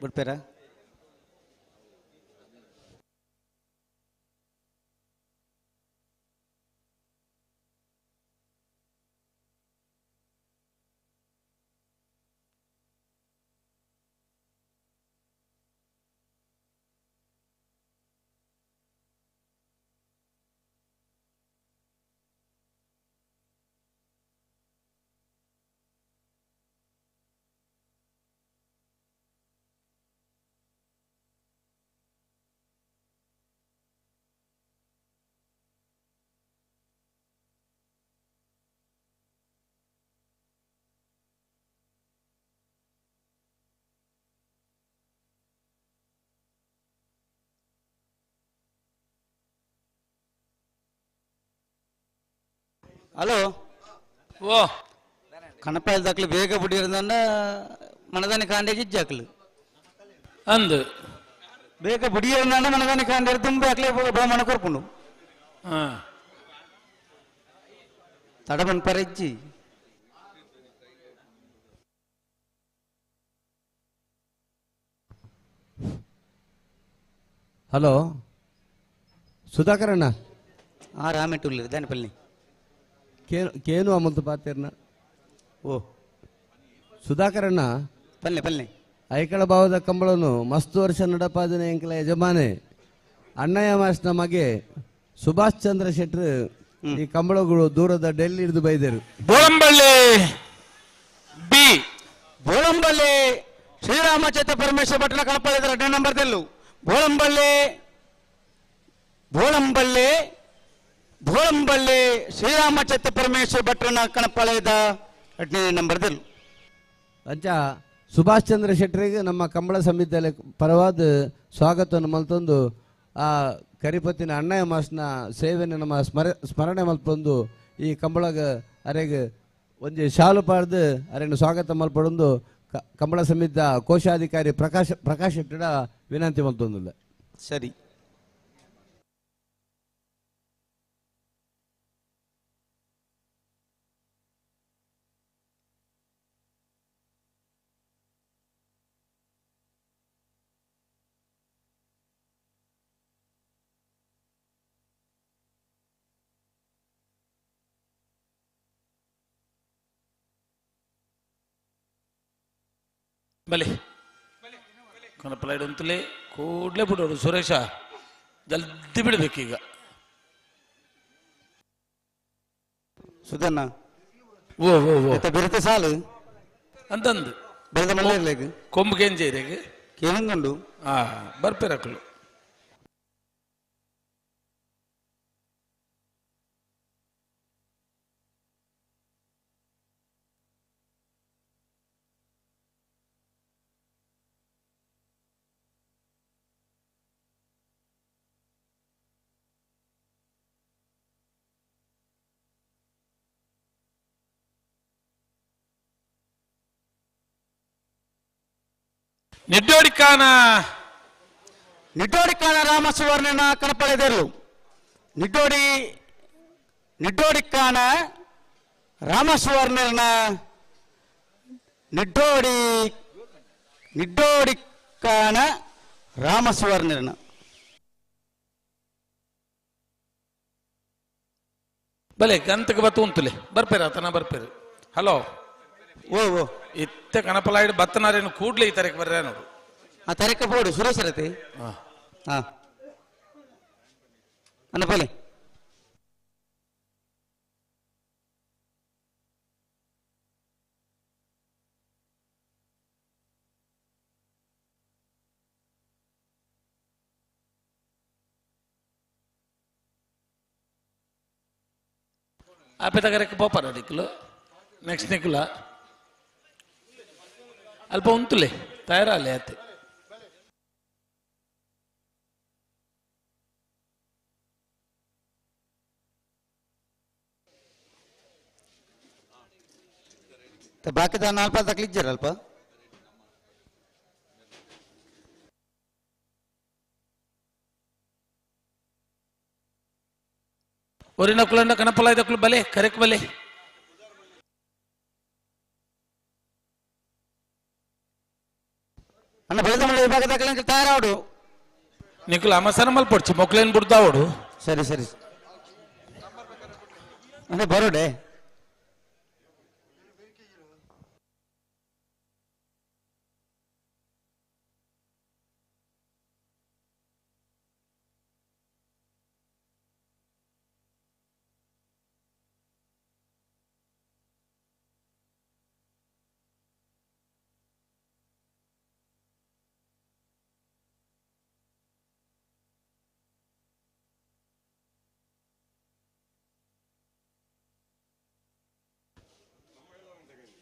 ಬಿಡ್ಪೇರ ಹಲೋ ಓ ಕಣಪಾಯಲ್ ದಾಖಲೆ ಬೇಗ ಬಿಡಿರೋದನ್ನ ಮನದಾನಿ ಕಾಂಡೆಗೆ ಇಜ್ಜಾಕ್ಲು ಅಂದು ಬೇಗ ಬಿಡಿಯೋದನ್ನ ಮನದಾನಿ ಕಾಂಡೆ ತುಂಬ ಹಾಕ್ಲೆ ಬಹುಮಾನ ಕೊರ್ಪುಂಡು ತಡಬನ್ ಪರಜ್ಜಿ ಹಲೋ ಸುಧಾಕರಣ್ಣ ರಾಮೆಟ್ಟುಲ್ಲಿ ದಾನಿಪಲ್ಲಿ ಕೇನು ಅಮಂತು ಪಾತೇರ್ನ ಓ ಸುಧಾಕರಣ್ಣ ಪಲ್ಲೆ ಪಲ್ಲೆ ಐಕಳ ಭಾವದ ಕಂಬಳನು ಮಸ್ತು ವರ್ಷ ನಡಪಾದಿನ ಎಂಕಲ ಯಜಮಾನೆ ಅಣ್ಣಯ್ಯ ಮಾಸ್ನ ಮಗೆ ಸುಭಾಷ್ ಚಂದ್ರ ಶೆಟ್ರು ಈ ಕಂಬಳಗಳು ದೂರದ ಡೆಲ್ಲಿ ಹಿಡಿದು ಬೈದರು. ಬೋಳಂಬಳ್ಳಿ ಬಿ ಬೋಳಂಬಳ್ಳಿ ಶ್ರೀರಾಮಚಂದ್ರ ಪರಮೇಶ್ವರ ಭಟ್ನ ಕಣಪಾಳ 2 ನಂಬರ್ ದೆಲ್ಲು ಬೋಳಂಬಳ್ಳಿ ಬೋಳಂಬಳ್ಳಿ ಬೋಳಂಬಳ್ಳಿ ಶ್ರೀರಾಮಚಂದ್ರ ಪರಮೇಶ್ವರ ಭಟ್ರನ ಕಣಪಾಳದ 2 ನಂಬರ್ ದೆಲ್ಲು ಅಂಚ ಸುಭಾಷ್ ಚಂದ್ರ ಶೆಟ್ಟರಿಗೆ ನಮ್ಮ ಕಂಬಳ ಸಮಿತಿಯಲ್ಲಿ ಪರವಾದ ಸ್ವಾಗತವನ್ನು ಮಲ್ತೊಂದು ಆ ಕರಿಪತ್ತಿನ ಅಣ್ಣಯ್ಯ ಮಾಸ್ನ ಸೇವೆಯನ್ನು ನಮ್ಮ ಸ್ಮರಣೆ ಮಲ್ಪೊಂದು ಈ ಕಂಬಳಗ ಅರೆಗೆ ಒಂಜಿ ಶಾಲು ಪಾಡ್ದು ಅರೆಯನ್ನು ಸ್ವಾಗತ ಮಲ್ಪಡೊಂದು ಕಂಬಳ ಸಮಿತಿಯ ಕೋಶಾಧಿಕಾರಿ ಪ್ರಕಾಶ್ ಶೆಟ್ಟಡ ವಿನಂತಿ ಮಲ್ತೊಂದಿಲ್ಲ. ಸರಿ ಬಲೆ ಕಣಪಲ ಇಡಂತಲೇ ಕೂಡ್ಲೇ ಬಿಡೋಡು ಸುರೇಶ ಜಲ್ದಿ ಬಿಡಬೇಕೀಗ. ಸುಧನ್ನ ಓ ಓ ಓ ಬಿರುತೆ ಸಾಲು ಅಂತಂದು ಬೆಳೆದ ಮಲ್ಲ ಕೊಂಬು ಕೆಂಜೇರಿಗೆ ಕೇಳಂಗಂಡು ಬರ್ಪೇರಕ್ಕಳು ನಿಡ್ಡೋಡಿಕಾನ ರಾಮಸುವರ್ಣನ ಕನಪಳೆದೇರು ನಿಡ್ಡೋಡಿಕ್ಕಾನ ರಾಮಸುವರ್ಣನ ನಿಡ್ಡೋಡಿಕ್ಕಾನ ರಾಮಸುವರ್ಣನ ಬಲೆ ಗಂತಕ್ಕೆ ಬತ್ತು ಉಂತುಲೆ ಬರ್ಪೇರ ಆತನ ಬರ್ಪೇರು. ಹಲೋ ಓ ಇತ್ತೆ ಕನಪಲಾಯ್ಡು ಬತ್ತನಾರೇನು ಕೂಡ್ಲೆ ಈ ತರಕ್ಕೆ ಬರ್ರೆ ನೋಡು. ಆ ತರಕ್ಕೆ ಬೋಡು ಸುರೇಶರತಿ ಹಾ ಅನ್ನಪಲೆ ಆಪೆ ತಗರಕ್ಕೆ ಪೋಪಾರ ದಿಕ್ಕಲು ನೆಕ್ಸ್ಟ್ ನಿಕ್ಕುಲ ಅಲ್ಪ ಉಂತುಲೆ ತಯಾರಾಲೆ ಆತೆ ಬಾಕಿ ಅಲ್ಪ ತಕ್ಲಿಜ್ಜಾರ ಅಲ್ಪ ಒರಿನಕುಲಂಡ ಕನಪಲಾಯ್ದಕ್ಕಲು ಬಲೆ ಕರೆಕ್ ಬಲೆ ಅನ್ನ ಬೆಳೆದ ವಿಭಾಗದ ತಯಾರಾಡು ನಿಕುಲ ಅಮಸನ ಮಲ್ಪೊಡ್ಚಿ ಮೊಕ್ಲೇನ್ ಬಿಡ್ತಾವಡು. ಸರಿ ಸರಿ ಅಂದ್ರೆ ಬರೋಡೆ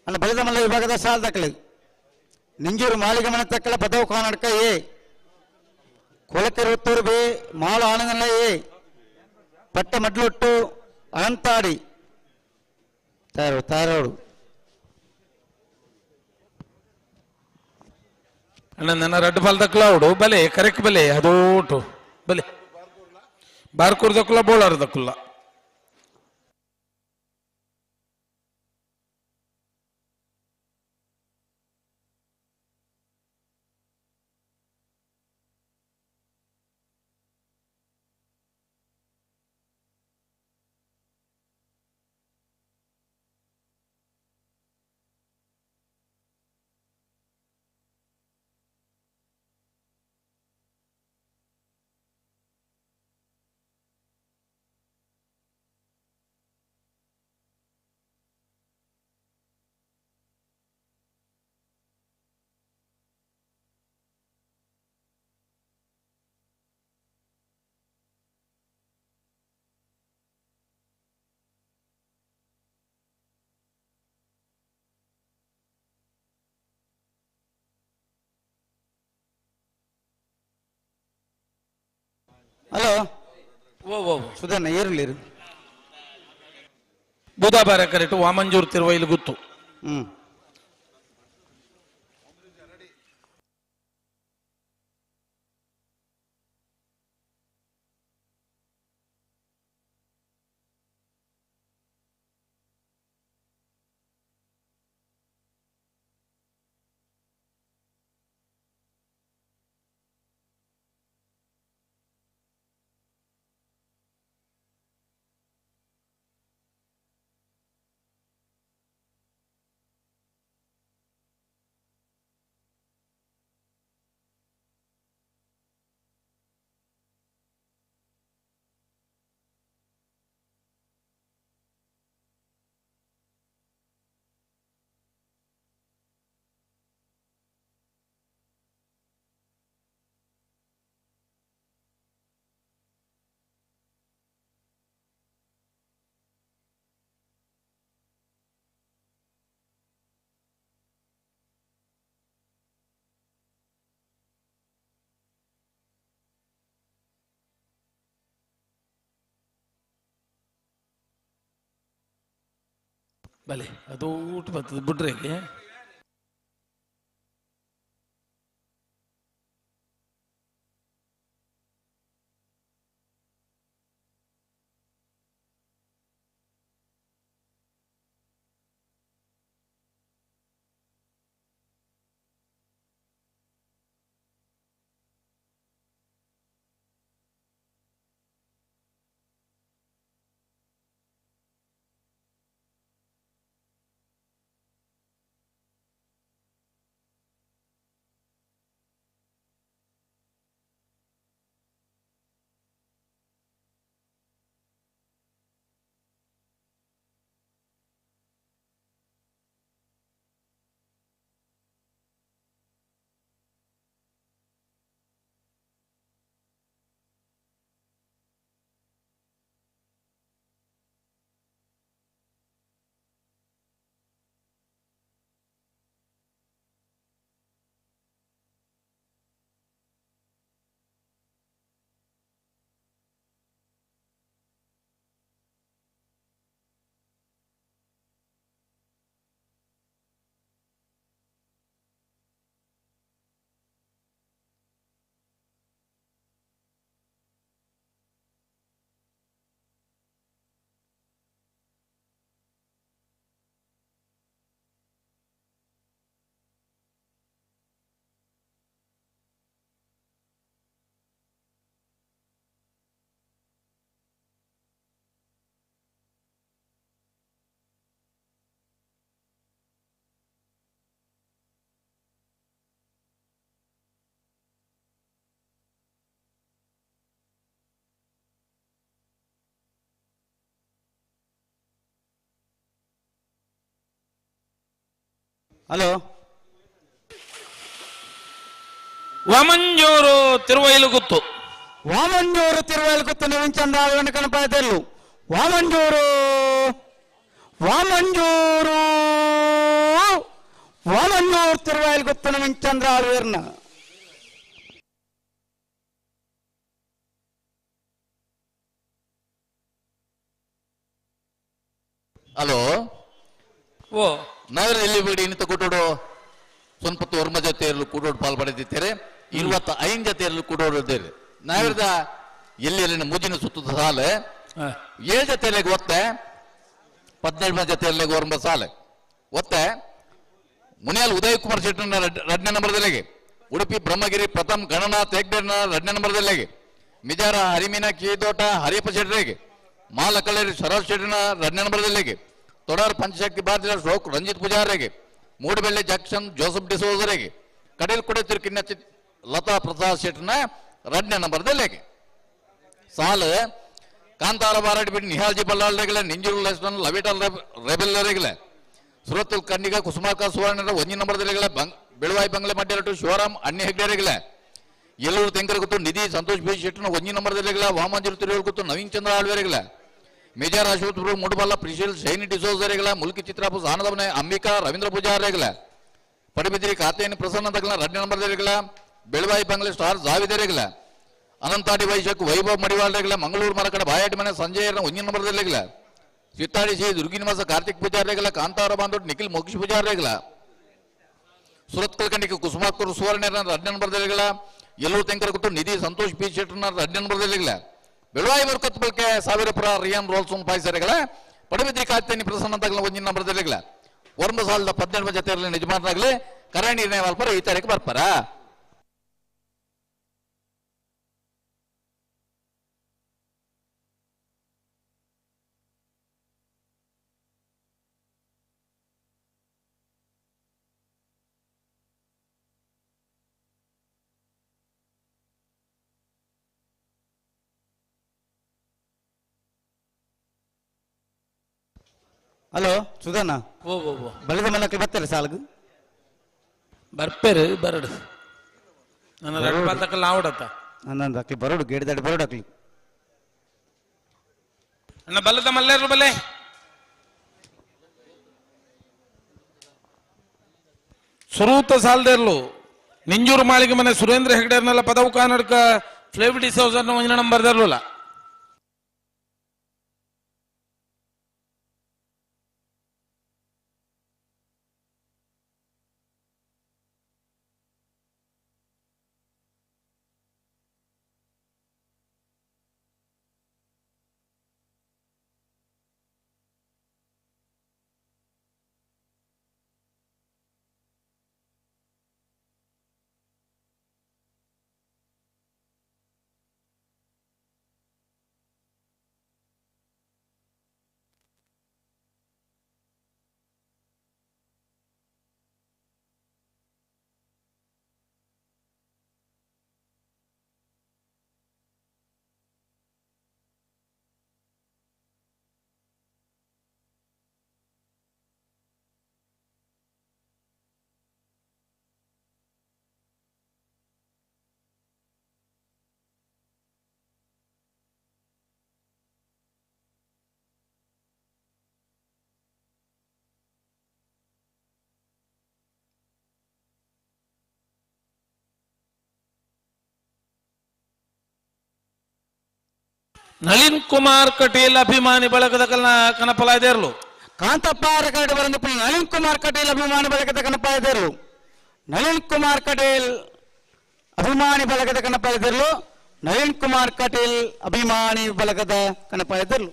ಅಲ್ಲ ಬಳಿದ ಮಲ್ಲ ವಿಭಾಗದ ಸಾಲ್ ದಾಖಲೆ ನಿಂಜೂರು ಮಾಳಿಗಮನ ತಕ್ಕಲ ಪದವು ಕಾನಡ್ಕ ಎ ಕೊಳಕೆರೆ ಒತ್ತೂರು ಬೇ ಮಾಳು ಆನಂದಲ್ಲ ಎ ಪಟ್ಟ ಮಡ್ಲೊಟ್ಟು ಅನಂತಾಡಿ ತಾರೋಡು ಅಣ್ಣ ನನ್ನ ರಡ್ಡು ಬಾಲ್ ದಕ್ಕಲಾವಡು ಬಲೆ ಕರೆಕ್ ಬಲೆ ಅದೋಟು ಬಲೆ ಬಾರ್ಕೂರ್ ದಕ್ಕುಲ ಬೋಳಾರ್ ದಕ್ಕುಲ್ಲ ಹಲೋ ಓ ಸುಧರ್ಣ ಏರುಳ್ಳೇರು ಬುಧವಾರ ಕರೆಕ್ಟ್ ವಾಮಂಜೂರು ತಿರುವೈಲು ಗುತ್ತು ಬಲೆ ಅದು ಊಟ ಬರ್ತದೆ ಬಿಡ್ರೆ ಹಲೋ ವಾಮಂಜೂರು ತಿರುವೈಲುಗುತ್ತು. ವಾಮಂಜೂರು ತಿರುವೈಲುಗುತ್ತು ನವೀನ್ ಚಂದ್ರ ಆಳ್ವನ ಕಣಪಾಯದಲ್ಲೂ ವಾಮಂಜೂರು ವಾಮಂಜೂರು ವಾಮಂಜೂರು ತಿರುವೈಲುಗುತ್ತು ನವೀನ್ ಚಂದ್ರ ಆಳ್ವೇರ್ನ. ಹಲೋ ಓ ನಾವೆಲ್ಲ ಎಲ್ಲಿ ಬಿಡಿ ಇನ್ನಿತ ಕೂಟೋಡು ಸ್ವಲ್ಪತ್ತು ವರ್ಮ ಜೊತೆಯಲ್ಲೂ ಕೂಡೋಡು ಪಾಲ್ಪಡೆದಿದ್ದೇವೆ. 25 ಜೊತೆಯಲ್ಲೂ ಕೂಡೋಡು ಇದ್ದೇವೆ. ನಾವಿರದ ಎಲ್ಲಿ ಮುಜಿನ ಸುತ್ತದ ಸಾಲು 7 ಜೊತೆಯಲ್ಲಿಗೆ ಒತ್ತೆ 17 ಜೊತೆಯಲ್ಲಿಗೆ ವರ್ಮ ಸಾಲು ಒತ್ತೆ ಮುನಿಯಾಲ್ ಉದಯ್ ಕುಮಾರ್ ಶೆಟ್ಟರ್ನ 2ನೇ ನಂಬರ್ದಲ್ಲಿಗೆ, ಉಡುಪಿ ಬ್ರಹ್ಮಗಿರಿ ಪ್ರಥಮ್ ಗಣನಾಥ್ ಹೆಗ್ಡೆರ್ನ 2ನೇ ನಂಬರ್ದಲ್ಲಿಗೆ, ಮಿಜಾರ ಹರಿಮೀನ ಕೀದೋಟ ಹರಿಯಪ್ಪ ಶೆಟ್ಟರಿಗೆ, ಮಾಲಕಳ್ಳೇರಿ ಶರತ್ ಶೆಟ್ಟರ್ನ 2ನೇ ನಂಬರ್ದಲ್ಲಿಗೆ, ತೊಡಾರ್ ಪಂಚಶಕ್ತಿ ಭಾರತೀಯ ಶೋಕ್ ರಂಜಿತ್ ಪೂಜಾರಿಗೆ, ಮೂಡಬೆಳ್ಳಿ ಜಂಕ್ಷನ್ ಜೋಸಫ್ ಡಿಸೋಜರಿಗೆ, ಕಡಲ್ ಕುಡೆ ತಿರುಕಿನ ಲತಾ ಪ್ರಸಾದ್ ಶೆಟ್ಟರ್ನ 2ನೇ ನಂಬರ್ದಲ್ಲಿಗೆ ಸಾಲು ಕಾಂತಾರ ಬಾರಾಡಿ ಬಿಟ್ಟು ನಿಹಾಲ್ಜಿ ಬಲ್ಲಾಳ್ರೆಗಲ ನಿಂಜೂರು ಲೆಸ್ಟನ್ ಲವಿಟಲ್ ರೆಬೆಲ್ಲರೆಗಲ ಸುರತ್ತಲ್ ಕನ್ನಿಗ ಕುಸುಮಾಕ ಸುವರ್ಣರ 1ನೇ ನಂಬರ್ದಲ್ಲಿಗಲ ಬೆಳವಾಯಿ ಬಂಗ್ಲೆ ಮಡ್ಯರಟು ಶಿವರಾಮ್ ಅಣ್ಣಿ ಹೆಗ್ಡೆರೆಗಲ ಎಲ್ಲೂರು ತೆಂಕರ ಗುತ್ತು ನಿಧಿ ಸಂತೋಷ್ ಬಿ ಶೆಟ್ಟರ್ನ 1ನೇ ನಂಬರ್ದಲ್ಲಿಗಲ ವಾಮಾಂಜೂರು ತಿರುವಲ್ ಗುತ್ತು ನವೀನ್ ಚಂದ್ರ ಆಳ್ವೆರೆಗಲ ಮೇಜರ್ ಅಶ್ವತ್ಪುರ ಮುಡಬಲ್ಲ ಪ್ರಿಶಿಲ್ ಶೈನಿ ಡಿಸೋಜರೆಗಲ ಮುಲ್ಕಿ ಚಿತ್ರಾಪು ಸಾನದವನೆ ಅಂಬಿಕಾ ರವೀಂದ್ರ ಪೂಜಾರೆಗಲ ಪಡಿಬಿದ್ರಿ ಖಾತೆಯನ್ನು ಪ್ರಸನ್ನ ತಗಲ 2ನೇ ನಂಬರ್ದಲ್ಲಿಗಲ ಬೆಳವಾಯಿ ಬಂಗ್ಲೆ ಸ್ಟಾರ್ ಜಾವಿದರೆಗಲ ಅನಂತಾಡಿ ವೈಶಕ್ ವೈಭವ್ ಮಡಿವಾಳ್ರೆಗಲ ಮಂಗಳೂರು ಮರಕಡ ಬಾಯಾಟಿ ಮನೆ ಸಂಜಯನ 1ನೇ ನಂಬರ್ದಲ್ಲಿಗಲ ಸಿತ್ತಾಡಿ ಸಿ ದುರ್ಗಿನಿವಾಸ ಕಾರ್ತಿಕ್ ಪೂಜಾರೆಗಲ ಕಾಂತಾರ ಬಾಂಧೋಟ್ ನಿಖಿಲ್ ಮೋಕ್ಷ ಪೂಜಾರೆಗಲ ಸುರತ್ ಕಲ್ಕಂಡಿಗೆ ಕುಸುಮಾಕೂರ್ ಸುವರ್ಣರ 2ನೇ ನಂಬರ್ದಲ್ಲಿಗಲ ಎಲ್ಲೂರು ತೆಂಕರ ಗುಟ್ಟು ನಿಧಿ ಸಂತೋಷ್ ಪಿ ಶೆಟ್ಟರ್ನ 2ನೇ ನಂಬರ್ದಲ್ಲಿಗಲ ಬೆಳವಾಯಿ ವರ್ಕತ್ ಬಲ್ಕೆ ಸಾವಿರಪುರ ರಿಯಾನ್ ರೋಲ್ಸೋನ್ ಪಾಯ್ಸರೆಗಳ ಪಡಬಿದ್ರಿ ಖಾತೆಯನ್ನು ಪ್ರಸನ್ನ ತಗಲ 1ನೇ ನಂಬರ್ದಲ್ಲಿಗಲ ವರ್ಮ ಸಾಲದ 17 ಜೊತೆಯಲ್ಲಿ ಯಜಮಾನರಾಗಲಿ ಕರಾಣಿ ನಿರ್ಣಯ ವಾಲ್ಪರ ಈ ತಾರೀಕು ಬರ್ಪಾರ. ಹಲೋ ಸುಧನ ಓ ಓ ಓ ಬಳಿದ ಮಲ್ಲಕ್ಕೆ ಬರ್ತಾರೆ ಸಾಲಗು ಬರ್ಪೇರು ಬರಡು ನನ್ನ 2 ಬಂದಕ್ಕಲ್ಲ ನಾವಡತ್ತ ನಂದು ಅಕ್ಲಿ ಬರೋಡು ಗೇಡಿದಾಡಿ ಬರೋಡು ಅಕ್ಲಿ ಅಣ್ಣ ಬಲ್ಲದ ಮಲ್ಲೇರು ಬಲ್ಲೆ ಸುರೂತ ಸಾಲ್ದೇರ್ಲು ನಿಂಜೂರು ಮಾಳಿಗೆ ಮನೆ ಸುರೇಂದ್ರ ಹೆಗ್ಡೇರ್ನೆಲ್ಲ ಪದವು ಕಾನಡ್ಕ ಫ್ಲೇವ್ ಡಿಸೋಜರ್ನ 1ನೇ ನಂಬರ್ದಲ್ಲ ನಳಿನ್ ಕುಮಾರ್ ಕಟೀಲ್ ಅಭಿಮಾನಿ ಬಳಗದ ಕನಪಲಾಯ್ದೇರ್ಲು ಕಾಂತಪ್ಪ ಅರಕರಡು ಬರಂದು ನಳಿನ್ ಕುಮಾರ್ ಕಟೀಲ್ ಅಭಿಮಾನಿ ಬಳಗದ ಕನಪಾಯದಿರಲು ನಳಿನ್ ಕುಮಾರ್ ಕಟೀಲ್ ಅಭಿಮಾನಿ ಬಳಗದ ಕನಪಾಯದಿರಲು ನಳಿನ್ ಕುಮಾರ್ ಕಟೀಲ್ ಅಭಿಮಾನಿ ಬಳಗದ ಕನಪಾಯದಿರಲು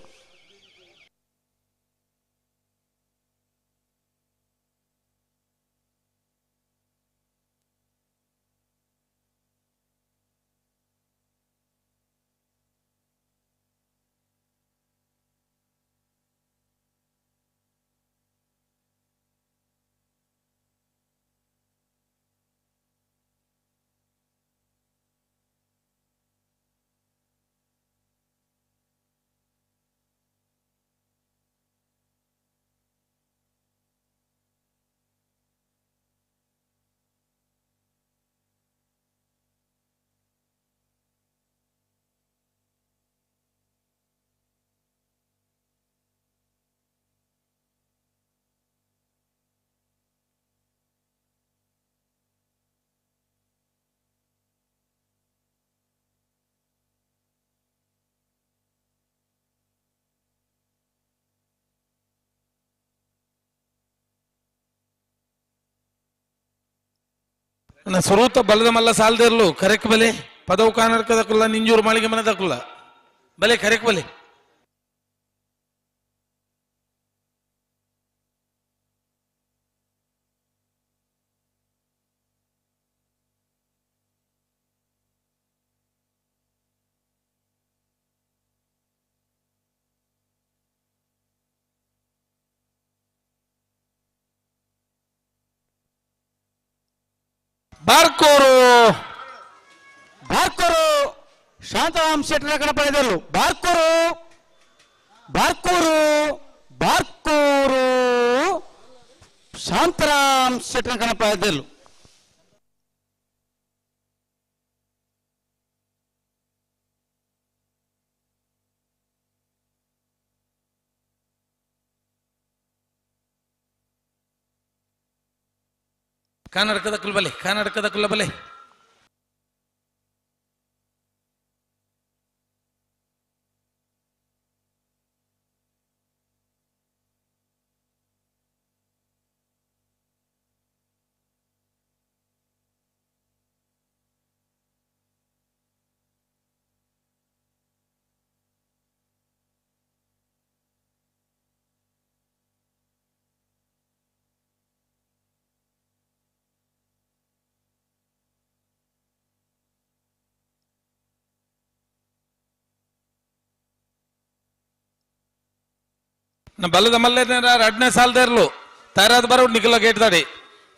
ಸ್ವರೂಪ ಬಲದ ಮಲ್ಲ ಸಾಲದಿರ್ಲು ಕರೆಕ್ ಬಲೆ ಪದವು ಕಾನರ್ಕದಕ್ಕಲ್ಲ ನಿಂಜೂರು ಮಾಳಿಗೆ ಮನದಕ್ಕಲ್ಲ ಬಲೆ ಕರೆಕ್ ಬಲೆ ಬಾರ್ಕೋರು ಬಾರ್ಕೋರು ಶಾಂತರಾಮ್ ಶೆಟ್ಟರ ಕಣಪಡೆದಲ್ಲು ಬಾರ್ಕೋರು ಬಾರ್ಕೋರು ಬಾರ್ಕೋರು ಶಾಂತರಾಮ್ ಶೆಟ್ಟರ ಕಣಪಡೆದಲ್ಲು ಕರ್ನಾಟಕದ ಬಲೆ ಕರ್ನಾಟಕದ ಬಲೆ ಬಲ್ಲದ ಮಲ್ಲೇನ ಎರಡನೇ ಸಾಲದ ಇರ್ಲು ತಯಾರಾದ ಬರೋ ನಿಖಿಲ ಗೇಟ್ ದಾಡಿ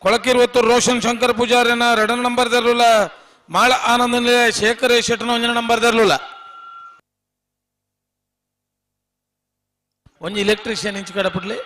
ಕೊಳಕಿರುವತ್ತು ರೋಷನ್ ಶಂಕರ್ ಪೂಜಾರಿನ 2 ನಂಬರ್ ದರ್ಲುಲ ಮಾಳ ಆನಂದ ಶೇಖರ್ ಶೆಟ್ಟನ 1 ನಂಬರ್ ದರ್ಲುಲ ಒಂಜಿ ಎಲೆಕ್ಟ್ರಿಷಿಯನ್ ಇಂಚು ಕಡಪಡ್ಲಿ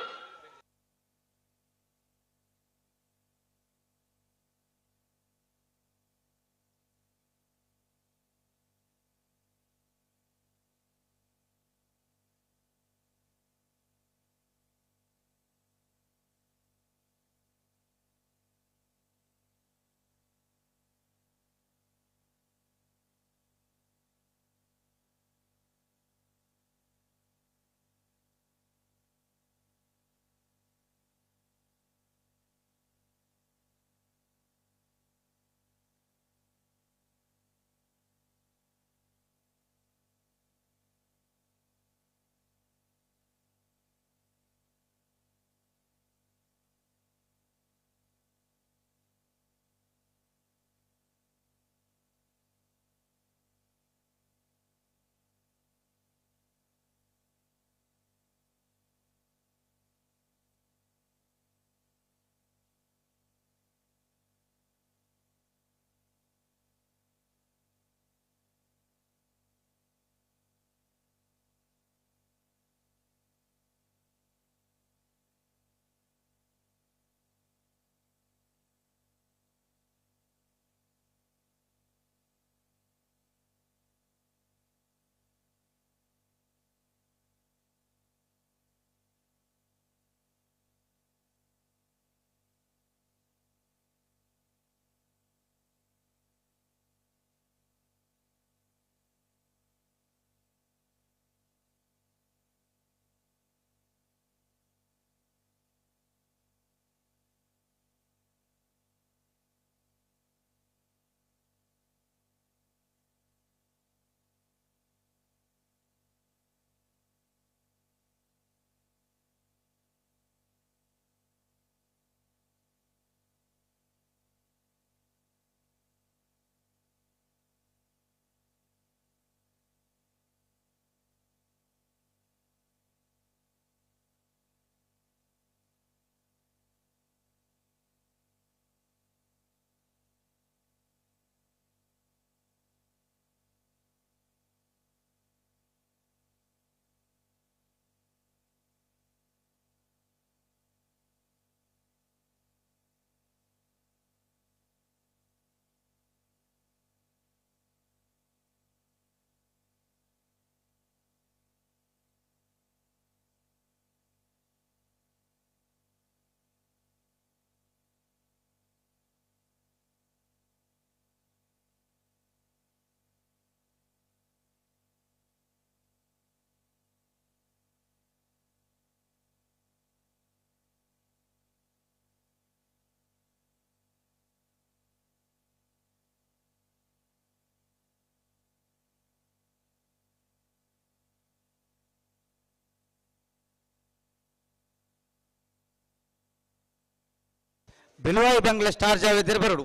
ಬೆಲುವಾಯಿ ಬಂಗ್ಲೆ ಸ್ಟಾರ್ ಜಾವೇದ್ ಬರಡು.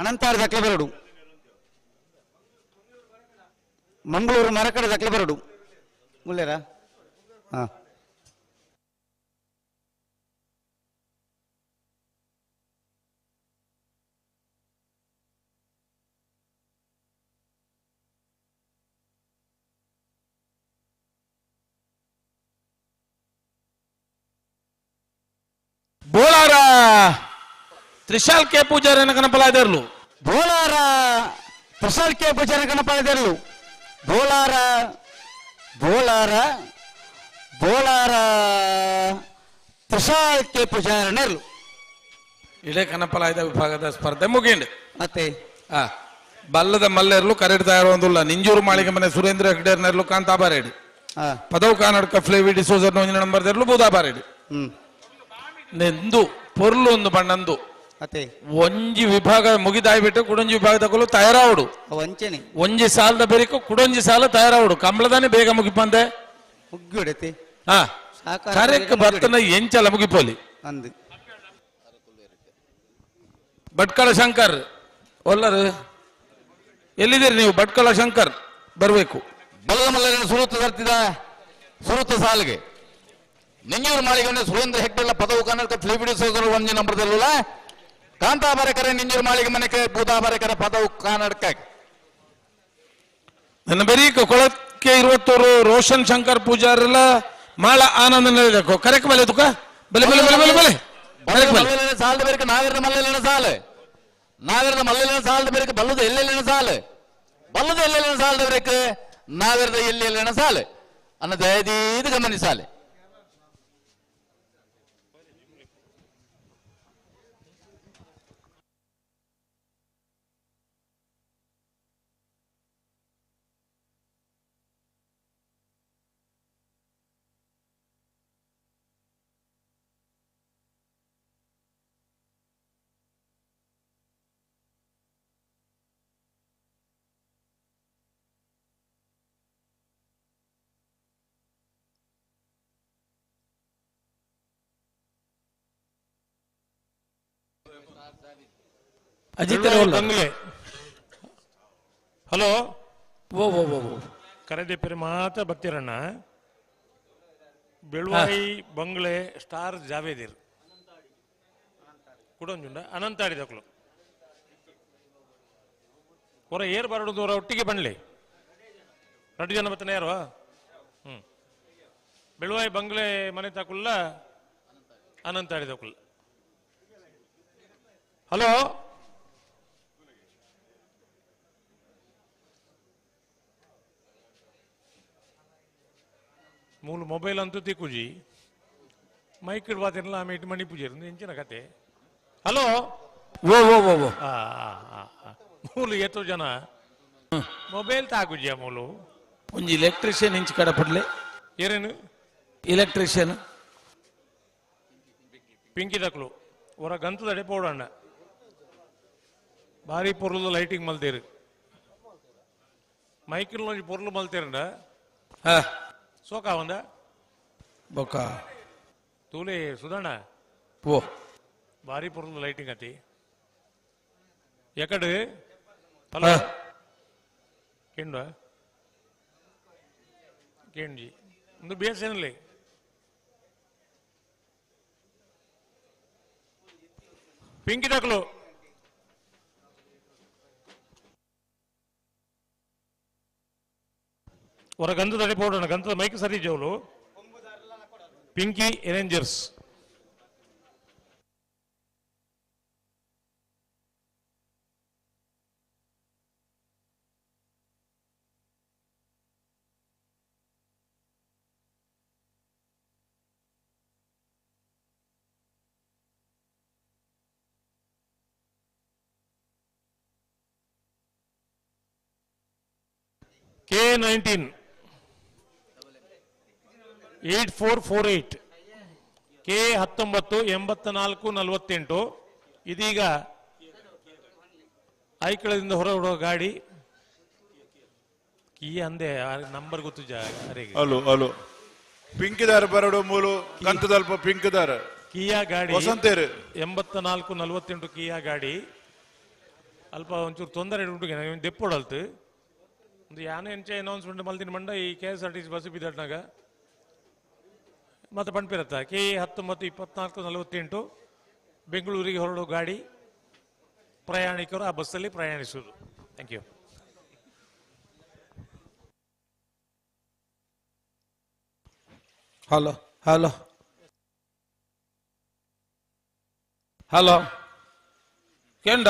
ಅನಂತಾರ್ ದಕ್ಲೆ ಬರಡು. ಮಂಗಳೂರು ಮರಕಡ ದಕ್ಲೆ ಬರಡು. ಮುಲ್ಲೇರಾ ಹಾ ಬೋಳಾರ ತ್ರಿಶಾಲ್ ಕೆ ಪೂಜಾರನ ಕನಪಲಾದರ್ಲು. ಬೋಳಾರ ತ್ರಿಶಾಲ್ ಕೆ ಪೂಜಾರ ಕನಪಲಾದರ್ಲು. ಬೋಳಾರ ಬೋಳಾರ ಬೋಳಾರ ತ್ರಿಶಾಲ್ ಕೆ ಪೂಜಾರನೆರ್ಲು. ಇಡೇ ಕನಪಲಾಯದ ವಿಭಾಗದ ಸ್ಪರ್ಧೆ ಮುಗಿಂಡು. ಮತ್ತೆ ಬಲ್ಲದ ಮಲ್ಲೆರ್ಲು ಕರೆಡ್ತಾ ಇರುವುದಿಲ್ಲ. ನಿಂಜೂರು ಮಾಳಿಗೆ ಮನೆ ಸುರೇಂದ್ರ ಹೆಗ್ಡೇರ್ನೆರ್ಲು ಕಾಂತಾಬಾರೇಡು. ಪದವು ಕಾನಡ್ಕ ಫ್ಲೇವಿ ಡಿಸೋಜರ್ ಒಂಜಿನ ನಂಬರ್ದೆರ್ಲು ಬೂದಾಬಾರೇಡು. ನೆಂದು ಪೊರ್ಲು ಒಂದು ಬಣ್ಣಂದು ಒಂಜಿ ವಿಭಾಗ ಮುಗಿದಾಯ್ಬಿಟ್ಟು ಕುಡೊಂಜಿ ವಿಭಾಗದಕ್ಕೂ ತಯಾರಾವಡು. ಒಂಜಿ ಸಾಲದ ಬೆರಿಕು ಕುಡೊಂಜಿ ಸಾಲ ತಯಾರಾವಡು. ಕಂಬಳದಾನೆ ಬೇಗ ಮುಗಿಪಂದೆ ಮುಗ್ಗಿಡತಿ. ಹಾ ಕರೆಕ್ ಬರ್ತನ ಎಂಚಲ ಮುಗಿಪೋಲಿ. ಭಟ್ಕಳ ಶಂಕರ್ ಒಲ್ಲರು ಎಲ್ಲಿದ್ದೀರಿ ನೀವು? ಭಟ್ಕಳ ಶಂಕರ್ ಬರ್ಬೇಕು. ಬಲದ ಮಲ್ಲನ ಸುರುತ ತರ್ತಿದ ಸುರುತ ಸಾಲಿಗೆ ನಿಂಜೂರು ಮಾಳಿಗೆ ಸುರೇಂದ್ರ ಹೆಗ್ಡೆಲ್ಲ ಪದವು ಕನ್ನಡ ಫ್ಲಿಬಿಡಿ ಸೋದರು ಒಂಜಿ ನಂಬರ್ದಲ್ಲ ಕಾಂತಾಬಾರಕರ ನಿಂಜೂರು ಮಾಳಿಗೆ ಮನೆಗೆ ಬೂದಾಬಾರಕರ ಪದವು ಕನ್ನಡಕ ನನ್ನ ಬೆರೀಕ ಕೊಳಕ್ಕೆ 20 ರೋಷನ್ ಶಂಕರ್ ಪೂಜಾರೆಲ್ಲ ಮಾಳ ಆನಂದ ನೆಲೆದಕ್ಕೋ ಕರೆಕ್ ಬಲೆ ತುಕ ಬಲೆ ಬಲೆ ಬಲೆ ಬಲೆ ಬಲೆ ಸಾಲದ ಬೇರೆ ನಾಗರದ ಮಲ್ಲೆಲಿನ ಸಾಲು ನಾಗರದ ಮಲ್ಲೆಲಿನ ಸಾಲದ ಬೇರೆ ಬಲ್ಲದ ಎಲ್ಲೆಲ್ಲಿನ ಸಾಲು ಬಲ್ಲದ ಎಲ್ಲೆಲ್ಲಿನ ಸಾಲದ ಬೇರೆ ನಾಗರದ ಎಲ್ಲೆಲ್ಲಿನ ಸಾಲು ಅನ್ನೋದು ಇದು ಗಮನಿಸಾಲೆ. ಅಜಿತ್ ಬಂಗ್ಲೆ ಹಲೋ ಓ ಓ ಓ ಕರೆದೆ ಪೇರು ಮಾತ್ರ ಬರ್ತೀರಣ್ಣ. ಬೆಳುವಾಯಿ ಬಂಗ್ಲೆ ಸ್ಟಾರ್ ಜಾವೇದಿರ್ ಕುಡೊಂಜುಂಡ ಅನಂತಾಡಿದಕ್ಲು ಹೊರ ಏರ್ ಬರಡು ಒಟ್ಟಿಗೆ ಬನ್ಲಿ 2 ಜನ ಬತ್ತನ ಯಾರು ಬೆಳುವಾಯಿ ಬಂಗ್ಲೆ ಮನೆ ತಾಕುಲ್ಲ ಅನಂತಾಡಿದಕ್ಲು. ಹಲೋ ಮೂಲ ಮೊಬೈಲ್ ಅಂತೂ ತಿಕ್ಕುಜಿ ಮೈಕ್ ಇಡ್ವಾತಿರಲ್ಲ ಆಮೇಲೆ ಇಟ್ಟು ಮಣಿ ಪೂಜೆ ಎಂಚಿನ ಕತೆ. ಹಲೋ ಓ ಓ ಓ ಓ ಮೂಲು ಎಷ್ಟೋ ಜನ ಮೊಬೈಲ್ ತಾಕುಜಿಯ ಮೂಲು ಒಂಜಿ ಎಲೆಕ್ಟ್ರಿಷಿಯನ್ ಇಂಚ್ ಕಡೆ ಪಡ್ಲೆ ಏನೇನು ಎಲೆಕ್ಟ್ರಿಷಿಯನ್ ಪಿಂಕಿ ದಕ್ಲು ಹೊರ ಗಂತದಡೆ ಪೋಡಣ್ಣ ಭಾರಿ ಪೊರ್ಲು ಲೈಟಿಂಗ್ ಮಲ್ತೇರು ಮೈಕಿಲ್ ಪೊರ್ಲು ಮಲ್ತೇರಂಡ ಸೋಕಾ ಒಂದ ಬೊಕ್ಕ ತೂಲೆ ಸುಧಣ್ಣ ಓ ಭಾರಿ ಪೊರ್ಲು ಲೈಟಿಂಗ್ ಅತಿ ಎಕಡೆ ಹಲೋ ಕೇಂದ್ರ ಕೇಂಜಿ ಒಂದು ಬೇಸನಲ್ಲಿ ಪಿಂಕಿ ದಕ್ಲು ಹೊರ ಗಂಧದ ಅಡೆ ಪೋಡೋಣ ಗಂಧದ ಮೈಕ್ ಸರಿ ಜೋಲು ಪಿಂಕಿ ಎರೇಂಜರ್ಸ್ K19 8448 K19 8448 ಇದೀಗ ಐಕಳದಿಂದ ಹೊರಡುವ ಗಾಡಿ ಕೀ ಅಂದೆ ನಂಬರ್ ಗೊತ್ತು ಅಲು ಅಲು ಪಿಂಕಿದಾರ ಬರಡು ಮೂಲು ಕಂತದಲ್ಪ ಪಿಂಕಿದಾರ ಕಿಯಾ ಗಾಡಿ ವಸಂತೇರು 84-48 ಕಿಯಾ ಗಾಡಿ ಅಲ್ಪ ಒಂಚೂರು ತೊಂದರೆ ಉಂಟು ದೆಪ್ಪೊಡಲ್ತು ಒಂದು ಯಾನೆ ಎಂಚ ಅನೌನ್ಸ್ಮೆಂಟ್ ಮಲ್ದಿನ ಮಂಡ ಈ KSRTC ಬಸ್ ಬಿದ್ದಾಡ್ನಾಗ ಮತ್ತೆ ಪಂಪಿರತ್ತ KA 19-24-48 ಬೆಂಗಳೂರಿಗೆ ಹೊರಡೋ ಗಾಡಿ ಪ್ರಯಾಣಿಕರು ಆ ಬಸ್ಸಲ್ಲಿ ಪ್ರಯಾಣಿಸುವುದು. Thank you. Hello hello hello ಕೇಂಡ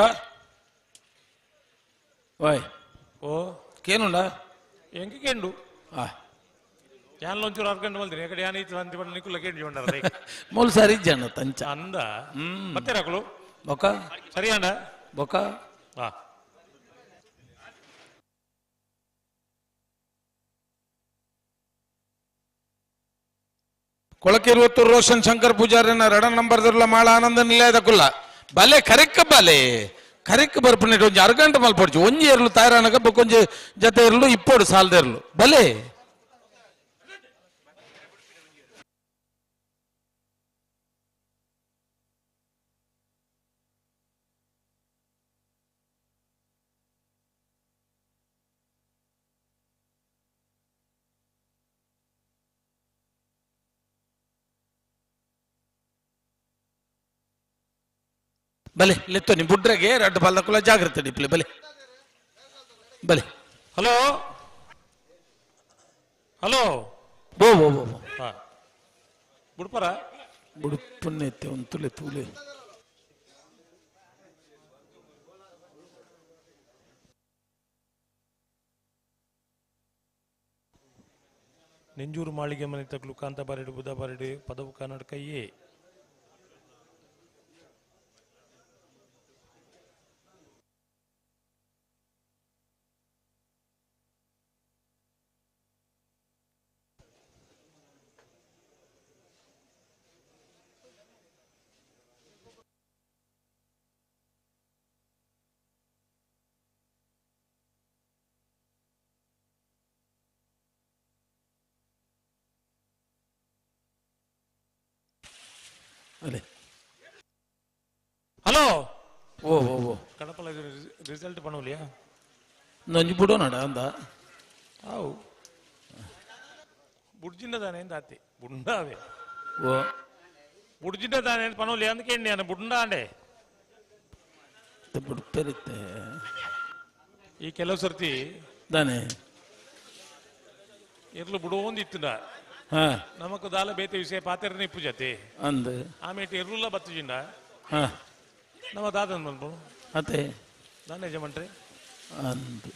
ಓಯ್ ಓ ಕೇನುಂಡ ಎಂಗೆ ಕೇಂಡು ಯಾನ್ ಒಂಚೂರು ಅರ್ಗಂಡು ಮಲ್ದಿನಿ ಯಾಕಡೆ ಯಾನ್ ಇತ್ತು ಅಂತ ಬಂದು ನಿಕ್ಕುಲ್ಲ ಕೇಂಡಿ ಬಂಡಾರ ಮೂಲ ಸಾರಿ ಜನ ತಂಚ ಅಂದ ಮತ್ತೆ ರಾಕಲು ಬೊಕ ಸರಿ ಅಂಡ ಬೊಕ ಹಾ ಕೊಳಕಿರುವತ್ತೂರು ರೋಷನ್ ಶಂಕರ್ ಪೂಜಾರಿನ 2 ನಂಬರ್ದಲ್ಲ ಮಾಳ ಆನಂದ ನಿಲಯದ ಕುಲ್ಲ ಬಲೆ ಕರೆಕ್ಕ ಬಲೆ ಕರೆಕ್ ಬರ್ಪುನೆ ಒಂಜಿ ಅರ್ಗಂಟೆ ಮಲ್ಪಡ್ಚು ಒಂಜಿ ಎರಲು ತಾಯರಾನಗ ಬೊಕೊಂಜಿ ಜತೆ ಎರಲು ಇಪ್ಪೋಡು ಸಾಲದ ಎರಲು ಬಲೆ ಬಲೆ ಲೆತ್ತೋ ನಿ ಬುಡ್ರೆಗೆ 2 ಬಾಲ್ದ ಕುಲ ಜಾಗ್ರತೆ ಡಿಪ್ಲೆ ಬಲೆ ಬಲೆ ಹಲೋ ಹಲೋ ಬೋ ಬೋ ಬೋ ಹಾ ಬುಡ್ಪರ ಬುಡುಪುನ್ನೆತ್ತೆ ಒಂದು ತುಲೆ ತೂಲೆ ನೆಂಜೂರು ಮಾಳಿಗೆ ಮನೆ ತಗ್ಲು ಕಾಂತ ಬಾರೆಡು ಬುಧ ಬಾರೆಡು ಪದವು ಕನ್ನಡಕ ಏ ಅಲೆ ಹಲೋ ಓ ಓ ಓ ಕಡಪಲ ರಿಸಲ್ಟ್ ಪಣೋಲಿಯಾ ನಂಜಿ ಬಿಡೋಣ ಅಂದ ಅವು ಬುಡ್ಜಿಂದ ದಾನೆ ಅಂತ ಆತಿ ಬುಂಡಾವೆ ಓ ಬುಡ್ಜಿಂದ ದಾನೆ ಪಣೋಲಿಯಾ ಅಂತ ಕೇಳಿ ನಾನು ಬುಂಡಾ ಅಂಡೆ ಬುಡ್ಪೆರುತ್ತೆ ಈ ಕೆಲವು ಸರ್ತಿ ದಾನೆ ಇರ್ಲು ಬಿಡುವೊಂದಿತ್ತು ಹಾ ನಮಕ್ ದಾಲ ಬೇತೆ ವಿಷಯ ಪಾತೆರನೆ ಇಪ್ಪು ಜತೆ ಅಂದ ಆಮೇಲೆ ಎರ್ರುಲ್ಲ ಬತ್ತುಜಿಂಡ ಹಾ ನಮ್ಮ ದಾದನ್ ಬಂದು ಅತ್ತೆ ನಾನು ಯಜಮಾನ್ರಿ ಅಂದು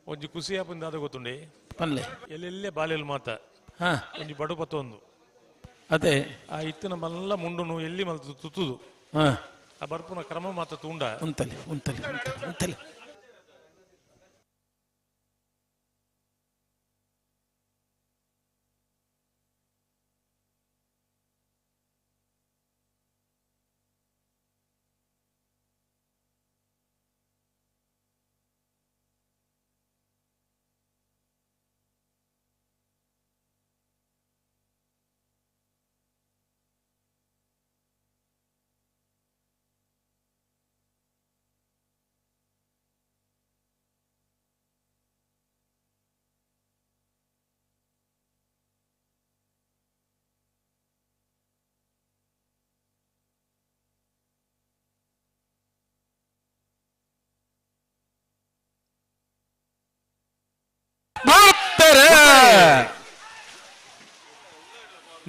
ಒಂಜಿ ಖುಷಿ ಆಪಂದ ದಾದ ಗೊತ್ತುಂಡೆ ಪನ್ಲೆ ಎಲ್ಲೆಲ್ಲೇ ಬಾಲೆಲ್ ಮಾತ ಹಾ ಒಂಜಿ ಬಡು ಪತ್ತೊಂದು ಅದೇ ಆ ಇತ್ತಿನ ಮಲ್ಲ ಮುಂಡುನು ಎಲ್ಲಿ ಮಲ್ತು ತುತ್ತುದು ಹಾ ಆ ಬರ್ಪುನ ಕ್ರಮ ಮಾತ ತೂಂಡ ಉಂತಲೆ ಉಂತಲೆ ಉಂತಲೆ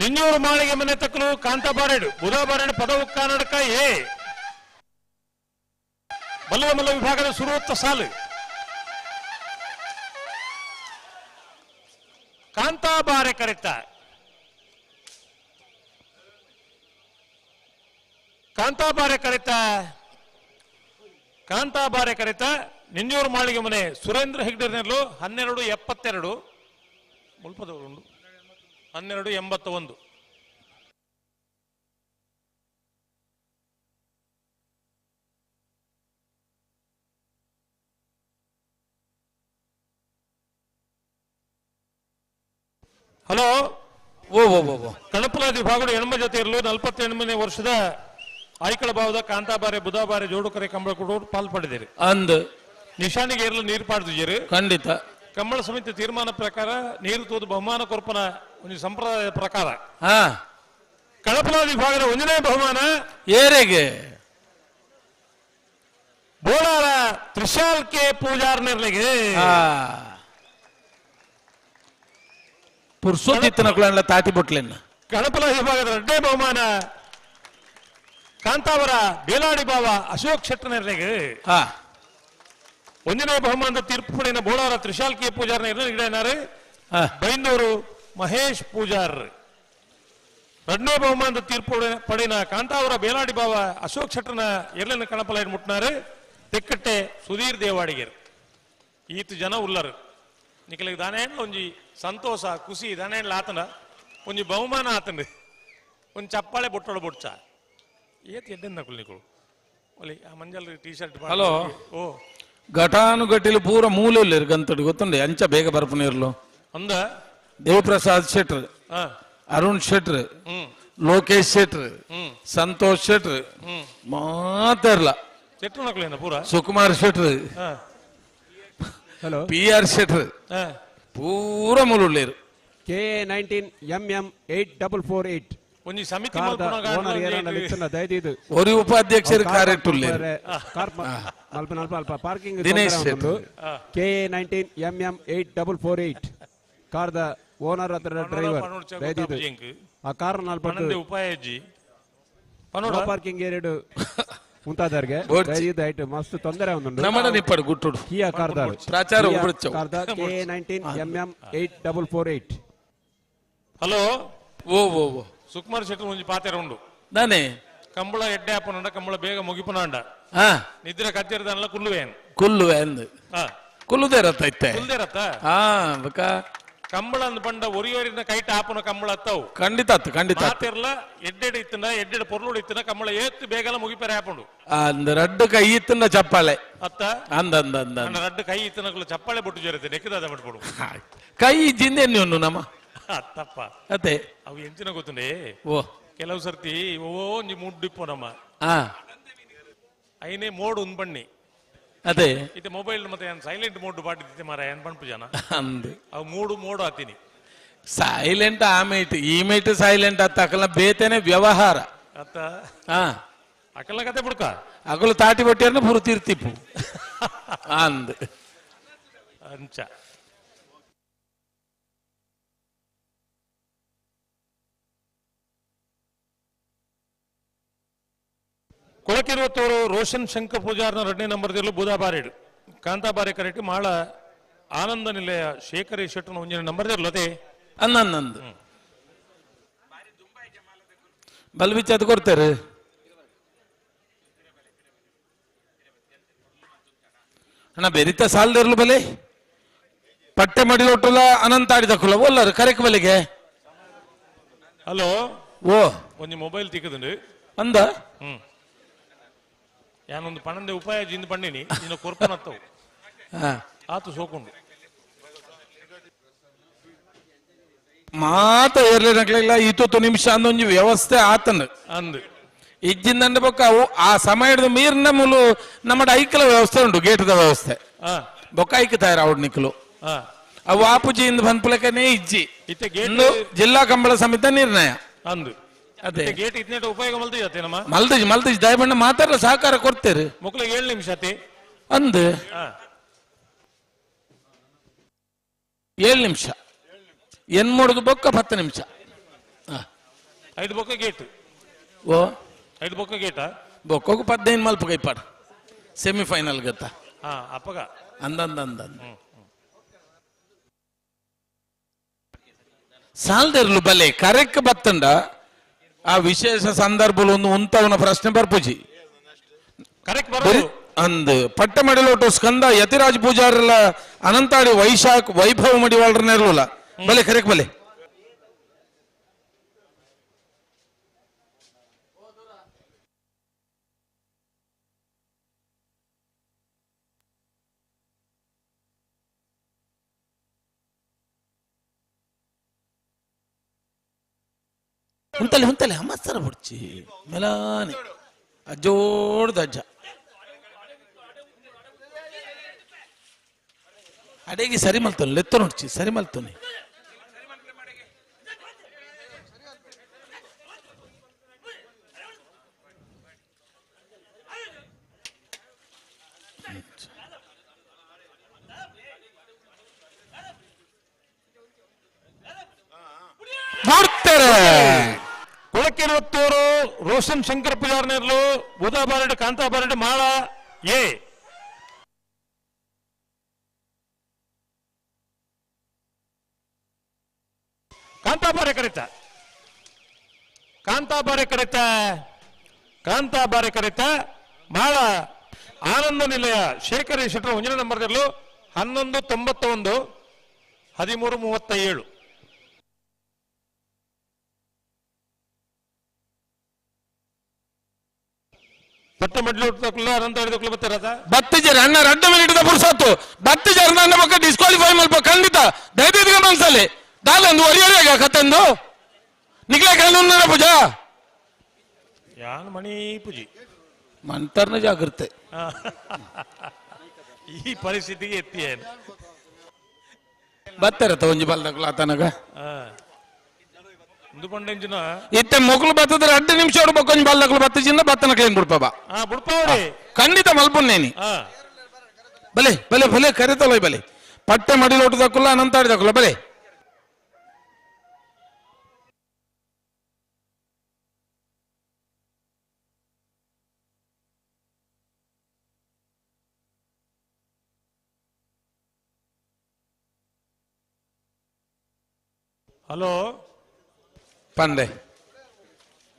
ನಿನ್ನೂರು ಮಾಳಿಗೆ ಮನೆ ತಕ್ಕಲು ಕಾಂತ ಬಾರೆಡು ಬುಧ ಬಾರೆಡು ಪದವು ಕನ್ನಡಕ ಏ ಬಲ್ಲದ ಮಲ್ಲ ವಿಭಾಗದ ಸುರುವತ್ತ ಸಾಲು ಕಾಂತ ಬಾರೆ ಕರೆತ ಕಾಂತ ಬಾರೆ ಕರೆತ ಕಾಂತ ಬಾರೆ ಕರೆತ ನಿನ್ನೂರು ಮಾಳಿಗೆ ಮನೆ ಸುರೇಂದ್ರ ಹೆಗ್ಡೆರ್ನೆರ್ಲು 1272 ಮುಲ್ಪದವರು 1281 ಹಲೋ ಓ ಓ ಓ ಓ ಕಣಪಲಾದಿ ವಿಭಾಗದ ಹೆಣ್ಮ ಜೊತೆ ಇರಲು 48ನೇ ವರ್ಷದ ಆಯ್ಕಳ ಭಾವದ ಕಾಂತಾಬಾರೆ ಬುಧಾಬಾರೆ ಜೋಡುಕರೆ ಕಂಬಳ ಕೂಡ ಪಾಲ್ಪಡಿದ್ದೀರಿ ಅಂದ್ ನಿಶಾನಿಗೆ ಏರಲು ನೀರು ಪಾಡ್ದಿದ್ದೀರಿ ಖಂಡಿತ ಕಂಬಳ ಸಮಿತಿ ತೀರ್ಮಾನ ಪ್ರಕಾರ ನೀರು ತೋದು ಬಹುಮಾನ ಕೊರ್ಪನ ಒಂದು ಸಂಪ್ರದಾಯದ ಪ್ರಕಾರ ಹಾ ಕಳಪಲಾದಿ ವಿಭಾಗದ 1ನೇ ಬಹುಮಾನ ಏರೆಗೆ ಬೋಳಾರ ತ್ರಿಶಾಲ್ ಕೆ ಪೂಜಾರ್ ನಿರ್ಲಿಗೆ ಪುರ್ಸೋದಿತ್ತನಕಳೆಲ್ಲ ತಾಟಿ ಬೊಟ್ಲೆನ್ನ ಕಳಪಲಾದಿ ವಿಭಾಗದ 2ನೇ ಬಹುಮಾನ ಕಾಂತಾವರ ಬೇಲಾಡಿ ಬಾವ ಅಶೋಕ್ ಶೆಟ್ಟ ನಿರ್ಲಿಗೆ 1ನೇ ಬಹುಮಾನದ ತೀರ್ಪು ಪಡೆಯಿನ ಬೋಳಾರ ತ್ರಿಶಾಲ್ ಕೆ ಪೂಜಾರ್ ನಿರ್ಲಿಗೆ ಬೈಂದೂರು ಮಹೇಶ್ ಪೂಜಾರ್ 2ನೇ ಬಹುಮಾನದ ತೀರ್ಪು ಪಡೆಯಿನ ಕಾಂತಾವರ ಬೇಲಾಡಿ ಬಾವ ಅಶೋಕ್ ಶೆಟ್ಟನ ಎರ್ಲಿನ ಕಣಪಲ ಮುಟ್ಟಿನಾರು ತೆಕ್ಕಟ್ಟೆ ಸುಧೀರ್ ದೇವಾಡಿಗರ್ ಈತ ಜನ ಉಲ್ಲರು ನಿಖಲಿಗೆ ದಾನೇಣ್ಣ ಒಂಜಿ ಸಂತೋಷ ಖುಷಿ ದಾನೇಣ್ಣ ಆತನ ಒಂಜಿ ಬಹುಮಾನ ಆತನ ಒಂದು ಚಪ್ಪಾಳೆ ಬೊಟ್ಟೊಳ ಬೊಡ್ಚ ಏತ್ ಎಡ್ಡೆನ್ ನಕುಲ್ ಒಲಿ ಆ ಮಂಜಲ್ ಟೀ ಶರ್ಟ್ ಹಲೋ ಓ ಘಟಾನುಘಟಿಲು ಪೂರ ಮೂಲೆಯಲ್ಲಿ ಗಂತಡು ಗೊತ್ತುಂಡೆ ಅಂಚ ಬೇಗ ಬರ್ಪನಿರ್ಲು ಅಂದ ದೇವಪ್ರಸಾದ್ ಶೆಟ್ರ್ ಅರುಣ್ ಶೆಟ್ರ್ ಲೋಕೇಶ್ ಶೆಟ್ರ್ ಸಂತೋಷ್ ಶೆಟ್ರ್ ಮಾತಾಡ್ಲ ಶೆಟ್ರು ನಕಲೇನ ಪೂರ ಸುಕುಮಾರ್ ಶೆಟ್ರ್ ಹಲೋ PR ಶೆಟ್ರ್ ಪೂರ ಮೂಲೆರು KA19MM 8448 ಒಂಜಿ ಸಮಿತಿ ഒരു ഉപാധ്യക്ഷർ ಪಾರ್ಕಿಂಗ್ ದಿನೇಶ್ KA19MM 8448 ಕಾರ್ದ ಓನರ್ ಹತ್ರ ಡ್ರೈವರ್ ದಯದಿದು ಆ ಕಾರ್ ಉಪಾಯಜ್ಜಿ ಪಾರ್ಕಿಂಗ್ ಎರಡು ಮುಂತಾದವ್ರಿಗೆ ದಯವಿಟ್ಟು ಮಸ್ತ್ ತೊಂದರೆ ಒಂದು ನಮ್ಮನ ನಿಪ್ಪಡು ಗುಟ್ಟುಡು ಕಿಯಾ ಕಾರ್ದಾರ್ ಪ್ರಚಾರ ಕಾರ್ದ KA19MM 8448 ಹಲೋ ಓ ಓ ಓ ಸುಕುಮಾರ್ ಶೆಟ್ಟಿ ಒಂಜಿ ಪಾತೆರ ಉಂಡು ನಾನೇ ಕಂಬಳ ಎಡ್ಡೆ ಹಾಪುನಂಡ ಕಂಬಳ ಬೇಗ ಮುಗಿಪುನಂಡ ನಿದ್ರೆ ಕತ್ತಿರದಲ್ಲ ಕುಲ್ಲುವೇನ್ ಕುಲ್ಲುವೇನ್ ಕುಲ್ಲುದೇ ರತ್ತ ಇತ್ತೆ ಕುಲ್ದೇ ರತ್ತ ಬಕ ಕಂಬಳ ಬಂಡ ಒರಿಯೋರಿನ ಕೈಟ ಹಾಪುನ ಕಂಬಳ ಅತ್ತವು ಖಂಡಿತ ಮಾತಿರ್ಲ ಎಡ್ಡೆಡ್ ಇತ್ತನ ಎಡ್ಡೆಡ್ ಪೊರ್ಲುಡು ಇತ್ತನ ಕಂಬಳ ಏತ್ತು ಬೇಗಲ ಮುಗಿಪೆರೆ ಹಾಪುಂಡು ಅಂದ ರಡ್ಡು ಕೈ ಇತ್ತನ ಚಪ್ಪಾಳೆ ಅತ್ತ ಅಂದ ಅಂದ ಅಂದ ರಡ್ಡು ಕೈ ಇತ್ತನ ಚಪ್ಪಾಳೆ ಬೊಟ್ಟು ಜೊರತೆ ನೆಕ್ಕದಾದ ಮಾಡ್ಕೊಡು ಕೈ ಜಿಂದೇನು ನಮ್ಮ ತಪ್ಪ ಅದೇ ಅವು ಎಂಚಿನ ಗೊತ್ತುಂಡೆ ಓ ಕೆಲವು ಸರ್ತಿ ಓ ಒಂಜಿ ಮುಡ್ಡಿಪ್ಪು ನಮ್ಮ ಐನೇ ಮೋಡ್ ಉಂದ್ ಬಣ್ಣಿ ಅದೇ ಇದು ಮೊಬೈಲ್ ಮತ್ತೆ ಸೈಲೆಂಟ್ ಮೋಡ್ ಪಾಡಿದ್ದೆ ಮಾರ ಏನ್ ಪಂಪು ಜನ ಅಂದ್ ಅವು ಮೂಡು ಆತೀನಿ ಸೈಲೆಂಟ್ ಆಮೇಟ್ ಈಮೇಟ್ ಸೈಲೆಂಟ್ ಅತ್ತ ಅಕಲ ಬೇತೇನೆ ವ್ಯವಹಾರ ಅತ್ತ ಅಕಲ ಕತೆ ಬಿಡ್ಕ ಅಕಲು ತಾಟಿ ಬಟ್ಟಿಯನ್ನ ಪುರುತಿರ್ತಿಪ್ಪು ಅಂದ್ ಅಂಚ ಕೊಳಕಿರುವತ್ತವರು ರೋಷನ್ ಶಂಕರ್ ಪೂಜಾರ್ನ 2ನೇ ನಂಬರ್ದಲ್ಲೂ ಬುಧಾಬಾರೇಡು ಕಾಂತಾಬಾರೆ ಕರೆಕ್ಟ್ ಮಾಳ ಆನಂದ ನಿಲಯ ಶೇಖರಿ ಶೆಟ್ಟನ 1ನೇ ನಂಬರ್ದಿರ್ಲತೆ ಅನ್ನಂದು ಬಲ್ವಿಚ್ ಅದು ಕೊಡ್ತಾರೆ ಅಣ್ಣ ಬೆರಿತ ಸಾಲದಿರ್ಲು ಬಲೆ ಪಟ್ಟೆ ಮಡಿಲೊಟ್ಟುಲ ಅನಂತಾಡಿದ ಕುಲ ಒಲ್ಲರು ಕರೆಕ್ ಬಲೆಗೆ ಹಲೋ ಓ ಒಂಜಿ ಮೊಬೈಲ್ ತಿಕ್ಕದುಂಡು ಅಂದ ಯಾನೊಂದು ಪಣಂದೆ ಉಪಾಯ ಜಿಂದು ಪಂಡಿನಿ ಇನ್ನು ಕೊರ್ಪನತ್ತವು ಆತು ಸೋಕೊಂಡು ಮಾತ ಏರ್ಲಿನಕ್ಲೆಲ್ಲ 20 ನಿಮಿಷ ಅಂದೊಂಜಿ ವ್ಯವಸ್ಥೆ ಆತನ ಅಂದ್ ಇಜ್ಜಿಂದಂಡ ಬೊಕ್ಕ ಅವು ಆ ಸಮಯದ ಮೀರಿನ ಮೂಲು ನಮ್ಮ ಐಕಲ ವ್ಯವಸ್ಥೆ ಉಂಟು ಗೇಟದ ವ್ಯವಸ್ಥೆ ಬೊಕ್ಕ ಐಕ್ತಾರ ಅವ್ರ ನಿಕ್ಲು ಅವು ಆಪುಜಿಯಿಂದ ಬಂದ್ಪಲಕನೇ ಇಜ್ಜಿ ಜಿಲ್ಲಾ ಕಂಬಳ ಸಮಿತಿ ನಿರ್ಣಯ ಅಂದ್ ಅದೇ ಗೇಟ್ ಇತ್ನೇಟ ಉಪಯೋಗ ಮಲ್ದಿಜತೆ ನಮ್ಮ ಮಲ್ದಿಜ್ ದಯಬಣ್ಣ ಮಾತಾಡಲ ಸಹಕಾರ ಕೊಡ್ತೇರಿ ಮಕ್ಕಳಿಗೆ 7 ನಿಮಿಷ ಅಂದ್ 7 ನಿಮಿಷ ಎನ್ ಮೂಡುದು ಬೊಕ್ಕ 10 ನಿಮಿಷ 5 ಬೊಕ್ಕ ಗೇಟ್ ಓ 5 ಬೊಕ್ಕ ಗೇಟ ಬೊಕ್ಕಗೂ 15 ಮಲ್ಪ ಕೈಪಾಡ ಸೆಮಿಫೈನಲ್ ಗತ್ತ ಅಪ್ಪಗ ಅಂದಂದ ಸಾಲ್ದಿರ್ಲು ಬಲೆ ಕರೆಕ್ ಬತ್ತಂಡ ಆ ವಿಶೇಷ ಸಂದರ್ಭಲು ಒಂದು ಉಂತವನ ಪ್ರಶ್ನೆ ಬರ್ಪುಜಿ ಅಂದ್ ಪಟ್ಟ ಮಡಿಲೋಟು ಸ್ಕಂದ ಯತಿರಾಜ್ ಪೂಜಾರಲ್ಲ ಅನಂತಾಡಿ ವೈಶಾಖ್ ವೈಭವ ಮಡಿವಾಳ್ರನ್ನ ಇರಲಿಲ್ಲ ಬಲೆ ಕರೆಕ್ ಬಲೆ ಹುಂತಲೆ ಅಮ್ಮಸ್ತರ ಬಿಡ್ಚಿ ಮೆಲಾನಿ ಅಜ್ಜೋಡ್ದ ಅಜ್ಜ ಅಡೆಗೆ ಸರಿ ಮಲ್ತಾನೆ ಲೆತ್ತ ನೋಡ್ಚಿ ಸರಿ ಮಲ್ತಾನೆ ಕೊಳಕೆನತ್ತೂರು ರೋಷನ್ ಶಂಕರ್ ಪೂಜಾರ್ನೇರ್ಲು ಬುಧಾ ಬಾರಡ್ ಕಾಂತಾ ಬಾರಡ್ ಮಾಳ ಎ ಕಾಂತಾಬಾರೆ ಕರೆತ ಮಾಳ ಆನಂದ ನಿಲಯ ಶೇಖರ್ ಶೆಟ್ರು 1 ನಂಬರ್ದಲ್ಲೂ 1191 1337 ಬತ್ತಿಜರ್ ಅಣ್ಣ ರಡ್ಡ ಮೇಲೆ ಹಿಡಿದ ಪುರ್ಸತ್ತು ಬತ್ತಿಜರ್ ನನ್ನ ಪಕ್ಕ ಡಿಸ್ಕ್ವಾಲಿಫೈ ಮಲ್ಪ ಖಂಡಿತ ದಯದಿದ್ಗ ಮನ್ಸಲ್ಲಿ ದಾಲಂದು ಒರಿಯರಿಯಾಗ ಕತ್ತಂದು ನಿಗ್ಲೆ ಕಾನೂನ ಪೂಜಾ ಯಾನ್ ಮಣಿ ಪೂಜಿ ಮಂತರ್ನ ಜಾಗ್ರತೆ ಈ ಪರಿಸ್ಥಿತಿಗೆ ಎತ್ತಿ ಏನು ಬತ್ತರತ ಒಂಜಿ ಬಲ್ದಕ್ಲ ಆತನಗ ಇತ್ತೆ ಮೊಗ್ಲು ಬತ್ತದ 2 ನಿಮಿಷ ಕೊಂಚ ಬಲ್ದಕ್ಲು ಬತ್ತಜಿಂದ ಬತ್ತನ ಕ್ಲೇನ್ ಬಿಡ್ಪಬ ಖಂಡಿತ ಮಲ್ಪುನ್ನೇನಿ ಬಲೆ ಬಲೆ ಬಲೆ ಕರೆತಲೋಯ್ ಬಲೆ ಪಟ್ಟೆ ಮಡಿಲೋಟದಕ್ಕಲ್ಲ ಅನಂತಾಡಿದಕ್ಕಲ್ಲ ಬಲೆ ಹಲೋ ಪಂಡೆ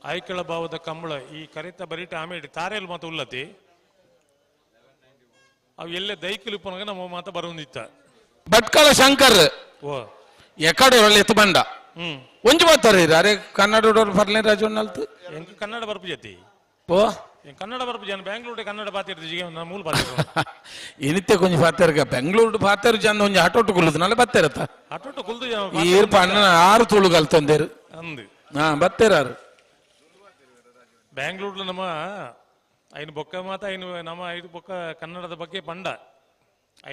ಆಯ್ಕಳ ಭಾವದ ಕಂಬಳ ಈ ಕರೆತ ಬರೀಟ ಆಮೇಲೆ ತಾರೆಲ್ ಮಾತ ಉಲ್ಲತಿ ಅವು ಎಲ್ಲೇ ದೈಕಲು ಪನಗ ನಮ್ಮ ಮಾತ ಬರೋದಿತ್ತ ಭಟ್ಕಳ ಶಂಕರ್ ಓ ಎಕಡೆ ಎತ್ತು ಬಂಡ ಒಂಜು ಮಾತಾರ ಅರೆ ಕನ್ನಡ ಬರ್ಲೇ ರಾಜಣ್ಣಲ್ತು ಎಂಕ ಕನ್ನಡ ಬರ್ಪು ಜತಿ ಓ ಕನ್ನಡ ಬರ್ಪು ಜನ ಬೆಂಗಳೂರು ಕನ್ನಡ ಪಾತಿರ್ತಿ ಜಿಗೆ ನಮ್ಮ ಮೂಲ ಪಾತಿರ ಇನಿತ್ತೆ ಕೊಂಚ ಪಾತರ್ಗ ಬೆಂಗಳೂರು ಪಾತರ್ ಜನ ಒಂಜಿ ಆಟೋಟು ಕುಲ್ಲುದನಲ್ಲ ಬತ್ತೇರತ್ತ ಆಟೋಟ ಕುಲ್ದು ಜನ ಈರ್ಪ ಅಣ್ಣ 6 ತುಳು ಕಲ್ತಂದೇರು ಅಂದು ಬತ್ತೇರಾರು ಬೆಂಗಳೂರು ನಮ್ಮ ಐನು ಬೊಕ್ಕ ಮಾತ ಐನು ನಮ್ಮ ಐದು ಬೊಕ್ಕ ಕನ್ನಡದ ಬಗ್ಗೆ ಪಂಡ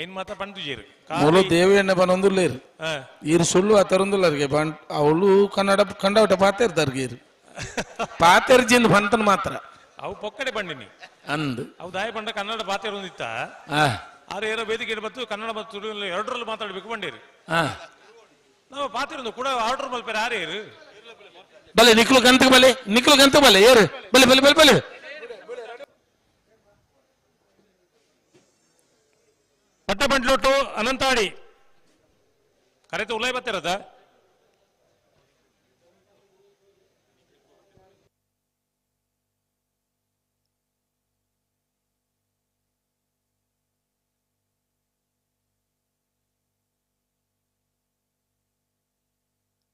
ಐನ್ ಮಾತ ಪಂಡುಜೀರು ಮೂಲ ದೇವಿಯಣ್ಣ ಬನೊಂದುಲ್ಲೇರು ಈರು ಸುಳ್ಳು ಆ ತರೊಂದುಲ್ಲರಿಗೆ ಅವಳು ಕನ್ನಡ ಕಂಡವಟ ಪಾತೇರ್ದಾರ್ಗೆ ಇರು ಪಾತೇರ್ಜಿಂದ ಬಂತನ್ ಮಾತ್ರ ಅವು ಪೊಕ್ಕಡೆ ಬಂಡಿನಿ ಅಂದು ಅವು ದಾಯ ಬಂಡ ಕನ್ನಡ ಪಾತೇರೊಂದಿತ್ತ ಆದ್ರೆ ಏನೋ ವೇದಿಕೆ ಬತ್ತು ಕನ್ನಡ ಮತ್ತು ತುಳು ಎರಡರಲ್ಲಿ ಮಾತಾಡ್ಬೇಕು ಬಂಡೇರು ನಾವು ಪಾತಿರೊಂದು ಕೂಡ ಆರ್ಡರ್ ಮಲ್ಪೇರೆ ಯಾರೇರು ಬಲೆ ನಿಕ್ಲು ಗಂತ ಬಲೆ ಏರು ಬಲೆ ಬಲೆ ಬಲೆ ಬಲೆ ಪಟ್ಟಬಂಡ್ಲೊಟ್ಟು ಅನಂತಾಡಿ ಕರೆತ ಉಲೈ ಬತ್ತಿರದ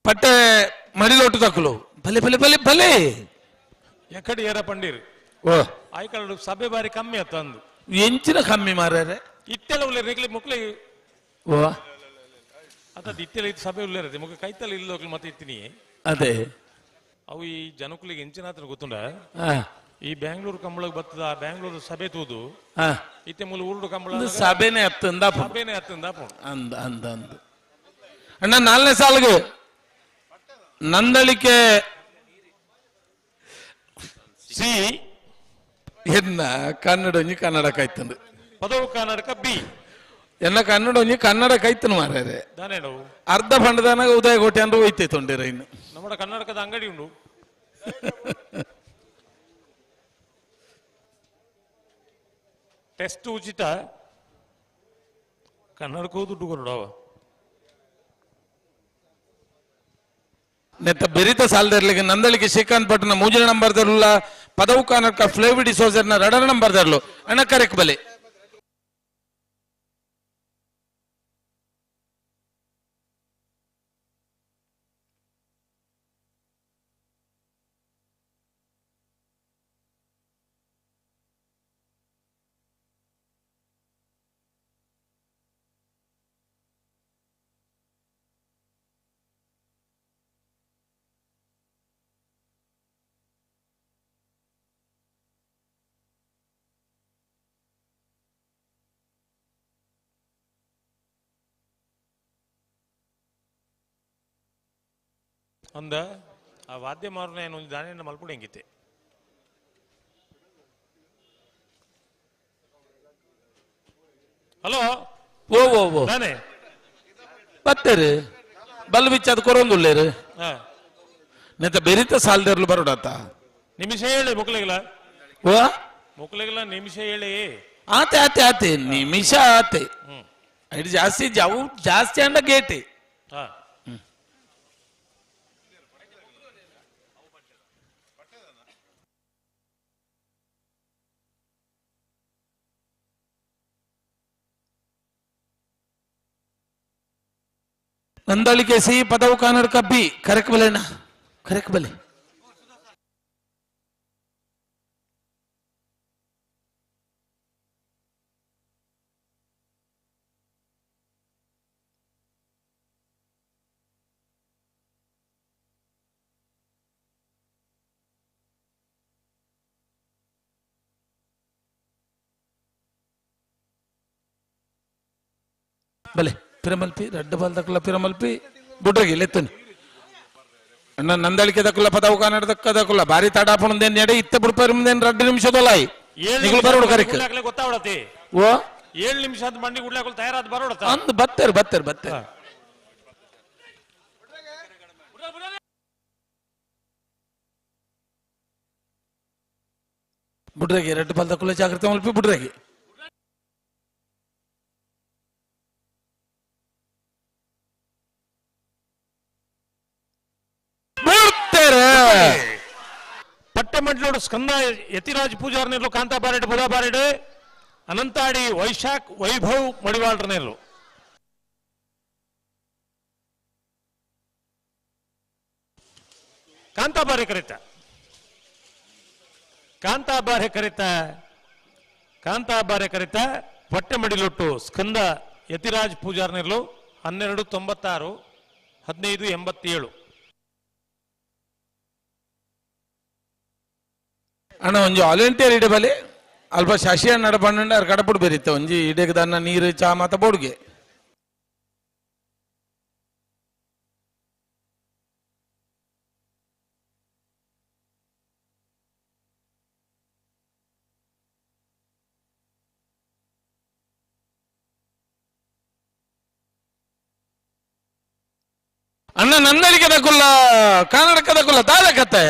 ಪಟ್ಟೆ ಮಡಿಲೋಟು ತಕ್ಕಲು ಬಲೆ ಬಲೆ ಬಲೆ ಬಲೆ ಎಕಡೆ ಏರ ಪಂಡೀರು ಓ ಆಯ್ಕಳು ಸಭೆ ಬಾರಿ ಕಮ್ಮಿ ಆಯ್ತು ಅಂದು ಎಂಚಿನ ಕಮ್ಮಿ ಮಾರ್ರೆ ಇತ್ತೆಲ್ಲ ಉಳ್ಳೇ ರೇಗ್ಲಿ ಮುಕ್ಲಿ ಓ ಅದ್ ಇತ್ತೆಲ್ಲ ಇದು ಸಭೆ ಉಳ್ಳೇರದೆ ಮುಖ ಕೈತಲ್ಲ ಇಲ್ಲೋಗ್ಲಿ ಮತ್ತೆ ಇತ್ತೀನಿ ಅದೇ ಅವು ಈ ಜನಕುಲಿಗೆ ಎಂಚಿನ ಗೊತ್ತುಂಡ ಈ ಬ್ಯಾಂಗ್ಳೂರು ಕಂಬಳಗ್ ಬರ್ತದ ಆ ಬ್ಯಾಂಗ್ಳೂರು ಸಭೆ ತೂದು ಇತ್ತೆ ಮೂಲ ಊರುಡು ಕಂಬಳ ಸಭೆನೆ ಹತ್ತಂದ ಅಂದ ಅಂದ ಅಂದ ಅಣ್ಣ 4ನೇ ಸಾಲಿಗೆ ನಂದಳಿಕೆ ಸಿ ಎನ್ನ ಕನ್ನಡ ಒಂಜಿ ಕನ್ನಡ ಕೈತಂದು ಪದವು ಕನ್ನಡಕ ಬಿ ಎನ್ನ ಕನ್ನಡ ಒಂಜಿ ಕನ್ನಡ ಕೈತನು ಮಾರ್ರೆ ದಾನೇಡು ಅರ್ಧ ಫಂಡದಾನಾಗ ಉದಯ ಕೋಟೆ ಅಂದ್ರೆ ಹೋಯ್ತೈತೆ ತೊಂಡಿರ ಇನ್ನು ನಮ್ಮ ಕನ್ನಡಕದ ಅಂಗಡಿ ಉಂಡು ಟೆಸ್ಟ್ ಉಚಿತ ಕನ್ನಡಕ್ಕೂ ದುಡ್ಡು ಕೊರಡವ ನೆತ್ತ ಬೆರಿತ ಸಾಲದರ್ಲಿಗೆ ನಂದಳಿಕೆ ಶ್ರೀಕಾಂತ್ ಪಟ್ಟಣ 3 ನಂಬರ್ದಲ್ಲ ಪದವು ಕನ್ನಡ ಫ್ಲೇವಿಡಿ ಸೋಸರ್ನ 2 ನಂಬರ್ದರ್ಲು ಅಣ್ಣ ಕರೆಕ್ ಬಲೆ ಅಂದ ಆ ವಾದ್ಯ ಮಾರನ ಏನು ಒಂದು ದಾನಿಯನ್ನು ಮಲ್ಪುಡಿ ಹೆಂಗಿತ್ತೆ ಹಲೋ ಓ ಓ ಓ ನಾನೇ ಬತ್ತೇರು ಬಲ್ ಬಿಚ್ಚ ಅದು ಕೊರೊಂದುಲ್ಲೇರು ನೆತ್ತ ಬೆರಿತ ಸಾಲ್ದಿರ್ಲು ಬರೋಡಾತ ನಿಮಿಷ ಹೇಳಿ ಮುಕ್ಲೆಗಿಲ್ಲ ಓ ಮುಕ್ಲೆಗಿಲ್ಲ ನಿಮಿಷ ಹೇಳಿ ಆತೆ ಆತೆ ಆತೆ ನಿಮಿಷ ಆತೆ ಇದು ಜಾಸ್ತಿ ಜಾವು ಜಾಸ್ತಿ ಅಂಡ ಗೇಟೆ ನಂದಳಿಕೆ ಸಿ ಪದವು ಕಾನಡ ಕಬ್ಬಿ ಕರೆಕ್ ಬಲೆನಾ ಕರೆಕ್ ಬಲೆ ಬಲೆ ಪಿರಮಲ್ಪಿ రెడ్ బాల్ దక్కుల ಪಿರಮಲ್ಪಿ ಬುಡ್ರಗಿ ಲೆತ್ತನಿ ಅಣ್ಣ ನಂದಳಿಕೆ ದಕ್ಕುಲ ಪದವು ಕಾನಡ ದಕ್ಕದಕ್ಕುಲ ಬಾರಿ ತಾಡಾಪಣದೇನ್ ನಡೆ ಇತ್ತ ಬುಡ್ಪರಿಮದೇನ್ 2 ನಿಮಿಷದೊಲಾಯಿ ನಿಗಳು ಬರೋಡು ಕರೆಕ್ ಗೊತ್ತಾವಡತಿ ಓ 7 ನಿಮಿಷ ಅಂತ ಮಂಡಿ ಗುಡ್ಲಾಕಲ್ ತಯಾರಾದ ಬರೋಡತ ಅಂದ್ ಬತ್ತೇರ್ ಬತ್ತೇರ್ ಬತ್ತೇರ್ ಬುಡ್ರಗಿ 2 ಬಾಲ್ ದಕ್ಕುಲ ಜಾಗ್ರತೆ ಮಲ್ಪಿ ಬುಡ್ರಗಿ ಪಟ್ಟೆಮಂಡ್ಲೋಡು ಸ್ಕಂದ ಯತಿರಾಜ್ ಪೂಜಾರ್ನೇರ್ಲು ಕಾಂತಾ ಬಾರೆಡ್ ಬುಧಾ ಬಾರೆಡ್ ಅನಂತಾಡಿ ವೈಶಾಖ್ ವೈಭವ್ ಮಡಿವಾಳ್ರನೇರ್ಲು ಕಾಂತಾ ಬಾರೆ ಕರೀತ ಪಟ್ಟೆಮಡಿಲೊಟ್ಟು ಸ್ಕಂದ ಯತಿರಾಜ್ ಪೂಜಾರ್ನೇರ್ಲು 1296 1587 ಅಣ್ಣ ಒಂಜಿ ವಾಲಂಟಿಯರ್ ಇಡೆ ಬಲೆ ಅಲ್ಪ ಶಶಿ ನಡ ಪಂಡ ಕಡಪುಡು ಬೆರಿತ ಒಂಜಿ ಇಡೆಗೆ ದನ್ನ ನೀರು ಚಾ ಮಾತ ಬೋಡ್ಗೆ ಅಣ್ಣ ನಂದಳಿಕೆ ದಕ್ಕುಲ್ಲ ಕನ್ನಡಕ ದಕ್ಕುಲ್ಲ ದಾದಕತ್ತೆ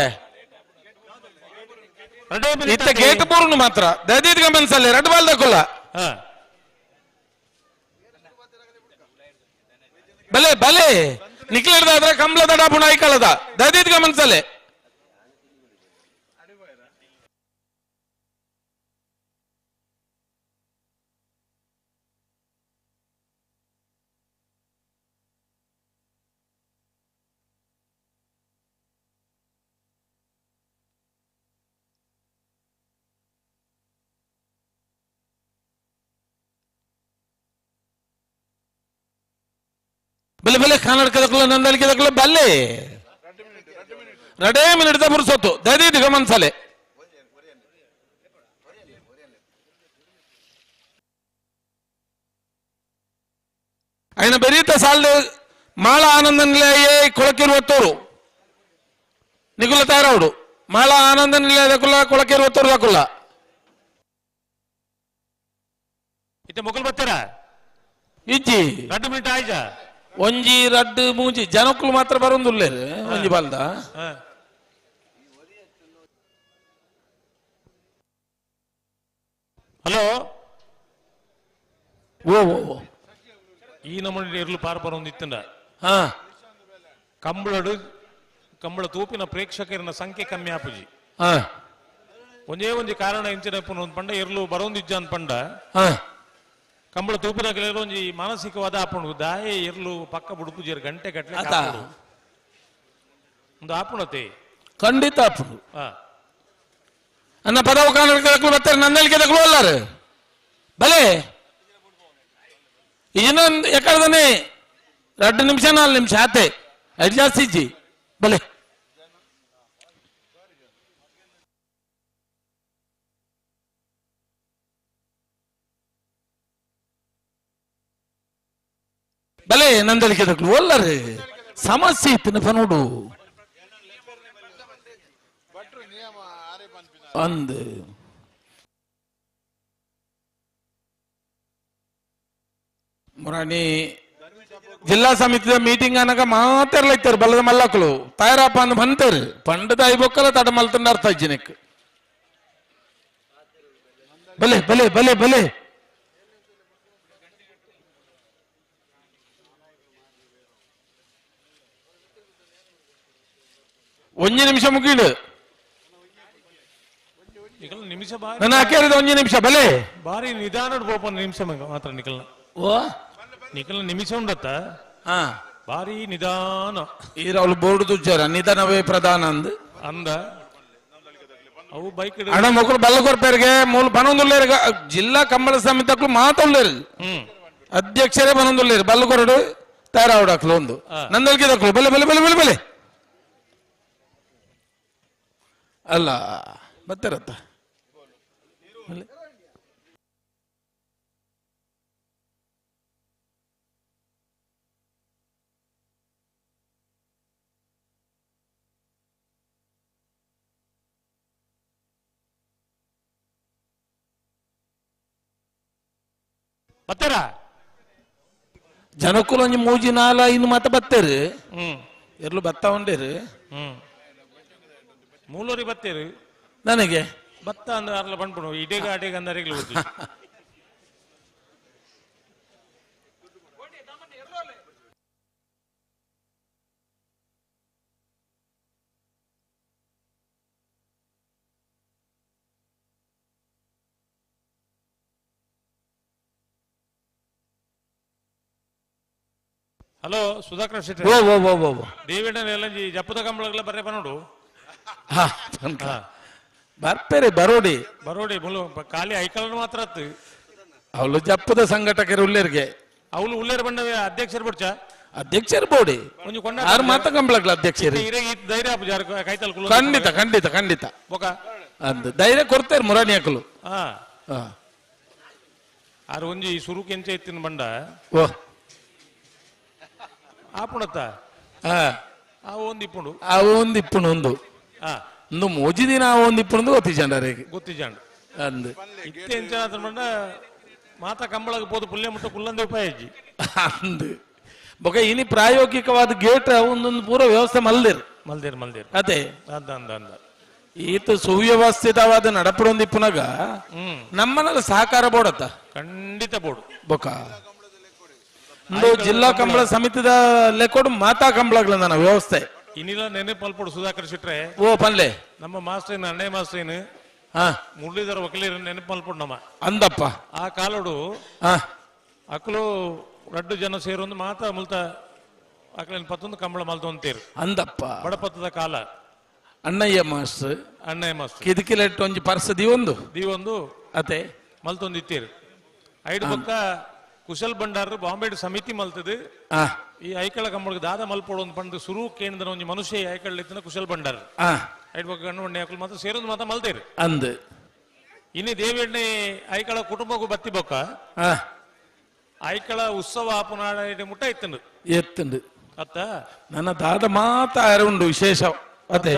ಇತ್ತ ಗೇಟ್ ಪೂರ್ಣ ಮಾತ್ರ ದಯದೀದ್ ಗಮನಿಸಲಿ 2 ಬಾಲ್ ದಕ್ಕುಲ್ಲ ಬಲೆ ಬಲೆ ನಿಕ್ಲಿಡ್ದಾದ್ರೆ ಕಂಬ್ಲದ ಡಾಪುಣ ಐಕಳದ ದಯದೀದ್ ಗಮನಿಸಲಿ ಬಲೆ ಬಲೆ ಕನ್ನಡಕದಕ್ಕಲ್ಲ ನಂದಳಿಕೆದಕ್ಕಲ್ಲ ಬಲ್ಲೆ 2 ಮಿನಿಟ್ ದ ಪುರ್ಸೊತ್ತು ದಯದೀದ್ ಗಮನಿಸಲೆ ఆయన ಬೆರೀತ ಸಾಲ್ದು ಮಾಳ ಆನಂದ ನಿಲಯ ಕೊಳಕಿರುವತ್ತೂರು ನಿಗುಲ ತಯಾರವಡು ಮಾಳ ಆನಂದ ನಿಲಯದಕ್ಕುಲ್ಲ ಕೊಳಕಿರುವತ್ತೂರು ದಕ್ಕುಲ್ಲ ಇತ್ತ ಮುಗಲ್ ಬರ್ತೀರಾ ಇಜ್ಜಿ 2 ಮಿನಿಟ್ ಆಯ್ತಾ ಒಂಜಿ 2 ಮೂಜಿ ಜನಕ್ಕಳು ಮಾತ್ರ ಬರೋಂದುಲ್ಲೇರು ಒಂಜಿ ಬಾಲ್ದ ಹಲೋ ಓ ಓ ಈ ನಮ್ಮನೆ ಇರ್ಲು ಪಾರ ಬರೋಂದಿತ್ತಂಡ ಕಂಬಳ ತೂಪಿನ ಪ್ರೇಕ್ಷಕರಿನ ಸಂಖ್ಯೆ ಕಮ್ಮಿ ಆಪುಜಿ ಒಂದೇ ಕಾರಣ ಇಂಚಿನ ಪಂಡ ಇರ್ಲು ಬರೋಂದಿಜ್ಜ ಅನ್ಪಂಡ ಕಂಬಳ ತೂಪಿನ ಕೆಲವರು ಒಂಜಿ ಮಾನಸಿಕವಾದ ಆಪುಣು ದಾಯೆ ಇರ್ಲು ಪಕ್ಕ ಬುಡುಪುಜಿಯರ್ ಗಂಟೆ ಗಟ್ಟಲೆ ಒಂದು ಆಪುಣತೆ ಖಂಡಿತ ಆಪುಣು ಅನ್ನ ಪದವು ಕಾನಡಕದಕ್ಕೂ ಬರ್ತಾರೆ ನಂದಳಿಕೆದಕ್ಕೂ ಅಲ್ಲಾರು ಬಲೆ ಇನ್ನೊಂದು ಎಕಡದನೆ 2 ನಿಮಿಷ 4 ನಿಮಿಷ ಆತೆ ಅದು ಜಾಸ್ತಿ ಇಜ್ಜಿ ಬಲೆ ಬಲೆ ನಂದಳಿಕೆದಕ್ಕೂ ಅಲ್ಲಾರು ಸಮಸ್ಯೆ ಇತ್ತು ನೋಡು ಅಂದು ಮುರಾಣಿ ಜಿಲ್ಲಾ ಸಮಿತಿದ ಮೀಟಿಂಗ್ ಅನ್ನಾಗ ಮಾತಾಡ್ಲೈತಾರು ಬಲ್ಲದ ಮಲ್ಲಕ್ಕಳು ತಾಯರಪ್ಪ ಅಂದ್ ಬಂತಾರೆ ಪಂಡದ ಐಬೊಕ್ಕಲ ತಡ ಮಲ್ತಂಡ ಅರ್ಥ ಇಜ್ಜಿನಕ್ ಬಲೆ ಬಲೆ ಬಲೆ ಬಲೆ ಒಂಜಿ ನಿಮಿಷ ಮುಗಿಡು ನಿಮಿಷ ನನ್ನ ಹಾಕಿರೋದು ಒಂಜಿ ನಿಮಿಷ ಬಲೆ ಬಾರಿ ನಿಧಾನ ಬೋಪ ನಿಮಿಷ ಮಾತ್ರ ನಿಖಲ್ನ ಓ ನಿಖಲ್ನ ನಿಮಿಷ ಉಂಡತ್ತ ಬಾರಿ ನಿಧಾನ ಈ ರಾಹುಲ್ ಬೋರ್ಡ್ ತುಜ್ಜಾರ ನಿಧಾನವೇ ಪ್ರಧಾನ ಅಂದ ಅವು ಬೈಕ್ ಹಣ ಮಕ್ಕಳು ಬಲ್ಲಕೊರ್ಪೇರಿಗೆ ಮೂಲ ಬನೊಂದುಲ್ಲೇರು ಜಿಲ್ಲಾ ಕಂಬಳ ಸಮಿತಕ್ಕೂ ಮಾತುಳ್ಳೇರು ಅಧ್ಯಕ್ಷರೇ ಬನೊಂದುಲ್ಲೇರು ಬಲ್ಲಕೊರಡು ತಯಾರಾವಡಕ್ಲು ಒಂದು ನಂದಲ್ಗೆ ದಕ್ಕಲು ಬಲೆ ಬಲೆ ಬಲೆ ಬಲೆ ಬಲೆ ಅಲ್ಲ ಬತ್ತಾರತ್ತ ಬತ್ತಾರ ಜನಕ್ಕೂ ಒಂಜಿ ಮೂಜಿ ನಾಲ ಇನ್ನು ಮತ್ತೆ ಬತ್ತೇರು ಎರ್ಲು ಬತ್ತ ಉಂಡೇರು ಮೂಲೂರಿ ಬತ್ತೇರು ನನಗೆ ಭತ್ತ ಅಂದ್ರೆ ಅರ್ಲ ಬಂದ್ಬಿಡು ಇಡೇಗ ಅಡೇಗ ಅಂದ್ರೆ ಹಲೋ ಸುಧಾಕರ್ ಶೆಟ್ಟಿ ದೇವೇಂದ್ರ ಎಲ್ಲಂಜಿ ಜಪ್ಪದ ಕಂಬಳಗಳ ಬರ್ರೆ ಬನ್ನೋಡು ಬರ್ತಾರೆ ಬರೋಡಿ ಬರೋಡಿ ಮುಲು ಖಾಲಿ ಐಕಳನ್ನು ಮಾತ್ರ ಅವಳು ಜಪ್ಪದ ಸಂಘಟಕರು ಉಳ್ಳೇರ್ಗೆ ಅವಳು ಉಳ್ಳೇರ್ ಬಂಡ ಅಧ್ಯಕ್ಷರು ಬಿಡ್ಚ ಅಧ್ಯಕ್ಷರು ಬೋಡಿ ಯಾರು ಮಾತ ಕಂಬಳಗಳ ಅಧ್ಯಕ್ಷರು ಧೈರ್ಯ ಕೈತಲ್ ಖಂಡಿತ ಖಂಡಿತ ಖಂಡಿತ ಅಂದ್ ಧೈರ್ಯ ಕೊಡ್ತಾರೆ ಮುರಾಣಿ ಹಾಕಲು ಆರು ಒಂಜಿ ಸುರುಕು ಎಂಚ ಎತ್ತಿನ ಬಂಡ ಓ ಆಪುಣತ್ತ ಒಂದು ಇಪ್ಪುಂಡು ಒಂದು ಒಂದು ಮೋಜಿ ದಿನ ಒಂದು ಇಪ್ಪುಂಡು ಗೊತ್ತಿಜಾಂಡಾರಿಗೆ ಗೊತ್ತಿಜಾಂಡು ಅಂದ್ ಇತ್ತೆ ಎಂಚ ಬಂಡ ಮಾತ ಕಂಬಳಗ ಪೋದು ಪುಲ್ಯ ಮುಟ್ಟ ಕುಲ್ಲಂದೆ ಉಪಾಯಜ್ಜಿ ಅಂದ್ ಬೊಕ ಇನಿ ಪ್ರಾಯೋಗಿಕವಾದ ಗೇಟ್ ಒಂದೊಂದು ಪೂರ ವ್ಯವಸ್ಥೆ ಮಲ್ದೇರ್ ಅದೇ ಅಂದ ಅಂದ ಅಂದ ಈತ ಸುವ್ಯವಸ್ಥಿತವಾದ ನಡಪಡೊಂದು ಇಪ್ಪುನಾಗ ನಮ್ಮನೆಲ್ಲ ಸಹಕಾರ ಬೋಡತ್ತ ಖಂಡಿತ ಬೋಡು ಬೊಕ ಒಂದು ಜಿಲ್ಲಾ ಕಂಬಳ ಸಮಿತಿದ ಲೆಕ್ಕೊಡು ಮಾತಾ ಕಂಬಳಗಳ ನನ್ನ ವ್ಯವಸ್ಥೆ ಇನ್ನಿಲ್ಲ ನೆನಪು ಮಲ್ಪಡು ಸುಧಾಕರ್ ಶೆಟ್ರೆ ಓ ಪನ್ಲೆ ನಮ್ಮ ಮಾಸ್ಟರ್ ಅಣ್ಣೆ ಮಾಸ್ಟರ್ ಮುರಳೀಧರ ವಕೀಲರ ನೆನಪು ಮಲ್ಪಡು ನಮ್ಮ ಅಂದಪ್ಪ ಆ ಕಾಲೋಡು ಅಕ್ಕಲು ರಡ್ಡು ಜನ ಸೇರೊಂದು ಮಾತಾ ಮುಲ್ತ ಅಕ್ಕಲಿನ ಪತ್ತೊಂದು ಕಂಬಳ ಮಲ್ತು ಅಂತೀರು ಅಂದಪ್ಪ ಬಡಪತ್ತದ ಕಾಲ ಅಣ್ಣಯ್ಯ ಮಾಸ್ಟರ್ ಕಿದಕಿಲೆಟ್ಟು ಒಂಜಿ ಪರ್ಸ ದೀವೊಂದು ಅತೆ ಮಲ್ತೊಂದು ಇತ್ತೀರು ಐದು ಪಕ್ಕ ಕುಶಲ್ ಭಂಡಾರ ಬಾಂಬೆ ಸಮಿತಿ ಮಲ್ತದು ಈ ಐಕಳ ಕಂಬಳಿಗೆ ದಾದ ಮಲ್ಪೋಡು ಒಂದು ಪಂಡ ಸುರು ಕೇಂದ್ರ ಒಂಜಿ ಮನುಷ್ಯ ಐಕಳ ಇತ್ತಿನ ಕುಶಲ್ ಭಂಡಾರ ಐದು ಪಕ್ಕ ಗಣ್ಣು ಬಣ್ಣೆ ಹಾಕಲು ಮಾತ್ರ ಸೇರೊಂದು ಮಾತ್ರ ಮಲ್ತೇರು ಅಂದ್ ಇನ್ನು ದೇವೇಣ್ಣೆ ಐಕಳ ಕುಟುಂಬಕ್ಕೂ ಬತ್ತಿ ಬೊಕ್ಕ ಐಕಳ ಉತ್ಸವ ಆಪುನಾಡ ಮುಟ್ಟ ಎತ್ತಂಡು ಅತ್ತ ನನ್ನ ದಾದ ಮಾತ ಉಂಡು ವಿಶೇಷ ಅದೇ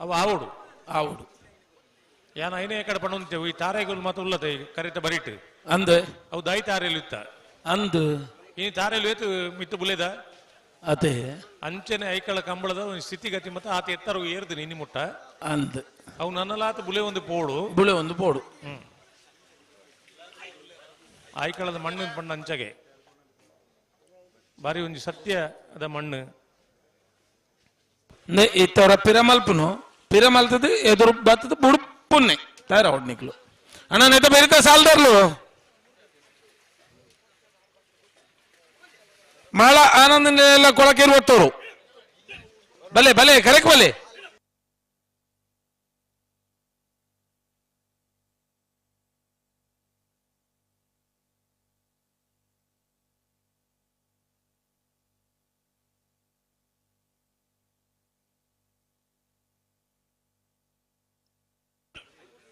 ಅವ ಆವುಡು ಯಾನ ಐನೇ ಕಡೆ ಪಣ್ಣು ಈ ತಾರೆಗಳು ಮಾತ್ರ ಉಲ್ಲತೆ ಕರೆಕ್ಟ್ ಬರೀಟ್ ಅಂದ್ ಅವು ದಾಯಿ ತಾರೆಯಲ್ಲಿ ಇತ್ತ ಅಂದ್ ಈ ತಾರೆಯಲ್ಲಿ ಏತು ಮಿತ್ತು ಬುಲೆದ ಅದೇ ಅಂಚನೆ ಐಕಳ ಕಂಬಳದ ಸ್ಥಿತಿಗತಿ ಮತ್ತೆ ಆತ ಎತ್ತರ ಏರ್ದು ನಿನ್ನಿ ಮುಟ್ಟ ಅಂದ್ ಅವು ನನ್ನಲಾತ ಬುಲೆ ಒಂದು ಪೋಡು ಐಕಳದ ಮಣ್ಣು ಪಣ್ಣ ಅಂಚಗೆ ಬಾರಿ ಒಂದು ಸತ್ಯ ಅದ ಮಣ್ಣು ಇತ್ತವರ ಪಿರಮಲ್ತದ ಎದುರು ಬತ್ತದ ಬುಡುಪುನ್ನೆ ತಾರ ಹೊಡ್ನಿಕ್ಲು ಅಣ್ಣ ನೆತ ಬೆರಿತ ಸಾಲ್ದರ್ಲು ಮಾಳ ಆನಂದ ಎಲ್ಲ ಕೊಳಕೇರಿ ಒತ್ತವರು ಬಲೆ ಬಲೆ ಕರೆಕ್ ಬಲೆ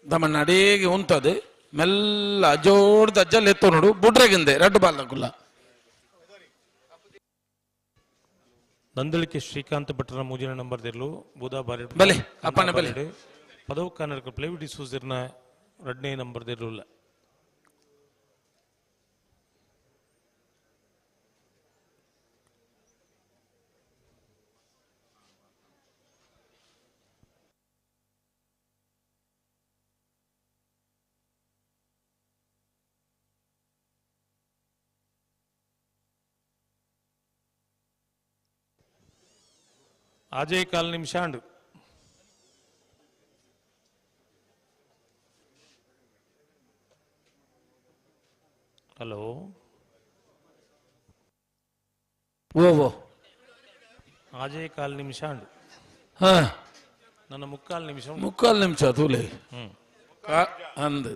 ದಮಣ್ಣ ಅಡೇಗೆ ಉಂಟದು ಮೆಲ್ಲ ಜೋಡ್ದು ಅಜ್ಜಲ್ಲಿ ಎತ್ತೋ ನೋಡು ಬುಡ್ರೆಗಿಂದೆ ರೆಡ್ ಬಾಲ್ನಗುಲ್ಲ ನಂದಳಿಕೆ ಶ್ರೀಕಾಂತ್ ಭಟ್ರ ಮೂಜಿನ ನಂಬರ್ ದಿರ್ಲು ಬೂದಾ ಬಾರಿ ಬಲೆ ಅಪ್ಪನ ಬಲೆ ಪದವಕ್ಕೆ ಪ್ಲೇವಿಟಿ ಸೂಸಿರ್ನ 2ನೇ ನಂಬರ್ ಇರಲಿಲ್ಲ. ಆಜೇ ಕಾಲ್ ನಿಮಿಷ ಅಂಡು. ಹಲೋ ಓ ಆಜೇ ಕಾಲ್ ನಿಮಿಷ ಅಂಡು. ಹಾ ನನ್ನ 3/4 ನಿಮಿಷ. 3/4 ನಿಮಿಷ ತೂಲೆ ಅಂದು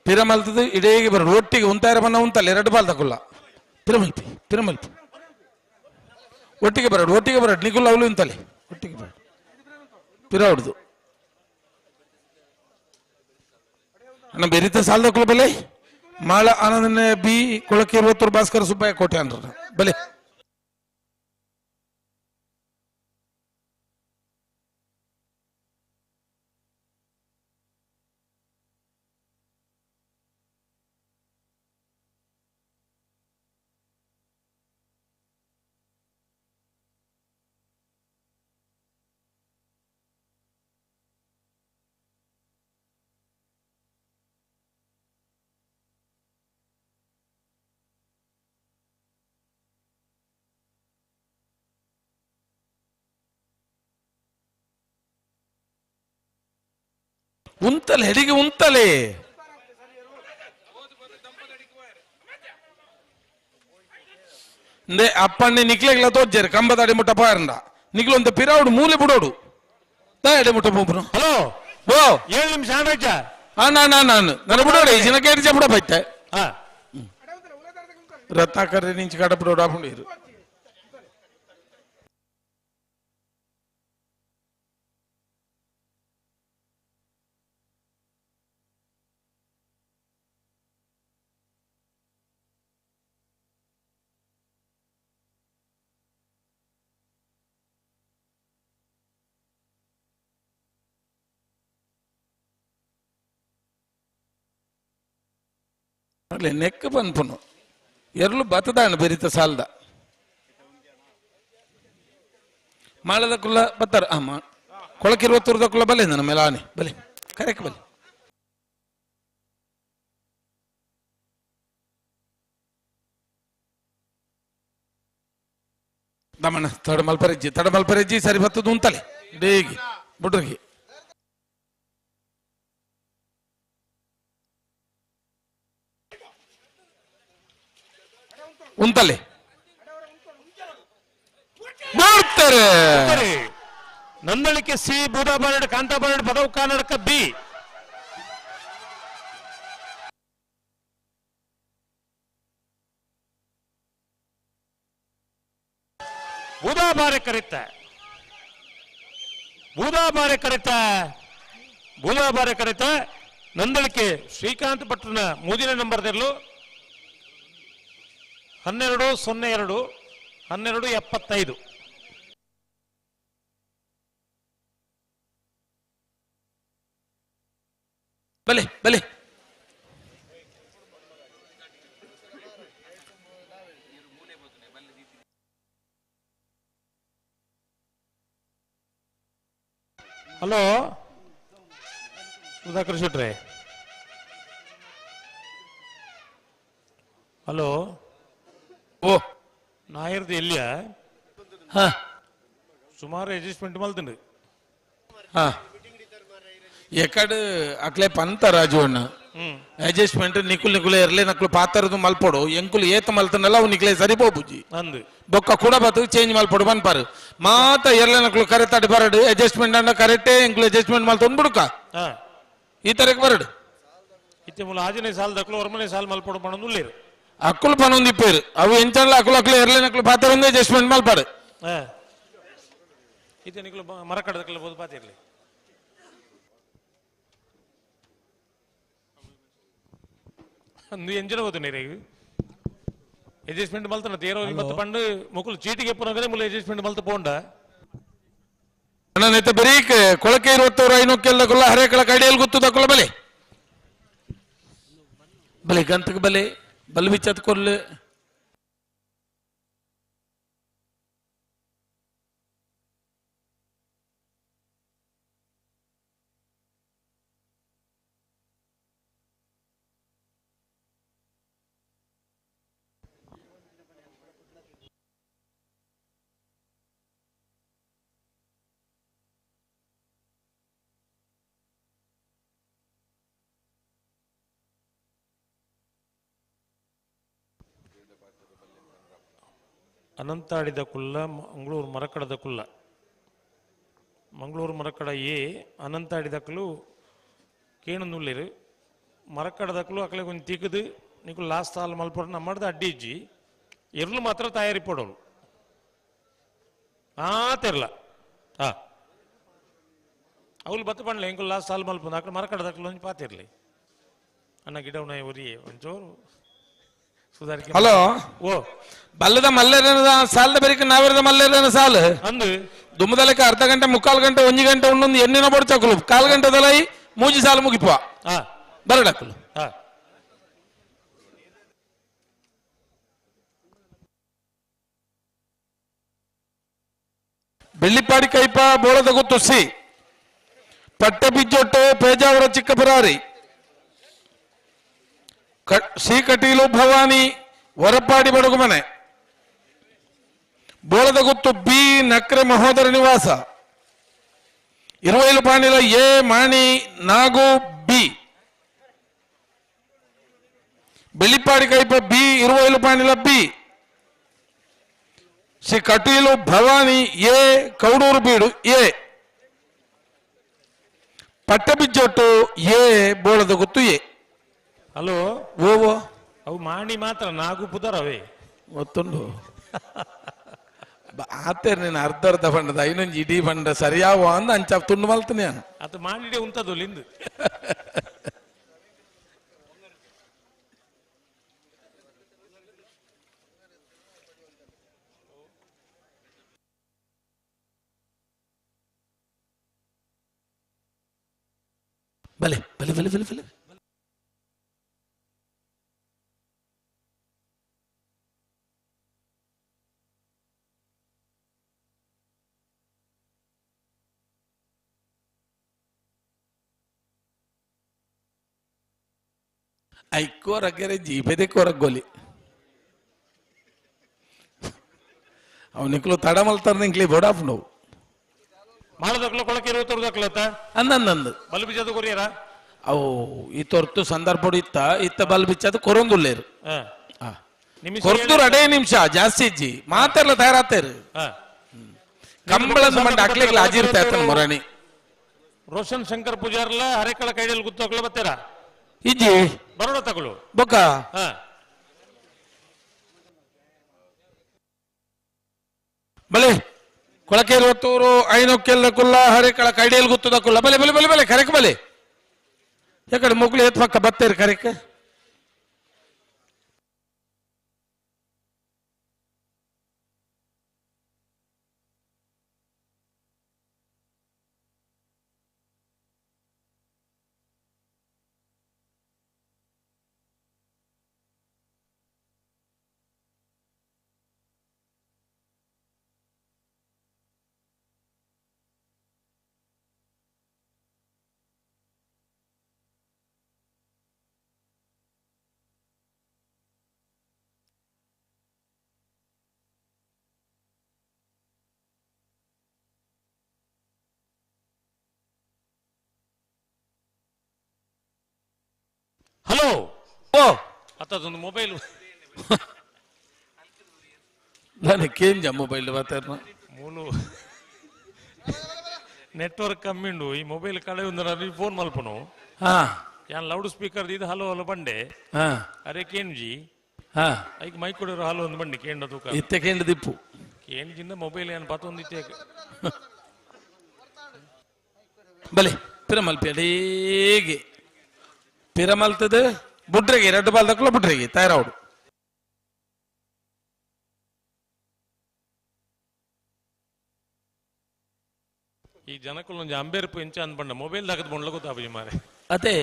ಪಿರಮಲ್ತದು ಇಡೇಗೆ ಬರೋದು ಒಟ್ಟಿಗೆ ಉಂತಾರ ಬಣ್ಣ ಉಂತಲ್ಲ 2 ಬಾಲ್ ತಗೊಳ್ಳ ಪಿರಮಲ್ಪಿ ಒಟ್ಟಿಗೆ ಬರೋಡು ನಿಗುಲ್ಲ ಅವಳು ಉಂತಲೆ ಒಟ್ಟಿಗೆ ಬರೋಡು ಪಿರಾಡ್ದು ಅಣ್ಣ ಬೆರಿತ ಸಾಲದ ಕುಲ ಬಲೆ ಮಾಳ ಆನಂದನೆ ಬಿ ಕೊಳಕೆ 20 ಭಾಸ್ಕರ ಸುಬ್ಬಯ್ಯ ಕೋಟೆ ಅನ್ರ ಬಲೆ ಉಂತಲೆ ಹೆಡಿಗೆ ಉಂತಲೆ ಅಪ್ಪಣ್ಣೆ ನಿಕ್ಲೆಗ್ಲ ತೋಜ್ಜಾರೆ ಕಂಬದ ಅಡಿ ಮುಟ್ಟ ಪಾರಂಡ ನಿಕ್ಲು ಒಂದು ಪಿರಾವುಡು ಮೂಲೆ ಬಿಡೋಡು ಅಡಿ ಮುಟ್ಟ ಪೋಪುನು. ಹಲೋ ಓ 7 ನಿಮಿಷ ಆಡ್ರಜ್ಜ. ನಾನು ನನ್ನ ಬಿಡೋಡು ಈ ಜನಕ್ಕೆ ಎಡ್ಜ ಬಿಡ ಬೈತೆ ರತ್ನಾಕರ್ರೆ ನಿಂಚು ಕಡ ಬಿಡೋಡು ಆಪುಂಡಿರು ನೆಕ್ ಪನ್ಪುನು ಎರ್ಲು ಬತ್ತದಾಣ ಬೆರಿತ ಸಾಲದ ಮಾಳದ ಕುಲ್ಲ ಬತ್ತಾರ ಕೊಳಕೆ 20 ಕುಲ್ಲ ಬಲೆ ನನ್ನ ಮೇಲೆ ಆನೆ ಬಲೆ ಕರೆಕ್ಟ್ ಬಲೆ ದಮನ ತಡಮಲ್ಪರೆಜ್ಜಿ ಸರಿ ಬತ್ತದು ಉಂತಲೆ ಡೇಗಿ ಬುಡ್ರಿಗೆ ಉಂತಲೆ ನೋಡ್ತಾರೆ ನಂದಳಿಕೆ ಸಿ ಬೂದಾಬಾರಡ್ ಕಾಂತಾಬಾರಡ್ ಪದವು ಕರ್ನಾಟಕ ಬಿ ಬೂದಾಬಾರೆ ಕರೆತ ನಂದಳಿಕೆ ಶ್ರೀಕಾಂತ್ ಭಟ್ರನ 3ನೇ ನಂಬರ್ದಲ್ಲೂ 12-02-12-75 ಬಲೆ ಬಲೆ ಹಲೋ ಸುಧಾಕರ್ ಶೆಟ್ರೆ ಹಲೋ ಓ ನಾಯರ್ದು ಎಲ್ಲಿಯ ಸುಮಾರು ಅಡ್ಜಸ್ಟ್ಮೆಂಟ್ ಮಲ್ತಂಡು ఎక్కడ అట్లే పంత రాజు అన్న అడ్జస్ట్మెంట్ నికులు ఎర్లే నక్కులు పాతరదు మల్పొడు ఎంకులు ఏత మల్తనಲ್ಲ ಅವು ನಿಕ್ಲೆ ಸರಿಪೋ ಬುಜ್ಜಿ ಬೊಕ್ಕ ಕೂಡ ಬತ್ತು ಚೇಂಜ್ ಮಲ್ಪೊಡು ಬನ್ಪಾರು ಮಾತ ಎರ್ಲೆ ನಕ್ಲು ಕರೆಕ್ಟ್ ಅಡಿ ಬರಡು ಅಡ್ಜಸ್ಟ್ಮೆಂಟ್ ಅಂಡ ಕರೆಕ್ಟೇ ಎಂಕ್ಲು ಅಡ್ಜಸ್ಟ್ಮೆಂಟ್ ಮಲ್ತೊಂದು ಬಿಡುಕ ಈ ತರಕ್ಕೆ ಬರಡು ಇತ್ತೆ ಮೂಲ ಆಜನೇ ಸಾಲ ದಕ್ಲು ಹೊರಮನೆ ಸಾಲ ಮಲ್ಪೊಡು ಪಣೊಂದು ಉಳ್ಳೇರು ಅಕ್ಕುಲು ಪಣೊಂದು ಇಪ್ಪೇರು ಅವು ಎಂಚಲ್ಲ ಅಕ್ಕಲು ಎರ್ಲೆ ನಕ್ಲು ಪಾತರೊಂದು ಅಡ್ಜಸ್ಟ್ಮೆಂಟ್ ಮಲ್ಪಾಡು ಇತ್ತೆ ನಿಕ್ಲು ಮರ ಕಡದಕ್ಕೆಲ್ಲ ಬೋದು ಪಾತಿರ್ಲಿ ಅಂದು ಎಂಜನ ಹೋದ ನೀರು ಅಡ್ಜಸ್ಟ್ಮೆಂಟ್ ಮಲ್ತನ ತೇರೋ ಇವತ್ತು ಪಂಡು ಮುಕ್ಕಲು ಚೀಟಿಗೆ ಪುನಗದೆ ಮುಲ್ಲ ಅಡ್ಜಸ್ಟ್ಮೆಂಟ್ ಮಲ್ತ ಪೋಂಡ ನನ್ನೈತೆ ಬರೀ ಕೊಳಕೆ 20,500 ಕೊಲ್ಲ ಹರೇಕಳ ಕೈಡಿಯಲ್ಲಿ ಗೊತ್ತದ ಕೊಲ್ಲ ಬಲೆ ಬಲೆ ಗಂತಕ್ಕೆ ಬಲೆ ಬಲ್ ಬಿಚ್ಚತ್ ಕೊಲ್ಲೆ ಅನಂತಾಡಿದ ಕುಲ್ಲ ಮಂಗಳೂರು ಮರಕಡದ ಕುಲ್ಲ ಮಂಗಳೂರು ಮರಕಡ ಏ ಅನಂತಾಡಿದಕ್ಕಲು ಕೇಣನುಲ್ಲಿರು ಮರಕಡದಕ್ಕಲು ಅಕಲೆ ಕೊಂಚ ತಿಕ್ಕದು ನೀಕು ಲಾಸ್ಟ್ ಸಾಲ ಮಲ್ಪೊಡು ನಮ್ಮಡ್ದು ಅಡ್ಡಿಜ್ಜಿ ಎರ್ಲು ಮಾತ್ರ ತಯಾರಿ ಪಡೋಳು ತೆರಲ ಅವಳು ಬತ್ತ ಪಂಡ್ಲೆ ಇಂಕು ಲಾಸ್ಟ್ ಸಾಲ ಮಲ್ಪೊಂದು ಅక్కడ ಮರಕಡದಕ್ಕಲು ಒಂಚು ಪಾತಿರ್ಲಿ ಅನ್ನ ಗಿಡ ಉನಾಯಿ ಒರಿಯೇ ಒಂಚೂರು ಹಲೋ ಓ ಬಲ್ಲದ ಮಲ್ಲೇರನ ಸಾಲದ ಬರೀಕ ನಾವಿರದ ಮಲ್ಲೇರನ ಸಾಲು ಅಂದು ದುಮ್ಮದಲಕ್ಕೆ ಅರ್ಧ ಗಂಟೆ ಮುಕ್ಕಾಲು ಗಂಟೆ 1 ಗಂಟೆ ಉಣ್ಣೊಂದು ಎಣ್ಣಿನ ಬಡ್ಚಕಲು ಕಾಲು ಗಂಟೆದಲ್ಲ ಮೂಜಿ ಸಾಲು ಮುಗಿಪ ಬರಡಕಲು ಬೆಳ್ಳಿಪಾಡಿ ಕೈಪ ಬೋಳದ ಗುತ್ತುಸಿ Patte Bijjottu Pejavara Chikkaparari Shrikateel Bhavani Horapadi Badagumane Bolada Guttu B Nakre Mahodara Nivasa 20 Panila A Mani Nagu B Bellipadi Kaipa B 20 Panila B Shri Kateel Bhavani A Kowdoor Beedu A Pattabijjottu A Bolada Guttu A hello ಓವೋ ಅವು ಮಾಡಿ ಮಾತ್ರ ನಾಗು ಪುದರವೇ ಗೊತ್ತುಂಡು ಆತೇರ್ ನೀನು ಅರ್ಧ ಬಂಡದ ಇನ್ನೊಂದು ಇಡೀ ಬಂಡ ಸರಿಯಾವ ಅಂದ ಅಂಚ ತುಂಡು ಮಲ್ತಾನೆ ಅದು ಮಾಡಿಡೆ ಉಂಟದು ಲಿಂದು ಬಲೆ ಬಲೆ ಬಲೆ ಬಲೆ ಬಲೆ ಐಕೋರಗ್ಗೆರೆ ಜೀಪದೆ ಕೊರಗೋಲಿ ಅವನಿಕ್ಲು ತಡ ಮಲ್ತಾರ ನಿಂಕ್ಲಿ ಬೋಡಾಫ್ ನೋವು ಮಾಡದಕ್ಲು ಕೊಳಕೆ 20 ಅಂದಂದು ಬಲ್ ಬಿಜದ ಕೊರಿಯರ ಅವು ಈ ತೊರ್ತು ಸಂದರ್ಭ ಇತ್ತ ಬಲ್ ಬಿಚ್ಚದು ಕೊರೊಂದುಲ್ಲೇರು ಕೊರ್ತೂರು ಅಡೇ ನಿಮಿಷ ಜಾಸ್ತಿ ಇಜ್ಜಿ ಮಾತೆಲ್ಲ ತಯಾರಾತೇರು ಕಂಬಳದ ಮಂಡ ಅಕ್ಲಿಗ್ಲ ಅಜಿರ್ತಾಯ್ತನ ಮೊರಣಿ ರೋಷನ್ ಶಂಕರ್ ಪೂಜಾರ್ಲ ಹರೇಕಳ ಕೈಡಲ್ಲಿ ಗುತ್ತೋಕ್ಲ ಬತ್ತೀರಾ ಇಜ್ಜಿ ಬರೋಡ ತಗೊಳ್ಳು ಬೊಕ್ಕ ಬಲೆ ಕೊಳಕೆ 20,500 ಕುಲ್ಲ ಹರೇಕಳ ಕೈಡಿಯಲ್ಲಿ ಗುತ್ತದ ಕುಲ್ಲ ಬಲೆ ಬಲೆ ಬಲೆ ಬಲೆ ಕರೆಕ್ ಬಲೆ ಯಾಕಡೆ ಮುಗ್ಳು ಎತ್ ಪಕ್ಕ ಬತ್ತೇರಿ ಕರೆಕ್ ಹಲೋ ಓ ಅತ್ತದೊಂದು ಮೊಬೈಲ್ ನನಗೇಂಜ ಮೊಬೈಲ್ ಮಾತಾಡ್ನ ಮೂಲು ನೆಟ್ವರ್ಕ್ ಕಮ್ಮಿ ಉಂಡು ಈ ಮೊಬೈಲ್ ಕಡೆ ಒಂದು ನಾನು ಫೋನ್ ಮಲ್ಪನು ಹಾ ಯಾನ್ ಲೌಡ್ ಸ್ಪೀಕರ್ ಇದು ಹಲೋ ಹಲೋ ಬಂಡೆ ಹಾ ಅರೆ ಕೇನ್ಜಿ ಹಾ ಐಕ್ ಮೈಕ್ ಕೊಡೋರು ಹಲೋ ಒಂದು ಬಂಡೆ ಕೇಂದ್ರ ತೂಕ ಇತ್ತೆ ಕೇಂದ್ರ ದಿಪ್ಪು ಕೇಂಜಿಂದ ಮೊಬೈಲ್ ಏನು ಪತ್ತೊಂದಿತ್ತೆ ಬಲೆ ಪಿರಮಲ್ಪೇಗೆ ಪಿರಮಲ್ತದ ಬುಡ್ರೆಗೆ 2 ಬಾಲ್ ದಕ್ಕಲ ಬುಡ್ರೆಗೆ ತಯಾರವಡು ಈ ಜನಕ್ಕಲ್ಲೊಂದು ಅಂಬೇರ್ಪು ಎಂಚ ಅಂದ್ಬಂಡ ಮೊಬೈಲ್ ದಾಗದ ಬಂಡ್ಲ ಗೊತ್ತಾಬಿ ಮಾರೆ ಅದೇ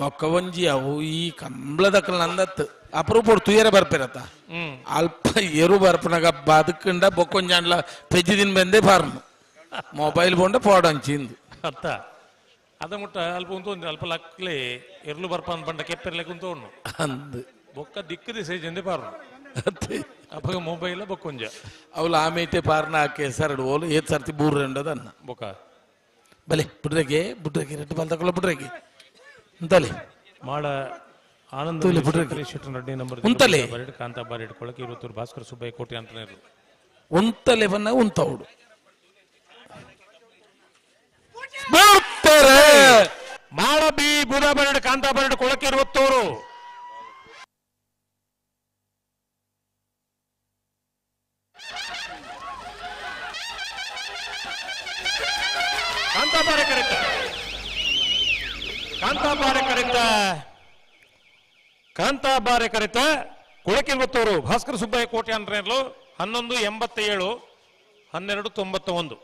ಬೊಕ್ಕ ಒಂಜಿ ಅವು ಈ ಕಂಬಳ ದಕ್ಕಲ ನಂದತ್ತು ಅಪರೂಪ ತುಯರ ಬರ್ಪಿರತ್ತ ಅಲ್ಪ ಎರು ಬರ್ಪನಾಗ ಬದುಕಂಡ ಬೊಕ್ಕೊಂಜಾಂಡ್ಲ ಪೆಜ್ಜಿದಿನ ಬಂದೆ ಫಾರ್ಮ್ ಮೊಬೈಲ್ ಬಂಡ ಪೋಡಂಚಿಂದು ಅತ್ತ ಅದ ಮುಟ್ಟ ಅಲ್ಪ ಉಂತೊಂದು ಅಲ್ಪ ಲಕ್ಲೆ ಎರ್ಲು ಬರ್ಪ ಅಂದ್ ಬಂಡ ಕೆಪ್ಪೆರ್ಲೆ ಕುಂತೋಣ್ಣು ಅಂದು ಬೊಕ್ಕ ದಿಕ್ಕು ದಿಸೆ ಜಂದೆ ಪಾರು ಅಪ್ಪಗ ಮೊಬೈಲ್ ಬೊಕ್ಕೊಂಜ ಅವಳು ಆಮೇಟೆ ಪಾರ್ನ ಹಾಕಿ ಸರಡು ಓಲು ಏತ್ ಸರ್ತಿ ಬೂರ್ ಎಂಡದನ್ನ ಬೊಕ್ಕ ಬಲೆ ಬುಡ್ರೆಗೆ 2 ಬಾಲ್ ದಕ್ಕಲ ಬುಡ್ರೆಗೆ ಅಂತಲೆ ಮಾಡ ಆನಂದ ರೆಡ್ಡಿ ನಂಬರ್ ಉಂತಲೆ ಕಾಂತ ಬಾರಿ ಇಟ್ಕೊಳಕ್ಕೆ 20 ಭಾಸ್ಕರ್ ಸುಬ್ಬಯ್ಯ ಕೋಟೆ ಅಂತಾನೆ ಉಂತಲೆ ಬನ್ನ ಉಂತವಡು ಮಾಳ ಬಿ ಬುಧ ಬರಡು ಕಾಂತ ಬರಡು ಕೊಳಕ್ಕೆ 20 ಕಾಂತಾಬಾರೆ ಕರೆತ ಕೊಳಕೆ 20 ಭಾಸ್ಕರ್ ಸುಬ್ಬಯ್ಯ ಕೋಟೆ ಅಂದ್ರೆ 1187 1291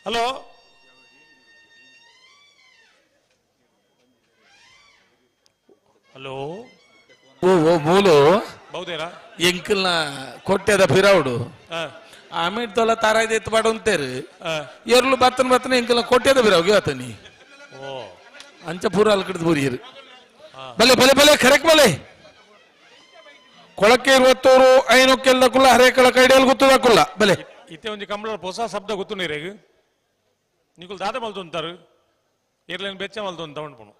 ಹಲೋ ಹಲೋ ಓ ಮೂಲು ಬೌದೇರಾ ಎಂಕಲ್ನ ಕೊಟ್ಟೆದ ಪಿರವುಡು ಆಮೇಲೆ ತೊಲ ತಾರಾಯ್ದ ಎತ್ತು ಬಾಡು ಅಂತೇರು ಎರ್ಲು ಬತ್ತನ ಎಂಕಲ್ನ ಕೊಟ್ಟೆದ ಪಿರವ್ಗೆ ಆತನಿ ಅಂಚ ಪೂರ ಅಲ್ಲಿ ಕಡ್ದು ಬೂರಿಯರು ಬಲೆ ಬಲೆ ಬಲೆ ಕರೆಕ್ಟ್ ಬಲೆ ಕೊಳಕ್ಕೆ 20 ಐನೊಕ್ಕೆಲ್ದಕ್ಕುಲ್ಲ ಹರೇಕಳ ಕೈಡಿಯಲ್ಲಿ ಗೊತ್ತದಕ್ಕುಲ್ಲ ಬಲೆ ಇತ್ತೆ ಒಂಜಿ ಕಂಬಳ ಹೊಸ ಶಬ್ದ ಗೊತ್ತು ನೀರೇಗ ನಿಕುಲ್ ದಾದ ಮಲ್ತು ಅಂತಾರು ಇರ್ಲೇನು ಬೆಚ್ಚ ಮಲ್ತು ಅಂತ ತಗೊಂಡ್ಪುಣು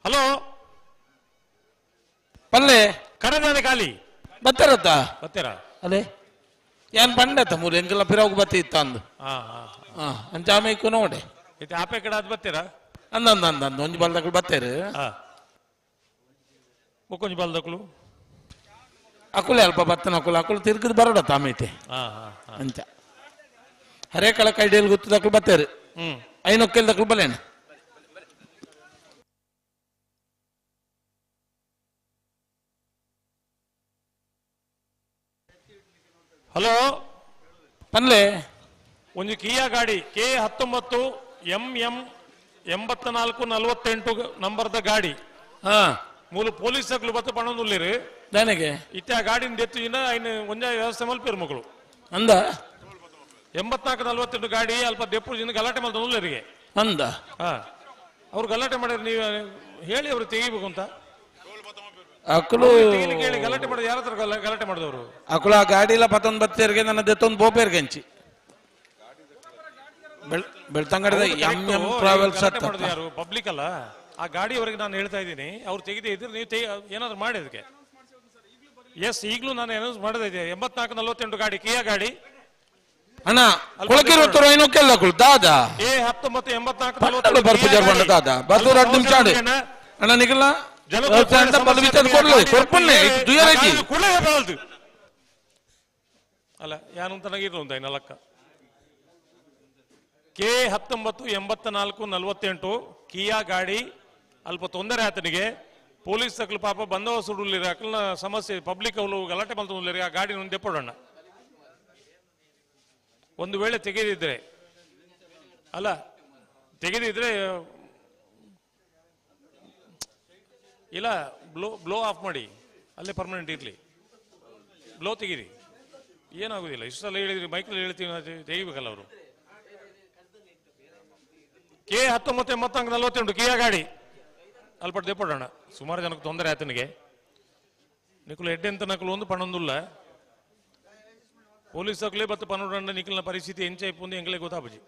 ಹಲೋ ಪಲ್ಲೆ ಕರೆದಾನೆ ಖಾಲಿ ಬತ್ತಾರತ್ತ ಬತ್ತೀರಾ ಅದೇ ಏನ್ ಬಂಡತ್ತ ಮೂರು ಎಂಕಲ್ಲ ಪಿರವ್ಗೆ ಬತ್ತಿತ್ತ ಅಂದು ಅಂಚ ಆಮೇಕು ನೋಡೆ ಇತ್ತೆ ಆಪೆ ಕಡೆ ಅದು ಬತ್ತೀರಾ ಅಂದಂದ ಒಂಜಿ ಬಾಲ್ದಕ್ಕಳು ಬತ್ತೇರು ಬೊಕ್ಕೊಂಜಿ ಬಾಲ್ದಕ್ಕಳು ಅಕುಲೆ ಅಲ್ಪ ಬತ್ತನ ಅಕುಲು ತಿರ್ಗದ್ ಬರೋಡತ್ತ ಆಮೇಟೆ ಅಂಚ ಹರೇಕಳ ಕೈಡಿಯಲ್ಲಿ ಗೊತ್ತದಕ್ಕಳು ಬತ್ತೇರು ಐನೊಕ್ಕೆಲ್ದಕ್ಕಳು ಬಲೇನ ಹಲೋ ಪನ್ಲೆ ಒಂದು ಕಿಯಾ ಗಾಡಿ K19 MM 8448 ನಂಬರ್ದ ಗಾಡಿ ಮೂಲು ಪೊಲೀಸಗಳು ಬತ್ತ ಪಣೊಂದುಲ್ಲಿರು ನನಗೆ ಇತ್ತೆ ಆ ಗಾಡಿನ ದೆತ್ತಿನ ಐನು ಒಂಜ ವ್ಯವಸ್ಥೆ ಮಲ್ಪಿರು ಮಕ್ಕಳು ಅಂದ 8448 ಗಾಡಿ ಅಲ್ಪ ದೆಪ್ಪುಜಿನ ಗಲಾಟೆ ಮಲ್ತ ಉಳ್ಳರಿಗೆ ಅಂದ ಅವ್ರು ಗಲಾಟೆ ಮಾಡಿದ್ರೆ ನೀವು ಹೇಳಿ ಅವ್ರು ತೆಗಿಬೇಕು ಅಂತ ಅಕುಲು ಕೇಳಿ ಗಲಾಟೆ ಮಾಡಿದ ಯಾರ ಹತ್ರ ಗಲಾಟೆ ಮಾಡಿದವರು ಅಕುಲು ಆ ಗಾಡಿಲ ಪತ್ತೊಂದು ಬತ್ತೇರಿಗೆ ನನ್ನ ದೆತ್ತೊಂದು ಬೋಪೇರ್ಗೆ ಹಂಚಿ ಬೆಳ್ತಂಗಡದ MM ಟ್ರಾವೆಲ್ಸ್ ಯಾರು ಪಬ್ಲಿಕ್ ಅಲ್ಲ ಆ ಗಾಡಿಯವರೆಗೆ ನಾನು ಹೇಳ್ತಾ ಇದ್ದೀನಿ ಅವ್ರು ತೆಗೆದೇ ಇದ್ರೆ ನೀವು ಏನಾದ್ರು ಮಾಡಿ ಅದಕ್ಕೆ ಎಸ್ ಈಗಲೂ ನಾನು ಅನೌನ್ಸ್ ಮಾಡೋದಿದೆ 8448 ಗಾಡಿ ಕಿಯಾ ಗಾಡಿ ಅಣ್ಣ ಕೊಳಕಿರುವತ್ತರು ಐನೋಕ್ಕೆಲ್ಲ ದಾದ ಎ 1984 ಬರ್ಪು ಜರ್ಬಂಡ ದಾದ ಬರ್ದು 2 ನಿಮಿಷ ಆಡಿ ಅಣ್ಣ ನಿಖಿಲ ಬದು ವಿಚಾರ ಕೊಡ್ಲಿ ಕೊರ್ಪನ್ನೆ ದುಯರೈತಿ ಅಲ್ಲ ಯಾನು ತನಗಿರು ಅಂತ ನಲಕ್ಕ ಕೆ 1984-48 ಕಿಯಾ ಗಾಡಿ ಅಲ್ಪ ತೊಂದರೆ ಆತನಿಗೆ ಪೊಲೀಸ್ ತಕ್ಕಲು ಪಾಪ ಬಂದವ ಸುಡುಲಿರ ಅಕಲ್ನ ಸಮಸ್ಯೆ ಪಬ್ಲಿಕ್ ಅವಳು ಗಲಾಟೆ ಮಲ್ತೊಂದಿಲ್ಲ ಆ ಗಾಡಿ ಒಂದು ದೆಪ್ಪಡೋಣ ಒಂದು ವೇಳೆ ತೆಗೆದಿದ್ರೆ ಅಲ್ಲ ತೆಗೆದಿದ್ರೆ ಇಲ್ಲ ಬ್ಲೋ ಆಫ್ ಮಾಡಿ ಅಲ್ಲೇ ಪರ್ಮನೆಂಟ್ ಇರಲಿ ಬ್ಲೋ ತೆಗೀರಿ ಏನಾಗುದಿಲ್ಲ ಇಷ್ಟು ಸಲ ಹೇಳಿದ್ರಿ ಮೈಕಲ್ಲಿ ಹೇಳ್ತೀವಿ ತೆಗಿಬೇಕಲ್ಲ ಅವರು ಕೆ 1984 ಕಿಯಾ ಗಾಡಿ ಅಲ್ಪ ದೆಪ್ಪಡೋಣ ಸುಮಾರು ಜನಕ್ಕೆ ತೊಂದರೆ ಆತನಿಗೆ ನಿಖಲು ಎಡ್ಡೆಂತ ನಕಲು ಒಂದು ಪಣೊಂದುಲ್ಲ ಪೊಲೀಸ್ ತಕ್ಕಲೇ ಬತ್ತು ಪನ್ನೊಂದು ನಿಖಲ್ನ ಪರಿಸ್ಥಿತಿ ಎಂಚ ಇಪ್ಪೊಂದು ಎಂಗ್ಲೇ ಗೊತ್ತಾಬಜಿ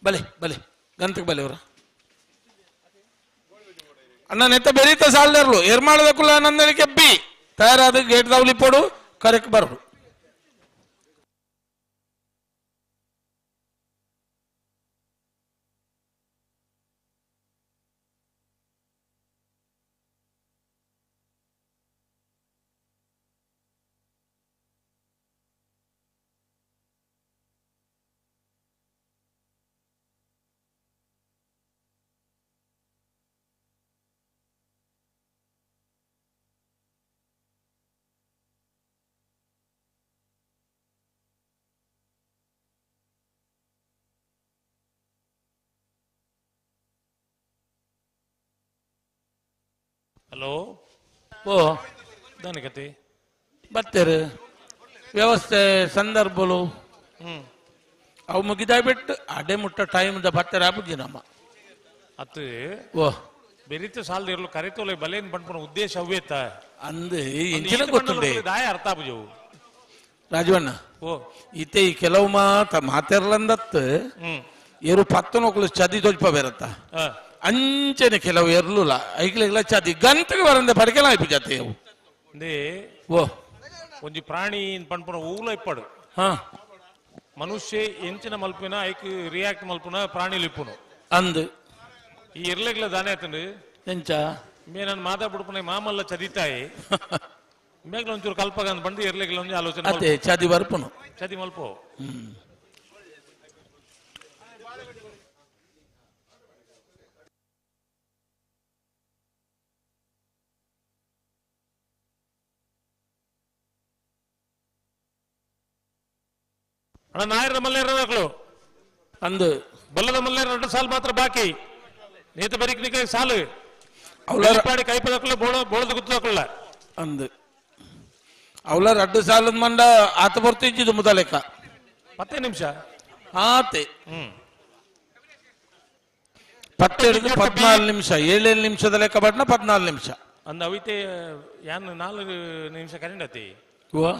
ಬಲೆ ಬಲೆ ಗಂತಕ್ಕೆ ಬಲೆ ಅವರ ಅಣ್ಣ ನೆತ್ತ ಬೆರೀತ ಸಾಲ್ದಾರ್ಲು ಎರ್ಮಾಳದ ಕುಲ ನಂದನಿಕೆ ಬಿ ತಯಾರಾದ ಗೇಟ್ ದವಲಿ ಪೋಡು ಕರೆಕ್ಟ್ ಬರೋಡು ಹಲೋ ಓ దాని కతే ಬರ್ತಾರೆ ವ್ಯವಸ್ಥೆ ಸಂದರ್ಭಲು ಅವು ಮುಗಿದಾಗ್ಬಿಟ್ಟು ಅಡೆ ಮುಟ್ಟ ಟೈಮ್ ಬರ್ತಾರೆ ಆಬುಜಿ ನಮ್ಮ ಅತ್ತು ಓ ಬೆರಿತ ಸಾಲದ ಇರಲು ಕರೆತೋಲೆ ಬಲೇನ್ ಪಂಪನ ಉದ್ದೇಶ ಅವ್ಯತ ಅಂದು ಎಂಚಿನ ಗೊತ್ತುಂಡೆ ದಾಯ ಅರ್ಥ ಆಬುಜವು ರಾಜವಣ್ಣ ಓ ಈತೆ ಈ ಕೆಲವು ಮಾತೆರ್ಲಂದತ್ ಏರು 10 ನೊಕಲು ಚದಿ ತೊಜ್ಪ ಬೇರತ್ತ ಅಂಚನೆ ಕೆಲವು ಎರ್ಲುಲ ಐಕ್ಲೆಗ್ಲ ಚದಿ ಗಂಟೆಗೆ ಬರಂದೆ ಪಡಿಕೆಲ ಆಯ್ಪು ಜಾತಿ ಅವು ಅಂದೇ ಓ ಒಂಜಿ ಪ್ರಾಣಿ ಪಂಪನ ಊಲ ಇಪ್ಪಡು ಮನುಷ್ಯ ಎಂಚಿನ ಮಲ್ಪಿನ ಐಕ್ ರಿಯಾಕ್ಟ್ ಮಲ್ಪುನ ಪ್ರಾಣಿ ಲಿಪ್ಪುನು ಅಂದು ಈ ಇರ್ಲೆಗ್ಲ ದಾನೆ ಆತಂಡು ಎಂಚ ಮೇ ನಾನು ಮಾತಾಡ್ಬಿಡ್ಪನೆ ಮಾಮಲ್ಲ ಚದಿತಾಯಿ ಮೇಗ್ಲ ಒಂಚೂರು ಕಲ್ಪಗ ಅಂತ ಬಂದು ಇರ್ಲೆಗ್ಲ ಒಂಜಿ ಆಲೋಚನೆ ಅದೇ ಚದಿ ಬರ್ಪುನು ಚದಿ ಮಲ್ಪು ಅಣ್ಣ ನಾಯರ ಮಲ್ಲೇರ ಮಕ್ಕಳು ಅಂದು ಬಲ್ಲದ ಮಲ್ಲೇರ 2 ಸಾಲು ಮಾತ್ರ ಬಾಕಿ ನೇತ ಬರಿಕ್ನಿಗೆ ಸಾಲು ಪಾಡಿ ಕೈಪದಕ್ಕಲ್ಲ ಬೋಳದ ಗುತ್ತದಕ್ಕಲ್ಲ ಅಂದು ಅವಳ 2 ಸಾಲದ ಮಂಡ ಆತ ಬರ್ತಿದ್ದು ಮುದ ಲೆಕ್ಕ 10 ನಿಮಿಷ ಆತೆ 12 14 ನಿಮಿಷ 7 ನಿಮಿಷದ ಲೆಕ್ಕ ಬಟ್ನ 14 ನಿಮಿಷ ಅಂದ ಅವಿತೆ ಯಾನ್ 4 ನಿಮಿಷ ಕರೆಂಡತಿ ಓ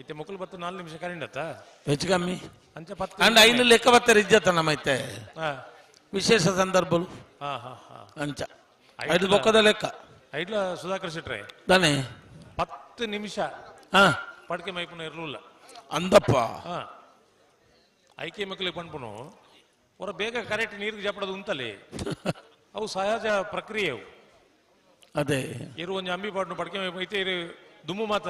ಇತ್ತೆ ಮುಕ್ಕಲು ಬತ್ತು 4 ನಿಮಿಷ ಕರೆಂಡತ್ತ ಹೆಚ್ಚು ಕಮ್ಮಿ ಅಂಚ 10 ಅಂಡ್ ಐನು ಲೆಕ್ಕ ಬರ್ತಾರೆ ಇಜ್ಜತ್ತ ನಮ್ಮೈತೆ ವಿಶೇಷ ಸಂದರ್ಭಲು ಅಂಚ 5 ಬೊಕ್ಕದ ಲೆಕ್ಕ ಐಡ್ಲ ಸುಧಾಕರ್ ಶೆಟ್ರೆ ತಾನೆ 10 ನಿಮಿಷ ಪಡ್ಕೆ ಮೈಪುನ ಇರ್ಲಿಲ್ಲ ಅಂದಪ್ಪ ಐಕೆ ಮಕ್ಕಳಿಗೆ ಪಂಪುನು ಅವರ ಬೇಗ ಕರೆಕ್ಟ್ ನೀರಿಗೆ ಜಪಡೋದು ಉಂತಲ್ಲಿ ಅವು ಸಹಜ ಪ್ರಕ್ರಿಯೆ ಅವು ಅದೇ ಇರು ಒಂಜಿ ಅಂಬಿ ಪಾಡ್ನು ಪಡ್ಕೆ ಐತೆ ದುಮ್ಮು ಮಾತ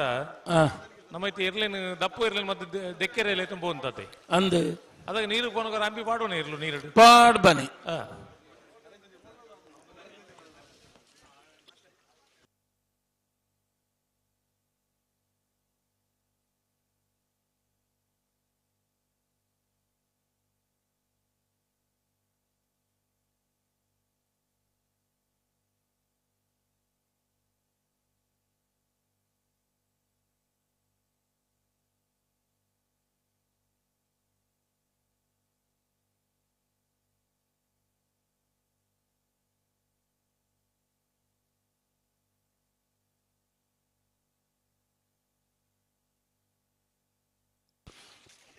ನಮ್ಮೈತೆ ಇರ್ಲೇನು ದಪ್ಪು ಇರ್ಲೇನು ಮತ್ತೆ ದೆಕ್ಕೆರೆ ತುಂಬ ಅಂತತೆ ಅಂದು ಅದಕ್ಕೆ ನೀರು ಕೊನಗರ ಅಂಬಿ ಪಾಡೋಣ ಇರ್ಲು ನೀರು ಪಾಡ್ ಬನ್ನಿ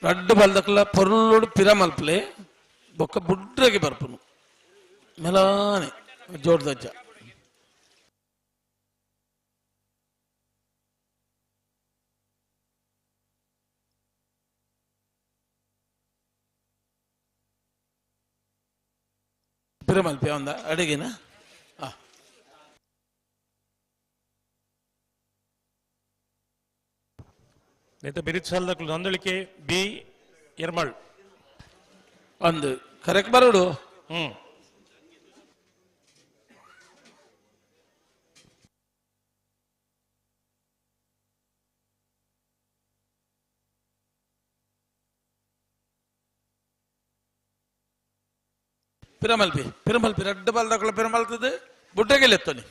ರಡ್ಡು ಬಲ್ದಕ್ಲ ಪೊರ್ಲೋಡು ಪಿರ ಮಲ್ಪಲೆ ಬೊಕ್ಕ ಬುಡ್ರಗೆ ಬರ್ಪುನು ಮೆಲಾನೆ ಜೋಡ್ದಜ್ಜ ಪಿರಮಲ್ಪಿ ಒಂದ ಅಡಿಗೆನ ಬಿರಿತ್ ಸಾಲದ ನೊಂದಳಿಕೆ ಬಿ ಎರ್ಮಳ್ ಒಂದು ಕರೆಕ್ಟ್ ಬರೋಡು ಪಿರಮಲ್ಪಿ ರೆಡ್ ಬಾಲ್ ತಗೊಳ್ಳ ಪಿರಮಲ್ತದ ಬುಡ್ಡೆಗೆ ಎತ್ತನಿ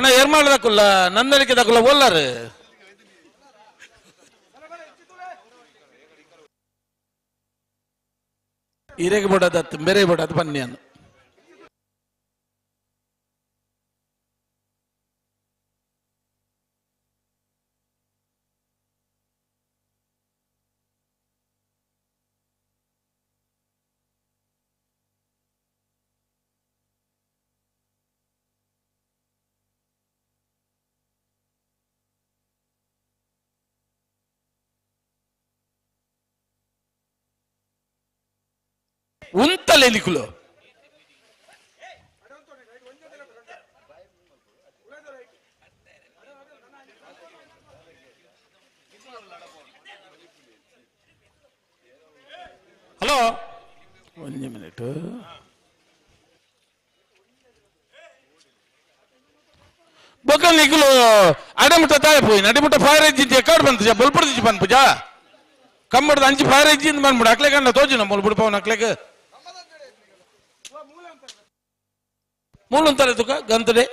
ಏರ್ಮಾಳ ತಕ್ಕಲ್ಲ ನಂದಳಿಕೆ ತಕ್ಕಲ್ಲ ಓಲ್ಲಾರು ಇರೆಗೆ ಬಿಡೋದತ್ತು ಬೇರೆ ಬಿಡೋದು ಬನ್ನಿ ಅನ್ನು ಉಂತಲೆಲಿಕುಲು ಹಲೋ ಒಂದು ಮಿನಿಟ್ ಬೊಕ್ಕ ನಿಕುಲು ಅಡಮುಟ್ಟ ತಾಳೆ ಪೋಯಿನ ಅಡಮುಟ್ಟ ಫೈರ್ ಎಜ್ಜಿಂಚೆ ಎಕ್ಕಾಡು ಬಂತು ಬೊಲ್ಪುಡಿಸಿ ಬಂದ್ಪುಜಾ ಕಮ್ಮಡ್ದು ಅಂಚಿ ಫೈರ್ ಎಜ್ಜಿಂದ ಬಂದ್ಬಿಡು ಅಕ್ಲೆ ಕಂಡ ತೋಜು ನಮ್ಮ ಬುಡ್ಪ ಅವನ ಅಕ್ಲೆಗೆ ಮೂಲು ಅಂತಾರೆ ತುಕ ಗಂತಡೆ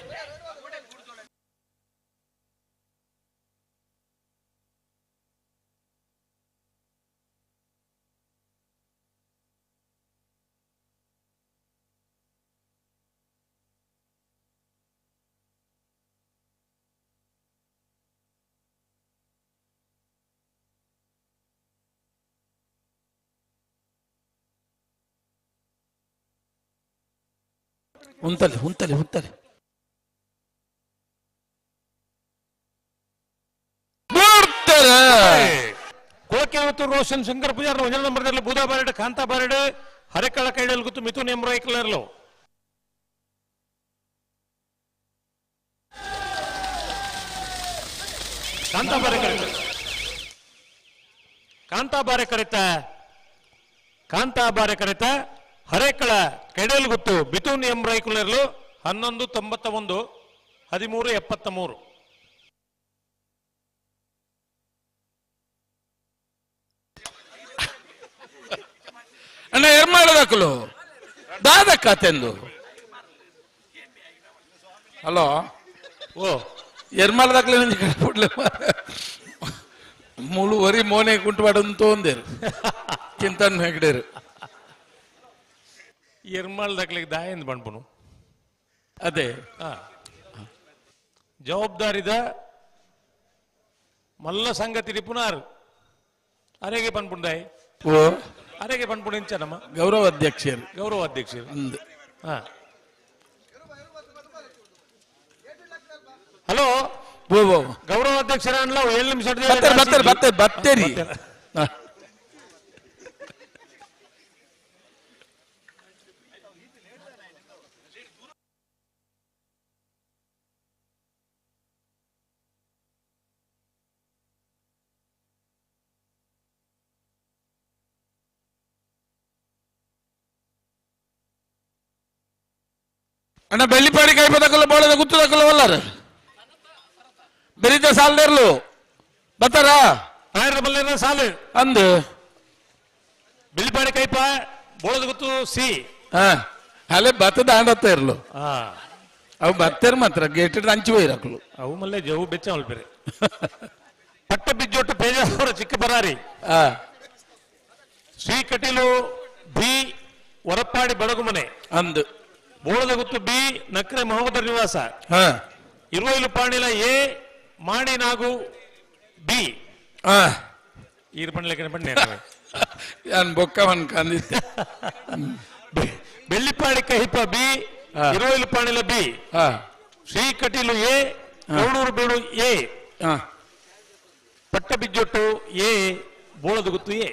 ಉಂತಲೆ ಉಂತಲೆ ಉಂತಲೆ ಕೊಳಕೆ ರೋಷನ್ ಶಂಕರ್ ಪೂಜಾರ ಒಂಜನ ನಂಬರ್ದಲ್ಲಿ ಬೂದಾ ಬಾರೆಡ್ ಕಾಂತಾ ಬಾರೆಡ್ ಹರೆಕಳ ಕೈಡಲ್ ಗುತ್ತು ಮಿಥುನ್ ಎಂಬ್ರಾಯ್ಕಲರ್ಲು ಕಾಂತಾ ಬಾರೆ ಕರೆತ ಹರೇಕಳ ಕೆಡೆಲ್ ಗುತ್ತು ಬಿತೂನ್ ಎಂಬ್ರೈಕುಲರ್ಲು 1191 1373 ಅಣ್ಣ ಎರ್ಮಾಳದಕ್ಕಲು ದಾದಕ್ಕಂದು ಹಲೋ ಓ ಎರ್ಮಾಳದಕ್ಕಲೆ ಮುಳು ವರಿ ಮೋನೆ ಕುಂಟುವಾಡಂತ ಒಂದೇರು ಚಿಂತನ್ ಹೆಗ್ಡೇರು ಎರ್ಮಾಳದಕ್ಲಿಗೆ ದಾಯಿಂದ ಬಣ್ಪುನು ಅದೇ ಜವಾಬ್ದಾರಿದ ಮಲ್ಲ ಸಂಗತಿ ಪುನಾರ್ ಅರೆಗೆ ಪನ್ಪುಂಡಾಯ್ ಓ ಅರೆಗೆ ಪನ್ಪುಣ ಇಂಚನಮ್ಮ ಗೌರವಾಧ್ಯಕ್ಷರು ಅಂದ್ ಹಲೋ ಗೌರವಾಧ್ಯಕ್ಷರ ಅನ್ಲ 7 ನಿಮಿಷ ಬತ್ತೇರಿ ಅಣ್ಣ ಬೆಳ್ಳಿಪಾಡಿ ಕೈಪದಕ್ಕಲ್ಲ ಬೋಳದ ಗುತ್ತದಕ್ಕಲ್ಲ ಒಲ್ಲಾರ ಬೆರಿತ ಸಾಲ್ದೇರ್ಲು ಬತ್ತಾರ ಬಲ್ಲೇರ ಸಾಲು ಅಂದು ಬೆಳ್ಳಿಪಾಡಿ ಕೈಪ ಬೋಳದ ಗುತ್ತು ಸಿ ಅಲ್ಲೇ ಬತ್ತದ ಆಂಡತ್ತ ಇರ್ಲು ಅವು ಬತ್ತೇರ್ ಮಾತ್ರ ಗೇಟ್ ಅಂಚಿ ಹೋಯ್ರಕ್ಲು ಅವು ಮಲ್ಲೆ ಜವು ಬೆಚ್ಚ ಮಲ್ಪೆರೆ ಪಟ್ಟ ಬಿಜ್ಜೊಟ್ಟು ಪೇಜಾವರ ಚಿಕ್ಕ ಬರಾರಿ ಶ್ರೀ ಕಟೀಲು ಬಿ ಹೊರಪ್ಪಾಡಿ ಬಡಗುಮನೆ ಅಂದು ಬೋಳದ ಗುತ್ತು ಬಿ ನಕ್ರೆ ಮೊಹಮ್ಮದರ್ ನಿವಾಸ ಇರುವೈಲು ಪಾಣಿಲ ಎ ಮಾಣಿ ನಾಗು ಬಿ ಈರ್ ಪಣ್ಲೆಕ್ಕೆ ಪಣ್ಣೆ ನಾನು ಬೊಕ್ಕವನ್ ಕಂದಿದ್ದೆ Bellipadi Kaipa B Iruvailupanila B, Shrikateel A, Kowdoor Beedu A, Pattabijjottu A, Boladaguttu A.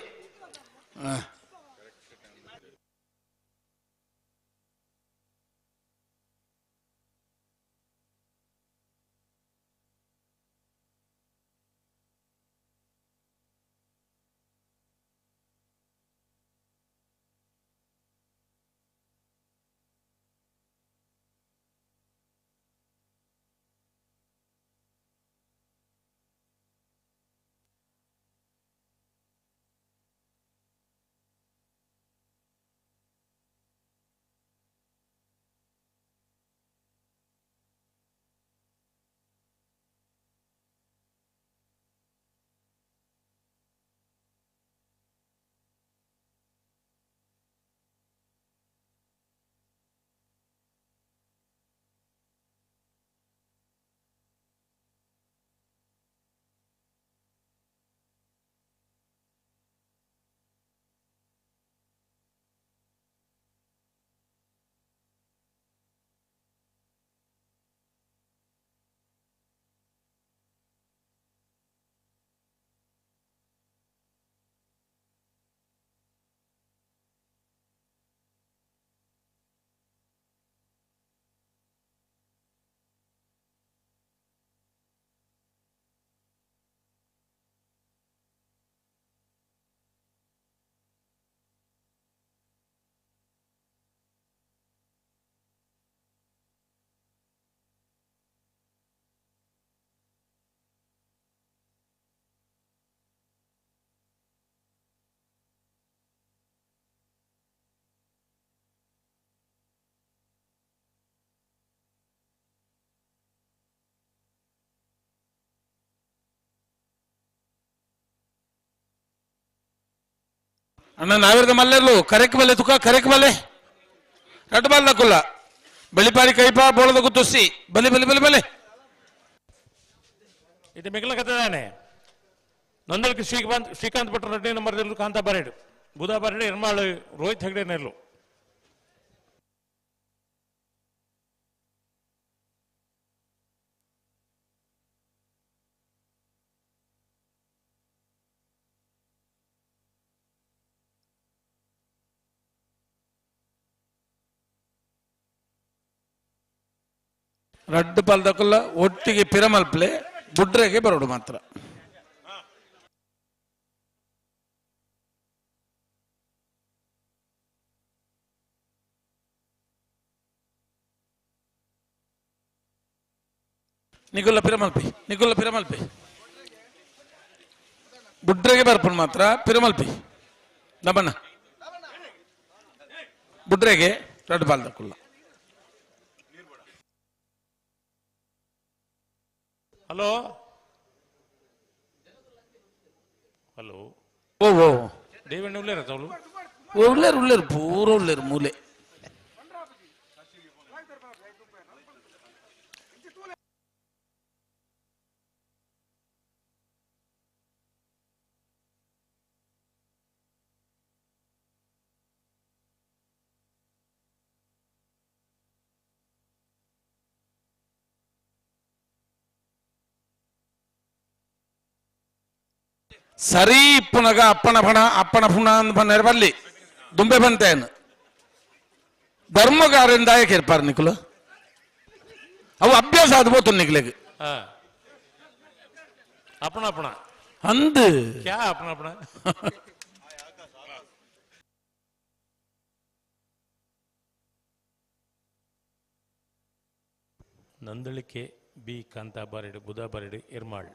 ಅಣ್ಣ ನಾವಿರದ ಮಲ್ಲೆರ್ಲು ಕರೆಕ್ ಬಲ್ಲೆ ತುಕ ಕರೆಕ್ ಬಲ್ಲೆ ರಡ್ ಬಾಲ್ ಕುಲ್ಲ ಬೆಳಿಪಾರಿ ಕೈಪ ಬೋಳದ ಗುತ್ತುಸಿ ಬಲೆ ಬಲೆ ಬಲೆ ಬಲೆ ಇದು ಮಿಗಲ ಕಥೆದಾನೆ ನಂದಲ್కి ಶ್ರೀಕಾಂತ್ ಭಟ್ರ ರೆಡ್ಡಿ ನಂಬರ್ ಕಾಂತಾ ಬಾರೇಡು ಬುಧಾ ಬಾರೇಡು ಎರ್ಮಾಳು ರೋಹಿತ್ ಹೆಗ್ಡೆ ನೆರ್ಲು ರಡ್ಡು ಪಾಲ್ದಕ್ಕಲ್ಲ ಒಟ್ಟಿಗೆ ಪಿರಮಲ್ಪ್ಲೆ ಬುಡ್ರೆಗೆ ಬರೋಡು ಮಾತ್ರ ನಿಗುಲ್ಲ ಪಿರಮಲ್ಪಿ ಬುಡ್ರೆಗೆ ಬರ್ಪುಣ್ ಮಾತ್ರ ಪಿರಮಲ್ಪಿ ನಬಣ್ಣ ಬುಡ್ರೆಗೆ ರಡ್ಡು ಪಾಲ್ದಕ್ಕಲ್ಲ ಹಲೋ ಹಲೋ ಓ ದೇವಣ್ಣ ಉಳ್ಳೇರ ತವಳು ಉಳ್ಳೇರು ಪೂರ ಉಳ್ಳೇರು ಮೂಲೆ ಸರಿ ಪುನಗ ಅಪ್ಪನ ಪುಣ ಅಂತ ಬಲ್ಲಿ ದುಂಬೆ ಬಂತೇನು ಧರ್ಮಗಾರಿಂದ ಕೇರ್ಪಾರ ನಿಖಲು ಅವು ಅಭ್ಯಾಸ ಆದ್ಬೋತು ನಿಖಲೆಗೆ ಅಪ್ಪಣ ಅಂದು ಕ್ಯಾ ಅಪ್ಪಣ ನಂದಳಿಕೆ ಬಿ ಕಾಂತಾ ಬಾರೆಡು ಬುಧಾ ಬಾರೆಡು ಎರ್ಮಾಳ್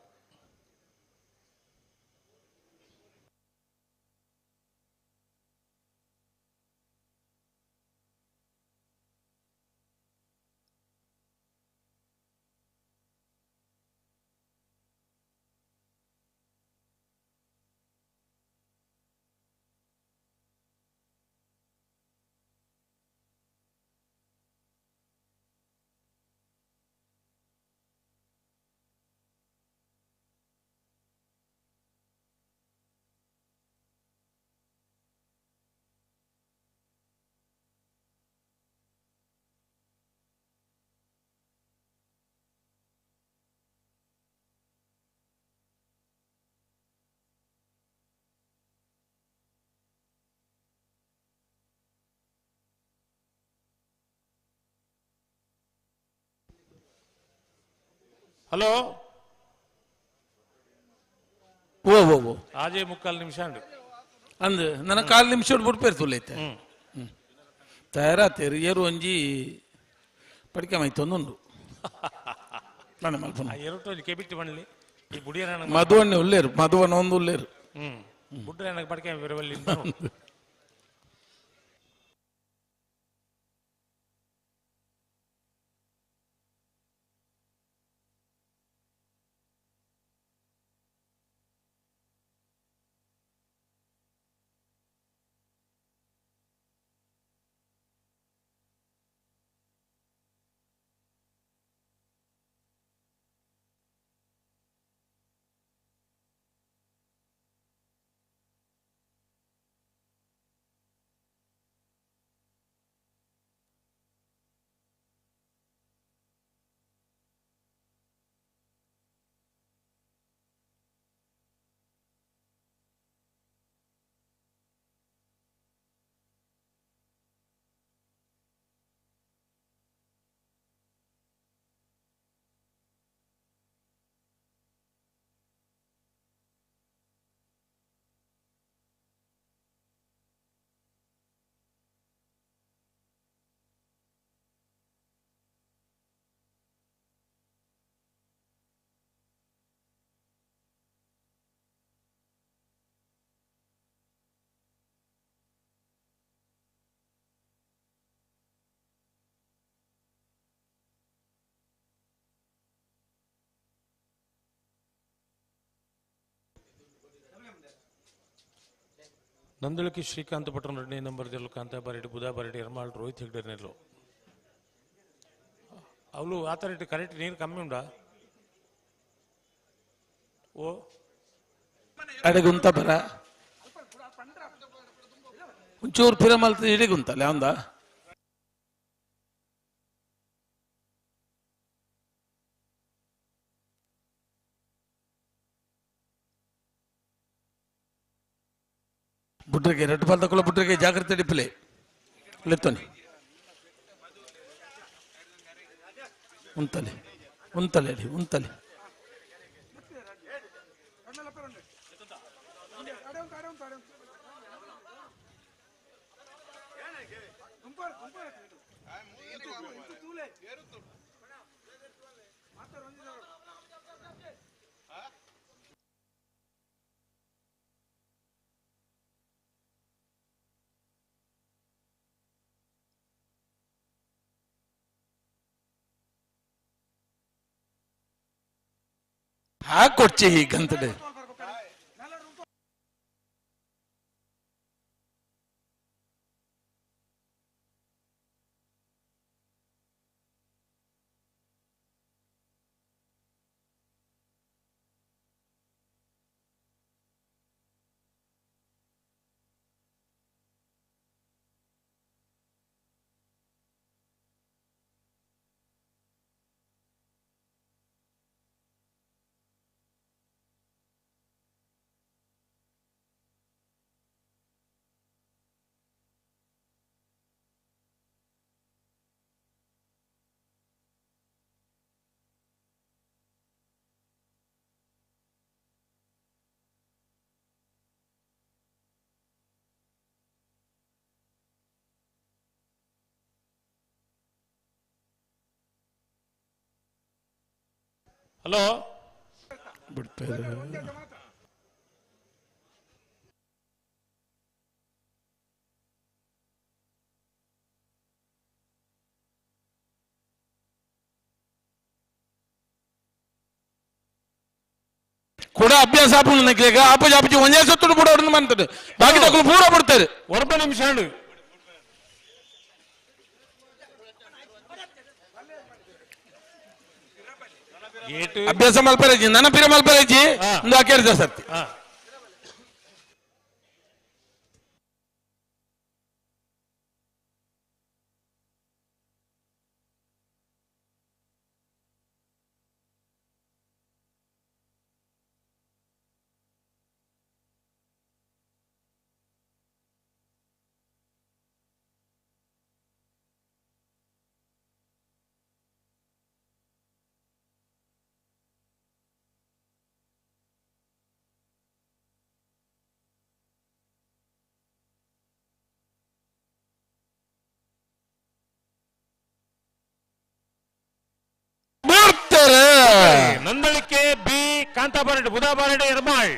ಹಲೋ ಓ ಓ ಓ ಆಜೆ 3/4 ನಿಮಿಷ ಅಂಡು ಅಂದ್ ನನ್ನ 4 ನಿಮಿಷ ಬಿಡ್ಪೇರು ತುಲ್ಲೈತೆ ತಯಾರಾತೇರು ಏರು ಒಂಜಿ ಪಡಿಕೆ ಮೈತೊಂದುಂಡು ನನ್ನ ಮಲ್ಪನ ಎರಟು ಕೆಬಿಟ್ಟು ಬಣ್ಣಲಿ ಈ ಬುಡಿಯ ಮಧುವನ್ನೇ ಉಲ್ಲೇರು ಮಧುವನ ಒಂದು ಉಲ್ಲೇರು ಬುಡ್ರೆ ನನಗೆ ಪಡಿಕೆ ಬರವಲ್ಲಿ ನಂದಳಕಿ ಶ್ರೀಕಾಂತ್ ಪಟ್ಟಣ 2ನೇ ನಂಬರ್ ಜಲ್ಲು ಕಾಂತಾಬಾರೆಡ್ಡಿ ಬುಧಾಬಾರೆಡ್ಡಿ ಎರ್ಮಾಳ್ ರೋಹಿತ್ ಹೆಗ್ಡೆ ನೆಲ್ಲು ಅವಳು ಆತರಿಟ್ಟು ಕರೆಕ್ಟ್ ನೀರು ಕಮ್ಮಿ ಉಂಡಾ ಓ ಅಡೆಗುಂತ ಬರ ಒಂಚೂರು ಪಿರಮಲ್ತ ಇಡಿಗುಂತಲ್ಲ ಅವಂದ ಬುಡ್ರಿಗೆ ರೆಡ್ ಬಾಲ್ ತಗೊಳ್ಳ ಬುಡ್ರಿಗೆ ಜಾಗ್ರತೆ ಡಿಪ್ಲೆ ಲೆತ್ತೋನಿ ಉಂತಲೆ ಉಂತಲೆ ಉಂತಲೆ ಹಾಕೊಡ್ಚಿ ಹೀಗಂತಡೆ ಹಲೋ ಬಿಡ್ತಾರೆ ಕೂಡ ಅಭ್ಯಾಸ ಆಪುಂಡು ನಕ್ಲೆಗ ಆಪುಜಿ ಆಪುಜಿ ಒಂದೇ ಸೊತ್ತು ಬುಡ ಹೊಡೆದು ಮಾಡ್ತಾರೆ ಬಾಕಿ ತಗೊಳ್ಳು ಪೂರ ಬಿಡ್ತಾರೆ ಒರ್ಬ ನಿಮಿಷ ಅಂಡು ಅಭ್ಯಾಸ ಮಲ್ಪರೇಜಿ ನನ್ನ ಪಿರ ಮಲ್ಪರೇಜಿ ಒಂದು ಹಾಕಿರ್ದ ಸರ್ತಿ ನಂದಳಿಕೆ ಬಿ ಕಾಂತಾಬಾರೆಡ್ ಬುಧಾಬಾರೆಡ್ ಎರ್ಮಾಳ್.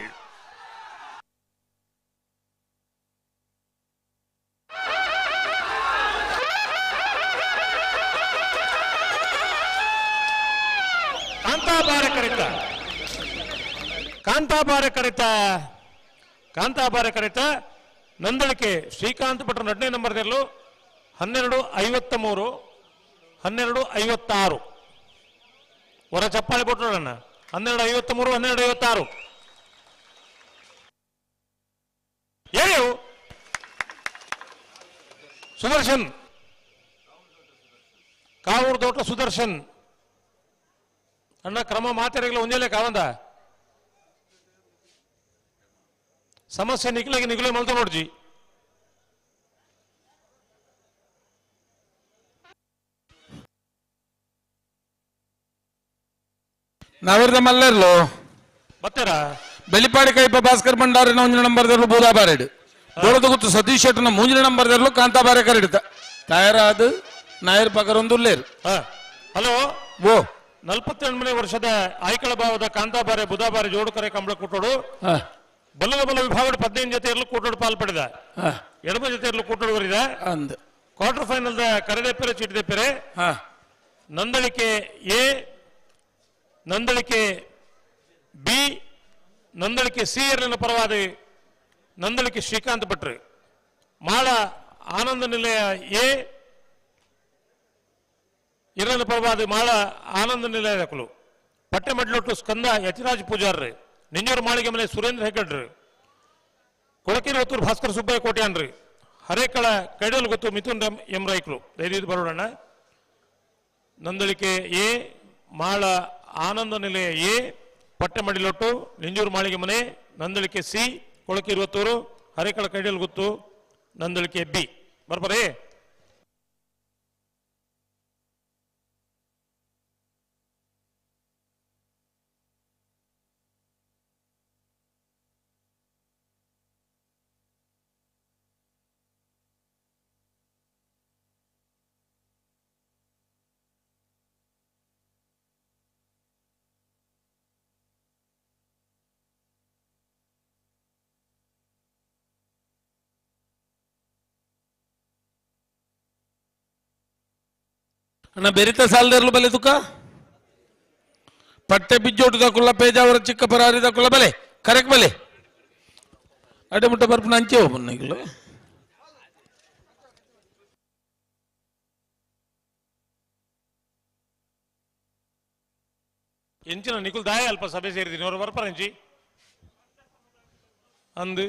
ಕಾಂತಾಬಾರ ಕರಿತ ನಂದಳಿಕೆ ಶ್ರೀಕಾಂತ್ ಭಟ್ರು 2ನೇ ನಂಬರ್ದಲ್ಲೂ 12:53 12:56 ಹೊರ ಚಪ್ಪಾಳೆ ಕೊಟ್ಟರೋಣ 12:53 12:56 ಏನು ಸುದರ್ಶನ್ ಕಾವೂರು ತೋಟ ಸುದರ್ಶನ್ ಅಣ್ಣ ಕ್ರಮ ಮಾತಾಡಲಿಲ್ಲ ಒಂದೇಲೆ ಕಾವಂದ ಸಮಸ್ಯೆ ನಿಖಿಲೆ ಮಲ್ತ ನೋಡ್ಜಿ ನಾವಿರ್ದ ಮಲ್ಲೆರ್ಲು ಬತ್ತಾರ ಬೆಲಿಪಾಡಿ ಕೈಪ ಭಾಸ್ಕರ್ ಭಂಡಾರಿನ 1 ನಂಬರ್ದಲ್ಲೂ ಬೂದಾಬಾರೆಡ್ ದೊಡ್ಡದು ಗೊತ್ತು ಸತೀಶ್ ಶೆಟ್ಟನ 3 ನಂಬರ್ದಲ್ಲೂ ಕಾಂತಾಬಾರೆ ಕರಿಡ್ತ ತಯಾರಾದ ನಾಯರ್ ಪಗರೊಂದುಲ್ಲೇರು. ಹಲೋ ಓ 48ನೇ ವರ್ಷದ ಆಯ್ಕಳ ಭಾವದ ಕಾಂತಾಬಾರೆ ಬುಧಾಬಾರೆ ಜೋಡುಕರೆ ಕಂಬಳ ಕೂಟೋಡು ಬಲ್ಲದ ವಿಭಾಗದ 15 ಜೊತೆಯಲ್ಲೂ ಕೂಟೋಡು ಪಾಲ್ಪಡಿದ. ಎಡಮ ಜೊತೆಯಲ್ಲೂ ಕೂಟೋಡು ಬರಿದ. ಕ್ವಾರ್ಟರ್ ಫೈನಲ್ ಕರೆದೆಪ್ಪರೆ ಚಿಟ್ಟಿದೆಪ್ಪರೆ Nandalike A, Nandalike B, Nandalike C ಎರಲಿನ ಪರವಾದ ನಂದಳಿಕೆ ಶ್ರೀಕಾಂತ್ ಭಟ್ರು, ಮಾಳ ಆನಂದ ನಿಲಯ ಎ ಎರಲಿನ ಪರವಾದ ಮಾಳ ಆನಂದ ನಿಲಯದಕಲು, ಪಟ್ಟೆಮಡ್ಲೊಟ್ಟು ಸ್ಕಂದ ಯತಿರಾಜ್ ಪೂಜಾರ್ರಿ, ನಿಂಜೂರು ಮಾಳಿಗೆ ಮನೆ ಸುರೇಂದ್ರ ಹೆಗ್ಗಡ್ರಿ, ಕೊಳಕೇರಿ ಹೊತ್ತೂರು ಭಾಸ್ಕರ್ ಸುಬ್ಬಯ್ಯ ಕೋಟ್ಯಾನ್ರಿ, ಹರೇಕಳ ಕೈಡಲ್ ಗೊತ್ತು ಮಿಥುನ್ ಎಂ ರೈಕ್ಲು ದಯವಿಟ್ಟು ಬರೋಣ. ನಂದಳಿಕೆ ಎ, ಮಾಳ ಆನಂದ ನಿಲಯ ಎ, ಪಟ್ಟೆಮಡಿಲೊಟ್ಟು ನಿಂಜೂರು ಮಾಳಿಗೆ ಮನೆ, ನಂದಳಿಕೆ ಸಿ ಕೊಳಕೇರಿ ಹೊತ್ತೂರು, ಹರೇಕಳ ಕೈಡಲ್ ಗೊತ್ತು, ನಂದಳಿಕೆ ಬಿ ಬರ್ಬರೇ. ಅಣ್ಣ ಬೆರಿತ ಸಾಲದರ್ಲು ಬಲೆ ತುಕ ಪಟ್ಟೆ ಬಿಜ್ಜೋಟು ತಕೊಲ್ಲ ಪೇಜಾವರ ಚಿಕ್ಕ ಪರಾರಿ ತಕೊಲ್ಲ ಬಲೆ ಕರೆಕ್ಟ್ ಬಲೆ ಅಡೆ ಮುಟ್ಟ ಬರ್ಪು ಅಂಚೆ ಹೋಗ್ಬನ್ನಿಗ್ಲು ಎಂಚಿನ ನಿಖುಲ್ ದಾಯ ಅಲ್ಪ ಸಭೆ ಸೇರಿದ್ದೀನಿ ಅವರು ಬರ್ಪಾರ ಎಂಚಿ ಅಂದು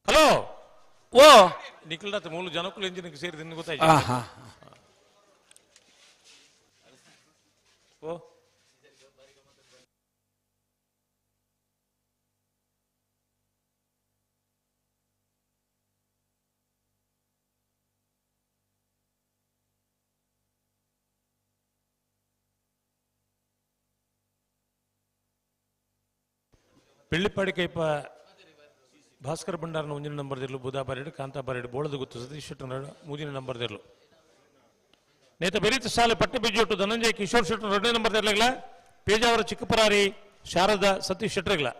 ಹಲೋ ಓ ನಿಖಿಲ್ ರಾತ್ ಮೂಲ ಜನಕ್ಕೂ ಎಂಜಿನಿಗೆ ಸೇರಿದ ಗೊತ್ತಾಯ್ತು. ಓ ಬೆಳ್ಳಿಪಾಡಿ ಕೈಪ ಭಾಸ್ಕರ್ ಭಂಡಾರನ 1 ನಂಬರ್ದಲ್ಲೂ ಬುಧಾಬಾರೆಡ್ ಕಾಂತಾಬಾರೆಡ್ ಬೋಳದ ಗೊತ್ತು ಸತೀಶ್ ಶೆಟ್ಟರ್ 3 ನಂಬರ್ದಲ್ಲೂ ನೇತ ಬೆರೀತ ಸಾಲೆ ಪಟ್ಟೆ ಬಿಜ್ಜೋಟು ಧನಂಜಯ ಕಿಶೋರ್ ಶೆಟ್ಟರ್ 2ನೇ ನಂಬರ್ದಲ್ಲ ಪೇಜಾವರ ಚಿಕ್ಕಪರಾರಿ ಶಾರದಾ ಸತೀಶ್ ಶೆಟ್ಟರ್ಗಳ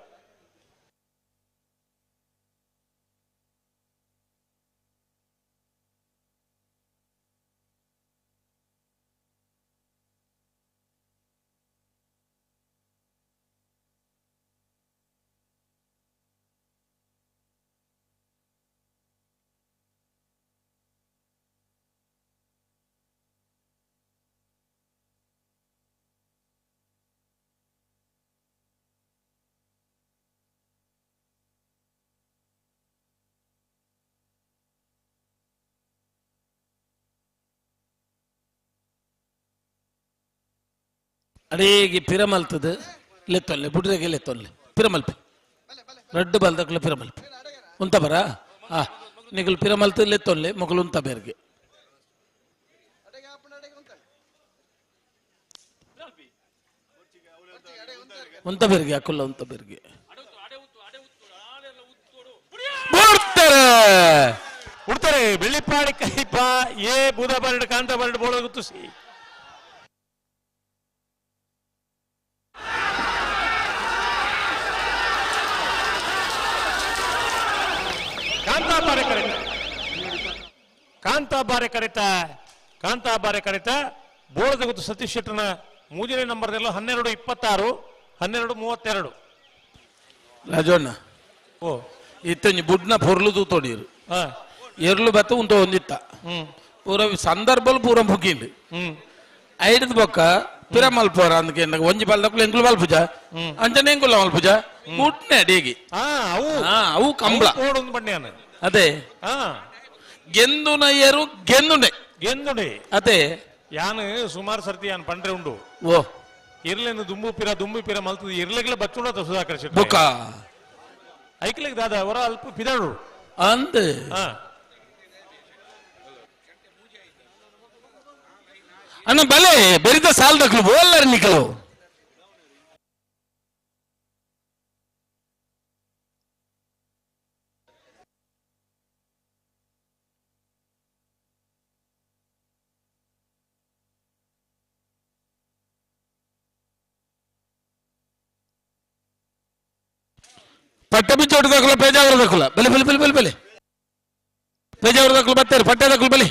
ಅಡೇಗಿ ಪಿರಮಲ್ತದು ಲೆತ್ತೊಲ್ಲೆ ಬುಡ್ರೆಗೆ ಲೆತ್ತೊಲ್ಲೆ ಪಿರಮಲ್ಪಿ ರಡ್ಡು ಬಲ್ದಕ್ಲ ಪಿರಮಲ್ಪಿ ಉಂತ ಬರ ನಿಗಲು ಪಿರಮಲ್ತು ಲೆತ್ತೊಲ್ಲೆ ಮೊಗಲು ಉಂತ ಬೇರ್ಗೆ ಉಂತ ಬೇರ್ಗೆ ಹಾಕಲ್ಲ ಉಂತ ಬೇರ್ಗೆ ಉಡ್ತಾರೆ ಬೆಳ್ಳಿಪಾಡಿ ಕೈಪ ಏ ಬೂದ ಬರಡು ಕಾಂತ ಬರಡು ಬೋಳೋದು ತುಸಿ ಕಾಂತಾಬಾರೆ ಕರೆತ ಬೋಳದ ಗೊತ್ತು ಸತೀಶ್ ಶೆಟ್ಟರ್ನ ಮೂಜನೆ ನಂಬರ್ದೆಲ್ಲ 1226 1232 ರಾಜಣ್ಣ ಓ ಇತ್ತಂಜಿ ಬುಡ್ನ ಪೊರ್ಲು ತೋಡಿರು ಎರ್ಲು ಬತ್ತ ಉಂತ ಹೊಂದಿತ್ತ ಪೂರ ಸಂದರ್ಭಲ್ ಪೂರ ಮುಗಿಂಡು ಐಡದ ಬೊಕ್ಕ ಪಿರ ಮಲ್ಪೋರ ಅಂದಕ್ಕೆ ಒಂಜಿ ಬಲ್ದಕ್ಕೂ ಎಂಕುಲು ಮಲ್ಪುಜ ಅಂಚನೆ ಎಂಕುಲ ಮಲ್ಪುಜ ಮುಟ್ನೆ ಅಡಿಗೆ ಅವು ಕಂಬಳ ಅದೇ ಗೆಂದುನ ಏರು ಗೆಂದುಂಡೆ ಅದೇ ಯಾನ್ ಸುಮಾರು ಸರ್ತಿ ಯಾನ್ ಪಂಡ್ರೆ ಉಂಡು ಓ ಇರ್ಲೆಂದು ದುಂಬು ಪಿರ ಮಲ್ತದ ಇರ್ಲೆಗ್ಲ ಬಚ್ಚುಂಡ ಸುಧಾಕರ್ ಶೆಟ್ಟಿ ಬೊಕ್ಕ ಐಕ್ಲಿಗೆ ದಾದ ಅವರ ಅಲ್ಪ ಪಿದಾಡು ಅಂದ್ ಅಣ್ಣ ಬಲೆ ಬೆರಿದ ಸಾಲದಕ್ಲು ಬೋಲ್ಲರ ನಿಕಲು ಪಟ್ಟೆ ಬಿಚ್ಚೋಟು ದಕ್ಕಲ ಪೇಜಾವರ ದಕ್ಕಲ ಬಲೆ ಬಲೆ ಬಲೆ ಬಲೆ ಬಲೆ ಪೇಜಾವರ ದಕ್ಕಲು ಬತ್ತೇರು ಪಟ್ಟೆ ದಕ್ಕಲು ಬಲೆ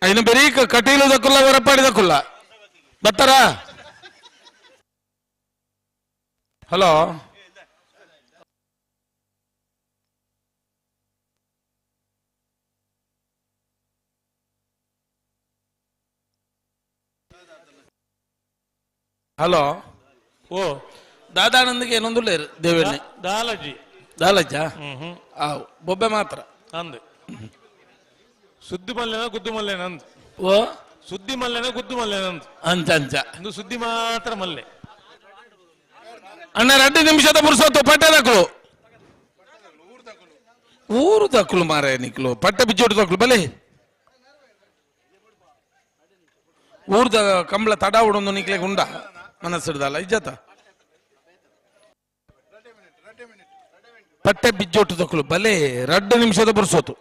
అయిన బెరీ కటీలు దక్కుల్ల వరపాడి దక్కుల్ల బత్తరా హలో హలో ఓ దాదానందకి ಏನೊಂದು లేరు ದೇವಣ್ಣೆ ದಾಲಜ್ಜಾ ಬೊಬ್ಬೆ ಮಾತ್ರ ಅಂದು ಸುದ್ದಿ ಮಲ್ಲೆನ ಗುದ್ದು ಮಲ್ಲೆನ ಅಂದ್ ಓ ಸುದ್ದಿ ಮಲ್ಲೆನ ಗುದ್ದು ಮಲ್ಲೆನ ಅಂದ್ ಅಂಚ ಅಂಚ ಇದು ಸುದ್ದಿ ಮಾತ್ರ ಮಲ್ಲೆ ಅಣ್ಣ 2 ನಿಮಿಷದ ಪುರ್ಸೊತ್ತು ಪಟ್ಟೆ ದಕ್ಕಲು ಊರು ದಕ್ಕಲು ಮಾರೆ ನಿಕ್ಲು ಪಟ್ಟೆ ಬಿಚ್ಚೋಟು ದಕ್ಕಲು ಬಲೆ ಊರ್ದ ಕಂಬಳ ತಡ ಉಡೊಂದು ನಿಕ್ಲೆಗೆ ಉಂಡ ಮನಸ್ಸಿಡ್ದಲ್ಲ ಇಜ್ಜತ ಪಟ್ಟೆ ಬಿಜ್ಜೋಟು ದಕ್ಕಲು ಬಲೆ 2 ನಿಮಿಷದ ಪುರ್ಸೊತ್ತು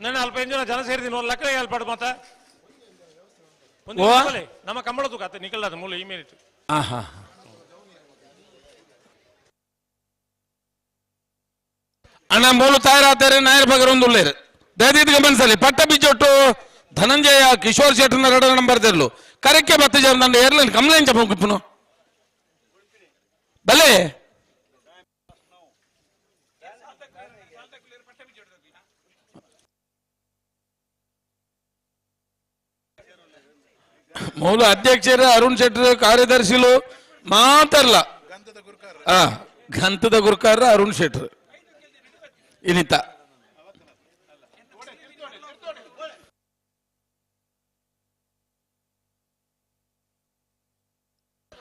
ನಾನು ಅಲ್ಪ ಜನ ಜನ ಸೇರಿದೀನಿ ಒಂದು ಲಕ್ಕ ಹೇಳ್ಪಾಡು ಮಾತ ನಮ್ಮ ಕಂಬಳದು ಕಾತೆ ನಿಕಲ್ಲಾದ ಮೂಲ ಈ ಮಿನಿಟ್ ಅಣ್ಣ ಮೂಲು ತಾಯರಾತಾರೆ ನಾಯರ್ ಬಗರ್ ಒಂದು ಉಳ್ಳೇರು ದಯದಿದ್ ಗಮನಿಸಲಿ ಪಟ್ಟ ಬಿಚ್ಚೊಟ್ಟು ಧನಂಜಯ ಕಿಶೋರ್ ಶೆಟ್ಟರ್ನ 2 ನಂಬರ್ ತೆರಲು ಕರೆಕ್ಕೆ ಬತ್ತ ಜನ ನನ್ನ ಏರ್ಲೈನ್ ಕಂಪ್ಲೇಂಟ್ ಚಪ್ಪನು ಬಲೆ ಮೂಲ ಅಧ್ಯಕ್ಷರ ಅರುಣ್ ಶೆಟ್ಟರ್ ಕಾರ್ಯದರ್ಶಿಲು ಮಾತಾರಲ್ಲ ಗಂತದ ಗುರ್ಕಾರ ಅರುಣ್ ಶೆಟ್ಟರ್ ಇನಿತ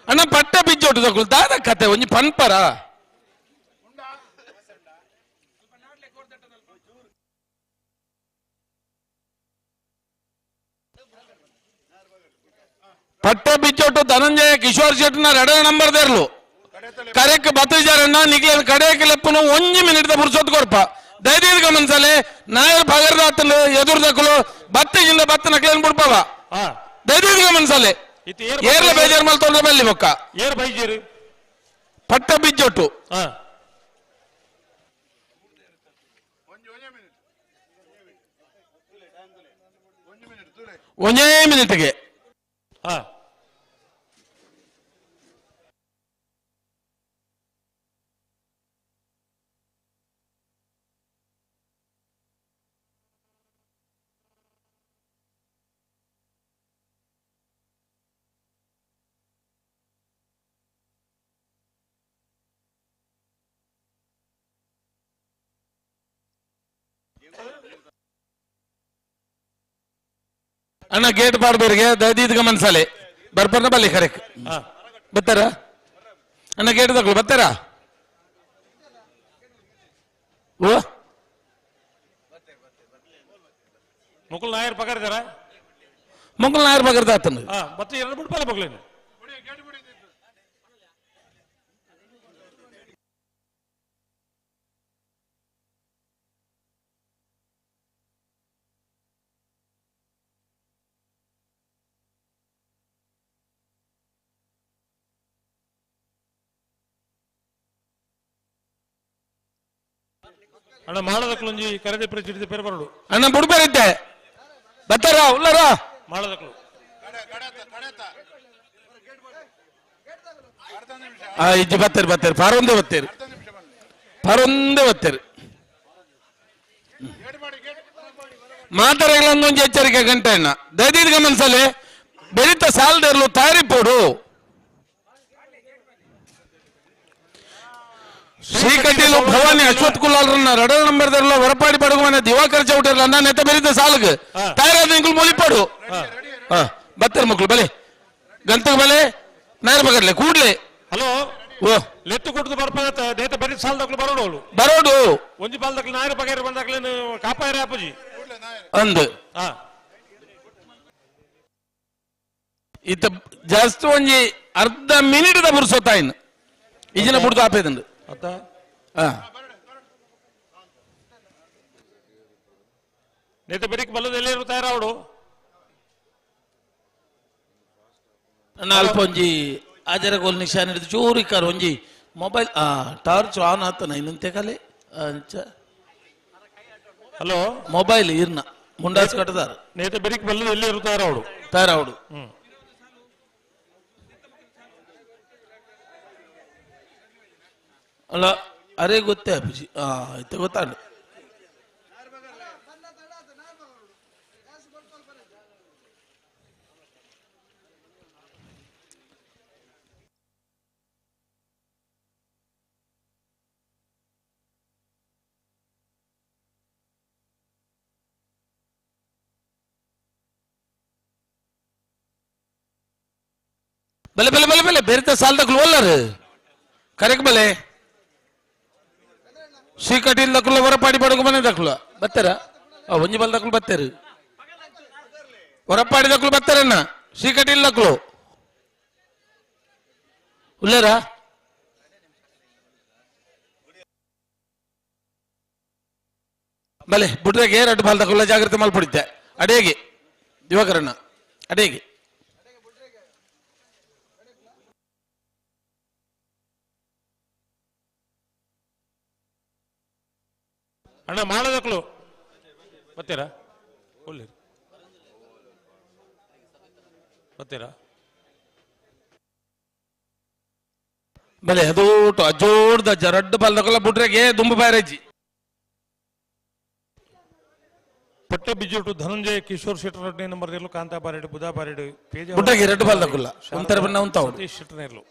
ಅಣ್ಣ ಪಟ್ಟ ಬಿಚ್ಚೋಟು ತಗೊಳ್ ದಾದ ಕತೆ ಒಂಜಿ ಪನ್ಪರ ಪಟ್ಟೆ ಬಿಚ್ಚೋಟು ಧನಂಜಯ ಕಿಶೋರ್ ಶೆಟ್ಟರ್ನ 2 ನಂಬರ್ ದೇರ್ಲು ಕರೆಕ್ ಬತ್ತಜಾರಣ್ಣ ನಿಕ್ಲೆ ಕಡೆಯಕ್ಕೆ ಲೆಪ್ಪನು 1 ಮಿನಿಟ್ ಪುರ್ಸೊತ್ತು ಕೊರ್ಪ ದಯದೀದ್ ಗಮನಿಸಲೆ ನಾಯರ್ ಭಗರ್ದಾತಲು ಎದುರ್ದಕ್ಕಲು ಬತ್ತಿಜಿಂದ ಬತ್ತ ನಕ್ಲೇನ್ ಬಿಡ್ಪವ ದಯದೀದ್ ಗಮನಿಸಲೆ ಏರ್ಲ ಬೇಜಾರ್ ಮಲ್ ತೊಂದ್ರೆ ಬಲ್ಲಿ ಬೊಕ್ಕ ಏರ್ ಬೈಜೇರು ಪಟ್ಟ ಬಿಚ್ಚೊಟ್ಟು ಒಂದೇ ಮಿನಿಟ್ಗೆ ಅಣ್ಣ ಗೇಟ್ ಪಾಡ್ದವ್ರಿಗೆ ದಯದೀದ್ ಗಮನಿಸಲೆ ಬರ್ಬರ್ನ ಬಲ್ಲಿ ಕರೆಕ್ ಬರ್ತಾರ ಅಣ್ಣ ಗೇಟ್ ತಗೊಳ್ಳಿ ಬರ್ತಾರ ಓ ಮುಕುಲ್ ನಾಯರ್ ಪಗಾರಿದಾರ ಮೊಂಗಲ್ ನಾಯರ್ ಪಗಾರ್ದ ಆತನ ಮತ್ತೆ ಎರಡು ಬಿಟ್ಟು ಬಲ್ಲ ಮಗಳೇನು ಅಣ್ಣ ಮಾಡದಕ್ಲೊಂಜಿ ಕರೆದೆ ಪ್ರಚಿಡಿದ ಪೇರು ಬರಡು ಅಣ್ಣ ಬುಡ್ಬೇರಿದ್ದೆ ಬರ್ತಾರ ಉಳ್ಳಾರ ಮಾಡದಕ್ಲು ಇಜ್ಜಿ ಬತ್ತೇರಿ ಪಾರೊಂದೇ ಬತ್ತೇರಿ ಮಾತರೆಗಳೊಂದೊಂದು ಎಚ್ಚರಿಕೆ ಗಂಟೆ ಅಣ್ಣ ದಯದೀದ್ ಗಮನಿಸಲೆ ಬೆರಿತ ಸಾಲದಿರಲು ತಯಾರಿ ಪೋಡು ಶ್ರೀಕಟೀಲು ಭವಾನಿ ಅಶ್ವಥ್ ಕುಲಾಲ್ರನ್ನ 2 ನಂಬರ್ದಲ್ಲ ಹೊರಪಾಡಿ ಪಡುವನ ದಿವಾಕರ್ ಚೌಟರ್ಲ ಅನ್ನ ನೆತ್ತ ಬೆರಿತ ಸಾಲಗ್ ತಯಾರಾದ ನಿಂಕುಲ್ ಮೊಲಿಪಾಡು ಬತ್ತೇರಿ ಮಕ್ಕಳು ಬಲೆ ಗಂತಗ ಬಲೆ ನಾಯರ್ ಬಗರ್ಲೆ ಕೂಡ್ಲೆ ಹಲೋ ಓ ಲೆತ್ತು ಕೊಟ್ಟು ಬರ್ಪಾಗತ್ತ ನೇತ ಬರೀ ಸಾಲದಕ್ಲು ಬರೋಡು ಒಂಜಿ ಪಾಲದಕ್ಲು ನಾಯರ ಬಗೆರ ಬಂದಾಗ್ಲೇನು ಕಾಪಾಯರ ಅಪ್ಪಜಿ ಅಂದ್ ಇತ್ತ ಜಾಸ್ತಿ ಒಂಜಿ ಅರ್ಧ ಮಿನಿಟ್ ದ ಬುರ್ಸೊತ್ತಾಯಿನ್ ಈಜಿನ ಬುಡ್ದು ಆಪೇದಂಡು ನೇತ ಬರೀಕ್ ಬಲ್ಲದ ಎಲ್ಲೇರು ತಯಾರಾವಡು ಅಲ್ಪ ಒಂಜಿ ಆಜರಗೋಲ್ ನಿಶಾನ್ ಹಿಡಿದು ಚೂರಿಕಾರ ಒಂಜಿ ಮೊಬೈಲ್ ಟಾರ್ಚ್ ಆನ್ ಆತನ ಇನ್ನೊಂತೆ ಕಲೆ ಹಲೋ ಮೊಬೈಲ್ ಇರ್ನ ಮುಂಡಾಸ್ ಕಟ್ಟದಾರ ನೇತ ಬರೀಕ್ ಬಲ್ಲದ ಎಲ್ಲೇರು ತಯಾರಾವಡು ಅಲ್ಲ ಅರೆ ಗೊತ್ತೇ ಅಪ್ಪಾಜಿ ಆಯ್ತು ಗೊತ್ತಾಂಡು ಬಲೆ ಬಲೆ ಬಲೆ ಬಲೆ ಬೇರೆ ಸಾಲದಕ್ಲು ಒಲ್ಲರು ಕರೆಕ್ ಬಲೆ ಶ್ರೀಕಟೀಲ್ ದಕ್ಲು ಹೊರಪಾಡಿ ಪಡಗು ಮನೆ ದಕ್ಲು ಬರ್ತಾರ ಒಂಜಿ ಬಲ್ ದಕ್ಲು ಬರ್ತಾರೆ ಹೊರಪಾಡಿ ದಕ್ಲು ಬರ್ತಾರಣ್ಣ ಶ್ರೀಕಟೀಲ್ ದಕ್ಲು ಉಳ್ಳೇರ ಬಲೆ ಬುಡ್ರೆಗೆ 2 ಬಾಲ್ ದಕ್ಲ ಜಾಗ್ರತೆ ಮಲ್ಪಡಿದ್ದೆ ಅಡೇಗೆ ದಿವಾಕರಣ್ಣ ಅಡೇಗೆ ಅಣ್ಣ ಮಾಡದಕ್ಲು ಬರ್ತೀರಾ ಬರ್ತೀರಾ ಬಲೆ ಅದೋಟು ಅಜೋಡ್ದ 2 ಬಾಲ್ ದಕ್ಲ ಬುಡ್ರೆಗೆ ದುಂಬು ಬ್ಯಾರೇಜಿ ಪಟ್ಟೆ ಬಿಜುಟು ಧನಂಜಯ ಕಿಶೋರ್ ಶೆಟ್ಟರ್ 2 ನಂಬರ್ ಇರ್ಲು ಕಾಂತಾ ಬಾರೆಡು ಬುಧಾ ಬಾರೆಡು ಪೇಜ ಬುಡ್ರೆಗೆ 2 ಬಾಲ್ ದಕ್ಲ ಒಂತರ ಬಣ್ಣ ಉಂತಾವು ಸತೀಶ್ ಶೆಟ್ಟರ್ ಇರ್ಲು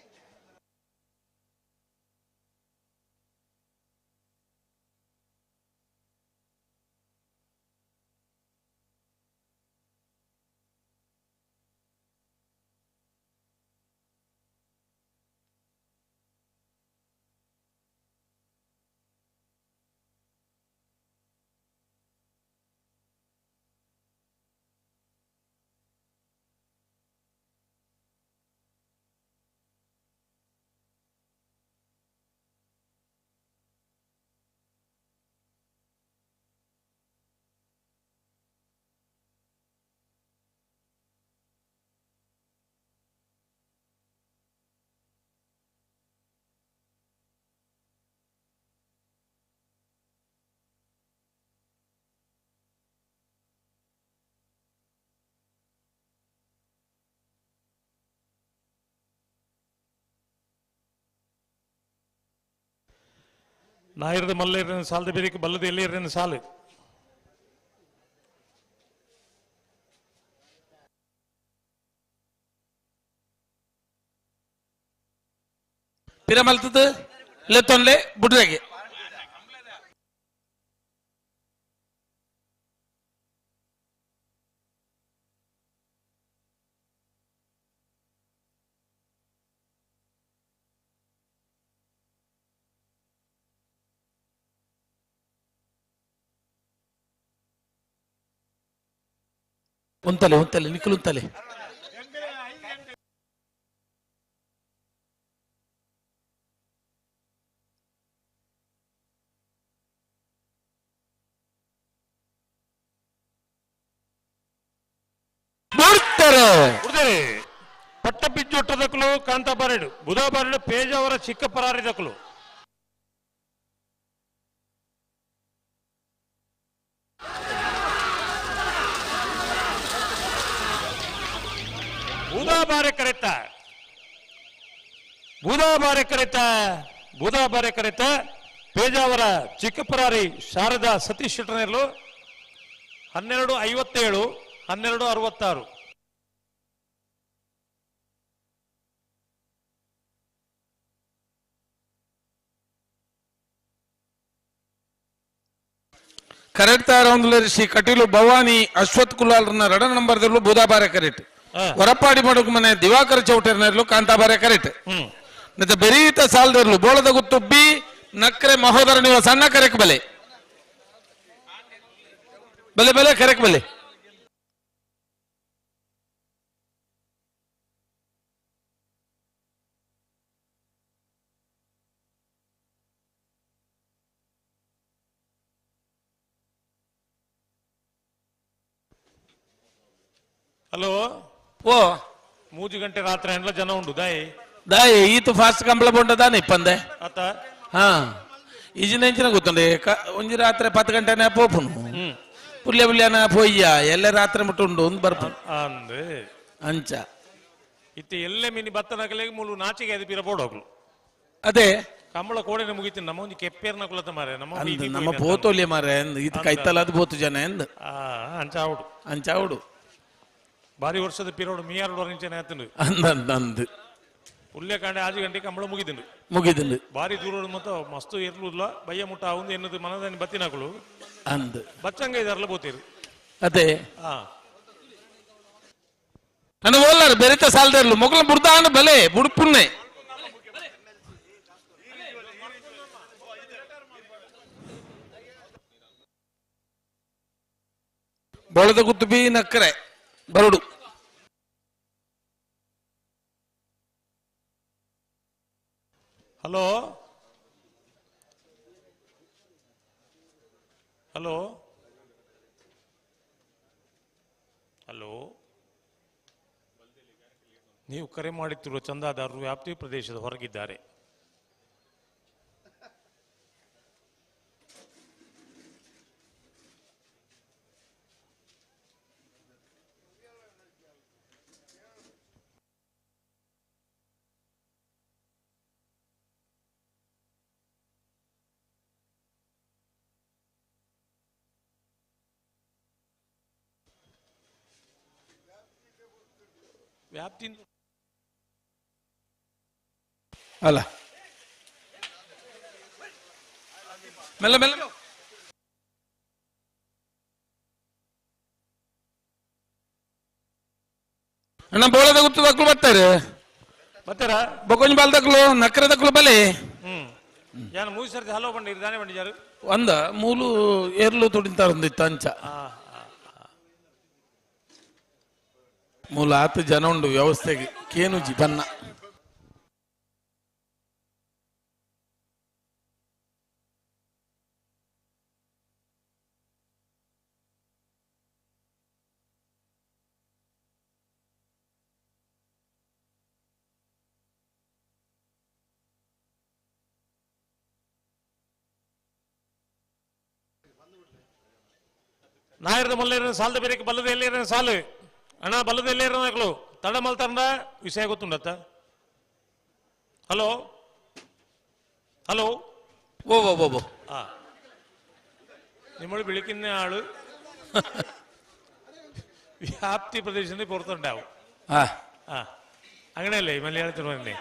ನಾಯರದ ಮಲ್ಲೇರಿನ ಸಾಲದ ಬೇರಿಕೆ ಬಲ್ಲದ ಎಲ್ಲೇರಿನ ಸಾಲು ಪಿರಮಲ್ತದ ಲೆತ್ತೊನ್ಲೆ ಬುಡ್ರೆಗೆ ಉಂತಲೆ ನಿಖಿಲ್ ಉಂತಲೆ ಪಟ್ಟಪಿಚ್ಚೊಟ್ಟದಕ್ಕಲು ಕಾಂತಾಬಾರೆಡು ಬುಧಾಬಾರೆಡು ಪೇಜಾವರ ಚಿಕ್ಕಪರಾರಿದಕ್ಕಲು ಬೂದಾಬಾರೆ ಕರೆತ ಪೇಜಾವರ ಚಿಕ್ಕಪರಾರಿ ಶಾರದಾ ಸತೀಶ್ ಶೆಟ್ಟರ್ನೆರಲು 12:57 12:66 ಕರೆಕ್ಟ್ ಶ್ರೀ ಕಟೀಲು ಭವಾನಿ ಅಶ್ವಥ್ ಕುಲಾಲ್ರನ್ನ 2 ನಂಬರ್ದಲ್ಲೂ ಬೂದಾಬಾರೆ ಕರೆಕ್ಟ್ ಹೊರಪಾಡಿ ಮಡುಗು ಮನೆ ದಿವಾಕರ ಚೌಟರ್ನಲ್ಲೂ ಕಾಂತಾಬಾರೆ ಕರೆಕ್ಟ್ ಮತ್ತೆ ಬೆರೀತ ಸಾಲದರ್ಲು ಬೋಳದ ಗುತ್ತು ಬಿ ನಕ್ರೆ ಮಹೋದರ ನೀವು ಸಣ್ಣ ಕರೆಕ್ ಬಲೆ ಬಲೆ ಬಲೆ ಕರೆಕ್ ಬಲೆ ಹಲೋ ಓ 3 ಗಂಟೆ ರಾತ್ರಿ ಎಂಡ್ಲ ಜನ ಉಂಡು ದಾಯಿ ಈತು ಫಾಸ್ಟ್ ಕಂಬಳ ಬೊಂಡ ದಾನೆ ಇಪ್ಪಂದೆ ಆತ ಹಾ ಈಜಿನ ಗೊತ್ತುಂಡೆ ಒಂಜಿ ರಾತ್ರಿ 10 ಗಂಟೆನೆ ಪೋಪುನು ಪುಲ್ಯನ ಪೊಯ್ಯ ಎಲ್ಲ ರಾತ್ರಿ ಮುಟ್ಟುಂಡು ಒಂದು ಬರ್ಪು ಅಂದೆ ಅಂಚ ಇತ್ತೆ ಎಲ್ಲೆ ಮಿನಿ ಬತ್ತನಕಲೆಗೆ ಮೂಲು ನಾಚಿಗೆ ಅದು ಪಿರ ಬೋಡೋಗ್ಲು ಅದೇ ಕಂಬಳ ಕೋಡೆನೆ ಮುಗಿತು ನಮ್ಮ ಒಂದು ಕೆಪ್ಪೇರ್ನ ಕುಲತ ಮಾರೆ ನಮ್ಮ ಪೋತೋಲ್ಯ ಮಾರೆ ಇದು ಕೈತಲ್ಲ ಅದು ಬೋತು ಜನ ಎಂದ್ ಅಂಚಾವುಡು ಬಾರಿ ವರ್ಷದ ಪಿರೋಡು ಮೀ 2 ಇಂಚನೆ ಆತನು ಅಂದ್ ಉಲ್ಲೆ ಕಾಂಡೆ 6 ಗಂಟೆ ಕಂಬಳ ಮುಗಿದಿಲ್ಲ ಬಾರಿ ದೂರ ಮತ್ತ ಮಸ್ತು ಇರ್ಲುಲ್ಲ ಬಯ್ಯ ಮುಟ್ಟ ಅವಂದು ಎನ್ನದು ಮನದಲ್ಲಿ ಬತ್ತಿನಾಕಲು ಅಂದ್ ಬಚ್ಚಂಗ ಇದಾರಲ್ಲ ಬೋತೀರಿ ಅದೇ ನನ್ನ ಓಲ್ಲಾರ ಬೆರಿತ ಸಾಲದರ್ಲು ಮೊಗಲ ಬುರ್ದಾನ ಬಲೆ ಬುಡುಪುನ್ನೆ ಬೋಳದ Guttu B ನಕ್ಕರೆ ಬರುಡು hello hello hello ನೀವು ಕರೆ ಮಾಡುತ್ತಿರುವ ಚಂದಾದಾರರು ವ್ಯಾಪ್ತಿ ಪ್ರದೇಶದ ಹೊರಗಿದ್ದಾರೆ. ವ್ಯಾಪ್ತಿ ಅಲ್ಲ ಮೆಲ್ಲ ಮೆಲ್ಲ ಅಣ್ಣ ಬೋಳದ ಗುತ್ತು ತಕ್ಕಲು ಬರ್ತಾರೆ ಬೊಕೊಂಜ್ ಬಾಲ್ ತಕ್ಕಲು ನಕ್ಕರ ತಕ್ಕಲು ಬಲೆ ಯಾನು ಮೂವಿ ಸರ್ತಿ ಹಲೋ ಬಂಡಿ ಇರ್ದಾನೆ ಬಂಡಿಜಾರು ಒಂದ ಮೂಲು ಏರ್ಲು ತುಡಿಂತಾರೊಂದಿತ್ತು ಅಂಚ ಮೂಲ ಆತು ಜನ ಉಂಡು ವ್ಯವಸ್ಥೆಗೆ ಕೇನುಜಿ ಬನ್ನ ನಾಯರದ ಮಲ್ಲೇರ ಸಾಲದ ಬೇರೆ ಬಲ್ಲದ ಎಲ್ಲೇರ ಸಾಲು ಅಣ್ಣ ಬಲ್ಲದ ಎಲ್ಲೇರ ನಾಯಕಲು ತಡ ಮಲ್ತಾರ ವಿಷಯ ಗೊತ್ತುಂಡತ್ತ ಹಲೋ ಹಲೋ ಓ ನಿಮ್ಮಳು ಬೆಳಕಿನ ಆಳು ವ್ಯಾಪ್ತಿ ಪ್ರದೇಶದಲ್ಲಿ ಪೊರ್ತುಂಡಾವು അങ്ങനെയല്ലേ മലയാളത്തിൽ പറഞ്ഞേ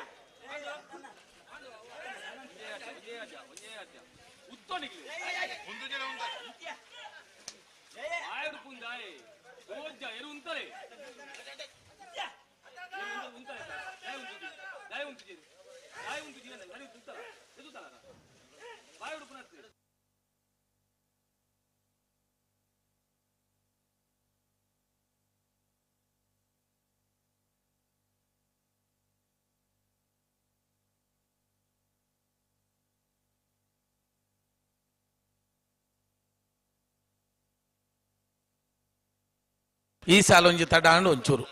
ಈ ಸಾಲ ಒಂಜಿ ತಡಾಂಡು ಒಂಚೂರು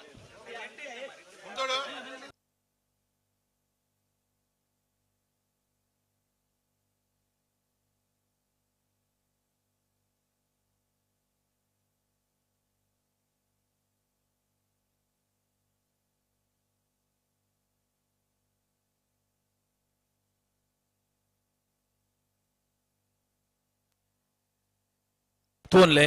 ತೋನ್ಲೆ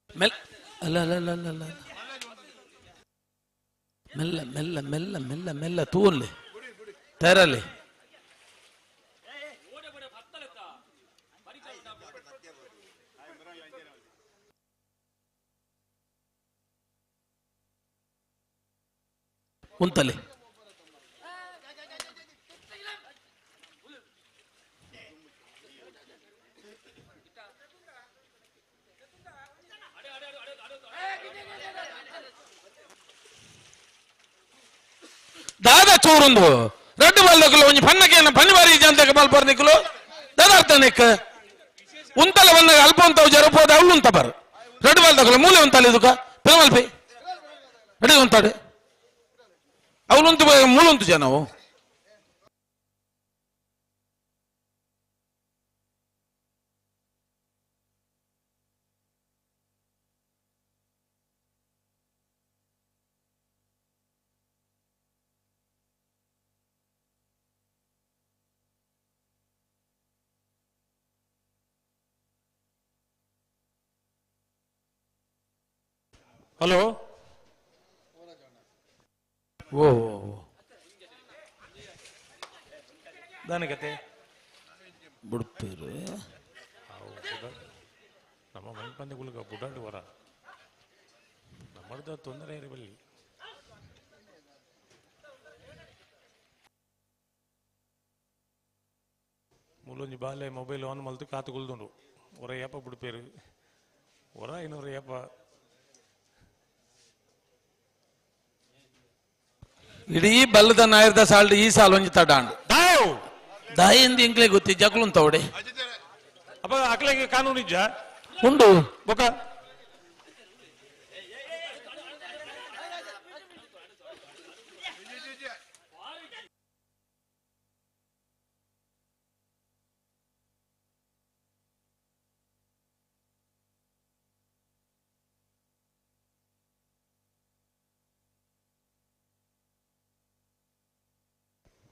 ಮೆಲ್ಲ ಅಲ್ಲ ಅಲ್ಲ ಅಲ್ಲ ಅಲ್ಲ ಅಲ್ಲ ಮೆಲ್ಲ ಮೆಲ್ಲ ಮೆಲ್ಲ ಮೆಲ್ಲ ಮೆಲ್ಲ ತೂನ್ಲೆ ತೆರಲೆ ಉಂತಲೆ ದಾದ ಚೂರುಂದು ರೆಡ್ ಬಲ್ದಕ್ಕಲು ಒಂಜಿ ಪನ್ನಕೇನ ಪನಿ ಬಾರಿ ಜಂತಕ್ಕೆ ಬಲ್ಪರ್ ನಿಕ್ಕಲು ದಾದಾರ್ಥ ನಿಕ್ಕ ಉಂತಲ ಬಂದಾಗ ಅಲ್ಪ ಉಂತವು ಜರಪೋದ ಅವಳು ಉಂತ ಬರ್ ರೆಡ್ ಬಲ್ದಕ್ಕಲು ಮೂಲೆ ಉಂತಲ್ಲ ಇದಕ್ಕ ಪಿರಮಲ್ಪಿ ರೆಡಿ ಉಂತಾಡು ಅವಳು ಉಂತು ಮೂಲ ಉಂತು ಜನವು ಹಲೋ ಓ ದಾನಗತೆ ಬುಡ್ಪೇರು ನಮ್ಮ ಮನೆ ಪಂದ್ಯಗಳಿಗೆ ಬುಡಾಡು ವರ ನಮ್ಮದ ತೊಂದರೆ ಇರಬಲ್ಲಿ ಮೂಲೊಂಜಿ ಬಾಲೆ ಮೊಬೈಲ್ ಆನ್ ಮಲ್ತು ಕಾತುಕೊಳ್ದುಂಡು ಹೊರ ಏಪ ಬುಡ್ಪೇರು ಹೊರ ಇನ್ನೂರ ಏಪ ಇಡೀ ಬಲ್ಲದ ನಾಯರ್ದ ಸಾಲ್ಡ್ ಈ ಸಾಲ ಒಂಜಿ ತಡಾಂಡು ದಾಯಿಂದ ಇಂಕ್ಲೆ ಗೊತ್ತಿ ಜಕ್ಲು ಉಂತವಡೆ ಅಪ್ಪ ಅಕ್ಲೆಗೆ ಕಾನೂನು ಇಜ್ಜ ಉಂಡು ಬೊಕ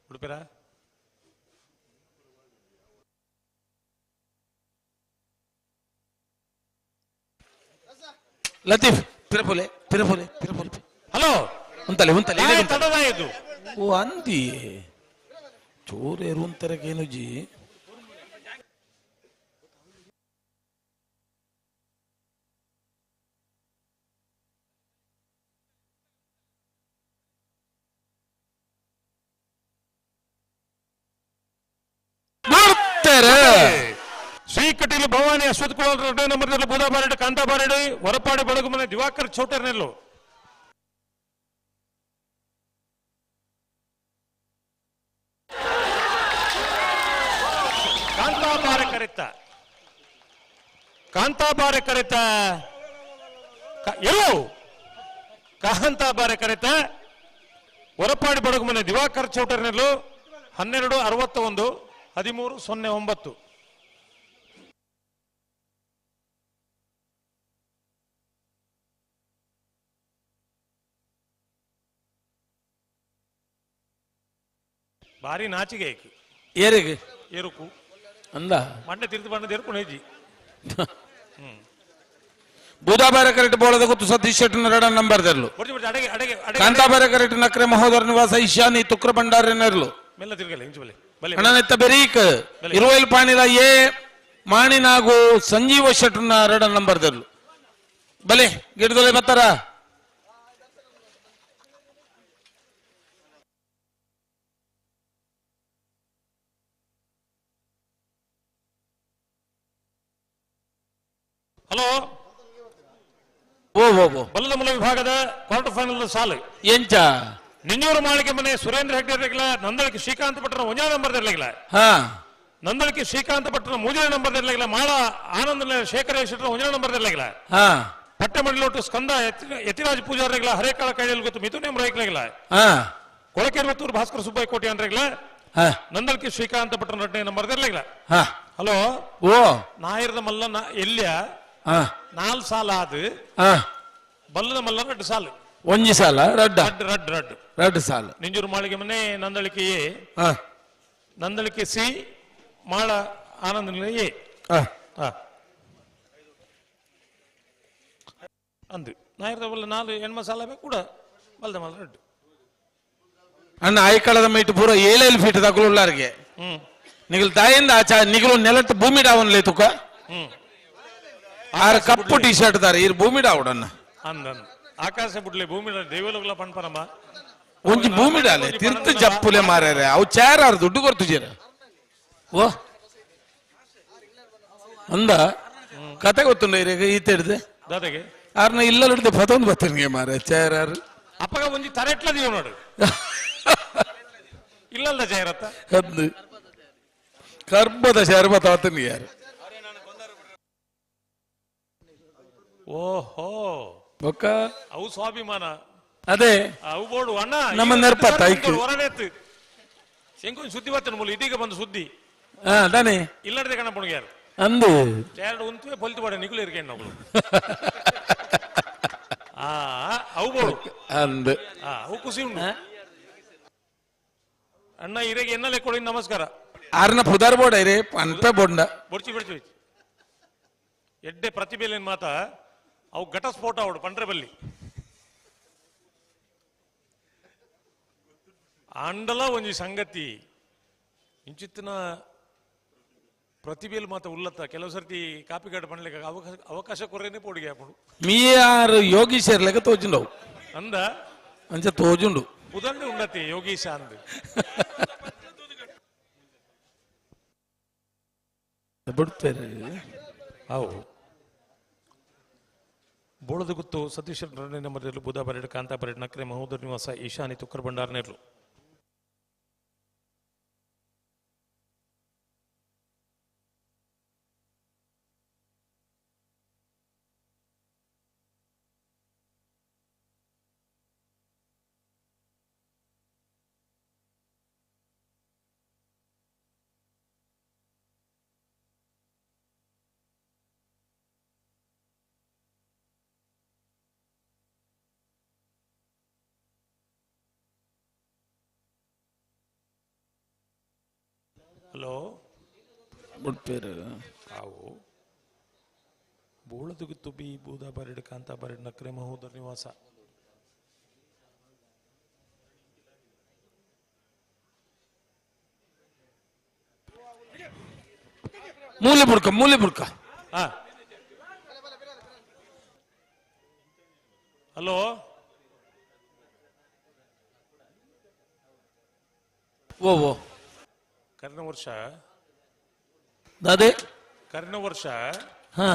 ಉಡುಪೇರಾ ಲತೀಫ್ ಪಿರಪುಲೆ ಪಿರಪುಲೆ ಪಿರಪುಲೆ ಹಲೋ ಉಂತಲೆ ಉಂತಲೆ ತಡದಾಯಿತು ಓ ಅಂದಿ ಚೋರೇರು ಉಂತರಕೇನು ಜಿ ಶ್ರೀಕಟೀಲು ಭವಾನಿ ಅಶ್ವಥ್ ಕುಮಾರ್ ರೆಡ್ಡಿ ನಂಬರ್ ಬೂದಾಬಾರಡು ಕಾಂತಾಬಾರಡು ಹೊರಪಾಡು ಬೆಳಗುಮನೆ ದಿವಾಕರ್ ಚೌಟರ್ನೆಲ್ಲು ಕಾಂತಾಬಾರ ಕರೆತ ಎಲ್ಲೋ ಕಾಂತಾಬಾರೆ ಕರೆತ ಹೊರಪಾಡಿ ಬಡಗು ಮನೆ ದಿವಾಕರ್ ಚೌಟರ್ನಲ್ಲೂ 1261 1309. ಭಾರಿ ನಾಚಿಗೆ ಏರಿಗೆ ಏರುಕು ಅಂದ ಮಂಡೆ ತಿರ್ದು ಬಣ್ಣದ ಏರ್ಕೊಂಡು ಹೇಜಿ ಬೂದಾಬಾರ ಕರೆಕ್ಟ್ ಬೋಳದ ಗೊತ್ತು ಸತೀಶ್ ಶೆಟ್ಟಿ ಎರಡ ನಂಬರ್ ದರ್ಲು ಕಾಂತಾಬಾರ ಕರೆಕ್ಟ್ ನಕ್ರೆ ಮಹೋದರ ನಿವಾಸ ಈಶಾನಿ ತುಕ್ರ ಭಂಡಾರ ನೆರ್ಲು ಮೆಲ್ಲ ತಿರ್ಗಲ್ಲ ಇಂಚು ಬಲೆ ಅಣ್ಣನೆತ್ತ ಬೆರೀಕ್ 20 ಪಾಣಿದ ಎ ಮಾಣಿನಾಗು ಸಂಜೀವ ಶೆಟ್ನ ಎರಡ ನಂಬರ್ ದರ್ಲು ಬಲೆ ಗಿಡದೊಳೆ ಬತ್ತಾರ ಹಲೋ ಓ ಬಲ್ಲದ ಮೂಲ ವಿಭಾಗದ ಕ್ವಾರ್ಟರ್ ಫೈನಲ್ ಸಾಲು ಎಂಚ ನಿಂಜೂರು ಮಾಳಿಗೆ ಮನೆ ಸುರೇಂದ್ರ ಹೆಗ್ಡೆ ನಂದಳಿಕೆ ಶ್ರೀಕಾಂತ ಪಟ್ಟಣ 1 ನಂಬರ್ ಇರಲಿಲ್ಲ ನಂದಳಿಕೆ ಶ್ರೀಕಾಂತ ಪಟ್ಟಣ 3 ನಂಬರ್ ಇರಲಿಲ್ಲ ಮಾಳ ಆನಂದ ಶೇಖರೇಶ್ 1 ನಂಬರ್ ಇರಲಿಲ್ಲ ಪಟ್ಟಮಡಿಲೋಟು ಸ್ಕಂದ ಯತಿರಾಜ್ ಪೂಜಾರಿಗಳ ಹರೇಕಾಳ ಕೈಯಲ್ಲಿ ಗೊತ್ತು ಮಿಥುನ್ ಎಂಬ ಕೊಳಕೆರುವತ್ತೂರು ಭಾಸ್ಕರ ಸುಬ್ಬಯ್ಯ ಕೋಟಿ ಅಂದ್ರಿಗಳ ನಂದಳಿಕೆ ಶ್ರೀಕಾಂತ ಪಟ್ಟಣ 2 ನಂಬರ್ ಇರಲಿಲ್ಲ. ಹಲೋ ನಾಯಿರದ ಮಲ್ಲ ಎಲ್ಲಿಯ 4 ಸಾಲ ಅದು ಬಲ್ಲದ ಮಲ್ಲ 2 ಸಾಲು ಒಂಜಿ ಸಾಲ ರಡ್ಡ ರಡ್ ಸಾಲು ನಿಂಜೂರು ಮಾಳಿಗೆ ಮನೆ ನಂದಳಿಕೆ ಎ ನಂದಳಿಕೆ ಸಿ ಮಾಳ ಆನಂದ ನಿಲಯ ಎ ಅಂದು ನಾಯಿರದ ಬಲ್ಲ 4 ಹೆಣ್ಮ ಸಾಲ ಕೂಡ ಬಲ್ಲದ ಮಲ್ಲ ರಡ್ಡು ಅಣ್ಣ ಆಯ್ಕಳದ ಮೈಟ್ ಪೂರ 7 ಫೀಟ್ ತಗೊಳ್ಳಾರ್ಗೆ ನಿಗಲ್ ತಾಯಿಂದ ಆಚಾ ನಿಗಲು ನೆಲತ್ತು ಭೂಮಿ ಡಾವನ್ಲೆ ತುಕ ಆರ ಕಪ್ಪು ಟಿ ಶರ್ಟ್ ದಾರ ಇರ್ ಭೂಮಿ ಡಾವಡನ್ನ ಅಂದನ್ ಆಕಾಶ ಬುಡ್ಲೆ ಭೂಮಿ ದೇವಲೋಕಲ ಪನ್ಪರಮ್ಮ ಒಂಜಿ ಭೂಮಿ ಡಾಲೆ ತಿರ್ತು ಜಪ್ಪುಲೆ ಮಾರ್ಯಾರೆ ಅವು ಚಾರ ಆರು ದುಡ್ಡು ಕೊರ್ತು ಜೀರ ಓ ಅಂದ ಕತೆ ಗೊತ್ತುಂಡ ಇರೇಗ ಈತ ಹಿಡ್ದೆ ದಾದಗೆ ಆರ್ನ ಇಲ್ಲ ಹಿಡ್ದೆ ಪದೊಂದು ಬತ್ತನಿಗೆ ಮಾರ ಚಾರ ಆರು ಅಪ್ಪಗ ಒಂಜಿ ತರೆಟ್ಲದೀವ ನೋಡು ಇಲ್ಲಲ್ಲ ಜಯರತ್ತ ಅಂದು ಕರ್ಬದ ಶರ್ಬತ ಆತನಿಗೆ ಯಾರು ಓಹೋ ಬೊಕ್ಕ ಅವು ಸ್ವಾಭಿಮಾನ ಅದೇ ಅವು ಬೋಡು ಅಣ್ಣ ನಮ್ಮ ನೆನಪತ್ತ ಹೊರನೆತ್ತು ಶಂಕುನ್ ಸುದ್ದಿ ಬರ್ತೇನೆ ಮೂಲ ಇದೀಗ ಬಂದು ಸುದ್ದಿ ತಾನೆ ಇಲ್ಲಡದೆ ಕಣ ಪುಣಗ್ಯಾರು ಅಂದು ಎರಡು ಉಂತುವೆ ಪೊಲ್ತು ಬಾಡ ನಿಗುಲು ಇರ್ಕೇನು ನಾವು ಅವು ಬೋಡು ಅಂದು ಅವು ಖುಷಿ ಉಂಟು ಅಣ್ಣ ಇರೆಗೆ ಎನ್ನಲೆ ಕೊಡಿ ನಮಸ್ಕಾರ ಆರ್ನ ಪುದಾರ್ ಬೋಡ ಇರೇ ಅನ್ಪೆ ಬೋಂಡ ಬೊಡ್ಚಿ ಬಿಡ್ಚಿ ಎಡ್ಡೆ ಪ್ರತಿಭೆಲೇನ್ ಮಾತ ಅವು ಘಟಸ್ಫೋಟ ಅವಡು ಪಂಡ್ರೆ ಬಲ್ಲಿ ಅಂಡಲ ಒಂಜಿ ಸಂಗತಿ ಇಂಚಿತ್ತಿನ ಪ್ರತಿಭೆಯಲ್ಲಿ ಮಾತ ಉಲ್ಲತ್ತ ಕೆಲವು ಸರ್ತಿ ಕಾಪಿಗಾಡ ಪಣ್ಲಿಕ್ಕೆ ಅವಕಾಶ ಕೊರೇನೆ ಪೋಡಿಗೆ ಹಾಕೊಂಡು ಮೀಯಾರು ಯೋಗೀಶ್ ಇರ್ಲೆಕ್ಕ ತೋಜುಂಡವು ಅಂದ ಅಂಚ ತೋಜುಂಡು ಉದಂಡೆ ಉಂಡತಿ ಯೋಗೀಶ ಅಂದ್ ಬಿಡ್ತಾರೆ ಅವು ಬೋಳದ ಗುತ್ತು ಸತೀಶ್ 2 ನಂಬರ್ ಬುಧ ಪರೇಡ್ ಕಾಂತಾ ಪರೇಡ್ ನಕ್ರೆ ಮಹೋದರ್ ನಿವಾಸ ಈಶಾನಿ ತುಕ್ಕರ್ ಭಂಡಾರ ನೆರ್ಲು ಹಲೋ ಬಿಡ್ತೇರು ಅವು ಬೋಳದ ಗುತ್ತು ಬಿ ಬೂದ ಪರೇಡ್ ಕಾಂತಾ ಪರೇಡ್ ನಕ್ರೆ ಮಹೋದರ್ ನಿವಾಸ ಮೂಲೆ ಬುಡ್ಕ ಹಲೋ ಓ ಕರ್ಣ ವರ್ಷ ಅದೇ ಕರ್ಣ ವರ್ಷ ಹಾ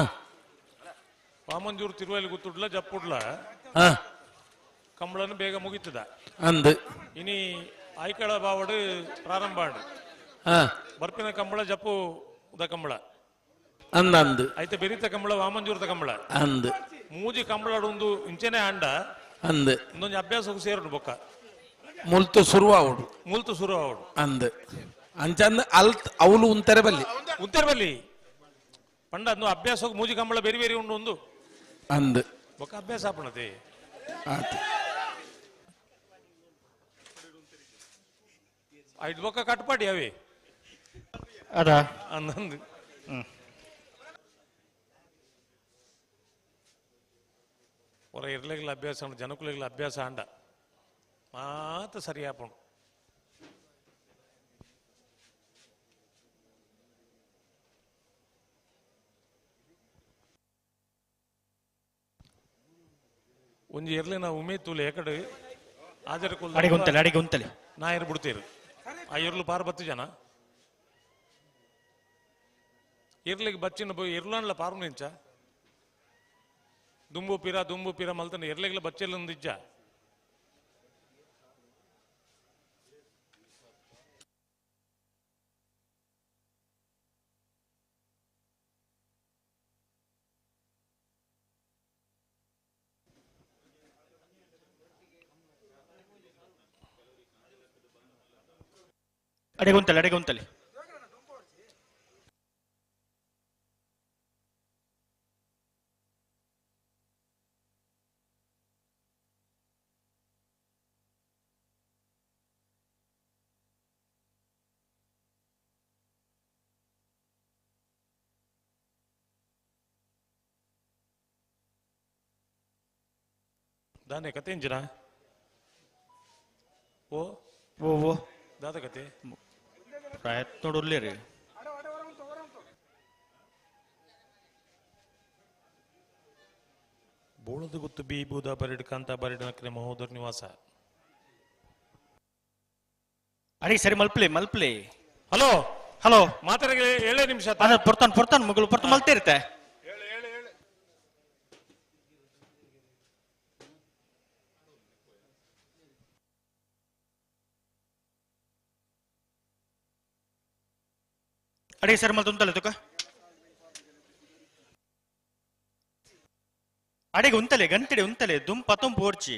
ವಾಮಂಜೂರು ತಿರುವಲ್ಲಿ ಗುತ್ತುಡ್ಲ ಜಪ್ಪುಡ್ಲ ಕಂಬಳನ್ನು ಬೇಗ ಮುಗಿತದ ಅಂದು ಇನಿ ಆಯ್ಕಳ ಬಾವಡು ಪ್ರಾರಂಭ ಬರ್ಪಿನ ಕಂಬಳ ಜಪ್ಪು ಉದ ಕಂಬಳ ಅಂದು ಐತೆ ಬೆರಿತ ಕಂಬಳ ವಾಮಂಜೂರದ ಕಂಬಳ ಅಂದು ಮೂಜಿ ಕಂಬಳಾಡೊಂದು ಇಂಚೆನೆ ಆಂಡ ಅಂದ್ ಇನ್ನೊಂದು ಅಭ್ಯಾಸಕ್ಕೂ ಸೇರೋಡು ಬೊಕ್ಕ ಮುಲ್ತು ಶುರು ಆವಡು ಅಂದ್ ಅಂಚಂದ ಅಲ್ತ್ ಅವಳು ಉಂತಾರೆ ಬಲ್ಲಿ ಪಂಡ ಅಂದು ಅಭ್ಯಾಸಕ್ಕೂ ಮೂಜಿ ಕಂಬಳ ಬೇರೆ ಬೇರೆ ಉಂಡು ಒಂದು ಅಂದ್ ಬೊಕ್ಕ ಅಭ್ಯಾಸ ಆಪಣತೆ ಆತು ಐದು ಬೊಕ್ಕ ಕಟ್ಪಾಡಿ ಅವೇ ಅದಾ ಅಂದಂದು ಹೊರ ಇರ್ಲಿಲ್ಲ ಅಭ್ಯಾಸ ಜನಕುಲಿಗಳ ಅಭ್ಯಾಸ ಅಂಡ ಮಾತ್ರ ಸರಿ ಆಪಣು ಒಂಜಿ ಇರ್ಲಿನ ಉಮೇದ್ ತೂಲೆ ಏಕಡೆ ಆಜರ ಅಡಿಗೊಂತಲೆ ನಾ ಇರ್ ಬಿಡ್ತೀರು ಆ ಇರ್ಲು ಪಾರು 10 ಜನ ಇರ್ಲಿಗೆ ಬಚ್ಚಿನ ಇರ್ಲನ್ಲ ಪಾರು ನಿಂಚ ದುಂಬು ಪೀರ ಮಲ್ತನ ಇರ್ಲಿಗ್ಲ ಬಚ್ಚೆಲ್ಲ ಇಜ್ಜ ಅಡಿಗೊಂತಲೆ ದಾನೆ ಕತೆ ಇಂಜಿನ ಓ ದಾದ ಕತೆ ಪ್ರಯತ್ನ ನೋಡಲ್ಲೇ ರೀ ಬೋಳದ ಗೊತ್ತು ಬಿ ಬೂದ ಬರಿಡ್ ಕಾಂತ ಬರಿಡ್ ನಕ್ರೆ ಮಹೋದರ್ ನಿವಾಸ ಅಡಿ ಸರಿ ಮಲ್ಪ್ಲೆ ಹಲೋ ಮಾತಾಡಗೆ 7 ನಿಮಿಷ ಪೊರ್ತಾನ್ ಮಗಳು ಮಲ್ತೆ ಇರುತ್ತೆ ಅಡಿ ಸರಿ ಮಲ್ತುಂತಲೆ ತುಕ ಅಡಿಗೆ ಉಂತಲೆ ಗಂಟೆಡೆ ಉಂತಲೆ ದುಂಪತಂ ಪೋರ್ಚಿ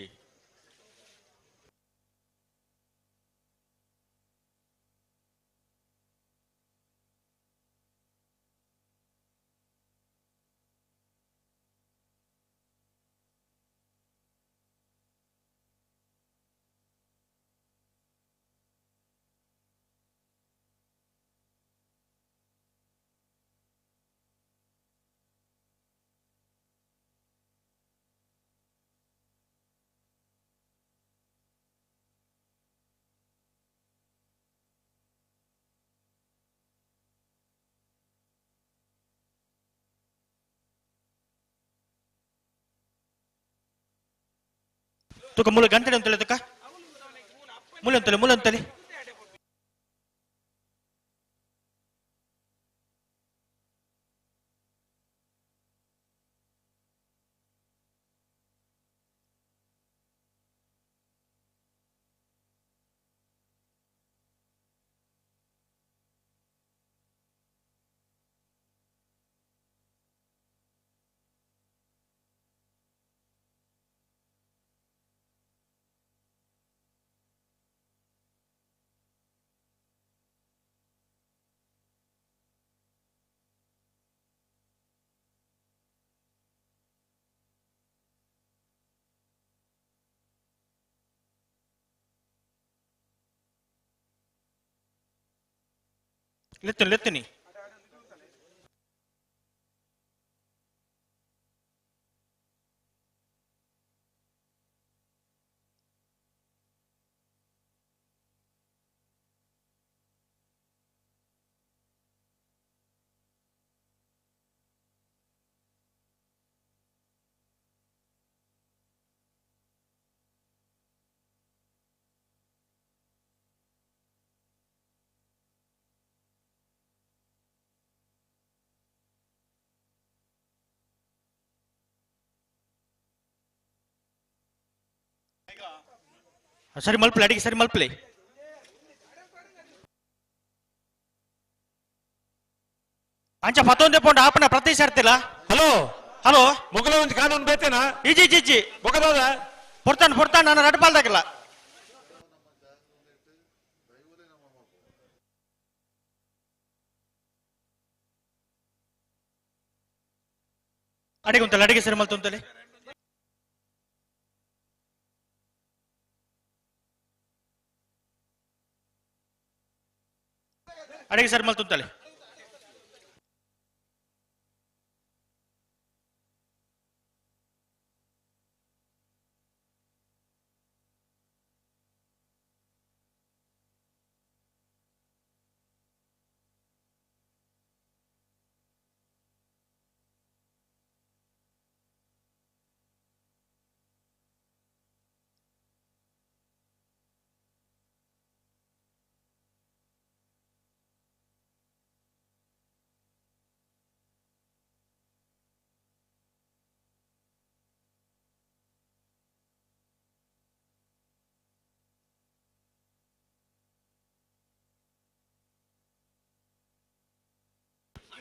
ತುಕ ಮೂಲ ಗಂಟೆಡೆ ಉಂತಲೆ ತುಕ ಮೂಲ ಲೆತ್ತನಿ ಸರಿ ಮಲ್ಪಲೆ ಅಡಿಗೆ ಸರಿ ಮಲ್ಪಲೆ ಅಂಚ 11 ಪೌಂಡ್ ಆಪಣ ಪ್ರತಿ ಸರ್ತಿಲ್ಲ ಹಲೋ ಹಲೋ ಮೊಗಲ ಒಂದು ಕಾನೂನು ಬೇತೇನಾ ಇಜಿ ಬೊಕದಾದ ಪೊರ್ತಾನ ನಾನು ರಡ್ಪಾಲ್ದಾಗಿಲ್ಲ ಅಡಿಗೆ ಸರಿ ಮಲ್ತುಂತಲೆ ಅಡಿಗೆ ಸರಿ ಮಲ್ತುಂತಲೆ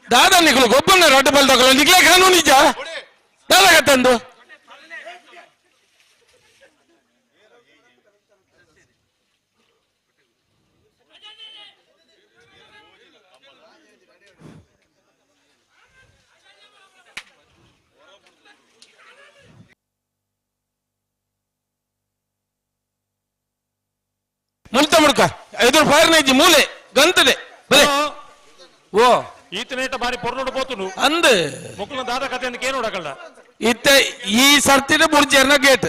दादा निकलो गोब्बन रोड बल दो निकले कानूनी जा दादा का तंदो मुल्ता मुड़का एदुर फायर नहीं जी मूले गंतदे बले वो ಈತನೇಟ ಬಾರಿ ಪೊರ್ನೋಡು ಪೋತುನು ಅಂದ ಮೊಕ್ಕಲ ದಾದ ಕತೆ ಅಂತ ಏನು ನೋಡಕಲ್ಲ ಇತ್ತೆ ಈ ಸರ್ತಿನ ಬುರ್ಜರ್ನ ಗೇಟ್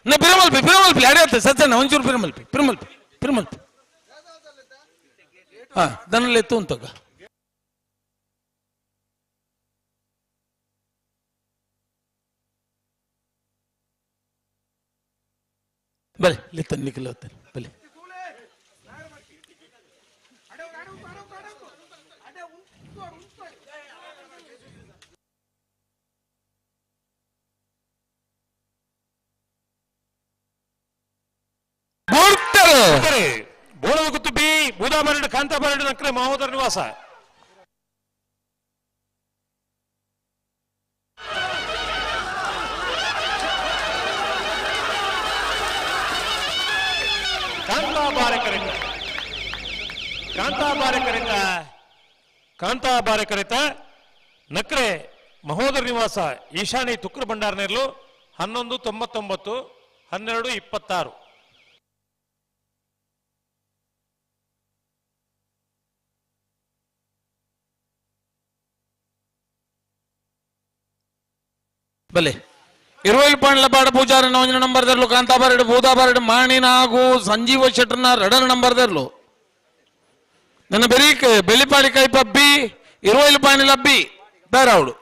ನ ಪಿರಮಲ್ಪಿ ಅಡೆಯತ್ತೆ ಸಜ್ಜನ ಒಂಚೂರು ಪಿರಮಲ್ಪಿ ಹಾ ದನಲೆತ್ತು ಅಂತಗ ಬಲೆ ಲಿತ್ತ ನಿಖಿಲ ಬಲೆ ಬೋಳದ ಕುತ್ತುಬಿ ಬೂದಾಬರಡು ಕಾಂತಾಬರಡು ನಕ್ರೆ ಮಹೋದರ ನಿವಾಸ ಕಾಂತಾಬಾರೆ ಕರೆತ ನಕ್ರೆ ಮಹೋದರ ನಿವಾಸ ಈಶಾನಿ ತುಕ್ರ ಭಂಡಾರನೇರ್ಲು 1199 1226 ಬಲೆ 20 ಪಾಂಡ್ಲ ಬಾಡ ಪೂಜಾರ ನವಂಜನ ನಂಬರ್ ದರ್ಲು ಕಾಂತಾಬಾರಡು ಬೂದಾಬಾರಡು ಮಾಣಿ ನಾಗು ಸಂಜೀವ ಶೆಟ್ಟರ್ನ ರಡನ ನಂಬರ್ ದರ್ಲು ನನ್ನ ಬೆರೀಕ್ ಬೆಳಿಪಾಡಿ ಕೈ ಪಬ್ಬಿ 20 ಪಾಂಡ್ಲ ಅಬ್ಬಿ ಬೇರಾವಡು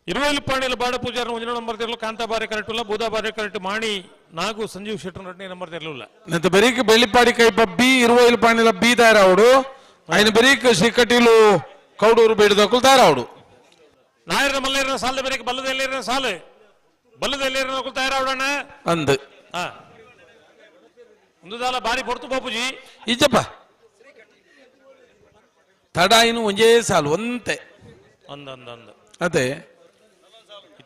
ಇರುವಲ್ಲಿ ಪಾಣಿಯಲ್ಲಿ ಬಾಡ ಪೂಜಾರ ಒಂಜನ ನಂಬರ್ ತೆರಲು ಕಾಂತಾಬಾರೆ ಕರೆಕ್ಟ್ ಬೂದಾಬಾರೆ ಕರೆಕ್ಟ್ ಮಾಣಿ ನಾಗು ಸಂಜೀವ್ ಶೆಟ್ಟರ್ ನಟನೆ ನಂಬರ್ ತೆರಲಿಲ್ಲ ನಂತ ಬೆರೀಕ್ ಬೆಳ್ಳಿಪಾಡಿ ಕೈ ಪಬ್ಬಿ 20 ಪಾಣಿಲ ಬಿ ದಾರಾವಡು ఆయన ಬೆರೀಕ್ ಶ್ರೀಕಟೀಲು ಕೌಡೂರು ಬೇಡದಕ್ಕೂ ದಾರಾವಡು ನಾಯರ ಮಲ್ಲೇರನ ಸಾಲ ಬೆರೀಕ್ ಬಲ್ಲದೆಲ್ಲೇರನ ಸಾಲ ಬಲ್ಲದೆಲ್ಲೇರನ ತಯಾರಾವಡಣ ಅಂದ್ ಒಂದು ದಾಲ ಬಾರಿ ಪೊರ್ತು ಬಾಪುಜಿ ಇಜ್ಜಪ್ಪ ತಡ ಇನ್ನು ಒಂಜೇ ಸಾಲು ಒಂತೆ ಅಂದ ಅಂದ ಅಂದ ಅದೇ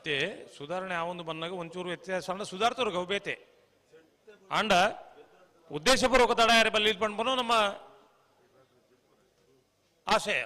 ಅಷ್ಟೇ ಸುಧಾರಣೆ ಆ ಒಂದು ಬಂದಾಗ ಒಂಚೂರು ವ್ಯತ್ಯಾಸ ಅಂಡ ಸುಧಾರ್ತವ್ರು ಗೌಬೇತೆ ಅಂಡ ಉದ್ದೇಶಪೂರ್ವಕ ತಡೆಯಾರಿ ಬಲ್ಲಿ ಬಂದ್ಬನು ನಮ್ಮ ಆಶಯ.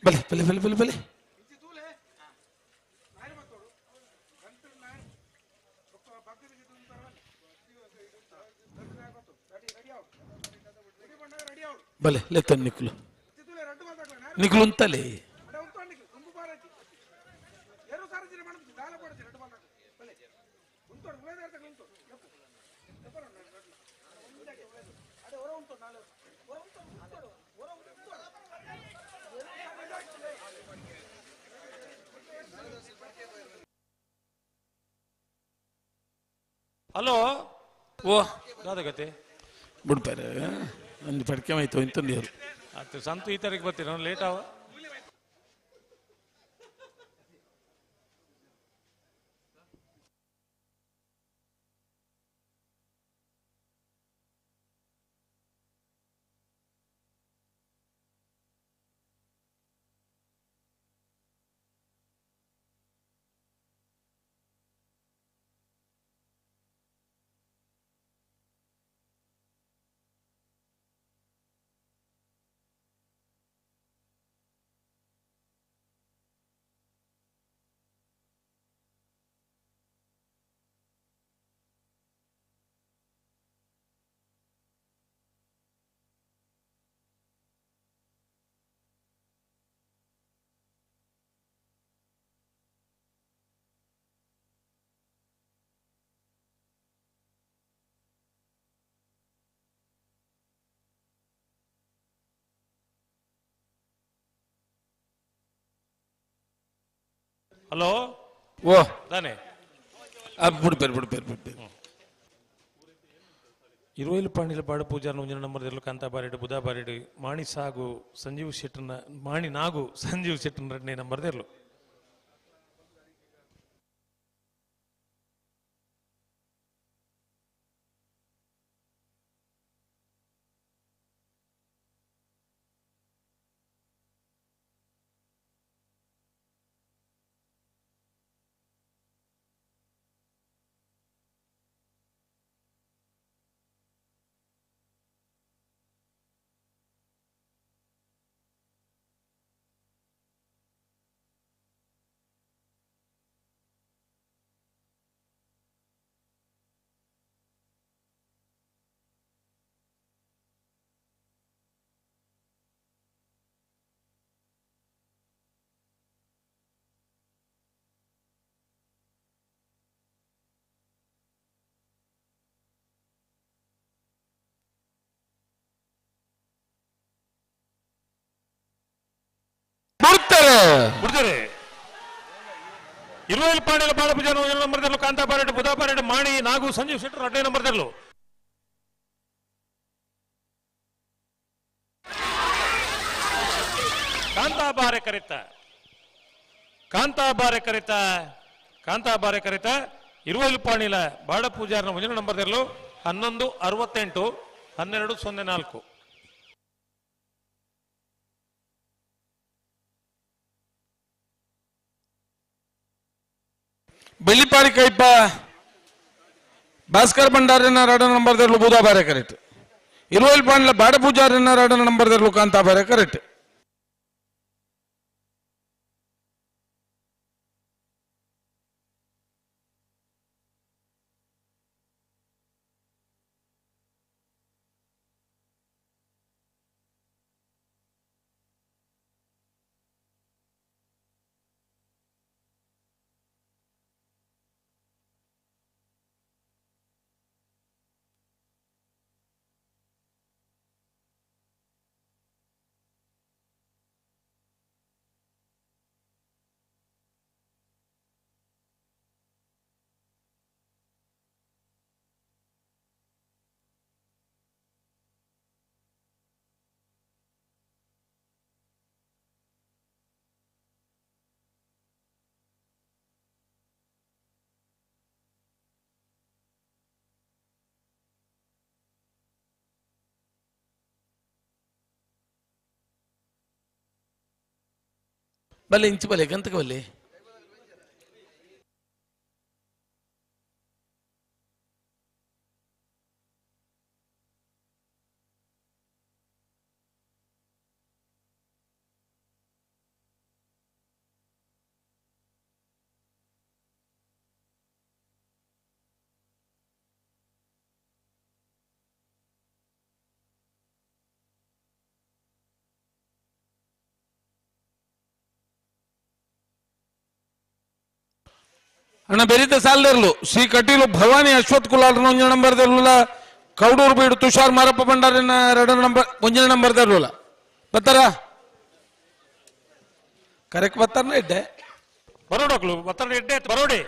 ಬಲೆ ಬಲೆ ಬಲೆ ಬಲೆ ಬಲೆ ಬಲೆ ಲೆತ್ತ ನಿಕ್ಲು ನಿಕ್ಲು ಉಂತಲೇ ಹಲೋ ಓ ದಾದಗತೆ ಬಿಡ್ತಾರೆ ಒಂದು ಪಡ್ಕೆ ಆಯ್ತು ಇಂತಂದಿಯವರು ಅದು ಸಂತು ಈ ತಾರೀಕು ಬರ್ತೀರ ಲೇಟ್ ಆವ. ಹಲೋ ಓ ತಾನೆ ಬಿಡ್ಬೇರು ಬಿಡ್ಬೇರು ಬಿಡ್ಬೇರು ಇರುವೈಲು ಪಾಂಡಿಲ ಪಾಡು ಪೂಜಾರ ಮುಂಜಿನ ನಂಬರ್ದಲ್ಲೂ ಕಾಂತಾ ಬಾರೆಡ್ ಬುಧಾ ಬಾರೆಡ್ ಮಾಣಿ ಸಾಗು ಸಂಜೀವ್ ಶೆಟ್ಟರ್ನ ಮಾಣಿ ನಾಗು ಸಂಜೀವ್ ಶೆಟ್ಟರ್ನ ಎರಡನೇ ನಂಬರ್ದಿರ್ಲು. ಬಿಡ್ತಾರೆ ಇರುವೈಲು ಪಾಂಡಿಲ ಬಾಳ ಪೂಜಾರ ಮುಂಜಿನ ನಂಬರ್ದಲ್ಲೂ ಕಾಂತಾ ಬಾರೆಡ್ ಬುಧಾ ಬಾರೆಡ್ ಮಾಣಿ ನಾಗು ಸಂಜೀವ್ ಶೆಟ್ಟರ್ ಎರಡನೇ ನಂಬರ್ದಲ್ಲೂ. ಕಾಂತಾಬಾರೆ ಕರಿತ ಇರುವೈಲು ಪಾಣಿಲ ಬಾಡ ಪೂಜಾರನ ಮುಂಜಿನ ನಂಬರ್ದಲ್ಲೂ 1168 1204. ಬೆಳ್ಳಿಪಾಡಿ ಕೈಪ ಭಾಸ್ಕರ್ ಭಂಡಾರಿನ ಎರಡನೇ ನಂಬರ್ದಲ್ಲೂ ಬುಧಾ ಬಾರೆ ಕರೆಕ್ಟ್. ಇರುವೈಲು ಪಾಣಿಲ ಬಾಡ ಪೂಜಾರಿನ ಎರಡನೇ ನಂಬರ್ದಲ್ಲೂ ಕಾಂತಾ ಬಾರೆ ಕರೆಕ್ಟ್. ಬಲ್ಲೆ ಇಂಚು ಬಲ್ಲೆ ಗಂತಕ ಬಲ್ಲೆ ಅಣ್ಣ ಬೆರೀತ ಸಾಲದರ್ಲು ಶ್ರೀ ಕಟೀಲು ಭವಾನಿ ಅಶ್ವಥ್ ಕುಲಾಲ್ ಒಂಜ ನಂಬರ್ ದರ್ಲುಲ ಕೌಡೂರು ಬೀಡು ತುಷಾರ್ ಮಾರಪ್ಪ ಭಂಡಾರಿನ 2 ನಂಬರ್ ಒಂಜ ನಂಬರ್ ದರ್ಲುಲ ಬತ್ತಾರ ಕರೆಕ್ಟ್ ಬತ್ತಾರನ ಇಡ್ಡೆ ಬರೋಡಕ್ಲು ಬತ್ತಾರ ಇಡ್ಡೆ ಬರೋಡೆ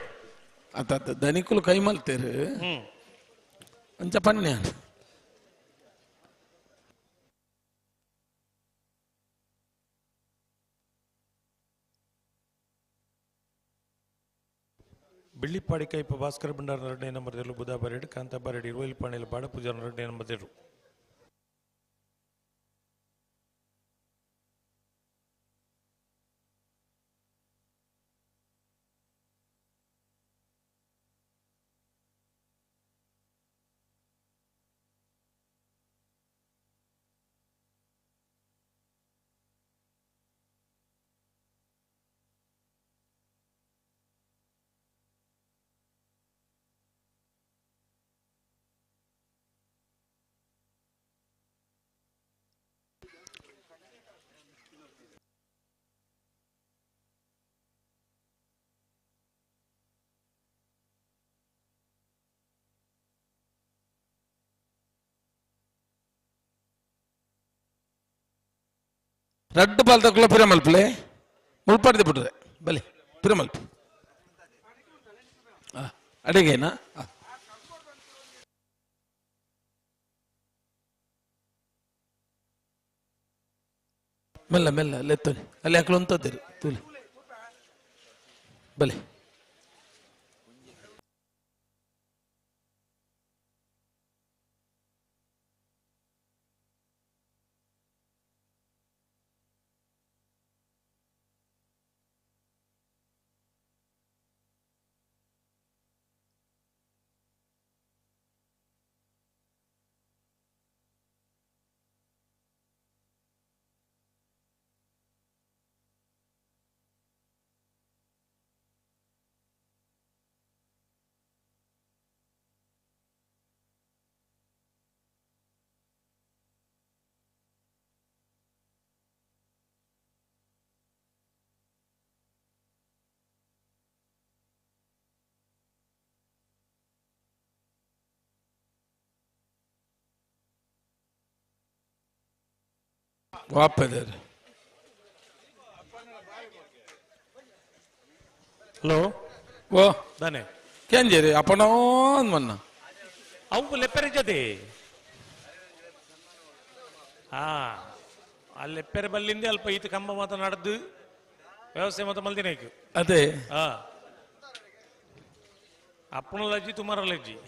ಅತ್ತ ಧನಿಕುಲು ಕೈ ಮಲ್ತೇರು ಅಂಚ ಪನ್ನೆ ಬೆಳ್ಳಿಪಾಡಿ ಕೈಪ ಭಾಸ್ಕರ ಭಂಡಾರ 2ನೇ ನಂಬರ್ ದರ್ಲು ಬುಧಾಬಾರೆಡ್ ಕಾಂತಾಬಾರೆಡ್ ಇರುವಲ್ಪಾಣೆಲ್ ಬಾಡ ಪೂಜಾರ 2ನೇ ನಂಬರ್ ದರ್ಲು ರಡ್ಡು ಬಾಲ್ ತಗೊಳ್ಳ ಪಿರಮಲ್ಪಲೆ ಮುಳ್ಪಾಡ್ದೆ ಬಿಟ್ರೆ ಬಲೆ ಪಿರಮಲ್ಪ ಅಡಿಗೆನಾ ಮೆಲ್ಲ ಮೆಲ್ಲ ಲೆತ್ತೋನಿ ಅಲ್ಲಿ ಹಾಕಲು ಅಂತದ್ದಿರು ತೂಲಿ ಬಲೆ ವಾಪದರ್ ಹಲೋ ಓ ದಾನೆ ಕೆಂಜೇರಿ ಅಪ್ಪನೋ ಮನ್ನ ಅವು ಲೆಪ್ಪೆರೆ ಜೊತೆ ಆ ಲೆಪ್ಪೆರೆ ಬಲ್ಲಿಂದ ಅಲ್ಪ ಈತ ಕಂಬ ಮಾತ ನಡೆದು ವ್ಯವಸ್ಥೆ ಮಾತ ಮಲ್ದಿನಾಯ್ಕು ಅದೇ ಅಪ್ಪನ ಲಜ್ಜಿ ತುಮಾರ ಲಜ್ಜಿ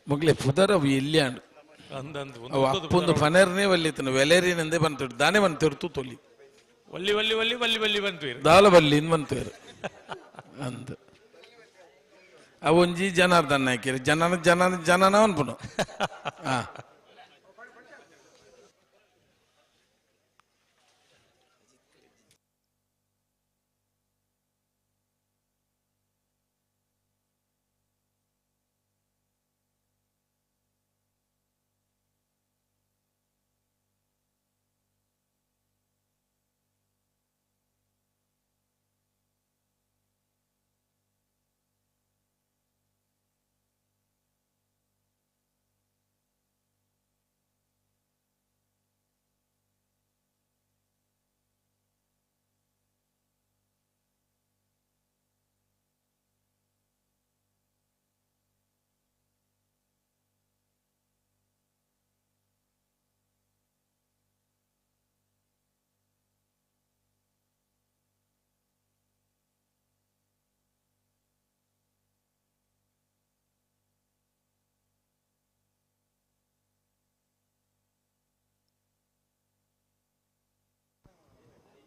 ಮಗ್ಲೆ ಪುದರವು ಇಲ್ಯಾಂಡು ಅವು ಅಪ್ಪೊಂದು ಫನೇರ್ನೇ ಒಲ್ಲಿತನು ವೆಲೇರಿನಂದೇ ಬಂತು ದಾನೆ ಬಂತಿರ್ತು ತೊಲಿ ಒಲ್ಲಿ ಒಲ್ಲಿ ಒಲ್ಲಿ ಒಲ್ಲಿ ಒಲ್ಲಿ ಬಂತು ದಾಲ ಬಲ್ಲಿ ಬಂತೇರು ಅಂದ ಅವೊಂಜಿ ಜನಾರ್ದನ್ ಹಾಕಿರಿ ಜನನ ಅನ್ಪುನು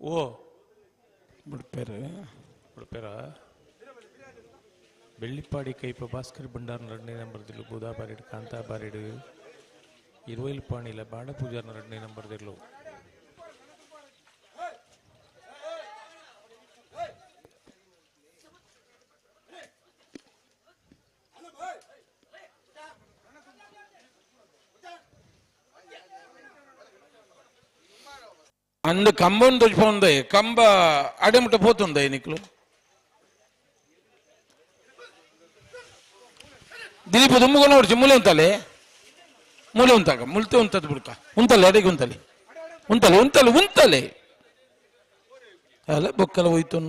ಓ ಬಿಡ್ಪೇರು ಉಡುಪೇರ ಬೆಳ್ಳಿಪ್ಪಾಡಿ ಕೈಪ ಭಾಸ್ಕರ್ ಬಂಡಾರ್ 2ನೇ ನಂಬರ್ದಿಲ್ಲು ಬೂದಾ ಬಾರಿಡು ಕಾಂತಾ ಬಾರಿಡು ಇರುವೈಲ್ ಪಾಣಿಲ ಬಾಡ ಪೂಜಾರ್ 2ನೇ ನಂಬರ್ದಿಲ್ಲು అందు కంబం తుడిపోంది కంబ అడముట పోతుంది నీకు ದಿಲೀಪ ದುಮ್ಮುಗಳು ನೋಡ್ಸಿ ಮೂಲೆ ಉಂತಲೆ ಮೂಲೆ ಉಂತಾಗ ಮುಳ್ತೆ ಉಂತದ ಬಿಡ್ಕ ಉಂತಲೆ ಅಡಿಗೆ ಉಂತಲೆ ಉಂತಲೆ ಉಂತಲೆ ಉಂತಲೆ ಅಲ್ಲ ಬೊಕ್ಕಲ ಹೋಯ್ತು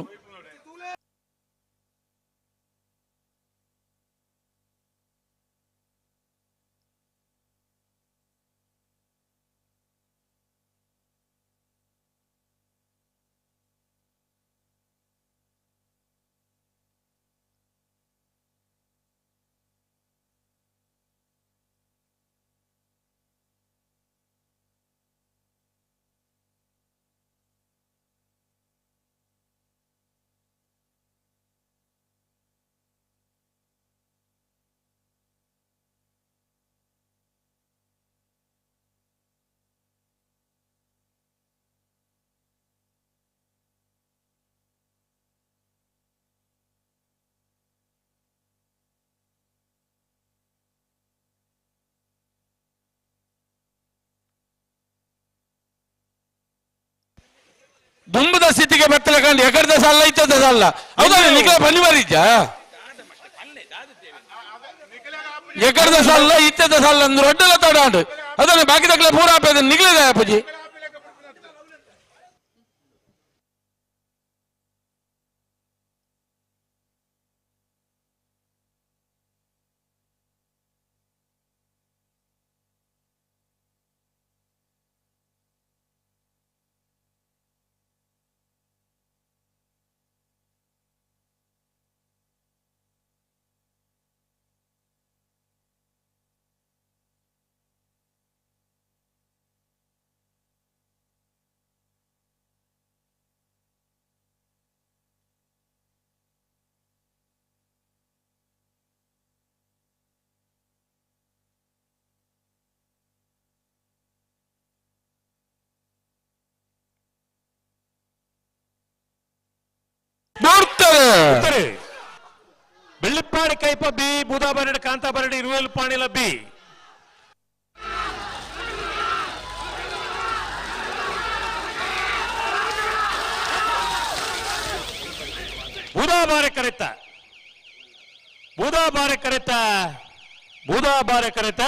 ದುಂಬದ ಸ್ಥಿತಿಗೆ ಬತ್ತಲ ಕಂಡು ಎಕರ್ದ ಸಾಲ ಇತ್ತದ ಸಾಲ ಹೌದಾ ನಿಖಲ ಬನ್ನಿ ಬರೀಜ ಎಕರ್ದ ಸಾಲ ಇತ್ತದ ಸಾಲ ಅಂದ್ರೆ ಒಡ್ಡಲ ತಡಾಂಡು ಅದನ್ನ ಬಾಕಿ ತಕ್ಕಲೆ ಪೂರ ಆಪೇದ ನಿಗಲದ ಅಪ್ಪಜಿ ಬೆಳ್ಳಿಪ್ಪಾಡಿ ಕೈಪ ಬಿ ಬೂದಾ ಬಾರಿಡು ಕಾಂತಾ ಬಾರಿಡು ಇರುವೈಲ್ ಪಾಣಿಲ ಬಿ ಬೂದಾ ಬಾರೆ ಕರೆತ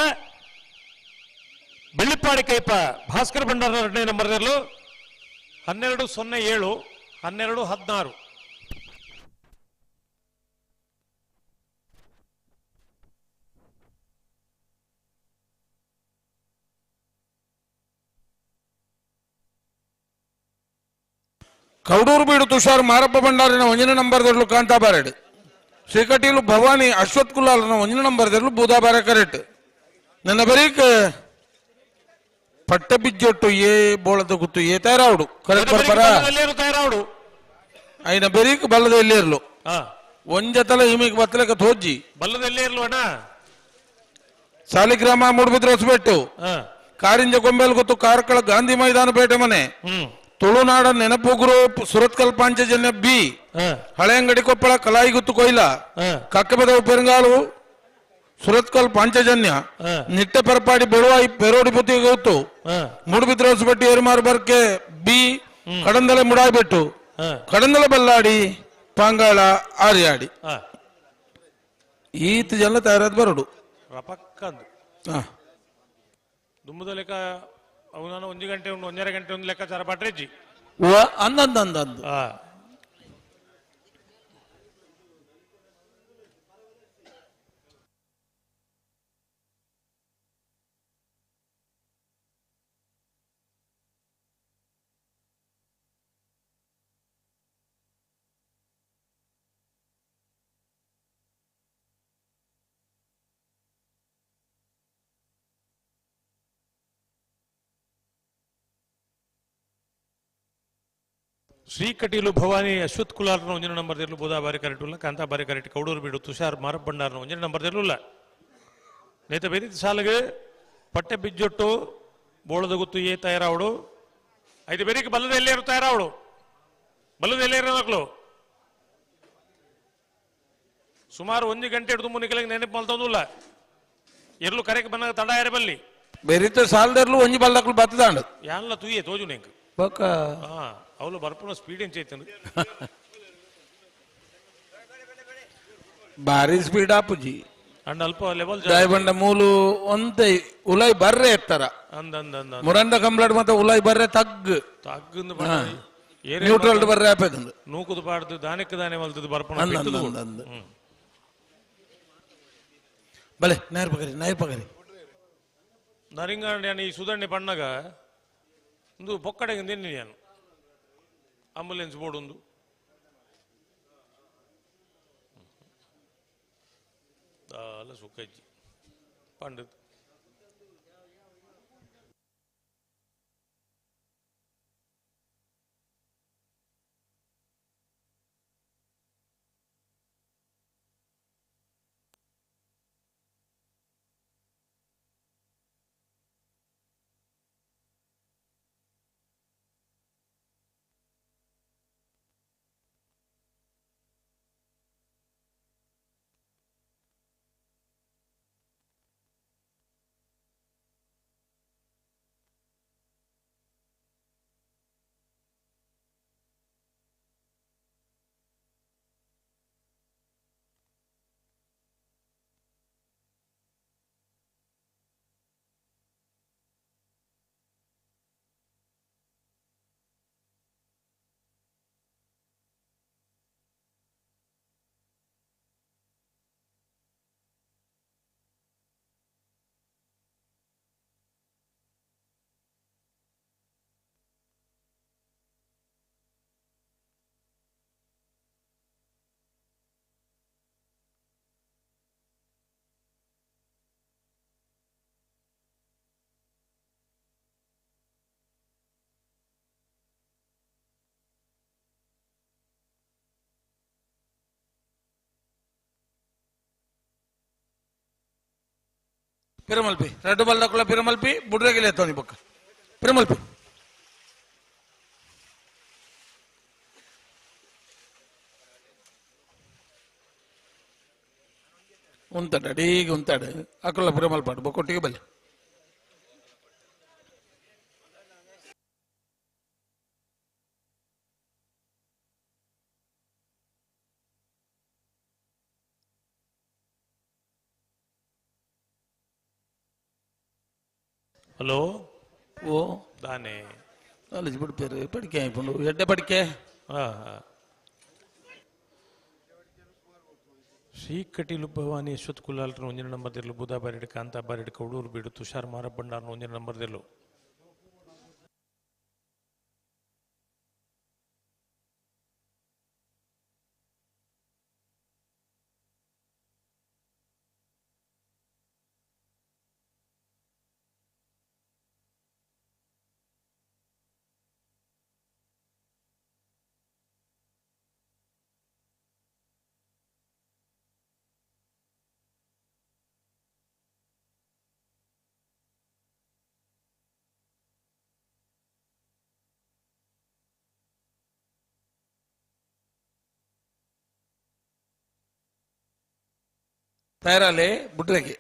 ಬೆಳ್ಳಿಪ್ಪಾಡಿ ಕೈಪ ಭಾಸ್ಕರ್ ಬಂಡಾರ 2ನೇ ನಂಬರ್ದಲ್ಲೂ 1207 1216 ಕೌಡೂರು ಬೀಡು ತುಷಾರ್ ಮಾರಪ್ಪ ಭಂಡಾರಿನ 1ನೇ ನಂಬರ್ದಲ್ಲೂ ಕಾಂತಾ ಬಾರೆಡ್ ಶ್ರೀಕಟೀಲು ಭವಾನಿ ಅಶ್ವಥ್ ಕುಲಾಲ್ನ 1ನೇ ನಂಬರ್ದಲ್ಲೂ ಬೂದಾ ಬಾರೆ ಕರೆಟ್ ನನ್ನ ಬರೀಕ್ ಪಟ್ಟ ಬಿಜ್ಜೊಟ್ಟು ಏ ಬೋಳದ ಗುತ್ತು ಏ ತಯಾರಾವಡು ಕರೆಕ್ಟ್ ಬರ್ಬಾರ ತಯಾರಾವಡು ఆయన బెరీకి బల్లద ఎల్లేర్లు ಒಂಜತಲ ఈమెకి బత్తలక తోజ్జి బల్లద ఎల్లేర్లు అಣ್ಣ ಸಾಲಿಗ್ರಾಮ ಮೂಡಬಿದ್ರೆ ಹೊಸಬೆಟ್ಟು ಕಾರಿಂಜ ಗೊಂಬೆಲ್ ಗೊತ್ತು ಕಾರ್ಕಳ ಗಾಂಧಿ ಮೈದಾನ ಪೇಟೆ ಮನೆ ತುಳುನಾಡ ನೆನಪುಗುರು ಸುರತ್ಕಲ್ ಪಾಂಚಜನ್ಯ ಬಿ ಹಳೆ ಅಂಗಡಿ ಕೊಪ್ಪಳ ಕಲಾಯಿ ಗುತ್ತು ಕೊಯ್ಲ ಕಕ್ಕಬೆದವು ಪೆರಂಗಾಳು ಸುರತ್ಕಲ್ ಪಾಂಚಜನ್ಯ ನಿಟ್ಟೆ ಪರಪಾಡಿ ಬೆಳುವಾಯಿ ಪೆರೋಡಿ ಬುತ್ತಿ ಗೊತ್ತು ಮೂಡಬಿದ್ರೆ ಹೊಸಬೆಟ್ಟು ಏರುಮಾರು ಬರ್ಕೆ ಬಿ ಕಡಂದಲೆ ಮುಡಾಯ್ಬೆಟ್ಟು ಕಡಂದಲ ಬಲ್ಲಾಡಿ ಪಾಂಗಾಳ ಆರ್ಯಾಡಿ ಈತ ಜನ ತಯಾರಾದ ಬರಡು ರಪಕ್ಕಂದು ದುಮ್ಮದ ಲೆಕ್ಕ ಅವನಾನ 1 ಗಂಟೆ ಉಂಡು 1.5 ಗಂಟೆ ಒಂದು ಲೆಕ್ಕಾಚಾರ ಪಟ್ರೆಜ್ಜಿ ಅಂದಂದು ಶ್ರೀಕಟೀಲು ಭವಾನಿ ಅಶ್ವಥ್ ಕುಲಾರ್ನ ಒಂಜನ ನಂಬರ್ ದೇರ್ಲು ಬೋಧಾ ಬಾರಿ ಕರೆಕ್ಟ್ ಉಲ್ಲ ಕಾಂತಾ ಬಾರಿ ಕರೆಕ್ಟ್ ಕೌಡೂರು ಬೀಡು ತುಷಾರ್ ಮಾರಪ್ಪ ಭಂಡಾರ್ನ ಒಂಜನ ನಂಬರ್ ದೇರ್ಲು ಉಲ್ಲ ನೇತ ಬೇರಿದ ಸಾಲಿಗೆ ಪಟ್ಟೆ ಬಿಜ್ಜೊಟ್ಟು ಬೋಳದ ಗುತ್ತು ಏ ತಯಾರಾವಡು ಐದು ಬೇರಿಗೆ ಬಲ್ಲದ ಎಲ್ಲೇರು ತಯಾರಾವಡು ಬಲ್ಲದ ಎಲ್ಲೇರು ಮಕ್ಕಳು ಸುಮಾರು 1 ಗಂಟೆ ಹಿಡಿದು ಮುನಿಕಲಿಗೆ ನೆನಪು ಮಲ್ತಂದಿಲ್ಲ ಎರ್ಲು ಕರೆಗೆ ಬಂದಾಗ ತಡ ಇರಬಲ್ಲಿ ಬೆರಿತ ಸಾಲದರ್ಲು ಒಂಜಿ ಬಲ್ದಕ್ಲು ಬತ್ತದಾಂಡು ಯಾನ್ಲ ತೂಯೆ ತೋಜು ನೆಂಕ್ ಬೊಕ್ಕ ಅವಳು ಬರ್ಪುನ ಸ್ಪೀಡ್ ಏನ್ ಚೈತನು ಭಾರಿ ಸ್ಪೀಡ್ ಆಪುಜಿ ಅಂಡ್ ಅಲ್ಪ ಲೆವೆಲ್ ಬಂಡ ಮೂಲು ಒಂತೆ ಉಲೈ ಬರ್ರೆ ಎತ್ತರ ಅಂದ ಮುರಂದ ಕಂಬ್ಲಾಡ್ ಮತ್ತೆ ಉಲೈ ಬರ್ರೆ ತಗ್ಗ್ ತಗ್ಗಂದು ನ್ಯೂಟ್ರಲ್ ಬರ್ರೆ ಆಪೇದಂದು ನೂಕುದು ಪಾಡ್ದು ದಾನಕ್ಕೆ ದಾನೆ ಮಲ್ತದು ಬರ್ಪುನ ಬಲೆ ನೈರ್ ಪಗರಿ ನರಿಂಗಾಂಡ್ ಈ ಸುಧಣ್ಣೆ ಪಣ್ಣಗ ಒಂದು ಪೊಕ್ಕಡೆಗೆ ತಿನ್ನಿ ನಾನು ಆಂಬುಲೆನ್ಸ್ ಬೋರ್ಡ್ ಒಂದು ದಾಲ ಸುಖಜ್ಜಿ ಪಂಡದ್ ಪಿರಮಲ್ಪಿ రెడ్డు బల్దకుల ಪಿರಮಲ್ಪಿ ಬುಡ್ರೆಗಿಲೇತోని ಬೊಕ್ಕ ಪಿರಮಲ್ಪಿ ಉಂತಡ ಅಡೀಗ ಉಂತಡ ಅಕುಲ ಪಿರಮಲ್ಪಾಡು ಬೊಕ್ಕೊಟ್ಟಿಗೆ ಬಲ್ಲೆ ಹಲೋ ಓ ದಾನೆ ಕಾಲೇಜ್ ಬಿಡ್ಪೇರು ಪಡಿಕೆ ಆಯ್ಪುಂಡು ಎಡ್ಡೆ ಪಡಿಕೆ ಶ್ರೀಕಟೀಲು ಭವಾನಿ ಅಶ್ವಥ್ ಕುಲಾಲ್ರ ಒಂಜಿನ ನಂಬರ್ ದೆರ್ಲು ಬುಧಾ ಬಾರಿಡ್ ಕಾಂತಾ ಬಾರಿಡ್ ಕೌಡೂರು ಬೀಡು ತುಷಾರ್ ಮಾರಪ್ಪ ಭಂಡಾರ್ನ ಒಂಜಿನ ನಂಬರ್ ದೆರ್ಲು ತಯಾರಲ್ಲೇ ಬುಡ್ರೆಗೆ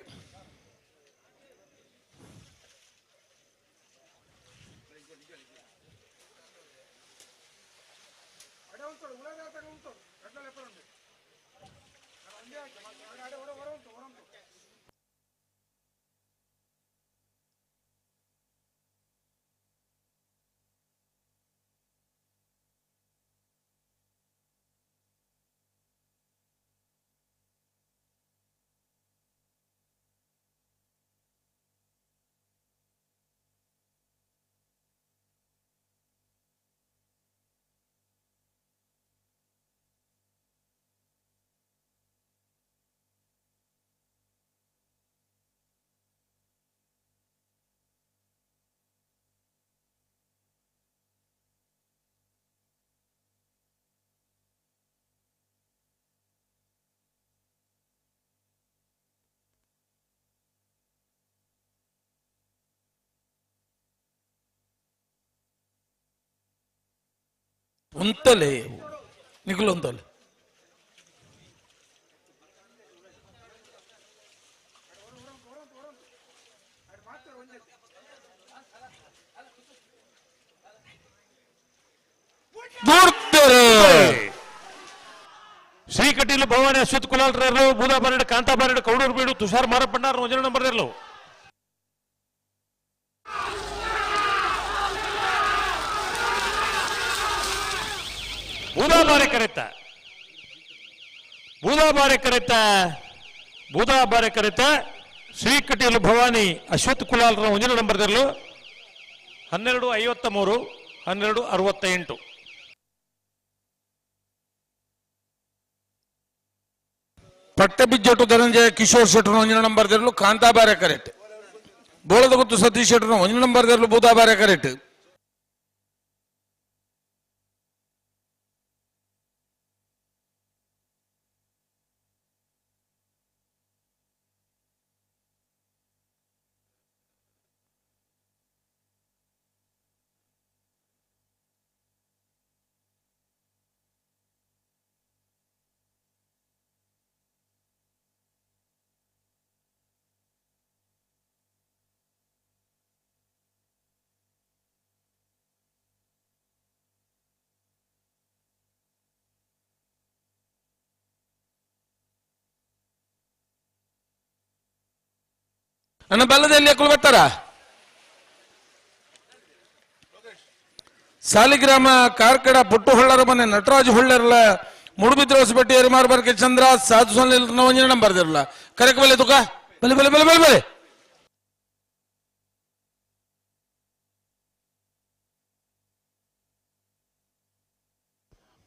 ಉಂತಲೆ ನಿಖಲು ಉಂತಲೆ ಶ್ರೀಕಟೀಲು ಭವಾನಿ ಅಶ್ವಥ್ ಕುಲಾಲ್ರರು ಬೂದಾಬಾರೆಡ್ ಕಾಂತಾಬಾರೆಡ್ ಕೌಡೂರು ಬೀಡು ತುಷಾರ್ ಮಾರಪ್ಪಣ್ಣಾರ್ ಒಂಜನ ನಂಬರ್ ಇರಲು ಬೂದಾಬಾರೆ ಕರೆತ ಶ್ರೀಕಟೀಲು ಭವಾನಿ ಅಶ್ವಥ್ ಕುಲಾಲ್ರ ಒಂಜನ ನಂಬರ್ ಇರಲು 12:53 12:68 ಪಟ್ಟಬಿಜ್ಜೊಟ್ಟು ಧನಂಜಯ ಕಿಶೋರ್ ಶೆಟ್ಟರ್ ಒಂಜಿನ ನಂಬರ್ ದಿರಲು ಕಾಂತಾಬಾರೆ ಕರೆಕ್ಟ್ ಬೋಳದ ಗುತ್ತು ಸತೀಶ್ ಶೆಟ್ಟರ್ ಒಂಜಿನ ನಂಬರ್ ದಿರಲು ಬೂದಾಬಾರೆ ಕರೆಕ್ಟ್ ನನ್ನ ಬಲ್ಲದಲ್ಲಿ ಎಕ್ಕಲು ಬರ್ತಾರ ಸಾಲಿಗ್ರಾಮ ಕಾರ್ಕಡ ಪುಟ್ಟು ಹೊಳ್ಳರ ಮನೆ ನಟರಾಜ್ ಹೊಳ್ಳರ್ಲ ಮುಡುಬಿದ್ರ ಹೊಸಬಟ್ಟಿ ಎರಿಮಾರ್ ಬರ್ಕೆ ಚಂದ್ರ ಸಾಧು ಸೊನ್ನೆ ಒಂಜಿನ ನಂಬರ್ ದಿರಲ್ಲ ಕರೆಕ್ ಬಲೆ ತುಕ ಬಲೆ ಬಲೆ ಬಲೆ ಬಲೆ ಬಲೆ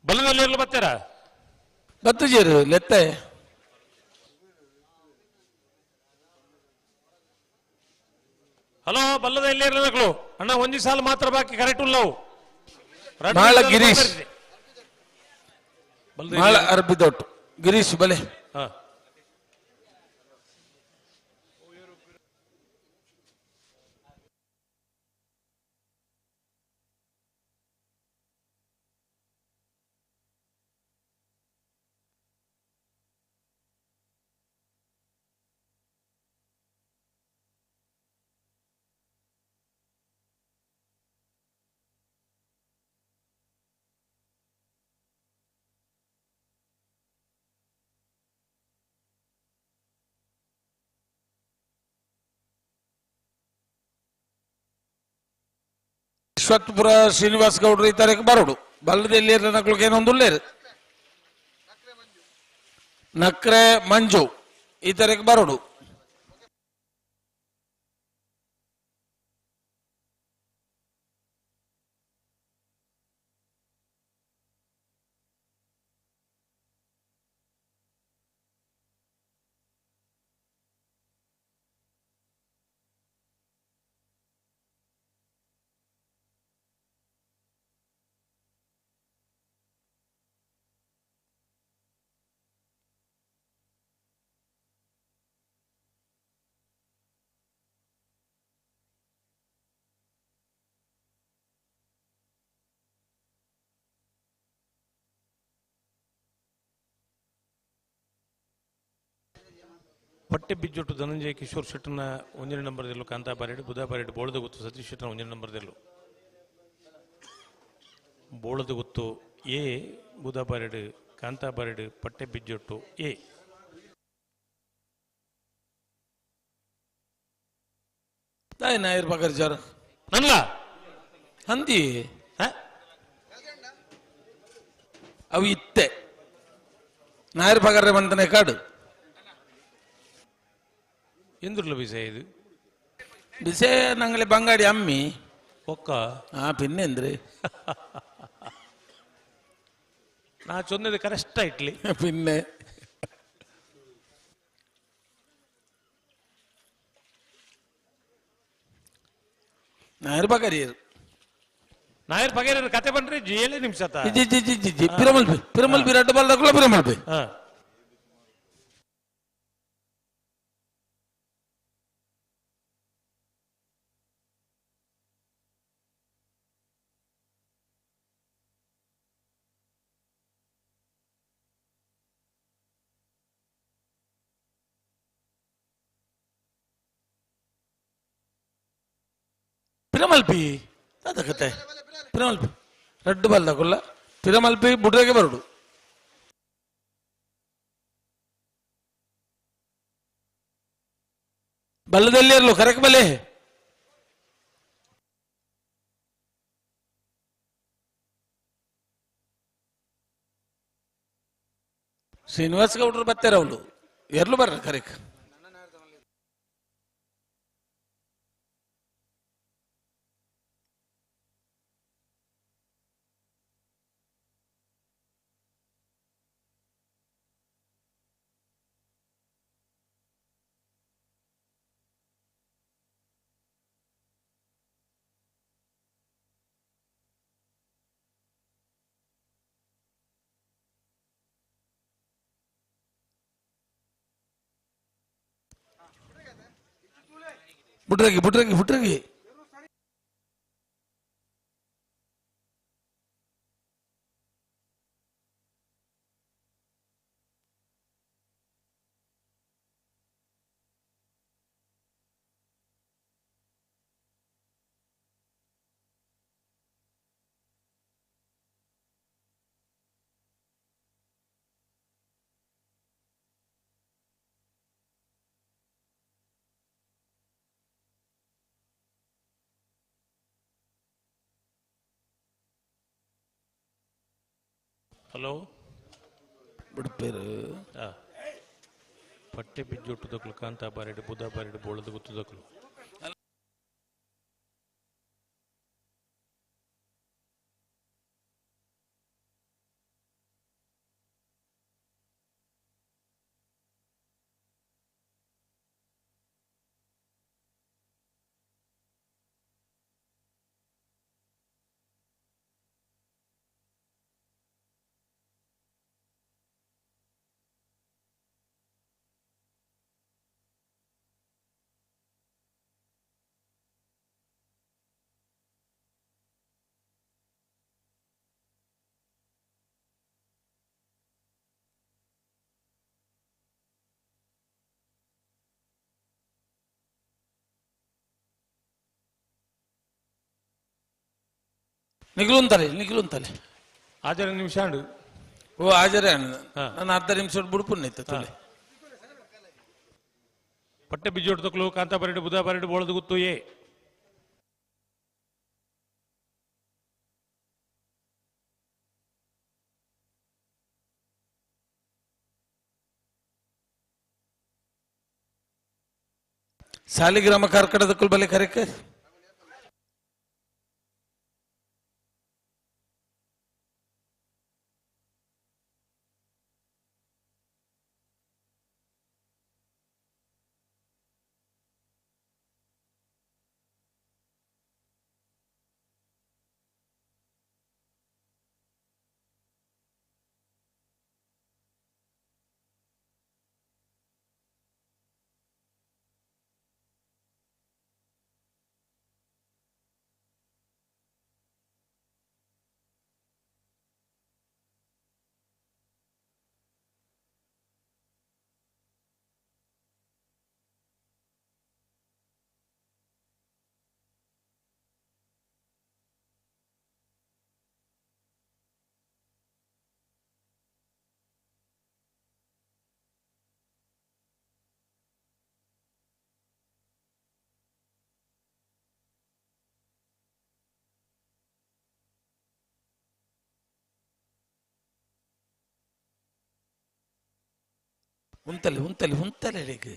ಬಲ್ಲದಲ್ಲಿ ಬರ್ತಾರ ಬತ್ತುಜೀರು ಲೆತ್ತೆ ಹಲೋ ಬಲ್ಲದ ಎಲ್ಲಿ ಇರಲಿಲ್ಲ ಅಣ್ಣ ಒಂದಿ ಸಾಲ ಮಾತ್ರ ಬಾಕಿ ಕರೆಕ್ಟ್ ಉಲ್ಲವು ಮಾಳ ಗಿರೀಶ್ ಮಾಳ ಅರ್ಬಿದೊಟ್ಟು ಗಿರೀಶ್ ಬಲೆ ವಿಶ್ವತ್ಪುರ ಶ್ರೀನಿವಾಸ್ ಗೌಡ್ರು ಈ ತರಕ್ಕೆ ಬರೋಡು ಬಲ್ಲದಲ್ಲಿ ನಕ್ಳಿಗೆ ಏನೊಂದು ಉಳ್ಳೇರು ನಕ್ರೆ ಮಂಜು ಈ ತರಕ್ಕೆ ಬರೋಡು ಪಟ್ಟೆ ಬಿಜ್ಜೊಟ್ಟು ಧನಂಜಯ ಕಿಶೋರ್ ಶೆಟ್ಟರ್ನ ಒಂದನೇ ನಂಬರ್ ದಿರಲು ಕಾಂತಾಬಾರೆಡ್ ಬುಧಾಬಾರೆಡ್ ಬೋಳದ ಗುತ್ತು ಸತೀಶ್ ಶೆಟ್ಟರ್ನ ಒಂದನೇ ನಂಬರ್ ದಿರಲು ಬೋಳದ ಗುತ್ತು ಎ ಬುಧಾಬಾರೆಡ್ ಕಾಂತಾಬಾರೆಡ್ ಪಟ್ಟೆ ಬಿಜ್ಜೊಟ್ಟು ಎ ನಾಯರ್ ಪಗರ್ ಜರ್ ನನ್ಲ ಹಂದಿ ಅವು ಇತ್ತೆ ನಾಯರ್ ಪಗರ್ರೆ ಬಂತನೆ ಕಾಡು ಎಂದ್ರಲ್ಲ ಬಿಸೆ ಇದು ಬಿಸೆ ನಂಗಲೆ ಬಂಗಾಡಿ ಅಮ್ಮಿ ಒಕ್ಕ ಪಿನ್ನೆಂದ್ರೆ ನಾ ಚೊಂದದ ಕರೆಷ್ಟ ಇಟ್ಲಿ ಪಿನ್ನೆ ನಾಯರ್ ಬಗರಿಯರು ನಾಯರ್ ಬಗೆರ ಕತೆ ಬಂದ್ರೆ 7 ನಿಮಿಷ ಪಿರಮಲ್ ಬಿರಾಟ ಬಾಲ್ದಾಗ್ಲ ಪಿರಮಲ್ ಬಿ ಪಿರಮಲ್ಪಿ ಕತೆ ಪಿರಮಲ್ಪಿ ರೆಡ್ ಬಲ್ಲ ಕೊಲ್ಲ ಪಿರಮಲ್ಪಿ ಬುಡ್ರೆಗೆ ಬರುಡು ಬಲ್ಲದಲ್ಲಿ ಇರಲು ಕರೆಕ್ ಬಲೆ ಶ್ರೀನಿವಾಸ್ ಗೌಡ್ರು ಬರ್ತಾರ ಅವಳು ಎರ್ಲು ಬರ್ರ ಕರೆಕ್ ಬುಡ್ರಗಿ ಬುಡ್ರಗಿ ಬುಡ್ರಗಿ ಹಲೋ ಬಿಡ್ಪೇರು ಪಟ್ಟೆ ಬಿಜ್ಜೊಟ್ಟುದಕ್ಲು ಕಾಂತ ಬಾರೆಡು ಬುಧ ಬಾರೆಡು ಬೋಳದ ಗುತ್ತುದಕ್ಲು ನಿಗ್ಲುಂತಲೆ ಆಜರ ನಿಮಿಷ ಅಂಡು ಓ ಹಾಜರೇ ನಾನು ಅರ್ಧ ನಿಮಿಷ ಬುಡ್ಪುಣ್ಣಿತ್ತು ತುಲೆ ಪಟ್ಟೆ ಬಿಜ್ಜೊಟ್ಟುದಕ್ಲು ಕಾಂತ ಬಾರೆಡು ಬುಧ ಬಾರೆಡು ಬೋಳದ ಗುತ್ತು ಏ ಸಾಲಿಗ್ರಾಮ ಕಾರ್ಕಡದಕ್ಕೂ ಬಲೆ ಕರೆಕ ಉಂತಲೆ ಹೇಗೆ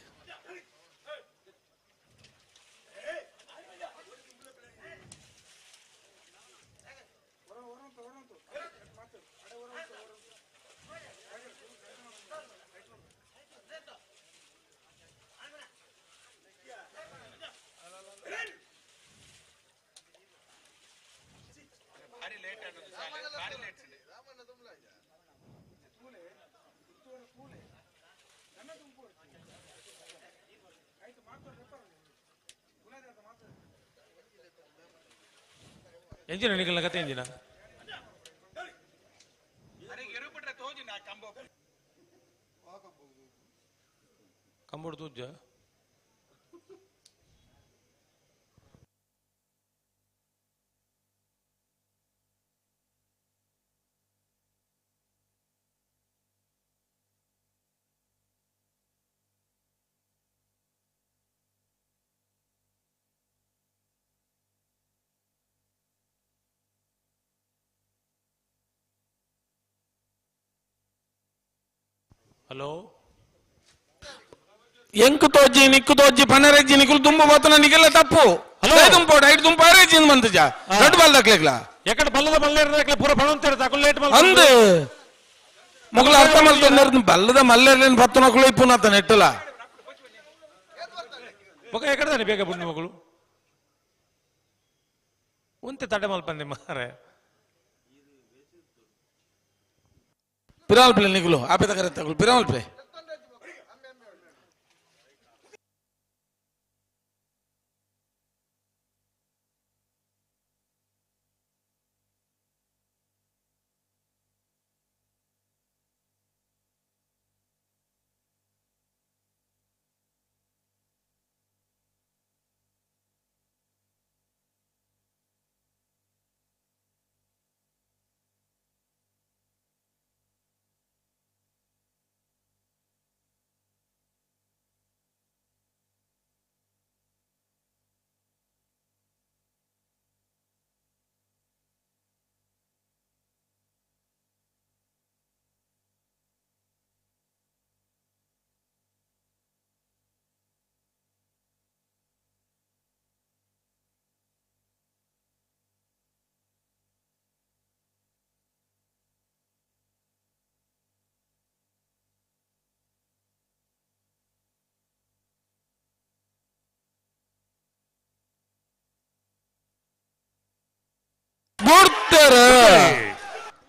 ಎಂಜಿನ ನಿಖಿಲ್ನ ಕತೆ ಎಂಜಿನ ಕಂಬೋಡು ತೂಜ ಹಲೋ ಎಂಕು ತೋಜಿ ನಿಕ್ಕು ತೋಜಿ ಪನ್ನರೆಜ್ಜಿ ನಿಕ್ಕಲು ತುಂಬ ಹೋತನ ನಿಗೆಲ್ಲ ತಪ್ಪು తుంపోడు ఐదు తుంపారే చింది మంతజా రెడ్ బాల్ దక్లేక్లా ఎక్కడ బల్లద మల్లేరు పూర పణం తెరత లేట్ మల్ అందు మొగల అర్థ మల్తున్నారు బల్లద మల్లేర్లేని పత్తనకులు ఇప్పునత నెట్టల ఒక ఎక్కడదని ಬೇಗ ಬುಣ್ಣಿ ಮಗಳು ಒಂತೆ ತಡೆ ಮಲ್ಪಂದೆ ಮಾರೆ ಪಿರಾಲ್ ಪ್ಲೇ ನಿಗುಲು ಆಪೆ ತಗರೆ ತಗುಲು ಪಿರಾಲ್ ಪ್ಲೇ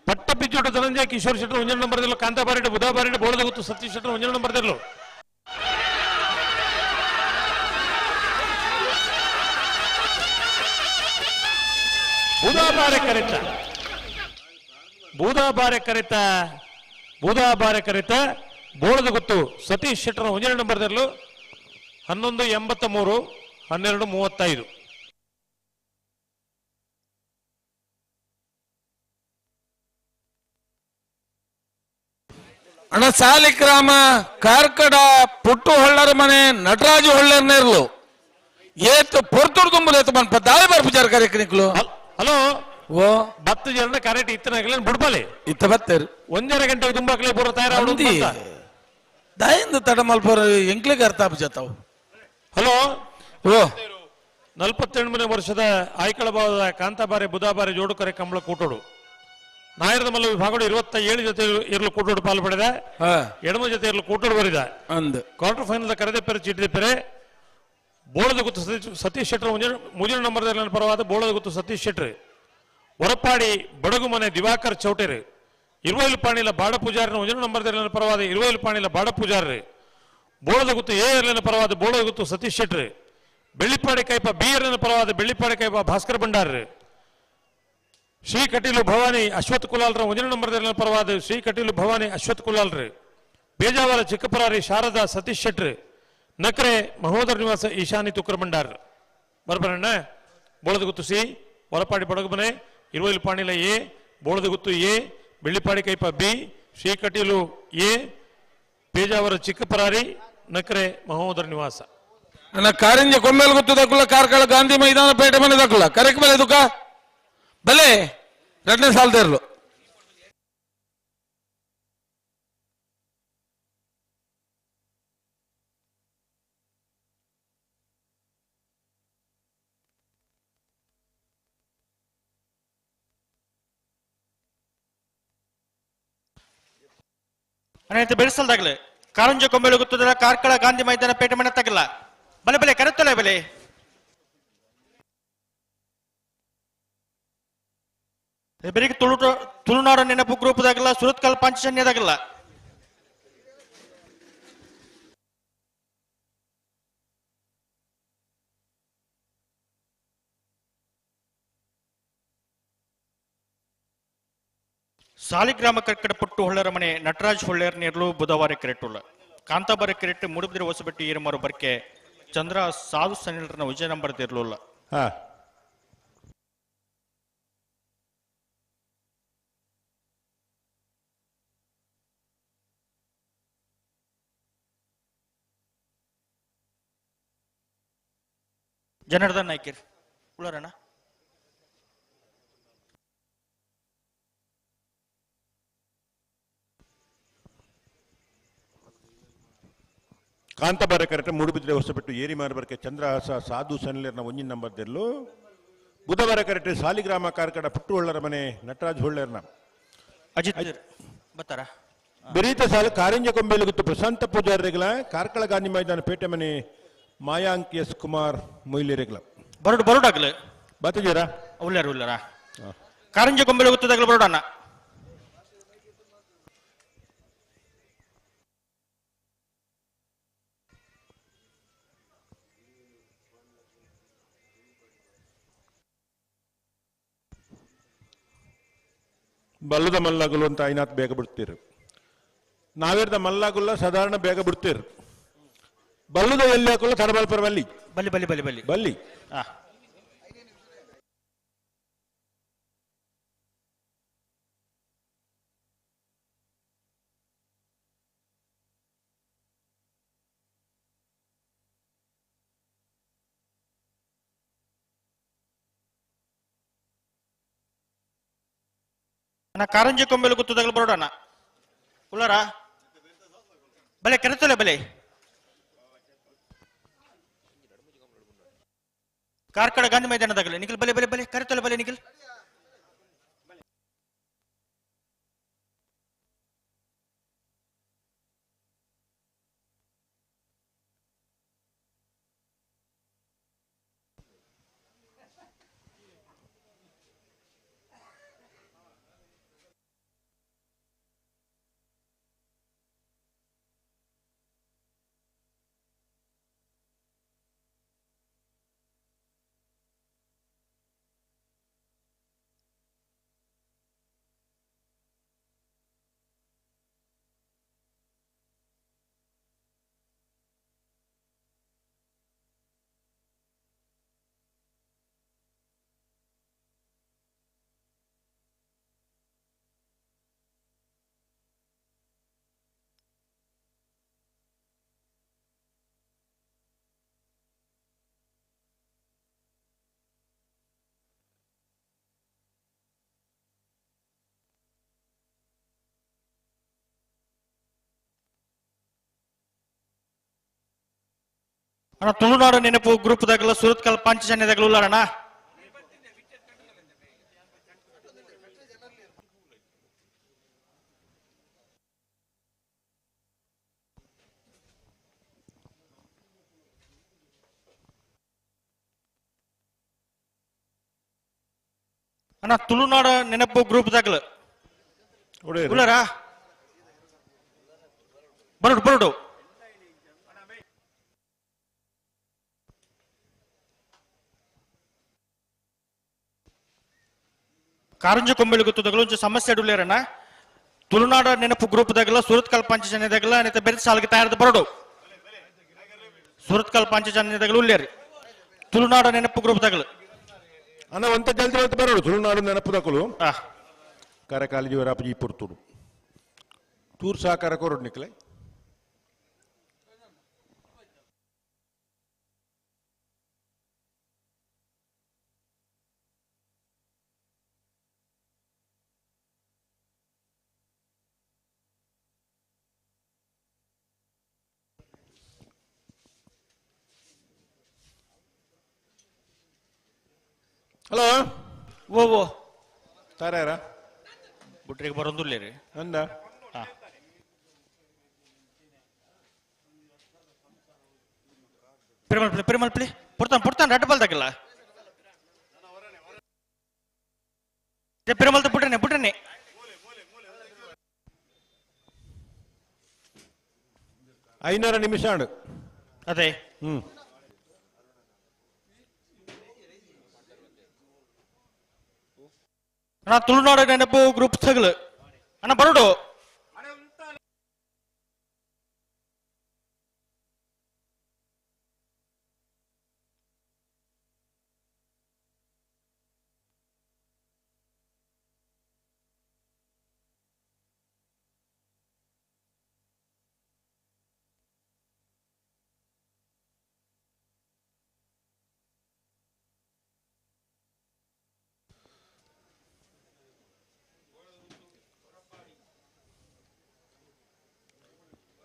ಪಟ್ಟಪಿಚ್ಚೋಟ ಧನಂಜಯ ಕಿಶೋರ್ ಶೆಟ್ಟರ್ 1 ನಂಬರ್ ದಲ್ಲೋ ಕಾಂತಾಬಾರೆಡ್ಡಿ ಬುಧಾಬಾರೆಡ್ಡಿ ಬೋಳದ ಗುತ್ತು ಸತೀಶ್ ಶೆಟ್ಟರ್ 1 ನಂಬರ್ ದಲ್ಲೋ ಬೂದಾಬಾರೆ ಕರೆತ ಬೋಳದ ಗುತ್ತು ಸತೀಶ್ ಶೆಟ್ಟರ್ 1 ನಂಬರ್ ದಲ್ಲೋ 1183 1235 ಅಣ್ಣ ಸಾಲಿಗ್ರಾಮ ಕಾರ್ಕಡ ಪುಟ್ಟು ಹೊಳ್ಳರ ಮನೆ ನಟರಾಜು ಹೊಳ್ಳರ್ನೇರ್ಲು ಏತ್ ಪೊರ್ತುಡು ತುಂಬಲು ಏತ್ ಮನ್ಪ ದಾಳಿ ಬರ್ಪುಜಾರ ಕಾರ್ಯಕ್ರಮಗಳು ಹಲೋ ಓ 10 ಜನ ಕರೆಕ್ಟ್ ಇತ್ತನಾಗಲೇ ಬುಡ್ಬಲೆ ಇತ್ತ ಬತ್ತೇರು 1.5 ಗಂಟೆಗೆ ತುಂಬಾಕಲೇ ಬರೋ ತಯಾರಾವಡು ದಯಿಂದ ತಡ ಮಲ್ಪರ ಎಂಕ್ಲಿಗೆ ಅರ್ಥ ಆಪ್ಜತಾವು ಹಲೋ ಓ 48 ವರ್ಷದ ಆಯ್ಕಳ ಭಾವದ ಕಾಂತಾಬಾರೆ ಬುಧಾಬಾರೆ ಜೋಡುಕರೆ ಕಂಬಳ ಕೂಟೋಡು ನಾಯರದ ಮಲ್ಲ ವಿಭಾಗಗಳು 27 ಜೊತೆ ಇರಲು ಕೂಟೋಡು ಪಾಲು ಪಡೆದ ಎಡಮ ಜೊತೆ ಇರಲು ಕೂಟೋಡು ಬರಿದ ಕ್ವಾರ್ಟರ್ ಫೈನಲ್ ಕರೆದೆ ಪೆರೆ ಚೀಟಿದೆ ಪೆರೆ ಬೋಳದ ಗುತ್ತು ಸತೀಶ್ ಶೆಟ್ಟರ್ 3 ನಂಬರ್ ಪರವಾದ ಬೋಳದ ಗುತ್ತು ಸತೀಶ್ ಶೆಟ್ಟರ್ ಹೊರಪಾಡಿ ಬಡಗು ಮನೆ ದಿವಾಕರ್ ಚೌಟೇರು ಇರುವೈಲು ಪಾಣಿಲ ಬಾಡ ಪೂಜಾರಿನ 1 ನಂಬರ್ ಪರವಾದ ಇರುವೈಲು ಪಾಣಿಲ ಬಾಡ ಪೂಜಾರಿ ಬೋಳದ ಗುತ್ತು ಎ ಪರವಾದ ಬೋಳದ ಗುತ್ತು ಸತೀಶ್ ಶೆಟ್ಟರ್ ಬೆಳ್ಳಿಪಾಡಿ ಕೈಪ ಬಿ ಪರವಾದ ಬೆಳ್ಳಿಪಾಡಿ ಕೈಪ ಭಾಸ್ಕರ್ ಭಂಡಾರಿ ಶ್ರೀ ಕಟೀಲು ಭವಾನಿ ಅಶ್ವಥ್ ಕುಲಾಲ್ರ 1 ನಂಬರ್ ಪರವಾದ ಶ್ರೀ ಕಟೀಲು ಭವಾನಿ ಅಶ್ವಥ್ ಕುಲಾಲ್ರಿ ಬೇಜಾವರ ಚಿಕ್ಕಪರಾರಿ ಶಾರದಾ ಸತೀಶ್ ಶೆಟ್ರಿ ನಕ್ರೆ ಮಹೋದರ ನಿವಾಸ ಈಶಾನಿ ತುಕ್ರ ಭಂಡಾರ್ ಬರ್ಬರಣ್ಣ Bolada Guttu C Horapadi Badagumane Iruvail Panila A Bolada Guttu A Bellipadi Kaipa B Shri Kateel A Pejavara Chikkaparari Nakre Mahodara Nivasa ಅಣ್ಣ ಕಾರಿಂಜ ಕೊಮ್ಮೆಲ್ ಗುತ್ತು ದಕ್ಕುಲ ಕಾರ್ಕಳ ಗಾಂಧಿ ಮೈದಾನ ಪೇಟೆ ಮನೆ ದಕ್ಕುಲ ಕರೆಕ್ ಮೇಲೆ ದುಃಖ ಬಲೆ 2ನೇ ಸಾಲದಿರ್ಲು ಅನೇತ ಬೆಳೆಸಲ್ದಾಗಲೇ ಕಾರಂಜ ಕೊಂಬೆಳು ಗುತ್ತದ ಕಾರ್ಕಳ ಗಾಂಧಿ ಮೈದಾನ ಪೇಟೆ ಮನೆ ತಗಲ್ಲ ಬಲೆ ಬಲೆ ಕರೆತ್ತಲೆ ಬಲೆ ಬೆರಿಗೆ ತುಳುನಾಡು ನೆನಪು ಗ್ರೂಪದಾಗಲ್ಲ ಸುರತ್ಕಲ್ ಪಂಚಜನ್ಯದಾಗಲ್ಲ ಸಾಲಿಗ್ರಾಮ ಕರ್ಕಡ ಪುಟ್ಟು ಹೊಳ್ಳರ ಮನೆ ನಟರಾಜ್ ಹೊಳ್ಳೆರ್ ನೇರ್ಲು ಬುಧವಾರ ಕೆರೆಟ್ಟುಲ್ಲ ಕಾಂತಾಬಾರ ಕೆರೆಟ್ಟು ಮೂಡುಬಿದಿರೆ ಹೊಸಬೆಟ್ಟಿ ಈರಮಾರು ಬರ್ಕೆ ಚಂದ್ರ ಸಾಧು ಸನಿಲ್ರನ ವಿಜಯ ನಂಬರ್ ಇರ್ಲಿಲ್ಲ ಜನಾರ್ದನ್ ನಾಯ್ಕರ್ ಉಳ್ಳರಣ್ಣ ಕಾಂತಬಾರ ಕರೆಕ್ಟ್ ಮೂಡುಬಿದ್ರೆ ಹೊಸಬಿಟ್ಟು ಏರಿ ಮಾರಬರ್ಕೆ ಚಂದ್ರಹಾಸ ಸಾಧು ಸನ್ಲೇರ್ನ ಒಂಜಿನ ನಂಬರ್ದೆಲ್ಲು ಬುಧವಾರ ಕರೆಕ್ಟ್ ಸಾಲಿಗ್ರಾಮ ಕಾರ್ಕಡ ಪುಟ್ಟು ಹೊಳ್ಳರ ಮನೆ ನಟರಾಜ್ ಹೊಳ್ಳರ್ನ ಅಜಿತ್ ಬತ್ತಾರ ಬೆರೀತ ಸಾಲ ಕಾರಿಂಜ ಕೊಂಬೆಲು ಗುತ್ತು ಪ್ರಶಾಂತ ಪೂಜಾರಿಗಳ ಕಾರ್ಕಳ ಗಾಂಧಿ ಮೈದಾನ ಪೇಟೆ ಮನೆ ಮಾಯಾಂಕ್ ಎಸ್ ಕುಮಾರ್ ಮೊಯ್ಲಿರೆಗಳ ಬರೋಡಾಗಲು ಬಾತಿದ್ದೀರಾ ಉಳ್ಳಾರ ಕಾರಂಜ ಕೊಂಬೆಲು ಗುತ್ತದಾಗಲು ಬರೋಡಣ್ಣ ಬಲ್ಲದ ಮಲ್ಲಾಗುಲು ಅಂತ ಐನಾತ್ ಬೇಗ ಬಿಡ್ತೀರಿ ನಾವೇರ್ದ ಮಲ್ಲಾಗುಲ್ಲ ಸಾಧಾರಣ ಬೇಗ ಬಿಡ್ತೀರಿ ಬಲ್ಲುದ ಎಲ್ಲಿ ಹಾಕಲ್ಲ ತಡಬಲ್ಪರ ಬಲ್ಲಿ ಬಲ್ಲಿ ಬಲ್ಲಿ ಬಲ್ಲಿ ಬಲ್ಲಿ ಬಲ್ಲಿ ಕಾರಂಜಿ ಕೊಂಬೆಲು ಗುತ್ತದಾಗಲು ಬರೋಡಣ್ಣ ಉಳ್ಳಾರ ಬಲೆ ಕೆರೆತಲೆ ಬಲೆ ಕಾರ್ಕಳ ಗಾಂಧಿ ಮೈದಾನದಾಗಲಿ ನಿಖಿಲ್ ಬಲೆ ಬಲೆ ಬಲೆ ಕರೆತಲೆ ಬಲೆ ನಿಖಿಲ್ ಅಣ್ಣ ತುಳುನಾಡು ನೆನಪು ಗ್ರೂಪ್ದಾಗಲ್ಲ ಸುರತ್ಕಲ್ ಪಂಚಜನ್ಯದಾಗಲು ಉಳ್ಳಾರಣ್ಣ ಅಣ್ಣ ತುಳುನಾಡು ನೆನಪು ಗ್ರೂಪ್ದಾಗಲು ಉಳ್ಳಾರ ಬರೋಡು ಬರೋಡು ಕಾರಂಜಿ ಕೊಂಬೆಲು ಗುತ್ತದಾಗಲು ಒಂಚೂರು ಸಮಸ್ಯೆ ಅಡುಲ್ಲೇರಣ್ಣ ತುಳುನಾಡ ನೆನಪು ಗ್ರೂಪ್ದಾಗಲ್ಲ ಸುರತ್ಕಲ್ ಪಂಚಜನ್ಯದಾಗಲ್ಲ ನೆತ್ತ ಬೆರೆತ ಸಾಲಿಗೆ ತಯಾರದ ಬರೋಡು ಸುರತ್ಕಲ್ ಪಂಚಜನ್ಯದಾಗಲು ಉಳ್ಳೇರಿ ತುಳುನಾಡ ನೆನಪು ಗ್ರೂಪ್ದಾಗಲು ಅಣ್ಣ ಒಂತ ಜಲ್ದಿ ಹೊತ್ತು ಬರೋಡು ತುಳುನಾಡು ನೆನಪುದಾಕಲು ಕರೆ ಕಾಲೇಜಿ ವರಾಪಜಿ ಪುರ್ತೂರು ತೂರ್ ಸಹಕಾರ ಕೋರೋಡು ನಿಕ್ಲೆ ಹಲೋ ಓ ತಾರ್ಯಾರ ಬುಟ್ರಿಗೆ ಬರೋದಿಲ್ಲೇರಿ ಅಂದ ಪೆರುಮಲ್ಪಲಿ ಪುಡ್ತಾನೆ ರಡ್ಡ ಬಲ್ದಾಗಿಲ್ಲ ಪೆರುಮಲ್ತ ಬಿಟ್ರನೆ 5 ನಿಮಿಷ ಅದೇ ಅಣ್ಣ ತುಳುನಾಡು ನೆನಪು ಗ್ರೂಪ್ ತಗಲು ಅಣ್ಣ ಬರೋಡು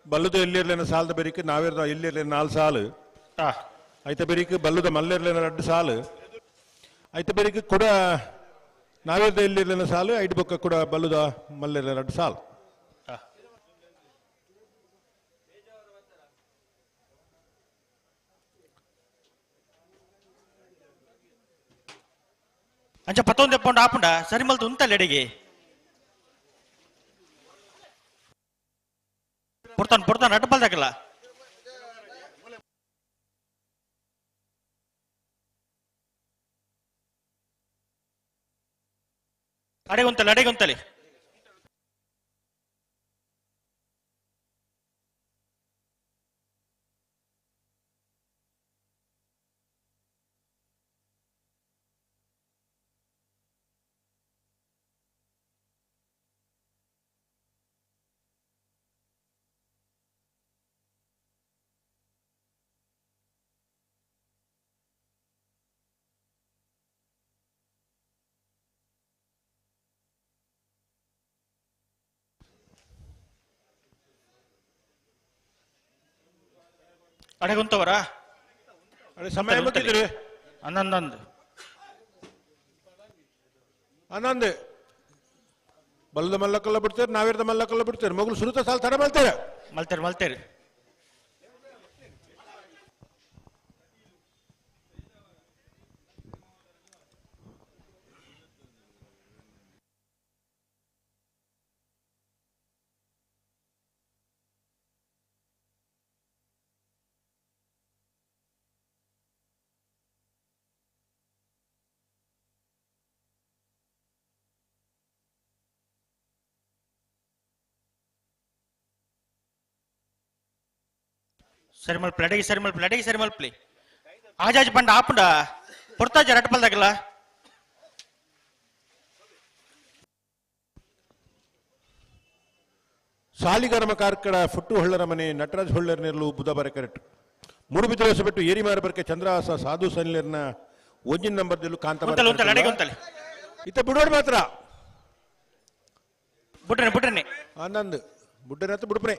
ಬಲ್ಲುದ ಎಲ್ಲಿರ್ಲೇನ ಸಾಲದ ಬೆರಿಕೆ ನಾವೇರ್ದ ಎಲ್ಲಿರ್ಲೇನ 4 ಸಾಲು ಐತ ಬೆರಿಕೆ ಬಲ್ಲುದ ಮಲ್ಲೇರ್ಲೇನ 2 ಸಾಲು ಐತ ಬೆರಿಕೆ ಕೂಡ ನಾವೇರ್ದ ಎಲ್ಲಿರ್ಲೇನ ಸಾಲು ಐದು ಬೊಕ್ಕ ಕೂಡ ಬಲ್ಲುದ ಮಲ್ಲೇರ್ಲೇನ 2 ಸಾಲು ಅಂಚ 11 ಪೌಂಡ್ ಆಪುಂಡ ಸರಿ ಮಲ್ತು ಉಂತಲ್ಲ ಎಡೆಗೆ ಪುರ್ತಾನ್ ಅಡ್ಡ ಬಲ್ದಾಕಲ್ಲ ಅಡೆಗೊಂತಲಿ ಅಡೆಗೊಂತವರ ಸಮಯ ಮುಗಿದ್ರಿ ಅನ್ನೊಂದು ಬಲ್ಲದ ಮಲ್ಲಕ್ಕೆಲ್ಲ ಬಿಡ್ತೇವೆ ನಾವೇರ್ದ ಮಲ್ಲಕ್ಕೆಲ್ಲ ಬಿಡ್ತೇವೆ ಮಗಳು ಸುರುತ ಸಾಲ ತರ ಮಲ್ತೇರಿ ಸರಿ ಮಲ್ಪಲಿ ಆಜಾಜ್ ಬಂಡ ಆಪುಂಡ ಪುರ್ತಾಜ ರಟ್ಪಲ್ದಾಗಲ್ಲ ಸಾಲಿಗರಮ ಕಾರ್ಕಳ ಫುಟ್ಟು ಹೊಳ್ಳರ ಮನೆ ನಟರಾಜ್ ಹೊಳ್ಳರ್ ನೆರಳು ಬುಧವಾರ ಕರೆಕ್ಟ್ ಮೂಡುಬಿದ್ರೆ ಬಿಟ್ಟು ಏರಿ ಮಾರಬರ್ಕೆ ಚಂದ್ರಹಾಸ ಸಾಧು ಸನ್ಲರ್ನ ಒಂಜಿನ ನಂಬರ್ದಲ್ಲೂ ಕಾಂತ ಇತ್ತ ಬಿಡೋಡ್ ಮಾತ್ರ ಬಿಟ್ರೆ ಆನಂದ್ ಬುಡ್ಡನೆ ಬಿಡ್ಪನೆ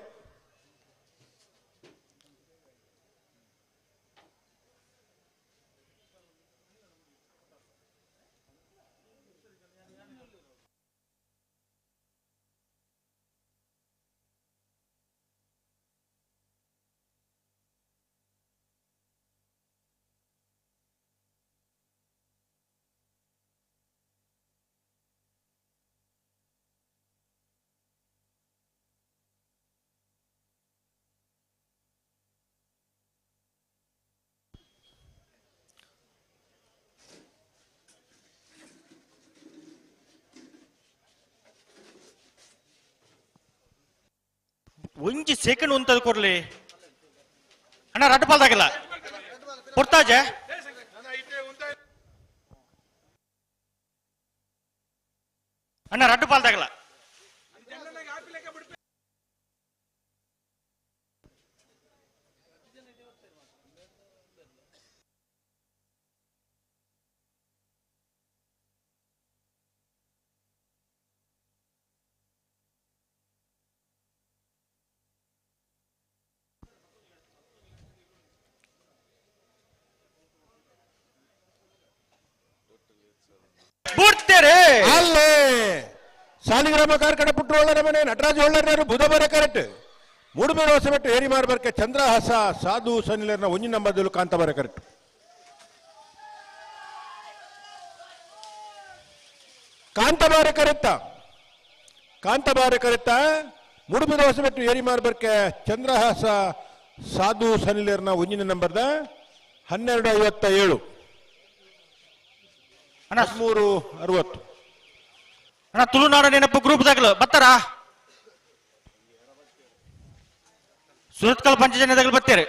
ಒಂಜಿ ಸೆಕೆಂಡ್ ಉಂತದ ಕೊರ್ಲಿ ಅಣ್ಣ ರಟ್ಪಾಲ್ದಾಗಲ್ಲ ಪುರ್ತಾಜ ಅಣ್ಣ ರಟ್ಪಾಲ್ದಾಗಲ್ಲ ಅಲ್ಲೇ ಸಾಲಿಗ್ರಾಮ ಕಾರ್ಕಳ ಪುಟ್ಟು ಹೊಳ್ಳರ ಮನೆ ನಟರಾಜ್ ಹೊಳ್ಳರ ಬುಧವಾರ ಕರೆಕ್ಟ್ ಮೂಡುಬೇರು ಹೊಸ ಬಿಟ್ಟು ಏರಿ ಮಾರಬರ್ಕೆ ಚಂದ್ರಹಾಸ ಸಾಧು ಸನ್ಲರ್ನ ಒಂಜಿನ ನಂಬರ್ದಲ್ಲೂ ಕಾಂತಬಾರ ಕರೆಕ್ಟ್ ಕಾಂತಬಾರ ಕರೆಕ್ಟ ಮೂಡುಬೇರು ಹೊಸ ಬಿಟ್ಟು ಏರಿ ಮಾರಬರ್ಕೆ ಚಂದ್ರಹಾಸ ಸಾಧು ಸನ್ಲರ್ನ ಒಂಜಿನ ನಂಬರ್ದ 1257 1360 ಅಣ್ಣ ತುಳುನಾಡು ನೆನಪು ಗ್ರೂಪ್ದಾಗಲು ಬತ್ತಾರ ಸುರತ್ಕಲ್ ಪಂಚಜನ್ಯದಾಗಲು ಬತ್ತೀರಿ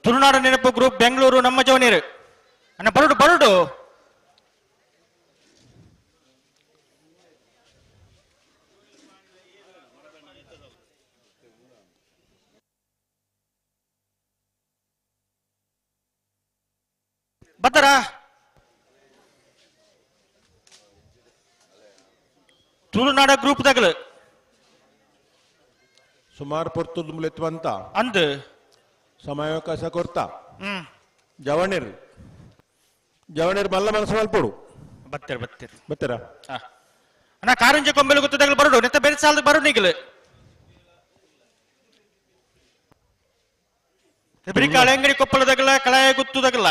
ತುಳುನಾಡು ನೆನಪು ಗ್ರೂಪ್ ಬೆಂಗಳೂರು ನಮ್ಮ ಜವನೀರು ಅಣ್ಣ ಬರುಡು ಬತ್ತಾರ ತುಳುನಾಡ ಗ್ರೂಪ್ದಾಗಲು ಸುಮಾರು ಪೊರ್ತುದು ಮುಲೆತ್ತುವಂತ ಅಂದು ಸಮಯಾವಕಾಶ ಕೊಡ್ತಾ ಜವಣೇರು ಮಲ್ಲ ಮನಸ್ಸು ಮಲ್ಪಡು ಬತ್ತೀರ ಅಣ್ಣ ಕಾರಂಜಿ ಕೊಂಬೆಲು ಗೊತ್ತದಾಗಲು ಬರಡು ನೆತ್ತ ಬೇರೆ ಸಾಲದ ಬರಡು ನೀಗಲು ಬರೀ ಕಳೆಂಗಡಿ ಕೊಪ್ಪಳದಾಗಲ್ಲ ಕಳಾಯ ಗುತ್ತದಾಗಲ್ಲ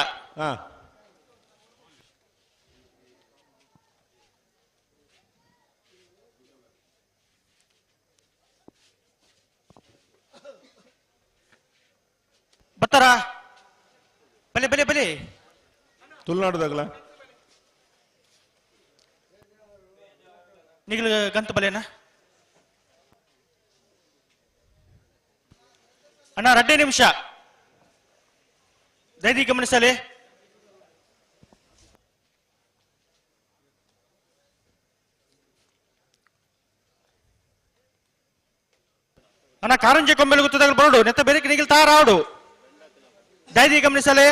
ಬತ್ತಾರ ಬಲೆ ಬಲೆ ಬಲೆ ತುಳುನಾಡುದಾಗಲ ನಿಗಲು ಗಂತ ಬಲೆನಾ ಅಣ್ಣ 2 ನಿಮಿಷ ದಯದಿ ಗಮನಿಸಲಿ ಅಣ್ಣ ಕಾರಂಜಿ ಕೊಂಬೆಲು ಗೊತ್ತದಾಗ ಬರಡು ನೆತ್ತ ಬೇರೆ ನಿಗಿಲ್ ತಾರಾಡು ದಯದಿ ಗಮನಿಸಲಿ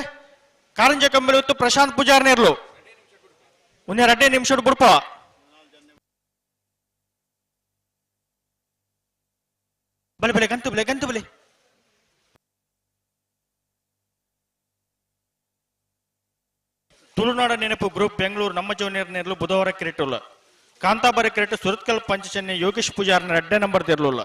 ಕಾರಂಜಿ ಕೊಂಬೆಲು ಗೊತ್ತು ಪ್ರಶಾಂತ್ ಪೂಜಾರ್ ನೇರ್ಲು ಒಂದೇ 2 ನಿಮಿಷ ಬಿಡ್ಪ ಬಲೆ ಬಲೆ ಗಂತು ಬಲೆ ತುಳುನಾಡ ನೆನಪು ಗ್ರೂಪ್ ಬೆಂಗಳೂರು ನಮ್ಮ ಜೋನೇರ್ನೇರ್ಲು ಬುಧವಾರ ಕಿರೀಟುಲ್ಲ ಕಾಂತಾಬಾರಿ ಕಿರೀಟ ಸುರತ್ಕಲ್ ಪಂಚಚನ್ಯ ಯೋಗೇಶ್ ಪೂಜಾರ್ನ 2 ನಂಬರ್ ತೆರಲುಲ್ಲ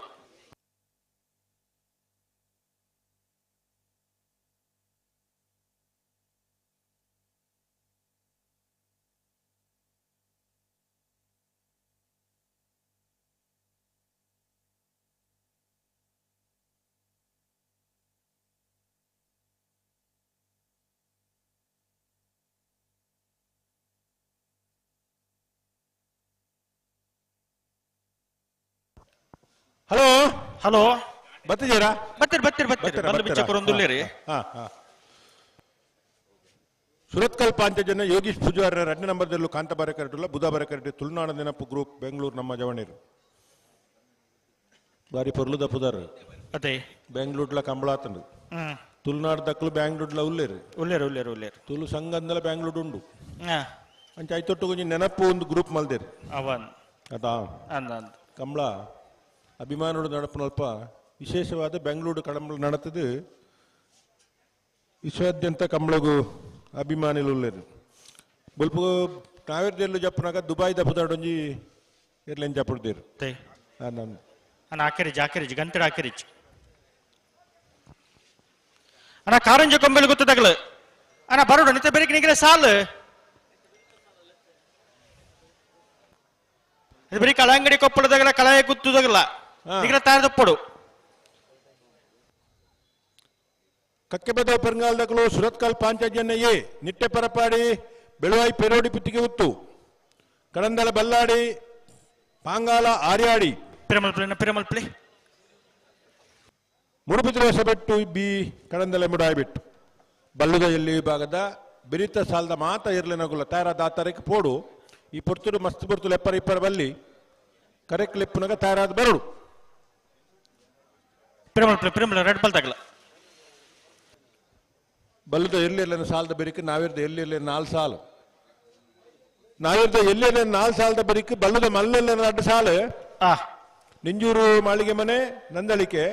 ಹಲೋ ಹಲೋ ಬತ್ತಿದ್ದೀರಾ ಬತ್ತೀರಿ ಬಿಚ್ಚಕೊರೊಂದುಲ್ಲೇರಿ ಸುರತ್ಕಲ್ ಪಾಂಚಜನ್ಯ ಯೋಗೀಶ್ ಪೂಜಾರ 2 ನಂಬರ್ದಲ್ಲೂ ಕಾಂತಾಬಾರ ಕರೆಟುಲ್ಲ ಬುಧವಾರ ಕರೆಟು ತುಳುನಾಡ ನೆನಪು ಗ್ರೂಪ್ ಬೆಂಗಳೂರು ನಮ್ಮ ಜವಣೀರು ಬಾರಿ ಪೊರ್ಲುದ ಪುದರ್ ಅದೇ ಬೆಂಗಳೂರ್ಲ ಕಂಬಳಾತಂಡು ತುಳುನಾಡು ದಕ್ಕಲು ಬ್ಯಾಂಗ್ಳೂರ್ಲ ಉಲ್ಲೇರು ತುಳು ಸಂಘಂದಲ ಬ್ಯಾಂಗ್ಳೂರ್ ಉಂಡು ಅಂಚ ಐತೊಟ್ಟು ಕೊಂಚ ನೆನಪು ಒಂದು ಗ್ರೂಪ್ ಮಲ್ದೇರು ಅವನ್ ಅದಾ ಕಂಬಳ ಅಭಿಮಾನೋಡು ನಡಪನಲ್ಪ ವಿಶೇಷವಾದ ಬೆಂಗಳೂರು ಕಡಂಬಳ ನಡತದು ವಿಶ್ವಾದ್ಯಂತ ಕಂಬಳಗು ಅಭಿಮಾನಿಲು ಉಳ್ಳೇರು ಬೊಲ್ಪ ನಾವೇರ್ದೆಲ್ಲು ಜಪ್ಪನಾಗ ದುಬೈ ದಪ್ಪದಾಡೊಂಜಿ ಇರ್ಲೇನು ಜಪ್ಪಡ್ದೇರು ಅಣ್ಣ ಆಕೆರಿಜ್ ಗಂಟೆ ಆಕೆರಿಜ್ ಅಣ್ಣ ಕಾರಂಜಿ ಕೊಂಬೆಲು ಗೊತ್ತದಾಗಲು ಅಣ್ಣ ಬರೋಡು ನಿತ್ಯ ಬೇರೆ ನಿಗಲ ಸಾಲು ಬರೀ ಕಳಂಗಡಿ ಕೊಪ್ಪಳದಾಗಲ್ಲ ಕಳಾಯ ಗುತ್ತದಾಗಲ್ಲ ನಿಗಲ ತಾರದಪ್ಪಡು ಕಕ್ಕೆಬದ ಪೆರಂಗಾಲದಗಳು ಸುರತ್ಕಲ್ ಪಾಂಚಜನ್ಯ ನಿಟ್ಟೆ ಪರಪಾಡಿ ಬೆಳುವಾಯಿ ಪೆರೋಡಿ ಪುತ್ತಿಗೆ ಉತ್ತು ಕಡಂದಲ ಬಲ್ಲಾಡಿ ಪಾಂಗಾಲ ಆರ್ಯಾಡಿ ಪಿರಮಲ್ಪಲೆ ಮುಡುಪಿದ್ರೆ ಹೊಸಬೆಟ್ಟು ಬಿ ಕಡಂದಲೆ ಮುಡಾಯ್ಬಿಟ್ಟು ಬಲ್ಲುದ ಎಲ್ಲಿ ಭಾಗದ ಬಿರಿತ ಸಾಲದ ಮಾತ ಇರ್ಲಿನಗುಲ್ಲ ತಯಾರಾದ ಆ ತರಕ್ಕೆ ಪೋಡು ಈ ಪೊರ್ತುಡು ಮಸ್ತ್ ಪೊರ್ತುಲು ಇಪ್ಪರ ಬಲ್ಲಿ ಕರೆಕ್ಟ್ ಲೆಪ್ಪುನಾಗ ತಯಾರಾದ ಬರಡು ಪಿರಮಲ್ ರೆಡ್ ಬಲ್ ತಗಲ ಬಲ್ಲುದ ಎಲ್ಲಿ ಸಾಲದ ಬರಿಕೆ ನಾವಿರ್ದ ಎಲ್ಲಿ 4 ಸಾಲು ನಾವಿರ್ದ ಎಲ್ಲಿ 4 ಸಾಲದ ಬರಿಕೆ ಬಲ್ಲುದ ಮಲ್ಲೆಲ್ಲ 2 ಸಾಲು ನಿಂಜೂರು ಮಾಳಿಗೆ ಮನೆ ನಂದಳಿಕೆ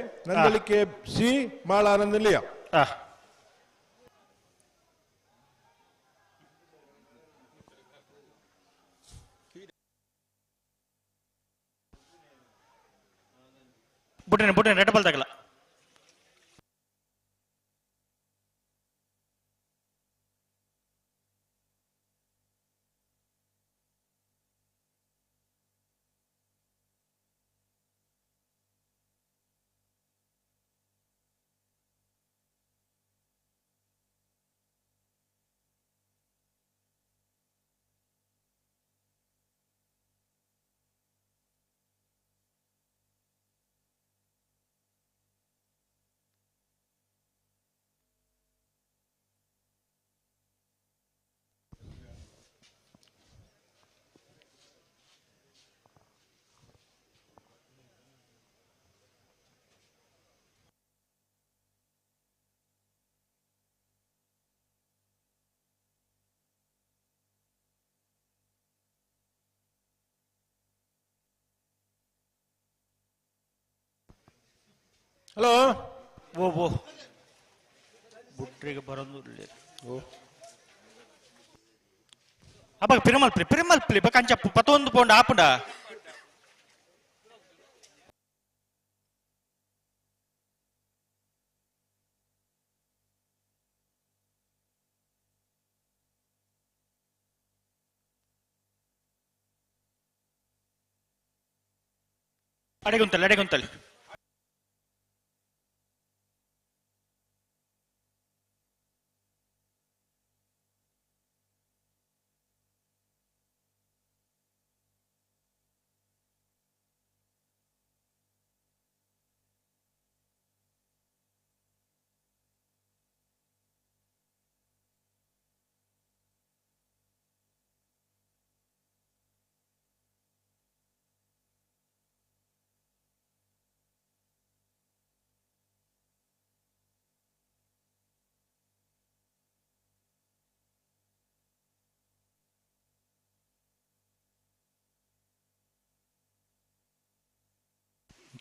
ಸಿ ಮಾಳ ಆನಂದಲಿಯ ಬುಟ್ಟನೆ ರೆಡ್ ಬಲ್ ತಗಲ ಹಲೋ ಓ ಬುಟ್ರಿಗೆ ಬರೋದು ಅಪ್ಪ ಪಿರಮಲ್ ಕಂಚ 11 ಪೌಂಡ್ ಆಪುಂಡ ಅಡೆಗುಂತಲ್ಲಿ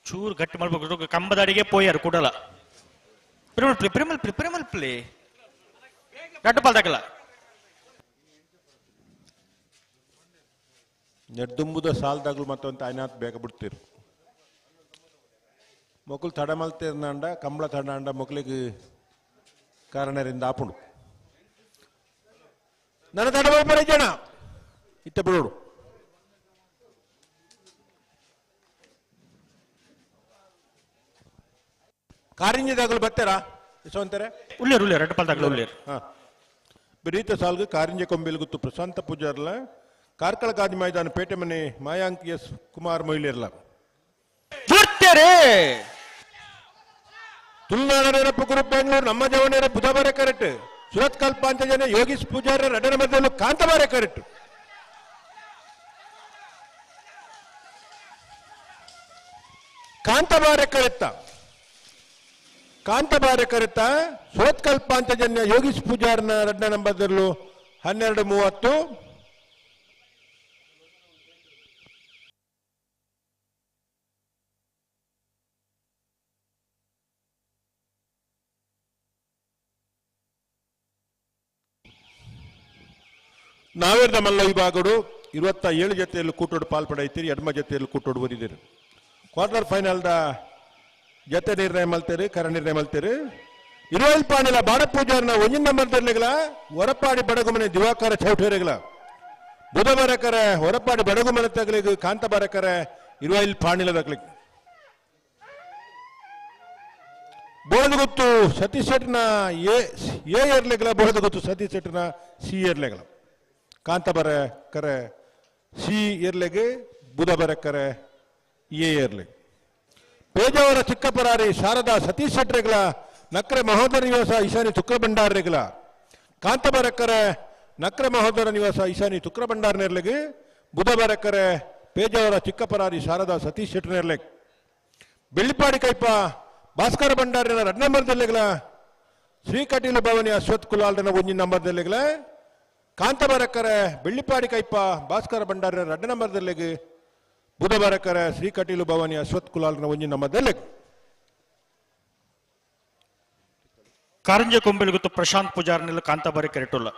ಚೂರು ಗಟ್ಟಿ ಮಾಡ್ಬೇಕು ಕಂಬದ ಅಡಿಗೆ ಪೋಯಾರು ಕೂಡಲ್ಲ ಪಿರಮಲ್ ಪ್ಲೇ ಗಟ್ಟಪಾಲ್ ತಗಲ್ಲ ನೆಡ್ದುಂಬುದ ಸಾಲದಾಗ್ಲು ಮತ್ತೊಂದು ಐನಾತ್ ಬೇಗ ಬಿಡ್ತೀರು ಮೊಕಲು ತಡ ಮಲ್ತಿರ್ನಾಂಡ ಕಂಬಳ ತಡಾಂಡ ಮೊಕಲಿಗೆ ಕಾರಣರಿಂದ ಆಪುಂಡು ನನ್ನ ತಡ ಬರ ಜನ ಇತ್ತ ಬಿಡೋಡು ಕಾರಿಂಜದಾಗಲು ಬರ್ತಾರಾ ಎಷ್ಟು ಅಂತಾರೆ ಉಳ್ಳೇರು ರಟ್ಟಪಾಲ್ದಾಗಲು ಉಳ್ಳೇರು ಬಿರೀತ ಸಾಲ್ಗೆ ಕಾರಿಂಜ ಕೊಂಬೆಲ್ಗುತ್ತು ಪ್ರಶಾಂತ ಪೂಜಾರ್ಲ ಕಾರ್ಕಳ ಗಾದಿ ಮೈದಾನ ಪೇಟೆ ಮನೆ ಮಾಯಾಂಕ್ ಎಸ್ ಕುಮಾರ್ ಮೊಯ್ಲೇರ್ಲ ತುಳುನಾಡನೇರಪ್ಪು ಗ್ರೂಪ್ ಬೆಂಗಳೂರು ನಮ್ಮ ಜವನೇರ ಬುಧವಾರ ಕರೆಕ್ಟ್ ಸುರತ್ ಕಲ್ಪಾಂತ ಜನ ಯೋಗೀಶ್ ಪೂಜಾರ ರಡನ ಮಧ್ಯದಲ್ಲಿ ಕಾಂತವಾರ ಕರೆಕ್ಟ್ ಕಾಂತಬಾರ ಕರೆತ ಸುರತ್ ಕಲ್ಪಾಂತ ಜನ ಯೋಗೀಶ್ ಪೂಜಾರನ ರಡ್ಡ ನಂಬರ್ದಲ್ಲೂ 12:30 ನಾವೇರ್ದ ಮಲ್ಲ ವಿಭಾಗಡು 27 ಜೊತೆಯಲ್ಲಿ ಕೂಟೋಡು ಪಾಲ್ಪಡೈತೀರಿ ಎಡ್ಮ ಜೊತೆಯಲ್ಲಿ ಕೂಟೋಡು ಬರಿದಿರಿ ಕ್ವಾರ್ಟರ್ ಫೈನಲ್ದ ಜತೆ ನಿರ್ಣಯ ಮಲ್ತೀರಿ ಕರ ನಿರ್ಣಯ ಮಲ್ತೀರಿ 20 ಪಾಣಿಲ ಬಾಡ ಪೂಜಾರನ 1 ನಂಬರ್ದಲ್ಲಿಗಳ ಹೊರಪಾಡಿ ಬಡಗುಮನೆ ದಿವಾಕರ ಚೌಟೇರಿಗಳ ಬುಧವಾರಕರ ಹೊರಪಾಡಿ ಬಡಗುಮನೆ ತಗಲಿಗೆ ಕಾಂತಬಾರಕರ 20 ಪಾಣಿಲ ತಗಲಿಗೆ ಬೋಳದಗುತ್ತು ಸತೀಶ್ ಶೆಟ್ನ ಎ ಏರ್ಲೆಗಳ ಬೋಳದಗುತ್ತು ಸತೀಶ್ ಶೆಟ್ನ ಸಿ ಏರ್ಲೆಗಳ ಕಾಂತಬರ ಕರೆ ಸಿ ಏರ್ಲೆಗೆ ಬುಧಬರ ಕರೆ ಎ ಏರ್ಲೆಗೆ ಪೇಜಾವರ ಚಿಕ್ಕಪರಾರಿ ಶಾರದಾ ಸತೀಶ್ ಶೆಟ್ರೆಗಳ ನಕ್ರೆ ಮಹೋದರ ನಿವಾಸ ಈಶಾನಿ ತುಕ್ರ ಭಂಡಾರರೆಗಳ ಕಾಂತಬರಕ್ಕರೆ ನಕ್ರೆ ಮಹೋದರ ನಿವಾಸ ಈಶಾನಿ ತುಕ್ರ ಭಂಡಾರನೆರ್ಲೆಗೆ ಬುಧಬರಕ್ಕರೆ ಪೇಜಾವರ ಚಿಕ್ಕಪರಾರಿ ಶಾರದಾ ಸತೀಶ್ ಶೆಟ್ರೆರ್ಲೆಗೆ ಬೆಳ್ಳಿಪಾಡಿ ಕೈಪ ಭಾಸ್ಕರ ಭಂಡಾರಿನ 2 ನಂಬರ್ದಲ್ಲಿಗಳ ಶ್ರೀಕಟೀಲು ಭವನಿ ಅಶ್ವಥ್ ಕುಲಾಲ್ನ 1 ನಂಬರ್ದಲ್ಲಿಗಳ ಕಾಂತಬರಕ್ಕರೆ ಬೆಳ್ಳಿಪಾಡಿ ಕೈಪ ಭಾಸ್ಕರ ಭಂಡಾರಿನ 2 ನಂಬರ್ದಲ್ಲಿಗೆ ಬುಧವಾರಕರ ಶ್ರೀಕಟೀಲು ಭವನಿ ಅಶ್ವಥ್ ಕುಲಾಲ್ನ 1 ನಂಬರ್ದಲ್ಲಿಗೆ ಕಾರಂಜ ಕೊಂಬೆಲಗುತ್ತು ಪ್ರಶಾಂತ್ ಪೂಜಾರ್ನೆಲ್ಲ ಕಾಂತಾಬಾರಿ ಕೆರೆಟುಲ್ಲ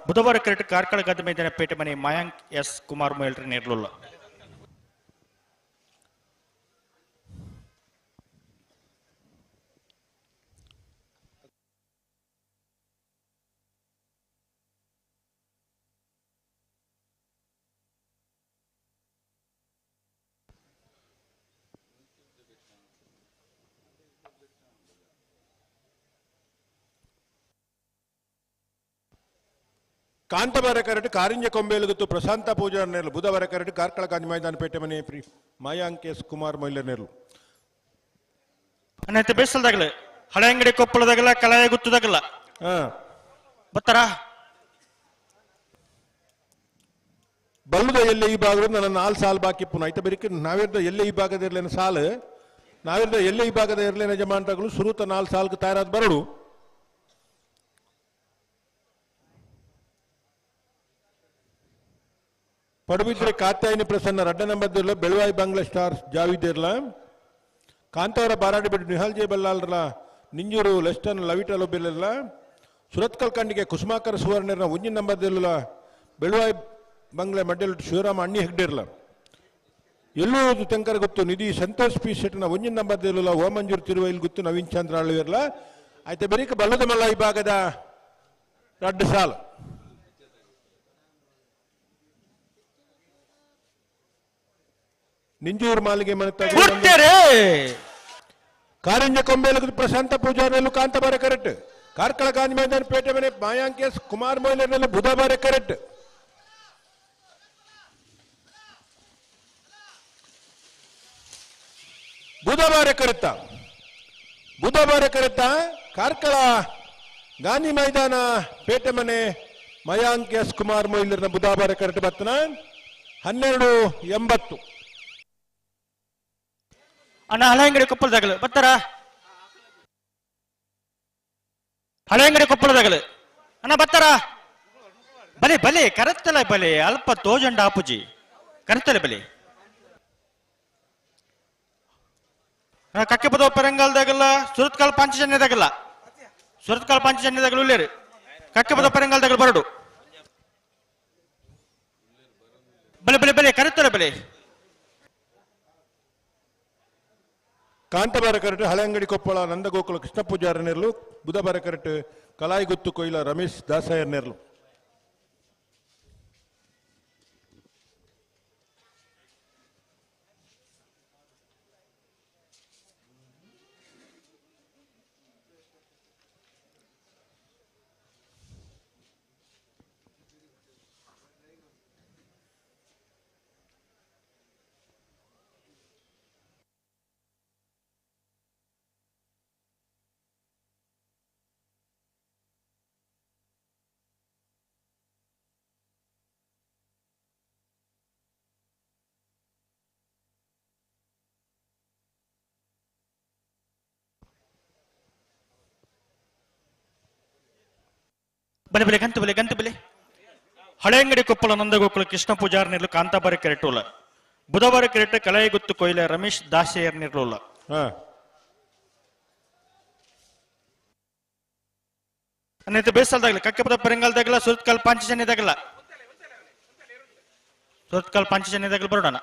ಬುಧವಾರ ಕೆರೆಟ್ ಕಾರ್ಕಳ ಗದ್ದ ಮೈದಾನ ಪೇಟೆ ಮನೆ ಮಾಯಾಂಕ್ ಎಸ್ ಕುಮಾರ್ ಮೊಯ್ಲ್ರಿ ನೇರ್ಲುಲ್ಲ ಕಾಂತಬಾರ ಕರೆಟ್ ಕಾರಿಂಜ ಕೊಂಬೆಲಗುತ್ತು ಪ್ರಶಾಂತ ಪೂಜಾರ ನೇರ್ಲು ಬುಧವಾರ ಕರೆಟ್ ಕಾರ್ಕಳ ಗಾಂಧಿ ಮೈದಾನ ಪೇಟೆ ಮನೆ ಮಾಯಾಂಕ್ ಎಸ್ ಕುಮಾರ್ ಮೊಯ್ಲರ್ ನೇರ್ಲು ಅನ್ನೈತೆ ಬೇಸಲ್ದಾಗಲ ಹಳೆ ಅಂಗಡಿ ಕೊಪ್ಪಳದಾಗಲ ಕಲಾಯ ಗುತ್ತದಾಗಲ ಬತ್ತಾರ ಬಲ್ಲುದ ಎಲ್ಲೆ ಈ ಭಾಗದ ನನ್ನ 4 ಸಾಲ್ ಬಾಕಿ ಪುನಃ ಐತ ಬರೀ ನಾವಿರ್ದ ಎಲ್ಲೆ ಈ ಭಾಗದ ಇರ್ಲೇನ ಸಾಲು ನಾವಿರ್ದ ಎಲ್ಲೆ ಈ ಭಾಗದ ಇರ್ಲೇನ ಜಮಾಂತಗಳು ಸುರುತ 4 ಸಾಲ್ಗೆ ತಯಾರಾದ ಬರಡು ಪಡುಬಿದ್ರೆ ಕಾತ್ಯಾಯಿನಿ ಪ್ರಸನ್ನ 2 ನಂಬರ್ದಿರ್ಲ ಬೆಳವಾಯಿ ಬಾಂಗ್ಲಾ ಸ್ಟಾರ್ಸ್ ಜಾವಿದಿರ್ಲ ಕಾಂತಾವರ ಬಾರಾಡಿ ಬಿಟ್ಟು ನಿಹಾಲ್ ಜೆ ಬಲ್ಲಾಲ್ರ ನಿಂಜೂರು ಲೆಸ್ಟನ್ ಲವಿಟಲು ಬೆಲ್ಲ ಸುರತ್ಕಲ್ ಕಂಡಿಗೆ ಕುಸುಮಾಕರ ಸುವರ್ಣರ ಒಂಜಿನ ನಂಬರ್ದಲ್ಲ ಬೆಳುವಾಯಿ ಬಂಗ್ಲೆ ಮಡ್ಡೆಲ್ ಶಿವರಾಮ ಅಣ್ಣಿ ಹೆಗ್ಡೇರ್ಲ ಎಲ್ಲೂರು ತೆಂಕರ ಗೊತ್ತು ನಿಧಿ ಸಂತೋಷ್ ಪಿ ಶೆಟ್ನ ಒಂಜಿನ ನಂಬರ್ದಲ್ಲ ಓಮಂಜೂರು ತಿರುವೈಲ್ ಗೊತ್ತು ನವೀನ್ ಚಂದ್ರ ಆಳ್ವಿರ್ಲ ಆಯ್ತು ಬರೀಕ ಬಲ್ಲದ ಮಲ್ಲ ಈ ಭಾಗದ 2 ಸಾಲು ನಿಂಜೂರು ಮಾಲಿಗೆ ಕಾರಿಂಜ ಕೊಂಬೇಲು ಪ್ರಶಾಂತ ಪೂಜಾರಲ್ಲೂ ಕಾಂತಬಾರ ಕರೆಕ್ಟ್ ಕಾರ್ಕಳ ಗಾಂಧಿ ಮೈದಾನ ಪೇಟೆ ಮನೆ ಮಾಯಾಂಕೇಶ್ ಕುಮಾರ್ ಮೊಯ್ಲರ್ನಲ್ಲಿ ಬುಧವಾರ ಕರೆಕ್ಟ್ ಬುಧವಾರ ಕರೆಕ್ಟ ಕಾರ್ಕಳ ಗಾಂಧಿ ಮೈದಾನ ಪೇಟೆ ಮನೆ ಮಯಾಂಕೇಶ್ ಕುಮಾರ್ ಮೊಯ್ಲರ್ನ ಬುಧವಾರ ಕರೆಕ್ಟ್ ಬರ್ತನ 12:80 ಅಣ್ಣ ಹಳೆಯಂಗಡಿ ಕೊಪ್ಪಳದಾಗಲು ಬರ್ತಾರ ಹಳೆಯಂಗಡಿ ಕೊಪ್ಪಳದಾಗಲು ಅಣ್ಣ ಬರ್ತಾರ ಬಲೆ ಬಲೆ ಕರೆತ್ತಲ ಬಲೆ ಅಲ್ಪ ತೋಜಂಡ ಆಪುಜಿ ಕರೆತ್ತಲೆ ಬಲೆ ಕಕ್ಕೆ ಪದ ಪೆರಂಗಾಲ್ದಾಗಲ್ಲ ಸುರತ್ಕಾಲ್ ಪಾಂಚಜನ್ಯದಾಗಲ್ಲ ಸುರತ್ಕಾಲ್ ಪಾಂಚಜನ್ಯದಾಗಲು ಉಳ್ಳೇರು ಕಕ್ಕೆ ಪದ ಪೆರಂಗಾಲ್ದಾಗಲು ಬರಡು ಬಲೆ ಬಲೆ ಬಲೆ ಕರೆತ್ತಲೆ ಬಲೆ ಕಾಂತಬಾರ ಕರೆಕ್ಟ್ ಹಳೆಯಂಗಡಿ ಕೊಪ್ಪಳ ನಂದಗೋಕುಲ ಕೃಷ್ಣ ಪೂಜಾರ ನೆರಲು ಬುಧವಾರ ಕರೆಕ್ಟ್ ಕಲಾಯಿಗುತ್ತು ಕೊಯ್ಲ ರಮೇಶ್ ದಾಸಯ್ಯ ನೆರಲು ಬಲೆ ಬಲೆ ಗಂತು ಬೆಲೆ ಹಳೆಯಂಗಡಿ ಕೊಪ್ಪಳ ನಂದಗೋಕುಲ ಕೃಷ್ಣ ಪೂಜಾರ್ ನಿರ್ಲು ಕಾಂತಾಬಾರಿ ಕೆರೆಟೋಲ ಬುಧವಾರ ಕೆರೆಟ ಕಲಾಯಿಗುತ್ತು ಕೊಯ್ಲ ರಮೇಶ್ ದಾಸಯ್ಯರ್ ನಿರ್ಲೋಲ ಅನ್ನೈತೆ ಬೇಸಲ್ದಾಗಲ್ಲ ಕಕ್ಕೆಪದ ಪೆರಂಗಾಲ್ದಾಗಲ್ಲ ಸುರತ್ಕಾಲ್ ಪಾಂಚಜನ್ಯದಾಗಲ್ಲ ಸುರತ್ಕಾಲ್ ಪಾಂಚಜನ್ಯದಾಗಲ್ಲ ಬರೋಣ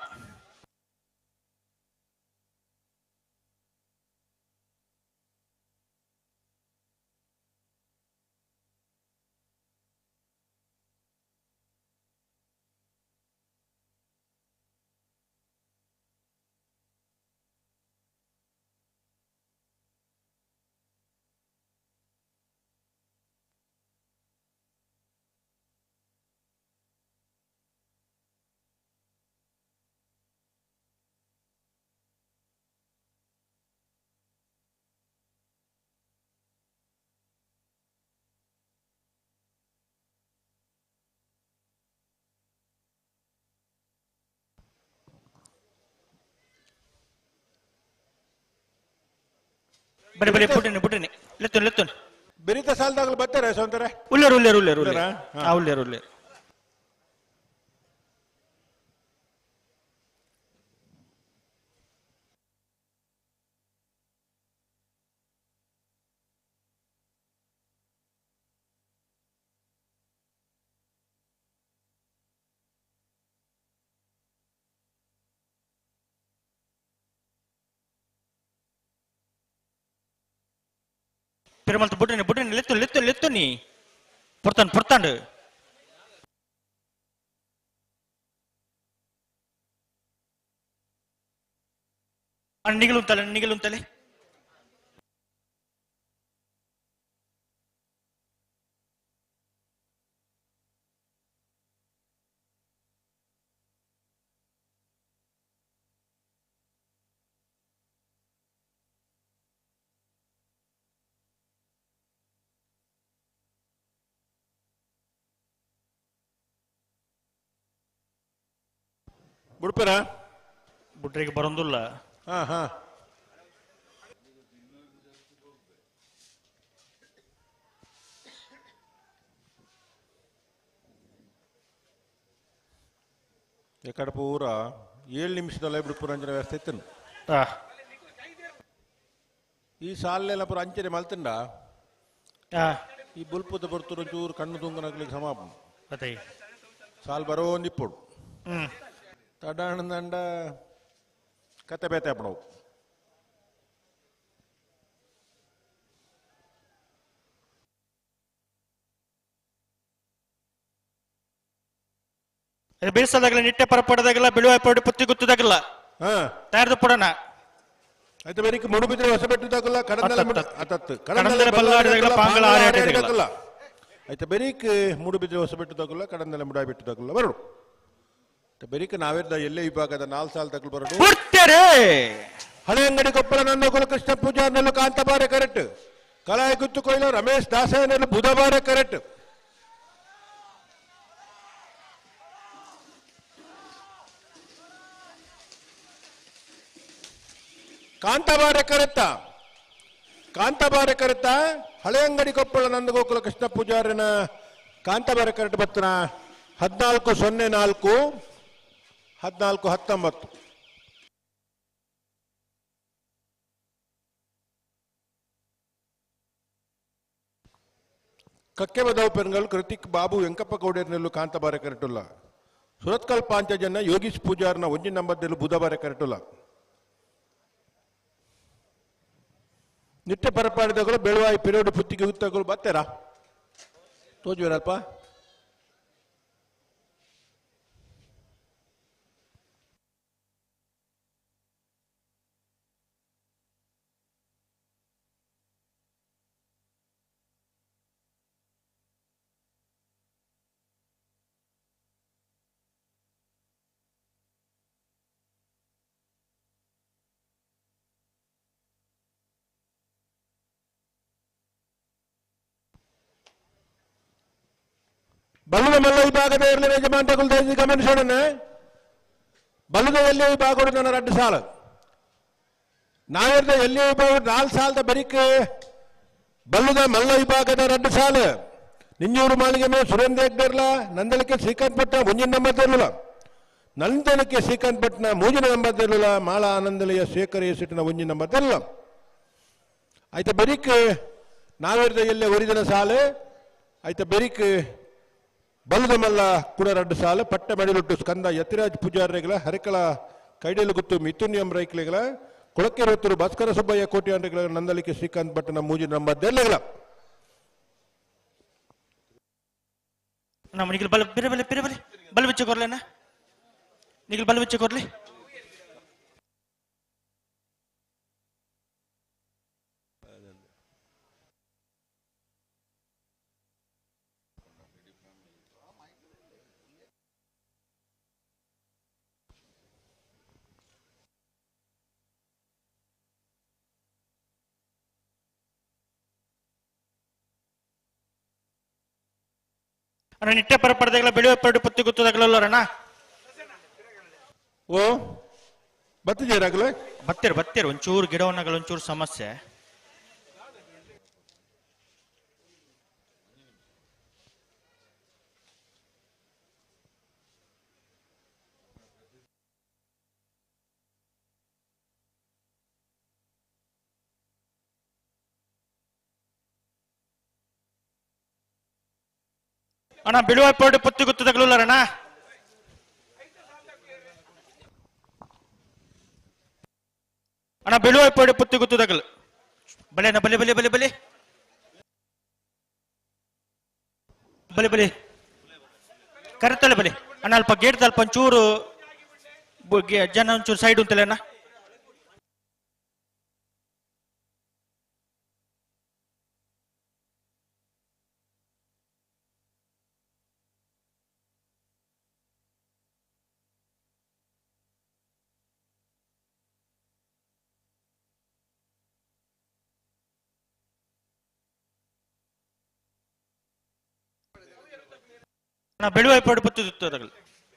ಬರೆ ಬರೆ ಪುಟ್ಟಿನಿ ಲೆತ್ತುನ್ ಬೆರಿತ ಸಾಲದಾಗಲು ಬರ್ತಾರೆ ಸೌಂದರ್ಯ ಉಳ್ಳೇರು ಉಳ್ಳೇರು பெருமாள் புட்டினி லித்து நீ பொறுத்தாண்டு நிகழும் தலை ಬಿಡ್ಪೇರಾ ಬಿಟ್ರಿಗೆ ಬರೋದಿಲ್ಲ ಎಕಡೆ ಪೂರ 7 ನಿಮಿಷದಲ್ಲೇ ಬಿಡ್ಪುರ ಅಂಜನ ವ್ಯವಸ್ಥೆ ಇತ್ತು ಈ ಸಾಲೆಲ್ಲ ಪುರ ಅಂಚನೆ ಮಲ್ತಂಡ ಈ ಬುಲ್ಪುದ ಬರ್ತುರ ಚೂರು ಕಣ್ಣು ತುಂಗನಗ್ಲಿಕ್ಕೆ ಸಮಾಪ ಅದೇ ಸಾಲ್ ಬರೋ ಒಂದಿಪ್ಪುಡು ತಡಾಣದಂಡ ಕತೆ ಬೇತೆ ಅಪ್ಪಣವು ಬೀಳ್ಸದಾಗಲ್ಲ ನಿಟ್ಟೆ ಪರಪಡದಾಗಲ್ಲ ಬಿಳುವ ಪಡಿ ಪುತ್ತಿ ಗುತ್ತದಾಗಲ್ಲ ತಯಾರ್ದು ಪಡೋಣ అయితే మరికి మూడు బిడ్డలు వసపెట్టుదాకల్లా కడందల బల్లాడిదాకల్లా పాంగల ఆరేటదాకల్లా అయితే బెరికి ಮೂಡು ಬಿದ್ದರೆ ಹೊಸಬೆಟ್ಟುದಾಗಲ್ಲ ಕಡಂದೆಲ್ಲ ಮುಡಾಯಿ ಬಿಟ್ಟುದಾಗಲ್ಲ ಬರಡು ಬರೀಕ ನಾವೇರ್ದ ಎಲ್ಲೇ ವಿಭಾಗದ 4 ಸಾಲ ತಗಲು ಬರಡು ಹಳೆ ಅಂಗಡಿ ಕೊಪ್ಪಳ ನಂದಗೋಲ ಕೃಷ್ಣ ಪೂಜಾರ್ನೆಲ್ಲ ಕಾಂತಬಾರೆ ಕರೆಕ್ಟ್ ಕಲಾಯ ಗುತ್ತು ಕೊಯ್ಲು ರಮೇಶ್ ದಾಸಯ್ಯನೆಲ್ಲ ಬುಧವಾರ ಕರೆಕ್ಟ್ ಕಾಂತಬಾರೆ ಕರೆತ್ತ ಹಳೆ ಅಂಗಡಿ ಕೊಪ್ಪಳ ನಂದಗೋಕುಲ ಕೃಷ್ಣ ಪೂಜಾರಿನ ಕಾಂತಬಾರೆ ಕರೆಕ್ಟ್ ಬರ್ತನ 1404 1419 ಕಕ್ಕೆ ಬದವು ಪೆನ್ಗಳು ಕೃತಿಕ್ ಬಾಬು ವೆಂಕಪ್ಪ ಗೌಡರ್ನೆಲ್ಲು ಕಾಂತಬಾರೆ ಕರೆಕ್ಟುಲ್ಲ ಸುರತ್ಕಲ್ ಪಾಂಚಜನ್ನ ಯೋಗೀಶ್ ಪೂಜಾರ್ನ 1 ನಂಬರ್ದಲ್ಲೂ ಬುಧವಾರ ಕರೆಕ್ಟುಲ್ಲ ನಿತ್ಯ ಪರಪಾಡಿದಗಳು ಬೆಳವಾಯಿ ಪಿರಿಯೋಡು ಪುತ್ತಿಗೆ ಉತ್ತಗಳು ಬತ್ತೇರಾ ತೋಜುವರಲ್ಪ ಬಲ್ಲದ ಮಲ್ಲ ವಿಭಾಗದ ಇರಲಿ ಯಜಮಾಂತಗಳು ದಯವಿಟ್ಟು ಗಮನಿಸೋಣ ಬಲ್ಲದ ಎಲ್ಲಿ ವಿಭಾಗ ನನ್ನ 2 ಸಾಲ ನಾವೆರ್ದ ಎಲ್ಲಿ ವಿಭಾಗ 4 ಸಾಲದ ಬರಿಕೆ ಬಲ್ಲದ ಮಲ್ಲ ವಿಭಾಗದ 2 ಸಾಲ ನಿಂಜೂರು ಮಾಳಿಗೆ ಮೇಲೆ ಸುರೇಂದ್ರ ಹೆಗ್ಡರ್ಲ ನಂದಲಕ್ಕೆ ಶ್ರೀಕಾಂತ್ ಭಟ್ನ 1 ನಂಬರ್ ತೆರಲಿಲ್ಲ ನಂದಲಕ್ಕೆ ಶ್ರೀಕಾಂತ್ ಭಟ್ನ 3 ನಂಬರ್ ತೆರಲಿಲ್ಲ ಮಾಳ ಆನಂದಲಯ ಶೇಖರ ಎಸಿಟಿನ 1 ನಂಬರ್ ತೆರಲಿಲ್ಲ ಆಯ್ತಾ ಬರಿಕೆ ನಾವೆರ್ದ ಎಲ್ಲಿ ಒರಿಜಿನ ಸಾಲ ಆಯ್ತಾ ಬರಿಕೆ ಬಲ್ಲದ ಮಲ್ಲ ಕೂಡ 2 ಸಾಲ ಪಟ್ಟ ಮೆಡಲುಟ್ಟು ಸ್ಕಂದ ಯತಿರಾಜ್ ಪೂಜಾರಿಗಳ ಹರಕಳ ಕೈಡಲು ಗುತ್ತು ಮಿಥುನ್ಯಂ ರೈಕ್ಲೆಗಳ ಕೊಳಕೆ ರೊತ್ತರು ಭಾಸ್ಕರ ಸುಬ್ಬಯ್ಯ ಕೋಟ್ಯಾಂಡ್ರಿಗಳ ನಂದಲಿಕೆ ಶ್ರೀಕಾಂತ್ ಭಟ್ಟನ 3 ನಂಬರ್ ದೆಲ್ಲಗಳ ನಮ್ಮ ನಿಖಿಲ್ ಬಲ್ ಬೇರೆ ಬಲೆ ಬೇರೆ ಬಲೆ ಬಲ್ ಬಿಚ್ಚ ಕೊರ್ಲೇನಾ ನಿಖಿಲ್ ಬಲ್ ಬಿಚ್ಚ ಕೊರ್ಲಿ ಅಣ್ಣ ನಿಟ್ಟೆ ಪರಪಡದಾಗಲ್ಲ ಬೆಳೆಯುವ ಪರಡು ಪತ್ತಿ ಗೊತ್ತದಾಗಲ್ಲ ಅಣ್ಣ ಓ ಬತ್ತಿದ್ದೀರಾಗಲೇ ಬತ್ತೀರ ಒಂಚೂರು ಗಿಡವನ್ನಾಗಲ್ಲ ಒಂಚೂರು ಸಮಸ್ಯೆ ಅಣ್ಣ ಬಿಳುವ ಪರಡು ಪತ್ತಿ ಗೊತ್ತದಾಗಲ್ಲ ಅಣ್ಣ ಅಣ್ಣ ಬಿಳುವ ಪರಡು ಪತ್ತಿ ಗೊತ್ತದಾಗಲ್ಲ ಬಲೆನ ಬಲೆ ಬಲೆ ಬಲೆ ಬಲೆ ಬಲೆ ಬಲೆ ಕರೆತಲೆ ಬಲೆ ಅಣ್ಣ ಅಲ್ಪ ಗೇಟ್ ಅಲ್ಪ ಒಂಚೂರು ಜನ ಒಂಚೂರು ಸೈಡ್ ಉಂಟಲ್ಲ ಅಣ್ಣ ಬೆಳುವಾಯಿ ಪಡು ಪತ್ತು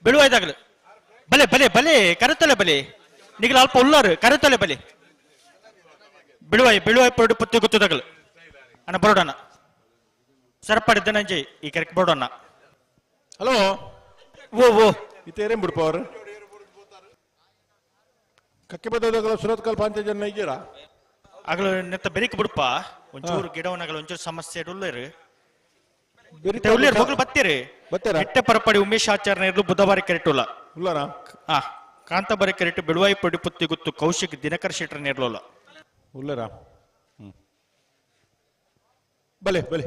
ಬೆಳುವಾಯ್ದಾಗಲು ಬಲೆ ಬಲೆ ಬಲೆ ಕರೆತಲೆ ಬಲೆ ನಿಗಲ ಅಲ್ಪ ಉಳ್ಳಾರು ಕರೆತಲೆ ಬಲೆ ಬೆಳುವಾಯಿ ಪಡು ಪತ್ತು ಗೊತ್ತದಾಗಲು ಅಣ್ಣ ಬರೋಡಣ್ಣ ಸರಪಾಡಿ ಧನಂಜಯ್ ಈ ಕರೆಕ್ಟ್ ಬರೋಡಣ್ಣ ಹಲೋ ಓ ಇತೇರೇನ್ ಬಿಡ್ಪವ್ರು ಕಕ್ಕೆ ಬದ್ದದಾಗಲ್ಲ ಸುರತ್ಕಲ್ ಪಾಂಚಜನ್ನ ಇದ್ದೀರಾ ಆಗಲು ನೆತ್ತ ಬೆರಿಕ್ ಬಿಡುಪ್ಪ ಒಂಚೂರು ಗಿಡವನಗಳು ಒಂಚೂರು ಸಮಸ್ಯೆ ಉಳ್ಳೇರು ಹೋಗ್ಲು ಬತ್ತೀರಿ ಎಟ್ಟೆ ಪರಪಡಿ ಉಮೇಶ್ ಆಚಾರ್ಯ ಇರ್ಲು ಬುಧವಾರ ಕೆರೆಟುಲ್ಲ ಉಳ್ಳಾರ ಕಾಂತಾಬಾರಿ ಕೆರೆಟು ಬಿಡುವಾಯಿ ಪಡಿ ಪುತ್ತಿ ಗುತ್ತು ಕೌಶಿಕ್ ದಿನಕರ್ ಶೆಟ್ರ ನೇರ್ಲೋಲ್ಲ ಉಳ್ಳಾರ ಬಲೆ ಬಲೆ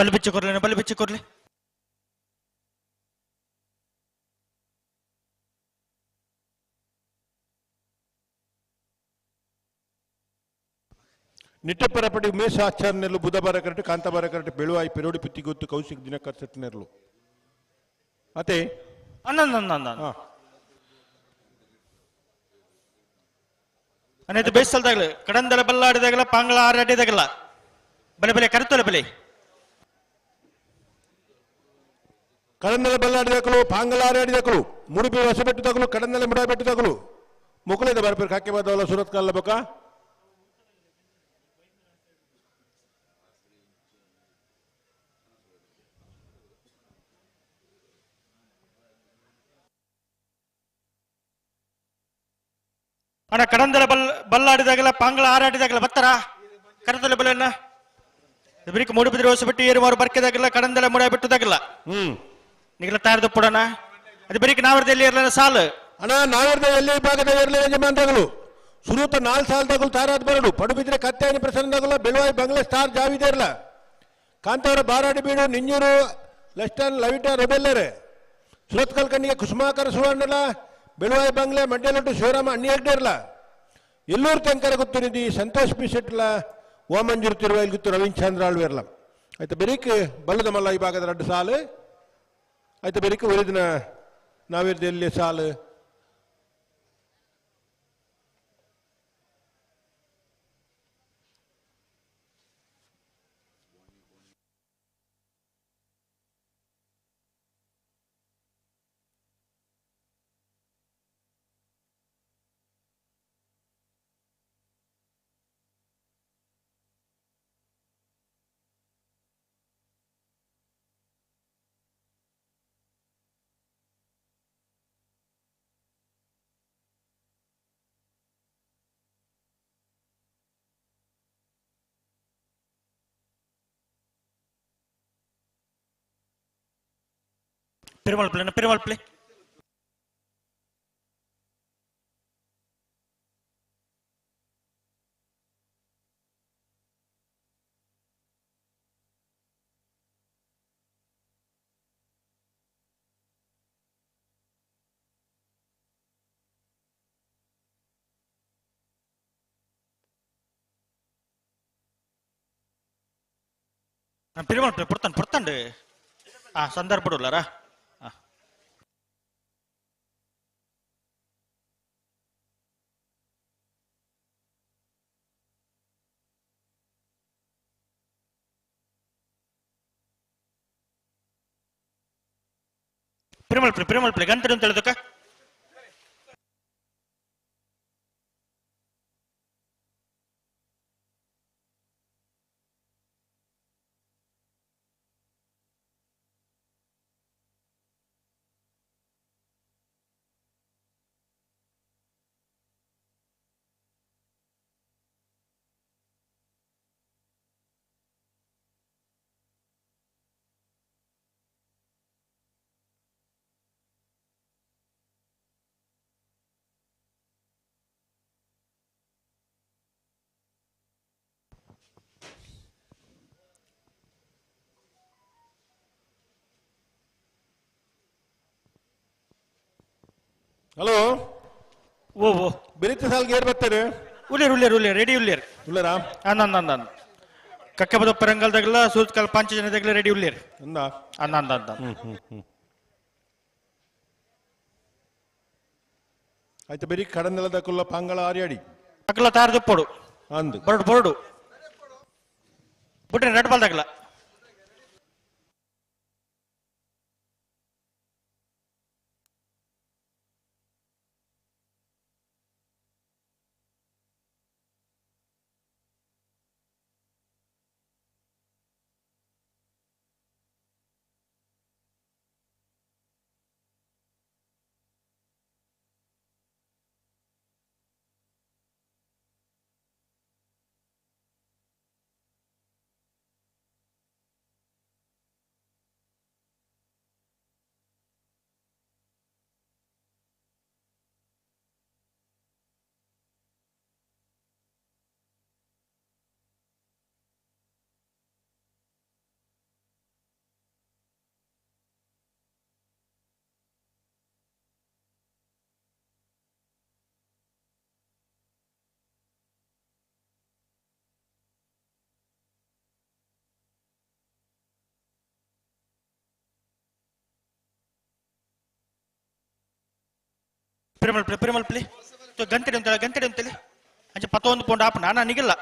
ಬಲ್ ಬಿಚ್ಚಿ ಕೊರ್ಲಿ ನಿಟ್ಟೆಪರಪಡಿ ಉಮೇಶ್ ಆಚಾರ್ಯನೆಲ್ಲು ಬುಧವಾರ ಕರೆಕ್ಟ್ ಕಾಂತಾಬಾರ ಕರೆಕ್ಟ್ ಬೆಳುವಾಯಿ ಪೆರೋಡಿ ಪುತ್ತಿ ಗೊತ್ತು ಕೌಶಿಕ್ ದಿನಕರ್ ಸೆಟ್ನೆರ್ಲು ಅತೆ ಅನ್ನೈದು ಬೇಸಲ್ದಾಗಲ ಕಡಂದಲ ಬಲ್ಲಾಡಿದಾಗಲ ಪಾಂಗಳ ಆರಾಡಿದಾಗಲ ಬಲೆ ಕರೆತೋಲೆ ಬಲೆ ಕಡಂದಲ ಬಲ್ಲಾಡಿದಾಗಲು ಪಾಂಗಲ ಆರಾಡಿದಾಗಲು ಮುಡುಪಿ ಹೊಸಬೆಟ್ಟಿದಾಗಲು ಕಡಂದಲ ಮುಡಾಬೆಟ್ಟಿದಾಗಲು ಮುಕುಳಿದ ಬರ್ಪೇರು ಕಾಕೆ ಬಾದವಲ್ಲ ಸುರತ್ ಕಾಲ ಬಕ ಅಣ್ಣ ಕಡಂದಲ ಬಲ್ಲಾಡಿದಾಗಲ ಪಾಂಗಳ ಆರಾಡಿದಾಗಲ ಬತ್ತರ ಕರೆತೋಲೆ ಬಲೆಯನ್ನ ಇವರಿಗೆ ಮೂಡುಬಿದ್ರೆ ಹೊಸಬಿಟ್ಟು ಏರು ಮಾರು ಬರ್ಕಿದಾಗಲ್ಲ ಕಡಂದಲ ಮುಡ ಬಿಟ್ಟದಾಗಲ್ಲ ನಿಗಲ ತಾರದು ಪುಡಣ ಅದು ಬರೀಕ್ ನಾವರದಲ್ಲಿ ಇರಲಿಲ್ಲ ಸಾಲು ಅಣ್ಣ ನಾವರದ ಎಲ್ಲಿ ಭಾಗದ ಇರಲಿ ಯಜಮಾನಗಳು ಸುರೂತ 4 ಸಾಲದಾಗಲು ತಾರಾದ ಬರಡು ಪಡುಬಿದ್ರೆ ಕತ್ಯಾನಿ ಪ್ರಸನ್ನದಾಗಲ್ಲ ಬೆಳುವಾಯಿ ಬಂಗ್ಲೆ ಸ್ಟಾರ್ ಜಾವಿದೆ ಇರಲ್ಲ ಕಾಂತವರ ಬಾರಾಡಿ ಬೀಡು ನಿಂಜೂರು ಲೆಸ್ಟನ್ ಲವಿಟ ರೆಬೆಲ್ಲರೆ ಸುರತ್ ಕಲ್ಕಣ್ಣಿಗೆ ಕುಸುಮಾಕರ ಸುವರ್ಣಲ ಬೆಳುವಾಯಿ ಬಂಗ್ಲೆ ಮಡ್ಯಲೊಟ್ಟು ಶಿವರಾಮ ಅಣ್ಣಿ ಹೆಗ್ಡೆ ಇರಲ್ಲ ಎಲ್ಲೂರು ತೆಂಕರ ಗೊತ್ತು ನಿಧಿ ಸಂತೋಷ್ ಪಿಸೆಟ್ಲ ಓಮಂಜುರ್ತಿರುವ ಇಲ್ಲಿ ಗೊತ್ತು ರವೀಂದ್ರ ಚಂದ್ರ ಆಳ್ವೇರ್ಲ ಆಯ್ತು ಬೆರೀಕ್ ಬಲ್ಲದ ಮಲ್ಲ ಈ ಭಾಗದ 2 ಸಾಲು ಆಯ್ತು ಬೆರೀಕ್ ಒರಿದಿನ ನಾವಿರ್ದಲ್ಲಿ ಸಾಲು Perumal play. Perumal play, portan deh. Sandar pedu lah. Perumal play. Ganti dong teledoka. Hello ಓ ಬೆರಿತ ಸಾಲ್ಗೆ ಏರ್ ಬರ್ತಾರೆ ಉಳ್ಳೇರ್ ರೆಡಿ ಉಳ್ಳೇರಾ ಅಂದ ಕಕ್ಕೆ ಬದ ಪರಂಗಲ್ದಾಗಲ್ಲ ಸೂತ್ ಕಾಲ 5 ಜನದಾಗಲ್ಲ ರೆಡಿ ಉಳ್ಳೇರ್ ಅಂದ ಆಯ್ತು ಬೆರಿ ಕಡನೆಲದಕ್ಕುಲ್ಲ ಪಾಂಗಳ ಆರ್ಯಾಡಿ ಅಕ್ಕಲ ತಾರದು ಪೊಡು ಅಂದು ಬರಡು ಬಿಟ್ರೆ ರೆಡ್ ಬಾಲ್ದಾಗಲ್ಲ ಪ್ರಿಮಲ್ ಗಂಟೆ ಅಂತೇಳಿ ಅಂಚೆ 11 ಪೌಂಡ್ ಆಪಣ ನಾ ನಿಗಿಲ್ಲ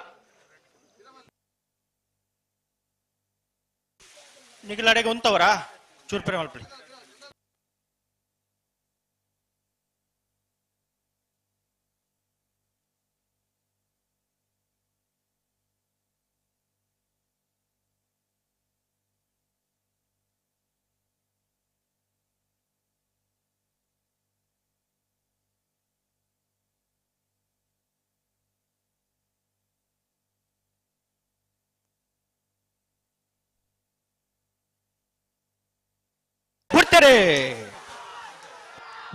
ನಿಗಿಲಾಡೆಗೆ ಉಂತವರಾ ಚೂರು ಪ್ರಿಮಲ್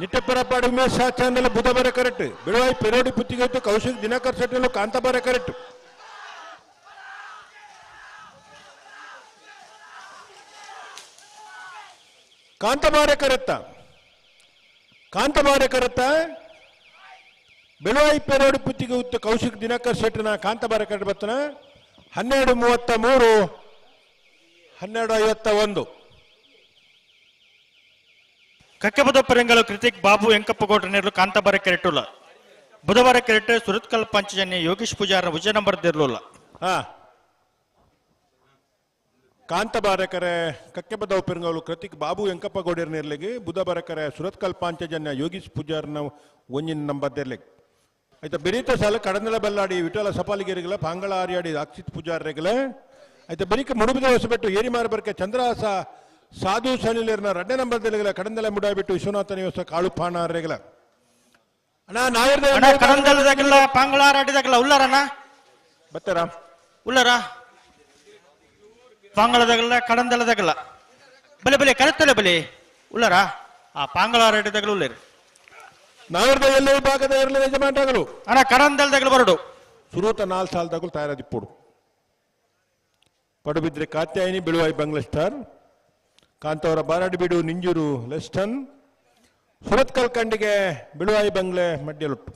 ನಿಟ್ಟಪ್ಪರಪಾಡು ಉಮೇಶ್ ಶಾ ಚಾನಲ್ ಬುಧವಾರ ಕರೆಕ್ಟ್ ಬೆಳವಾಯಿ ಪೆರೋಡಿ ಪುತ್ತಿಗೆ ಕೌಶಿಕ್ ದಿನಕರ್ ಶೆಟ್ಟಲು ಕಾಂತಾಬಾರ ಕರೆಕ್ಟ್ ಕಾಂತಬಾರೆ ಕರೆತ್ತ ಬೆಳವಾಯಿ ಪೆರೋಡಿ ಪುತ್ತಿಗೆ ಉತ್ತ ಕೌಶಿಕ್ ದಿನಕರ್ ಶೆಟ್ಟನ ಕಾಂತಬಾರ ಕರೆಕ್ಟ್ ಬರ್ತನ 12:33 12:51 ಕಕ್ಕೆಬದ ಪರಂಗಳು ಕೃತಿಕ್ ಬಾಬು ಎಂಕಪ್ಪಗೌಡ್ರ ನೇರ್ಲು ಕಾಂತಾಬಾರ ಕೆರೆಟ್ಟುಲ್ಲ ಬುಧವಾರ ಕೆರೆಟ್ಟು ಸುರತ್ಕಲ್ ಪಂಚಜನ್ಯ ಯೋಗೀಶ್ ಪೂಜಾರ ವಿಜಯ ನಂಬರ್ ದಿರ್ಲುಲ್ಲ ಕಾಂತಬಾರಕರೆ ಕಕ್ಕೆಬದ ಪೆರಂಗಳು ಕೃತಿಕ್ ಬಾಬು ಎಂಕಪ್ಪಗೌಡರ ನೇರ್ಲೆಗೆ ಬುಧವಾರಕರೆ ಸುರತ್ಕಲ್ ಪಾಂಚಜನ್ಯ ಯೋಗೀಶ್ ಪೂಜಾರ್ನ ಒಂಜಿನ ನಂಬರ್ ದೇರ್ಲೆಗೆ ಆಯ್ತಾ ಬೆರೀತ ಸಾಲ ಕಡಂದಲ ಬೆಲ್ಲಾಡಿ ವಿಠಲ ಸಪಾಲಿಗೇರಿಗಳ ಪಾಂಗಳ ಆರ್ಯಾಡಿ ಅಕ್ಷಿತ್ ಪೂಜಾರ್ರೆಗಳ ಆಯ್ತಾ ಬೆರೀಕ ಮುಡುಬಿದ ಹೊಸಬೆಟ್ಟು ಏರಿ ಮಾರಬರ್ಕೆ ಚಂದ್ರಹಾಸ ಸಾಧು ಸಣಿಲೇರ್ನ 2ನೇ ನಂಬರ್ ದೇಲಿಗಳ ಕಡಂದಲ ಮುಡಾಬಿಟ್ಟು ವಿಶ್ವನಾಥ ನಿವಾಸ ಕಾಳು ಪಾಣ ಅರೆಗಳ ಅಣ್ಣ ಕಡಂದಲದಾಗಲ್ಲ ಪಾಂಗಳ ಆರ್ಯಾಡಿದಾಗಲ್ಲ ಉಲ್ಲಾರಣ್ಣ ಬತ್ತಾರ ಉಲ್ಲಾರ ಪಾಂಗಳದಾಗಲ್ಲ ಕಡಂದಲದಾಗಲ್ಲ ಬಲೆ ಕರೆತ್ತಲೆ ಬಲೆ ಉಲ್ಲಾರ ಆ ಪಾಂಗಳ ಆರ್ಯಾಡಿದಾಗಲ್ಲ ಉಲ್ಲೇರು ನಾವಿರ್ದ ಎಲ್ಲೇ ಭಾಗದ ಇರಲಿ ಯಜಮಾನಗಳು ಅಣ್ಣ ಕಡಂದಲದಾಗಲ್ಲ ಬರಡು ಸುರೂತ 4 ಸಾಲದಾಗಲು ತಯಾರಾದಿಪ್ಪೋಡು ಪಡುಬಿದ್ರೆ ಕಾತ್ಯಾಯಿನಿ ಬೆಳುವಾಯಿ ಬಂಗ್ಲಾ ಸ್ಟಾರ್ ಕಾಂತವರ ಬಾರಾಡಿಬೀಡು ನಿಂಜೂರು ಲೆಸ್ಟನ್ ಸುರತ್ಕಲ್ ಕಂಡಿಗೆ ಬೆಳುವಾಯಿ ಬಂಗ್ಲೆ ಮಡ್ಯಲೊಟ್ಟು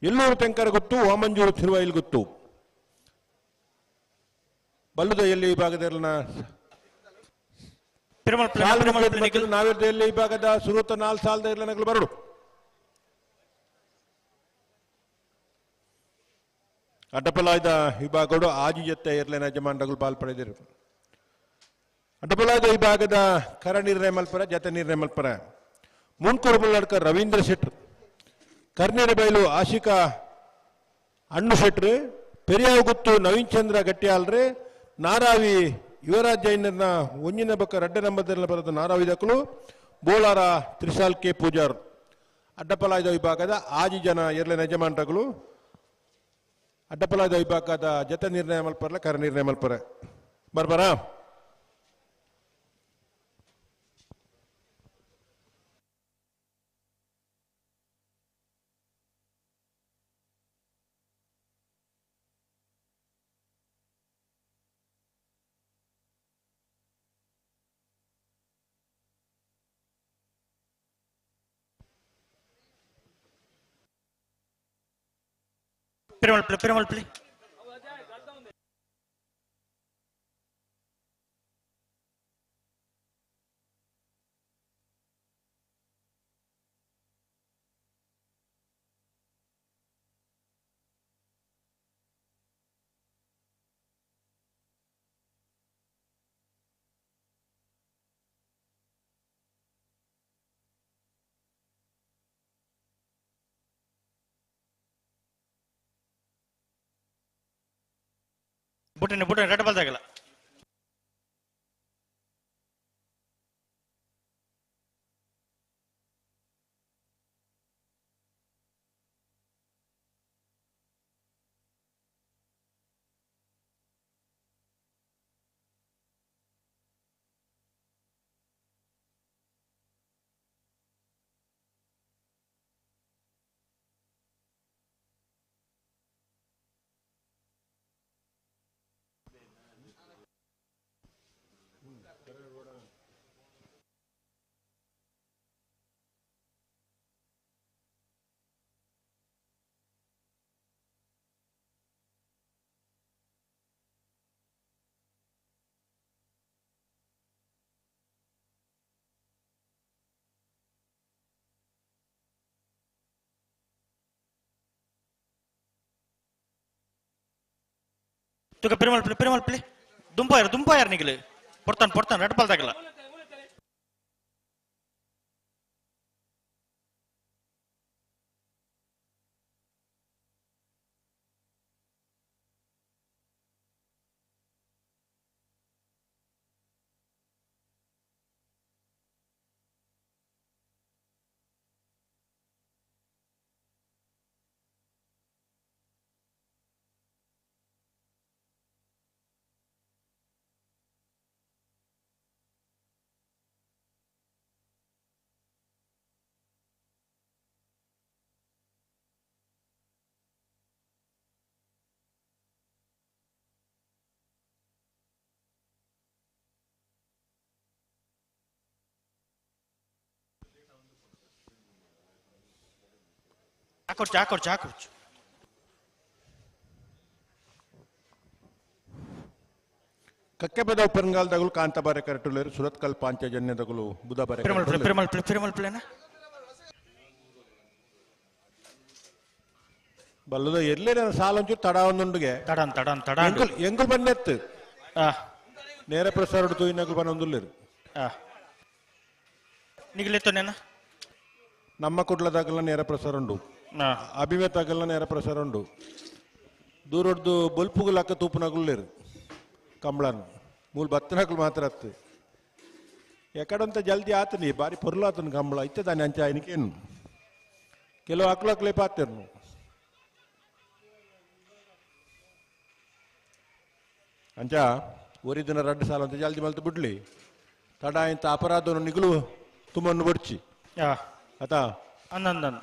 ಎಲ್ಲೂರು ತೆಂಕರ ಗೊತ್ತು ವಾಮಂಜೂರು ತಿರುವಾಯಿಲ್ ಗೊತ್ತು ಬಲ್ಲುದ ಎಲ್ಲಿ ವಿಭಾಗದ ನಾವಿರ್ದ ಎಲ್ಲಿ ವಿಭಾಗದ ಸುರೂತ 4 ಸಾಲದ ಇರ್ಲನಗಳು ಬರಡು ಅಡ್ಡಪಲಾಯ್ದ ವಿಭಾಗಗಳು ಆಜಿ ಜೊತೆ ಇರ್ಲೇನ ಯಜಮಾನಗಳು ಪಾಲ್ಪಡೆದಿರು ಅಡ್ಡಪಲಾಯ್ದ ವಿಭಾಗದ ಕರ ನಿರ್ಣಯ ಮಲ್ಪರ ಜತೆ ನಿರ್ಣಯ ಮಲ್ಪರ ಮುನ್ಕೂರು ರವೀಂದ್ರ ಶೆಟ್ರು ಕರ್ನೀರ ಬೈಲು ಆಶಿಕಾ ಅಣ್ಣು ಶೆಟ್ರು ಪೆರಿಯಾವ್ ಗುತ್ತು ನವೀನ್ ಚಂದ್ರ ಗಟ್ಟಿಯಾಲ್ರೆ ನಾರಾವಿ ಯುವರಾಜ್ ಜೈನರ್ನ ಒಂಜಿನ ಬಕ್ಕ 2ನೇ ನಂಬರ್ ಬರದ ನಾರಾವಿ ದಕ್ಕಲು ಬೋಲಾರ ತ್ರಿಶಾಲ್ ಕೆ ಪೂಜಾರ್ ಅಡ್ಡಪಲಾಯ್ದ ವಿಭಾಗದ ಆಜಿ ಜನ ಇರ್ಲೇನ ಯಜಮಾನಗಳು ಅಡ್ಡಪಲಾದ ವಿಭಾಗದ ಜತೆ ನಿರ್ಣಯ ಮಲ್ಪರ್ಲ ಕರ ನಿರ್ಣಯ ಮಲ್ಪರ ಬರ್ಬರ Primal play. ಬುಟ್ಟನೆ ರೆಡ್ ಬಾಲ್ ತಗಲ್ಲ ತುಕ ಪೆರುಮಲ್ ಪ್ಲೇ ದುಂಪಾಯರ್ ನಿಗಲು ಪೊಡ್ತಾನ್ ರೆಡ್ ಬಾಲ್ ತಗಲ చాకొచ్చు ಕಕ್ಕೆ ಬದ ಉಪನ್ಗಾಲ್ದಾಗಲು ಕಾಂತಬಾರೆ ಕರೆಕ್ಟುಲೇರು ಸುರತ್ಕಲ್ ಪಾಂಚಜನ್ಯದಗಲು ಬುಧಬಾರೆ ಪೆರುಮಲ್ ಪ್ಲೇನ ಬಲ್ಲದ ಎರ್ಲೇ ನನ್ನ ಸಾಲ ಒಂಚೂರು ತಡ ಒಂದುಂಡುಗೆ ಎಂಗುಲ್ ಬನ್ನೆತ್ತು ನೇರ ಪ್ರಸಾರ ಹೊಡ್ತು ಇನ್ನಗಳು ಬನ್ನೊಂದುಲ್ಲೇರು ನಿಗಲೆತ್ತನೇನ ನಮ್ಮ ಕುಡ್ಲದಾಗಲ್ಲ ನೇರ ಪ್ರಸಾರ ಉಂಡು ಅಭಿಮೇತಾಗಲ್ಲ ನೇರ ಪ್ರಸಾರ ಉಂಡು ದೂರದ್ದು ಬಲ್ಪುಗುಲಕ್ಕ ತೂಪುನಗುಲ್ಲೇರು ಕಂಬಳನ್ ಮೂಲ ಬತ್ತನಗಳು ಮಾತ್ರ ಅತ್ತು ಎಕಡಂತ ಜಲ್ದಿ ಆತನಿ ಬಾರಿ ಪೊರ್ಲಾತನ ಕಂಬಳ ಇತ್ತೆ ದಾನಿ ಅಂಚ ఆయనకేನು ಕೆಲವು ಅಕ್ಲಕ್ಲೆ ಪಾತೆರ್ನು ಅಂಚ ಒರಿದಿನ 2 ಸಾಲ ಅಂತ ಜಲ್ದಿ ಮಲ್ತು ಬಿಡ್ಲಿ ತಡ ಇಂತ ಅಪರಾಧವನ್ನು ನಿಗಲು ತುಮನ್ನು ಬಡ್ಚಿ ಆತ ಅಂದನ್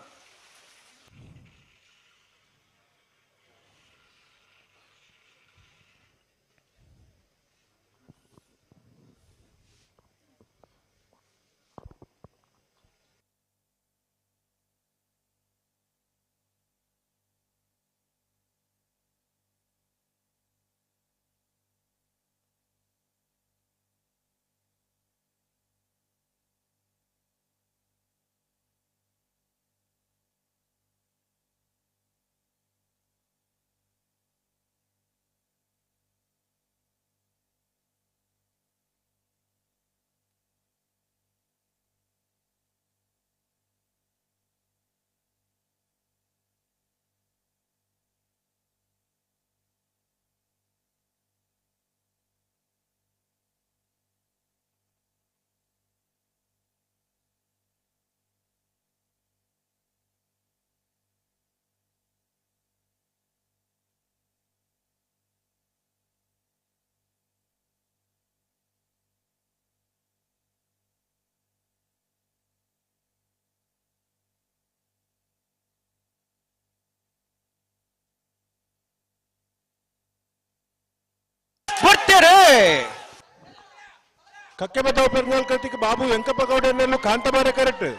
ಕಕ್ಕೆ ಬದ ಉಪನ್ಗಾಲ್ ಕರ್ತಿಕ್ ಬಾಬು ವೆಂಕಪ್ಪ ಗೌಡನೆಲ್ಲು ಕಾಂತಬಾರೆ ಕರೆಕ್ಟ್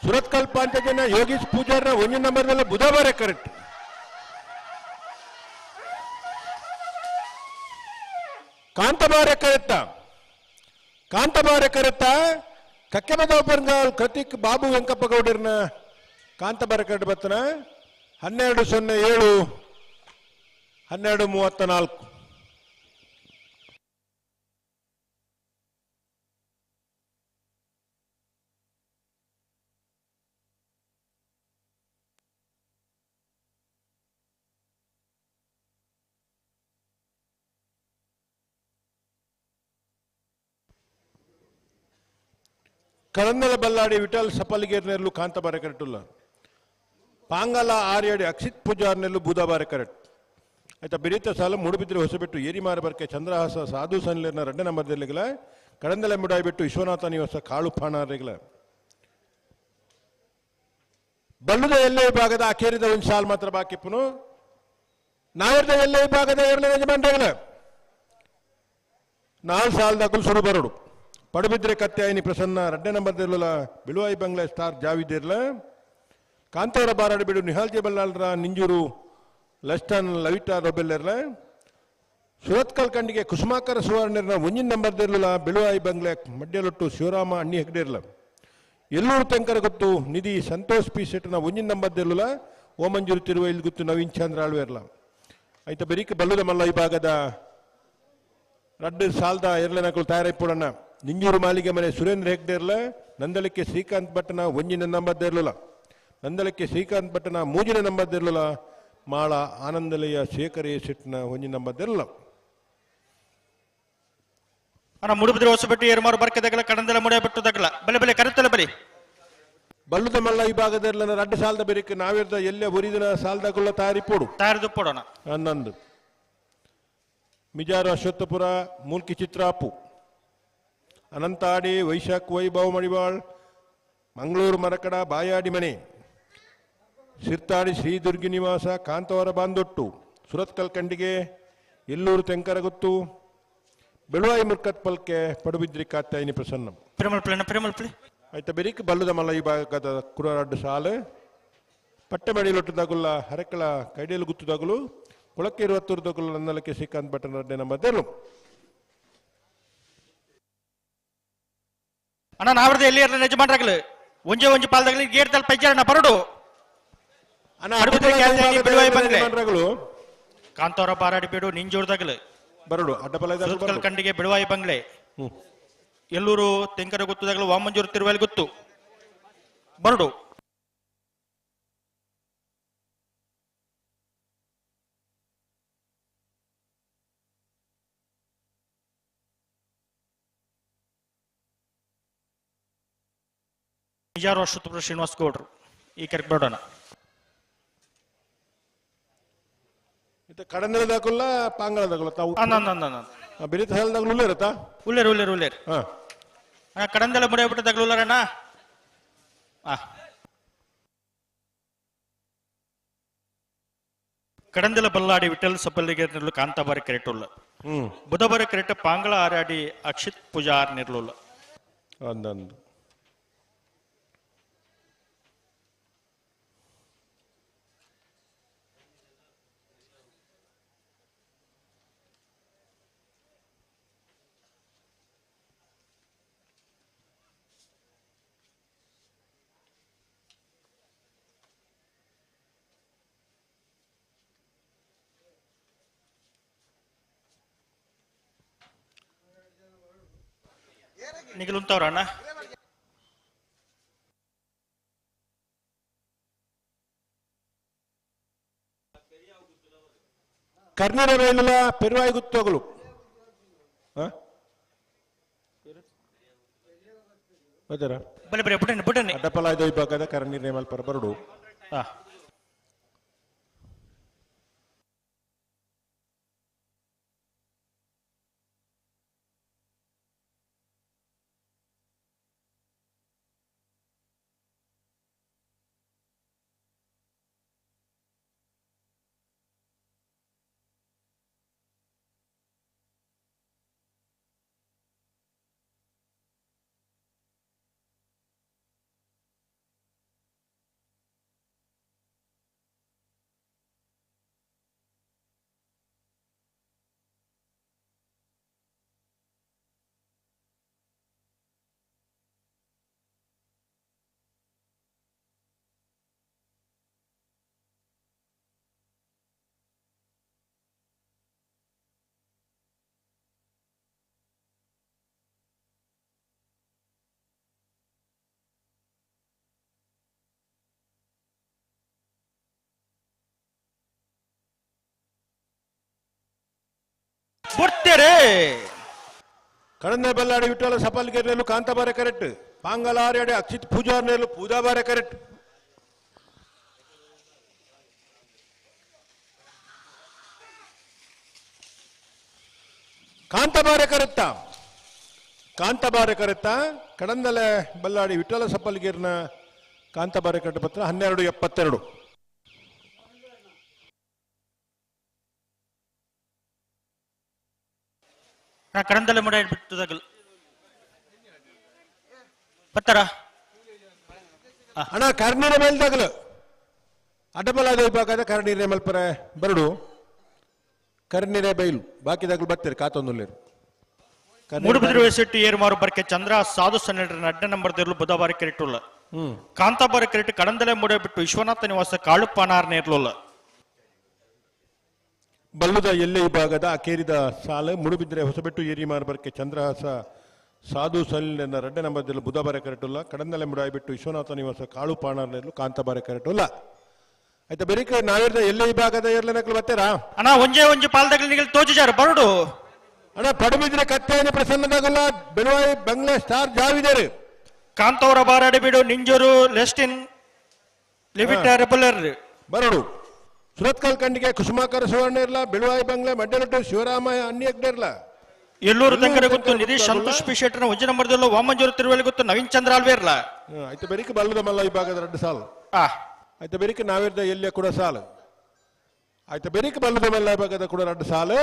ಸುರತ್ಕಲ್ ಪಾಂಚಜನ್ಯ ಯೋಗೀಶ್ ಪೂಜಾರ್ನ 1 ನಂಬರ್ದಲ್ಲ ಬುಧವಾರ ಕರೆಕ್ಟ್ ಕಾಂತಬಾರೆ ಕರೆಕ್ಟ ಕಕ್ಕೆ ಬದ ಉಪನ್ಗಾಲ್ ಕರ್ತಿಕ್ ಬಾಬು ವೆಂಕಪ್ಪ ಗೌಡರ್ನ ಕಾಂತಬಾರೆ ಕರೆಕ್ಟ್ ಬತ್ತನ 12:07 12:34 ಕಳಂದಲ ಬಲ್ಲಾಡಿ ವಿಠಲ್ ಸಪಲಿಗೇರ್ನೆಲ್ಲು ಕಾಂತಬಾರೆ ಕರೆಕ್ಟುಲ್ಲ ಪಾಂಗಲ ಆರ್ಯಾಡಿ ಅಕ್ಷಿತ್ ಪೂಜಾರ್ನೆಲ್ಲು ಬುಧಬಾರೆ ಕರೆಕ್ಟ್ ಆಯ್ತಾ ಬೆರೀತ ಸಾಲ ಮೂಡುಬಿದ್ರೆ ಹೊಸಬಿಟ್ಟು ಏರಿಮಾರ ಬರ್ಕೆ ಚಂದ್ರಹಾಸ ಸಾಧು ಸನ್ಲೇರ್ನ 2 ನಂಬರ್ದಲ್ಲಿಗಲ ಕಳಂದಲೆ ಮುಡಾಯ್ಬಿಟ್ಟು ವಿಶ್ವನಾಥ ನಿವಾಸ ಕಾಳು ಪಾಣಾರಿಗಲ ಬಲ್ಲುದ ಎಲ್ಲೆ ವಿಭಾಗದ ಅಖೇರಿದ ಒಂದು ಸಾಲ್ ಮಾತ್ರ ಬಾಕಿಪ್ಪನು ನಾವಿರ್ದ ಎಲ್ಲೆ ವಿಭಾಗದ 2ನೇ ಯಜಮಾನ್ರಿಗಲ 4 ಸಾಲದಾಗಲು ಶುರು ಬರೋಡು ಪಡುಬಿದ್ರೆ ಕತ್ಯಾಯಿನಿ ಪ್ರಸನ್ನ 2ನೇ ನಂಬರ್ದಲ್ಲ ಬಿಳುವಾಯಿ ಬಂಗ್ಲೆ ಸ್ಟಾರ್ ಜಾವಿದಿರ್ಲ ಕಾಂತವರ ಬಾರಾಡಿ ಬಿಡು ನಿಹಾಲ್ಜಿ ಬಲ್ಲಾಲ್ರ ನಿಂಜೂರು ಲಸ್ಟನ್ ಲವಿಟಾ ರೊಬೆಲ್ಲರ್ಲ ಸುರತ್ಕಲ್ ಕಂಡಿಗೆ ಕುಸುಮಾಕರ ಸುವರ್ಣರ್ನ 1 ನಂಬರ್ದಿರ್ಲ ಬಿಳುವಾಯಿ ಬಂಗ್ಲೆ ಮಡ್ಯಲೊಟ್ಟು ಶಿವರಾಮ ಅಣ್ಣಿ ಹೆಗ್ಡೇರ್ಲ ಎಲ್ಲೂರು ತೆಂಕರ ಗೊತ್ತು ನಿಧಿ ಸಂತೋಷ್ ಪಿ ಸೆಟ್ನ 1 ನಂಬರ್ದಿರ್ಲ ಓಮಂಜೂರು ತಿರುವೈಲ್ ಗೊತ್ತು ನವೀನ್ ಚಂದ್ರ ಆಳ್ವೇರ್ಲ ಆಯ್ತಾ ಬೆರೀಕ ಬಲ್ಲುದ ಮಲ್ಲ ಈ ಭಾಗದ ರಡ್ಡು ಸಾಲ್ದ ಎರಲನಕಲು ತಯಾರೈಪುಡನ್ನ ನಿಂಜೂರು ಮಾಲಿಗೆ ಮನೆ ಸುರೇಂದ್ರ ಹೆಗ್ಡೇರ್ಲ ನಂದಲಕ್ಕೆ ಶ್ರೀಕಾಂತ್ ಭಟ್ಟನ ಒಂಜಿನ ನಂಬರ್ದಿರ್ಲಿಲ್ಲ ನಂದಲಕ್ಕೆ ಶ್ರೀಕಾಂತ್ ಭಟ್ಟನ ಮೂಜಿನ ನಂಬರ್ದಿರ್ಲಿಲ್ಲ ಮಾಳ ಆನಂದಲಯ ಶೇಖರೇ ಶೆಟ್ನ ಒಂಜಿನ ನಂಬರ್ದಿರ್ಲಿಲ್ಲ ಅಣ್ಣ ಮುಡುಬಿದ್ರೆ ಹೊಸಬೆಟ್ಟು ಏರ್ಮಾರು ಬರ್ಕದಗಲ ಕಡಂದಲ ಮುಡಿಯಬಿಟ್ಟು ದಗಲ ಬಲೆ ಬಲೆ ಕರೆತಲ ಬಲಿ ಬಲ್ಲುದ ಮಲ್ಲ ವಿಭಾಗದಲ್ಲಿ ರಡ್ಡು ಸಾಲದ ಬೆರಿಕೆ ನಾವಿರ್ದ ಎಲ್ಲೇ ಒರಿದಿನ ಸಾಲದಗುಲ್ಲ ತಯಾರಿಪೋಡು ತಯಾರಿದು ಪೋಡೋಣ ಹನ್ನೊಂದು ಮಿಜಾರು ಅಶ್ವತ್ಥಪುರ ಮೂಲ್ಕಿ ಚಿತ್ರಾಪು ಅನಂತಾಡಿ ವೈಶಾಖ್ ವೈಭವ್ ಮಡಿವಾಳ್ ಮಂಗಳೂರು ಮರಕಡ ಬಾಯಾಡಿ ಮನೆ ಸಿರ್ತಾಡಿ ಶ್ರೀ ದುರ್ಗಿ ನಿವಾಸ ಕಾಂತವರ ಬಾಂದೊಟ್ಟು ಸುರತ್ಕಲ್ ಕಂಡಿಗೆ ಎಲ್ಲೂರು ತೆಂಕರಗುತ್ತು ಬೆಳುವಾಯಿ ಮುರ್ಕತ್ ಪಲ್ಕೆ ಪಡುಬಿದ್ರಿ ಕಾತ್ಯಾಯಿನಿ ಪ್ರಸನ್ನ ಆಯ್ತಾ ಬೆರಿಕ್ ಬಲ್ಲುದ ಮಲ್ಲ ಈ ಭಾಗದ ಕುರರಡ್ಡು ಸಾಲು ಪಟ್ಟೆ ಮಡಿಲೊಟ್ಟದಾಗುಲ್ಲ ಹರಕಳ ಕೈಡಿಯಲ್ಲಿ ಗುತ್ತದಾಗಲು ಕೊಳಕ್ಕೆ 20 ನಂದಲಕ್ಕೆ ಶ್ರೀಕಾಂತ್ ಭಟ್ಟನ ರಡ್ಡೆ ನಂಬರ್ದೇಳು ಅಣ್ಣ ನಾವ್ರದ ಎಲ್ಲಿ ಇರಲಿ ಯಜಮಾನ್ರಾಗಲು ಒಂಜೆ ಪಾಲ್ದಾಗಲಿ ಗೇಟ್ದಲ್ಲಿ ಪೈಜಾರಣ ಬರಡು ಕಾಂತವರ ಬಾರಾಡಿ ಬೇಡು ನಿಂಜೋಡ್ದಾಗಲು ಬರಡು ಅಡ್ಡಪಲ ಕಂಡಿಗೆ ಬಿಡುವಾಯಿ ಬಂಗ್ಲೆ ಎಲ್ಲೂರು ತೆಂಕರ ಗೊತ್ತದಾಗಲು ವಾಮಂಜೂರು ತಿರುವಲ್ಲಿ ಗೊತ್ತು ಬರಡು ನಿಜಾರು ಅಶ್ವತ್ಥಪುರ ಶ್ರೀನಿವಾಸ್ ಗೌಡ್ರು ಈ ಕರೆಕ್ಟ್ ಬೇಡೋಣ ಕಡಂದಲದಾಗುಲ್ಲ ಪಾಂಗಳದಾಗುಲ್ಲ ತಾವು ಬೆರಿತ ಹೇಳದಾಗಲು ಉಳ್ಳೇರತ್ತಾ ಉಳ್ಳೇರು ಕಡಂದಲ ಮುಡಿಯಬಿಟ್ಟದಾಗಲು ಉಳ್ಳರಣ್ಣ ಕಡಂದಲ ಬಲ್ಲಾಡಿ ವಿಠಲ್ ಸಬ್ಬಲ್ಲಿಗೆ ಕಾಂತಾಬಾರಿ ಕೆರೆಟ್ ಉಳ್ಳ ಬುಧವಾರ ಕೆರೆಟ್ ಪಾಂಗಳ ಆರಾಡಿ ಅಕ್ಷಿತ್ ಪೂಜಾರ್ ನಿರ್ಲುಲ್ಲ ಒಂದೊಂದು ನಿಗಲುಂತವ್ರಣ್ಣ ಕರ್ನೀರ ಮೇಲಿನ ಪೆರುವಾಯಿ ಗುತ್ತೋಗಲು ಅಡ್ಡಪಲ ಇದು ವಿಭಾಗದ ಕರ್ನೀರ ನೇಮಲ್ಪರ ಬರಡು ಕಡಂದ ಬಲ್ಲಾಡಿ ವಿಠಲ ಸಪಲ್ಗೆರೆಯಲು ಕಾಂತಾಬಾರೆ ಕರೆಕ್ಟ್ ಪಾಂಗಲಾರಿ ಅಕ್ಷಿತ್ ಪೂಜಾರ್ನೆಲು ಪೂಜಾಬಾರೆ ಕರೆಕ್ಟ್ ಕಾಂತಾಬಾರೆ ಕರೆಕ್ಟಾ ಕಡಂದಲೆ ಬಲ್ಲಾಡಿ ವಿಠಲ ಸಪಲ್ಗೆರ್ನ ಕಾಂತಾಬಾರೆ ಕರೆಕ್ಟ್ ಪತ್ರ 1272 ಕಡಂದಲೆ ಮುಡ ಬಿಟ್ಟದಾಗಲು ಪತ್ತರ ಅಣ್ಣ ಕರ್ನೀರ ಮೇಲ್ದಾಗಲು ಅಡ್ಡಬಲಾದ ವಿಭಾಗದ ಕರ್ನೀರ ಮಲ್ಪರ ಬರಡು ಕರ್ನೀರ ಬೈಲು ಬಾಕಿದಾಗಲು ಬರ್ತೀರಿ ಕಾತೊಂದುಲ್ಲೇರು ಮೂಡುಬಿದಿರೆ ವೆಸಿಟ್ಟು ಏರುಮಾರು ಬರ್ಕೆ ಚಂದ್ರ ಸಾಧು ಸನ್ನೆರಡರ ಅಡ್ಡ ನಂಬರ್ದಿರ್ಲು ಬುಧವಾರ ಕೆರೆಟುಲ್ಲ ಕಾಂತಾಬಾರ ಕೆರೆಟ್ ಕಡಂದಲೆ ಮುಡ ಬಿಟ್ಟು ವಿಶ್ವನಾಥ ನಿವಾಸ ಕಾಳುಪಾನಾರ್ ನೇರ್ಲುಲ್ಲ ಬಲ್ಲುದ ಎಲ್ಲೆ ವಿಭಾಗದ ಅಕೇರಿದ ಸಾಲು ಮುಡುಬಿದ್ರೆ ಹೊಸಬೆಟ್ಟು ಏರಿಮಾರ್ಬರ್ಕೆ ಚಂದ್ರಹಾಸ ಸಾಧು ಸಲಿನ 2 ನಂಬರ್ದಲ್ಲಿ ಬುಧವಾರ ಕರೆಟುಲ್ಲ ಕಡಂದಲೆ ಮುಡಾಯಿಬಿಟ್ಟು ವಿಶ್ವನಾಥ ನಿವಾಸ ಕಾಳು ಪಾಣರ್ಲು ಕಾಂತಬಾರ ಕರೆಟುಲ್ಲ ಆಯ್ತಾ ಬೆರಿಕ ನಾವಿರ್ದ ಎಲ್ಲೆ ವಿಭಾಗದ ಏರ್ಲನಕ್ಲು ಬತ್ತೇರಾ ಅಣ್ಣ ಒಂಜೆ ಪಾಲ್ದಗಳು ತೋಜುಜಾರು ಬರಡು ಅಣ್ಣ ಪಡುಬಿದ್ರೆ ಕತ್ತೆಯನ್ನು ಪ್ರಸನ್ನದಾಗಲ್ಲ ಬೆಳುವಾಯಿ ಬಂಗ್ಲೆ ಸ್ಟಾರ್ ಜಾವಿದೇರು ಕಾಂತವರ ಬಾರಾಡಿ ಬಿಡು ನಿಂಜೂರು ಲೆಸ್ಟಿನ್ ಲಿಮಿಟರ್ ರೆಬುಲರ್ ಬರಡು ಸುರತ್ಕಲ್ ಕಂಡಿಗೆ ಕುಸುಮಾಕರ ಸುವರ್ಣ ಇರ್ಲ ಬೆಳುವಾಯಿ ಬಂಗ್ಲೆ ಮಡ್ಡಲಟ್ಟು ಶಿವರಾಮ ಅನ್ಯಗ್ನಿರ್ಲ ಎಲ್ಲೂರು ತಂಗಡೆ ಗೊತ್ತು ನಿಧಿ ಸಂತೋಷ್ ಪಿ ಶೆಟ್ಟರ್ನ ಒಂಜೆ ನಂಬರ್ದಲ್ಲೂ ವಾಮಂಜೂರು ತಿರುವಳಿ ಗೊತ್ತು ನವೀನ್ ಚಂದ್ರ ಅಲ್ವೇರ್ಲ ಆಯ್ತು ಬೆರಿಕ ಬಲ್ಲದ ಮಲ್ಲ ವಿಭಾಗದ 2 ಸಾಲು ಆಯ್ತು ಬೆರಿಕ ನಾವಿರ್ದ ಎಲ್ಲಿಯ ಕೂಡ ಸಾಲು ಆಯ್ತು ಬೆರಿಕ ಬಲ್ಲದ ಮಲ್ಲ ವಿಭಾಗದ ಕೂಡ 2 ಸಾಲು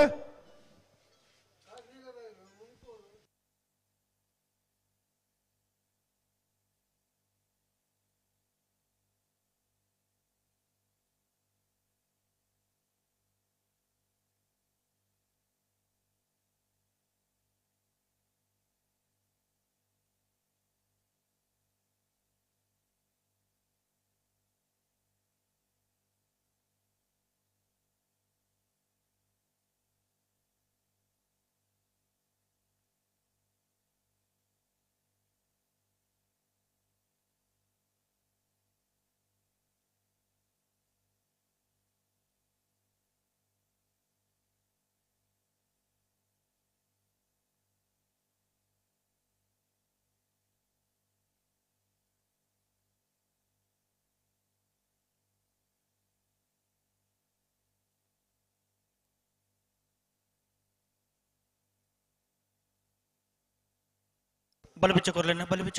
ಬಲಬಿಚ್ಚ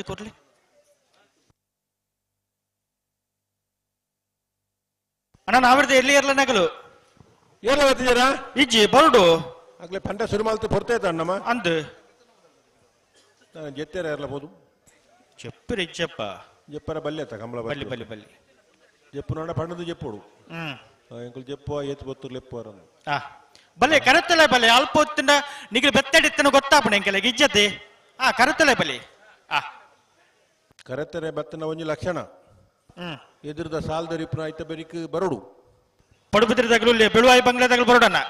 ಕೊರ್ಲಿ ಅಣ್ಣ ನಾವಿರ್ದ ಎಲ್ಲಿ ಇರ್ಲ ನಗಲು ಏನ ಓದ್ತಿದ್ದೀರಾ ಇಜ್ಜಿ ಬರಡು ಆಗ್ಲೇ ಪಂಡ ಶುರು ಮಾಲ್ತು ಪೊರ್ತೈತ ಅಣ್ಣಮ್ಮ ಅಂದ್ ಜೆತ್ತೇರ ಇರ್ಲಬಹುದು చెప్పిరు ఇచ్చప్ప జెప్పర బల్లెత కమల బల్లి బల్లి బల్లి జెప్పు నాడ పండుదు చెప్పుడు ఇంకులు చెప్పు ఎత్తు బొత్తులు ఎప్పారు ಬಲ್ಲೆ ಕರೆತಲೆ ಬಲ್ಲೆ ಅಲ್ಪ ಹೊತ್ತಿನ ನಿಗಲು ಬೆತ್ತಡಿತ್ತನ ಗೊತ್ತಾಪಣ ಎಂಕೆಲ್ಲ ಇಜ್ಜತೆ ಕರೆತಲೆ ಬಲ್ಲೆ ಕರೆತರೆ ಬತ್ತನ ಒಂಜಿ ಲಕ್ಷಣ ಎದುರದ ಸಾಲದ ರಿಪ್ನ ಐತ ಬೆರಿಕ್ ಬರಡು ಪಡುಬಿದ್ರಿ ತಗಲು ಬೆಳುವಾಯಿ ಬಂಗ್ಲೆ ತಗಲು ಬರೋಡಣ್ಣ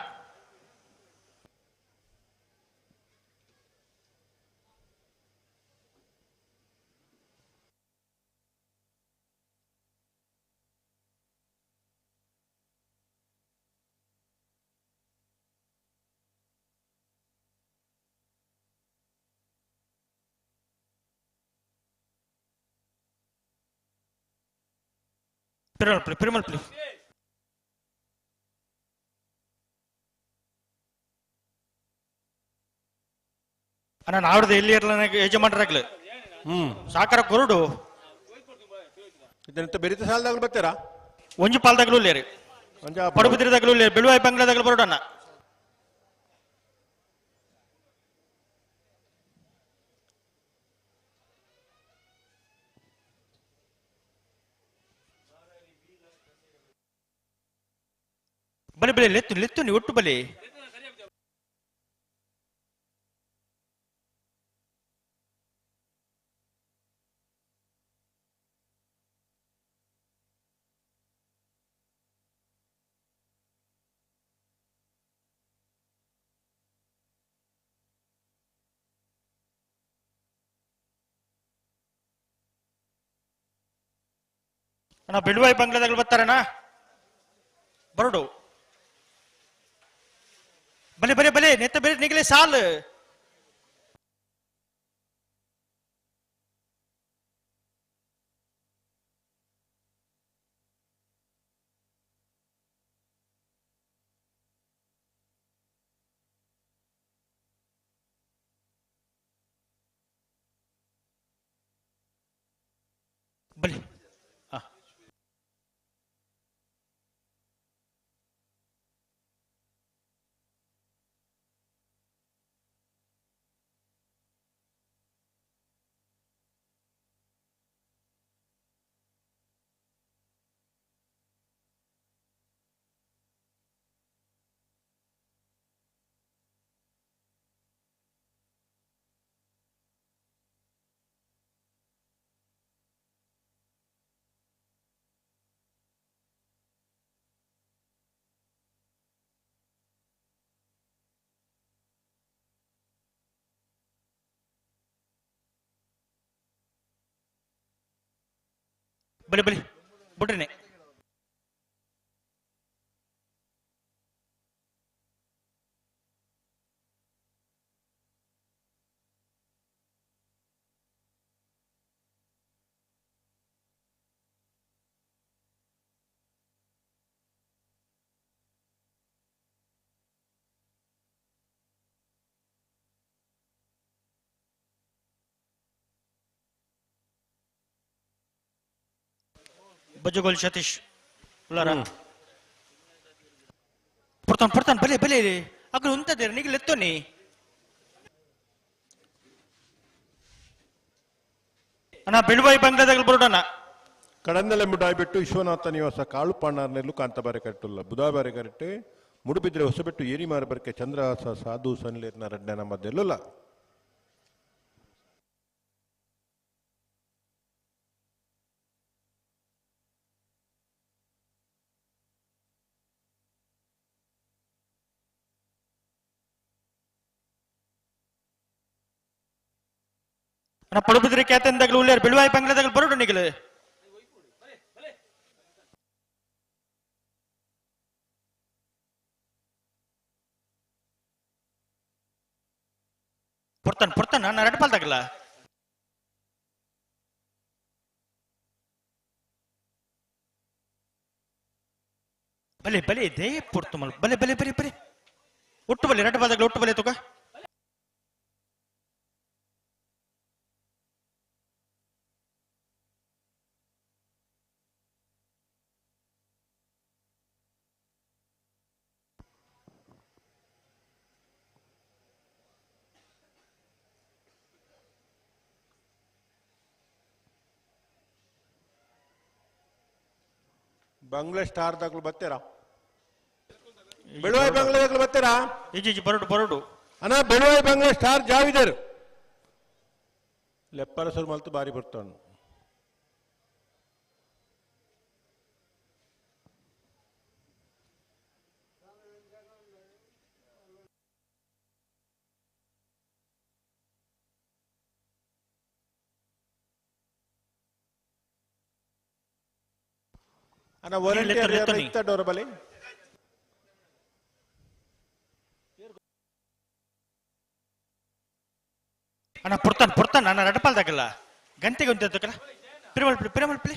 Primal play. ಅಣ್ಣ ನಾವ್ರದ್ದು ಎಲ್ಲಿ ಇರಲ್ಲ ಯಜಮಾನ್ರಾಗ್ಲು ಸಾಕಾರ ಕೊರಡು ಇದನ್ನ ಬೆರಿತ ಸಾಲದಾಗ್ಲು ಬರ್ತೀರಾ ಒಂಜಿ ಪಾಲ್ದಾಗ್ಲು ಇಲ್ಲೇರಿ ಪಡುಬಿದ್ರಿದಾಗ್ಲು ಇಲ್ಲೇರಿ ಬೆಳುವಾಯಿ ಬಂಗ್ಲಾದಾಗ್ಲು ಬರೋಡಣ್ಣ ಬಲೆ ಬಲೆ ಲೆತ್ತು ನೀ ಒಟ್ಟು ಬಲೆ ಅಣ್ಣ ಬೆಳುವಾಯಿ ಬಂಗ್ಲಾದಾಗ್ಲು ಬರ್ತಾರಣ್ಣ ಬರೋಡು ಬಲೆ ಬಲೆ ಬಲೆ ನೆತ್ತ ಬೇರೆ ನಿಗಲೆ ಸಾಲು ಬಲೆ ಬಲಿ ಬಲಿ ಬಿಟ್ರಿನಿ ಬಜ್ಜುಗೋಲ್ ಸತೀಶ್ ಉಲ್ಲಾರ ಪಡ್ತಾನ್ ಬಲೆ ಬಲೆ ಅక్కడ ಉಂಟದ ನಿಗಲ್ ಎತ್ತೋನಿ ಅಣ್ಣ ಬೆಳುವಾಯಿ ಬಂಗ್ಲಾದಾಗ ಬರೋಣ ಕಡಂದಲೆ ಮುಡಾಯ್ಬಿಟ್ಟು ವಿಶ್ವನಾಥ ನಿವಾಸ ಕಾಳು ಪಾಂಡಾರ್ನೆಲ್ಲು ಕಾಂತಬಾರೆ ಕರೆಕ್ಟುಲ್ಲ ಬುಧಾಬಾರೆ ಕರೆಕ್ಟ್ ಮುಡುಬಿದ್ರೆ ಹೊಸಬಿಟ್ಟು ಏರಿಮಾರ ಬರ್ಕೆ ಚಂದ್ರಹಾಸ ಸಾಧು ಸನ್ಲೇರ್ನ ರಡ್ಡೆ ನಮ್ಮದೆಲ್ಲ ಪಡುಬಿದ್ರೆ ಕ್ಯಾತಂದಾಗಲು ಉಳ್ಳಾರ ಬೆಳುವಾಯಿ ಬಂಗ್ಲಾದಾಗ ಬರೋಣ ನಿಗಲು ಪಡ್ತಾನ ನಾನು ರಡ್ಪಾಲ್ದಾಗಲ್ಲ ಬಲೆ ಬಲೆ ದೇ ಪುಡ್ತು ಮಲ್ ಬಲೆ ಬಲೆ ಬಲೆ ಬಲೆ ಒಟ್ಟು ಬಲೆ ರಡ್ಪಾಲ್ದಾಗಲ್ಲ ಒಟ್ಟು ಬಲೆ ತುಗ ಬಂಗ್ಲೆ ಸ್ಟಾರ್ ದಾಗ್ಲು ಬರ್ತೀರಾ ಬೆಳುವಾಯಿ ಬಂಗ್ಲೆದಾಗ್ಲು ಬರ್ತೀರಾ ಈಜಿ ಬರೋಡು ಅಣ್ಣ ಬೆಳುವಾಯಿ ಬಂಗ್ಲೆ ಸ್ಟಾರ್ ಜಾವಿದರು ಲೆಪ್ಪರಸರು ಮಲ್ತು ಬಾರಿ ಬರ್ತಾನು ಅಣ್ಣ ವಾಲಂಟಿಯರ್ ಇತ್ತಡೋರ ಬಲಿ ಅಣ್ಣ ಪಡ್ತಾನ ನಾನು ರಡ್ಪಾಲ್ದಾಗಲ್ಲ ಗಂಟೆಗೆ ಉಂಟಲ್ಲ ಪಿರಮಲ್ ಪ್ಲೇ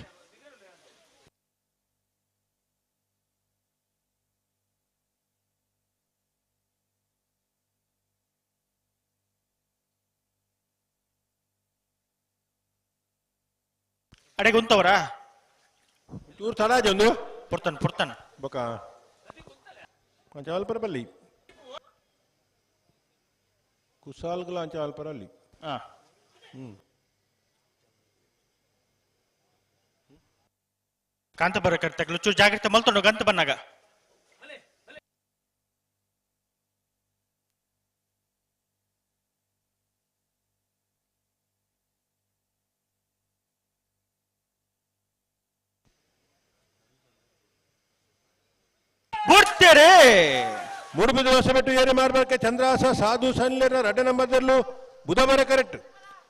ಅಡೆಗೆ ಉಂತವರಾ ಚೂರು ತಡಾಜ ಒಂದು ಪಡ್ತಾನ ಬೊಕ ಅಂಚಾಲ್ ಪರಬಲ್ಲಿ ಕುಸಾಲ್ಗಳ ಅಂಚಾಲ್ ಪರಲ್ಲಿ ಕಾಂತ ಬರಕರ್ತಾಗಲು ಚೂರು ಜಾಗ್ರತೆ ಮಲ್ತೊಂಡು ಗಂತ ಬನ್ನಾಗ ಮೂಡುಬಿದ್ರೆ ಹೊಸಬೆಟ್ಟು ಏರಿ ಮಾರ್ಬರ್ಕೆ ಚಂದ್ರಹಾಸ ಸಾಧು ಸನ್ಲೇರ್ನ ರಡ್ಡೆ ನಂಬರ್ದಲ್ಲೂ ಬುಧವಾರ ಕರೆಕ್ಟ್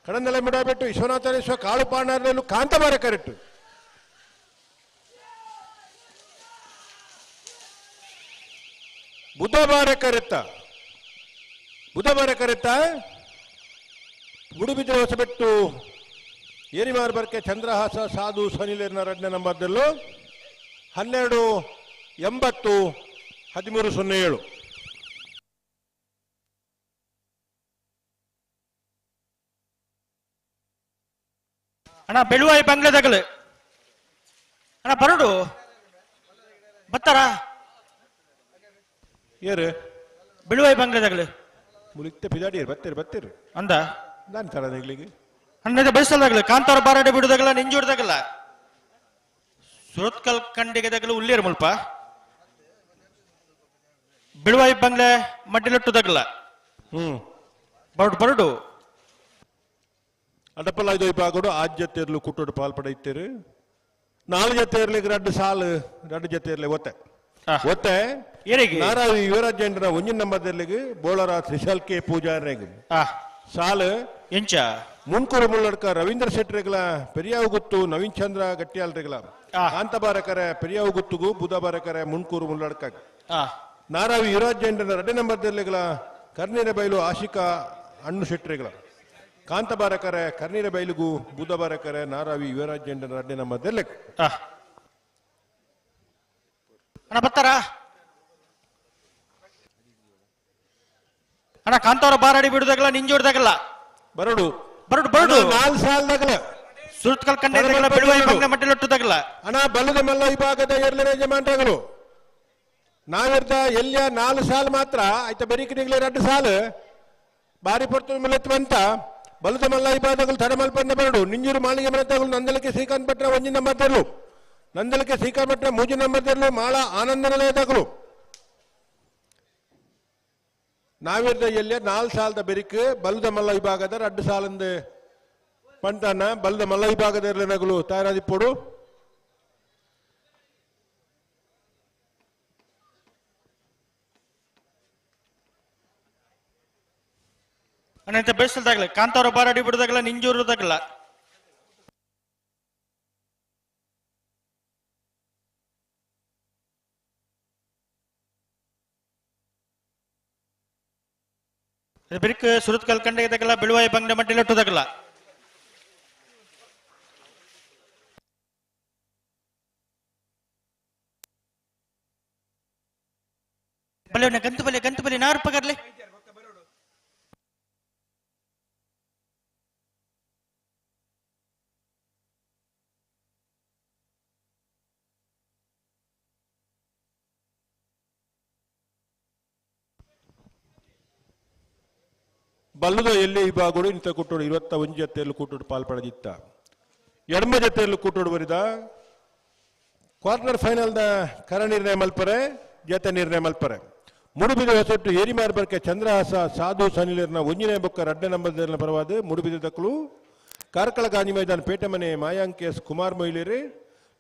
ಕಡಂದಲೆ ಮುಡಾಬಿಟ್ಟು ವಿಶ್ವನಾಥನೇಶ್ವರ ಕಾಳು ಪಾಂಡಾರ್ನಲ್ಲೂ ಕಾಂತಬಾರ ಕರೆಕ್ಟ್ ಬುಧವಾರ ಕರೆತ್ತ ಮೂಡುಬಿದ್ರೆ ಹೊಸಬೆಟ್ಟು ಏರಿ ಮಾರ್ಬರ್ಕೆ ಚಂದ್ರಹಾಸ ಸಾಧು ಸನ್ಲೇರ್ನ ರಡ್ಡೆ ನಂಬರ್ದಲ್ಲೂ 12-80-1307 ಅಣ್ಣ ಬೆಳುವಾಯಿ ಬಂಗ್ಲಾದಾಗಲು ಅಣ್ಣ ಬರೋಡು ಬತ್ತಾರ ಏರು ಬೆಳುವಾಯಿ ಬಂಗ್ಲಾದಾಗಲು ಮುಲಿಕ್ತೆ ಪಿದಾಡಿ ಬತ್ತೀರಿ ಅಂದ ನಾನು ತಡ ನಿಗ್ಲಿಗೆ ಅಣ್ಣ ಬಯಸಲ್ದಾಗಲ್ಲ ಕಾಂತಾರ ಬಾರಾಡೆ ಬಿಡುದಾಗಲ್ಲ ನಿಂಜೋಡ್ದಾಗಲ್ಲ ಸುರತ್ಕಲ್ ಕಂಡಿಗೆದಾಗಲು ಉಳ್ಳೇರು ಮುಲ್ಪ ಬೆಳುವಾಯಿ ಬಂಗ್ಲೆ ಮಡ್ಡಿಲೊಟ್ಟುದಾಗಲ್ಲ ಬರಡು ಅಡಪಲ್ಲ ಇದು ಇಪ್ಪಾಗೋಡು ಆದ್ಯತೆ ಇರ್ಲು ಕುಟ್ಟೋಡು ಪಾಲ್ಪಡೈತೀರಿ 4 ಜೊತೆ ಇರ್ಲಿಕ್ಕೆ 2 ಸಾಲು 2 ಜೊತೆ ಇರ್ಲಿ ಒತ್ತೆ ನಾರಾವಿ ಯುವರಾಜೇಂದ್ರ ಒಂಜಿನ ನಂಬರ್ದಲ್ಲಿಗೆ ಬೋಳರ ತ್ರಿಶಾಲ್ ಕೆ ಪೂಜಾರ್ನೆಗೆ ಸಾಲು ಎಂಚ ಮುನ್ಕೂರು ಮುಳ್ಳಡ್ಕ ರವೀಂದ್ರ ಶೆಟ್ರಿಗಳ ಪೆರಿಯಾವು ಗುತ್ತು ನವೀನ್ ಚಂದ್ರ ಗಟ್ಟಿಯಾಲ್ರಿಗಳ ಕಾಂತಬಾರಕರ ಪೆರಿಯಾವು ಗುತ್ತುಗು ಬುಧಬಾರಕರ ಮುನ್ಕೂರು ಮುಳ್ಳಡ್ಕ ನಾರಾವಿ ಯುವರಾಜ್ ಜೈಂಡನ 2 ನಂಬರ್ ದೆಲ್ಲೆಗಳ ಕರ್ನೀರ ಬೈಲು ಆಶಿಕಾ ಅಣ್ಣು ಶೆಟ್ರಿಗಳ ಕಾಂತಬಾರಕರ ಕರ್ನೀರ ಬೈಲುಗು ಬುಧಬಾರಕರ ನಾರಾವಿ ಯುವರಾಜ್ ಜೈಂಡನ 2 ನಂಬರ್ ದೆಲ್ಲೆ ಅಣ್ಣ ಬರ್ತಾರ ಅಣ್ಣ ಕಾಂತವರ ಬಾರಾಡಿ ಬಿಡುದಾಗಲ್ಲ ನಿಂಜೋಡ್ದಾಗಲ್ಲ ಬರಡು ಬರಡು ಬರಡು 4 ಸಾಲದಾಗಲ ಸುರತ್ಕಲ್ ಕಂಡೆದಾಗಲ್ಲ ಬಿಡುವ ಬಂಗ ಮಟ್ಟಲೊಟ್ಟುದಾಗಲ್ಲ ಅಣ್ಣ ಬಲ್ಲದ ಮಲ್ಲ ವಿಭಾಗದ ಎರಡನೇ ಯಜಮಾನರಾಗಲು ನಾವಿರ್ದ ಎಲ್ಲಿಯ 4 ಸಾಲು ಮಾತ್ರ ಆಯ್ತಾ ಬರೀಕಿನಿಗ್ಲೆ 2 ಸಾಲು ಬಾರಿ ಪೊರ್ತು ಮೆಲೆತ್ತು ಬಂತ ಬಲ್ಲದ ಮಲ್ಲ ವಿಭಾಗಗಳು ತಡಮಲ್ಪನ್ನ ಬರಡು ನಿಂಜೂರು ಮಾಳಿಗೆ ಮನೆತಗಳು ನಂದಲಕ್ಕೆ ಶ್ರೀಕಾಂತ್ ಭಟ್ರ 1 ನಂಬರ್ ತೆರಳು ನಂದಲಕ್ಕೆ ಶ್ರೀಕಾಂತ್ ಭಟ್ರ 3 ನಂಬರ್ ತೆರಳು ಮಾಳ ಆನಂದ ನಿಲಯದಾಗಲು ನಾವಿರ್ದ ಎಲ್ಲಿಯ 4 ಸಾಲದ ಬೆರಿಕ್ ಬಲ್ಲದ ಮಲ್ಲ ವಿಭಾಗದ 2 ಸಾಲಂದು ಪಂಟನ ಬಲ್ಲದ ಮಲ್ಲ ವಿಭಾಗದ ಎರಡನೇಗಳು ತಯಾರಾದಿಪ್ಪೋಡು ಅಣ್ಣ ಬೇಸಲ್ದಾಗಲ್ಲ ಕಾಂತವರ ಬಾರಾಡಿ ಬಿಡುದಾಗಲ್ಲ ನಿಂಜೂರದಾಗಲ್ಲ ಬಿರಿಕ್ ಸುರತ್ಕಲ್ ಕಂಡೆದಾಗಲ್ಲ ಬಿಳುವಾಯಿ ಬಂಗ್ಲೆ ಮಟ್ಟಲೊಟ್ಟುದಾಗಲ್ಲ ಬಲೆ ಗಂತು ಬಲೆ 4 ರೂಪಾಯಿ ಬಲ್ಲದ ಎಲ್ಲಿ ವಿಭಾಗಗಳು ಇಂಥ ಕೂಟೋಡು 21 ಜೊತೆಯಲ್ಲಿ ಕೂಟೋಡು ಪಾಲ್ಪಡದಿತ್ತ ಎಡಮ ಜೊತೆಯಲ್ಲಿ ಕೂಟೋಡು ಬರಿದ ಕ್ವಾರ್ಟರ್ ಫೈನಲ್ದ ಕರ ನಿರ್ಣಯ ಮಲ್ಪರೆ ಜತೆ ನಿರ್ಣಯ ಮಲ್ಪರೆ ಮುಡುಬಿದ ಹೊಸಟ್ಟು ಏರಿ ಮಾರ್ಬರ್ಕೆ ಚಂದ್ರಹಾಸ ಸಾಧು ಸನಿಲಿರ್ನ 1ನೇ ಬೊಕ್ಕ 2 ನಂಬರ್ ಪರವಾದ ಮುಡುಬಿದ ದಕ್ಕಲು ಕಾರ್ಕಳ ಗಾಂಧಿ ಮೈದಾನ ಪೇಟೆ ಮನೆ ಮಾಯಾಂಕೇಸ್ ಕುಮಾರ್ ಮೊಯ್ಲೇರಿ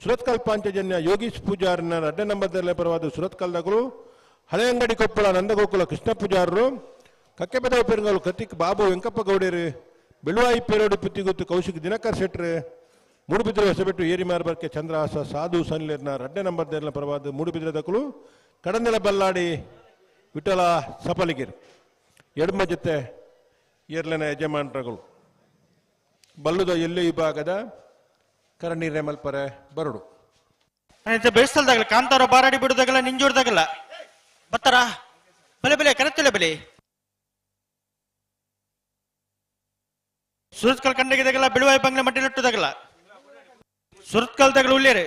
ಸುರತ್ಕಲ್ ಪಾಂಚಜನ್ಯ ಯೋಗೀಶ್ ಪೂಜಾರ್ನ 2 ನಂಬರ್ ಪರವಾದ ಸುರತ್ಕಲ್ದಗಳು ಹಳೆ ಅಂಗಡಿ ಕೊಪ್ಪಳ ನಂದಗೋಕುಲ ಕೃಷ್ಣ ಪೂಜಾರರು ಕಕ್ಕೆಪೆದ ಪೆರುಗಾಲು ಕತಿಕ್ ಬಾಬು ವೆಂಕಪ್ಪ ಗೌಡರು ಬೆಳುವಾಯಿ ಪೇರೋಡು ಪುತ್ತಿಗುತ್ತು ಕೌಶಿಕ್ ದಿನಕರ್ ಶೆಟ್ರು ಮೂಡುಬಿದ್ರೆ ಹೊಸಬೆಟ್ಟು ಏರಿ ಮಾರ್ಬರ್ಕೆ ಚಂದ್ರಹಾಸ ಸಾಧು ಸನಿಲಿರ್ನ 2 ನಂಬರ್ ಪರವಾದ ಮೂಡುಬಿದ್ರೆ ದಕ್ಕಲು ಕಡಂದೆಲ ಬಲ್ಲಾಡಿ ವಿಠಲ ಸಪಲಿಗಿರಿ ಎಡಮ ಜೊತೆ ಏರ್ಲಿನ ಯಜಮಾನರುಗಳು ಬಲ್ಲುದ ಎಲ್ಲಿ ವಿಭಾಗದ ಕರ ನಿರ್ಣಯ ಮಲ್ಪರೆ ಬರಡು ಬೇಸಲ್ದಾಗಲ್ಲ ಕಾಂತವರ ಬಾರಾಡಿ ಬಿಡುದಾಗಲ್ಲ ನಿಂಜೋಡ್ದಾಗಲ್ಲ ಬರ್ತಾರ ಬಲೆ ಕರೆತ್ತಲೆ ಬಲೆ ಸುರತ್ಕಲ್ ಕಂಡೆದಾಗಲ್ಲ ಬಿಳುವಾಯಿ ಬಂಗ್ಲೆ ಮಟ್ಟಲೊಟ್ಟುದಾಗಲ್ಲ ಸುರತ್ಕಲ್ದಾಗಲ್ಲ ಉಳ್ಳೇರಿ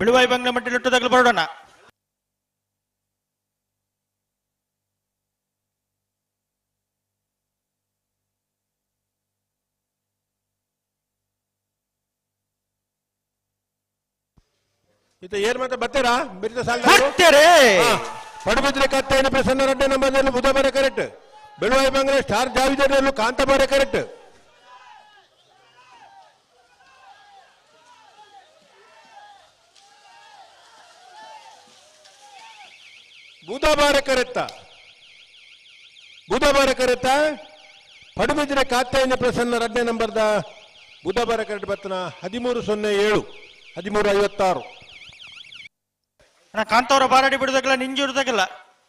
ಬಿಳುವಾಯಿ ಬಂಗ್ಲೆ ಮಟ್ಟಲೊಟ್ಟುದಾಗಲ್ಲ ಬರೋಣ ಏನ್ ಮಾತ್ರ ಬರ್ತೀರಾ ಬಿರಿದ ಸಾಲ ಪಡುಬಿದ್ರೆ ಕತ್ತೇನು ಪ್ರಸನ್ನ 2 ನಂಬರ್ ಬುಧವಾರ ಕರೆಕ್ಟ್ ಬೆಳುವಾಯಿ ಬಂಗ್ಲೆ ಸ್ಟಾರ್ ಜಾವಿದಲ್ಲೂ ಕಾಂತಬಾರ ಕರೆಕ್ಟ್ ಬುಧವಾರ ಕರೆತ್ತ ಪಡುಬಿದ್ರೆ ಕಾತ್ತೇನು ಪ್ರಸನ್ನ 2 ನಂಬರ್ದ ಬುಧವಾರ ಕರೆಕ್ಟ್ ಬರ್ತನ 1307 1356 ಕಾಂತವರ ಬಾರಾಡಿ ಬಿಡುದಾಗಲ್ಲ ನಿಂಜೂಡ್ದಾಗಲ್ಲ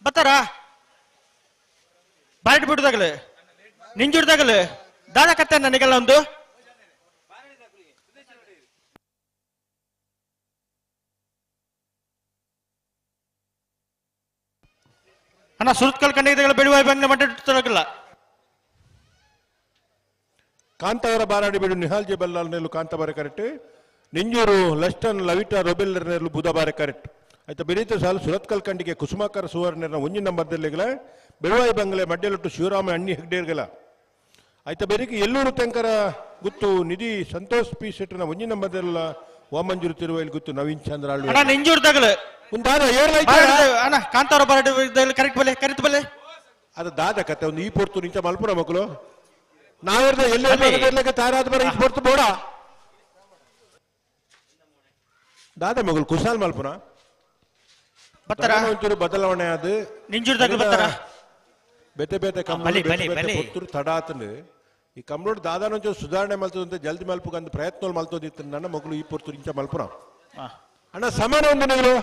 ಬರ್ತಾರ ಬಾರಾಡಿ ಬಿಡುದಾಗಲ್ಲ ನಿಂಜೂಡ್ದಾಗಲ್ಲ ದಾದ ಕತ್ತೆ ನನಗೆಲ್ಲ ಒಂದು ಅಣ್ಣ ಸುರತ್ಕಲ್ ಕಂಡೆದಾಗಲ್ಲ ಬೆಳುವಾಯಿ ಬಂಗ್ಲೆ ಮಟ್ಟಲೊಟ್ಟುದಾಗಲ್ಲ ಕಾಂತವರ ಬಾರಾಡಿ ಬಿಡು ನಿಹಾಲ್ಜಿ ಬಲ್ಲಾಲ್ ನೆಲ್ಲು ಕಾಂತಬಾರ ಕರೆಕ್ಟ್ ನಿಂಜೂರು ಲಸ್ಟನ್ ಲವಿಟಾ ರೊಬೆಲ್ಲರ್ ನೆಲ್ಲು ಬುಧವಾರ ಕರೆಕ್ಟ್ ಆಯ್ತಾ ಬೆರೀತ ಸಾಲು ಸುರತ್ಕಲ್ ಕಂಡಿಗೆ ಕುಸುಮಾಕರ ಸುವರ್ಣನ 1 ನಂಬರ್ ಬೆಳುವಾಯಿ ಬಂಗ್ಲೆ ಮಡ್ಯಲೊಟ್ಟು ಶಿವರಾಮ ಅಣ್ಣಿ ಹೆಗ್ಡೇರ್ಗಲ ಆಯ್ತಾ ಬೆರಿಗೆ ಎಲ್ಲೂರು ತೆಂಕರ ಗುತ್ತು ನಿಧಿ ಸಂತೋಷ್ ಪಿ ಶೆಟ್ಟನ 1 ನಂಬರ್ ಓಮಂಜೂರು ತಿರುವೈಲ್ ಗುತ್ತು ನವೀನ್ ಚಂದ್ರ ನಿಂಜೂಡ್ದಾಗಲ್ಲ ಅಣ್ಣ ಕಾಂತವರ ಬಾರಾಡಿ ಕರೆಕ್ಟ್ ಬಲೆ ಕರೆಕ್ಟ್ ಬಲೆ ಅದು ದಾದ ಕತೆ ಒಂದು ಈ ಪೊರ್ತು ನಿಂತ ಮಲ್ಪುರ ಮಕ್ಕಳು ನಾವಿರ್ದ ಎಲ್ಲೇ ತಾರಾದ ಬರ ಈ ಪೊರ್ತು ಬೋಡ ದಾದ ಮಗಳು ಕುಶಾಲ್ ಮಲ್ಪುರ ಒಂಚೂರು ಬದಲಾವಣೆ ಅದು ನಿಂಜೂಡ್ದಾಗಲ್ಲ ಬರ್ತಾರ ಬೇತೆ ಬೇತೆ ಕಮ್ಮಿ ತಡ ಆತಂದು ಈ ಕಂಬ್ಳೋಡ್ ದಾದಾನೊಂಚು ಸುಧಾರಣೆ ಮಲ್ತದಂತೆ ಜಲ್ದಿ ಮಲ್ಪುಗಂತ ಪ್ರಯತ್ನ ಮಲ್ತೋದಿತ್ತು ನನ್ನ ಮಗಳು ಈ ಪೊರ್ತು ಇಂಚ ಮಲ್ಪುರ ಅಣ್ಣ ಸಮಾನ ಒಂದು ನೀವು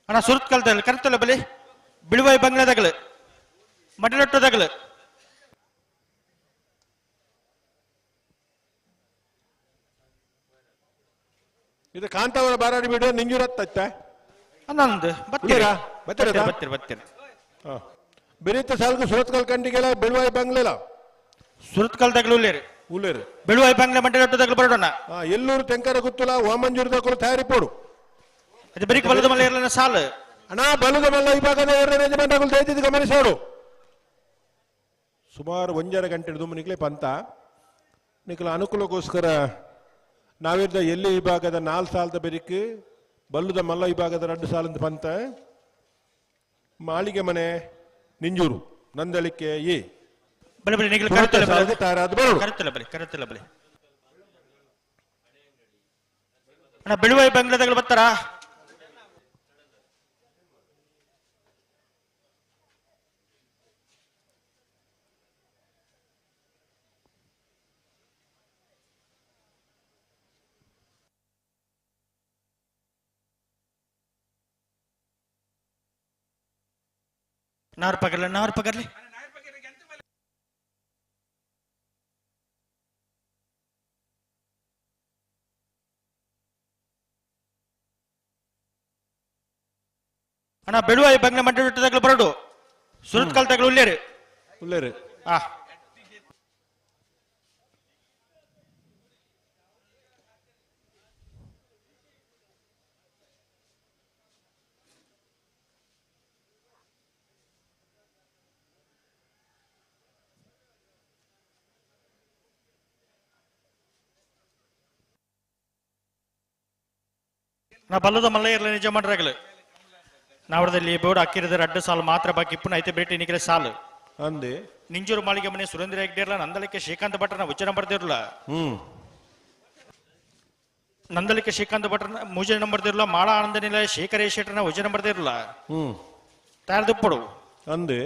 ಅಣ್ಣ ಸುರತ್ ಕಲ್ತಲ್ಲ ಕರೆಕ್ಟಲ್ಲ ಬಲಿ ಬಿಳುವಾಯಿ ಬಂಗ್ಲಾದಾಗಲು ಮಡಲಟ್ಟದಾಗಲು ಇದು ಕಾಂತಾವರ ಬಾರಾಡಿ ಬಿಡು ನಿಂಜೂರತ್ತ ಅನ್ನೊಂದು ಬತ್ತೀರಾ ಬತ್ತೀರ ಬೆರೀತ ಸಾಲ್ಕು ಸುರತ್ ಕಲ್ ಕಂಡಿಗೆಲ್ಲ ಬೆಳುವಾಯಿ ಬಂಗ್ಲೆಲ್ಲ ಸುರತ್ ಕಲ್ದಾಗಲು ಉಲ್ಲೇರು ಬೆಳುವಾಯಿ ಬಂಗ್ಲೆ ಮಡಲಟ್ಟದಾಗಲು ಬರೋಣ ಎಲ್ಲೂರು ತೆಂಕರ ಗುತ್ತುಲ ಓಮಂಜೂರದಕ್ಕೂ ತಯಾರಿ ಪೋಡು ಅದು ಬರೀ ಬಲದ ಮಲ್ಲ ಇರಲಿನ ಸಾಲು ಅಣ್ಣ ಬಲದ ಮಲ್ಲ ಈ ಭಾಗದ ಯಜಮಾನಗಳು ದಯವಿಟ್ಟು ಗಮನಿಸೋಡು ಸುಮಾರು 1.5 ಗಂಟೆ ದುಮ್ಮನಿಕ್ಲೆ ಪಂತ ನಿಖಲ ಅನುಕೂಲಕ್ಕೋಸ್ಕರ ನಾವಿದ್ದ ಎಲ್ಲಿ ವಿಭಾಗದ 4 ಸಾಲದ ಬೆರಿಕು ಬಲ್ಲುದ ಮಲ್ಲ ವಿಭಾಗದ 2 ಸಾಲದ ಪಂತ ಮಾಳಿಗೆ ಮನೆ ನಿಂಜೂರು ನಂದಳಿಕೆ ಎ ಬೆಳುವಾಯಿ ಬಂಗ್ಲಾದಾಗಲು ಬರ್ತಾರ ನಾರು ಪಗರ್ಲಿ ಅಣ್ಣ ಬೆಳುವಾಯಿ ಬಂಗ್ಲೆ ಮಡ್ಡದಾಗಲು ಬರೋಡು ಸುರತ್ ಕಲ್ತಾಗಲು ಉಲ್ಲೇರು ನಾ ಬಲ್ಲದ ಮಲ್ಲ ಇರಲಿ ನಿಜ ಮಾಡ್ರಾಗಲು ನಾವಡದಲ್ಲಿ ಬೋರ್ಡ್ ಹಾಕಿರದ 2 ಸಾಲು ಮಾತ್ರ ಬಾಕಿ ಇಪ್ಪು ಐತೆ ಬೇಟಿ ನಿಖಿಲ ಸಾಲು ಅಂದೆ ನಿಂಜೂರು ಮಾಳಿಗೆ ಮನೆ ಸುರೇಂದ್ರ ಹೆಗ್ಡೇರ್ಲ ನಂದಲಿಕೆ ಶ್ರೀಕಾಂತ್ ಭಟ್ರನ ಉಚ್ಚನ ಬರ್ದಿರಲ್ಲ ನಂದಲಿಕೆ ಶ್ರೀಕಾಂತ್ ಭಟ್ರನ ಮೂಜನ ಬರ್ದಿರಲ್ಲ ಮಾಳ ಆನಂದ ನಿಲಯ ಶೇಖರೇಶ್ ಶೆಟ್ಟರ್ನ ಉಚ್ಚನ ಬರ್ದಿರಲ್ಲ ತಯಾರದುಪ್ಪಡು ಅಂದೆ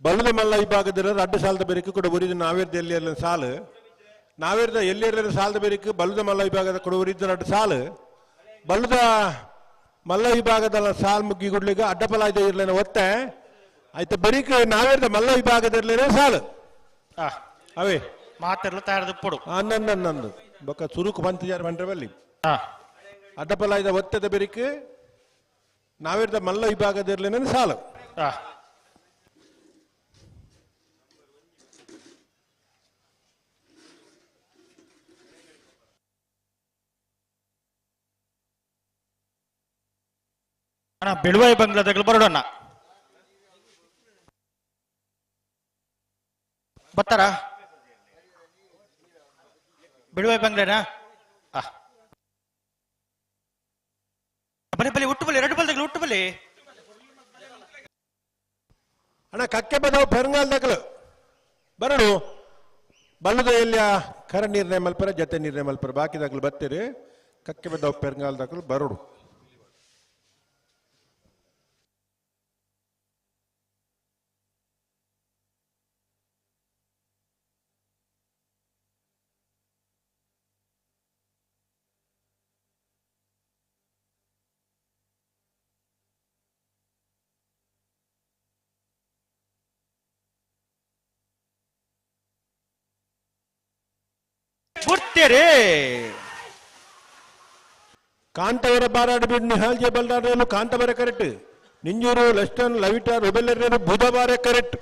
ಬಲ್ಲದ ಮಲ್ಲ ಈ ಭಾಗದಲ್ಲಿ 2 ಸಾಲದ ಬೆರಿಕು ಕೂಡ ಬರೀದು ನಾವೇರ್ದ ಎಲ್ಲಿ ಸಾಲು ನಾವೇರ್ದ ಎಲ್ಲಿ ಸಾಲದ ಬೆರಿಕು ಬಲ್ಲದ ಮಲ್ಲ ವಿಭಾಗದ ಕೂಡ ಬರೀದ್ದು 2 ಸಾಲು ಬಲ್ಲದ ಮಲ್ಲ ವಿಭಾಗದ ಸಾಲ್ ಮುಗ್ಗಿ ಕೊಡ್ಲಿಕ್ಕೆ ಅಡ್ಡಪಲ ಇದೆ ಇರ್ಲೇನ ಒತ್ತೆ ಆಯ್ತು ಬೆರಿಕು ನಾವೇರ್ದ ಮಲ್ಲ ವಿಭಾಗದ ಸಾಲು ಅವೇ ಮಾತೆಲ್ಲ ತಯಾರದುಪ್ಪಡು ನಂದು ಬೊಕ್ಕ ಚುರುಕು ಪಂಚಜಾರ ಬಂಡ್ರವಲ್ಲಿ ಅಡ್ಡಪಲ ಇದೆ ಒತ್ತದ ಬೆರಿಕು ನಾವೇರ್ದ ಮಲ್ಲ ವಿಭಾಗದ ಸಾಲು ಅಣ್ಣ ಬೆಳುವಾಯಿ ಬಂಗ್ಲಾದಾಗಲು ಬರೋಣ ಬರ್ತಾರ ಬೆಳುವಾಯಿ ಬಂಗ್ಲೆನಾ ಬಲಿ ಉಟ್ಟು ಬಲಿ 2 ಬಲ್ದಾಗಲು ಉಟ್ಟು ಬಲಿ ಅಣ್ಣ ಕಕ್ಕೆ ಬದವು ಪೆರಂಗಾಲ್ದಾಗಲು ಬರಡು ಬಲ್ಲದ ಎಲ್ಲಿಯ ಕರ ನೀರ್ನೇ ಮಲ್ಪರ ಜತೆ ನೀರ್ನೇ ಮಲ್ಪರ ಬಾಕಿದಾಗಲು ಬರ್ತೀರಿ ಕಕ್ಕೆ ಬದವು ಪೆರಂಗಾಲ್ದಾಗಲು ಬರಡು ಬರ್ತೀರಿ ಕಾಂತವರ ಬಾರಾಡು ಬಿಡು ನಿಹಾಲ್ಜೆ ಬಲ್ದಾಡಲು ಕಾಂತವರ ಕರೆಕ್ಟ್ ನಿಂಜೂರು ಲೆಸ್ಟನ್ ಲವಿಟರ್ ರುಬೆಲ್ಲರೇನು ಬುಧವಾರ ಕರೆಕ್ಟ್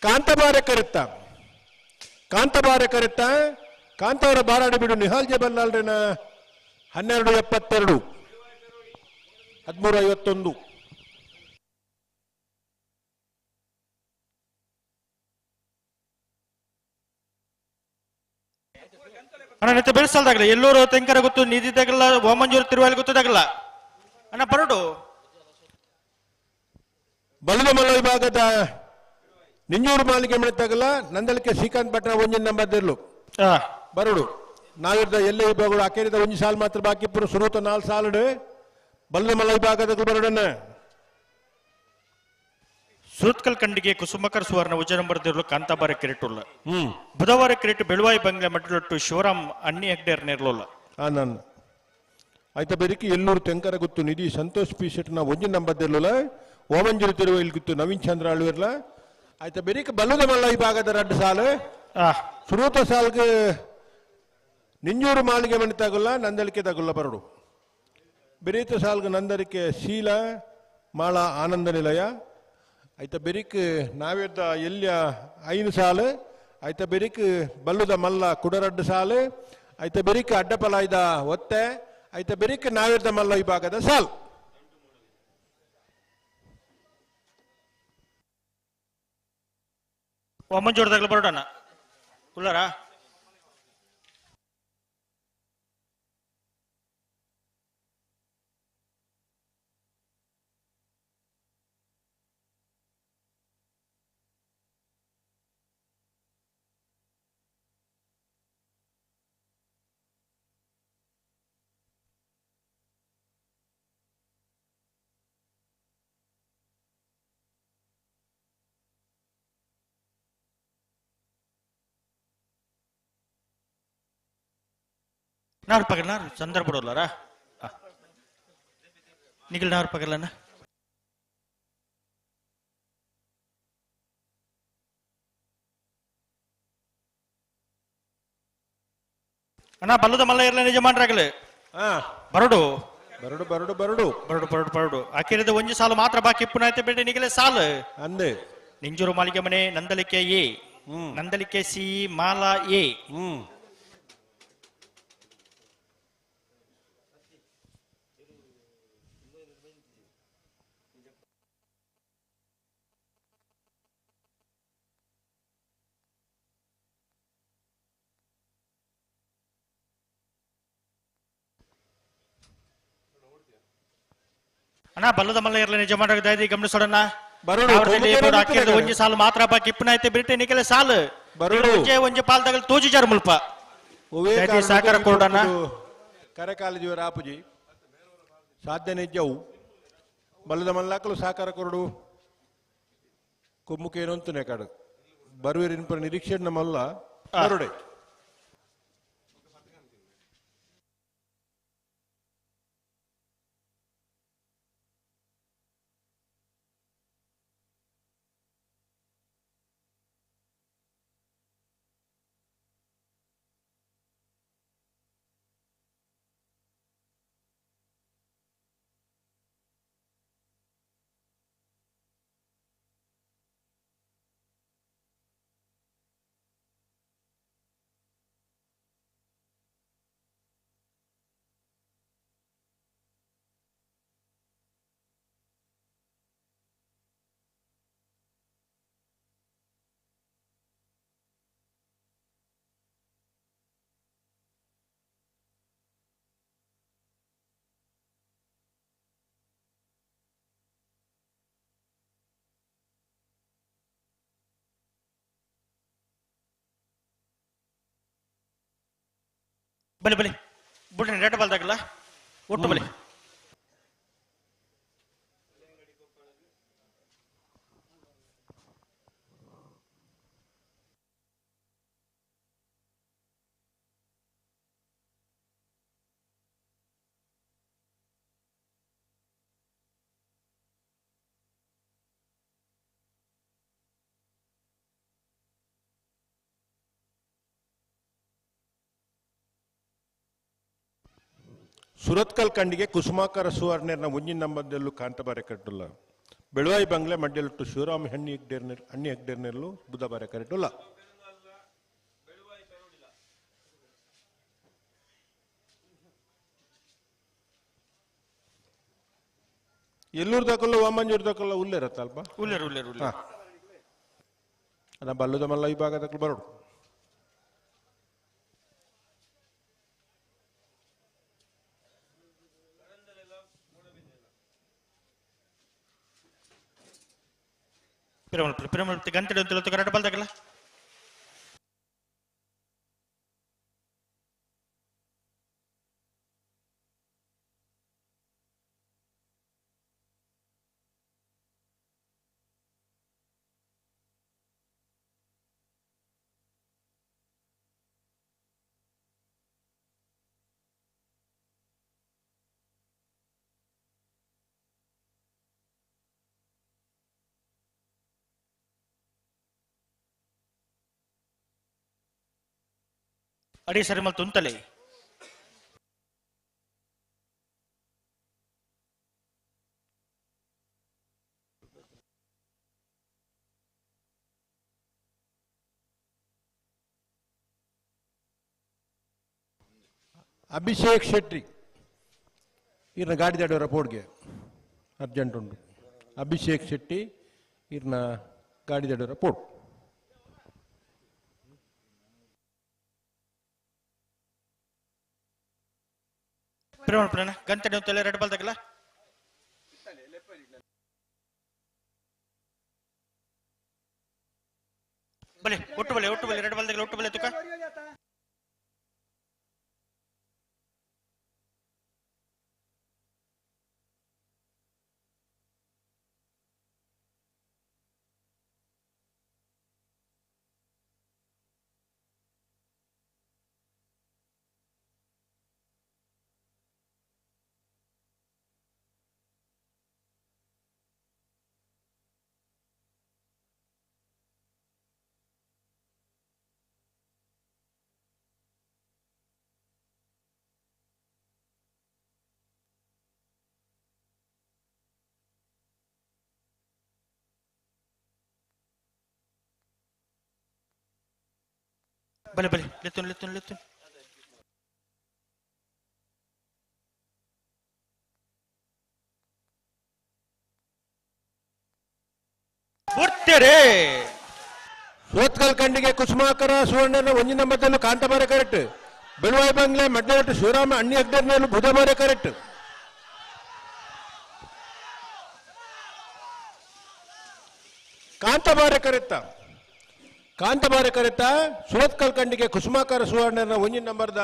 ಕಾಂತಬಾರ ಕರೆಕ್ಟ ಕಾಂತವರ ಬಾರಾಡು ಬಿಡು ನಿಹಾಲ್ಜೆ ಬಲ್ಲಾಲ್ರೇನ 12:72 13:51 ಅಣ್ಣ ನೆತ್ತ ಬೆಳೆಸಲ್ದಾಗಲ್ಲ ಎಲ್ಲೂರು ತೆಂಕರ ಗೊತ್ತು ನಿಧಿದಾಗಲ್ಲ ಓಮಂಜೂರು ತಿರುವಾಲಿ ಗೊತ್ತದಾಗಲ್ಲ ಅಣ್ಣ ಬರೋಡು ಬಲ್ಲದ ಮಲ್ಲ ವಿಭಾಗದ ನಿಂಜೂರು ಮಾಲಿಗೆ ಮೆಣತಾಗಲ್ಲ ನಂದಲಿಕೆ ಶ್ರೀಕಾಂತ್ ಭಟ್ರ 1 ನಂಬರ್ ಬರೋಡು ನಾವಿರ್ದ ಎಲ್ಲೇ ವಿಭಾಗಗಳು ಅಕೇರಿದ ಒಂಜಿ ಸಾಲ್ ಮಾತ್ರ ಬಾಕಿ ಪುರ ಸುರುತ 4 ಸಾಲಡು ಬಲ್ಲದ ಮಲ್ಲ ವಿಭಾಗದ ಬರೋಡನ್ನ ಸುರತ್ಕಲ್ ಕಂಡಿಗೆ ಕುಸುಮಕರ್ ಸುವರ್ಣ ಉಜ್ಜ ನಂಬರ್ ಕಾಂತಾಬಾರ ಕಿರೀಟುಲ್ಲ ಬುಧವಾರ ಕಿರೀಟ ಬೆಳುವಾಯಿ ಬಂಗ್ಲೆ ಮಡ್ಲೊಟ್ಟು ಶಿವರಾಮ್ ಅಣ್ಣಿ ಹೆಗ್ಡೇರ್ ನೇರ್ಲೋಲ್ಲ ನಾನು ಆಯ್ತಾ ಬೆರಿಕಿ ಎಲ್ಲೂರು ತೆಂಕರ ಗೊತ್ತು ನಿಧಿ ಸಂತೋಷ್ ಪಿ ಶೆಟ್ ನಾವು ಒಂಜಿ ನಂಬರ್ದಿರ್ಲಿಲ್ಲ ಓಮಂಜೂರು ತಿರುವ ಇಲ್ಲಿ ಗೊತ್ತು ನವೀನ್ ಚಂದ್ರ ಅಳುವಿರ್ಲ ಆಯ್ತಾ ಬೆರಿಕಿ ಬಲ್ಲದ ಮಲ್ಲ ವಿಭಾಗದ 2 ಸಾಲು ಸುರುತ ಸಾಲ್ಗೆ ನಿಂಜೂರು ಮಾಳಿಗೆ ಮನೆ ತಗೊಲ್ಲ ನಂದಳಿಕೆ ತಗೊಲ್ಲ ಬರಡು ಬೆರೀತ ಸಾಲ್ಗೆ ನಂದರಿಕೆ ಶೀಲ ಮಾಳ ಆನಂದ ನಿಲಯ ಆಯ್ತಾ ಬೆರಿಕ್ ನಾವೆದ್ದ ಎಲ್ಯ 5 ಸಾಲು ಆಯ್ತಾ ಬೆರಿಕ್ ಬಲ್ಲುದ ಮಲ್ಲ ಕುಡರಡ್ಡು ಸಾಲು ಆಯ್ತಾ ಬೆರಿಕ್ ಅಡ್ಡಪಲಾಯ್ದ ಒತ್ತೆ ಆಯ್ತಾ ಬೆರಿಕ್ ನಾವೆದ್ದ ಮಲ್ಲ ವಿಭಾಗದ ಸಾಲ್ ಒಮ್ಮಂಜೋಡದಾಗಲ ಬರೋಡಣ ಉಳ್ಳಾರಾ நார் பகல்னார் சந்தர்ப்படலாரா நிகழ் நார் பகலன்னா ಅಣ್ಣ ಬಲ್ಲದ ಮಲ್ಲ ಇರಲ ಯಜಮಾನ್ರಾಗಲೇ ಬರಡು ಬರಡು ಬರಡು ಬರಡು ಬರಡು ಬರಡು ಬರಡು ಆಕಿರಿದ ಒಂಜಿ ಸಾಲು ಮಾತ್ರ ಬಾಕಿ ಪುನಾಯ್ತೆ ಬೇಡ ನಿಗಲೇ ಸಾಲು ಅಂದೆ ನಿಂಜೂರು ಮಾಳಿಗೆ ಮನೆ Nandalike A Nandalike C Mala A ಅಣ್ಣ ಬಲ್ಲದ ಮಲ್ಲ ಇರಲ ಯಜಮಾನ್ರಾಗ ದಯದಿ ಗಮನಿಸೋಣ ಬರೋಡು ಒಂಜಿ ಸಾಲು ಮಾತ್ರ ಬಾಕಿ ಇಪ್ಪನೈತೆ ಬಿಟ್ಟೆ ನಿಕಲೆ ಸಾಲು ಬರೋಡು ಒಂಜಿ ಪಾಲ್ ತಗಲ್ ತೋಜಿಜಾರ ಮುಲ್ಪ ಸಹಕಾರ ಕೊಡೋಣ ಕರೆಕಾಲ ಜೀವ ರಾಪುಜಿ ಸಾಧ್ಯ ನಿಜವು ಬಲ್ಲದ ಮಲ್ಲಾಕಲು ಸಹಕಾರ ಕೊರಡು ಕೊಮ್ಮುಕೇನು ಅಂತನೇ ಕಾಡು ಬರುವಿರಿನ ಪರ ನಿರೀಕ್ಷೆ ನಮ್ಮಲ್ಲ ಬರೋಡೆ ಬಲಿ ಬಲಿ ಬುಡ್ರಿ ರೇಟ ಬಲ್ದಾಗಲ್ಲ ಒಟ್ಟು ಬಲಿ ಸುರತ್ಕಲ್ ಕಂಡಿಗೆ ಕುಸುಮಾಕರ ಸುವರ್ಣರ್ನ ಒಂಜಿನ ನಂಬರ್ದಲ್ಲೂ ಕಾಂತಬಾರೆ ಕಟ್ಟುಲ್ಲ ಬೆಳುವಾಯಿ ಬಂಗ್ಲೆ ಮಡ್ಯಲೊಟ್ಟು ಶಿವರಾಮ್ ಹಣ್ಣಿ ಹೆಗ್ಡೇರ್ನೆಲ್ಲೂ ಬುಧಬಾರೆ ಕರೆಟುಲ್ಲ ಎಲ್ಲೂರ್ ದಾಕಲ್ಲ ವಾಮಂಜೂರ್ ದಾಕಲ್ಲ ಉಲ್ಲೇರತ್ತ ಅಲ್ಪ ಉಲ್ಲೇರು ಉಲ್ಲೇರು ಉಲ್ಲೇರು ಅದ ಬಲ್ಲದ ಮಲ್ಲ ಈ ಭಾಗದಕ್ಕೂ ಬರೋಡು ಪಿರಮಲ್ ಗಂಟೆ ಕರೆಕ್ಟ್ ಬಲ್ದಾಗಲ್ಲ ಅಡಿ ಸರಿಮಲ್ ತುಂತಲೆ ಅಭಿಷೇಕ್ ಶೆಟ್ಟಿ ಇರ್ನ ಗಾಡಿ ದಾಡೋರ ಪೋಡ್ಗೆ ಅರ್ಜೆಂಟ್ ಉಂಟು. ಅಭಿಷೇಕ್ ಶೆಟ್ಟಿ ಇರ್ನ ಗಾಡಿ ದಾಡೋರ ಪೋಡ್. ಗಂಟೆ ತಲೆ ರೆಡ್ ಬಾಲ್ ತಗಲ ಬಲೆ ಒಟ್ಟು ಬಲೆ ರೆಡ್ ಬಾಲ್ ತಗಲ ಒಟ್ಟು ಬಲೆ ತುಕ ಬಲೆ ಲೆತ್ತುನ್ ಸೋತ್ಕಲ್ ಕಂಡಿಗೆ ಕುಸುಮಾಕರ ಸುವರ್ಣನ ಒಂಜಿ ನಂಬರ್ದಲ್ಲೂ ಕಾಂತಬಾರೆ ಕರೆಕ್ಟ್. ಬೆಳುವಾಯಿ ಬಂಗ್ಲೆ ಮಡ್ನೊಟ್ಟು ಶಿವರಾಮ ಅಣ್ಣಿ ಅಗ್ಡರ್ನಲ್ಲೂ ಬುಧಬಾರೆ ಕರೆಕ್ಟ್. ಕಾಂತಬಾರೆ ಕರೆತ್ತ ಸುರತ್ಕಲ್ ಕಂಡಿಗೆ ಕುಸುಮಾಕರ ಸುವರ್ಣನ ಒಂಜಿ ನಂಬರ್ದ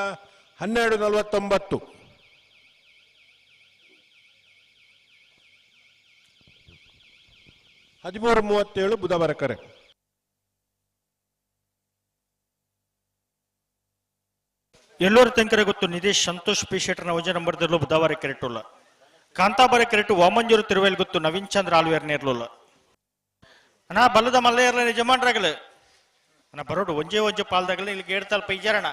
12:49. (13:37) ಬುಧವಾರ ಕರೆ. ಎಲ್ಲೂರು ತೆಂಕರೆ ಗೊತ್ತು ನಿದೇಶ್ ಸಂತೋಷ್ ಪಿ ಶೆಟ್ಟರ್ನ ಒಂಜ ನಂಬರ್ದಲ್ಲೂ ಬುಧವಾರ ಕೆರೆಟುಲ್ಲ. ಕಾಂತಾಬಾರ ಕೆರೆಟು ವಾಮಂಜೂರು ತಿರುವೇಲ್ ಗೊತ್ತು ನವೀನ್ ಚಂದ್ರ ಆಲ್ವೇರ್ ನೇರ್ಲುಲ್ಲ. ಅಣ್ಣ ಬಲ್ಲದ ಮಲ್ಲೆಯರ್ಲ ಯಜಮಾನ್ರಾಗಲು ಅಣ್ಣ ಬರೋಡು ಒಂಜೆ ಪಾಲ್ದಾಗಲ ಇಲ್ಲಿ ಗೇಡ್ತಾಲ್ ಪೈಜಾರಣ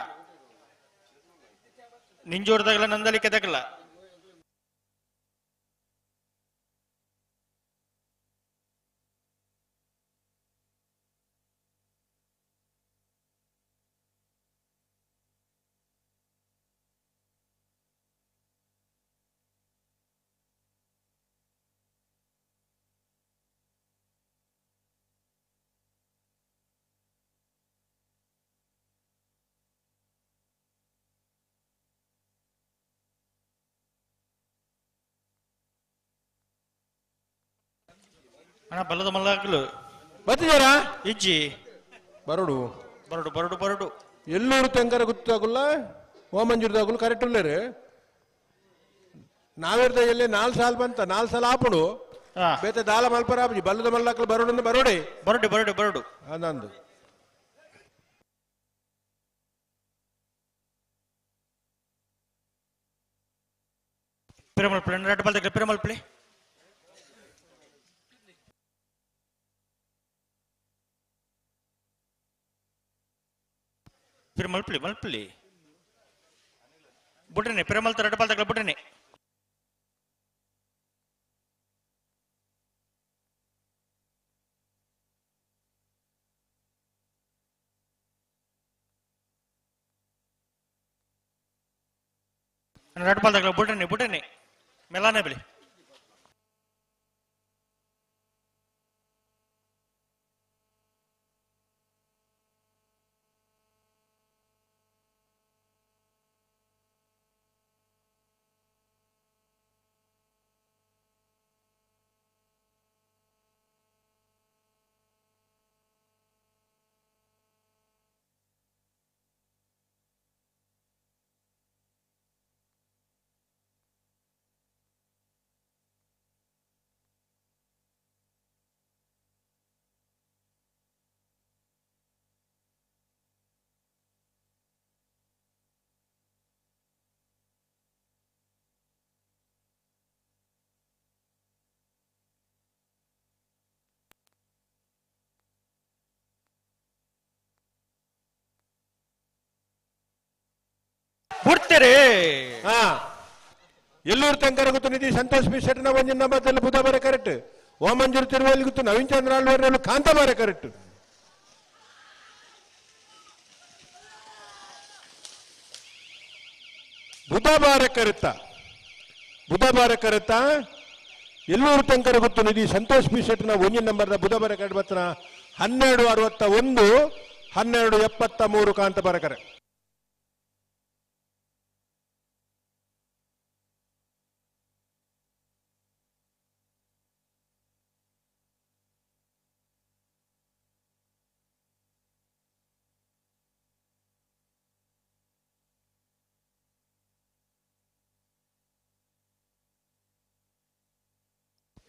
ನಿಂಜೋರ್ದಾಗಲ ನಂದಲಿಕೆ ತಗಲ ಅಣ್ಣ ಬಲ್ಲದ ಮಲ್ಲಾಗಲು ಬರ್ತಿದ್ದಾರಾ ಇಜ್ಜಿ ಬರೋಡು ಎಲ್ಲೂರು ತೆಂಕರ ಗೊತ್ತಾಗುಲ್ಲ ಓಮಂಜೂರ್ದಾಗುಲ್ಲ ಕರೆಕ್ಟ್ ಉಳ್ಳೇರು ನಾವೇರ್ದ ಎಲ್ಲೇ 4 ಸಾಲ ಬಂತ 4 ಸಾಲ ಆಪಡು ಬೇತೆ ದಾಲ ಮಲ್ಪರಾಬಿ ಬಲ್ಲದ ಮಲ್ಲಾಕಲು ಬರೋಡು ಬರೋಡು ಅದಂದು ಪಿರಮಲ್ ಪ್ಲೇ ರೆಡ್ ಬಾಲ್ ತಗಲ ಪಿರಮಲ್ ಪ್ಲೇ ಮಲ್ಪಲಿ ಬಿಡ್ರೇನೆ ಪಿರಮಲ್ ರೆಡ್ ಬಾಲ್ ತಗಲ ಬಿಡ್ರೇನೆ ರೆಡ್ ಬಾಲ್ ತಗಲ ಬಿಡ್ರೇನೆ ಮೆಲಾನೆ ಬಿಳಿ ಪುಡ್ತೇರಿ ಹಾ ಎಲ್ಲೂರು ತಂಕರ ಗೊತ್ತು ನಿಧಿ ಸಂತೋಷ್ ಬಿ ಶೆಟ್ನ ಒಂಜಿನ ನಂಬರ್ ಬುಧವಾರ ಕರೆಕ್ಟ್ ಓಮಂಜೂರು ತಿರುವಲ್ಲಿ ಗೊತ್ತು ನವೀನ್ ಚಂದ್ರ ಆಳ್ವೇರು ಕಾಂತಬಾರ ಕರೆಕ್ಟ್ ಬುಧವಾರ ಕರೆತ್ತ ಎಲ್ಲೂರು ತಂಕರ ಗೊತ್ತು ನಿಧಿ ಸಂತೋಷ್ ಬಿ ಶೆಟ್ನ ಒಂಜಿನ ನಂಬರ್ನ ಬುಧವಾರ ಕರೆಕ್ಟ್ ಬತ್ತನ 1261 1273 ಕಾಂತಬಾರ ಕರೆಕ್ಟ್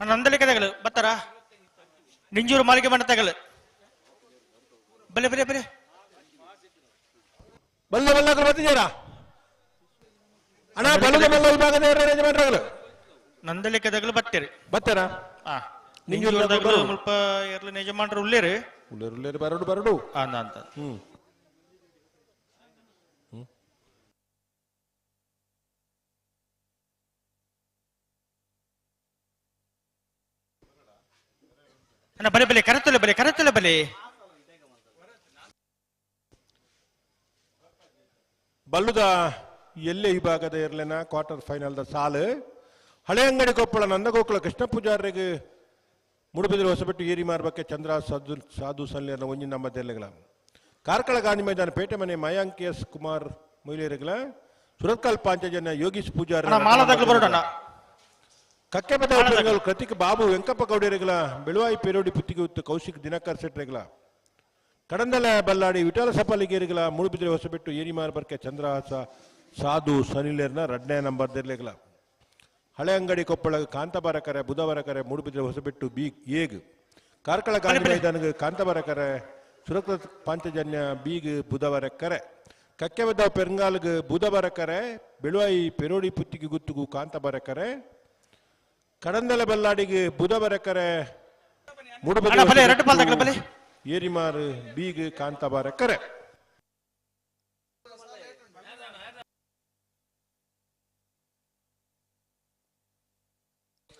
ನಂದಲಿಕೆ ತಗಲು ಬತ್ತಾರ ನಿಂಜೂರು ಮಾಲಿಕೆ ಮಣ್ಣ ತಗಲು ಬಲೆ ಬಲೆ ಬಲೆ ಬಲ್ಲ ಬಲ್ಲ ಬರ್ತಿದ್ದೀರಾ ಅಣ್ಣ ಬಲ್ಲದ ಬಲ್ಲ ವಿಭಾಗದ ಯಜಮಾನರು ನಂದಲಿಕೆ ತಗಲು ಬತ್ತೀರಿ ಬತ್ತಾರ ನಿಂಜೂರು ತಗಲು ಮುಲ್ಪ ಎರ್ಲಿನ ಯಜಮಾನರು ಉಳ್ಳೇರಿ ಉಳ್ಳೇರು ಬರಡು ಅಂತ ಅಣ್ಣ ಬಲೆ ಬಲೆ ಕರತ್ತಲೆ ಬಲೆ ಬಲ್ಲುದ ಎಲ್ಲೇ ವಿಭಾಗದ ಇರ್ಲಿನ ಕ್ವಾರ್ಟರ್ ಫೈನಲ್ ದ ಸಾಲು ಹಳೆ ಅಂಗಡಿ ಕೊಪ್ಪಳ ನಂದಗೋಕುಲ ಕೃಷ್ಣ ಪೂಜಾರಿಗೆ ಮುಡುಬಿದ್ರೆ ಹೊಸಬೆಟ್ಟು ಏರಿ ಮಾರ್ಬಕ್ಕೆ ಚಂದ್ರ ಸಾಧು ಸಲ್ಲೇರ್ನ ಒಂಜಿನ ನಂಬರ್ಲೆಗಳ ಕಾರ್ಕಳ ಗಾಂಧಿ ಮೈದಾನ ಪೇಟೆ ಮನೆ ಮಯಾಂಕ್ ಎಸ್ ಕುಮಾರ್ ಮೊಯ್ಲೇರಿಗಳ ಸುರತ್ಕಲ್ ಪಾಂಚಜನ್ಯ ಯೋಗೀಶ್ ಪೂಜಾರಿ ಕಕ್ಕೆ ಬದಲು ಕೃತಿಕ್ ಬಾಬು ವೆಂಕಪ್ಪ ಗೌಡರಿಗಳ ಬೆಳುವಾಯಿ ಪೇರೋಡಿ ಪುತ್ತಿಗೆ ಉತ್ತು ಕೌಶಿಕ್ ದಿನಕರ್ ಸೆಟ್ರಿಗಳ ಕಡಂದಲ ಬಲ್ಲಾಡಿ ವಿಠಲ ಸಪಾಲಿಗೇರಿಗಳ ಮುಳುಬಿದ್ರೆ ಹೊಸಬೆಟ್ಟು ಏರಿ ಮಾರ್ಬರ್ಕೆ ಚಂದ್ರಹಾಸ ಸಾಧು ಸನಿಲೇರ್ನ 2ನೇ ನಂಬರ್ಲೆಗಳ ಹಳೆ ಅಂಗಡಿ ಕೊಪ್ಪಳ ಕಾಂತಬಾರ ಕರೆ ಬುಧವಾರ ಕರೆ ಮೂಡುಬಿದ್ರೆ ಹೊಸಬೆಟ್ಟು ಬಿ ಏಗ್ ಕಾರ್ಕಳ ಗಾಂಧಿ ಮೈದಾನ ಕಾಂತಬಾರ ಕರೆ ಸುರಕ್ಷ ಪಾಂಚಜನ್ಯ ಬೀಗ್ ಬುಧವಾರ ಕರೆ ಕಕ್ಕೆ ಬದ ಪೆರಂಗಾಲ್ಗ್ ಬುಧವಾರ ಕರೆ ಬೆಳುವಾಯಿ ಪೆರೋಡಿ ಪುತ್ತಿಗೆ ಗುತ್ತುಗು ಕಾಂತಬಾರ ಕರೆ ಕಡಂದಲ ಬಲ್ಲಾಡಿಗೆ ಬುಧವಾರ ಕರೆ ಮೂಡುಬಿದ್ರೆ ಏರಿಮಾರ್ ಬೀಗ್ ಕಾಂತಬಾರ ಕರೆ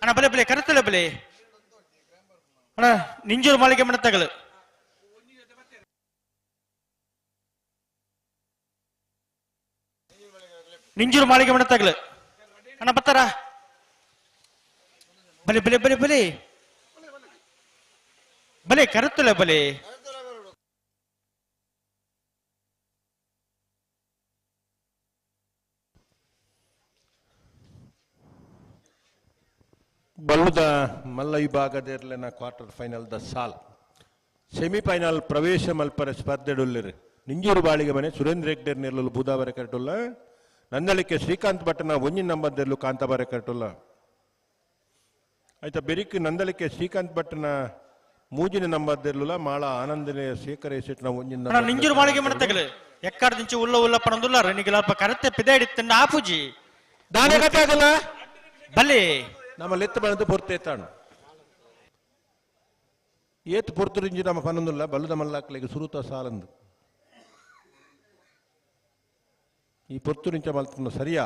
ಅಣ್ಣ ಬಲೆ ಬಲೆ ಕರೆತ್ತಲೆ ಬಲೆ ಅಣ್ಣ ನಿಂಜೂರು ಮಾಳಿಗೆ ಮಣ್ಣ ತಗಲು ನಿಂಜೂರು ಮಾಳಿಗೆ ಮಣ್ಣ ತಗಲು ಅಣ್ಣ ಬತ್ತಾರ ಬಲೆ ಬಲೆ ಬಲೆ ಬಲೆ ಬಲೆ ಕರೆತ್ತಲೆ ಬಲೆ ಬಲ್ಲುದ ಮಲ್ಲ ವಿಭಾಗದಲ್ಲಿನ ಕ್ವಾರ್ಟರ್ ಫೈನಲ್ ದ ಸಾಲ್ ಸೆಮಿಫೈನಲ್ ಪ್ರವೇಶ ಮಲ್ಪರ ಸ್ಪರ್ಧೆಡುಲ್ಲಿರು ನಿಂಜೂರು ಬಾಳಿಗೆ ಮನೆ ಸುರೇಂದ್ರ ಹೆಗ್ಡೇರ್ ನೆರಳು ಬುಧವಾರ ಕರೆಟುಲ್ಲ ನಂದಳಿಕೆ ಶ್ರೀಕಾಂತ್ ಭಟ್ಟನ ಒಂಜಿನ ನಂಬರ್ದೆರ್ಲು ಕಾಂತಬಾರ ಕರೆಟುಲ್ಲ ಆಯ್ತಾ ಬೆರಿಕ್ ನಂದಳಿಕೆ ಶ್ರೀಕಾಂತ್ ಭಟ್ಟನ ಮೂಜಿನ ನಂಬರ್ದೆರ್ಲು ಮಾಳ ಆನಂದನೆ ಶೇಖರ ಸೆಟ್ನ ಒಂಜಿನ ನಿಂಜೂರು ಮಾಳಿಗೆ ಮನೆ ತಗಲು ಎಕ್ಕಡ ದಿಂಚು ಉಲ್ಲ ಪಣದುಲ್ಲ ರನಿಗಿಲಪ್ಪ ಕರೆತ್ತೆ ಪಿದಾಡಿತ್ತನ್ನ ಆಪುಜಿ ದಾನೆ ಕತೆ ಆಗಲ್ಲ ಬಲೆ ನಮ್ಮ ಲೆತ್ತ ಬಣದು ಪೊರ್ತೇತಾಣ ಏತ್ ಪೊರ್ತುರಿಂಜಿ ನಮ್ಮ ಪನ್ನೊಂದುಲ್ಲ ಬಲ್ಲದ ಮಲ್ಲಾಕ್ಲಿಗೆ ಸುರುತ ಸಾಲಂದು ಈ ಪೊರ್ತುರಿಂಚ ಮಲ್ತನ ಸರಿಯಾ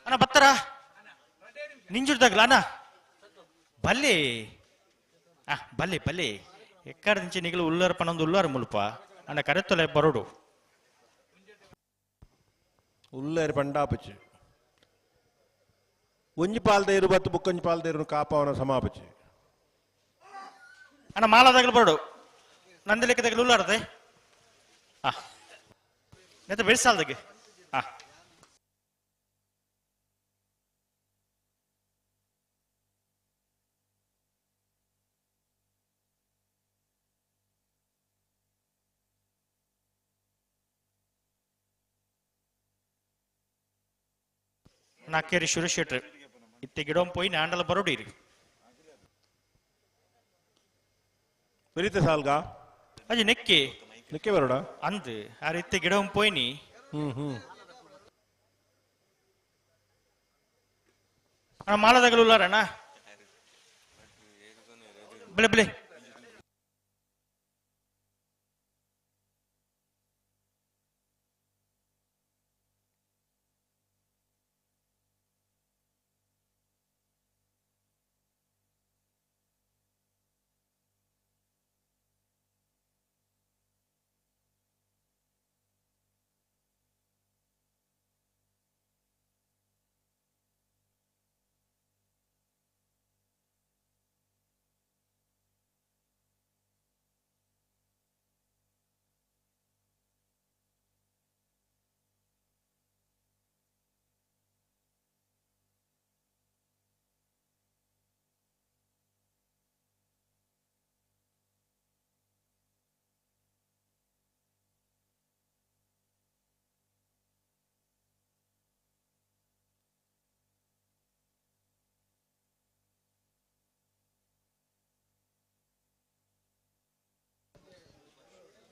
ಅಣ್ಣ ಬತ್ತಾರ ನಿಂಜುರ್ದಾಗ್ಲ ಅಣ್ಣ ಬಲ್ಲೆ ಬಲ್ಲೆ ಬಲ್ಲೆ ಎಕ್ಕಡ ದಿಂಚೆ ನಿಗಲು ಉಲ್ಲರ ಪನೊಂದು ಉಲ್ಲಾರ ಮುಲ್ಪ ಅಣ್ಣ ಕರೆತ್ತೊಲೆ ಬರೋಡು ಉಲ್ಲೇರು ಪಂಡಾಪಚ್ಚು ಒಂಜಿ ಪಾಲ್ದೆ ಇರು ಬತ್ತು ಬುಕ್ಕೊಂಜಿ ಪಾಲ್ದೆ ಇರು ಕಾಪವನ ಸಮಾಪಚ್ಚು ಅಣ್ಣ ಮಾಲಾದಾಗಲು ಬರೋಡು ನಂದಿ ಲೆಕ್ಕದಾಗಲು ಉಲ್ಲಾರದೆ ನೆತ್ತ ಬೆಳೆಸಾಲ್ದಾಗೆ ನಾಕೇರಿ ಸುರೇಶ್ ಶೆಟ್ರು ಇತ್ತೆ ಗಿಡಂ ಪೋಯಿ ನಾಂಡಲ ಬರೋಡಿರಿ ಬರೀತೆ ಸಾಲ್ಗಾ ಅಜಿ ನೆಕ್ಕೆ ಬರೋಡ ಅಂದ್ ಆ ರೀತಿ ಗಿಡಂ ಪೋಯ್ನಿ ಮಾಲದಗಳು ಉಳ್ಳಾರಣ್ಣ ಬೆಳೆ ಬೆಳೆ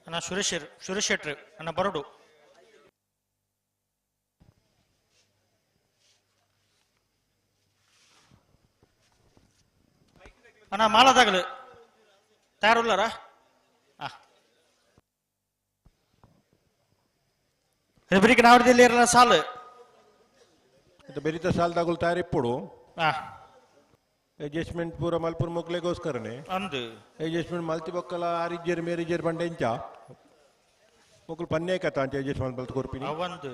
ಅಣ್ಣ ಸುರೇಶ್ ಶೆಟ್ರು ಅಣ್ಣ ಬರೋಡು ಅಣ್ಣ ಮಾಲದಾಗಲು ತಯಾರುಲ್ಲಾರ ರೆಬರಿಗೆ ನಾವಡದಲ್ಲಿ ಇರಲ್ಲ ಸಾಲು ಬೆರಿತ ಸಾಲದಾಗಲು ತಯಾರಿಪ್ಪುಡು ಅಡ್ಜಸ್ಟ್ಮೆಂಟ್ ಪೂರ ಮಲ್ಪುರ ಮೊಕ್ಲೆಗೋಸ್ಕರನೇ ಅಂದು ಅಡ್ಜಸ್ಟ್ಮೆಂಟ್ ಮಲ್ತಿ ಬೊಕ್ಕಲ ಆರಿಜ್ಜೇರು ಮೇರಿಜ್ಜೇರು ಬಂಡೆ ಇಂಚ ಮೊಕ್ಕಲು ಪನ್ನೇ ಕಥ ಅಂಚ ಅಡ್ಜಸ್ಟ್ಮೆಂಟ್ ಮಲ್ತು ಕೊರ್ಪಿನಿ ಅವಂದು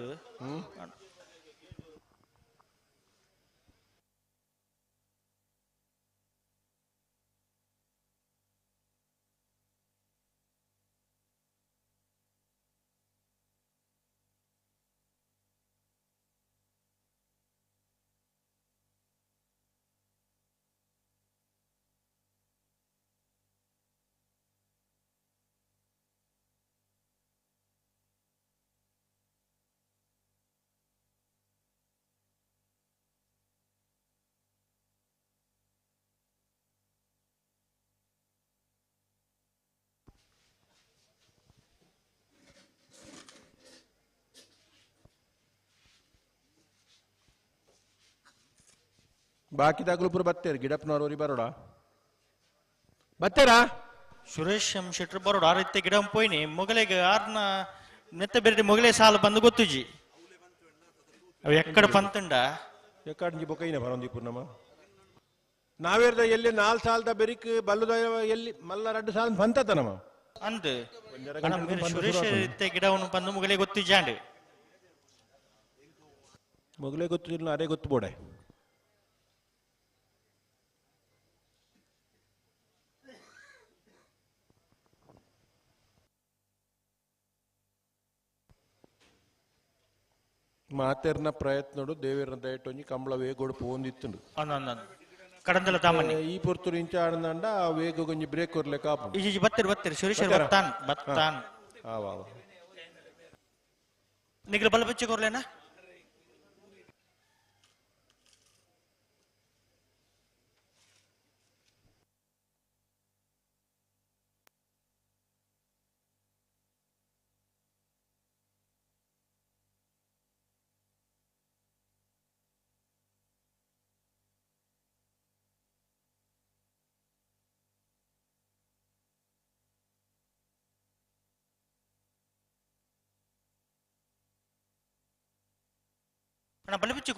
ಬಾಕಿದಾಗಲು ಪೂರ ಬತ್ತೇರು ಗಿಡಪ್ಪನವ್ರವ್ರಿ ಬರೋಡ ಬತ್ತೇರಾ ಸುರೇಶ್ ಶೆಟ್ರು ಬರೋಡು ಆ ರೀತಿ ಗಿಡ ಪೋಯ್ನಿ ಮೊಗಲೆಗೆ ಆರ್ನ ನೆತ್ತ ಬೇರೆ ಮೊಗಲೆ ಸಾಲು ಬಂದು ಗೊತ್ತುಜಿ ಅವು ಎಕ್ಕಡ ಪಂತುಂಡ ಎಕ್ಕಡ ಬೊಕೈನ ಬರೋಂದಿ ಪೂರ್ಣಮ ನಾವೇರ್ದ ಎಲ್ಲಿ 4 ಸಾಲದ ಬೆರಿಕ್ ಬಲ್ಲುದ ಎಲ್ಲಿ ಮಲ್ಲ 2 ಸಾಲ ಬಂತತ ನಮ್ಮ ಅಂದು ಸುರೇಶ್ ರೀತಿ ಗಿಡವನ್ನು ಬಂದು ಮೊಗಲೆ ಗೊತ್ತಿಜಾಂಡ್ ಮೊಗಲೆ ಗೊತ್ತಿಲ್ಲ ಅದೇ ಗೊತ್ತು ಬೋಡೆ ಮಾತೆರ್ನ ಪ್ರಯತ್ನಡು ದೇವೇರ್ನ ದಯಟೊಂಜಿ ಕಂಬಳ ವೇಗೋಡು ಪೋಂದಿತ್ತುಂಡು ಕಡಂದಲ ತಾಮನಿ ಈ ಪೊರ್ತುರು ಇಂಚ ಆಡಂದ ವೇಗ ಕೊಂಚ ಬ್ರೇಕ್ ಕೊರ್ಲೆ ಕಾಪು ಇಜಿ ಬತ್ತಿರು ಸುರೇಶ್ ಬತ್ತಾನ್ ಆವಾ ನಿಗ್ರ ಬಲ ಬಚ್ಚಿ ಕೊರ್ಲೇನಾ ಅಣ್ಣ ಬಲಪಿಚ್ಚಿ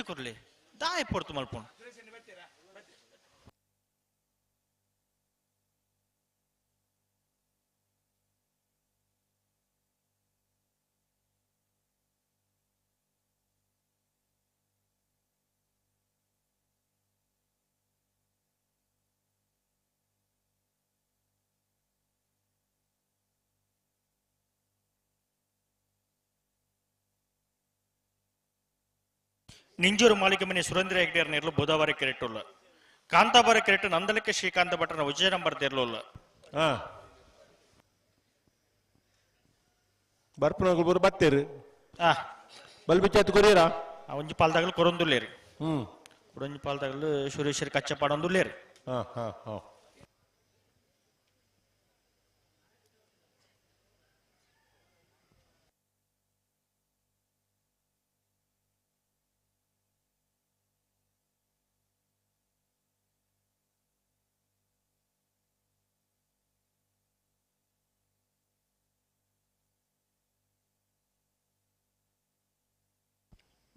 ಕೊರ್ಲೆ ದಾಯ ಪೊರ್ತು ಮಲ್ಪೋಣ ನಿಂಜೂರು ಮಾಳಿಗೆ ಮನೆ ಸುರೇಂದ್ರ ಹೆಗ್ಡೇರ್ ನಿರ್ಲು ಬುಧವಾರ ಕೆರೆಟ್ಟುಲ್ಲ ಕಾಂತಾಬಾರ ಕೆರೆಟ್ಟು ನಂದಲಕ್ಕೆ ಶ್ರೀಕಾಂತ ಭಟ್ರನ ವಿಜಯ ನಂಬರ್ ತೆರಲುಲ್ಲ ಬರ್ಪುನಗಳು ಬತ್ತೇರು ಬಲ್ಬಿಚ್ಚತ್ತು ಕೊರಿಯರ ಒಂಜಿ ಪಾಲ್ದಾಗಲು ಕೊರೊಂದುಲ್ಲೇರಿ ಒಂಜಿ ಪಾಲ್ದಾಗಲು ಸುರೇಶ್ವರಿ ಕಚ್ಚಪಾಡೊಂದುಲ್ಲೇರಿ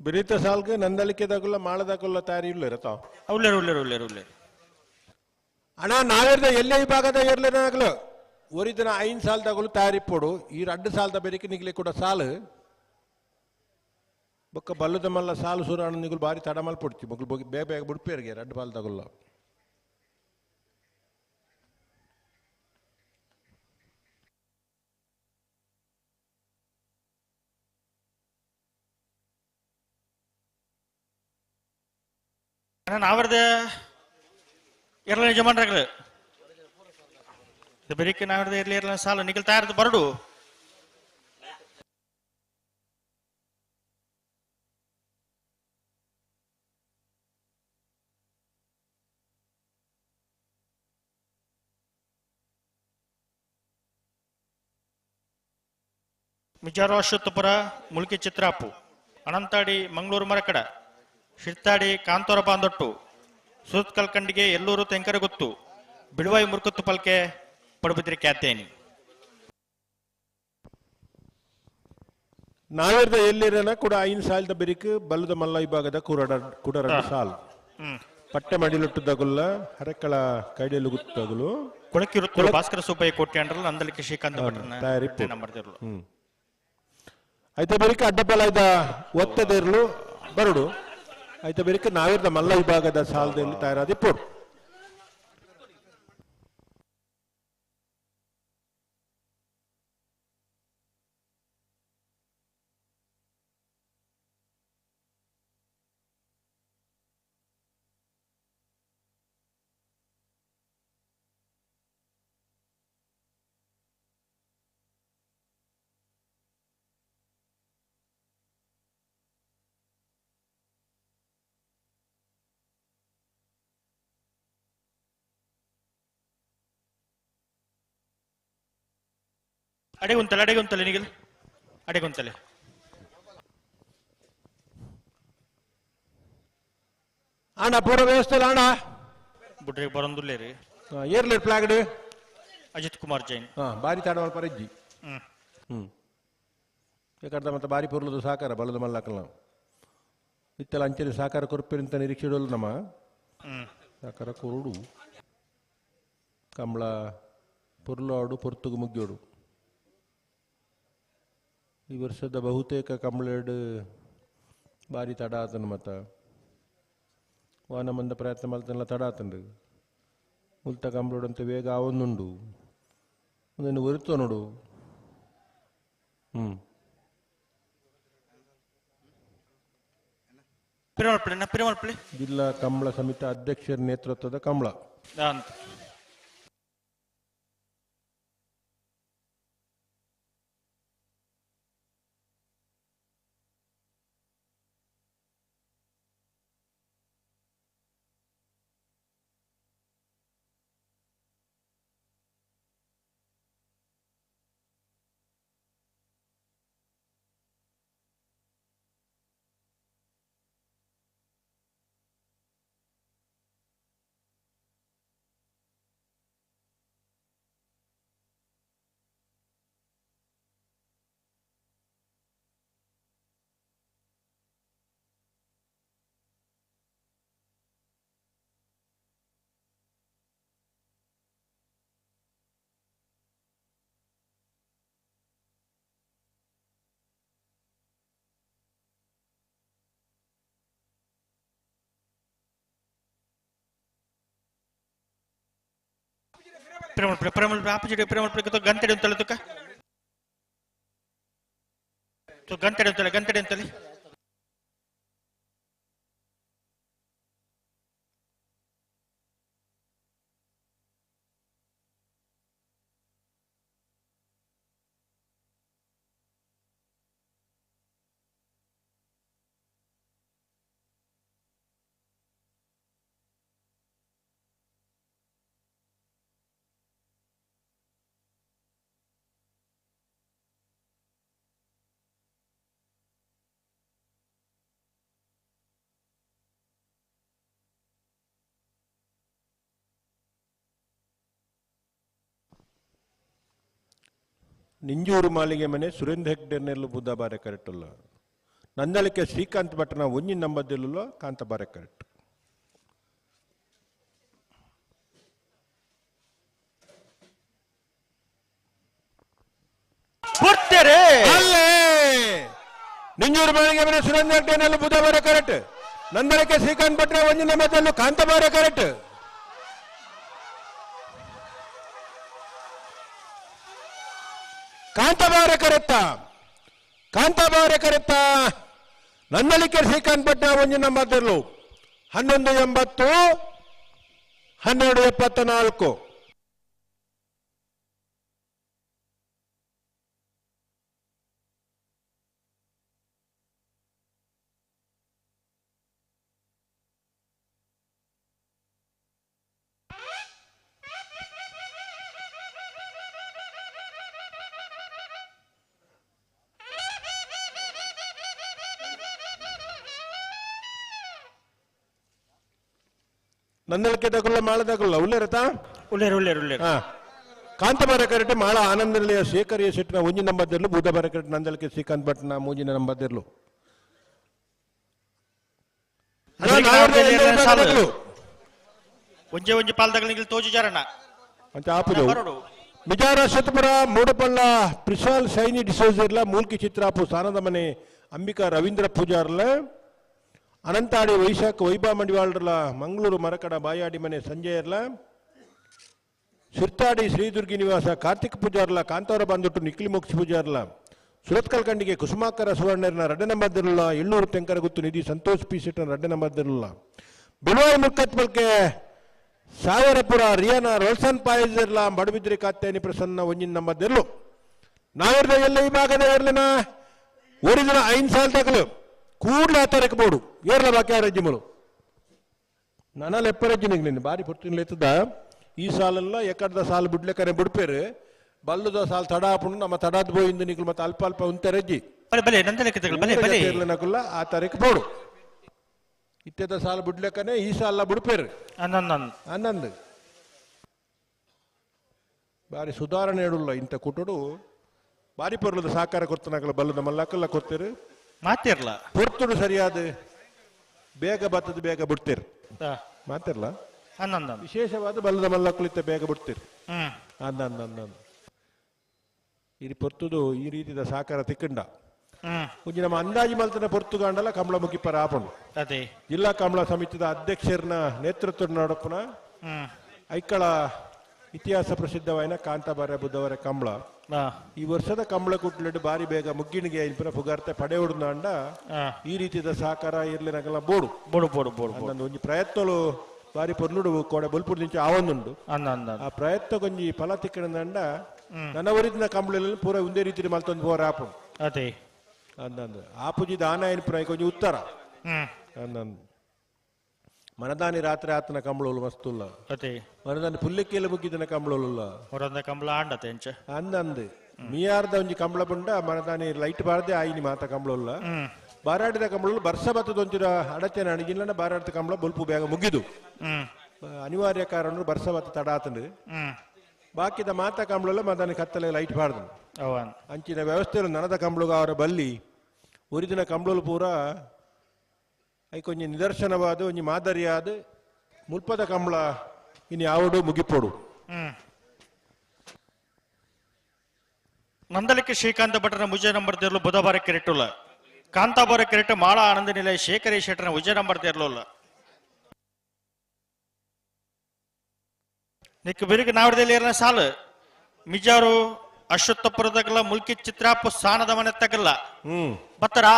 ಬಿರಿತ ಸಾಲ್ಗೆ ನಂದಲಿಕೆದಾಗುಲ್ಲ ಮಾಳದಾಗುಲ್ಲ ತಯಾರಿ ಇಲ್ಲ ಇರತ್ತ ಉಳ್ಳೇರು ಅಣ್ಣ ನಾವೇರ್ದ ಎಲ್ಲೇ ವಿಭಾಗದ ಇರ್ಲೇನಾಗ್ಲು ಒರಿದಿನ 5 ಸಾಲದಾಗಲು ತಯಾರಿ ಪೋಡು ಈ 2 ಸಾಲದ ಬೆರಿಕೆ ನಿಗ್ಲಿ ಕೂಡ ಸಾಲು ಬೊಕ್ಕ ಬಲ್ಲದ ಮಲ್ಲ ಸಾಲು ಸುರಾಣ ನಿಗುಲು ಬಾರಿ ತಡ ಮಲ್ಪೊಡ್ತಿ ಮಗಳು ಬೇಗ ಬೇಗ ಬಿಡ್ಪೇರಿಗೆ 2 ಬಾಲ್ದಾಗುಲ್ಲ ನಾವರ್ದ ಎರಡನೇ ಯಜಮಾನರಾಗ್ಲು ಬೆರಿಕೆ ನಾವರ್ದ ಇರ್ಲಿ ಎರಡನೇ ಸಾಲು ನಿಖಿಲ್ ತಯಾರದು ಬರಡು ಮಿಜಾರು ಅಶ್ವತ್ಥಪುರ ಮುಲ್ಕಿ ಚಿತ್ರಾಪು ಅನಂತಾಡಿ ಮಂಗಳೂರು ಮರಕಡ ಶಿರ್ತಾಡಿ ಕಾಂತೋರ ಬಾಂದೊಟ್ಟು ಸುರತ್ ಕಲ್ಕಂಡಿಗೆ ಎಲ್ಲೂರು ತೆಂಕರಗುತ್ತು ಬಿಡುವಾಯಿ ಮುರುಕುತ್ತು ಪಲ್ಕೆ ಪಡುಬಿದ್ರಿ ಖ್ಯಾತೇನಿ ನಾವೇರ್ದ ಎಲ್ಲಿರನ ಕೂಡ 5 ಸಾಲದ ಬೆರಿಕೆ ಬಲ್ಲದ ಮಲ್ಲ ವಿಭಾಗದ ಕೂಡ 2 ಸಾಲು ಪಟ್ಟೆ ಮಡಿಲೊಟ್ಟುದಾಗುಲ್ಲ ಹರಕಳ ಕೈಡೆಲು ಗುತ್ತಾಗಲು ಕೊಳಕಿರುತ್ತಲು ಭಾಸ್ಕರ ಸುಬ್ಬಯ್ಯ ಕೋಟೆ ಅಂಡ್ರಲ್ಲ ನಂದಲಿಕೆ ಶ್ರೀಕಾಂತ ಭಟ್ರನ ನಂಬರ್ದಿರಲು అయితే ಬೆರಿಕೆ ಅಡ್ಡಬಲ ಇದ್ದ ಒತ್ತದಿರ್ಲು ಬರಡು అయితే ಬೆರಿಕೆ ನಾವೇರ್ದ ಮಲ್ಲ ವಿಭಾಗದ ಸಾಲದಲ್ಲಿ ತಯಾರಾದ ಇಪ್ಪೋಡು ಅಡೆಗುಂತಲೆ ನಿಖಿಲ್ ಅಡೆಗುಂತಲೆ ಅಣ್ಣ ಪೂರ ವ್ಯವಸ್ಥೆ ಅಣ್ಣ ಬುಡ್ರೆ ಬರಂದುಲ್ಲೇ ರೀ ಏರ್ಲೇಟ್ ಫ್ಲಾಗ್ಡ್ ಅಜಿತ್ ಕುಮಾರ್ ಜೈನ್ ಬಾರಿ ತಾಡವಲ್ ಪರಜ್ಜಿ ಯಾಕಂದ್ರೆ ಮತ್ತೆ ಬಾರಿ ಪುರ್ಲದು ಸಾಕಾರ ಬಲದ ಮಲ್ಲಕಲ್ಲ ಇತ್ತೆಲ್ಲ ಅಂಚನೆ ಸಾಕಾರ ಕೊರ್ಪಿರಂತ ನಿರೀಕ್ಷೆಡೋಲ್ಲ ನಮ್ಮ ಸಾಕಾರ ಕೊರಡು ಕಂಬಳ ಪುರ್ಲಾಡು ಪೊರ್ತುಗು ಮುಗ್ಗೋಡು ಈ ವರ್ಷದ ಬಹುತೇಕ ಕಂಬಳೇಡು ಬಾರಿ ತಡ ಆತನ ಮತ್ತು ವಾನ ಮಂದ ಪ್ರಯತ್ನ ಮಾಡ್ತಾನೆಲ್ಲ ತಡ ಆತಂಡು ಮುಲ್ತ ಕಂಬಳೋಡು ಅಂತ ವೇಗ ಅವನುಂಡು ಒಂದನ್ನು ಒರಿತೋ ನೋಡು ಜಿಲ್ಲಾ ಕಂಬಳ ಸಮಿತಿ ಅಧ್ಯಕ್ಷರ ನೇತೃತ್ವದ ಕಂಬಳ ಗಂಟೆ ಅಂತಲೆ ಗಂಟೆ ಅಂತಲೆ ನಿಂಜೂರು ಮಾಲಿಗೆ ಮನೆ ಸುರೇಂದ್ರ ಹೆಗ್ಡೆರ್ನೆಲ್ಲ ಬುದ್ಧ ಬಾರೆ ಕರೆಕ್ಟಲ್ಲ ನಂದಳಿಕೆ ಶ್ರೀಕಾಂತ್ ಭಟ್ನ ಒಂಜಿ ನಂಬರ್ದೆಲ್ಲ ಕಾಂತ ಬಾರೆ ಕರೆಕ್ಟ್. ಅಲ್ಲೇ ನಿಂಜೂರು ಬಾಳಿಗೆ ಮನೆ ಸುರೇಂದ್ರ ಬುಧ ಬಾರೆ ಕರೆಕ್ಟ್. ನಂದಳಿಕೆ ಶ್ರೀಕಾಂತ್ ಭಟ್ನ ಒಂಜಿ ನಂಬರ್ದೆಲ್ಲ ಕಾಂತ ಬಾರೆ ಕರೆಕ್ಟ್. ಕಾಂತಬಾರ ಕರೆತ್ತ ನಂದಳಿಕೆ ಶ್ರೀಕಾಂತ್ ಭಟ್ನ ಒಂಜಿ ನಂಬರ್ದೆಲ್ಲು 1180 1274. ನಂದಳಿಕೆ ತಗೊಳ್ಳ ಮಾಳ ತಗೊಳ್ಳ ಉಳ್ಳೇರತಾ ಉಳ್ಳೇರು ಕಾಂತಬಾರ ಕರೆಕ್ಟ್ ಮಾಳ ಆನಂದಲಿಯ ಶೇಖರಿಯ ಶೆಟ್ಟಿನ ಒಂಜಿ ನಂಬರ್ದೆರ್ಲು ಬುಧಬಾರ ಕರೆಕ್ಟ್ ನಂದಳಿಕೆ ಶ್ರೀಕಾಂತ್ ಭಟ್ನ ಮೂಜಿನ ನಂಬರ್ದೆರ್ಲು ಒಂಜಿ ಪಾಲ್ದಗಳಿಗೆ ತೋಜುಜಾರಣ್ಣ ಅಂತ ಆಪುದು ಮಿಜಾರ ಶತಪುರ ಮೂಡಪಳ್ಳ ಪ್ರಿಶಾಲ್ ಶೈನಿ ಡಿಸೋಜರ್ಲ ಮೂಲ್ಕಿ ಚಿತ್ರಾಪು ಸಾನದ ಮನೆ ಅಂಬಿಕಾ ರವೀಂದ್ರ ಪೂಜಾರ್ಲ ಅನಂತಾಡಿ ವೈಶಾಖ ವೈಭಾ ಮಂಡಿವಾಳ್ರಲ ಮಂಗಳೂರು ಮರಕಡ ಬಾಯಾಡಿ ಮನೆ ಸಂಜಯರ್ಲ ಶಿರ್ತಾಡಿ ಶ್ರೀದುರ್ಗಿ ನಿವಾಸ ಕಾರ್ತಿಕ್ ಪೂಜಾರ್ಲ ಕಾಂತವರ ಬಂದುಟ್ಟು ನಿಖಿಲ್ ಮೋಕ್ಷ ಪೂಜಾರ್ಲ ಸುರತ್ಕಲ್ ಕಂಡಿಗೆ ಕುಸುಮಾಕರ ಸುವರ್ಣರ್ನ 2 ನಂಬರ್ದಿರಲ್ಲ ಎಳ್ಳೂರು ತೆಂಕರ ಗುತ್ತು ನಿಧಿ ಸಂತೋಷ್ ಪಿ ಸಿಟ್ನ 2 ನಂಬರ್ದಿರಲ್ಲ ಬಿಳುವಾಯಿ ಮುಕ್ಕತ್ಮಲ್ಕೆ ಸಾವರಪುರ ರಿಯಾನ ರೋಲ್ಸನ್ ಪಾಯಿಜರ್ಲ ಬಡಬಿದ್ರಿ ಕಾತ್ಯಾನಿ ಪ್ರಸನ್ನ ಒಂಜಿನ ನಂಬರ್ದಿರಲು ನಾವಿರ್ದ ಎಲ್ಲ ಈ ಭಾಗದ ಇರ್ಲಿನ ಒರಿಜಿನ 5 ಸಾಲ ತಗಲು ಕೂಡ್ಲ ಆತರಕ್ಬೋದು ಏರ್ಲ ಬಾಕಿ ರಜ್ಜಿಮಲು ನಾನಲ್ಲಿ ಎಪ್ಪರಜ್ಜಿನಿಗೆ ನಿನ್ನ ಬಾರಿ ಪುರ್ತಿನ್ಲೆತ್ತದ ಈ ಸಾಲೆಲ್ಲ ಎಕ್ಕಡ್ದ ಸಾಲು ಬಿಡ್ಲೆಕ್ಕನೆ ಬಿಡ್ಪೇರು ಬಲ್ಲುದ ಸಾಲು ತಡ ಹಾಪುಂಡು ನಮ್ಮ ತಡಾದ್ ಬೋಯಿಂದ ನಿಕ್ಲು ಮತ್ತೆ ಅಲ್ಪ ಅಲ್ಪ ಉಂತೆರಜ್ಜಿ ನಕುಲ್ಲ ಆ ತರಕ್ಕೆ ಬೋಡು ಇತ್ಯದ ಸಾಲು ಬಿಡ್ಲೆಕ್ಕನೆ ಈ ಸಾಲ ಬಿಡ್ಪೇರು ಅನ್ನಂದು ಬಾರಿ ಸುಧಾರಣೆ ಹೇಳುಲ್ಲ ಇಂಥ ಕುಟುಡು ಬಾರಿ ಪರ್ಲದ ಸಾಕಾರ ಕೊಡ್ತಾನಕಲ್ಲ ಬಲ್ಲದ ಮಲ್ಲಕ್ಕಲ್ಲ ಕೊಡ್ತೀರು ಮಾತಿರ್ಲ ಪೊರ್ತುಡು ಸರಿಯಾದ ಬೇಗ ಬತ್ತದ ಬೇಗ ಬಿಡ್ತೀರಿ ಮಾತಿರ್ಲ ವಿಶೇಷವಾದ ಬಲ್ಲದ ಮಲ್ಲಕ್ಕಳಿತ ಬೇಗ ಬಿಡ್ತೀರಿ ಇದು ಪೊರ್ತುದು ಈ ರೀತಿಯ ಸಾಕಾರ ತಿಕ್ಕಂಡ ಒಂಜಿ ನಮ್ಮ ಅಂದಾಜಿ ಮಲ್ತನ ಪೊರ್ತುಗಾಂಡಲ ಕಮಲ ಮುಗಿಪರ ಆಪುಂಡು ಜಿಲ್ಲಾ ಕಮಲ ಸಮಿತಿದ ಅಧ್ಯಕ್ಷರನ ನೇತೃತ್ವ ನೋಡಪ್ಪನ ಐಕ್ಕಳ ಇತಿಹಾಸ ಪ್ರಸಿದ್ಧವಾಯಿನ ಕಾಂತಬಾರ ಬುಧವರ ಕಂಬಳ ಈ ವರ್ಷದ ಕಂಬಳ ಕುಟ್ಲೆಡ್ ಬಾರಿ ಬೇಗ ಮುಗ್ಗಿಣಿಗೆ ಐನ್ಪುರ ಪುಗಾರ್ತೆ ಪಡೆ ಹೊಡ್ದಾಂಡ ಈ ರೀತಿಯ ಸಹಕಾರ ಇರ್ಲಿನಗಲ್ಲ ಬೋಡು ಅನ್ನೊಂದು ಒಂಜಿ ಪ್ರಯತ್ನಲು ಬಾರಿ ಪೊರ್ಲುಡು ಕೋಡೆ ಬಲ್ಪುಡ್ ನಿಂಚೆ ಆವೊಂದುಂಡು ಆ ಪ್ರಯತ್ನ ಕೊಂಜಿ ಫಲ ತಿಕ್ಕಣದಂಡ ನನ್ನ ಒರಿದಿನ ಕಂಬಳ ಪೂರ ಒಂದೇ ರೀತಿ ಮಲ್ತೊಂದು ಪೋರ ಆಪು ಅಂದಂದು ಆಪುಜಿ ದಾನ ಏನ್ಪುರ ಕೊಂಚ ಉತ್ತರ ಅಂದಂದು ಮನದಾನಿ ರಾತ್ರಿ ಆತನ ಕಂಬಳೋಲು ಮಸ್ತುಲ್ಲ ಮನದಾನಿ ಪುಲ್ಲಿಕ್ಕೆಲ್ಲ ಮುಗಿದನ ಕಂಬಳೋಲ್ಲ ಕಂಬಳ ಆಂಡತೆ ಅಂದಂದು ಮೀಯಾರ್ದ ಒಂಜಿ ಕಂಬಳ ಬಂಡ ಮನದಾನಿ ಲೈಟ್ ಬಾರದೆ ಆಯಿನಿ ಮಾತ ಕಂಬಳೋಲ್ಲ ಬಾರಾಡಿದ ಕಂಬಳಲು ಬರ್ಸ ಬತ್ತದೊಂಚಿರ ಅಡಚಣೆ ಅಣಗಿಲ್ಲ ಬಾರಾಡಿದ ಕಂಬಳ ಬಲ್ಪು ಬೇಗ ಮುಗಿದು ಅನಿವಾರ್ಯ ಕಾರಣ ಬರ್ಸ ಬತ್ತ ತಡ ಆತಂದು ಬಾಕಿದ ಮಾತ ಕಂಬಳಲ್ಲ ಮದಾನಿ ಕತ್ತಲೆ ಲೈಟ್ ಬಾರ್ದು ಅಂಚಿನ ವ್ಯವಸ್ಥೆ ನನದ ಕಂಬಳಗ ಅವರ ಬಲ್ಲಿ ಒರಿದಿನ ಕಂಬಳಲು ಪೂರ ಐಕೊಂಜಿ ನಿದರ್ಶನವಾದ ಒಂಜಿ ಮಾದರಿಯಾದ ಮುಲ್ಪದ ಕಂಬಳ ಇನ್ನು ಯಾವಡು ಮುಗಿಪೋಡು ನಂದಳಿಕೆ ಶ್ರೀಕಾಂತ ಭಟ್ರನ ವಿಜಯ ನಂಬರ್ ದೇರ್ಲು ಬುಧವಾರ ಕೆರೆಟ್ಟುಲ್ಲ ಕಾಂತಾಬಾರ ಕೆರೆಟ್ಟು ಮಾಳ ಆನಂದ ನಿಲಯ ಶೇಖರಿ ಶೆಟ್ಟರನ ವಿಜಯ ನಂಬರ್ ದೇರ್ಲುಲ್ಲ ನಿಕ್ ಬಿರುಗಿ ನಾವಡದಲ್ಲಿ ಇರನ ಸಾಲು ಮಿಜಾರು ಅಶ್ವತ್ಥಪುರದಗಲ್ಲ ಮುಲ್ಕಿ ಚಿತ್ರಾಪು ಸಾನದ ಮನೆ ತಗಲ್ಲ ಬತ್ತರಾ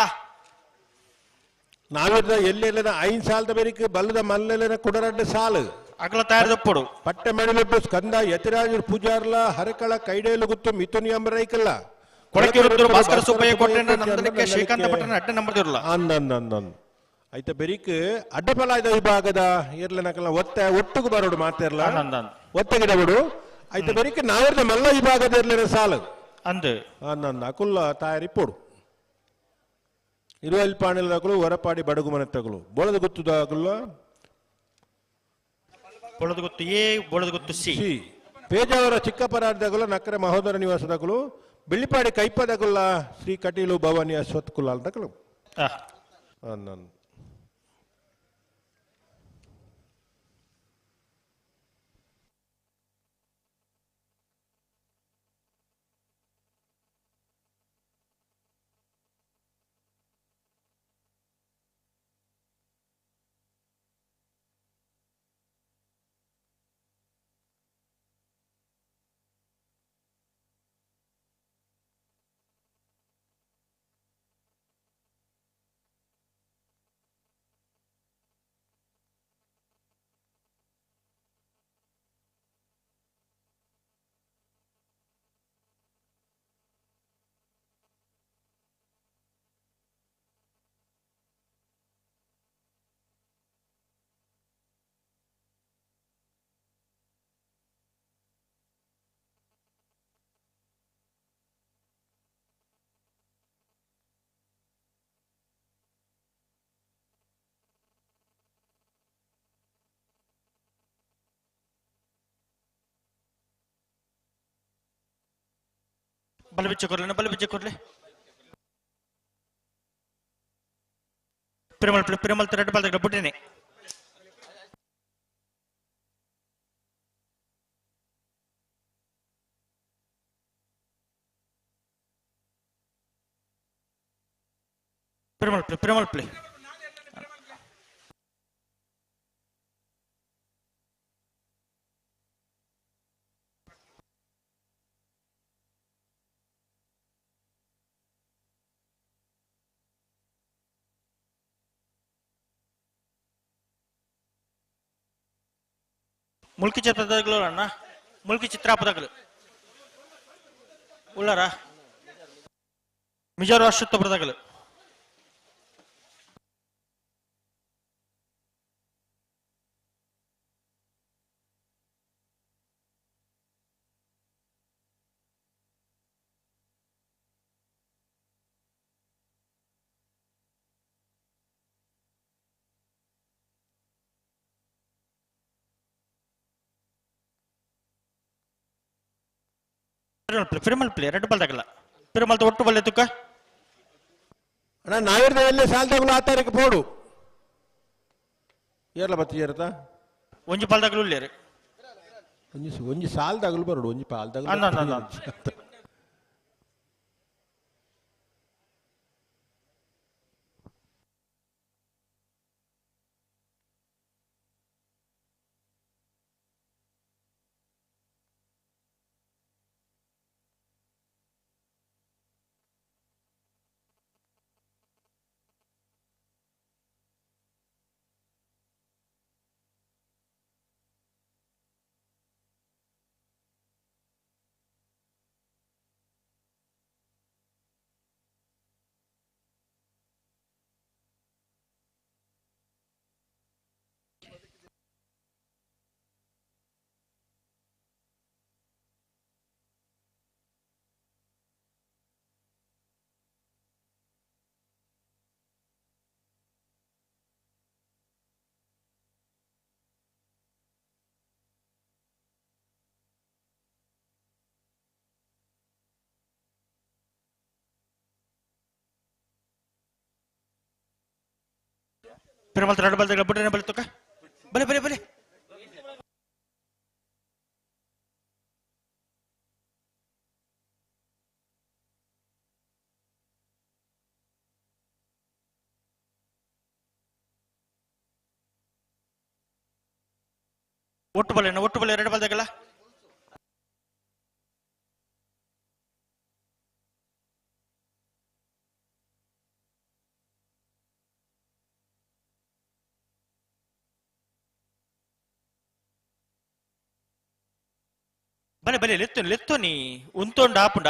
ನಾವಿರ್ದ ಎಲ್ಲೆಲ್ಲ 5 ಸಾಲದ ಬೇರಿಕೆ ಬಲ್ಲದ ಮಲ್ಲೆಲ್ಲ ಕುಡರಡ್ಡ ಸಾಲು ಅಗಲ ತಯಾರದಪ್ಪಡು ಪಟ್ಟೆ ಮೆಡಲೊಟ್ಟು ಸ್ಕಂದ ಯತಿರಾಜರು ಪೂಜಾರ್ಲ ಹರಕಳ ಕೈಡೇಲು ಗುತ್ತು ಮಿಥುನಿ ಅಂಬರೈಕಲ್ಲ ಕೊಳಕೆ ರುದ್ರ ಭಾಸ್ಕರ ಸುಬ್ಬಯ್ಯ ಕೊಟ್ಟೆನ ನಂದಳಿಕೆ ಶ್ರೀಕಾಂತ ಭಟ್ರನ ಅಡ್ಡ ನಂಬರ್ ಇರಲ್ಲ ಅಂದಂದಂದ ಐತ ಬೆರಿಕ್ ಅಡ್ಡಫಲಾದ ವಿಭಾಗದ ಇರ್ಲನಕಲ್ಲ ಒಟ್ಟಿಗೆ ಬರೋಡು ಮಾತಿರ್ಲ ಒತ್ತಗಿಡಬಿಡು ಐತ ಬೆರಿಕ್ ನಾವಿರ್ದ ಮಲ್ಲ ವಿಭಾಗದ ಇರ್ಲಿನ ಸಾಲು ಅಂದು ಅಂದಂದ ಅಕುಲ್ಲ ತಯಾರಿಪ್ಪೋಡು ಇರುವಲ್ ಪಾಣಿಲದಾಗಲು ಹೊರಪಾಡಿ ಬಡಗು ಮನೆ ತಗಲು ಬೋಳದ ಗುತ್ತುದಾಗಲ್ಲ ಬೋಳದ ಗುತ್ತು ಎ ಬೋಳದ ಗುತ್ತು ಸಿ ಪೇಜಾವರ ಚಿಕ್ಕಪರಾರ್ದಾಗಲು ನಕ್ಕರೆ ಮಹೋದರ ನಿವಾಸದಾಗಲು ಬೆಳ್ಳಿಪಾಡಿ ಕೈಪದಾಗಲ್ಲ ಶ್ರೀ ಕಟೀಲು ಭವಾನಿ ಅಶ್ವತ್ ಕುಲಾಲ್ದಾಗಲು ನಾನು ಬಲ ಬಿಚ್ಚ ಕೊಡ್ಲೆ ಪಿರಮಲ್ ರೆಡ್ ಬಾಲ್ ತೆಗೆದ ಬಿಟ್ಟಿನಿ. ಪಿರಮಲ್ ಪ್ಲೇ ಮುಲ್ಕಿ ಚಿತ್ರಪದಗಳು ಅಣ್ಣ, ಮುಲ್ಕಿ ಚಿತ್ರಪದಗಳು ಉಳ್ಳಾರ ಮಿಜೋರಾಂ ರಾಷ್ಟ್ರ ಪದಗಳು ಪಿರಮಲ್ ಪ್ಲೇ ರೆಡ್ ಬಾಲ್ ತಗಲ್ಲ ಪಿರಮಲ್ ಒಟ್ಟು ಬಲ್ಲೆ ತುಕ್ಕ ಅಣ್ಣ ನಾವಿರ್ದಲ್ಲೇ ಸಾಲ್ ತಗಲು ಆ ತಾರೀಕು ಪೋಡು ಏರ್ಲ ಬತ್ತಿ ಏರತ ಒಂಜಿ ಪಾಲ್ ತಗಲು ಇಲ್ಲೇರು ಒಂಜಿ ಸಾಲ್ ತಗಲು ಬರೋಡು ಒಂಜಿ ಪಾಲ್ ತಗಲು ಪಿರಮಲ್ ರೆಡ್ ಬಾಲ್ ತಗಲ್ಲ ಬಿಟ್ರೆ ಬಲ್ಲೆ ತುಕ್ಕ ಬಲೆ ಒಟ್ಟು ಬಲ್ಲೆ ರೆಡ್ ಬಾಲ್ ತಗಲ್ಲ ಬಲೆ ಲೆತ್ತು ನೀ ಉಂತೊಂಡ ಆಪುಂಡ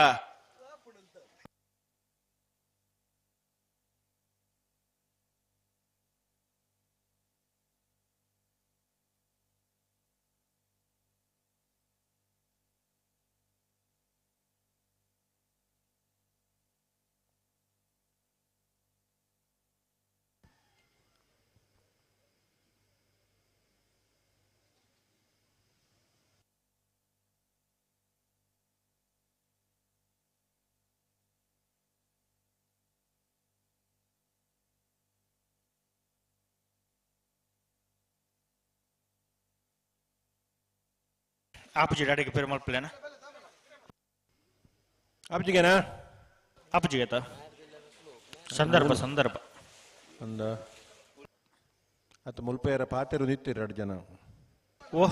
ಆಪುಜಿ ಗಾಡಿಗೆ ಪೆರುಮಾಳ್ ಪ್ಲೇನ ಆಪುಜಿಗೆನಾ ಆಪುಜಿಗೆ ಸಂದರ್ಭ ಸಂದರ್ಭ ಅಂದ ಅತ್ತ ಮುಲ್ಪೆಯರ ಪಾತೆರು ನಿತ್ತಿರು 2 ಜನ ಓ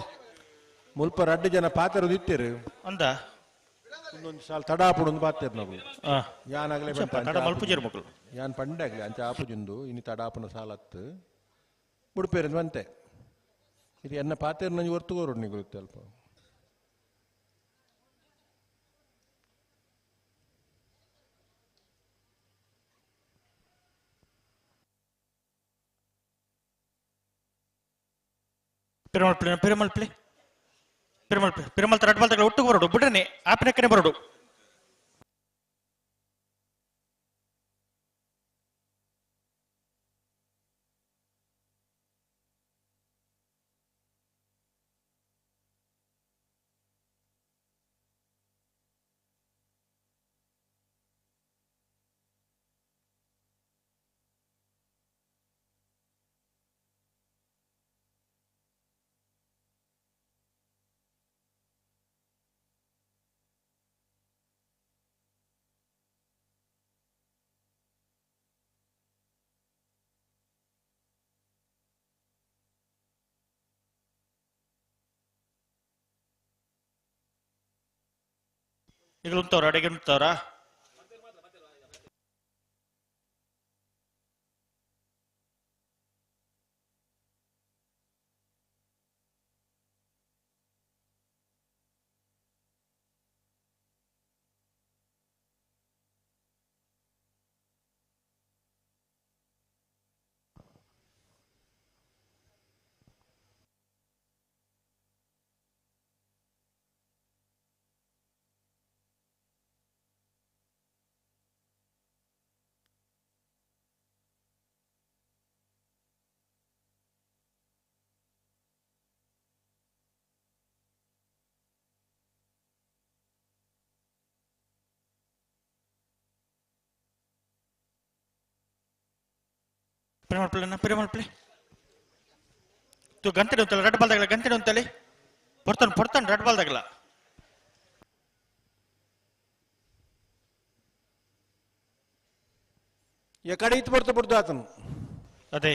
ಮುಲ್ಪ 2 ಜನ ಪಾತೆರು ನಿತ್ತಿರು ಅಂದ ಇನ್ನೊಂದು ಸಾಲ ತಡಾಪುಡು ಒಂದು ಪಾತೆರು ನಾವು ಯಾನಾಗಲೇ ತಡ ಮಲ್ಪುಜೇರು ಮಕ್ಕಳು ಯಾನ್ ಪಂಡಾಗ್ಲಿ ಅಂಚ ಆಪುಜಿಂದು ಇನ್ನು ತಡಾಪುನ ಸಾಲತ್ತು ಮುಡ್ಪೇರಿಂದ ಬಂತೆ ಇದು ಎನ್ನ ಪಾತೆರು ನಂಗೆ ಹೊರ್ತುಗೋರು ನೀವು ಗೊತ್ತೆ ಅಲ್ಪ ಪೆರುಮಾಳ್ ರಡ್ಬಾಲ್ ತಗಲ ಒಟ್ಟಿಗೆ ಬರೋಡು ಬಿಡ್ರನೆ ಆಪಿನಕ್ಕನೆ ಬರೋಡು ಈಗ ಉಂತವ್ರ ಅಡಿಗೆ ಉಂತವ್ರ ಪೆರುಮಾಳ್ ಪ್ಲೇ ತು ಗಂಟೆ ಉಂತಲ್ಲ ರೆಡ್ ಬಾಲ್ ತಗಲ ಗಂಟೆ ಉಂತಲ್ಲಿ ಪೊಡ್ತಾನೆ ರೆಡ್ ಬಾಲ್ ತಗಲ ಎಕಡೆ ಇತ್ತು ಬರ್ತಾ ಆತನು ಅದೇ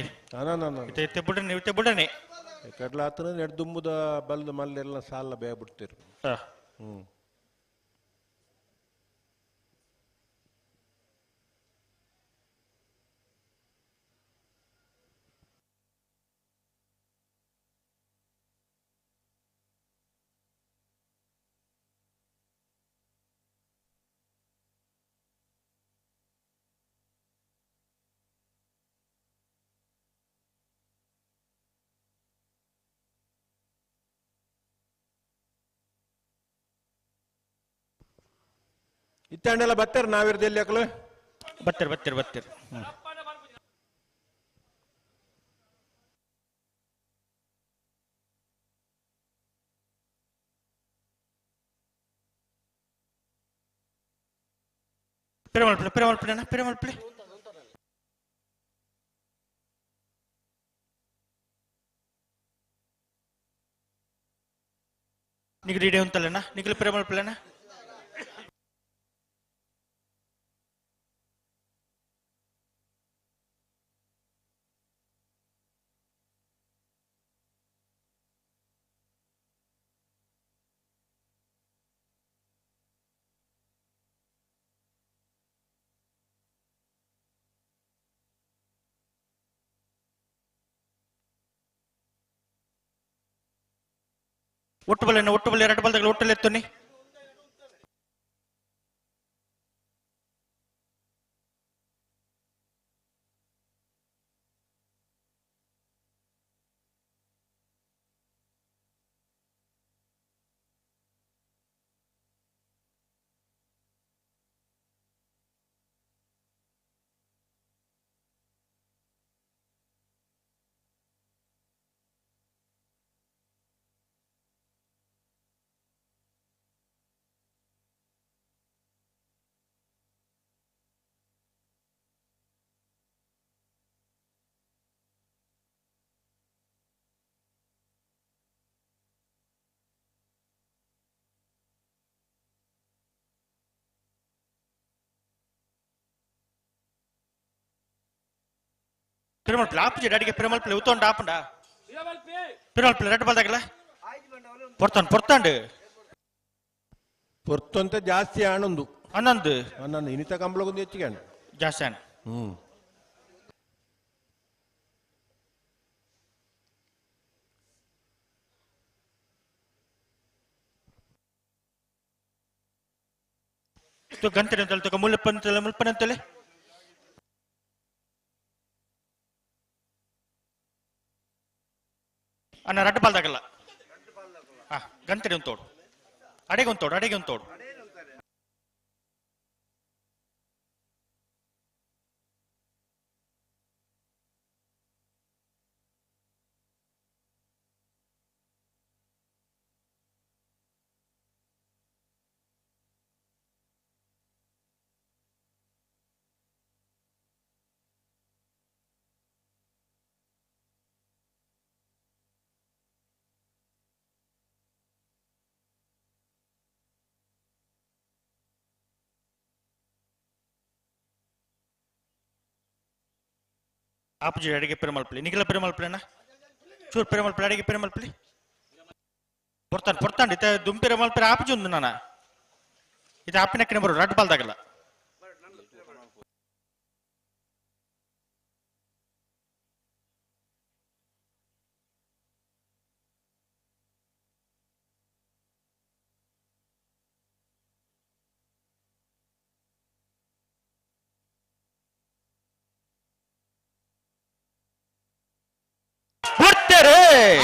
ಬಿಡನೆ ಎಕಡ್ಲ ಆತನ ನೆಡ್ದುಂಬುದ ಬಲ್ದ ಮಲ್ಲೆಲ್ಲ ಸಾಲ ಬೇಗ ಬಿಡ್ತಿರು ಇತ್ತಂಡೆಲ್ಲ ಬತ್ತಾರ ನಾವಿರ್ದಲ್ಲಿ ಯಾಕಲು ಬತ್ತೀರ್ ಪೆರುಮಾಳ್ ಪ್ಲೇ ನಿಗಲ್ ಇಡೇ ಉಂತಲ್ಲಣ್ಣ ನಿಗಲ್ ಪೆರುಮಾಳ್ ಪ್ಲೇನ ಒಟ್ಟು ಬಲ್ಲೆ 2 ಬಾಲ್ ತಗಲ ಒಟ್ಟಲ್ಲಿ ಎತ್ತುನಿ పిరమల్పల్లి ఆపు డాడీకి పిరమల్పల్లి ఉత్తోండి ఆపండా పిరమల్పల్లి రెడ్ బాల్ దగ్గర పొర్తాండు ಪೊರ್ತಂತೆ ಜಾಸ್ತಿ ಆಣೊಂದು ಹನ್ನೊಂದು ಇನ್ನಿತ ಕಂಬಳಗೊಂದು ಹೆಚ್ಚಿಗೆ ಜಾಸ್ತಿ ಆಣ ಗಂಟೆ ಅಂತ ಮುಲ್ಪನಂತಲೆ ಅಣ್ಣ ರಡ್ಡು ಬಾಲ್ ತಗಲ್ಲ ಗಂಟೆ ಒಂದು ತೋಡು ಅಡೆಗೆ ಒಂದು ತೋಡು ಆಪುಜಿ ಅಡಿಗೆ ಪೆರುಮಲ್ಪಲ್ಲಿ ನಿಖಿಲ ಪೆರುಮಲ್ಪಲಿನ ಚೂರು ಪೆರುಮಲ್ಪಲ್ಲಿ ಅಡಿಗೆ ಪೆರುಮಲ್ಪಲ್ಲಿ పొడతాండి ఇత దుంపి పరి ఆపిచి ఉంది నాన్న ఇది ఆపినక్కనే బరు రెడ్ బాల్ తగల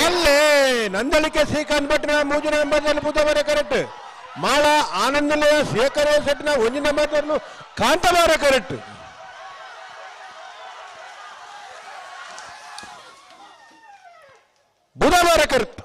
ಅಲ್ಲೇ ನಂದಳಿಕೆ ಶ್ರೀಕಾಂತ್ ಭಟ್ನ ಮೂಜು ನಂಬರ್ದಲ್ಲಿ ಬುಧವಾರ ಕರೆಕ್ಟ್ ಮಾಳ ಆನಂದಲಯ ಶೇಖರ ಸೆಟ್ನ ಒಂಜು ನಂಬರ್ದಲ್ಲೂ ಕಾಂತವಾರ ಕರೆಕ್ಟ್ ಬುಧವಾರ ಕರೆಕ್ಟ್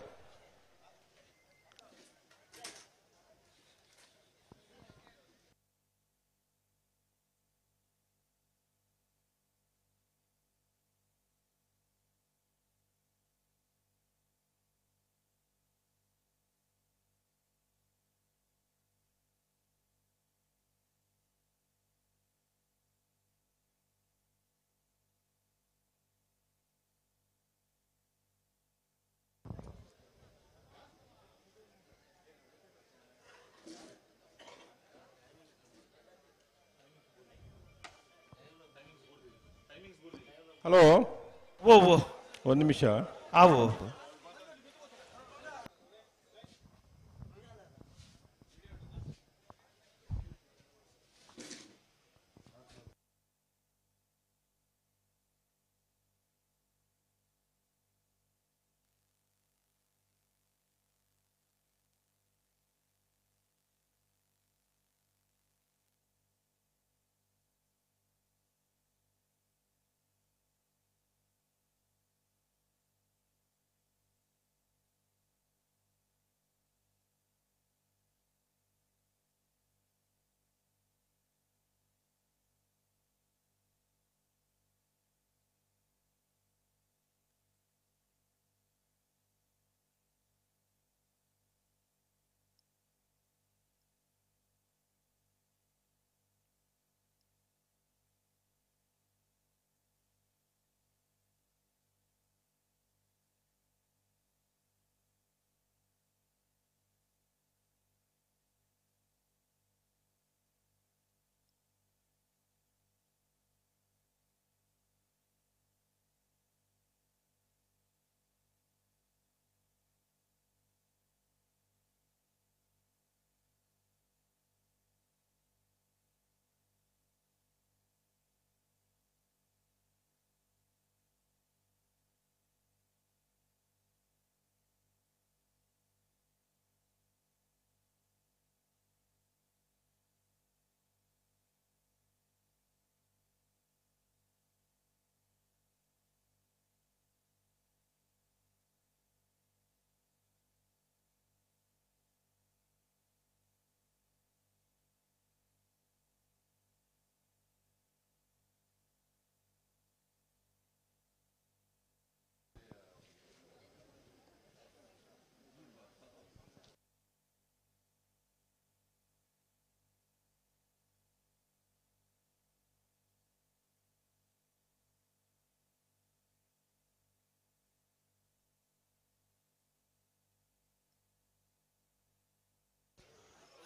ಹಲೋ ಓ ಒಂದು ನಿಮಿಷ ಆವು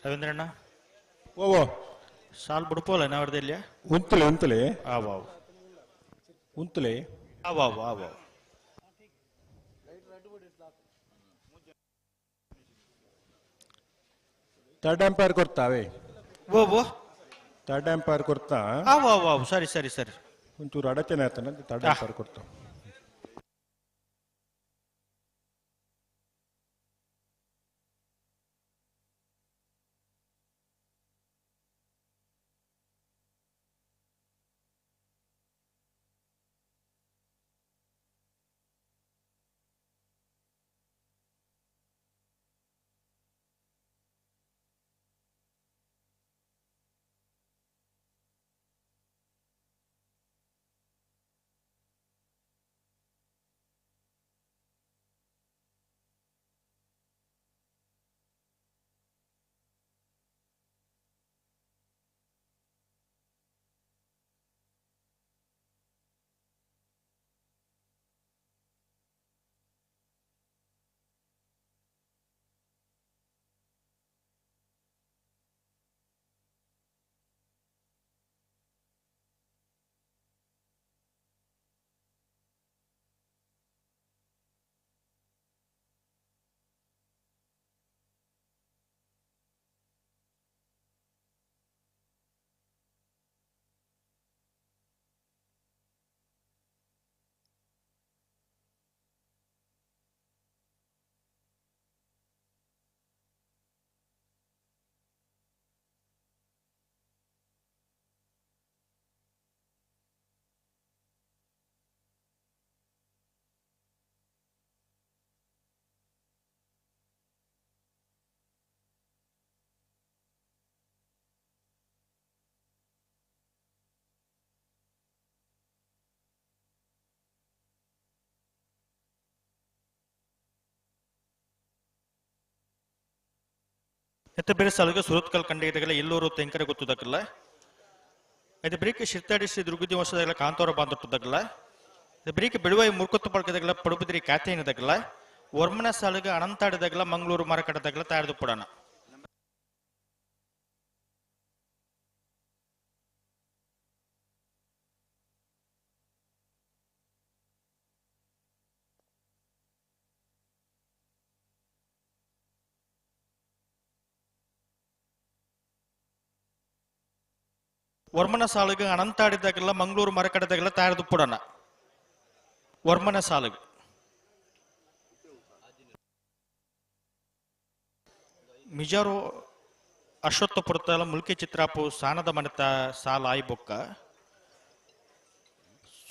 ರವೀಂದ್ರಣ್ಣ ಓ ಸಾಲ್ ಬಿಡ್ಪೋಲ್ಲ ನಾವ್ರದಲ್ಲಿ ಉಂತಲೆ ಉಂತಲೆ ಆವಾವ್ ಉಂತಲೆ ಆವಾವ್ ಆವಾವ್ ಥರ್ಡ್ ಎಂಪೈರ್ ಕೊಡ್ತಾವೆ ಓ ಓ ಥರ್ಡ್ ಎಂಪೈರ್ ಕೊಡ್ತಾ ಆವಾವ್ ಸರಿ ಸರಿ ಸರಿ ಒಂಚೂರು ಅಡಚಣೆ ಆಯ್ತಾನೆ ಥರ್ಡ್ ಎಂಪೈರ್ ಕೊಡ್ತಾ ಮತ್ತೆ ಬೇರೆ ಸಾಲಿಗೆ ಸುರತ್ಕಲ್ ಕಂಡಿದ್ದಾಗಲ್ಲ ಎಲ್ಲೂರು ತೆಂಕರ ಗೊತ್ತದಾಗಲ್ಲ ಇದು ಬ್ರೇಕ್ ಶಿರ್ತಾಡಿಸಿ ದುರ್ಗುದಿ ವರ್ಷದಾಗಲ್ಲ ಕಾಂತವರ ಬಾಂಧಟ್ಟದಾಗಲ್ಲ ಇದು ಬ್ರೇಕ್ ಬಿಡುವಾಯಿ ಮುರ್ಕೊತ್ತು ಪಳ್ಕದಾಗಲ್ಲ ಪಡುಬಿದ್ರಿ ಖಾತೆ ಏನದಾಗಲ್ಲ ವರ್ಮನ ಸಾಲಿಗೆ ಅನಂತಾಡಿದಾಗಲ್ಲ ಮಂಗಳೂರು ಮಾರಕಟ್ಟದಾಗಲ್ಲ ತಯಾರ್ದು ಪುಡಾಣ ವರ್ಮನ ಸಾಲಿಗೆ ಅನಂತಾಡಿದಾಗಲ್ಲ ಮಂಗಳೂರು ಮರಕಡದಾಗಲ್ಲ ತಯಾರ್ದು ಪುಡಾಣ ವರ್ಮನ ಸಾಲಿಗೆ ಮಿಜಾರು ಅಶ್ವತ್ಥ ಪುರತಲ ಮುಲ್ಕಿ ಚಿತ್ರಾಪು ಸಾನದ ಮನೆತ ಸಾಲ ಆಯ್ ಬೊಕ್ಕ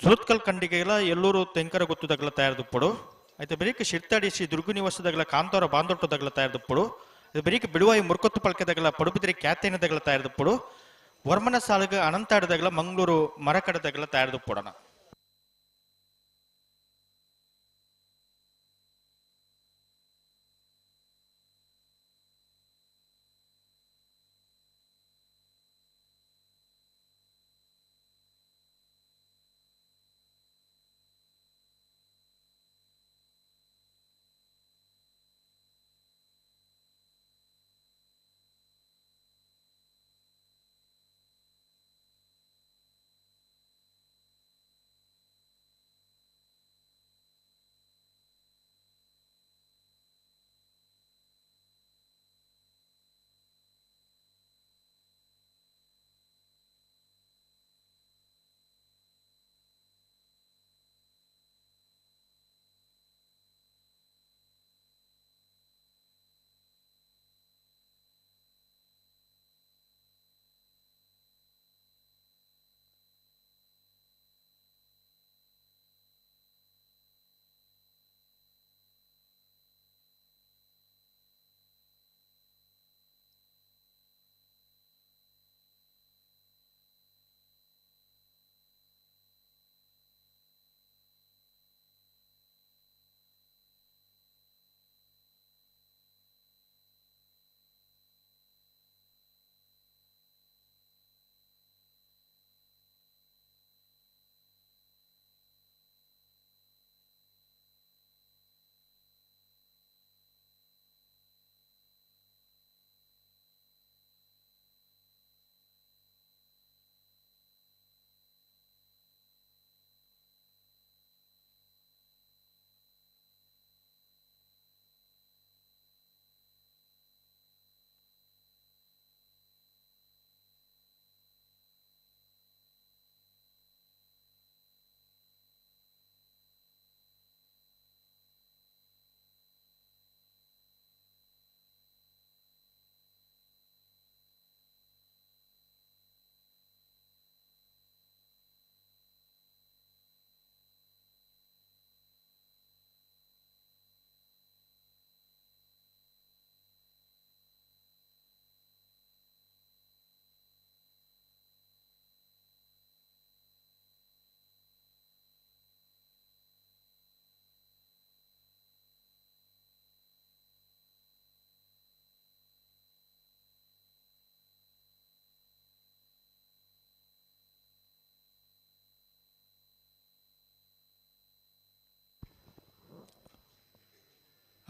ಸುರತ್ಕಲ್ ಕಂಡಿಗೆಲ್ಲ ಎಲ್ಲೂರು ತೆಂಕರ ಗೊತ್ತದಾಗಲ್ಲ ತಯಾರ್ದು ಪಡು అయితే బెరికి ಶಿರ್ತಾಡಿಸಿ ದುರ್ಗು ನಿವಾಸದಾಗಲ ಕಾಂತವರ ಬಾಂದೊಟ್ಟದಾಗಲ ತಯಾರ್ದಪ್ಪಡು ಇದು ಬರೀಕ್ ಬಿಡುವಾಯಿ ಮುರ್ಕೊತ್ತು ಪಲ್ಕೆದಾಗಲ ಪಡುಬಿದ್ರಿ ಖ್ಯಾತೇನದಾಗಲ ತಯಾರ್ದಪ್ಪಡು ವರ್ಮನ ಸಾಲಿಗೆ ಅನಂತಾಡದಾಗಲ ಮಂಗಳೂರು ಮರಕಡದಾಗಲ ತಯಾರ್ದಪ್ಪಡಣ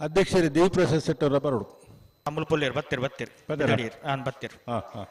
ಅಧ್ಯಕ್ಷರೇ ದೇವಿಪ್ರಸಾದ್ ಶೆಟ್ಟಿ ಅವರ ಬರೋಡು ಅಮುಲ್ ಪೊಲ್ಲೇರು ಬತ್ತಿರು ಬತ್ತಿರು ಬತ್ತಿರಾ? ನಡೀರಿ ಬತ್ತಿರು ಹಾಂ ಹಾಂ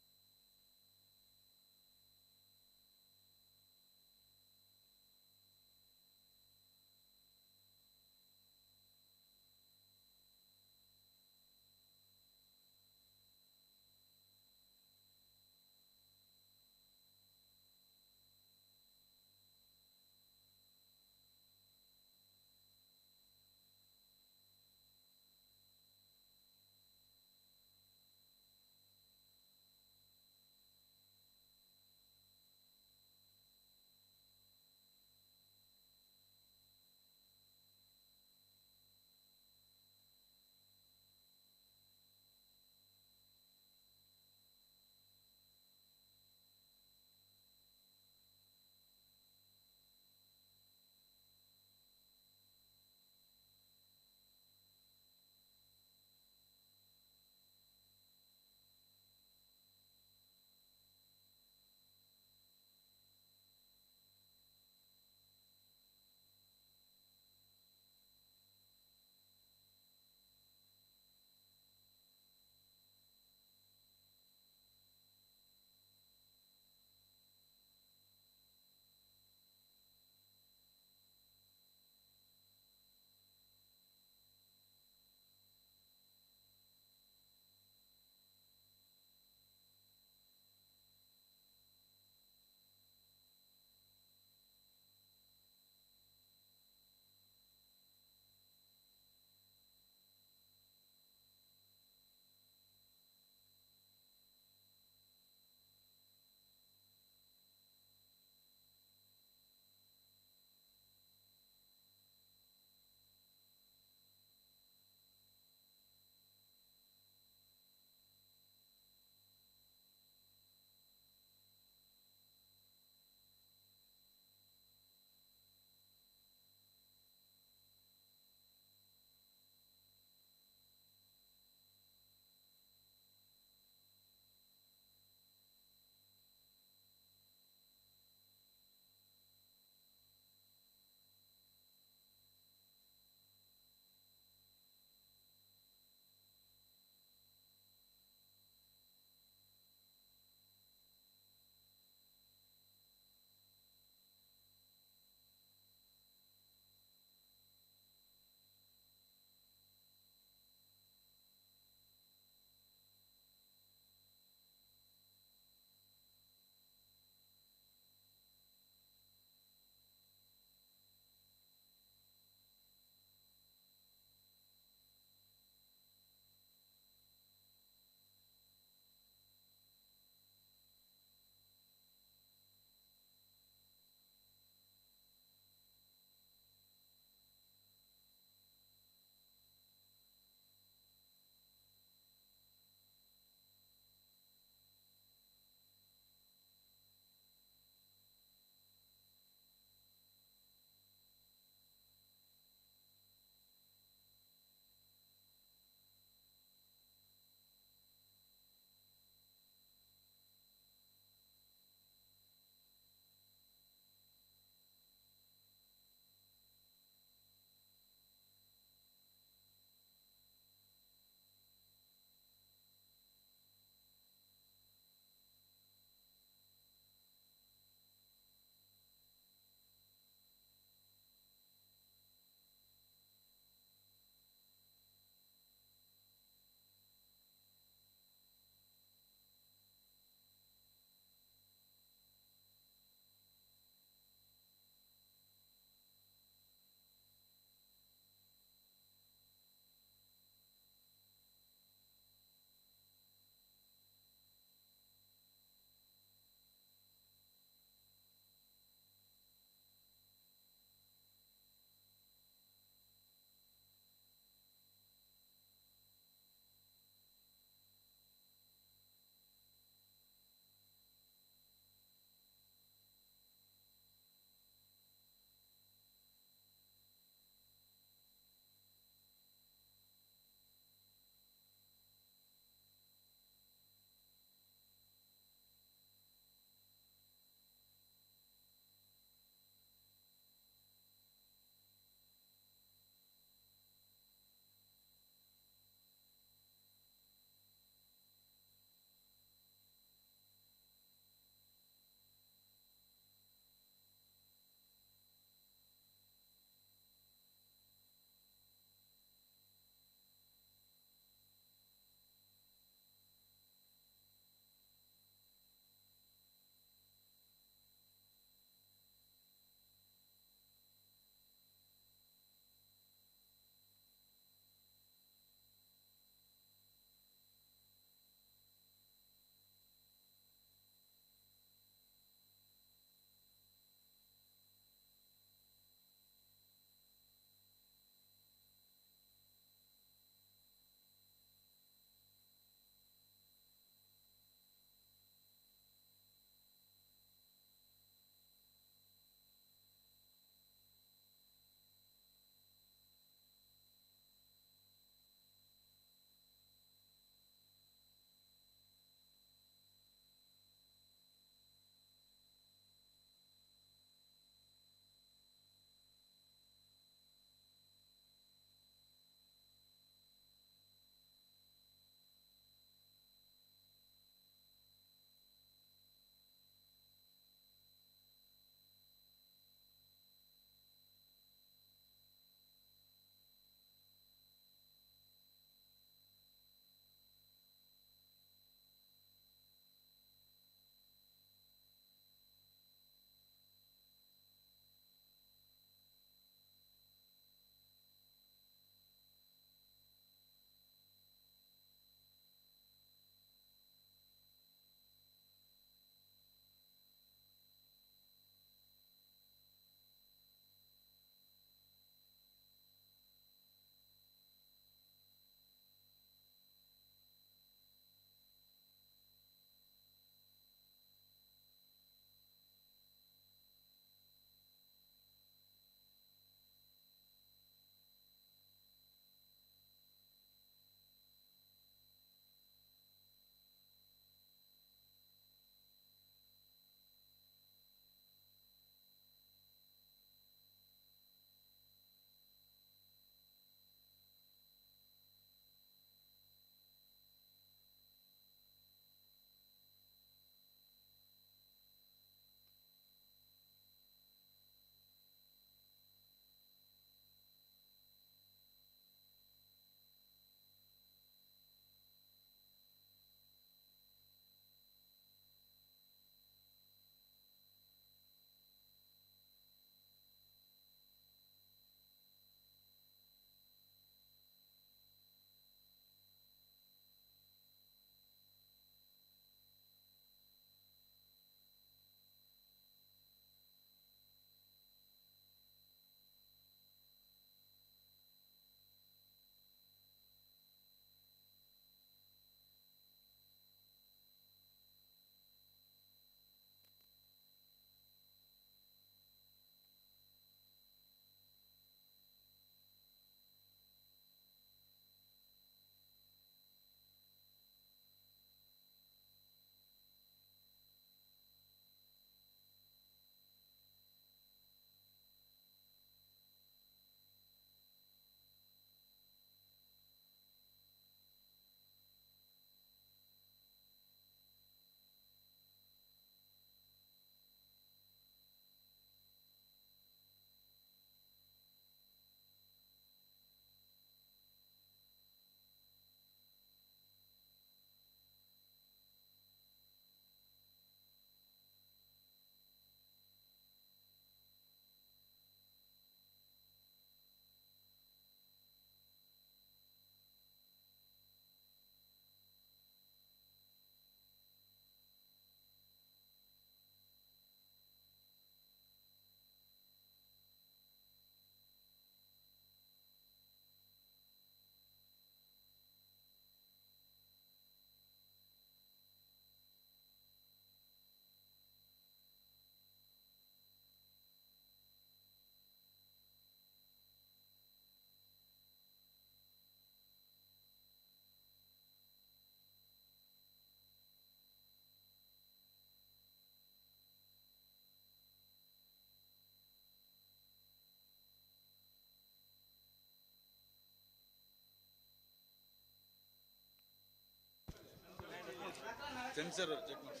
ಸೆನ್ಸರ್ ಚೆಕ್ ಮಾಡಿ.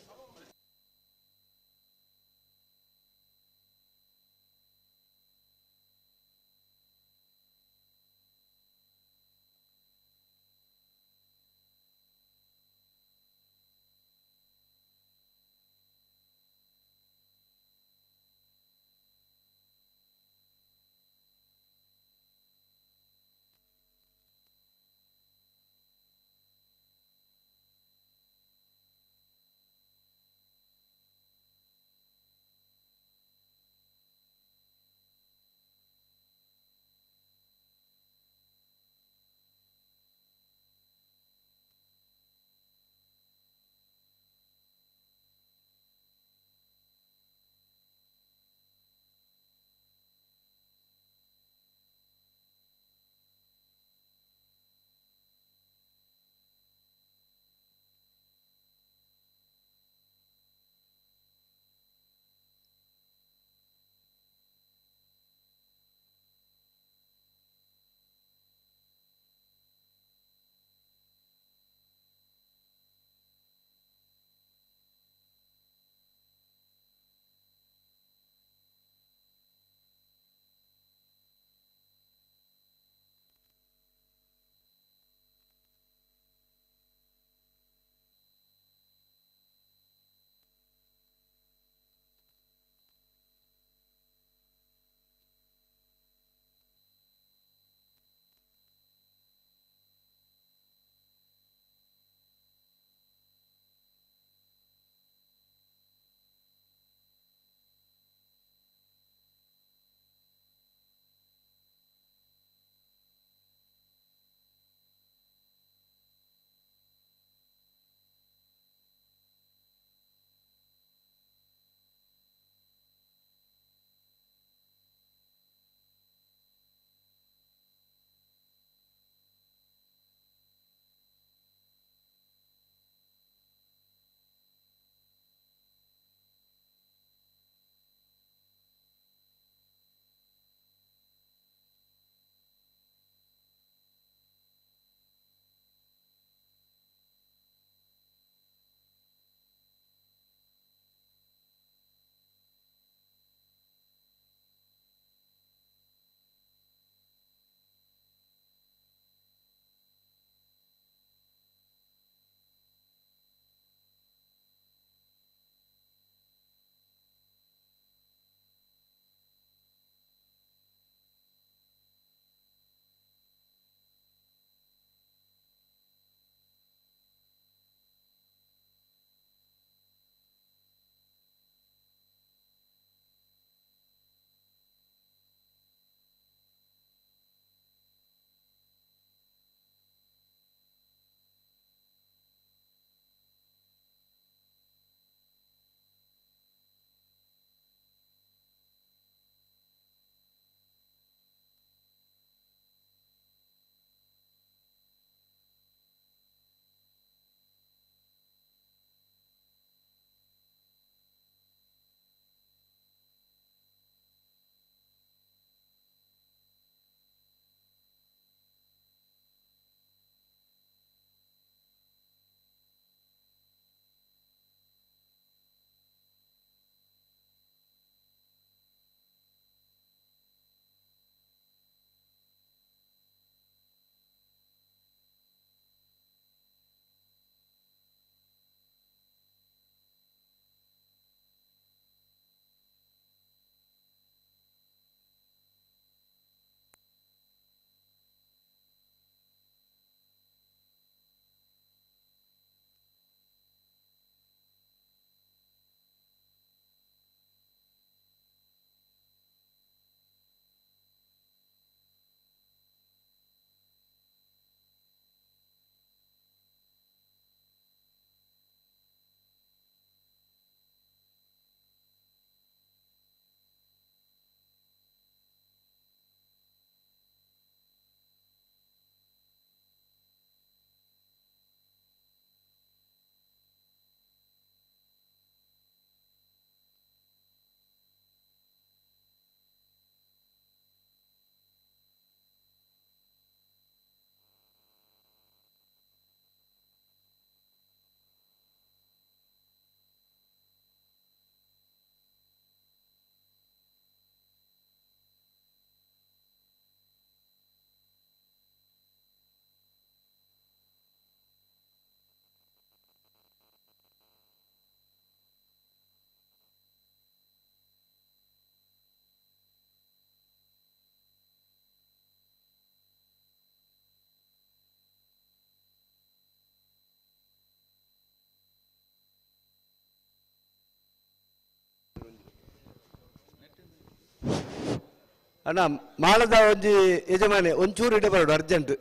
ಅಣ್ಣ ಮಾಳದ ಒಂಜಿ ಯಜಮಾನಿ ಒಂಚೂರು ಇಡೆ ಬರೋಡು ಅರ್ಜೆಂಟ್.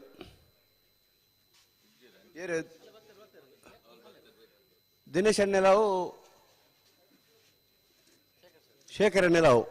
ದಿನೇಶ್ ಅಣ್ಣೆಲಾವು ಶೇಖರ್ ಅಣ್ಣೆಲಾವು.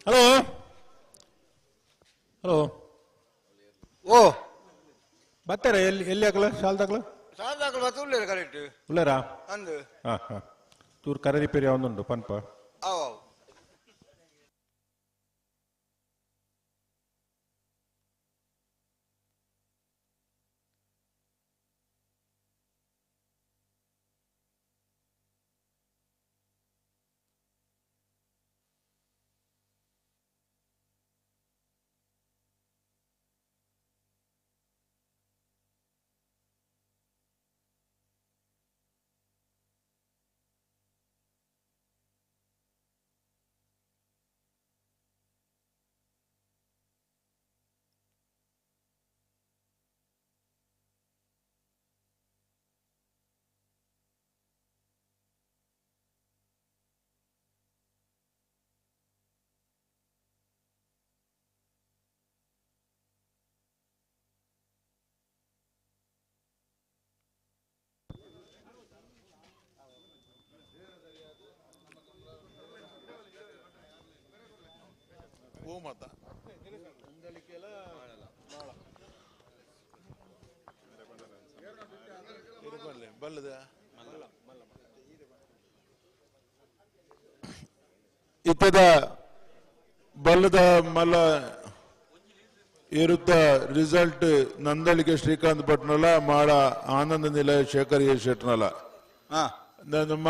ಹಲೋ ಹಲೋ ಓ ಬರ್ತಾರ ಎಲ್ಲಿ ಎಲ್ಲಿ ಹಾಕಲ ಶಾಲ್ದಾಕಲ ಶಾಲ್ದಾಕಲ ಬತ್ತು ಉಳ್ಳೇರ ಕರೆಕ್ಟ್ ಉಳ್ಳೇರಾ ಅಂದು ಹಾ ಹಾ ಚೂರು ಕರೆ ರಿಪೇರಿ ಯಾವ್ದುಂಟು ಪನ್ಪ ಅವ ಗೋಮತ ಬಲ್ಲದ ಇತ್ತದ ಬಲ್ಲದ ಮಲ್ಲ ಇರುತ್ತ ರಿಸಲ್ಟ್ ನಂದಳಿಕೆ ಶ್ರೀಕಾಂತ್ ಭಟ್ನಲ ಮಾಡ ಆನಂದ ನಿಲಯ ಶೇಖರ್ ಎ ಶೆಟ್ನಲ ನಮ್ಮ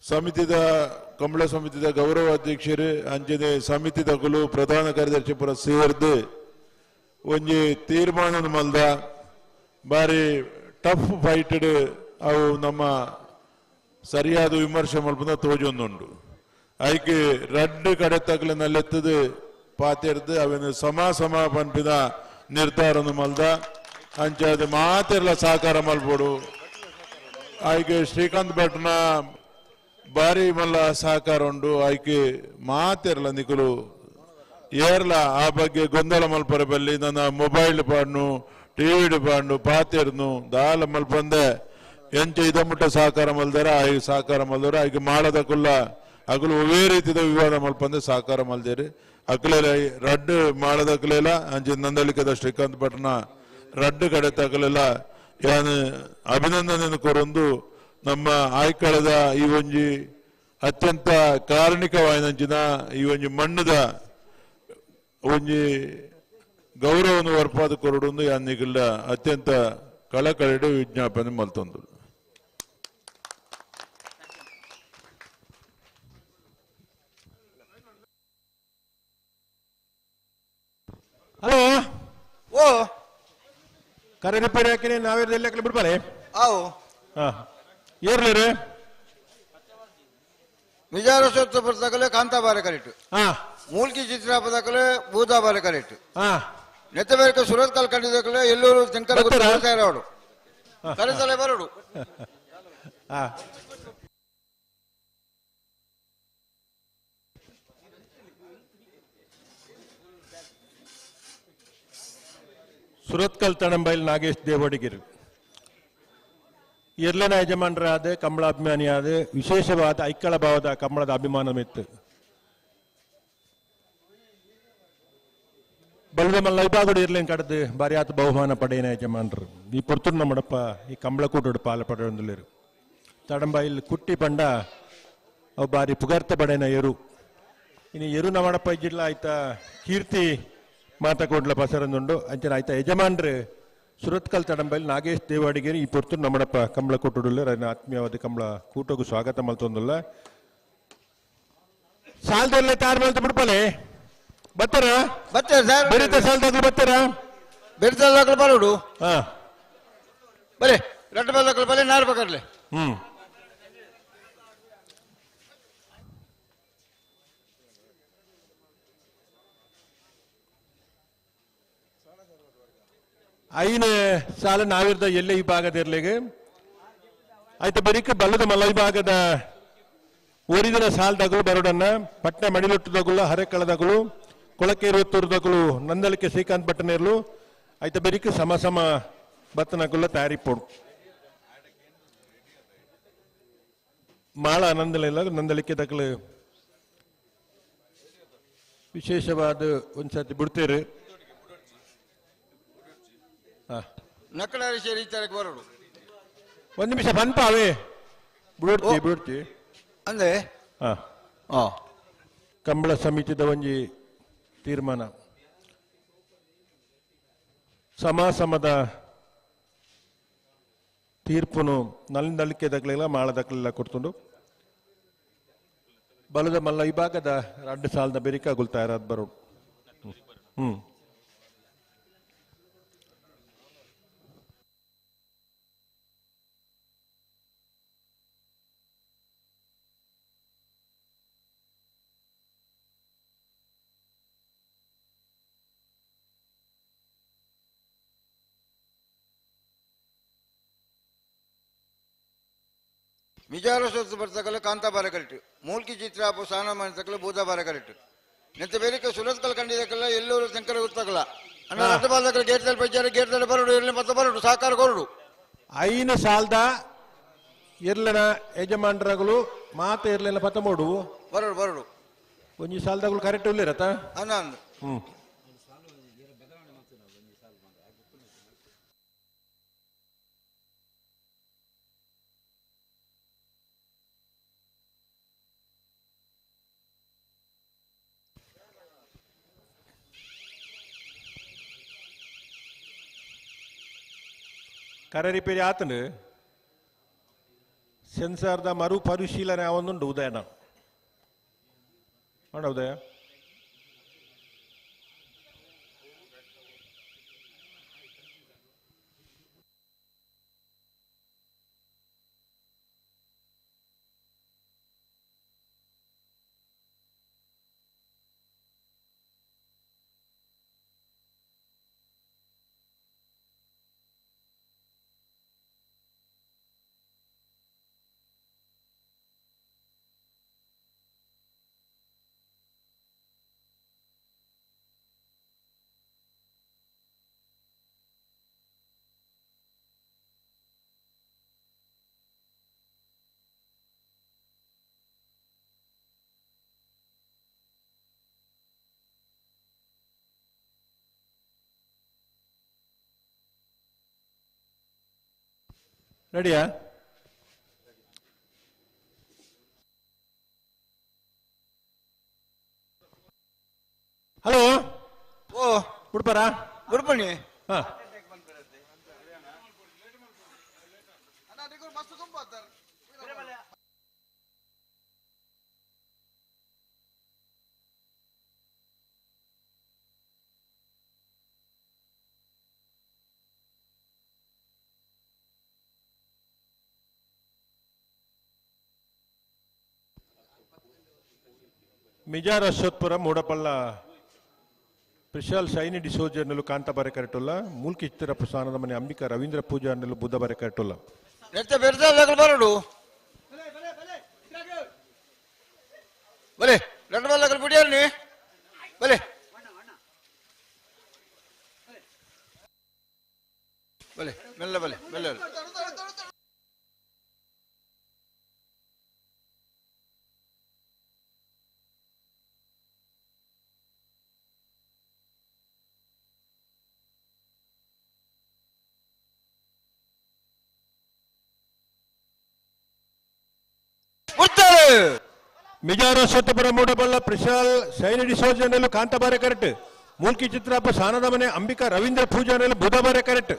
ಸಮಿತಿದ ಕಂಬಳ ಸಮಿತಿದ ಗೌರವ ಅಧ್ಯಕ್ಷರು ಅಂಚನೆ ಸಮಿತಿ ತಗಲು ಪ್ರಧಾನ ಕಾರ್ಯದರ್ಶಿ ಪುರ ಸೇರ್ದು ಒಂಜಿ ತೀರ್ಮಾನ ಮಲ್ದ ಬಾರಿ ಟಫ್ ಫೈಟೆಡ್ ಅವು ನಮ್ಮ ಸರಿಯಾದ ವಿಮರ್ಶೆ ಮಲ್ಪದ ತೋಜೊಂದುಂಡು ಐಕೆ ರಡ್ಡ್ ಕಡೆ ತಗಲು ನಲ್ಲೆತ್ತದು ಪಾತೆರ್ದು ಅವನು ಸಮ ಪನ್ಪಿದ ನಿರ್ಧಾರ ಮಲ್ದ ಅಂಚೆ ಅದು ಮಾತೆಲ್ಲ ಸಹಕಾರ ಮಲ್ಪೋಡು ಆಯ್ಕೆ ಶ್ರೀಕಾಂತ್ ಭಟ್ನ ಬಾರಿ ಮಲ್ಲ ಸಹಕಾರ ಉಂಡು ಆಯ್ಕೆ ಮಾತೆರ್ಲ ನಿಕುಲು ಏರ್ಲ ಆ ಬಗ್ಗೆ ಗೊಂದಲ ಮಲ್ಪರ ಬಲ್ಲಿ ನನ್ನ ಮೊಬೈಲ್ ಪಾಡ್ನು ಟಿವಿ ಪಾಡ್ನು ಪಾತೆರ್ನು ದಾಲ ಮಲ್ಪಂದೆ ಎಂಚ ಇದಮುಟ್ಟ ಸಹಕಾರ ಮಲ್ದಾರ ಆಯ್ಕೆ ಸಹಕಾರ ಮಲ್ದಾರ ಆಯ್ಕೆ ಮಾಡದ ಕುಲ್ಲ ಅಗಲು ಒವೇ ರೀತಿಯ ವಿವಾದ ಮಲ್ಪಂದೆ ಸಹಕಾರ ಮಲ್ದೇರಿ ಅಕ್ಲೇಲ ರಡ್ಡು ಮಾಡದ ಅಕ್ಲೇಲ ಅಂಚೆ ನಂದಳಿಕದ ಶ್ರೀಕಾಂತ್ ಭಟ್ನ ರಡ್ಡು ಕಡೆ ತಗಲೆಲ್ಲ ಯಾನು ಅಭಿನಂದನೆ ಕೊರೊಂದು ನಮ್ಮ ಆಯ್ಕಳದ ಈ ಒಂಜಿ ಅತ್ಯಂತ ಕಾರಣಿಕವಾಯಿನಂಚಿನ ಈ ಒಂಜಿ ಮಣ್ಣದ ಒಂಜಿ ಗೌರವವನ್ನು ವರ್ಪಾದ ಕೊರಡೊಂದು ಯಾನಿಗಲ್ಲ ಅತ್ಯಂತ ಕಳಕಳಿಡು ವಿಜ್ಞಾಪನೆ ಮಲ್ತೊಂದು. ಹಲೋ ಓ ಕರೆ ರಿಪೇರಿ ಹಾಕಿನಿ ನಾವೇರ್ದಲ್ಲಿ ಬಿಡ್ಬಾರೆ ಆವು ಏರ್ಲೇರೆ ವಿಜಾರ ಸ್ವತ್ತು ಪುಸ್ತಕಲೆ ಕಾಂತಾಬಾರ ಕರೆಕ್ಟ್ ಮೂಲ್ಕಿ ಚಿತ್ರ ಪದಕಲೆ ಭೂತಾಬಾರ ಕರೆಕ್ಟ್ ನೆತ್ತಬೇಕ ಸುರತ್ ಕಾಲ್ ಕಂಡಿದ್ದಕಲೆ ಎಲ್ಲೂರು ಶಂಕರ ಅವಡು ಕರೆಸಲೆ ಬರಡು ಸುರತ್ಕಲ್ ತಣಂಬೈಲ್ ನಾಗೇಶ್ ದೇವಡಿಗಿರು ಎರ್ಲನ ಯಜಮಾನರಾದ ಕಂಬಳಾಭಿಮಾನಿಯಾದ ವಿಶೇಷವಾದ ಐಕ್ಕಳ ಭಾವದ ಕಂಬಳದ ಅಭಿಮಾನವಿತ್ತು. ಬಲ್ಲದ ಮಲ್ಲ ಇಬ್ಬಾಗಡು ಇರ್ಲೇನ್ ಕಡ್ದು ಬಾರಿ ಆತ ಬಹುಮಾನ ಪಡೆಯನ ಯಜಮಾನರು ಈ ಪೊರ್ತುರ್ ನಮ್ಮಡಪ್ಪ ಈ ಕಂಬಳ ಕೂಟೋಡು ಪಾಲ ಪಡೆಯೊಂದಿಲ್ಲರು ತಡಂಬೈಲ್ ಕುಟ್ಟಿ ಪಂಡ ಅವು ಬಾರಿ ಪುಗಾರ್ತ ಪಡೆಯನ ಎರು ಇನ್ನು ಎರು ನಮ್ಮಡಪ್ಪ ಇಜ್ಜಿಲ್ಲ ಆಯ್ತಾ ಕೀರ್ತಿ ಮಾತಾಕೋಡ್ಲ ಪಸರಂದುಂಡು ಅಂಚನ ಆಯ್ತಾ ಯಜಮಾನ್ರು ಸುರತ್ಕಲ್ ತಡಂಬೈಲ್ ನಾಗೇಶ್ ದೇವಾಡಿಗೇರಿ ಈ ಪೊರ್ತು ನಮ್ಮಡಪ್ಪ ಕಂಬಳ ಕೂಟುಡುಲ್ಲ ರನ್ನ ಆತ್ಮೀಯವಾದ ಕಂಬಳ ಕೂಟೋಗು ಸ್ವಾಗತ ಮಲ್ತೊಂದುಲ್ಲ ಸಾಲದಲ್ಲೇ ತಾರ್ ಮಲ್ತ ಬಿಡ್ಪಲೆ ಬತ್ತಾರ ಬೆರಿತ ಸಾಲದಾಗ್ಲು ಬತ್ತಾರ ಬೆರಿತದಾಗ್ಲು ಬರೋಡು ಬರೇ ರೆಡ್ ಬಲ್ದಾಗ್ಲು ಬರೇ ನಾರ್ ಬೇಕಾರ್ಲೆ ಐನ ಸಾಲ ನಾವಿರ್ದ ಎಲ್ಲೇ ಈ ಭಾಗದ ಇರ್ಲಿಗೆ ಆಯ್ತು ಬರೀಕ ಬಲ್ಲದ ಮಲ್ಲ ಈ ಭಾಗದ ಓರಿದಿನ ಸಾಲದಾಗಲು ಬರೋಡನ್ನ ಪಟ್ನೆ ಮಡಿಲೊಟ್ಟದಾಗಲು ಹರೆಕಳದಾಗಲು ಕೊಳಕೆ ಇರುವತ್ತೂರದಾಗಲು ನಂದಳಿಕೆ ಶ್ರೀಕಾಂತ್ ಭಟ್ಟನೇರ್ಲು ಆಯ್ತು ಬರೀಕ ಸಮ ಬತ್ತನಗುಲ್ಲ ತಯಾರಿ ಪೋಡು ಮಾಳ ಆನಂದಲಿಲ್ಲ ನಂದಳಿಕೆ ದಕ್ಕಲು ವಿಶೇಷವಾದ ಒಂದ್ಸತಿ ಬಿಡ್ತೀರಿ ನಕ್ಕಳಾರಿ ಸೇರಿ ಬರೋಡು ಒಂದು ನಿಮಿಷ ಬನ್ಪಾವೇ ಬಿಡ್ತಿ ಅಂದ್ರೆ ಕಂಬಳ ಸಮಿತಿದ ಒಂಜಿ ತೀರ್ಮಾನ ಸಮಾಸಮದ ತೀರ್ಪುನು ನಲ್ಲಿಕೆ ದಕ್ಲೆಲ್ಲ ಮಾಳ ದಕ್ಲೆಲ್ಲ ಕೊಡ್ತುಂಡು ಬಲದ ಮಲ್ಲ ಈ ಭಾಗದ 2 ಸಾಲದ ಬೆರಿಕಾಗುಲ್ ತಯಾರಾದ ಬರೋಡು ವಿಚಾರ ಸ್ವತ್ತು ಬರ್ತಕಲೆ ಕಾಂತಾಬಾರ ಕರೆಕ್ಟ್ ಮೂಲ್ಕಿ ಚಿತ್ರ ಸಾನ ಮಾಡ್ತಕಲೆ ಭೂತಾಬಾರ ಕರೆಕ್ಟ್ ನೆತ್ತ ಬೇರೆ ಸುರತ್ಕಲ್ ಕಂಡಿದ್ದಕ್ಕೆಲ್ಲ ಎಲ್ಲೂರು ಶಂಕರ ಗೊತ್ತಾಗಲ್ಲ ಅಣ್ಣ ರಟ್ಟು ಬಾಲ್ದಕಲೆ ಗೇಟ್ದಲ್ಲಿ ಪಜ್ಜಾರ ಗೇಟ್ದಲ್ಲಿ ಬರೋಡು ಇರ್ಲಿ ಮತ್ತೆ ಬರೋಡು ಸಾಕಾರ ಕೊರಡು ಐನ ಸಾಲದ ಇರ್ಲನ ಯಜಮಾನರಗಳು ಮಾತ ಇರ್ಲಿಲ್ಲ ಪತ್ತ ಮೋಡು ಬರೋಡು ಒಂಜಿ ಸಾಲದಾಗಲು ಕರೆಕ್ಟ್ ಇರ್ಲಿರತ್ತ ಅನ್ನ ಕರೆ ರಿಪೇರಿ ಆತನು ಸೆನ್ಸಾರ್ದ ಮರು ಪರಿಶೀಲನೆ ಅವನುಂಡು ಉದಯನ ಮಾಡ ಉದಯ ರೆಡಿಯಾ ಹಲೋ ಓ ಉಡುಪರಾ ಗುರುಪಣಿ ಹಾ ಮಿಜಾರ್ ಅಶ್ವತ್ಪುರ ಮೂಡಪಳ್ಳ ಪ್ರಿಶಾಲ್ ಶೈನಿ ಡಿಸೋಜ್ ಅನ್ನಲು ಕಾಂತಬಾರೆ ಕರೆಟುಲ್ಲ ಮೂಲ್ಕಿ ಚಿತ್ರ ಪ್ರಸಾನದ ಮನೆ ಅಂಬಿಕಾ ರವೀಂದ್ರ ಪೂಜಾ ಅನ್ನಲು ಬುಧಬಾರೆ ಕರೆಟುಲ್ಲ ಬರಡು ಬಲೆ ರೆಡ್ ಬಾಲ್ ಬಿಡಿಯಾರ ನೀ ಬಲೆ ಬಲೆ ಮೆಲ್ಲ ಬಲೆ ಮೆಲ್ಲ ಮಿಜಾರ್ ಅಶ್ವತ್ಪುರ ಮೂಡಬಲ್ಲ ಪ್ರಿಶಾಲ್ ಶೈನಿ ಡಿಸೋಜ್ ಅನ್ನಲು ಕಾಂತಬಾರೆ ಕರೆಕ್ಟ್ ಮೂಲ್ಕಿ ಚಿತ್ರಪ್ಪ ಸಾನದ ಮನೆ ಅಂಬಿಕಾ ರವೀಂದ್ರ ಪೂಜಾ ಅನ್ನಲು ಬುಧಬಾರೆ ಕರೆಕ್ಟ್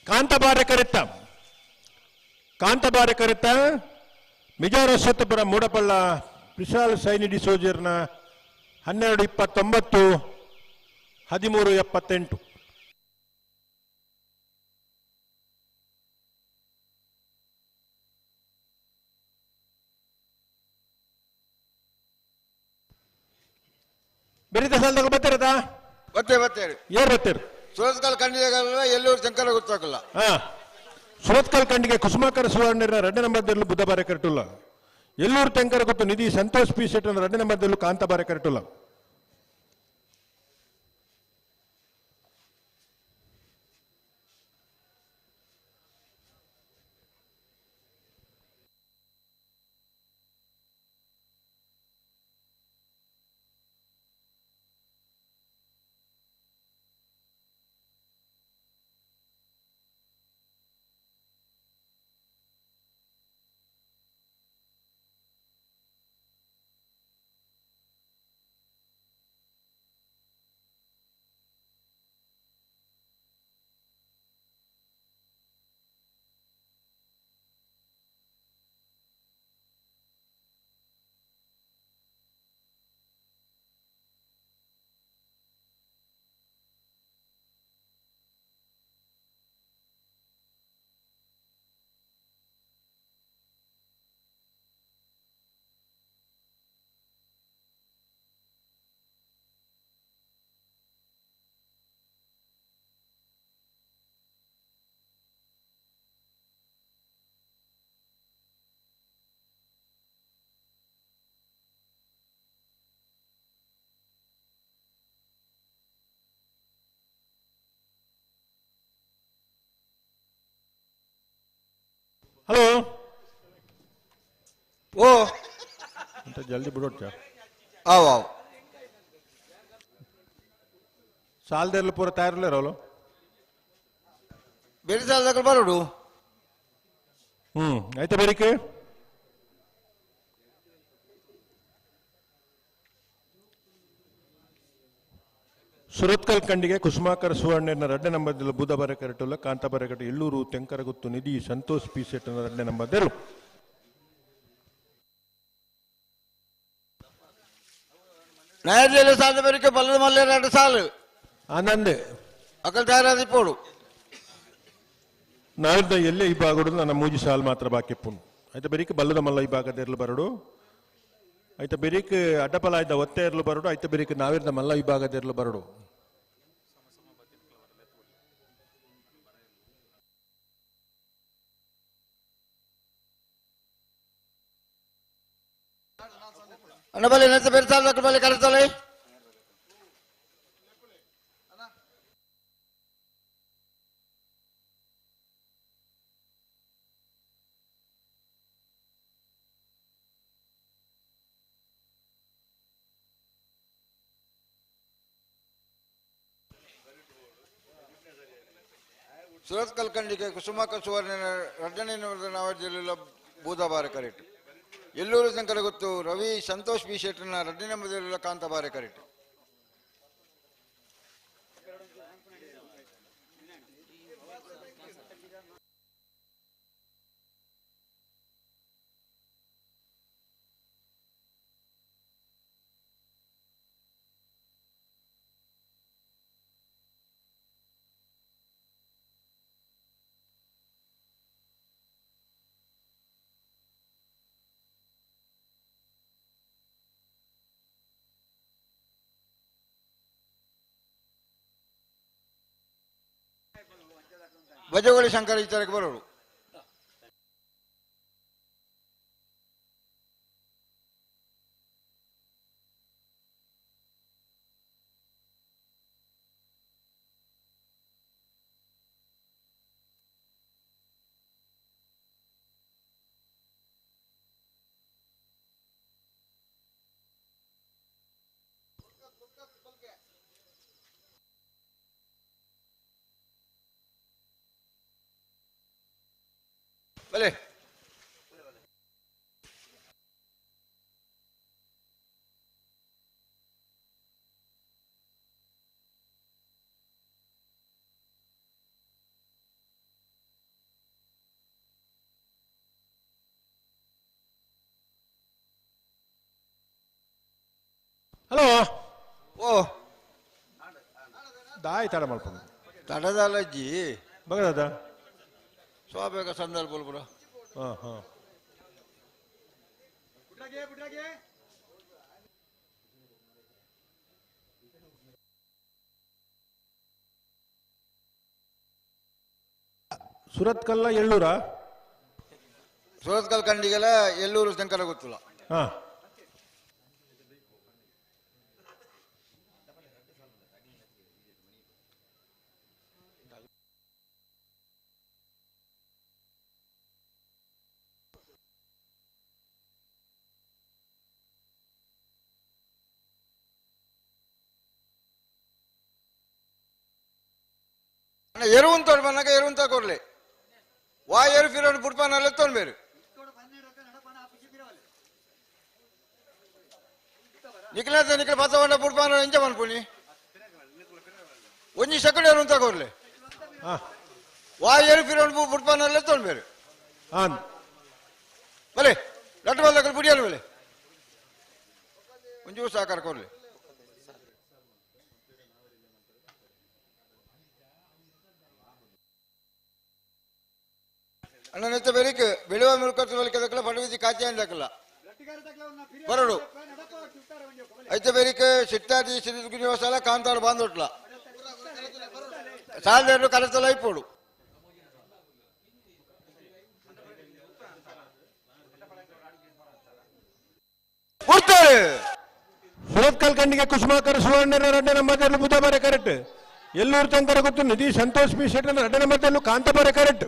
ಕಾಂತಬಾರೆ ಕರೆಕ್ಟ ಮಿಜಾರ್ ಅಶ್ವತ್ಪುರ ಮೂಡಬಲ್ಲ ಪ್ರಿಶಾಲ್ ಶೈನಿ ಡಿಸೋಜರ್ನ 12:29 13:78 ಬೆರಿತ ಸಾಲದಾಗ ಬರ್ತಿರದಾ ಬತ್ತೇರಿ ಏನ್ ಬರ್ತೀರಿ ಸುರತ್ಕಲ್ ಖಂಡಿಗೆ ಎಲ್ಲೂರು ಶಂಕರ ಗೊತ್ತಾಗಲ್ಲ ಹಾ ಸುರತ್ಕಲ್ ಖಂಡಿಗೆ ಕುಸುಮಾಕರ ಸುವರ್ಣರ 2 ನಂಬರ್ದಲ್ಲೂ ಬುಧಬಾರೆ ಕರೆಟುಲ್ಲ ಎಲ್ಲೂರು ತೆಂಕರ ಗೊತ್ತು ನಿಧಿ ಸಂತೋಷ್ ಪಿ ಶೆಟ್ಟನ 2 ನಂಬರ್ದಲ್ಲೂ ಕಾಂತಬಾರೆ ಕರೆಟುಲ್ಲ ಹಲೋ ಓ ಅಂತ ಜಲ್ದಿ ಬಿಡೋಟ ಆವ್ ಆವ್ ಸಾಲದೆಲ್ಲ ಪೂರ ತಯಾರಿಲ್ಲ ಅವಳು ಬೇರೆ ಸಾಲದಾಗ ಬರೋಡು ಆಯ್ತಾ ಬೇರಿಕೆ ಸುರತ್ಕಲ್ ಕಂಡಿಗೆ ಕುಸುಮಾಕರ ಸುವರ್ಣ 2 ನಂಬರ್ದಲ್ಲಿ ಬುಧವಾರ ಕರೆಟುಲ್ಲ ಕಾಂತಾಬಾರ ಕರೆಟ್ ಎಳ್ಳೂರು ತೆಂಕರಗುತ್ತು ನಿಧಿ ಸಂತೋಷ್ ಪಿ ಸೆಟ್ 2 ನಂಬರ್ದಲ್ಲಿ ನ್ಯಾಯಾಲಯ ಸಾಲ ಬೇರಿಕೆ ಬಲ್ಲದ ಮಲ್ಲೆ 2 ಸಾಲು ಆನಂದ್ ಅಕಲ್ ತಯಾರಾದ ಇಪ್ಪೋಡು ನಾವಿದ್ದ ಎಲ್ಲೇ ಈ ಭಾಗಡು ನನ್ನ ಮೂಜಿ ಸಾಲು ಮಾತ್ರ ಬಾಕಿ ಪುಣ್ ಆಯ್ತಾ ಬೇರಿಕೆ ಬಲ್ಲದ ಮಲ್ಲ ಈ ಭಾಗದಲ್ಲಿ ಬರಡು ಆಯ್ತಾ ಬೇರಿಕೆ ಅಡ್ಡಪಲ ಆಯ್ದ ಒತ್ತೆ ಇರ್ಲು ಬರಡು ಆಯ್ತಾ ಬೇರಿಕೆ ನಾವಿರ್ದ ಮಲ್ಲ ಈ ಭಾಗದಲ್ಲಿ ಬರಡು ಅಣ್ಣಬಲ್ಲಿ ನೆತ್ತ ಬೇರೆ ಸಾಲ ಬಲ್ಲಿ ಕರೆತಲೆ ಸುರತ್ಕಲ್ ಕಂಡಿಗೆ ಕುಸುಮಾಕರ್ ಸುವರ್ಣ 2ನೇ ನಂಬರ್ನಲ್ಲಿ ಬುಧವಾರ ಕರೆಟ್ ಎಳ್ಳೂರು ತೆಂಕರಗುತ್ತು ರವಿ ಸಂತೋಷ್ ಬಿ ಶೆಟ್ 2ನೇ ನಂಬರ್ನಲ್ಲಿ ಕಾಂತಾಬಾರ ಕರೆಟ್ ಬಜಗೋಳಿ ಶಂಕರ ವಿಚಾರಕ್ಕೆ ಬರೋರು ಬಲೆ ಹಲೋ ಓ ದಾಯ್ ತಡ ಮಾಡ್ಕೊಂಡು ತಡದಲ್ಲಜ್ಜಿ ಬಗದ ಸ್ವಾಭಾವಿಕ ಸಂದರ್ಭ ಬಿಡ ಹಾಂ ಹಾಂ ಸುರತ್ಕಲ್ಲ ಎಳ್ಳೂರ ಸುರತ್ಕಲ್ ಕಂಡಿಗೆಲ್ಲ ಎಳ್ಳೂರು ತೆಂಕರ ಗೊತ್ತಿಲ್ಲ ಹಾಂ ಎರುವನ್ ತೊಗೊಂಡು ಬಂದಾಗ ಎರುವನ್ ತಗೊರ್ಲಿ ವಾ ಎರು ಫಿರೋನ್ ಬುಡ್ಪಾನಲ್ಲ ತೊಗೊಂಡ್ಬೇರು ನಿಖಿಲ ನಿಖಿಲ ಬಸವಣ್ಣ ಬುಡ್ಪಾನ ಎಂಜ ಮಾಡ್ಕೊನಿ ಒಂಜಿ ಸೆಕೆಂಡ್ ಎರುವನ್ ತಗೊರ್ಲಿ ವಾ ಎರು ಫಿರೋನ್ ಬುಡ್ಪಾನಲ್ಲ ತೊಗೊಂಡ್ಬೇರು ಹಾಂ ಬಲೆ ಲಟ್ಟು ಬಲ್ಲ ಬುಡಿಯಲ್ಲ ಬಲೆ ಒಂಚೂರು ಸಾಕಾರ ಕೊರ್ಲಿ ಅಣ್ಣನೆತ್ತ ಬೆರಿಕ್ ಬೆಳುವ ಮಿಲ್ಕತ್ತು ಬಲಿಕದಕ್ಕಲ್ಲ ಪಡವಿದಿ ಕಾಚೆ ಅಂದಕ್ಕಲ್ಲ ಬರಡು ಐತೆ ಬೆರಿಕ್ ಸಿಟ್ಟಾದಿ ಸಿರಿದುಗಿನ ಸಾಲ ಕಾಂತಾರು ಬಾಂದೊಟ್ಲ ಸಾಲದೇರು ಕರೆತಲ್ಲ ಇಪ್ಪೋಡು ಸುರತ್ಕಲ್ ಕಂಡಿಗೆ ಕುಸುಮಾಕರ ಸುವರ್ಣ 2ನೇ ನಂಬರ್ನಲ್ಲಿ ಬುಧವಾರ ಕರೆಕ್ಟ್ ಎಳ್ಳೂರು ತೆಂಕರ ಗೊತ್ತು ನಿಧಿ ಸಂತೋಷ್ ಪಿ ಶೆಟ್ 2ನೇ ನಂಬರ್ನಲ್ಲಿ ಕಾಂತಾಬಾರ ಕರೆಕ್ಟ್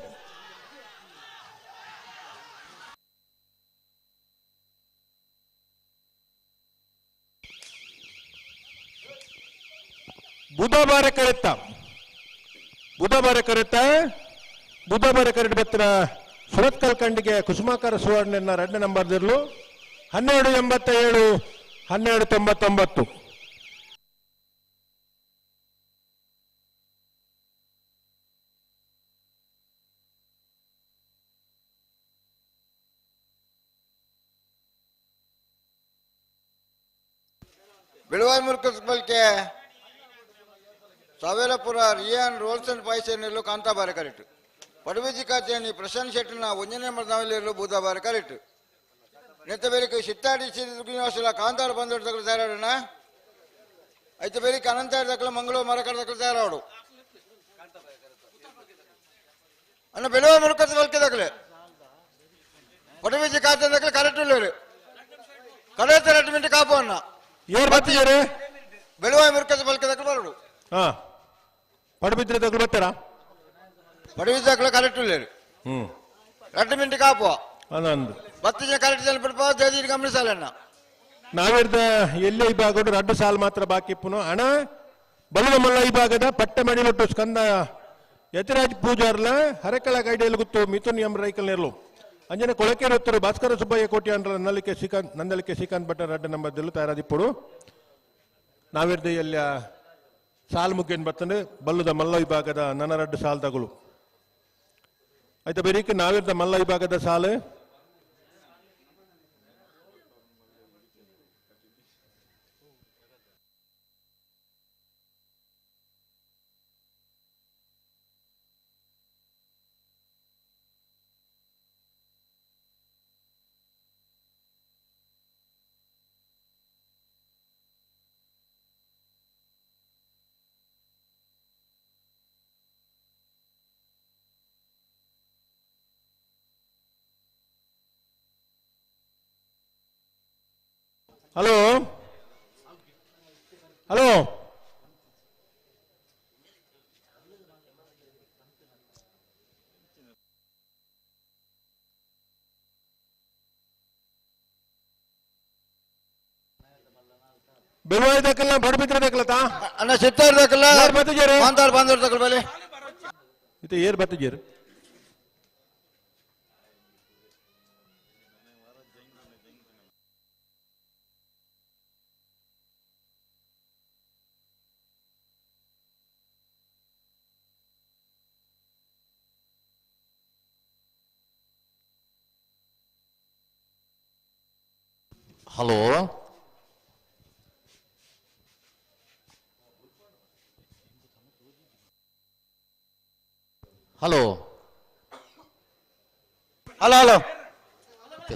ಬುಧವಾರ ಕರೆಕ್ಟ್ ಬತ್ತಿನ ಸುರತ್ಕಲ್ ಕಂಡಿಗೆ ಕುಸುಮಾಕರ ಸುವರ್ಣ 2ನೇ ನಂಬರ್ದಲ್ಲೂ 1287 1299 ಬೆಳವಾಯಿ ಮುರುಕದ ಬಲ್ಕೆ ಸವೇಲಪುರ ರಿಯಾನ್ ರೋಲ್ಸ್ ಅಂಡ್ ಪೈಸ್ ಏನಿರಲು ಕಾಂತಾಬಾರ ಕರೆಕ್ಟ್ ಪಡುಬಿಜಿ ಕಾಚೇನಿ ಪ್ರಶಾಂತ್ ಶೆಟ್ಟಿನ ಒಂಜನೇ ಮರ್ದಾವಲ್ಲಿರಲು ಬೂದಾಬಾರ ಕರೆಕ್ಟ್ ನೆತ್ತ ಬೇರೆ ಶಿತ್ತಾಡಿ ಶ್ರೀನಿವಾಸಲ ಕಾಂತಾರ ಬಂದೋಡ್ ತಗೊಳ್ಳಿ ತಯಾರಾಡೋಣ అయితే ಬೇರೆ ಅನಂತಾಡಿ ದಕ್ಕಲ ಮಂಗಳೂರು ಮರಕಡ ದಕ್ಕಲ ತಯಾರಾಡು ಅನ್ನ ಬೆಳವಾಯಿ ಮುರುಕದ ಬಲ್ಕೆ ದಕ್ಕಲೆ ಪಡುಬಿಜಿ ಕಾಚೆ ದಕ್ಕಲೆ ಕರೆಕ್ಟ್ ಉಳ್ಳವರು ಕಡೆಯ 2 ಮಿನಿಟ್ ಕಾಪು ಅನ್ನ ಬೆಳವಾಯಿ ಮುರುಕದ ಬಲ್ಕೆ ದಕ್ಕಲೆ ಬರೋಡು ಪಡುಬಿದ್ರೆ ತಗೊಳ್ಳಿ ಬರ್ತಾರಾ ಪಡುಬಿದ್ರೆ ದಕ್ಕಲೆ ಕರೆಕ್ಟ್ ಉಳ್ಳವರು 2 ಮಿನಿಟ್ ಕಾಪು ಅದಂದು 10 ಜನ ಕರೆಕ್ಟ್ ಜನ ಬಿಡ್ಪೋ ದೇದಿ ಗಮನಿಸಲ್ಲ ನಾವಿರ್ದ ಎಲ್ಲೇ ಈ ಭಾಗದ 2 ಸಾಲು ಮಾತ್ರ ಬಾಕಿ ಇಪ್ಪುನು ಹಣ ಬಲದ ಮಲ್ಲ ಈ ಭಾಗದ ಪಟ್ಟೆ ಮಡಿಲೊಟ್ಟು ಸ್ಕಂದ ಯತಿರಾಜ್ ಪೂಜಾರ್ಲ ಹರಕಳ ಗೈಡೆಯಲ್ಲಿ ಗುತ್ತು ಮಿಥುನ್ ಎಂ ರೈಕಲ್ ನೆರಲು ಅಂಜನೆ ಕೊಳಕೇರಿ ಉತ್ತರ ಭಾಸ್ಕರ ಸುಬ್ಬಯ್ಯ ಕೋಟಿ ಅಂಡ್ರ ನಂದಲಿಕೆ ಶ್ರೀಕಾಂತ್ ಭಟ್ಟ 2 ನಂಬರ್ದಲ್ಲೂ ತಯಾರಾದಿಪ್ಪುಡು ನಾವಿರ್ದ ಎಲ್ಲ ಸಾಲು ಮುಗ್ಗೇನು ಬರ್ತಂದ್ರೆ ಬಲ್ಲದ ಮಲ್ಲ ವಿಭಾಗದ ನನ್ನ 2 ಸಾಲು ತಗೊಳು ಆಯ್ತಾ ಬೇರೀಕೆ ನಾವಿರ್ದ ಮಲ್ಲ ವಿಭಾಗದ ಸಾಲು ಹಲೋ ಹಲೋ ಬೆಳವಾಯಿ ದಕ್ಕಲ್ಲ ಬಡಬಿದ್ರೆ ದಕ್ಕಲತಾ ಅನ್ನ ಸಿತ್ತಾರ್ ದಕ್ಕಲ್ಲ ಕಾಂತಾರ ಬಂದೋಡ್ ದಕ್ಕಲ ಬಲೆ ಇದು ಏರ್ ಬತ್ತಿಜೇರು ಹಲೋ ಹಲೋ ಹಲೋ ಹಲೋ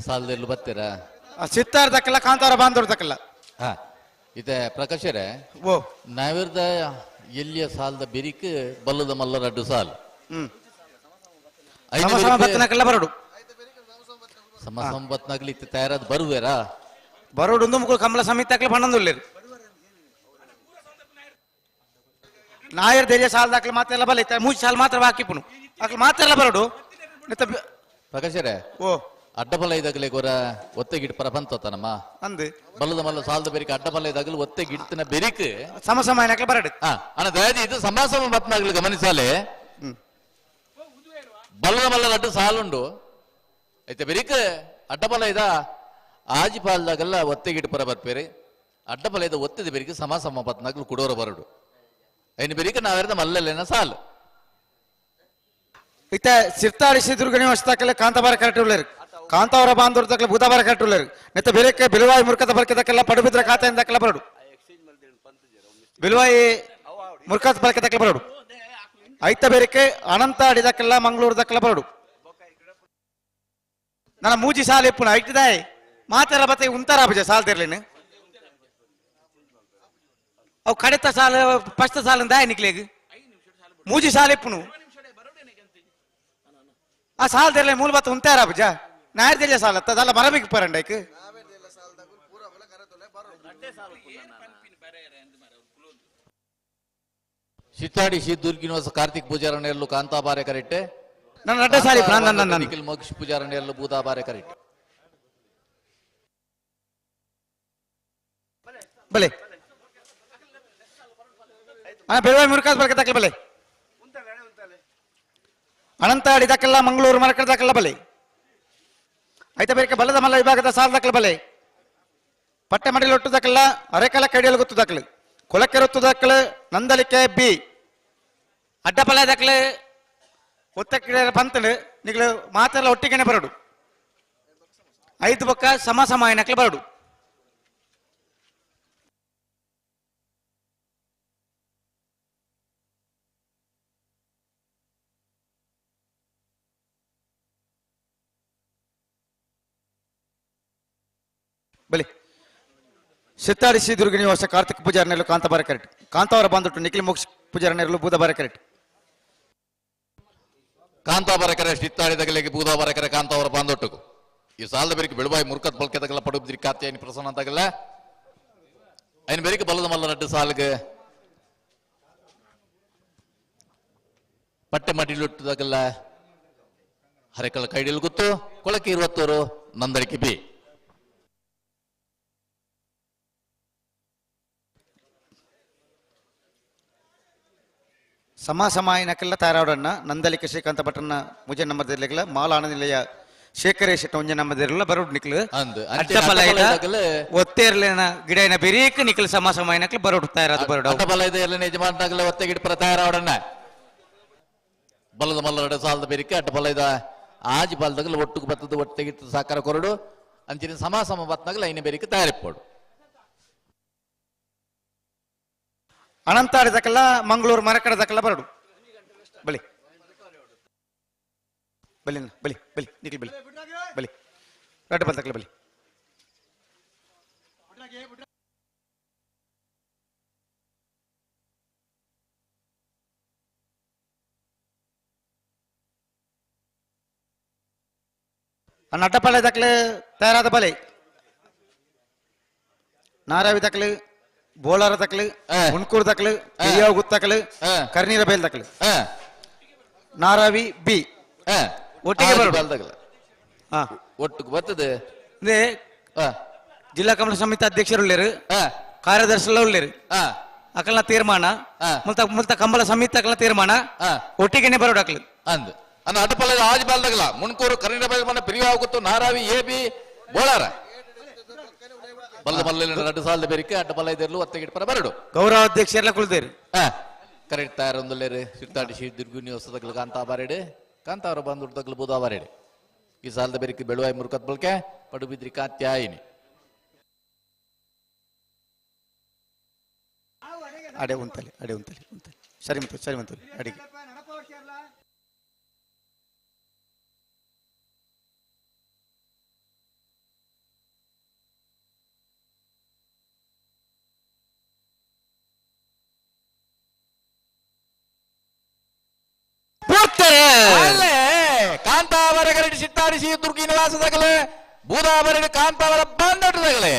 ಸಾಲದಲ್ಲಿ ಬರ್ತೀರಾ ಸಿತ್ತಾರ್ ದಕ್ಕಲ್ಲ ಕಾಂತಾರ ಬಾಂಧವ್ರ ದಕ್ಕಲ್ಲ ಹಾ ಇದೆ ಪ್ರಕಾಶರೇ ಓ ನಾವಿರ್ದ ಎಲ್ಲಿಯ ಸಾಲದ ಬೆರಿಕ್ ಬಲ್ಲದ ಮಲ್ಲ 2 ಸಾಲು ಬರಡು ಸಮಸಂಬತ್ನಾಗ್ಲಿ ತಯಾರಾದ ಬರುವೇರಾ ಬರೋಡು ಒಂದು ಮುಕ್ಕಳು ಕಮಲ ಸಮಿತಿ ಹಾಕ್ಲಿ ಪಣ್ಣಂದುಲ್ಲೇರು ನಾಯರ್ ಧೈರ್ಯ ಸಾಲ ದಾಖಲೆ ಮಾತ್ರ ಎಲ್ಲ ಬಲ್ಲ 3 ಸಾಲ ಮಾತ್ರ ಹಾಕಿಪ್ಪನು ಅಕ್ಲಿ ಮಾತ್ರ ಎಲ್ಲ ಬರೋಡು ಪ್ರಕಾಶರೇ ಓ ಅಡ್ಡಬಲ ಇದಾಗಲೇ ಗೊರ ಒತ್ತೆ ಗಿಡ ಪ್ರಪಂಚತನಮ್ಮ ಅಂದು ಬಲ್ಲದ ಮಲ್ಲ ಸಾಲದ ಬೆರಿಕ ಅಡ್ಡಬಲ ಇದಾಗಲು ಒತ್ತೆ ಗಿಡತಿನ ಬೆರಿಕ್ ಸಮಸಮಾಯನಕ್ಕೆ ಬರಡು ಅಣ್ಣ ದಯಾದಿ ಇದು ಸಮಾಸಮ ಬತ್ನಾಗ್ಲಿ ಗಮನಿಸಾಲೆ ಬಲ್ಲದ ಮಲ್ಲ 2 ಸಾಲುಂಡು ಐತೆ ಬೆರಿಕ್ ಅಡ್ಡಬಲ ಇದ ಆಜಿ ಪಾಲ್ದಾಗೆಲ್ಲ ಒತ್ತೆ ಗಿಡ ಪರ ಬರ್ಪೇರಿ ಅಡ್ಡಬಲ ಇದ ಒತ್ತದ ಬೆರಿಕ ಸಮಾಸಮ ಬತ್ನಾಗ್ಲು ಕುಡೋರ ಬರಡು ಐನು ಬೆರಿಕ ನಾವೆರದ ಮಲ್ಲೆಲ್ಲೇನ ಸಾಲು ಇತ್ತ ಸಿರ್ತಾಡಿ ಸಿದ್ದುರ್ಗಣಿ ವರ್ಷದಕ್ಕಲೆ ಕಾಂತಾಬಾರ ಕರೆಕ್ಟ್ ಉಳ್ಳೇರು ಕಾಂತಾವರ ಬಾಂಧವ್ರ ತಕ್ಕಲೆ ಬುಧವಾರ ಕರೆಕ್ಟ್ ಉಳ್ಳೇರು ನೆತ್ತ ಬೇರೆಕ್ಕೆ ಬೆಳವಾಯಿ ಮುರುಕದ ಬಲ್ಕೆದಕ್ಕೆಲ್ಲ ಪಡುಬಿದ್ರ ಖಾತೆಯಿಂದಕ್ಕೆಲ್ಲ ಬರಡು ಬೆಳವಾಯಿ ಮುರುಕದ ಬಲ್ಕೆದಕ್ಕೆ ಬರಡು ಐತ ಬೇರೆಕ್ಕೆ ಅನಂತ ಅಡಿದಕ್ಕೆಲ್ಲ ಮಂಗಳೂರದಕ್ಕೆಲ್ಲ ಬರಡು ನನ್ನ ಮೂಜಿ ಸಾಲ ಇಪ್ಪುನ ಐಟಿದಾಯ್ ಮಾತೆಲ್ಲ ಬತ್ತೆ ಉಂತಾರ ಬಜ ಸಾಲ್ದಿರ್ಲೇನು ಅವು ಕಡೆತ ಸಾಲ ಫಸ್ಟ್ ಸಾಲ ದಾಯ ನಿಕ್ಲೇಗ ಮೂಜಿ ಸಾಲ ಇಪ್ಪುನು ಆ ಸಾಲ ತೆರಲೆ ಮೂಲ ಬತ್ತ ಉಂತಾರ ಬಜ ನಾಯರ್ ತೆರಿಯ ಸಾಲ ಅದಲ್ಲ ಮರಬಿಗೆ ಪರಂಡೈಕ್ ಶಿತ್ತಾಡಿ ದುರ್ಗಿನೋಸ ಕಾರ್ತಿಕ್ ಪೂಜಾರನೆಯಲ್ಲೂ ಕಾಂತಾಬಾರೆ ಕರೆಕ್ಟೆ ನನ್ನ ಅಡ್ಡ ಸಾಲಿ ನಿಖಿಲ್ ಮೋಕ್ಷ ಪೂಜಾರನೆಯಲ್ಲೂ ಬೂದಾಬಾರೆ ಕರೆಕ್ಟ್ ಬಲೆ ಬೆಳವಾಯಿ ಮುರುಕಾಸ್ ಬಲ್ಕೆ ತಕ್ಕಲ ಬಲೆ ಅನಂತ ಅಡಿದಕ್ಕೆಲ್ಲ ಮಂಗಳೂರು ಮರಕಡದಕ್ಕೆಲ್ಲ ಬಲೆ ಐತ ಬೇರೆ ಬಲ್ಲದ ಮಲ್ಲ ವಿಭಾಗದ ಸಾಲ ದಕ್ಕಲ ಬಲೆ ಪಟ್ಟೆ ಮಡಿಲು ಒಟ್ಟುದಕ್ಕೆಲ್ಲ ಅರೆಕಲ ಕಡಿಯಲು ಗೊತ್ತುದಕ್ಕಲು ಕೊಳಕ್ಕೆ ರೊತ್ತುದಕ್ಕಲು ನಂದಲಿಕೆ ಬಿ ಅಡ್ಡಪಲ ದಕ್ಕಲೆ ಒತ್ತ ಪಂತಳು ನಿಗಳು ಮಾತೆಲ್ಲ ಒಟ್ಟಿಗೆನೆ ಬರಡು 5 ಬೊಕ್ಕ ಸಮ ಸಮಾಯನಕ್ಲೆ ಬರಡು ಬಲಿ ಸಿತ್ತಾಡಿಸಿ ದುರ್ಗ ನಿವಾಸ ಕಾರ್ತಿಕ್ ಪೂಜಾರ ನೆರಳು ಕಾಂತಾಬಾರ ಕರೆಕ್ಟ್ ಕಾಂತಾವರ ಬಂದುಟ್ಟು ನಿಖಿಲ್ ಮೋಕ್ಷ ಪೂಜಾರ ನೆರಳು ಬೂದಬಾರ ಕರೆಕ್ಟ್ ಕಾಂತಾಬಾರ ಕರೆ ಸಿತ್ತಾಡಿದಗಲಿಗೆ ಬೂದಾಬಾರ ಕರೆ ಕಾಂತಾವರ ಬಾಂದೊಟ್ಟುಕು ಈ ಸಾಲದ ಬೇರಿಗೆ ಬೆಳುವಾಯಿ ಮುರ್ಕತ್ ಬಲ್ಕೆದಗಲ ಪಡುಬಿದ್ರಿ ಕಾರ್ತಿ ಐನಿ ಪ್ರಸನ್ನ ಅಂತಗಲ್ಲ ಐನ್ ಬೇರಿಗೆ ಬಲ್ಲದ ಮಲ್ಲ ನಡ್ಡು ಸಾಲಿಗೆ ಪಟ್ಟೆ ಮಡಿಲುಟ್ಟದಾಗಲ್ಲ ಹರೆಕಳ ಕೈಡಿಲ್ ಗೊತ್ತು ಕೊಳಕ್ಕೆ 20 ನಂದಳಿಕೆ ಬಿ ಸಮಾಸಮಾಯನಕ್ಕೆಲ್ಲ ತಾರಾವಡನ್ನ ನಂದಲಿಕೆ ಶ್ರೀಕಾಂತ ಭಟ್ರನ್ನ ಮುಜೆ ನಂಬರ್ದಿರ್ಲಿಲ್ಲ ಮಾಲ ಆನಂದಿಲೆಯ ಶೇಖರೇಶ್ ಒಂಜೆ ನಂಬರ್ದಿರಲ್ಲ ಬರೋಡ್ ನಿಕ್ಲು ಒತ್ತೇರ್ಲೇನ ಗಿಡನ ಬೆರೀಕ್ ನಿಕ್ಲು ಸಮಾಸಮಾಯನಕ್ಲು ಬರೋಡ್ ತಯಾರಾದ ಬರೋಡ್ ಅಡ್ಡಬಲ ಇದೆ ಎಲ್ಲ ಯಜಮಾನಾಗಲೇ ಒತ್ತೆ ಗಿಡ ತಯಾರಾವಡನ್ನ ಬಲ್ಲದ ಮಲ್ಲ ಸಾಲದ ಬೇರಿಕೆ ಅಡ್ಡಬಲ ಇದ ಆಜಿ ಬಾಲ್ದಾಗಲ ಒಟ್ಟಿಗೆ ಬತ್ತದ ಒಟ್ಟಿಗೆ ಸಾಕಾರ ಕೊರಡು ಅಂಚಿನ ಸಮ ಬತ್ನಾಗಲ ಐನ ಬೇರಿಕೆ ತಯಾರಿಪ್ಪೋಡು ಅನಂತಾಡಿದಕ್ಕೆಲ್ಲ ಮಂಗಳೂರು ಮರಕಡದಕ್ಕೆಲ್ಲ ಬರಡು ಬಲಿ ಬಲಿ ಬಲಿ ಬಲಿ ನಿಖಿಲ್ ಬಲಿ ಬಲಿ ರಡ್ಡ ಬಲ್ದಕ್ಲ ಬಲಿ ನಡ್ಡಪಳ್ಳಿ ದಕ್ಲೆ ತಯಾರಾದ ಬಲೆ ನಾರಾವಿ ದಕ್ಲೆ ಬೋಳಾರ ತಕ್ಲು ಹುಣ್ಕೂರ್ ತಕ್ಲು ಗುತ್ತಕ್ಲು ಕರ್ನೀರ ಬೇಲ್ ತಕ್ಲು ನಾರಾವಿ ಬಿ ಒಟ್ಟಿಗೆ ಬರೋದು ಒಟ್ಟಿಗೆ ಬರ್ತದೆ ಜಿಲ್ಲಾ ಕಮಿಟಿ ಸಮಿತಿ ಅಧ್ಯಕ್ಷರು ಕಾರ್ಯದರ್ಶಿ ಉಳ್ಳೇರು ಅಕಲ್ನ ತೀರ್ಮಾನ ಮುಲ್ತ ಕಂಬಳ ಸಮಿತಿ ಅಕಲ್ನ ತೀರ್ಮಾನ ಒಟ್ಟಿಗೆನೆ ಬರೋಡು ಅಕ್ಲು ಅಂದ್ ಅನ್ನ ಅಡ್ಡಪಲ್ಲದ ಆಜ್ ಬಾಲ್ದಾಗಲ ಮುಣ್ಕೂರು ಕರ್ನೀರ ಬೇಲ್ ಮನ ಪ್ರಿಯ ಆಗುತ್ತು ನಾರಾವಿ ಎ ಬಿ ಬೋಳಾರ ಬಲ್ಲದ ಮಲ್ಲ ರಡ್ಡು ಸಾಲದ ಬೇರಿಕೆ ಅಡ್ಡಬಲ ಇದೆರಲು ಒತ್ತೆ ಪರ ಬರಡು ಗೌರವಾಧ್ಯಕ್ಷರೆಲ್ಲ ಕುಳಿತೇರು ಕರೆಕ್ಟ್ ತಯಾರೊಂದಲ್ಲೇರಿ ಸಿಟ್ಟಾಡಿಸಿ ದುರ್ಗುನಿ ಹೊಸದಗ್ಲು ಕಾಂತಾಬಾರೆಡೆ ಕಾಂತಾವರ ಬಂದುಡ್ದಗ್ಲು ಬೂದಾಬಾರೆಡೆ ಈ ಸಾಲದ ಬೇರಿಕೆ ಬೆಳುವಾಯಿ ಮುರುಕತ್ ಬಲ್ಕೆ ಪಡುಬಿದ್ರಿ ಕಾತ್ಯಾಯಿನಿ ಅಡೆ ಉಂತಲಿ ಸರಿ ಮಂತಲಿ ಅಡಿಗೆ ಕಾಂತಾವರ ಕರಡಿ ಸಿಟ್ಟಾಡಿಸಿ ದುರ್ಗಿ ನಿವಾಸದಾಗಲೇ ಬೂದಾಬರಡಿ ಕಾಂತಾವರ ಬಂದೊಟ್ಟದಾಗಲೇ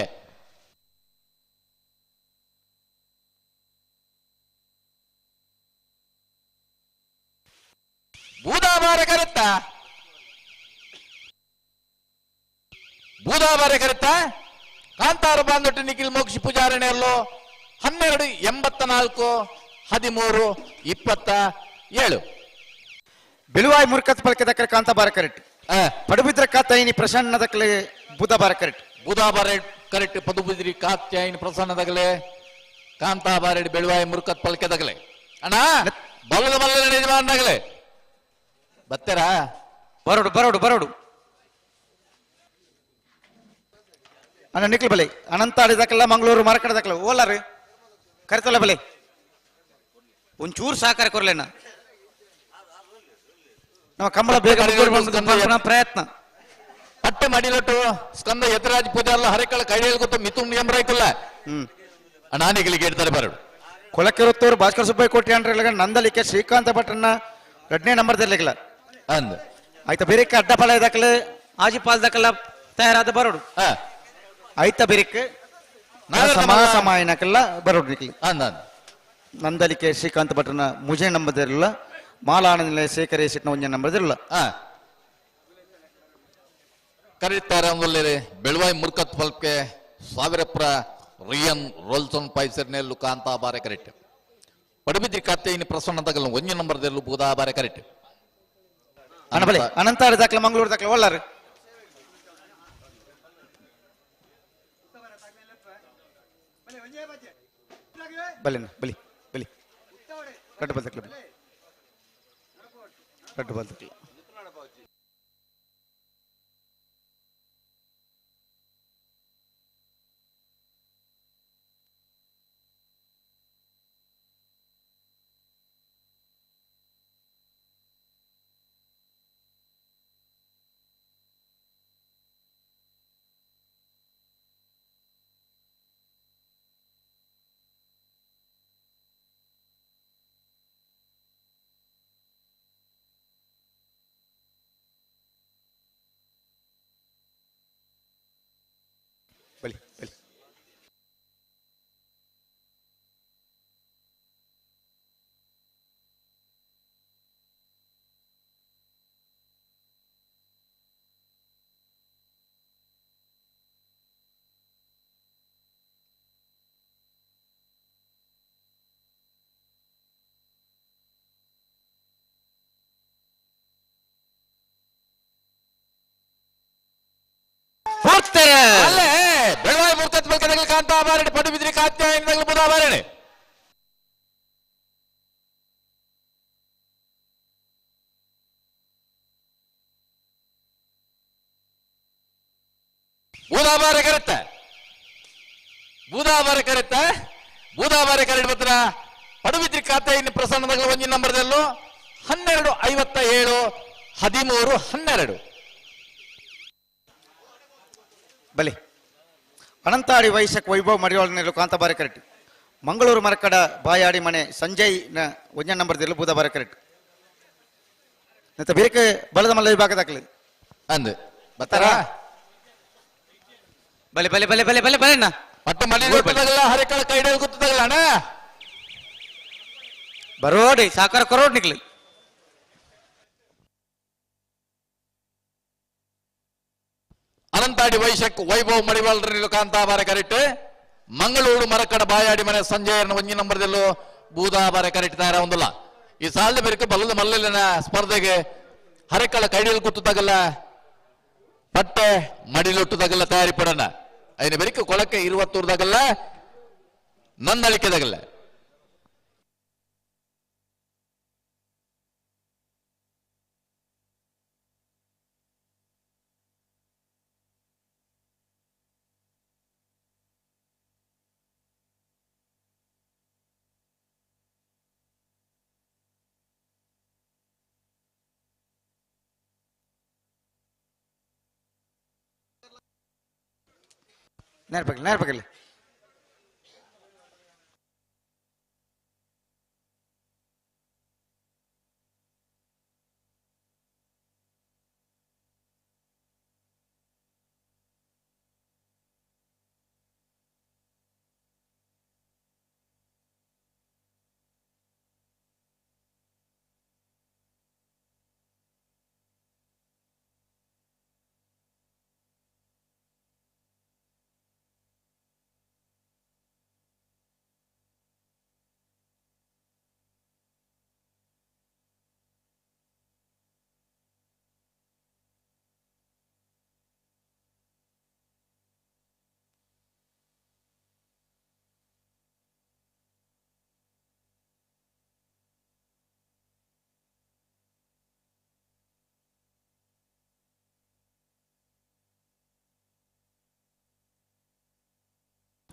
ಬೂದಾಬಾರ ಕರೆತ್ತ ಕಾಂತಾವರ ಬಂದೊಟ್ಟು ನಿಖಿಲ್ ಮೋಕ್ಷಿ ಪೂಜಾರಣೆಯಲ್ಲೋ 12-84-13-27 ಬಿಳುವಾಯಿ ಮುರ್ಕತ್ ಪಲ್ಕೆ ದಕ್ಕಲೆ ಕಾಂತಾಬಾರ ಕರೆಕ್ಟ್ ಪಡುಬಿದ್ರ ಕಾತೈನಿ ಪ್ರಸನ್ನ ದಕ್ಕಲೆ ಬೂದಾಬಾರ ಕರೆಕ್ಟ್ ಪಡುಬಿದ್ರಿ ಕಾತ್ಯಾಯಿನಿ ಪ್ರಸನ್ನದಾಗಲೇ ಕಾಂತಾಬಾರೆಡ್ ಬೆಳುವಾಯಿ ಮುರ್ಕತ್ ಪಲ್ಕೆ ದಗಲೆ ಅಣ್ಣ ಬಲ್ಲದ ಮಲ್ಲ ಯಜಮಾನಾಗಲೇ ಬತ್ತೇರಾ ಬರೋಡು ಅಣ್ಣ ನಿಕ್ಲು ಬಲೆ ಅನಂತ ಆಡಿದಕ್ಕೆಲ್ಲ ಮಂಗಳೂರು ಮರಕಡದಕ್ಲ ಓಲಾರು ಕರಿತಲ್ಲ ಬಲೆ ಒಂಚೂರು ಸಹಕಾರ ಕೊರ್ಲೇನ ನಾವು ಕಂಬಳ ಬೇಗ ಪ್ರಯತ್ನ ಪಟ್ಟೆ ಮಾಡಿಲಟ್ಟು ಸ್ಕಂದ ಯತರಾಜ್ ಪೂಜಾರ್ಲ ಹರೆಕಳ ಕೈಯಲ್ಲಿ ಗೊತ್ತು ಮಿಥುನ್ ಎಂಬ್ರಾಯ್ಕಲ್ಲ ಅನಾನಿಗಳಿಗೆ ಇಡ್ತಾರೆ ಬರಡು ಕೊಳಕೆರುತ್ತೂರು ಭಾಸ್ಕರ್ ಸುಬ್ಬಯ್ಯ ಕೋಟಿ ಅಂಡ್ರ ನಂದಲಿಕೆ ಶ್ರೀಕಾಂತ ಭಟ್ರನ್ನ 2ನೇ ನಂಬರ್ ದರ್ಲಿಕ್ಲ ಅಂದ್ ಆಯ್ತಾ ಬೇರೆ ಅಡ್ಡಪಾಲ ದಕ್ಕಲೆ ಆಜಿಪಾಲ್ ದಕ್ಕಲ್ಲ ತಯಾರಾದ ಬರೋಡು ಆಯ್ತಾ ಬೇರೆ ಸಮಾಯನಕ್ಕೆಲ್ಲ ಬರೋಡು ನಿಕ್ಲಿ ನಂದಲಿಕೆ ಶ್ರೀಕಾಂತ ಭಟ್ರನ್ನ ಮುಜೆ ನಂಬರ್ ದರ್ಲಿಲ್ಲ ಮಾಲಾನಂದ ಶೇಖರೇಶ್ ಒಂಜೆ ನಂಬರ್ ದರ್ಲಿಲ್ಲ ಕರೀತಾರೆ ಒಂದೊಳ್ಳೆ ಬೆಳುವಾಯಿ ಮುರ್ಕತ್ ಪಲ್ಕೆ ಸಾವಿರಪ್ರ ರಿಯನ್ ರೋಲ್ಸನ್ ಪೈಸರ್ನೆಲ್ಲು ಕಾಂತಾಬಾರೆ ಕರೆಕ್ಟ್ ಪಡುಬಿದ್ರಿ ಕಾತ್ಯಾಯಿನಿ ಪ್ರಸನ್ನದಾಗಲ್ಲ ಒಂಜೆ ನಂಬರ್ ದರ್ಲು ಬೂದಾಬಾರೆ ಕರೆಕ್ಟ್ ಅನಬಲೆ ಅನಂತಾರ ದಾಖಲೆ ಮಂಗಳೂರು ದಾಖಲೆ ಒಳ್ಳಾರು ಬಲಿ ಕಟ್ಟು ಬಲ್ತಕ್ಲೆ ಬಲಿ ಬಲಿ ಅಲ್ಲೇ ಬೆಳವಾಯಿ ಮೂರ್ತತ್ ಬಗ್ಗೆ ಕಾಂತಾ ಬಾರಣೆ ಪಡುಬಿದ್ರಿ ಕಾತ್ಯಾಯನ ಬುಧಾ ಬಾರಣೆ ಬೂದಾಬಾರ ಕರೆತ್ತ ಬೂದಾಬಾರ ಕರೆಕ್ಟ್ ಬತ್ರ ಪಡುಬಿದ್ರಿ ಕಾತ್ಯಾಯನ ಪ್ರಸನ್ನದ ಒಂಜಿ ನಂಬರ್ದಲ್ಲೂ 12:57 13:12 ಬಲಿ ಅನಂತಾಡಿ ವೈಶಕ್ ವೈಭವ್ ಮಡಿವಾಳ ಕಾಂತಬಾರ ಕರೆಕ್ಟ್ ಮಂಗಳೂರು ಮರಕಡ ಬಾಯಾಡಿ ಮನೆ ಸಂಜಯ್ ಒಂಜ ನಂಬರ್ ಬೂದಾಬಾರ ಕರೆಕ್ಟ್ ಮತ್ತೆ ಬೇರೆ ಬಲದ ಮಲ್ಲ ವಿಭಾಗದಾಗಲಿ ಅಂದ್ ಬತ್ತಾರ ಬಲೆ ಬಲೆ ಬಲೆ ಬಲೆ ಬಲೆ ಬಲೆ ಮತ್ತೆ ಮನೆ ಗೊತ್ತದಾಗಲ್ಲ ಹರಿಕಳ ಕೈಡಲ್ ಗೊತ್ತದಾಗಲ್ಲ ಅಣ್ಣ ಬರೋಡಿ ಸಾಕಾರ ಕರೋಡ್ ನಿಕ್ಲಿ ಅನಂತಾಡಿ ವೈಶಕ್ ವೈಭವ್ ಮಡಿವಾಳ ಕಾಂತಾಬಾರ ಕರೆಕ್ಟ್ ಮಂಗಳೂರು ಮರಕಡ ಬಾಯಾಡಿ ಮನೆ ಸಂಜಯನ ಒಂಜಿ ನಂಬರ್ದಲ್ಲೂ ಬೂದಾಬಾರ ಕರೆಕ್ಟ್ ತಯಾರ ಒಂದಲ್ಲ ಈ ಸಾಲದ ಬೇರೆ ಬಲ್ಲದ ಮಲ್ಲಲಿನ ಸ್ಪರ್ಧೆಗೆ ಹರಕಳ ಕೈಡಿಯಲ್ಲಿ ಕೂತದಾಗಲ್ಲ ಪಟ್ಟೆ ಮಡಿಲೊಟ್ಟದಾಗಲ್ಲ ತಯಾರಿ ಪಡೋಣ അതിന് പേർക്ക് കൊളക്ക് 20 നന്നളിക്കതകല്ല നേർപ്പക്കല്ലേ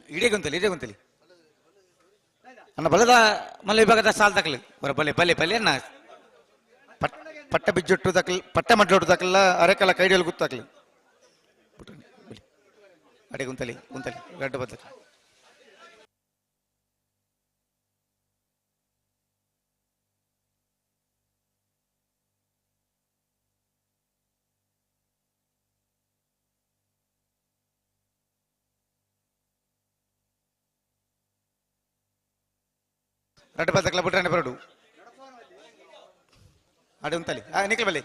ಇಡೀ ಗೊಂತಲಿ ಅನ್ನ ಬಲದ ಮಲ್ಲ ವಿಭಾಗದ ಸಾಲ್ ತಕಲಿ ಬರ ಬಲೆ ಬಲೆ ಬಲೆ ಅನ್ನ ಪಟ್ಟ ಬಿಜ್ಜೊಟ್ಟು ತಕಲ್ ಪಟ್ಟ ಮಡ್ಲೊಟ್ಟು ತಕಲ್ಲ ಅರೆಕಲ ಕೈಡಿಯಲ್ಲಿ ಗುತ್ತಾಕಲಿ ಅಡೆ ಗುಂತಲಿ ಗಡ್ಡ ಬದ್ದ ರಡ್ಡ ಬದಕಲ ಬಿಟ್ರೆ ಬರಡು ಅಡೆ ಉಂತಲಿ ನಿಕ್ಲ ಬಲ್ಲಿ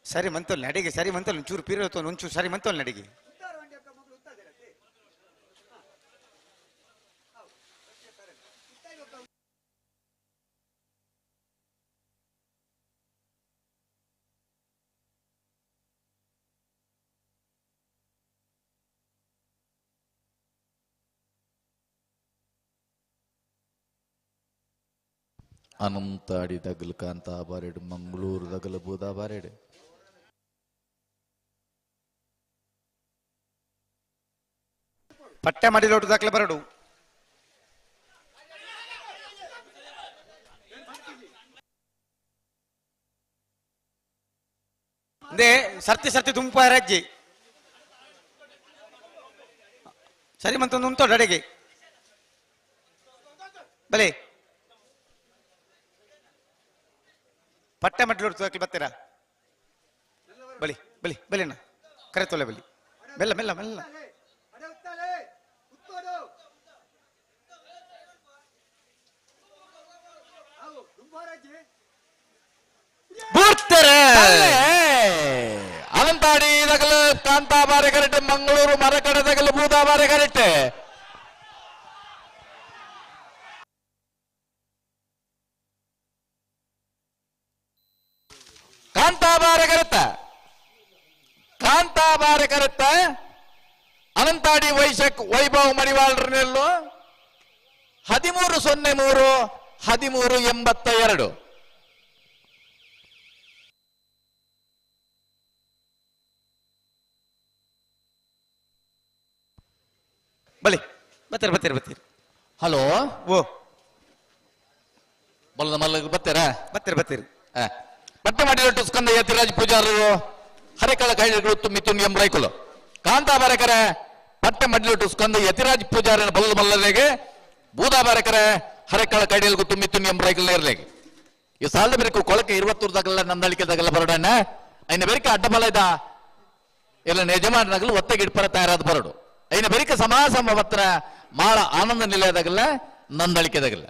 ಸರಿ ಮಂತೋಲ್ ನಡಿಗೆ ಸರಿ ಮಂತೋಲ್ ಒಂಚೂರು ಪೀರತ್ತು ಒಂಚೂರು ಸರಿ ಮಂತೋಲ್ ನಡಿಗೆ ಅನಂತಾಡಿ ದಗಲ್ ಕಾಂತಾ ಬಾರೆಡು ಮಂಗಳೂರು ದಗಲ್ ಬೂದಾ ಬಾರೆಡು ಪಟ್ಟೆ ಮಾಡಿರೋದು ದಾಖಲೆ ಬರಡು ಸರ್ತಿ ಸರ್ತಿ ದುಂಪಾಯ ರಜ್ಜಿ ಸರಿ ಮಂತೊಂದು ಉಂಟು ಅಡೆಗೆ ಬಲೆ ಪಟ್ಟೆ ಮಡ್ಲು ಬರ್ತೀರಾ ಬಲಿ ಬಲಿ ಬಲಿನ ಕರೆತೊಲೆ ಬಲಿ ಮೆಲ್ಲ ಮೆಲ್ಲ ಮೆಲ್ಲ ಅಲಂತಾಡಿ ದಗಲ ಕಾಂತಾ ಬಾರೆ ಕರೆಕ್ಟ್ ಮಂಗಳೂರು ಮರಕಡೆ ದಗಲ ಬೂದಾ ಬಾರೆ ಕರೆಕ್ಟ್ ಕಾಂತಾ ಬಾರೆ ಕರೆತ್ತ ಕಾಂತಾ ಬಾರೆ ಕರೆತ್ತ ಅನಂತಾಡಿ ವೈಭವ್ ಮಡಿವಾಳರನೆಲ್ಲೂ 1303 1382 ಬಲಿ ಬರ್ತೀರಿ ಬರ್ತೀರಿ ಬರ್ತೀರಿ ಹಲೋ ಓ ಬಲ್ಲದ ಮಲ್ಲ ಬರ್ತೀರಾ ಬರ್ತೀರಿ ಬರ್ತೀರಿ ಪಟ್ಟೆ ಮಾಡಿರಟ್ಟು ಸ್ಕಂದ ಯತಿರಾಜ್ ಪೂಜಾರರು ಹರೆಕಳ ಕೈಗಳು ಮಿಥುನ್ ಎಂ ರೈಕುಲು ಕಾಂತಾ ಬಾರಕರೆ ಪಟ್ಟೆ ಮಡ್ಲಿಟ್ಟು ಸ್ಕಂದ ಯತಿರಾಜ್ ಪೂಜಾರನ ಬಲ್ಲದ ಮಲ್ಲನೆಗೆ ಬೂದಾ ಬಾರಕರೆ ಹರೆಕಳ ಕೈಡಿಯಲ್ ಗುತ್ತು ಮಿಥುನ್ ಎಂ ರೈಕಲ್ ಇರ್ಲೆಗೆ ಈ ಸಾಲದ ಬೆರಕು ಕೊಳಕೆ 20 ನಂದಳಿಕೆದಾಗಲ್ಲ ಬರಡಣ್ಣ ಐನ ಬೆರಕೆ ಅಡ್ಡಬಲ ಇದ್ದ ಎಲ್ಲ ಯಜಮಾನನಾಗಲು ಒತ್ತಗೆ ಇಡ್ಪರ ತಯಾರಾದ ಬರಡು ಐನ ಬೆರಕೆ ಸಮಾಸಮ ಪತ್ರ ಮಾಳ ಆನಂದ ನಿಲಯದಾಗಲ್ಲ ನಂದಳಿಕೆದಾಗಲ್ಲ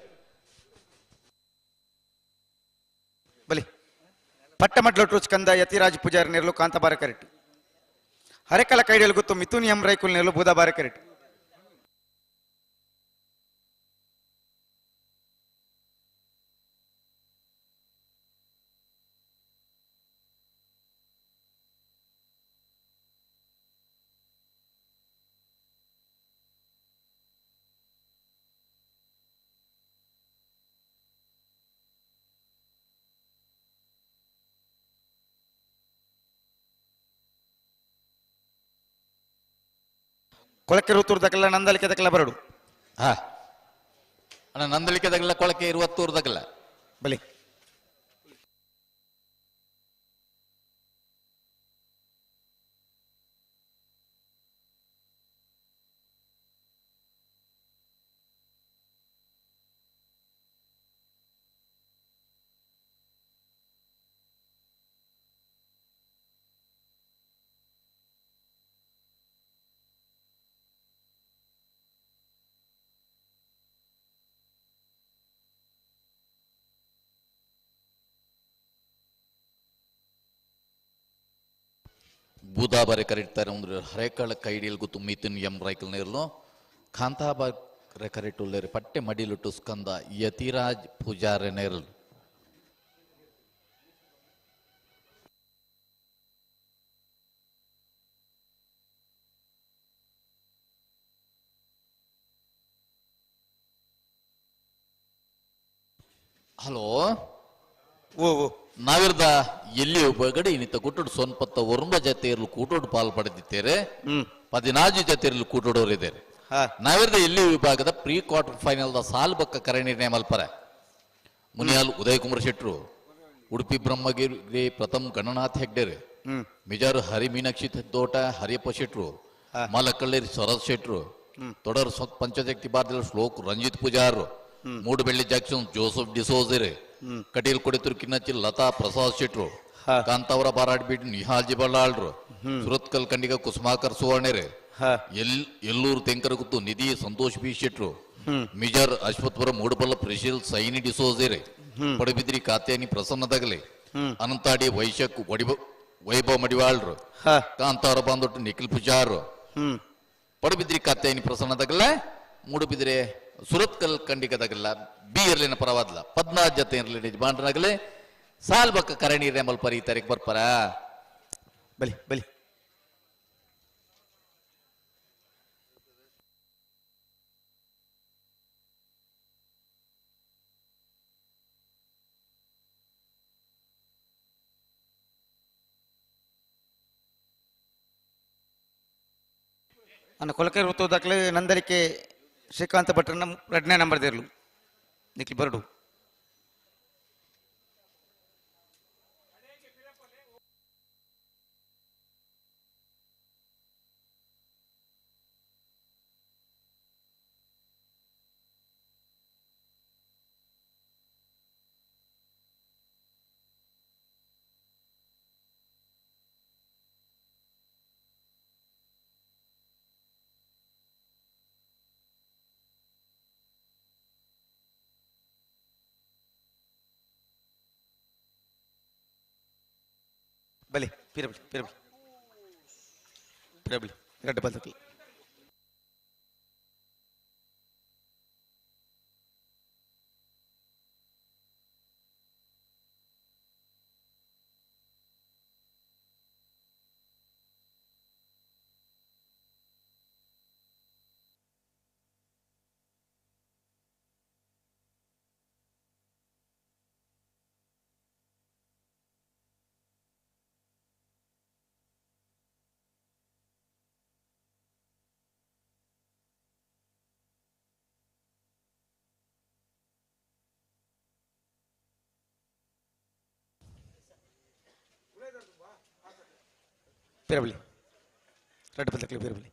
ಬಲಿ ಪಟ್ಟ ಮಡ್ಲೊಟ್ಟು ಸ್ಕಂದ ಯತಿರಾಜ್ ಪೂಜಾರಿ ನೆರಲು ಕಾಂತಬಾರ ಕರೆಕ್ಟ್ ಹರೆಕಲ ಕೈಡಿಯಲ್ ಗೊತ್ತು ಮಿಥುನ್ ಎಂ ರೈಕುಲ್ ನೆರಲು ಬೂದಾಬಾರ ಕರೆಕ್ಟ್ ಕೊಳಕೆ ಋತುರ್ದಕ್ಕೆಲ್ಲ ನಂದಲಿಕೆದಕ್ಕೆಲ್ಲ ಬರಡು ಹಾ ಅಣ್ಣ ನಂದಲಿಕೆದಾಗಲ್ಲ ಕೊಳಕೆ 20 ಬಲಿ ಬೂದಾ ಬಾರೆ ಕರೆಕ್ಟಾರೆ ಅಂದ್ರೆ ಹರೇಕಳ ಕೈಡಿಯಲ್ ಗುತ್ತು ಮಿಥುನ್ ಎಂ ರೈಕಲ್ ನೇರ್ಲು ಕಾಂತಾ ಬಾರೆ ಕರೆಕ್ಟುಲ್ಲೇರಿ ಪಟ್ಟೆ ಮಡಿಲುಟ್ಟು ಸ್ಕಂದ ಯತಿರಾಜ್ ಪೂಜಾರೆ ನೇರ್ಲು ಹಲೋ ಓ ನಾವಿರ್ದ ಎಲ್ಲಿ ಒಬ್ಬಗಡೆ ಇನ್ನಿತ ಕೂಟೋಡು ಸೊನ್ಪತ್ತ ಒರಂಬ ಜತೆಯರ್ಲು ಕೂಟೋಡು ಪಾಲ್ ಪಡೆದಿದ್ದೇರೆ 14 ಜತೆಯರ್ಲು ಕೂಟೋಡೋರಿದ್ದಾರೆ ನಾವಿರ್ದ ಎಲ್ಲಿ ವಿಭಾಗದ ಪ್ರೀ ಕ್ವಾರ್ಟರ್ ಫೈನಲ್ ದ ಸಾಲ್ ಬಕ್ಕ ಕರಣಿ ಮಲ್ಪರ ಮುನಿಯಾಲ್ ಉದಯ್ ಕುಮಾರ್ ಶೆಟ್ರು ಉಡುಪಿ ಬ್ರಹ್ಮಗಿರಿ ಪ್ರಥಮ್ ಗಣನಾಥ್ ಹೆಗ್ಡೆರೆ ಮಿಜಾರು ಹರಿ ಮೀನಾಕ್ಷಿ ತೋಟ ಹರಿಯಪ್ಪ ಶೆಟ್ರು ಮಾಲಕ್ಕಳ್ಳೇರಿ ಸ್ವರಾಜ್ ಶೆಟ್ರು ತೊಡರ್ ಪಂಚಶಕ್ತಿ ಭಾರತದ ಶ್ಲೋಕ್ ರಂಜಿತ್ ಪೂಜಾರ್ ಮೂಡುಬೆಳ್ಳಿ ಜಾಕ್ಸನ್ ಜೋಸೆಫ್ ಡಿಸೋಜೆರೆ ಕಟೀಲ್ ಕೊಡೆತುರು ಕಿನ್ನಚ್ಚಿ ಲತಾ ಪ್ರಸಾದ್ ಶೆಟ್ರು ಕಾಂತಾವರ ಬಾರಾಡ್ಬಿಟ್ಟು ನಿಹಾಲ್ಜಿ ಬಳ್ಳಾಳ್ರು ಸುರತ್ಕಲ್ ಕಂಡಿಗ ಕುಸುಮಾಕರ್ ಸುವರ್ಣೆರೆ ಎಲ್ಲೂರು ತೆಂಕರಗುತ್ತು ನಿಧಿ ಸಂತೋಷ್ ಬಿ ಶೆಟ್ರು ಮಿಜರ್ ಅಶ್ವತ್ವರ ಮೂಡುಬಲ್ಲ ಪ್ರಿಶಿಲ್ ಸೈನಿ ಡಿಸೋಜೆರೆ ಪಡುಬಿದ್ರಿ ಕಾತ್ಯಾನಿ ಪ್ರಸನ್ನ ದಗಲೆ ಅನಂತಾಡಿ ವೈಶಕ್ ವೈಭವ್ ಮಡಿವಾಳ್ರು ಕಾಂತಾವರ ಬಾಂದೊಟ್ಟು ನಿಖಿಲ್ ಪೂಜಾರ್ ಪಡುಬಿದ್ರಿ ಕಾತ್ಯಾನಿ ಪ್ರಸನ್ನ ದಗಲೆ ಮೂಡುಬಿದ್ರೆ ಸುರತ್ಕಲ್ ಕಂಡಿಗದಾಗಲ್ಲ ಬಿ ಇರ್ಲಿನ ಪರವಾದ್ಲ 14 ಜತೆ ಇರ್ಲಿ ಯಜಮಾನರಾಗಲೇ ಸಾಲ್ ಬಕ್ಕ ಕರಣಿ ರೇಮಲ್ ಈ ತಾರೀಕು ಬರ್ಪಾರ ಬಲಿ ಬಲಿ ನನ್ನ ಕೊಳಕೆ ಋತುದಾಗಲೇ ನಂದಲಿಕೆ ಶ್ರೀಕಾಂತ ಭಟ್ರನ್ನ 2ನೇ ನಂಬರ್ ದೇರ್ಲು ನಿಖಿಲ್ ಬರಡು ಬಲಿ ಪಿರಬಲಿ ಪಿರಬಲಿ ಪಿರಬಲಿ ಎರಡು ಬದಕಲಿ ಪಿರಬಲಿ ಎರಡು ಬದಕಲಿ ಪಿರಬಲಿ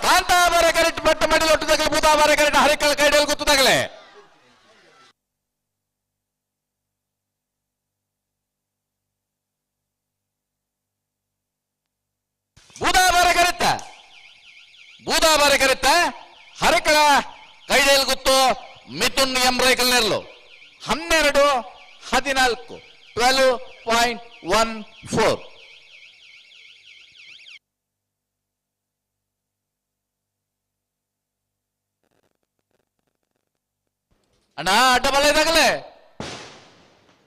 ಕಾಂತಾವರ ಕರೆಕ್ಟ್ ಬಟ್ಟ ಮಡಿಲು ಒಟ್ಟು ತಗಲಿ ಬೂದಾವರ ಕರೆಕ್ಟ್ ಹರಿಕಲ್ ಕೈಡಲ್ ಗೊತ್ತು ತಗಲೆ ಬೂದಾವರ ಕರೆಕ್ಟ ಹರಿಕಳ ಕೈಡಲ್ ಗೊತ್ತು ಮಿಥುನ್ ಎಂಬ್ರೈಕಲ್ ನೆರಲು 12-14 12.14 ಅಣ್ಣ ಅಡ್ಡ ಬಲ ಇದಾಗಲೇ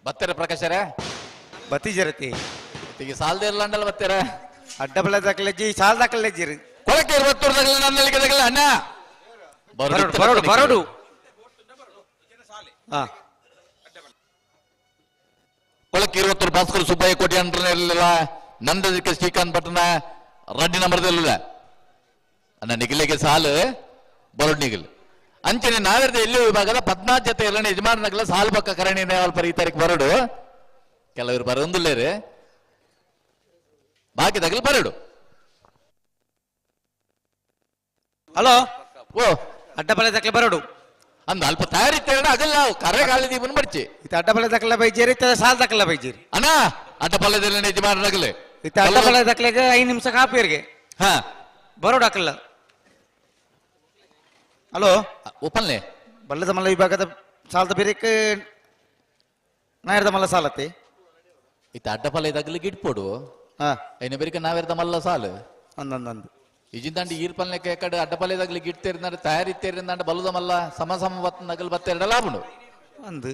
ಬತ್ತರ ಪ್ರಕಾಶರ ಬತ್ತೀಜರತಿ ಈಗ ಸಾಲದೇ ಇರಲ್ಲ ಅಂಡಲ್ ಬತ್ತರ ಅಡ್ಡ ಬಲ ದಾಖಲೆಜ್ಜಿ ಸಾಲ ದಾಖಲೆಜ್ಜಿರಿ ಕೊಳಕ್ಕೆ 20 ದಾಗಲ ನನ್ನಲ್ಲಿಗೆ ದಾಗಲ ಅಣ್ಣ ಬರೋಡು ಬರೋಡು ಬರೋಡು ಹಾ ಕೊಳಕ್ಕೆ 20 ಭಾಸ್ಕರ್ ಸುಬ್ಬಯ್ಯ ಕೋಟಿ ಅಂಡ್ರನ ಇರಲಿಲ್ಲ ನಂದದಕ್ಕೆ ಶ್ರೀಕಾಂತ್ ಭಟ್ನ ರೆಡ್ಡಿ ನಂಬರ್ದಲ್ಲಿಲ್ಲ ಅಣ್ಣ ನಿಗಿಲಿಗೆ ಸಾಲು ಬರೋಡ್ ನಿಗಿಲ್ ಅಂಚನೆ ನಾವಿರದ ಎಲ್ಲಿ ವಿಭಾಗದ 14 ಜೊತೆ ಎಲ್ಲ ಯಜಮಾನಗಲ ಸಾಲು ಪಕ್ಕ ಕರಣಿ ಪರಿ ಈ ತಾರೀಕು ಬರೋಡು ಕೆಲವರು ಬರೋದಿಲ್ಲೇರಿ ಬಾಕಿ ತಗಲು ಬರೋಡು ಹಲೋ ಓ ಅಡ್ಡ ಬಲ ದಾಖಲೆ ಬರೋಡು ಅಂದ ಅಲ್ಪ ತಯಾರಿತ್ತೆ ಅಗಲ್ಲ ಕರೆ ಕಾಲಿದಿ ಬಂದ್ಬಿಡ್ಚಿ ಇತ್ತ ಅಡ್ಡ ಬಲ ದಾಖಲೆ ಬೈಜೇರಿ ಇತ್ತ ಸಾಲ ದಾಖಲೆ ಬೈಜೇರಿ ಅಣ್ಣ ಅಡ್ಡ ಪಲ್ಯದಲ್ಲಿ ಯಜಮಾನಗಲೆ ಇತ್ತ ಅಡ್ಡ ಬಲ ದಾಖಲೆಗೆ 5 ನಿಮಿಷ ಕಾಪಿಯರ್ಗೆ ಹಾ ಬರೋಡು ಹಾಕಲ್ಲ ಹಲೋ ಒಪ್ಪನ್ಲೆ ಬಲ್ಲದ ಮಲ್ಲ ವಿಭಾಗದ ಸಾಲದ ಬೇರೆಕ್ಕೆ ನಾಯರದ ಮಲ್ಲ ಸಾಲತ್ತೆ ಇತ್ತ ಅಡ್ಡ ಪಲ್ಯದಾಗಲಿ ಗಿಟ್ಪೋಡು ಐನ ಬೇರಿಕ ನಾವೆರ್ದ ಮಲ್ಲ ಸಾಲು ಅಂದಂದು ಇಜಿಂದಾಂಡಿ ಈರ್ಪಲ್ನೆ ಕೇಕಡೆ ಅಡ್ಡ ಪಲ್ಯದಾಗಲಿ ಗಿಟ್ತೇರಿನಾಡು ತಯಾರಿತ್ತೇರಿಂದಾಂಡ ಬಲ್ಲದ ಮಲ್ಲ ಸಮ ನಗಲ್ ಬತ್ತೇರಡ ಲಾಭುಡು ಅಂದು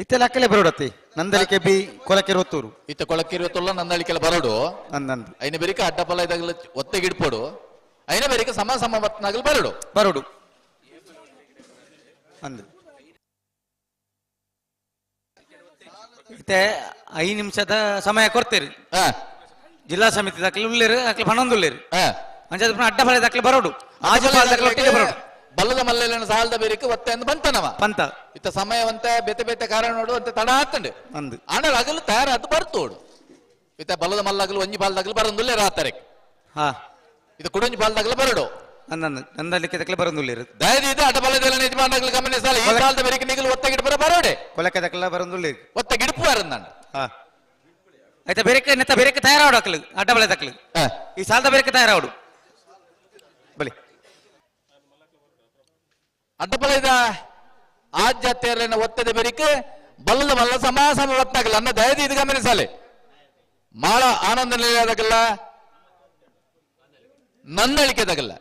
ಇತ್ತೆಲ್ಲ ಅಕ್ಕಲೆ ಬರೋಡತ್ತೆ ನಂದಲಿಕೆ ಬಿ ಕೊಲಕ್ಕೆ 20 ಇತ್ತ ಕೊಳಕ್ಕೆ 20 ನಂದಳಿಕೆಲ್ಲ ಬರೋಡು ಅಂದಂದು ಐನ ಬೇರಿಕ ಅಡ್ಡ ಪಲ್ಯದಾಗಲಿ ಒತ್ತೆ ಗಿಡ್ಪೋಡು ಐನ ಬೇರಿಕ ಸಮ ನಗಲ್ ಬರೋಡು ಬರೋಡು ಅಂದು ಮತ್ತೆ 5 ನಿಮಿಷದ ಸಮಯ ಕೊಡ್ತೀರಿ ಜಿಲ್ಲಾ ಸಮಿತಿ ದಾಖಲೆ ಉಳ್ಳೇರು ಅಕ್ಲೆ ಹಣೊಂದುಳ್ಳೇರು ಅಂಜಾದ ಅಡ್ಡ ಫಲ ದಾಖಲೆ ಬರೋಡು ಆಜು ಫಲ ದಾಖಲೆ ಒಟ್ಟಿಗೆ ಬರೋಡು ಬಲ್ಲದ ಮಲ್ಲೆಲ್ಲ ಸಾಲದ ಬೇರಿಕೆ ಒತ್ತೆ ಅಂದ್ ಬಂತನವ ಪಂತ ಇತ್ತ ಸಮಯವಂತ ಬೆತೆ ಬೆತೆ ಕಾರಣ ನೋಡು ಅಂತ ತಡ ಹಾತಂಡು ಅಂದು ಆನಲ್ ಅಗಲು ತಯಾರ ಅದು ಬರ್ತೋಡು ಇತ್ತ ಬಲ್ಲದ ಮಲ್ಲಗಲು ಒಂಜಿ ಬಾಲ್ದಾಗಲು ಬರಂದುಲ್ಲೇ ರಾತರೆಕ್ ಹಾ ಇದು ಕುಡಂಜಿ ಬಾಲ್ದಾಗಲು ಬರೋಡು ಅಂದಂದು ನಂದಲಿಕೆ ದಾಖಲೆ ಬರಂದುಳ್ಳೇರು ದಯದಿ ಇದು ಅಡ್ಡ ಬಲ್ಲದೆಲ್ಲ ಯಜಮಾನಗಳು ಗಮನಿಸಲ್ಲ ಈ ಸಾಲದ ಬೇರಿಕೆ ನಿಗಲು ಒತ್ತೆ ಗಿಡ ಬರೋಡೆ ಕೊಲಕ್ಕೆ ದಾಖಲೆ ಬರಂದುಳ್ಳೇರು ಒತ್ತೆ ಗಿಡಪು ಅರಂದಂಡ ಹಾ ಆಯ್ತಾ ಬೇರೆಕ್ಕೆ ನೆತ್ತ ಬೇರೆಕ್ಕೆ ತಯಾರಾಡು ಹಾಕಲು ಅಡ್ಡ ಬಲ ದಾಖಲೆ ಈ ಸಾಲದ ಬೇರೆಕ್ಕೆ ತಯಾರಾಡು ಬಲಿ ಅಡ್ಡ ಬಲದ ಆದ್ಯತೆಯಲ್ಲಿನ ಒತ್ತದ ಬೇರಿಕೆ ಬಲ್ಲದ ಮಲ್ಲ ಸಮ ಒತ್ತಾಗಲ್ಲ ಅನ್ನ ದಯದಿ ಇದು ಗಮನಿಸಲಿ ಮಾಳ ಆನಂದ ನಿಲಯದಾಗಲ್ಲ ನಂದಳಿಕೆದಾಗಲ್ಲ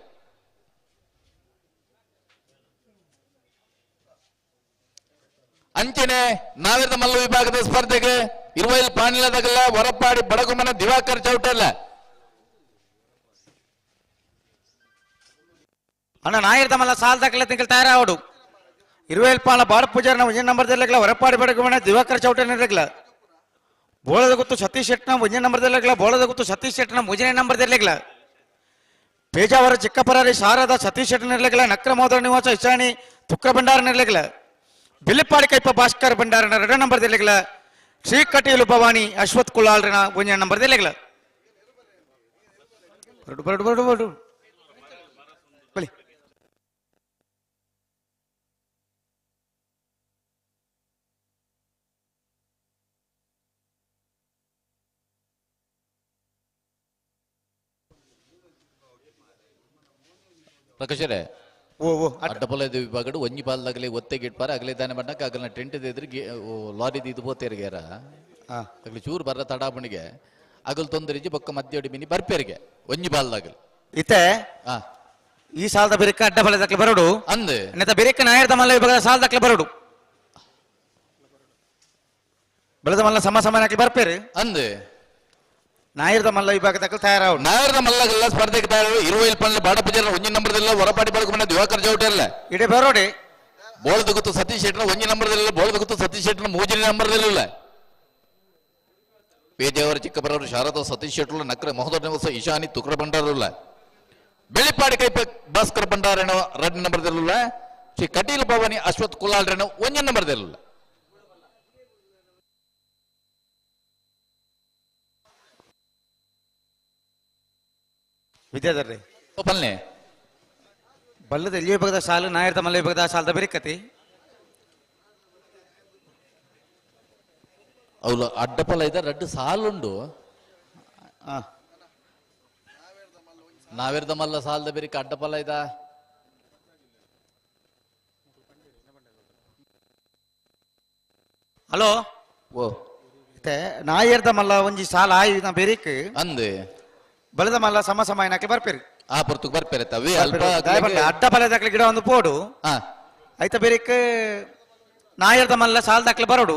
ಅಂಚನೆ ನಾವಿರದ ಮಲ್ಲ ವಿಭಾಗದ ಸ್ಪರ್ಧೆಗೆ ಇರುವೈಲ್ ಪಾಣಿಲದಾಗಲ್ಲ ಹೊರಪಾಡಿ ಬಡಗುಮನ ದಿವಾಕರ್ ಚೌಟಲ್ಲ ಅಣ್ಣ ನಾಯಿರ್ದ ಮಲ್ಲ ಸಾಲ ದಾಖಲೆ ತಿಂಗಳು ತಯಾರಾಡು 20 ಬಾಳ ಪೂಜಾರನ 1 ನಂಬರ್ ಹೊರಪಾಡಿ ಬಡಗುಮನ ದಿವಾಕರ್ ಚೌಟನ ಬೋಳದ ಗುತ್ತು ಸತೀಶ್ ಶೆಟ್ನ 1ನೇ ನಂಬರ್ ದೆರ್ಲೆಗ್ಲ ಬೋಳದ ಗುತ್ತು ಸತೀಶ್ ಶೆಟ್ನ 3ನೇ ನಂಬರ್ ದೆರ್ಲೆಗ್ಲ ಪೇಜಾವರ ಚಿಕ್ಕಪರಾರಿ ಶಾರದಾ ಸತೀಶ್ ಶೆಟ್ಟ ನಿರ್ಲೆಗ್ಲ ನಕ್ರ ಮೋದರ ನಿವಾಸ ಇಚಾಣಿ ತುಕ್ರ ಭಂಡಾರ ನಿರ್ಲೆಗ್ಲ ಬಿಲ್ಲಿಪಾಡಿ ಕೈಪ ಭಾಸ್ಕರ್ ಭಂಡಾರನ 2ನೇ ನಂಬರ್ ದೆರ್ಲೆಗ್ಲ ಶ್ರೀ ಕಟೀಲು ಭವಾನಿ ಅಶ್ವಥ್ ಕುಲಾಲ್ರನ 1ನೇ ನಂಬರ್ ದೆರ್ಲೆಗ್ಲ ಬರಡು ಬರಡು ಬರಡು ಬರಡು ಬಲಿ ಪ್ರಕಾಶರೇ ಓ ಅಡ್ಡಪೊಲದ ವಿಭಾಗಡು ಒಂಜಿ ಬಾಲ್ದಾಗಲೇ ಒತ್ತೆಗೆ ಇಟ್ಪಾರ ಅಗಲೇ ದಾನೆ ಬಣ್ಣಕ್ಕೆ ಅಗಲ ಟೆಂಟ್ ಎದುರಿಗೆ ಲಾರಿ ಇದು ಪೋತೇರಿಗೆರ ಅಗಲಿ ಚೂರು ಬರ್ರ ತಡಾಪಣಿಗೆ ಅಗಲ್ ತೊಂದರಿಜಿ ಬೊಕ್ಕ ಮಧ್ಯ ಮಿನಿ ಬರ್ಪೇರಿಗೆ ಒಂಜಿ ಬಾಲ್ದಾಗಲಿ ಇತ್ತೆ ಈ ಸಾಲದ ಬೆರಕ ಅಡ್ಡಬಲದಕ್ಕೆ ಬರೋಡು ಅಂದ್ ನೆತ ಬೆರಕ ನಾಯರ್ದ ಮಲ್ಲ ವಿಭಾಗದ ಸಾಲದಕ್ಕೆ ಬರೋಡು ಬೆಳೆದ ಮಲ್ಲ ಸಮ ಸಮಾನಕ್ಕೆ ಬರ್ಪೇರು ಅಂದ್ ನಾಯರ್ದ ಮಲ್ಲ ವಿಭಾಗದಕ್ಕೆ ತಯಾರಾವು ನಾಯರ್ದ ಮಲ್ಲಗಲ್ಲ ಸ್ಪರ್ಧೆಗೆ ತಯಾರು 20 ಪಂಡ್ಲ ಬಾಡಪೂಜಾರ 1 ನಂಬರ್ದಲ್ಲ ಹೊರಪಾಡಿ ಬಳಕ ದಿವಾಕರ್ ಚೌಟರ್ಲ ಇಡೆ ಬರೋಡೆ ಬೋಳದ ಗುತ್ತು ಸತೀಶ್ ಶೆಟ್ನ 1 ನಂಬರ್ದಲ್ಲ ಬೋಳದ ಗುತ್ತು ಸತೀಶ್ ಶೆಟ್ನ 3ನೇ ನಂಬರ್ದಲ್ಲ ಪೇಜಾವರ ಚಿಕ್ಕಪರವರು ಶಾರದಾ ಸತೀಶ್ ಶೆಟ್ಲ ನಕ್ರ ಮಹೋದರ ನಿವಾಸ ಈಶಾನಿ ತುಕ್ರ ಭಂಡಾರಲ್ಲ ಬೆಳಿಪಾಡಿ ಕೈಪ ಭಾಸ್ಕರ್ ಭಂಡಾರನ 2ನೇ ನಂಬರ್ದಲ್ಲ ಶ್ರೀ ಕಟೀಲ್ ಭವಾನಿ ಅಶ್ವಥ್ ಕುಲಾಲ್ರನ 1ನೇ ನಂಬರ್ದಲ್ಲ ವಿದ್ಯಾಧರ್ರಿ ಪಲ್ನೆ ಬಲ್ಲದ ಎಲ್ಲಿ ವಿಭಾಗದ ಸಾಲು ನಾಯರ್ದ ಮಲ್ಲ ವಿಭಾಗದ ಸಾಲದ ಬೆರಿಕತಿ ಅವಳು ಅಡ್ಡಪಲ ಇದ್ದ 2 ಸಾಲುಂಡು ನಾವೇರ್ದ ಮಲ್ಲ ಸಾಲದ ಬೆರಿಕ ಅಡ್ಡಪಲ ಇದ ಹಲೋ ಓ ಮತ್ತೆ ನಾಯರ್ದ ಮಲ್ಲ ಒಂಜಿ ಸಾಲ ಆಯ್ದ ಬೆರಿಕ್ ಅಂದ್ ಬಲದ ಮಲ್ಲ ಸಮ ಸಮಾನಕ್ಕೆ ಬರ್ಪೇರಿ ಆ ಪುರ್ತಕ್ ಬರ್ಪೇರೆ ತವಿ ಅಲ್ಪ ಅಡ್ಡ ಬಲದಕ್ಕೆ ಗಿಡ ಒಂದು ಪೋಡು ಆಯ್ತ ಬೆರಿಕ್ ನಾಯರ್ದ ಮಲ್ಲ ಸಾಲದಕ್ಕೆ ಬರೋಡು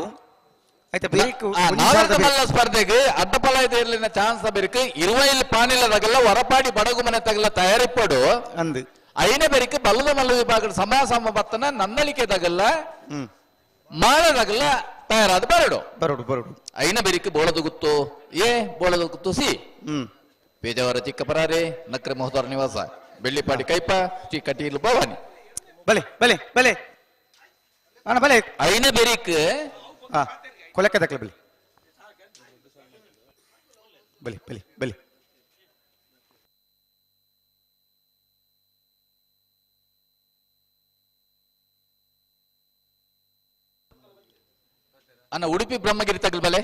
ಆಯ್ತಾ ಬೆರಿಕ್ ನಾವೇರ್ದ ಮಲ್ಲ ಸ್ಪರ್ಧೆಗೆ ಅಡ್ಡಪಲ ಇದೆ ಇರ್ಲಿನ ಚಾನ್ಸ್ ಬೆರಿಕ್ 20 ಪಾನಿಲದಾಗಲ್ಲ ಹೊರಪಾಡಿ ಬಡಗು ಮನೆ ತಗಲ ತಯಾರಿಪ್ಪಡು ಅಂದ್ ಐನೇ ಬೆರಿಕ್ ಬಲ್ಲದ ಮಲ್ಲ ವಿಭಾಗದ ಸಮಾಸಮಬತ್ತನ ನನ್ನಲಿಕೆದಾಗಲ್ಲ ಮಾಡದಾಗಲ್ಲ ತಯಾರಾದ ಬರಡು ಬರೋಡು ಬರೋಡು ಐನ ಬೆರಿಕ್ ಬೋಳದ ಗುತ್ತು ಬೋಳದ ಗುತ್ತು ಸಿ ಪೇಜಾವರ ಚಿಕ್ಕಪರಾರೆ ನಕ್ರ ಮಹೋದರ ನಿವಾಸ ಬೆಳ್ಳಿಪಾಡಿ ಕೈಪ ಶ್ರೀ ಕಟೀಲು ಭವಾನಿ ಬಲೆ ಬಲೆ ಬಲೆ ಅಣ್ಣ ಬಲೆ ಐನ ಬೆರಿಕ್ ಕೊಲಕ್ಕದಕ್ಕೆ ಬಲಿ ಬಲಿ ಬಲಿ ಬಲಿ ಅನ್ನ ಉಡುಪಿ ಬ್ರಹ್ಮಗಿರಿ ತಗಲ್ ಬಲೆ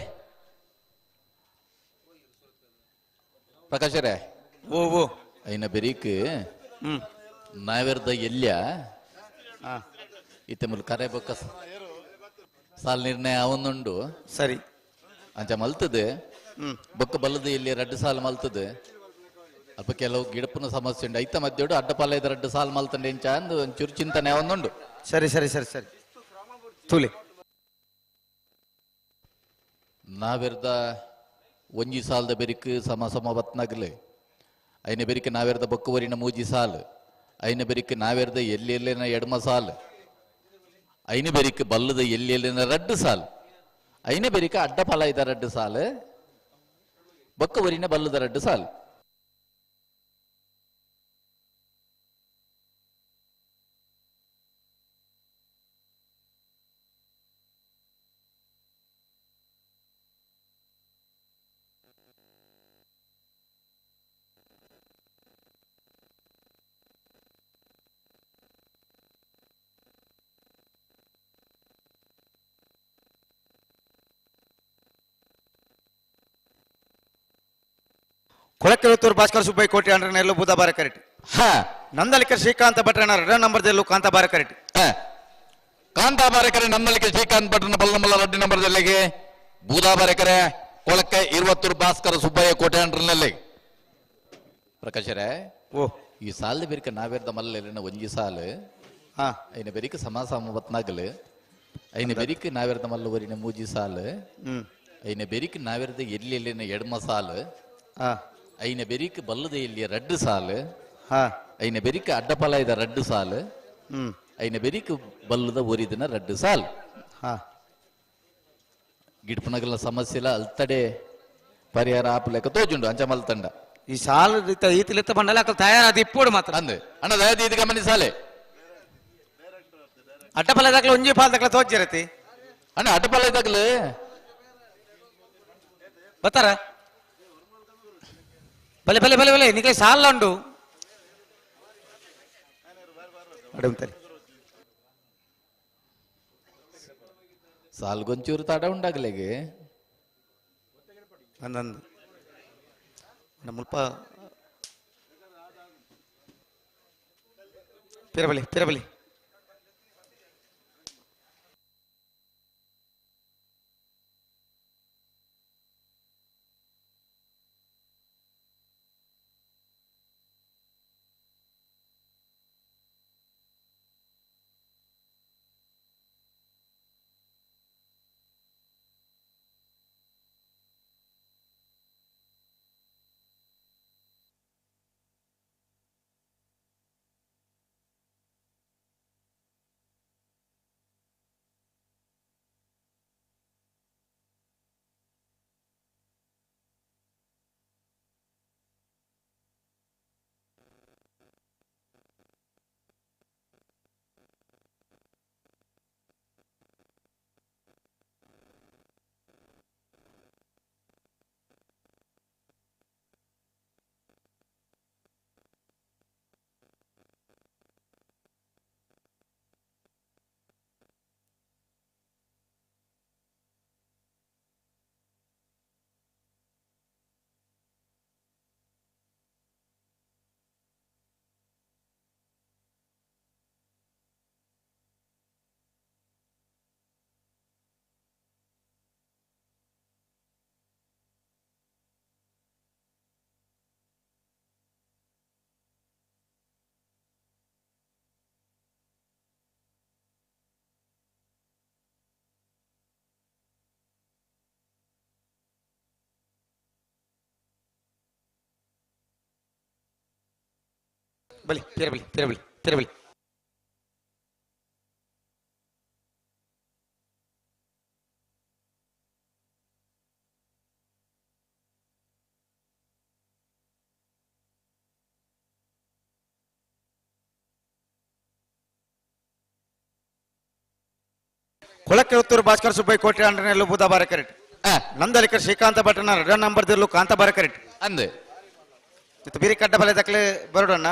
ಪ್ರಕಾಶರೇ ಓ ಐನ ಬೆರಿಕ್ ನಾವೆರ್ದ ಎಲ್ಯ ಇತ್ತ ಮುಲ್ ಕರೆ ಬೊಕ್ಕ ಸಾಲ್ ನಿರ್ಣಯ ಅವನುಂಡು ಸರಿ ಅಂಚ ಮಲ್ತದೆ ಬೊಕ್ಕ ಬಲ್ಲದ ಎಲ್ಲಿ 2 ಸಾಲು ಮಲ್ತದೆ ಅಪ್ಪ ಕೆಲವು ಗಿಡಪನ ಸಮಸ್ಯೆ ಉಂಡು ಐತ ಮಧ್ಯೋಡು ಅಡ್ಡಪಾಲ ಇದ್ದ 2 ಸಾಲು ಮಲ್ತಂಡೆ ಇಂಚ ಅಂದು ಒಂಚೂರು ಚಿಂತನೆ ಅವನುಂಡು ಸರಿ ಸರಿ ಸರಿ ಸರಿ ತೂಲಿ ನಾವೆರ್ದ ಒಂಜಿ ಸಾಲದ ಬೆರಿಕ್ ಸಮ ಬತ್ನಾಗಲೆ ಐನ ಬೆರಿಕ್ ನಾವೆರ್ದ ಬೊಕ್ಕವರಿನ 3 ಸಾಲು ಐನ ಬೆರಿಕ್ ನಾವೆರ್ದ ಎಲ್ಲೆಲ್ಲಿನ 2 ಸಾಲು ಐನ ಬೆರಿಕ್ ಬಲ್ಲದ ಎಲ್ಲೆಲ್ಲಿನ 2 ಸಾಲು ಐನ ಬೆರಿಕ ಅಡ್ಡಫಲ ಇದ್ದ 2 ಸಾಲು ಬೊಕ್ಕವರಿನ ಬಲ್ಲದ 2 ಸಾಲು ಕೊಳಕೆಳುತ್ತೂರು ಭಾಸ್ಕರ್ ಸುಬ್ಬಯ್ಯ ಕೋಟಿ ಅಂಡ್ರ ನೆಲ್ಲು ಬುಧವಾರ ಕರೆಕ್ಟ್ ನಂದಲಿಕೆ ಶ್ರೀಕಾಂತ ಭಟ್ರನ 2ನೇ ನಂಬರ್ದಲ್ಲೂ ಕಾಂತಾಬಾರ ಕರೆಕ್ಟ್ ಕಾಂತಾಬಾರಕರೆ ನಂದಲಿಕೆ ಶ್ರೀಕಾಂತ್ ಭಟ್ರನ ಬಲ್ಲಮಲ್ಲ 2ನೇ ನಂಬರ್ದಲ್ಲಿಗೆ ಬೂದಾಬಾರಕರೆ ಕೊಳಕ್ಕೆ 20 ಭಾಸ್ಕರ ಸುಬ್ಬಯ್ಯ ಕೋಟೆ ಅಂಡ್ರನಲ್ಲಿ ಪ್ರಕಾಶರೇ ಓ ಈ ಸಾಲ ಬೆರಿಕ ನಾವೆರ್ದ ಮಲ್ಲೆಲಿನ ಒಂಜಿ ಸಾಲು ಐನ ಬೆರಿಕ ಸಮಾಸಮ ಬತ್ನಾಗಲು ಐನ ಬೆರಿಕ ನಾವೆರ್ದ ಮಲ್ಲವರಿನ 3 ಸಾಲು ಐನ ಬೆರಿಕ ನಾವೆರ್ದ ಎಲ್ಲಿನ 2 ಸಾಲು ಐನ ಬೆರಿಕ ಬಲ್ಲದ ಎಲ್ಲಿಯ 2 ಸಾಲು ಐನ ಬೆರಿಕ ಅಡ್ಡಪಲ ಇದ್ದ 2 ಸಾಲು ಐನ ಬೆರಿಕ ಬಲ್ಲದ ಒರಿದಿನ 2 ಸಾಲು ಗಿಡ್ಪನಗಲ ಸಮಸ್ಯೆಲ ಅಲ್ತಡೆ ಪರಿಹಾರ ಆಪಲೆಕ್ಕ ತೋಜುಂಡು ಅಂಚ ಮಲ್ತಂಡ ಈ ಸಾಲ ಈತಿಲಿತ್ತ ಬಂಡಲ ತಯಾರಾದ ಇಪ್ಪೋಡು ಮಾತ್ರ ಅಂದೆ ಅಣ್ಣ ದಯದಿ ಇದು ಗಮನಿಸಾಲೆ ಅಡ್ಡಪಲ್ಲದಾಗ್ಲ ಒಂಜಿ ಪಾಲ್ದಾಗ್ಲ ತೋಜಿರತಿ ಅಣ್ಣ ಅಡ್ಡಪಲ್ಲದಾಗ್ಲೆ ಬತ್ತಾರ ಬಲೆ ಬಲೆ ಬಲೆ ಬಲೆ ನಿಕ್ಲೆ ಸಾಲ ಉಂಡು ಸಾಲ್ಗೊಂಚೂರು ತಡ ಉಂಡಾಗ್ಲೆಗೆ ಅಂದಂದು ಮುಲ್ಪ ಪಿರಬಲಿ ಪಿರಬಲಿ ಬಲಿ ಪಿರಬಲಿ ಪಿರಬಲಿ ಪಿರಬಲಿ ಕೊಳಕ್ಕೆ ಉತ್ತೂರು ಭಾಸ್ಕರ್ ಸುಬ್ಬೈ ಕೋಟೆ ಅಂಡನೆಲ್ಲು ಬುಧ ಬಾರ ಕರೆಕ್ಟ್ ನಂದಲಿಕರ್ ಶ್ರೀಕಾಂತ ಭಟ್ರನ ರೆಡ್ ನಂಬರ್ ದಿರ್ಲು ಕಾಂತ ಬಾರ ಕರೆಕ್ಟ್ ಅಂದೆ ಇತ್ತು ಬಿರಿ ಕಡ್ಡ ಬಲೆ ದಕ್ಲೆ ಬರೋಡಣ್ಣ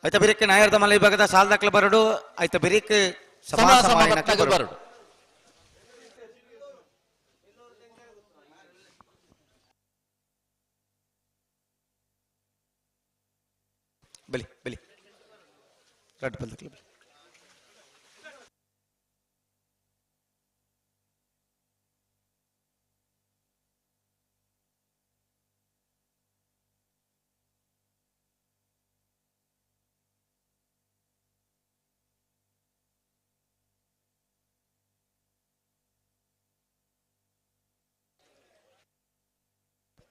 ಆಯ್ತ ಬಿರಿಕ್ ನಾಯರ್ದ ಮಲೆ ವಿಭಾಗದ ಸಾಲ್ ದಕ್ಲೆ ಬರೋಡು ಆಯ್ತ ಬಿರಿಕ್ ಬರೋಡು ಬಲಿ ಬಲಿ ರೆಡ್ ಬಲ್ ದಕ್ಲೆ ಬಲಿ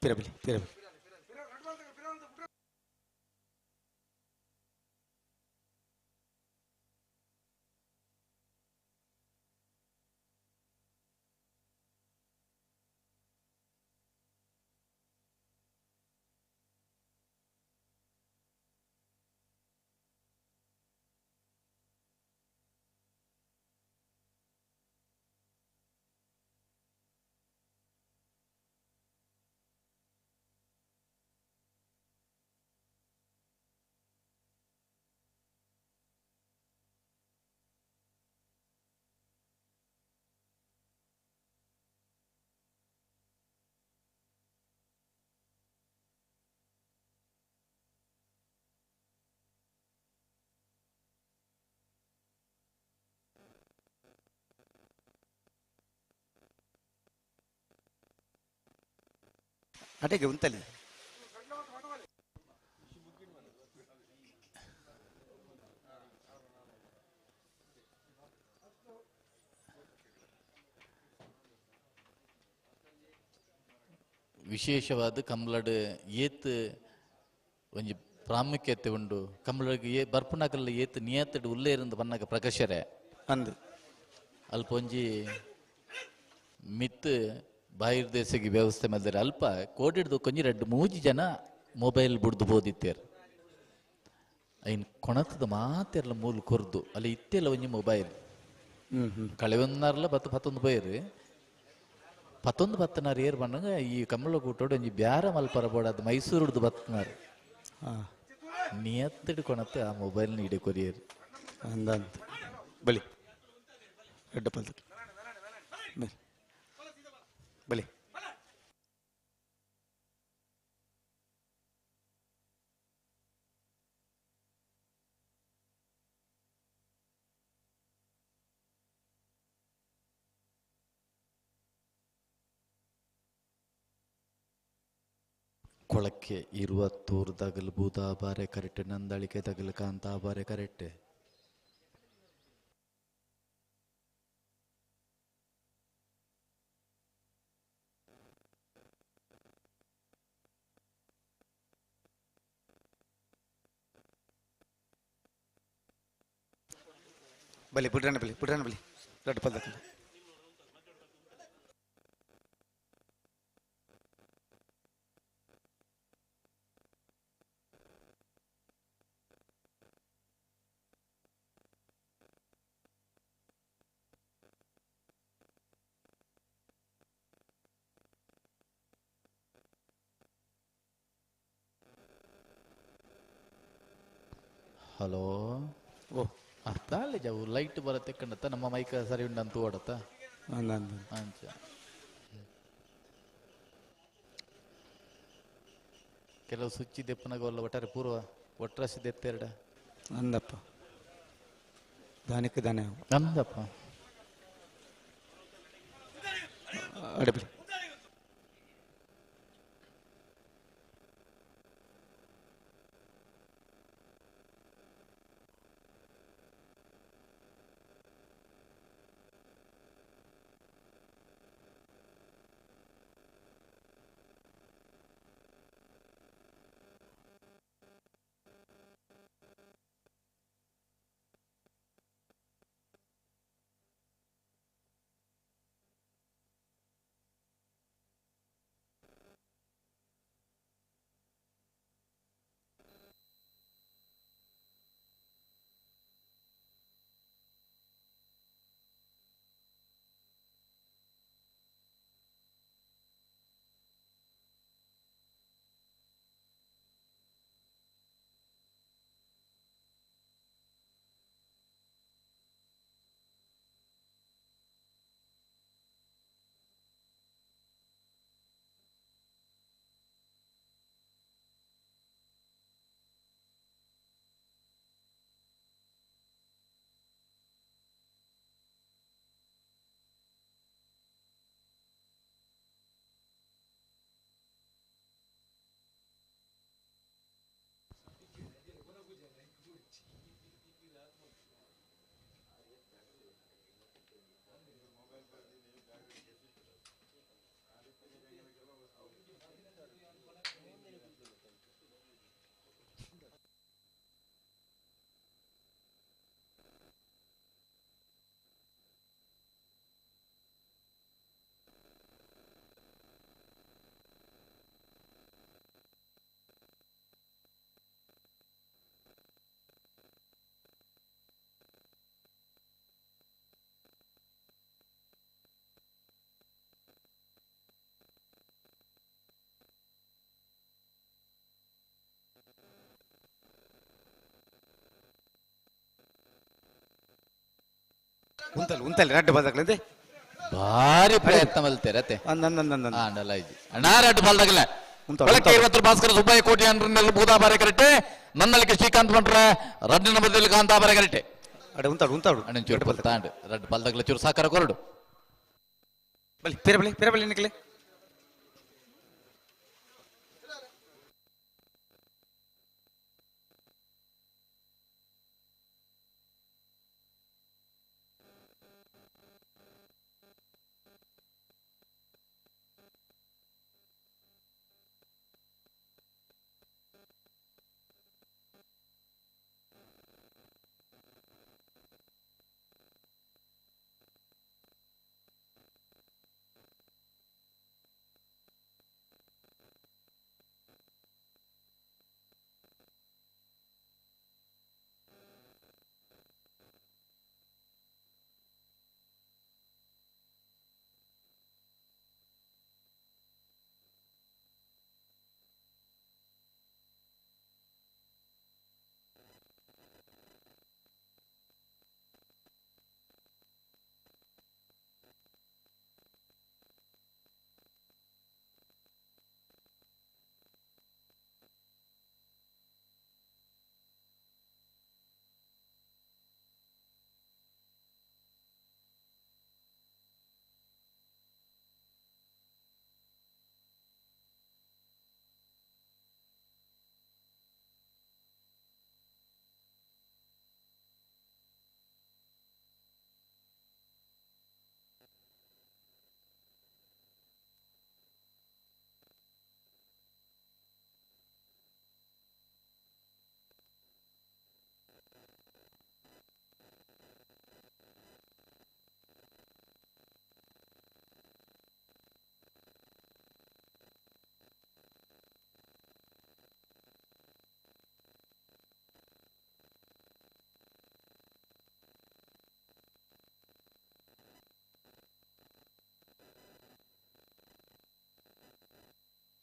ಪಿರಬಲಿ ಪಿರಬಲಿ ಅಟೆಗೆ ಉಂತಲಿ ವಿಶೇಷವಾದ ಕಂಬಳಡ್ ಏತ್ ಒಂಜಿ ಪ್ರಾಮುಖ್ಯತೆ ಉಂಡು ಕಂಬಳಗೆ ಬರ್ಪುನಕಲ್ಲ ಏತ್ ನಿಯತ್ತಡ್ ಉಲ್ಲೇರಂದು ಬನ್ನಗ ಪ್ರಕಾಶರೆ ಅಂದು ಅಲ್ಪ ಒಂಜಿ ಮಿತ್ ಬಾಹಿರ್ ದೇಶಕ್ಕೆ ವ್ಯವಸ್ಥೆ ಮಾಡಿದ್ರೆ ಅಲ್ಪ ಕೋಡಿಡ್ದು ಕೊಂಚ 2-3 ಜನ ಮೊಬೈಲ್ ಬಿಡ್ದು ಬೋದಿತ್ತೇರು ಐನ್ ಕೊಣತದ ಮಾತೆಲ್ಲ ಮೂಲ ಕೊರ್ದು ಅಲ್ಲಿ ಇತ್ತೆಲ್ಲ ಒಂಜಿ ಮೊಬೈಲ್ ಕಳೆವೊಂದಾರಲ್ಲ 10-11 ಬೈರು 11 ಏರ್ ಬಂದಾಗ ಈ ಕಮಲ ಕೂಟೋಡು ಒಂಜಿ ಬ್ಯಾರ ಮಲ್ಪರ ಬೋಡದು ಮೈಸೂರುಡ್ದು ಬತ್ತನಾರು ನಿಯತ್ತಿಡ್ ಕೊಣತ್ತೆ ಆ ಮೊಬೈಲ್ ಇಡೆ ಕೊರಿಯರು ಅಂದಂತ ಬಲಿ ಎಡ್ಡ ಪಲ್ದ ಬಲಿ ಕೊಳಕ್ಕೆ 20 ತಗಲು ಬೂದಾ ಬಾರೆ ಕರೆಕ್ಟ್ ನಂದಳಿಕೆ ತಗಲು ಕಾಂತಾ ಬಾರೆ ಕರೆಕ್ಟ್ ಬಲಿ ಪುಟ್ರಾನ ಬಲಿ ರಡ್ ಪಲ್ದ ಹಲೋ ಓ ಅರ್ಥ ಅಲ್ಲ ಜಾವು ಲೈಟ್ ಬರುತ್ತೆ ಕಂಡತ್ತ ನಮ್ಮ ಮೈಕ ಸರಿ ಉಂಡಂತೂ ಓಡತ್ತ ಅಂಚ ಕೆಲವು ಸುಚ್ಚಿ ದೆಪ್ಪನಾಗಲ್ಲ ಒಟ್ಟಾರೆ ಪೂರ್ವ ಒಟ್ರಾಸಿ ದೆತ್ತೆರಡ ಅಂದಪ್ಪ ದಾನಿಕ್ಕೆ ದಾನೆ ಅಂದಪ್ಪ ಅಡಬಲಿ ಉಂತಲ್ ರಡ್ಡು ಬದಕ್ಲಂತೆ ಭಾರಿ ಪ್ರಯತ್ನ ಮಲ್ತೇರತೆ ಅಣ್ಣ ರಡ್ಡು ಬಲ್ದಾಗಲ್ಲ ಬೆಳಗ್ಗೆ 20 ಭಾಸ್ಕರ ಸುಬ್ಬಯ್ಯ ಕೋಟಿ ಅಂಡ್ರನ್ನೆಲ್ಲ ಬೂದಾ ಬಾರೆ ಕರೆಕ್ಟೆ ನನ್ನಲ್ಲಿಗೆ ಶ್ರೀಕಾಂತ್ ಬಂಟ್ರ ರಡ್ಡಿನ ಬದಲು ಕಾಂತಾ ಬಾರೆ ಕರೆಕ್ಟೆ ಅಡೆ ಉಂತಾಡು ಅಣ್ಣ ಚೂರು ಬಲ್ತಾಂಡ್ ರಡ್ಡು ಬಲ್ದಾಗಲ್ಲ ಚೂರು ಸಾಕಾರ ಕೊರಡು ಬಲಿ ಪೇರಬಲಿ ನಿಕ್ಲೆ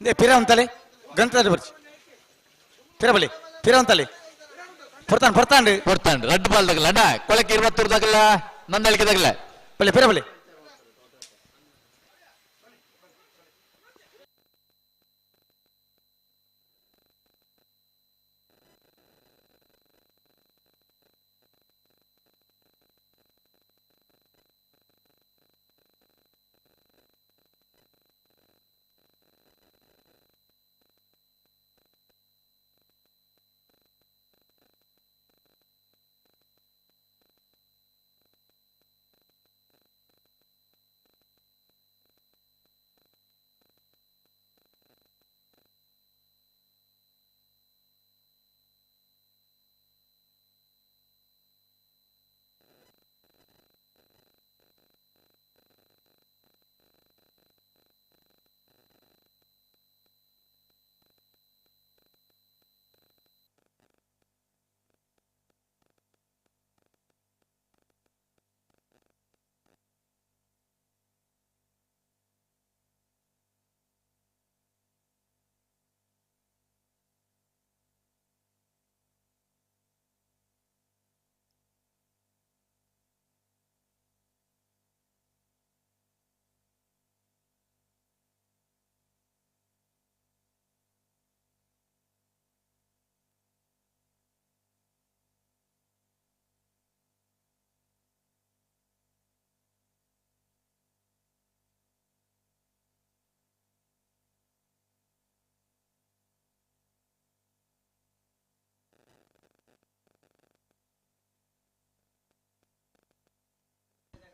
ಪಿರವಂತಲೆ ಗಂತದಲ್ಲಿ ಬರ್ಚಿ ಪಿರಬಲಿ ಪಿರವಂತಲೆ ಪೊರ್ತಾಂಡು ರಡ್ ಬಾಲ್ ತಗಲ ಅಣ್ಣ ಕೊಳಕ್ಕೆ 20 ತಗಲ ನಂದಳಿಕೆ ತಗಲ ಬಲೆ ಪಿರಬಲಿ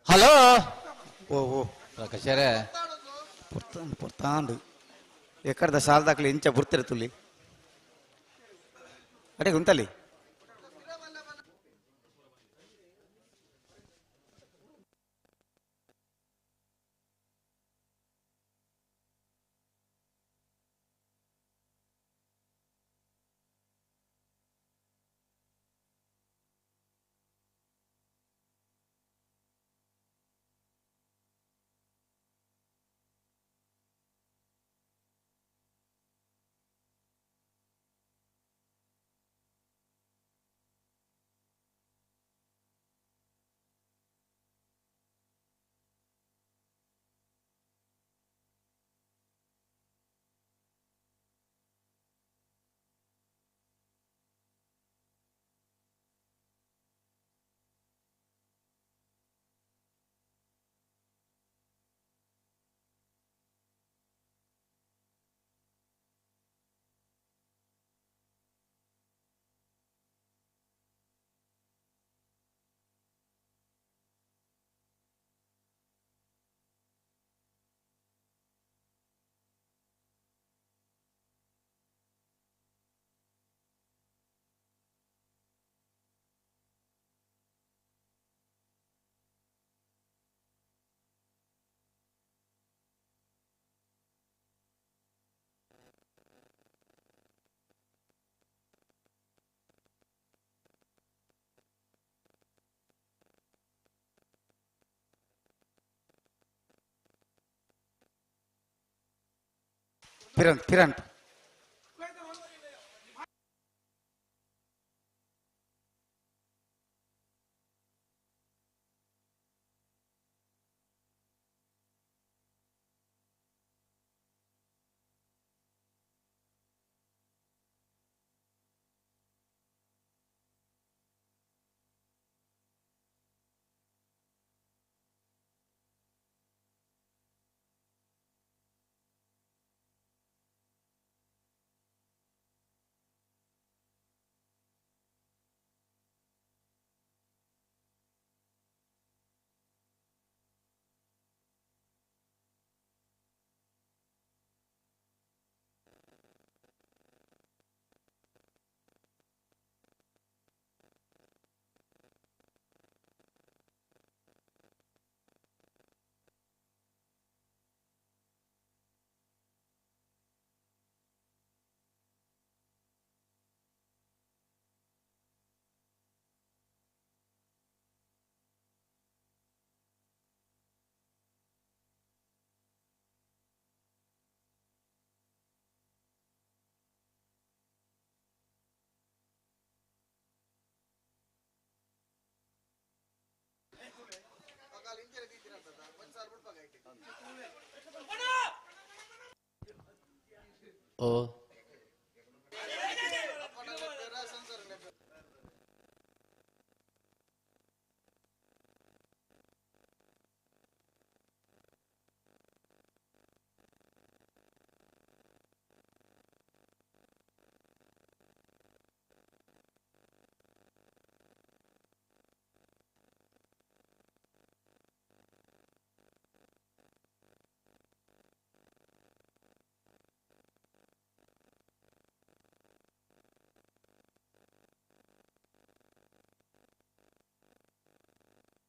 హలో ఓ ప్రకాశరే పొర్తాండు ఎక్కడ సాల్ దాకలు ఇంచ బుర్తిర తుల్లి అటే గుంతలి పిరంట్ ಓ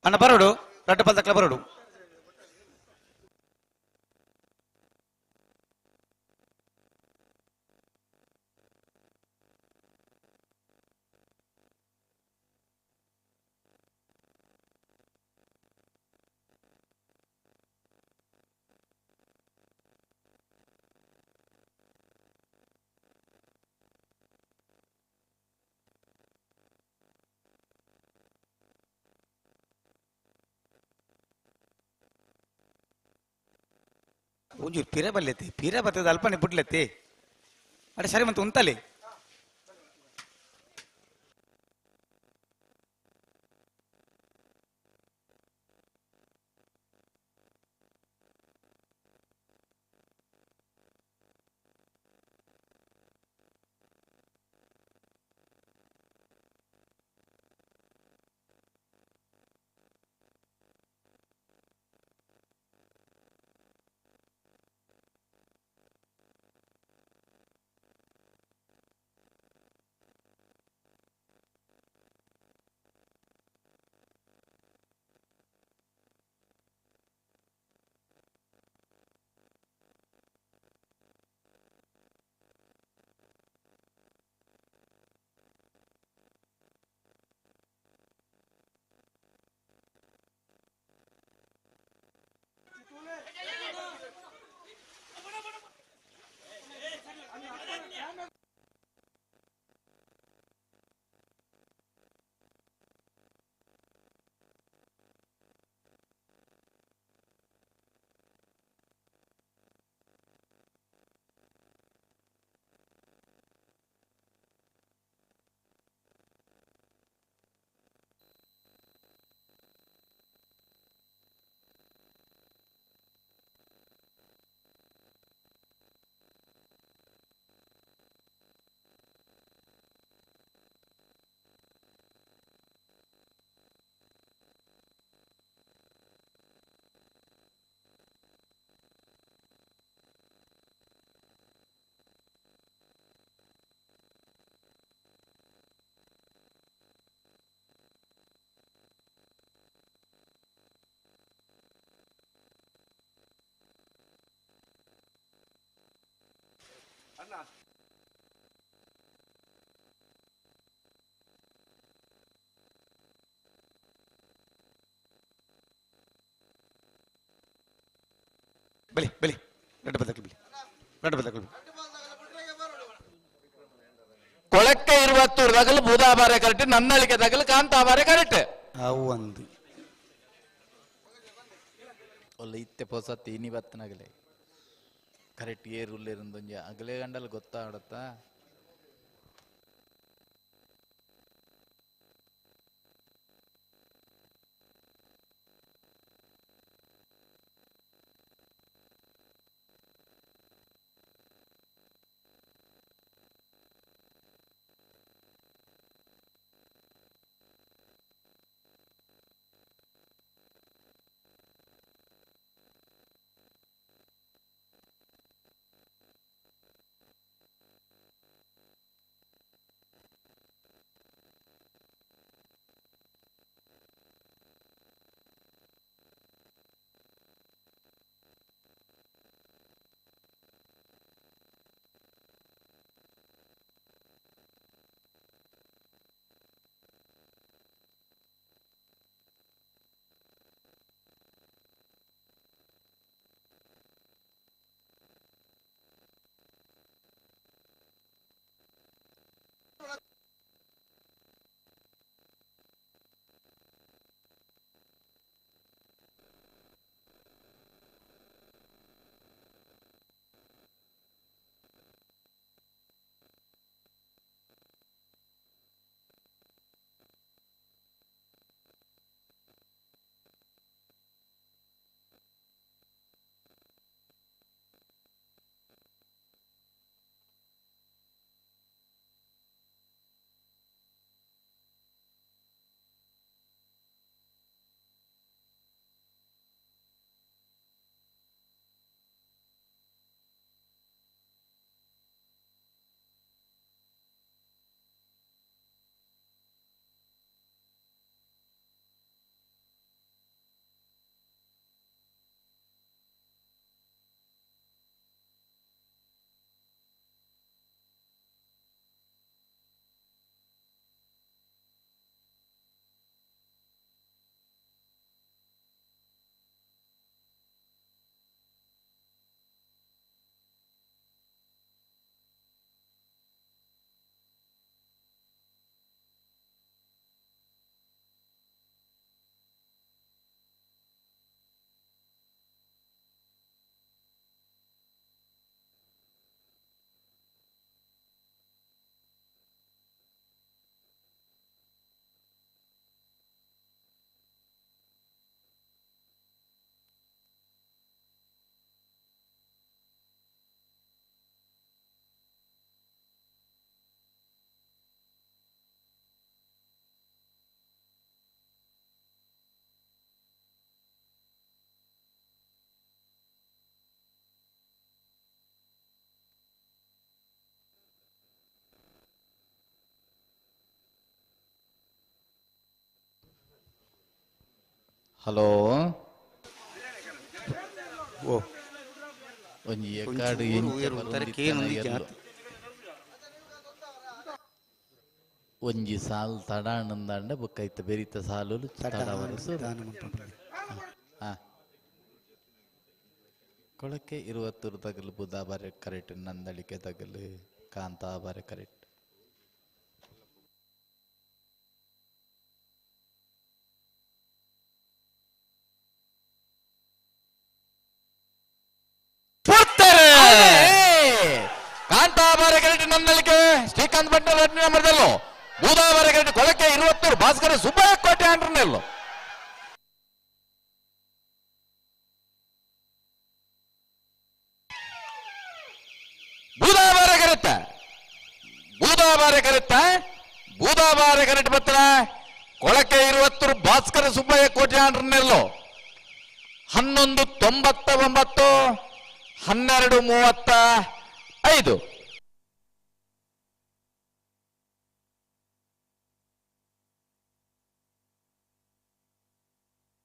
ಅಣ್ಣ ಬರೋಡು ರಡ್ಡಪಲ್ ತಕ್ಕಲ ಬರೋಡು. ಒಂಚೂರು ಪಿರ ಬಲ್ಲೆತ್ತಿ ಪಿರ ಬರ್ತದೆ ಅಲ್ಪನೆ ಬಿಡ್ಲೆತ್ತಿ ಅಡೆ ಸರಿ ಮತ್ತೆ ಉಂತಲೆ ಬಲಿ ಬಲಿ ರಡ್ಡಪಲ್ ತಕ್ಕಲ ಬಲಿ ರಡ್ಡಪಲ್ ತಕ್ಕಲ ಕೊಳಕ್ಕೆ 20 ತಗಲು ಬೂದಾಬಾರೆ ಕರೆಕ್ಟ್ ನನ್ನಳಿಕೆ ತಗಲು ಕಾಂತಾಬಾರೆ ಕರೆಕ್ಟ್ ಅವು ಒಂದು ಒಲ್ಲ ಇತ್ತೆ ಪೊಸ ತೀನಿ ಬತ್ತನಗಲೆ ಕರೆಕ್ಟ್ ಏರುಲ್ಲ ಇರುಂದೊಂಜ ಅಗಲೆ ಗಂಡಲ್ ಗೊತ್ತಾಡತ್ತಾ ಹಲೋ ಓ ಒಂಜಿ ಎಕಾಡು ಒಂಜಿ ಸಾಲ್ ತಡ ಅನ್ನಂದಾಂಡ ಬೊಕ್ಕೈತ ಬೆರಿತ ಸಾಲು ತಡ ವರಸು ಕೊಳಕ್ಕೆ 20 ತಗಲು ಬುಧಾಬಾರೆ correct Nandalike ತಗಲು ಕಾಂತಾಬಾರೆ correct ಕಾಂತಾಬಾರೆ correct Nandalike Srikanth Bhat Reddy ನಂಬರ್ದಲ್ಲೋ ಬೂದಾಬಾರೆ correct ಕೊಳಕ್ಕೆ 20 Bhaskara Subbaiah ಕೋಟೆ ಅಂಟ್ರನೆಲ್ಲೋ ಬೂದಾಬಾರೆ ಕರೆಕ್ಟ್ ಬತ್ತನ ಕೊಳಕ್ಕೆ 20 ಭಾಸ್ಕರ ಸುಬ್ಬಯ್ಯ ಕೋಟೆ ಅಂಟ್ರನೆಲ್ಲೋ 11:99 12:35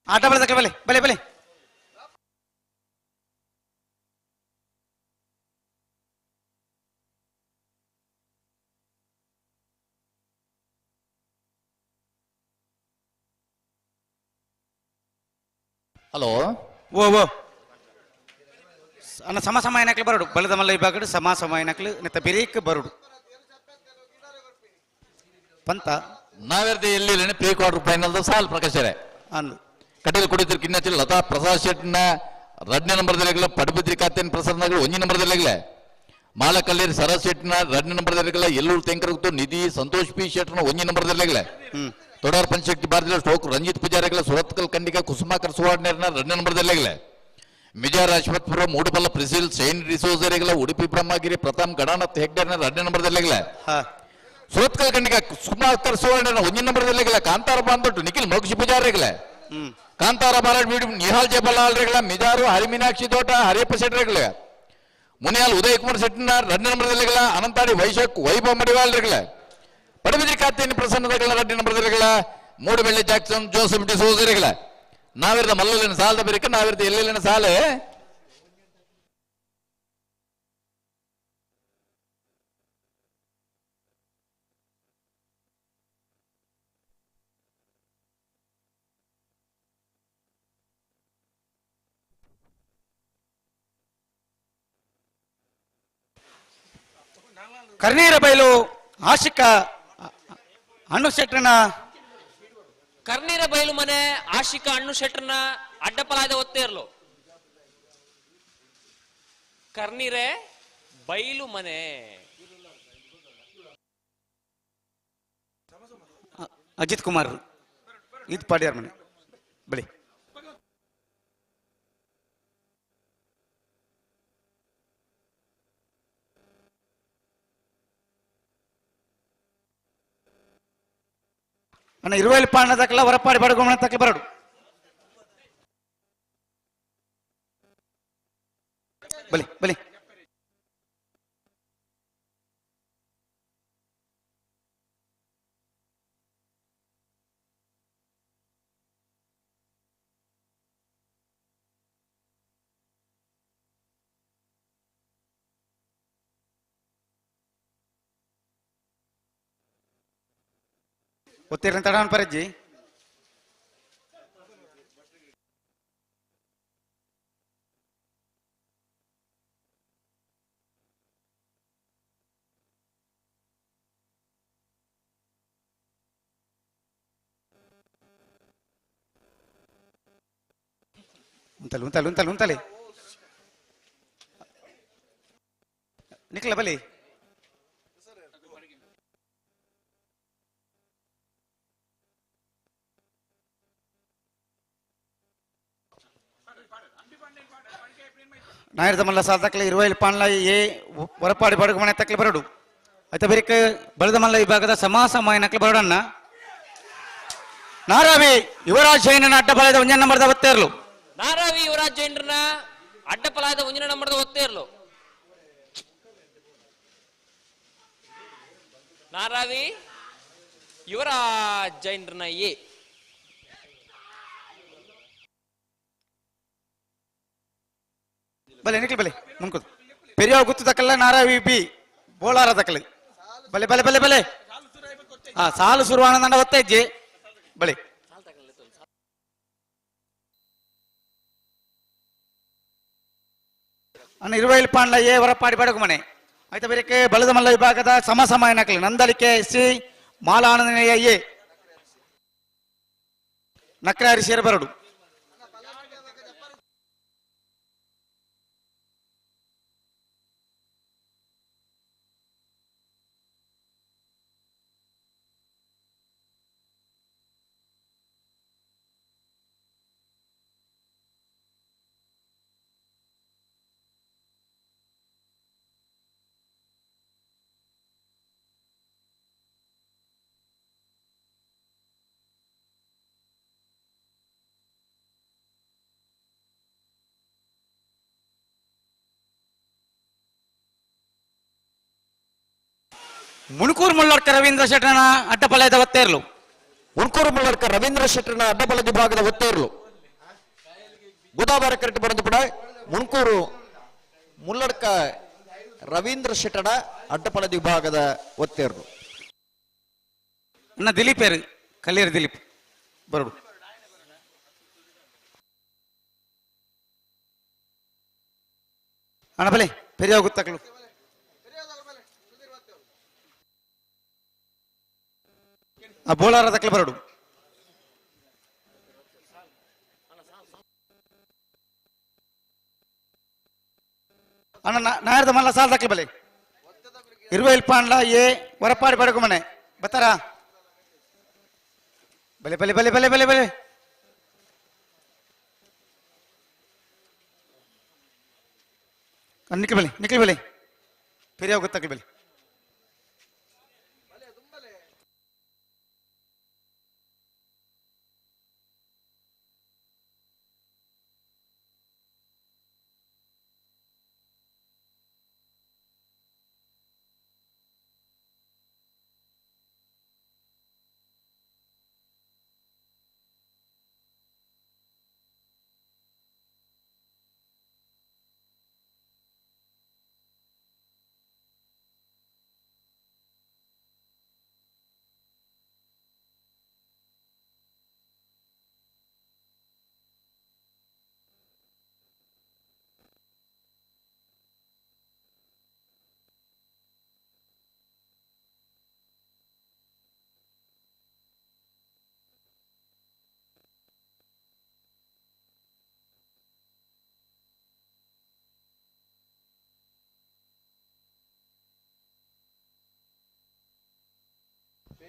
ಆಟ ಬರ್ತಕ್ಕೆ ಬಲೆ ಬಲೆ ಬಲೆ ಹಲೋ ಓ ಓ ಅನ್ನ ಸಮ ಸಮಯನಕ್ಲು ಬರಡು ಬಲದ ಮಲ್ಲ ವಿಭಾಗಡು ಸಮ ಸಮಯನಕ್ಲು ನೆತ್ತ ಬೆರೀಕ್ ಬರಡು ಪಂತ ನಾವೆರ್ದೆ ಎಲ್ಲಿ ಪ್ರೀ ಕ್ವಾರ್ಟರ್ ಫೈನಲ್ ಸಾಲ್ ಪ್ರಕಾಶರೇ ಅಂದು ಕಟೀಲ್ ಕುಡಿತಿರ್ ಕಿನ್ನಚಿಲ್ ಲತಾ ಪ್ರಸಾದ್ ಶೆಟ್ನ 2ನೇ ನಂಬರ್ದಲ್ಲಿಗಲ ಪಡುಬಿದ್ರಿ ಕಾತೇನ್ ಪ್ರಸಾದ್ ನಗರ 1ನೇ ನಂಬರ್ದಲ್ಲಿಗಲ ಮಾಲಕಲ್ಲೇರಿ ಸರಸ್ ಶೆಟ್ನ 2ನೇ ನಂಬರ್ದಲ್ಲಿಗಲ ಎಲ್ಲೂರು ತೆಂಕರಗುತ್ತು ನಿಧಿ ಸಂತೋಷ್ ಪಿ ಶೆಟ್ನ 1ನೇ ನಂಬರ್ದಲ್ಲಿಗಲ ತೊಡಾರ್ ಪಂಚಶಕ್ತಿ ಭಾರತೀಯ ಸ್ಟೋಕ್ ರಂಜಿತ್ ಪೂಜಾರಿಗಳ ಸುರತ್ಕಲ್ ಕಂಡಿಗ ಕುಸುಮಾಕರ್ ಸುವಾಡ್ನೇರ್ನ 2ನೇ ನಂಬರ್ದಲ್ಲಿಗಲ ಮಿಜಾರ್ ಅಶ್ವತ್ಪುರ ಮೂಡುಬಲ್ಲ ಪ್ರಿಸಿಲ್ ಸೈನ್ ರಿಸೋಸರಿಗಳ ಉಡುಪಿ ಬ್ರಹ್ಮಗಿರಿ ಪ್ರಥಮ್ ಗಡಾನತ್ ಹೆಗ್ಡೇರ್ನ 2ನೇ ನಂಬರ್ದಲ್ಲಿಗಲ ಸುರತ್ಕಲ್ ಕಂಡಿಗ ಕುಸುಮಾಕರ್ ಸುವಾಡ್ನೇರ್ನ 1ನೇ ನಂಬರ್ದಲ್ಲಿಗಲ ಕಾಂತಾರ ಬಾಂದೊಟ್ಟು ನಿಖಿಲ್ ಮೋಕ್ಷಿ ಪೂಜಾರಿಗಳ ಕಾಂತಾರ ಬಾರಾಡ್ ಮೀಡಿಯಂ ನಿಹಾಲ್ ಜಬಲಾಲ್ರೆಗಳ ಮಿಜಾರು ಹರಿಮೀನಾಕ್ಷಿ ತೋಟ ಹರಿಯಪ್ಪ ಶೆಟ್ರೆಗಳ ಮುನಿಯಾಲ್ ಉದಯ್ ಕುಮಾರ್ ಶೆಟ್ಟಿನ 2ನೇ ನಂಬರ್ದಲ್ಲಿಗಳ ಅನಂತಾಡಿ ವೈಶಾಖ್ ವೈಭವ್ ಮಡಿವಾಲ್ರೆಗಳ ಪಡುಬಿದ್ರಿ ಕಾತೇನಿ ಪ್ರಸನ್ನದಗಳ 2ನೇ ನಂಬರ್ದಲ್ಲಿಗಳ ಮೂಡುಬೆಳ್ಳಿ ಜಾಕ್ಸನ್ ಜೋಸೆಫ್ ಡಿಸೋಸರಿಗಳ ನಾವಿರದ ಮಲ್ಲಲಿನ ಸಾಲದ ಬೇರಿಕ ನಾವಿರದ ಎಲ್ಲೆಲ್ಲಿನ ಸಾಲೆ ಕರ್ನೀರ ಬೈಲು ಆಶಿಕ ಅಣ್ಣು ಶೆಟ್ರನ ಕರ್ನೀರ ಬೈಲು ಮನೆ ಆಶಿಕ ಅಣ್ಣು ಶೆಟ್ರನ ಅಡ್ಡಪಲಾದ ಒತ್ತೇ ಇರ್ಲು ಕರ್ನೀರೆ ಬೈಲು ಮನೆ ಅಜಿತ್ ಕುಮಾರ್ ಇದು ಪಾಡ್ಯಾರ ಮನೆ ಬಳಿ ಅಣ್ಣ 20 ಪಾಂಡ ತಕ್ಕಲ ಹೊರಪಾಡಿ ಬಡಗೋಮಣ ತಕ್ಕಲ ಬರಡು ಬಲಿ ಬಲಿ ಒತ್ತಿರ ತಡಾನ್ ಪರಜ್ಜಿ ಉಂತಲೆ ನಿಕ್ಲ ಬಲಿ ನಾಯರದ ಮಲ್ಲ ಸಾಲ ತಕ್ಕಲೆ 20 ಪಾಂಡ್ಲ ಏ ಹೊರಪಾಡಿ ಬಡಗು ಮನೆ ತಕ್ಕಲೆ ಬರಡು ಆಯ್ತಾ ಬೇರೆ ಬಲದ ಮಲ್ಲ ವಿಭಾಗದ ಸಮಾಸಮಾಯ ನಕ್ಲೆ ಬರಡನ್ನ ನಾರಾವಿ ಯುವರಾಜ್ ಜೈನನ ಅಡ್ಡಪಲಾಯದ 1ನೇ ನಂಬರ್ದ ಒತ್ತೇರ್ಲು ನಾರಾವಿ ಯುವರಾಜ್ ಜೈನರನ ಅಡ್ಡಪಲಾಯದ 1ನೇ ನಂಬರ್ದ ಒತ್ತೇರ್ಲು ನಾರಾವಿ ಯುವರಾಜ್ ಜೈನರನ ಎ ಬಲೆ ನಿಖಿಲ್ ಬಲೆ ಮುಂಕುದು ಪೆರಿಯ ಗುತ್ತು ತಕ್ಕಲ್ಲ ನಾರಾವಿ ಬಿ ಬೋಳಾರ ತಕ್ಕಲಿ ಬಲೆ ಬಲೆ ಬಲೆ ಬಲೆ ಹಾ ಸಾಲು ಸುರುವಾನಂದ ಒತ್ತ ಹೆಜ್ಜೆ ಬಲೆ ಅಣ್ಣ ಇರುವೈಲ್ ಪಾಂಡ್ಲ ಎ ಹೊರಪಾಡಿ ಬಡಗು ಮನೆ ಆಯ್ತಾ ಬೇರೆ ಬಲದ ಮಲ್ಲ ವಿಭಾಗದ ಸಮಸಮಾಯ ನಕಲಿ ನಂದಲಿಕೆ ಸಿ ಮಾಲಾನಂದನೆಯ ಎ ನಕ್ರಾರಿ ಸೇರ ಬರಡು ಮುಣಕೂರು ಮುಳ್ಳಡ್ಕ ರವೀಂದ್ರ ಶೆಟ್ಟನ ಅಡ್ಡಪಲಯದ ಒತ್ತೇರ್ಲು ಮುಣಕೂರು ಮುಳ್ಳಡ್ಕ ರವೀಂದ್ರ ಶೆಟ್ಟರ್ನ ಅಡ್ಡಬಲದ ವಿಭಾಗದ ಒತ್ತೇರ್ಲು ಗೋದಾವರಿ ಕರೆಕ್ಟ್ ಬರೆದು ಕೂಡ ಮುಣಕೂರು ಮುಳ್ಳಡ್ಕ ರವೀಂದ್ರ ಶೆಟ್ಟನ ಅಡ್ಡಪಲದ ವಿಭಾಗದ ಒತ್ತೇರ್ಲು ಅಣ್ಣ ದಿಲೀಪ್ ಏರು ಕಲ್ಲಿಯರ್ ದಿಲೀಪ್ ಬರಡು ಅಣ್ಣ ಬಲೆ ಪೆರಿಯ ಗುತ್ತಕಲು ಆ ಬೋಳಾರ ತಕ್ಕಲು ಬರಡು ಅಣ್ಣ ನಾಯರ್ದ ಮಲ್ಲ ಸಾಲ ತಕ್ಕಲು ಬಲೆ ಇರುವೈಲ್ ಪಾಂಡ್ಲ ಎ ಹೊರಪಾಡಿ ಬಡಗು ಮನೆ ಬತ್ತಾರ ಬಲೆ ಬಲೆ ಬಲೆ ಬಲೆ ಬಲೆ ಬಲೆ ನಿಖಿಲ್ ಬಲೆ ಪೆರಿಯ ಗುತ್ತಕಲು ಬಲೆ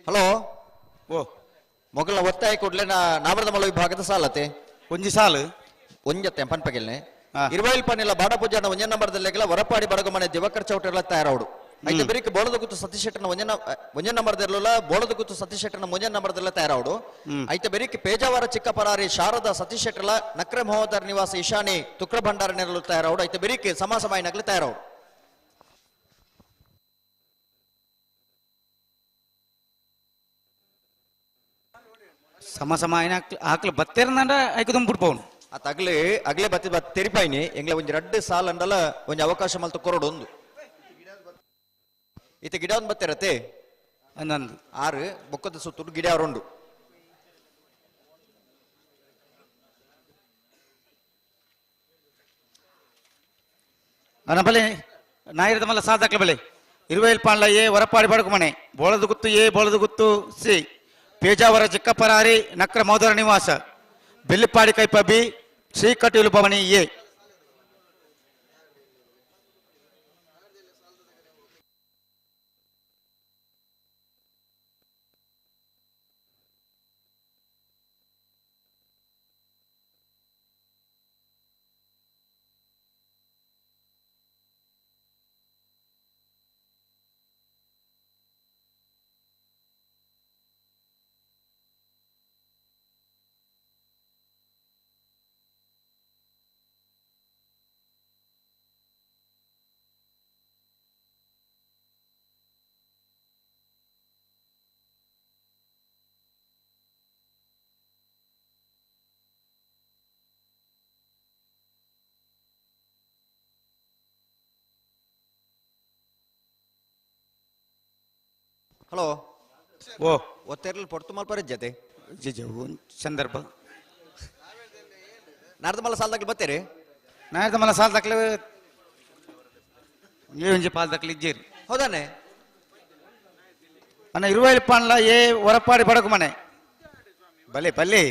ಹಲೋ ಓ ಮೊಗಲ ಒತ್ತಾಯ ಕೊಡ್ಲೆ ನಾವರದ ಮಲ ವಿಭಾಗದ ಸಾಲತೆ ಒಂಜಿ ಸಾಲು ಒಂಜತ್ತೆ ಪನ್ಪಗೆಲ್ನೆ ಇರುವೈಲ್ ಪನ್ನೆಲ್ಲ ಬಾಡ ಪೂಜಾನ ಒಂಜ ನಂಬರ್ದಲ್ಲೆಲ್ಲ ಹೊರಪಾಡಿ ಬಡಗು ಮನೆ ದಿವಕರ್ ಚೌಟೆಲ್ಲ ತಯಾರವಡು అయితే బరికి బోళద గుత్తు సతీష్ శెట్టన ಒಂಜ ನಂಬರ್ದೆಲ್ಲ ಬೋಳದ ಗುತ್ತು ಸತೀಶ್ ಶೆಟ್ಟನ ಮುಂಜ ನಂಬರ್ದೆಲ್ಲ ತಯಾರವಡು అయితే ಬರಿಗೆ ಪೇಜಾವರ ಚಿಕ್ಕಪರಾರಿ ಶಾರದಾ ಸತೀಶ್ ಶೆಟ್ಟಲ ನಕ್ರೆ ಮಹೋದರ್ ನಿವಾಸ ಈಶಾನಿ ತುಕ್ರ ಭಂಡಾರ ನೆರಳು ತಯಾರವಡು అయితే ಬರಿಗೆ ಸಮಾಸಮಾಯಿ ನಗಲಿ ತಯಾರವಡು ಸಮಸಮಾಯಿನ ಆಕಲು ಬತ್ತೇರ್ನಂಡ ಐಕುದಂ ಬಿಡ್ಪವನು ಅತ್ ಅಗ್ಲೆ ಬತ್ತಿ ತೆರಿಪಾಯಿನಿ ಎಂಗ್ಲೆ ಒಂಜಿ ರಡ್ಡು ಸಾಲ್ ಅಂಡಲ ಒಂಜಿ ಅವಕಾಶ ಮಲ್ತು ಕೊರಡು ಒಂದು ಈತ ಗಿಡ ಒಂದು ಬತ್ತಿರತ್ತೆ ಅನ್ನೊಂದು 6 ಬೊಕ್ಕದ ಸುತ್ತುಡು ಗಿಡ ಅವರುಂಡು ಬಲೆ ನಾಯಿರದ ಮಲ್ಲ ಸಾಧಕ ಬಲೆ ಇರುವೈಲ್ ಪಾಂಡ್ಲ ಎ ಹೊರಪಾಡಿ ಬಡಕು ಮನೆ ಬೋಳದ ಗುತ್ತು ಎ ಬೋಳದ ಗುತ್ತು ಸಿ ಪೇಜಾವರ ಚಿಕ್ಕಪರಾರಿ ನಕ್ರ ಮೋದರ ನಿವಾಸ ಬೆಲ್ಲಿಪಾಡಿ ಕೈಪ ಬಿ ಶ್ರೀಕಟೀಲು ಭವನಿ ಎ ಹಲೋ ಓ ಒತ್ತೆರ್ಲು ಪೊರ್ತು ಮಲ್ಪರ ಜತೆ ಸಂದರ್ಭ ನಾಡ್ದು ಮಲ್ಲ ಸಾಲದಾಗ್ಲಿ ಬತ್ತೇರಿ ನಾಡ್ದು ಮಲ್ಲ ಸಾಲದಾಗ್ಲಿ ಏಂಜಿ ಪಾಲ್ದಾಗ್ಲಿ ಇಜ್ಜೇರಿ ಹೌದಾನೆ ಅಣ್ಣ ಇರುವೈಲ್ ಪಾನ್ಲ ಏ ಹೊರಪಾಡಿ ಬಡಕು ಮನೆ ಬಲೆ ಬಲ್ಲೆ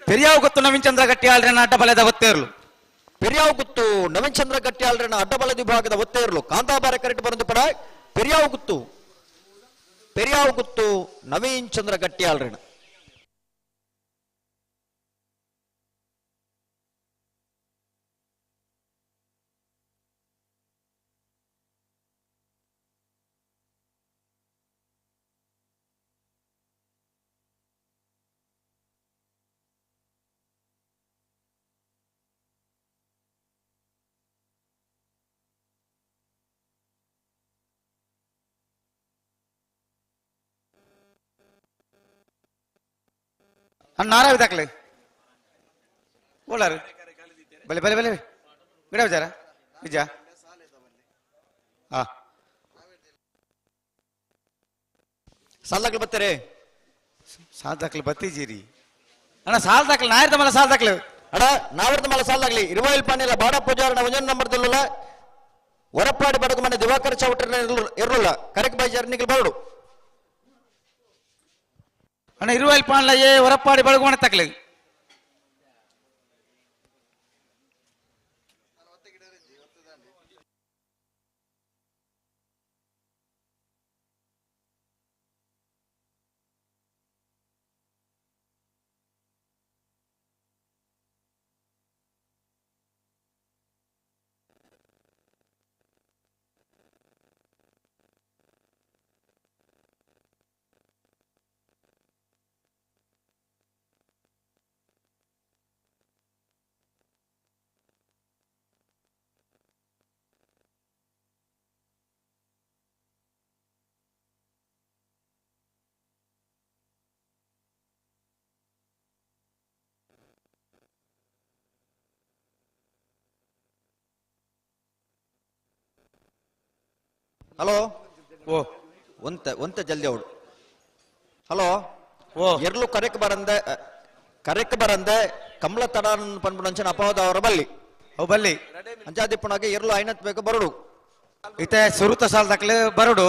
ಪೆರಿಯಾವು ಗೊತ್ತು ನವೀನ್ ಚಂದ್ರ ಗಟ್ಟಿಯಾಳ್ರನ್ನ ಅಡ್ಡಬಲದ ಒತ್ತೇರ್ಲು ಪೆರಿಯಾವು ಗುತ್ತು ನವೀನ್ ಚಂದ್ರ ಗಟ್ಟಿಯಾಳ್ರನ್ನ ಅಡ್ಡಬಲ ವಿಭಾಗದ ಒತ್ತೇರ್ಲು ಕಾಂತಾಬಾರ ಕರೆಕ್ಟ್ ಬರಂದು ಪಡ ಪೆರಿಯಾವು ಗುತ್ತು ನವೀನ್ ಚಂದ್ರ ಗಟ್ಟಿಯಾಳ್ರನ್ನ ನಾರಾವಿ ದಾಖಲೆ ಓಲಾರು ಬಲೆ ಬಲೆ ಬಲೆ ಗಿಡ ವಿಚಾರ ನಿಜ ಹಾ ಸಾಲದಾಗ್ಲಿ ಬತ್ತೇರೆ ಸಾಲ್ ದಾಖಲೆ ಬತ್ತೀಜಿರಿ ಅಣ್ಣ ಸಾಲ್ ದಾಖಲೆ ನಾಯಿರ್ದ ಮಲ್ಲ ಸಾಲ್ ದಾಖಲೆ ಅಡ ನಾವಿರ್ದ ಮಲ್ಲ ಸಾಲದಾಗ್ಲಿ ಇರುವೈಲ್ ಪಾನಿಲ ಬಾಡ ಪೂಜಾರನ ಒಂಜನ್ ನಂಬರ್ದಲ್ಲ ಹೊರಪಾಡಿ ಬಡಗು ಮನೆ ದಿವಾಕರ ಚೌಟ್ರನ ಇರಲಿಲ್ಲ ಕರೆಕ್ಟ್ ಬೈ ಜರ್ನಿಗೆ ಬರಡು ಅಣ್ಣ ಇರುವೈಲ್ ಪಾನ್ಲ ಏ ಹೊರಪಾಡಿ ಬಡಗು ಮನೆ ತಕ್ಲೆ ಹಲೋ ಓ ಒಂತ ಜಲ್ದಿ ಅವಳು ಹಲೋ ಓ ಎರ್ಲು ಕರೆಕ್ ಬರಂದೆ ಕಮಲ ತಡ ಪನ್ಪುಣಂಚನ ಅಪವಾದ ಅವರ ಬಲ್ಲಿ ಅವು ಬಲ್ಲಿ ಅಂಚಾದಿಪ್ಪುಣಾಗೆ ಎರ್ಲು ಐನತ್ ಬೇಕು ಬರಡು ಇತ್ತೆ ಸುರುತ ಸಾಲ್ ದಾಖಲೆ ಬರಡು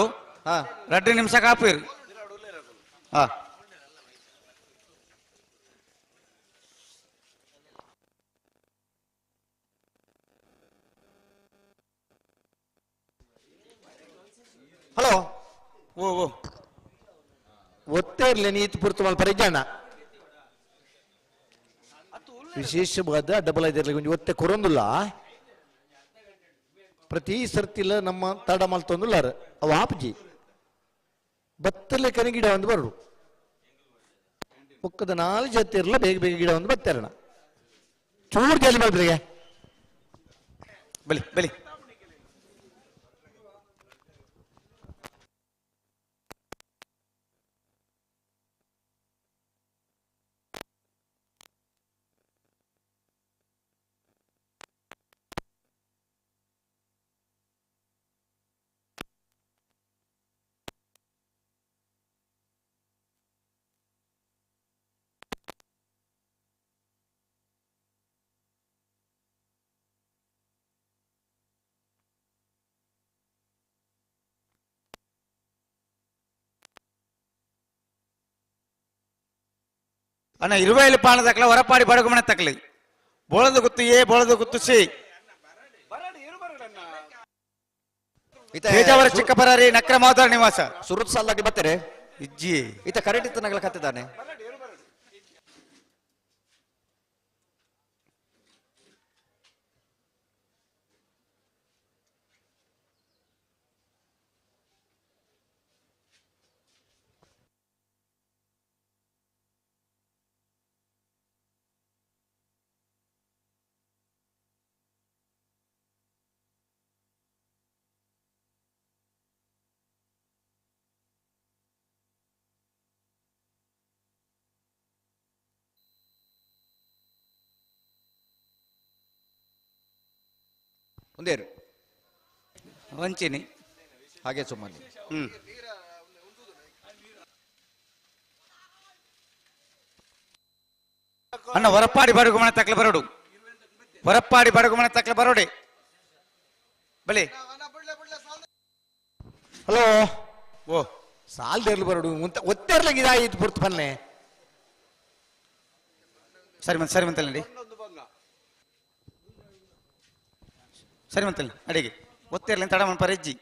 ಹಾ 2 ನಿಮಿಷ ಕಾಪಿರ್ ಹಾ ಹಲೋ ಓ ಒತ್ತೇರ್ಲೆ ನೀತಿ ಪೂರ್ತಿ ಮಲ್ಪರ ಜನ ವಿಶೇಷವಾದ ಡಬಲ್ ಐದಿರ್ಲಿ ಕೊಂಚ ಒತ್ತೆ ಕೊರೊಂದುಲ್ಲ ಪ್ರತಿ ಸರ್ತಿಲ ನಮ್ಮ ತಡ ಮಲ್ತೊಂದುಲ್ಲಾರ ಅವ ಆಪ್ಜಿ ಬತ್ತಲೆ ಕನಿ ಗಿಡ ಒಂದು ಬರಡು ಪಕ್ಕದ 4 ಜೊತೆ ಇರಲ್ಲ ಬೇಗ ಬೇಗ ಗಿಡ ಒಂದು ಬತ್ತಾರಣ ಚೂರು ಜಲ್ದಿ ಮಲ್ಪರಿಗೆ ಬಲಿ ಬಲಿ ಅಣ್ಣ ಇರುವೈಲು ಪಾನ ತಕ್ಲ ಹೊರಪಾಡಿ ಬಡಗು ಮನೆ ತಕ್ಲಿ ಬೋಳದ ಗುತ್ತು ಎ ಬೋಳದ ಗುತ್ತು ಸಿ ತೇಜಾವರ ಚಿಕ್ಕಪರಾರಿ ನಕ್ರ ಮಾತಾಡ ನಿವಾಸ ಸುರುತ್ ಸಾಲಾಗಿ ಬತ್ತರೆ ಇಜ್ಜಿ ಈತ ಕರೆಕ್ಟ್ ಇತ್ತು ನಗಲ ಕತ್ತಿದ್ದಾನೆ ಒಂದೇರು ವಂಚಿನಿ ಹಾಗೆ ಸುಮ್ಮನೆ ಅಣ್ಣ ಹೊರಪಾಡಿ ಬಡಗುಮನೆ ತಕ್ಲೆ ಬರೋಡು ಹೊರಪಾಡಿ ಬಡಗುಮನೆ ತಕ್ಲೆ ಬರೋಡೆ ಬಲಿ ಹಲೋ ಓ ಸಾಲ್ದೇರ್ಲು ಬರೋಡು ಒತ್ತೇರ್ಲಂಗೆ ಇದಾಯಿತು ಪುರ್ತು ಪನ್ನೆ ಸರಿ ಮಂತಲ್ಲಿ ಸರಿ ಮಂತಲ್ಲಿ ಅಡಿಗೆ ಒತ್ತೇರ್ಲಿ ತಡ ಮನ್ ಪರೆಜ್ಜಿ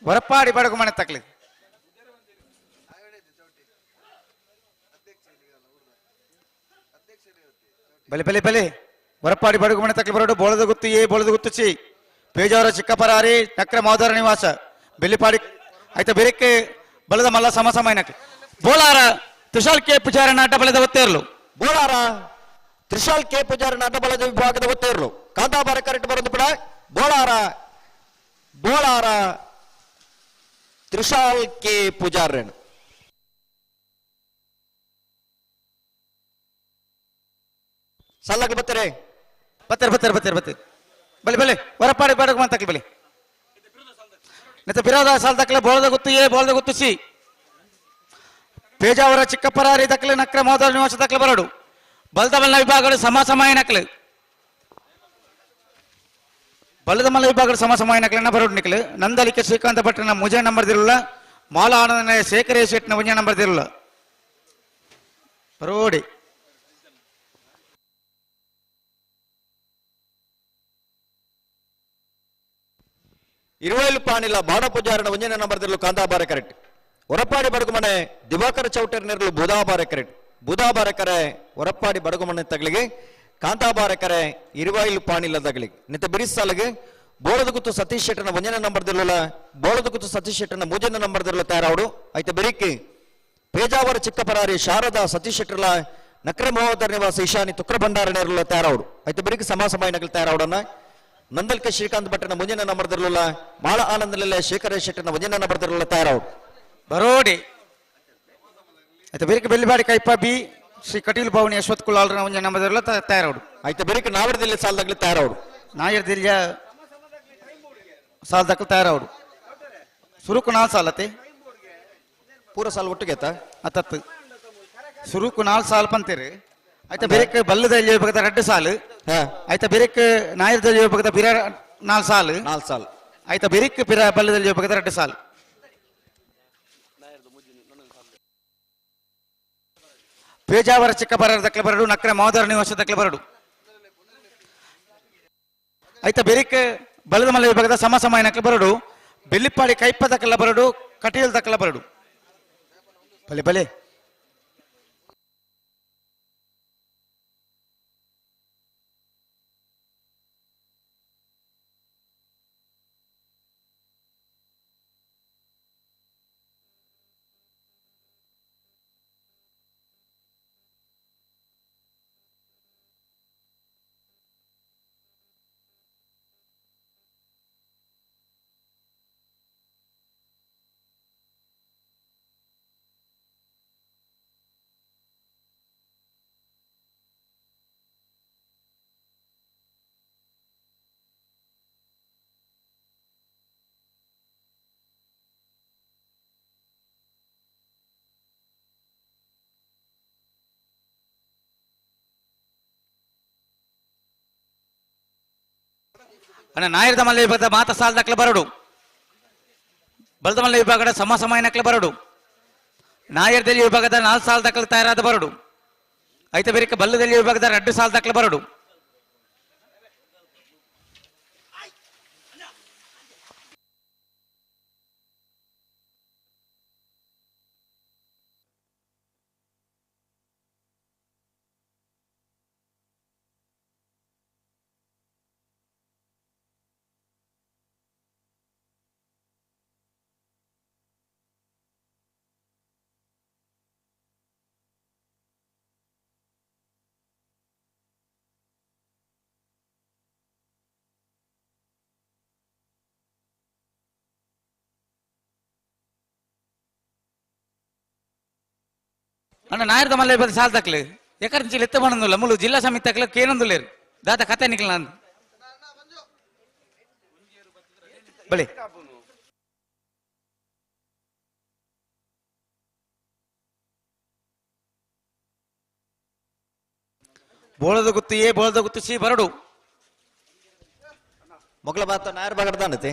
ಹೊರಪಾಡಿ ಬಡಗುಮನೆ ತಕ್ಲಿ ಬಲಿ ಹೊರಪಾಡಿ ಬಡಗುಮನೆ ತಕ್ಲಿ ಬರೋಡು ಬೋಳದ ಗುತ್ತಿಸಿ ಪೇಜಾವರ ಚಿಕ್ಕಪರಾರಿ ನಕ್ರ ಮಾದರ ನಿವಾಸ ಬೆಲ್ಲಿಪಾಡಿ ಆಯ್ತಾ ಬೆರಕ್ಕೆ ಬಲದ ಮಲ್ಲ ಸಮಸಮಯನಕ್ಕೆ ಬೋಳಾರ ತ್ರಿಶಾಲ್ ಕೆ ಪೂಜಾರ ನಾಟ ಬಲದ ಒತ್ತೇರ್ಲು ಬೋಳಾರ ತ್ರಿಶಾಲ್ ಕೆ ಪೂಜಾರ ನಾಟ ಬಲದ ವಿಭಾಗದ ಒತ್ತೇರ್ಲು ಕಾಂತಾಬಾರ ಕರೆಕ್ಟ್ ಬರೋದು ಬಿಡ ಬೋಳಾರ ತ್ರಿಶಾಲ್ ಕೆ ಪೂಜಾರನ್ ಸಲ್ಲಕ್ಕೆ ಬತ್ತಾರೆ ಬಲಿ ಹೊರಪಾಡಿ ಬಡಗುಮನೆ ತಕ್ಲಿ ಬಲಿ ನಿತ ಬಿರೋದ ಸಾಲ್ ದಕ್ಲೆ ಬೋಳದ ಗುತ್ತಿಸಿ ಪೇಜಾವರ ಚಿಕ್ಕಪರಾರಿ ದಕ್ಲೆ ನಕ್ರ ಮೋದರ ನಿವಾಸ ದಕ್ಲೆ ಬರಡು ಬಲದ ವಿಭಾಗಗಳು ಸಮಸಮಯ ನಕ್ಲೆ ಬಲದ ಮಲ್ಲ ವಿಭಾಗಗಳು ಸಮಸಮಯ ನಕ್ಲೆನ ಬರೋಡು ನಿಕ್ಲೆ ನಂದಲಿಕೆ ಶ್ರೀಕಾಂತ ಭಟ್ರನ ಮುಜೆ ನಂಬರ್ ದಿರುಲ್ಲ ಮಾಲ ಆನಂದನ ಶೇಖರೇ ಶೆಟ್ನ ಮುಂಜೆ ನಂಬರ್ ದಿರುಲ್ಲ ಬರೋಡಿ ಇರುವೈಲು ಪಾಣಿಲ ಬಾಡ ಪೂಜಾರನ ಒಂಜನೆ ನಂಬರ್ದಿರ್ಲು ಕಾಂತಾಬಾರ ಕರೆಕ್ಟ್ ಹೊರಪಾಡಿ ಬಡಗುಮನೆ ದಿವಾಕರ ಚೌಟರ್ ನೆರಲು ಬುಧಾಬಾರ ಕರೆಕ್ಟ್ ಬುಧಾಬಾರ ಕರೆ ಹೊರಪಾಡಿ ಬಡಗುಮನೆ ತಗಲಿಗೆ ಕಾಂತಾಬಾರ ಕರೆ ಇರುವೈಲು ಪಾಣಿಲ ತಗಲಿಗೆ ನಿತ ಬಿರಿಸಾಲಿಗೆ ಬೋಳದ ಗುತ್ತು ಸತೀಶ್ ಶೆಟ್ಟನ ಒಂಜನೆ ನಂಬರ್ದಿರ್ಲ ಬೋಳದ ಗುತ್ತು ಸತೀಶ್ ಶೆಟ್ಟನ ಮೂಜನೆ ನಂಬರ್ದಿರ್ಲ ತಯಾರಾವಡು ಆಯ್ತ ಬೆರಿಕಿ ಪೇಜಾವರ ಚಿಕ್ಕಪರಾರಿ ಶಾರದಾ ಸತೀಶ್ ಶೆಟ್ಟರ್ಲ ನಕ್ರ ಮಹೋದರ ನಿವಾಸ ಈಶಾನಿ ತುಕ್ರ ಭಂಡಾರ ನೆರಲು ತಯಾರಾವಡು ಆಯ್ತ ಬೆರಿಕಿ ಸಮಾಸಮಯ ನಗಲು ತಯಾರಾವಡನ್ನ ನಂದಲ್ಕೆ ಶ್ರೀಕಾಂತ್ ಭಟ್ಟನ ಮುಂಜಾನೆ ನಂಬರ್ದಿರಲಿಲ್ಲ ಮಾಳ ಆನಂದಲಲ್ಲೇ ಶೇಖರ ಶೆಟ್ಟನ ಮುಂಜಾನೆ ನಂಬರ್ದಿರಲಿಲ್ಲ ತಯಾರಾವು ಬರೋಡಿ ಆಯ್ತು ಬೇರೆ ಬೆಲ್ಲಿಬಾಡಿ ಕೈಪ ಬಿ ಶ್ರೀ ಕಟೀಲ್ ಭವನಿ ಯಶವತ್ ಕುಲಾಲ್ರ ಮುಂಜಾನೆ ನಂಬರ್ದಿರಲಿಲ್ಲ ತಯಾರಾವು ಆಯ್ತು ಬೇರೆ ನಾವರದಲ್ಲಿ ಸಾಲದಾಗ್ಲಿ ತಯಾರಾವು ನಾಯರ್ದಿಲ್ಲ ಸಾಲದಾಗ್ಲಿ ತಯಾರಾವು ಸುರುಕು 4 ಸಾಲತೆ ಪೂರ ಸಾಲ ಒಟ್ಟಿಗೆ ಅತ್ತತ್ತು ಸುರುಕು 4 ಸಾಲ ಪಂತೀರಿ ಆಯ್ತಾ ಬೇರೆ ಬಲ್ಲದಲ್ಲಿ ಹೋಗ್ಬೇಕಾದ 2 ಸಾಲು ಆಯ್ತಾ ಬೇರೆ ನಾಯರ್ದಲ್ಲಿ ಹೋಗ್ಬೇಕಾದ ಬಿರ 4 ಸಾಲು ಆಯ್ತಾ ಬೇರೆ ಬಿರ ಬಲ್ಲದಲ್ಲಿ ಹೋಗ್ಬೇಕಾದ 2 ಸಾಲು ಪೇಜಾವರ ಚಿಕ್ಕಪರಾರ ದಕ್ಲೆ ಬರಡು ನಕ್ರೆ ಮಾದರ ನಿವಾಸ ದಕ್ಲೆ ಬರಡು ಆಯ್ತಾ ಬೇರೆ ಬಲದ ಮಲ್ಲ ವಿಭಾಗದ ಸಮಸಮಯ ನಕ್ಲೆ ಬರಡು ಬೆಲ್ಲಿಪಾಡಿ ಕೈಪ ದಕ್ಲ ಬರಡು ಕಟೀಲ್ ದಕ್ಲ ಬರಡು ಬಲೆ ನಾಯರ್ದ ಮಲ್ಲ ವಿಭಾಗದ ಮಾತ ಸಾಲ ದಕ್ಲೆ ಬರಡು ಬಲದ ಮಲ್ಲ ವಿಭಾಗದ ಸಮಸಮಯ ನಕ್ಲೆ ಬರಡು ನಾಯರ್ದಲ್ಲಿ ವಿಭಾಗದ 4 ಸಾಲ ದಕ್ಲೆ ತಯಾರಾದ ಬರಡು ಆಯ್ತಾ ಬೇರೆ ಬಲ್ಲದಲ್ಲಿ ವಿಭಾಗದ 2 ಸಾಲ ದಕ್ಲೆ ಬರಡು ಅಣ್ಣ ನಾಯರ್ದ ಮಲ್ಲ ಬದ ಸಾಲ್ ತಕ್ಲೆ ಎಕರ್ ಚಿಲ್ ಎತ್ತ ಬಣ್ಣಲ್ಲ ಮುಲು ಜಿಲ್ಲಾ ಸಮಿತಿ ತಕ್ಲೆ ಕೇನೊಂದುಲೇರು ದಾತ ಕತೆ ನಿಕ್ಲ ನಾನು ಬಳಿ ಬೋಳದ ಗುತ್ತು ಸಿ ಬರಡು ಮೊಗಲ ಮಾತ ನಾಯರ್ ಬಗಡ್ದಾನತೆ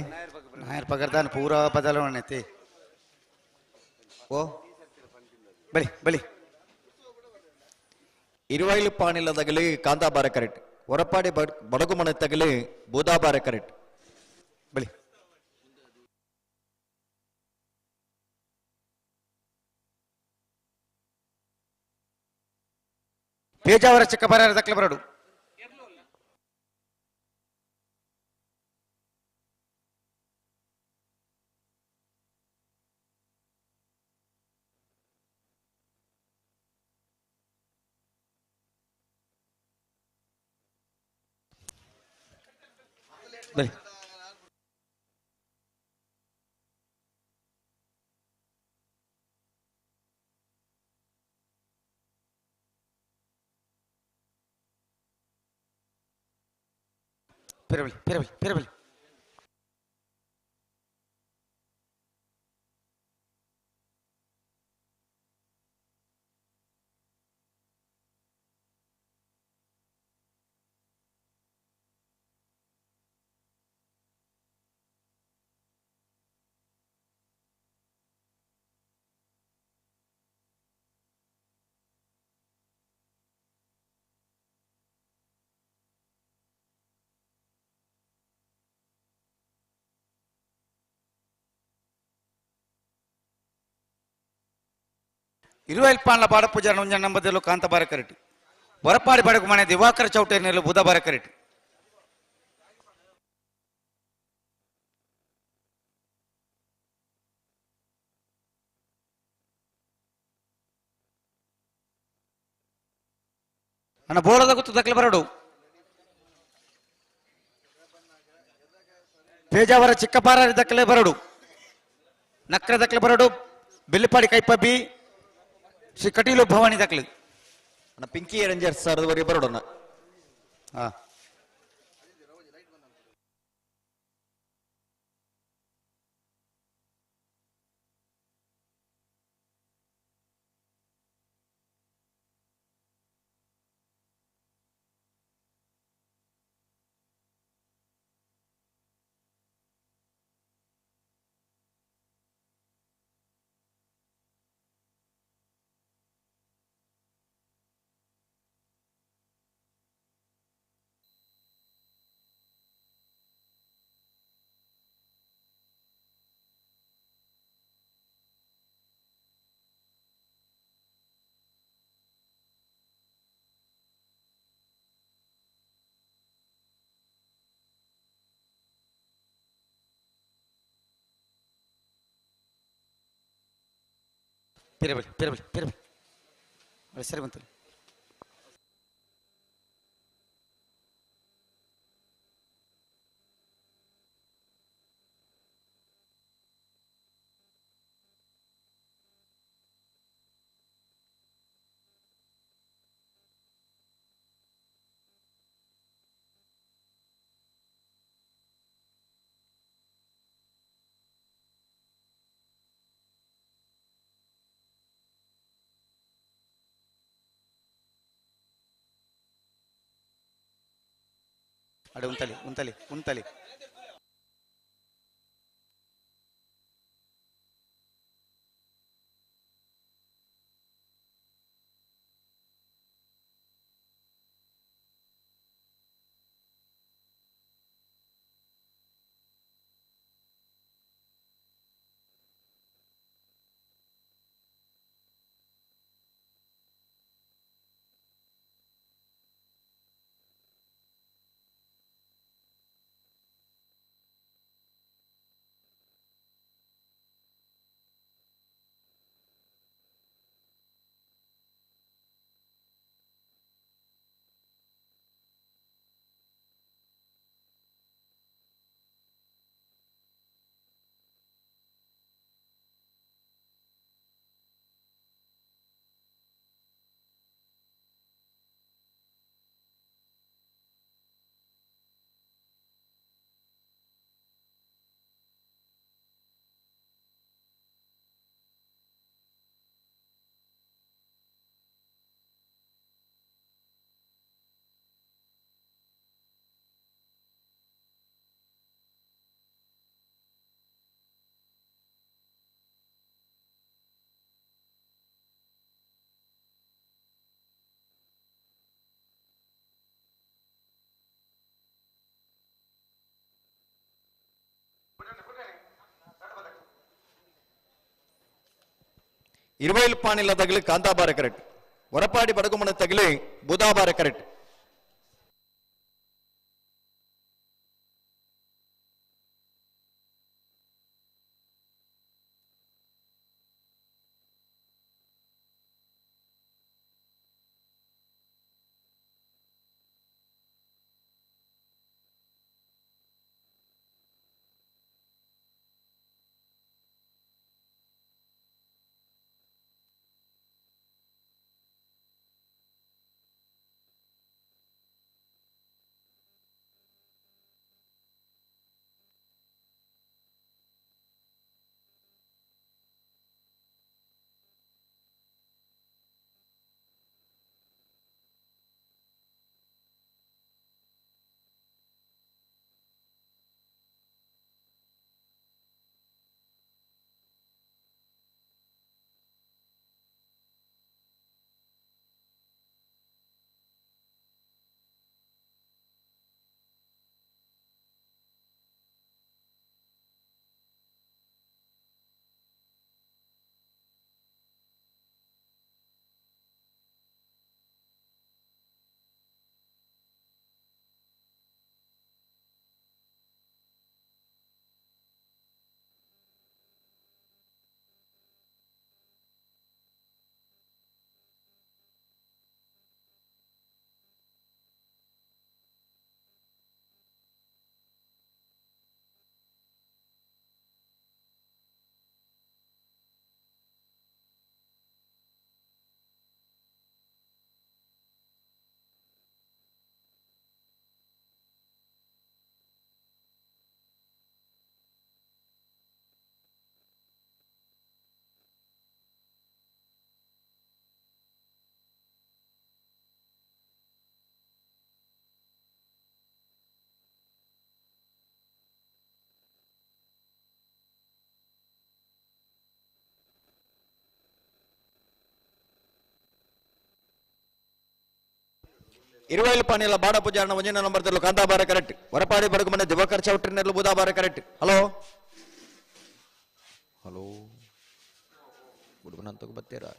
ನಾಯರ್ ಪಗರ್ದಾನ ಪೂರಾ ಬದಲಾವಣೆ ಓ ಬಳಿ ಬಳಿ ഇരുവയൽ പാണില തകല് കാന്താബാര കരട്ട് ഉറപ്പാടി ബടകുമണ തകല് ബൂതാബാര കരട്ട് ಬಳಿ ಪೇಜಾವರ ಚಿಕ್ಕಬಾರ ದಕ್ಲೆ ಬರಡು ಬಳಿ ಪೆರಬಳಿ ಇರುವಲ್ಪಾನ್ಲ ಬಾಡಪೂಜಾರ ಉಂಜ ನಂಬದಲು ಕಾಂತಬಾರ ಕರೆಟಿ ಹೊರಪಾಡಿ ಬಡಗು ಮನೆ ದಿವಾಕರ ಚೌಟೇರಿನಲ್ಲೂ ಬುಧಬಾರ ಕರೆಟಿ ಅಣ್ಣ ಬೋಳದ ಗುತ್ತು ದಕ್ಲೆ ಬರಡು ಪೇಜಾವರ ಚಿಕ್ಕಪಾರ ದಕ್ಕಲೆ ಬರಡು ನಕ್ರ ದಕ್ಕಲೆ ಬರಡು ಬೆಲ್ಲಿಪಾಡಿ ಕೈಪಬ್ಬಿ ಶ್ರೀ ಕಟೀಲು ಭವಾನಿ ದಕ್ಲೆ ಪಿಂಕಿ ರೇಂಜರ್ಸ್ ಸರ್ವರಿ ಬರೋಣ ಹಾ ಪೆರಬಳಿ ಸರಿ ಬಂತು ಅಡೆ ಉಂತಲಿ ಇರುವೈಲು ಪಾಣಿಲ ತಗಲಿ ಕಾಂತಾಬಾರ ಕರೆಕ್ಟ್ ಹೊರಪಾಡಿ ಬಡಗುಮನ ತಗಲಿ ಬುಧಾಬಾರ ಕರೆಕ್ಟ್ ಇರುವೈಲು ಪಾಣಿಲ ಬಾಡ ಪೂಜಾರನ ಒಂಜಿನ ನಂಬರ್ ತರಲು ಕಾಂತಾಬಾರ ಕರೆಕ್ಟ್ ಹೊರಪಾಡಿ ಬಡಗುಮನೆ ದಿವಾಕರ್ ಚೌಟ್ರಿನೆರಲು ಬುಧಾಬಾರ ಕರೆಕ್ಟ್ ಹಲೋ ಹಲೋ ಹುಡುಗನಂತಕ್ಕೆ ಬರ್ತೀರಾ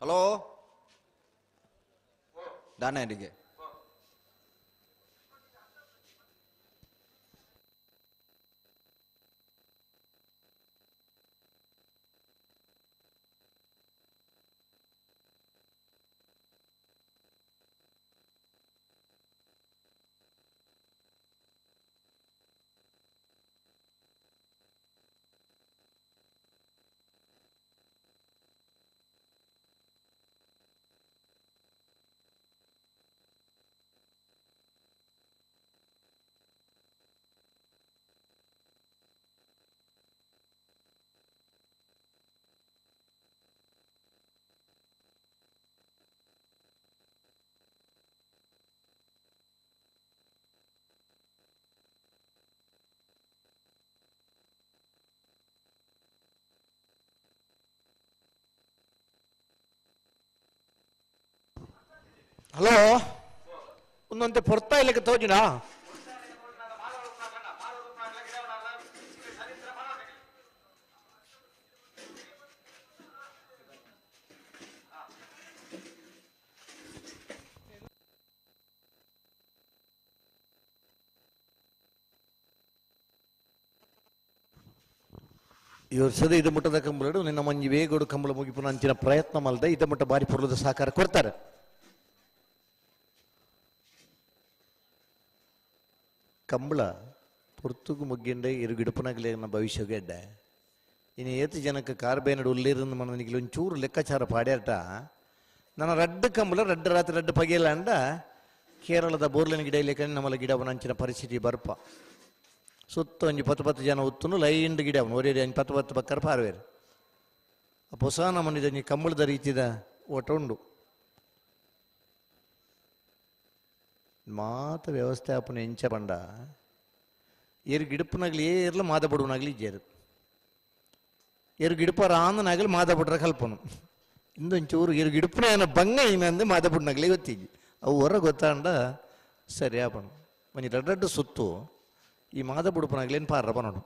ಹಲೋ ದಾನರಿಗೆ ಹಲೋ ಒಂದೊಂದು ಪೊರ್ತಾ ಇಲ್ಲಕ್ಕೆ ತೋಜಿನಾ ಈ ವರ್ಷದ ಇದು ಮುಟ್ಟದ ಕಂಬಳು ನಿನ್ನ ಮಂಜಿ ವೇಗೋಡು ಕಂಬಳ ಮುಗಿಪುನ ಅಂಚಿನ ಪ್ರಯತ್ನ ಮಲ್ದ ಇದ ಮುಟ್ಟ ಬಾರಿ ಪುರ್ಲದ ಸಹಕಾರ ಕೊಡ್ತಾರೆ ಕಂಬಳ ಪುರ್ತುಗು ಮುಗ್ಗಿಂಡೆ ಇರು ಗಿಡಪನಾಗಲಿ ನನ್ನ ಭವಿಷ್ಯಗೆ ಎಡ್ಡೆ ಇನ್ನು ಏತು ಜನಕ್ಕೆ ಕಾರ್ಬೇನಡು ಉಲ್ಲಿರನ್ನು ಮನನಿಗೆ ಒಂಚೂರು ಲೆಕ್ಕಾಚಾರ ಪಾಡ್ಯಾಟ ನನ್ನ ರಡ್ಡು ಕಂಬಳ ರಡ್ಡು ರಾತ್ರಿ ರಡ್ಡು ಪಗೆಯಲ್ಲ ಅಂಡ ಕೇರಳದ ಬೋರ್ಲಿನ ಗಿಡ ಇಲ್ಲೇ ನಮ್ಮಲ್ಲ ಗಿಡ ಅಂಚಿನ ಪರಿಸ್ಥಿತಿ ಬರ್ಪ ಸುತ್ತ ಒಂಜಿ 10 ಜನ ಉತ್ತುನು ಲೈಂಡ್ ಗಿಡ ಅವನು ಒರೇ 10 ಬಕ್ಕರ ಪಾರ್ವೇರು ಆ ಹೊಸ ನಮ್ಮನಿದ ನೀ ಕಂಬಳದ ರೀತಿದ ಓಟ ಉಂಡು ಮಾತ ವ್ಯವಸ್ಥಾಪನೆ ಎಂಚ ಬಂಡ ಏರು ಗಿಡಪನಾಗ್ಲಿ ಏರ್ಲ ಮಾದ ಬಡುವನಾಗ್ಲಿ ಇಜ್ಜೇರು ಏರು ಗಿಡಪ ರಾಂದನಾಗಲಿ ಮಾದ ಬಡ್ರ ಕಲ್ಪನು ಇಂದೊಂಚೂರು ಏರು ಗಿಡಪನ ಏನ ಬಂಗ ಏನಂದು ಮಾದ ಬಡ್ನಾಗ್ಲಿ ಗೊತ್ತಿಗೆ ಅವು ಹೊರ ಗೊತ್ತಾಂಡ ಸರಿ ಆಪನು ಒಂಜಿ ರಡ್ಡು ಸುತ್ತು ಈ ಮಾದ ಬುಡುಪನಾಗ್ಲೇನು ಪಾರ್ರಪ್ಪ ನೋಡು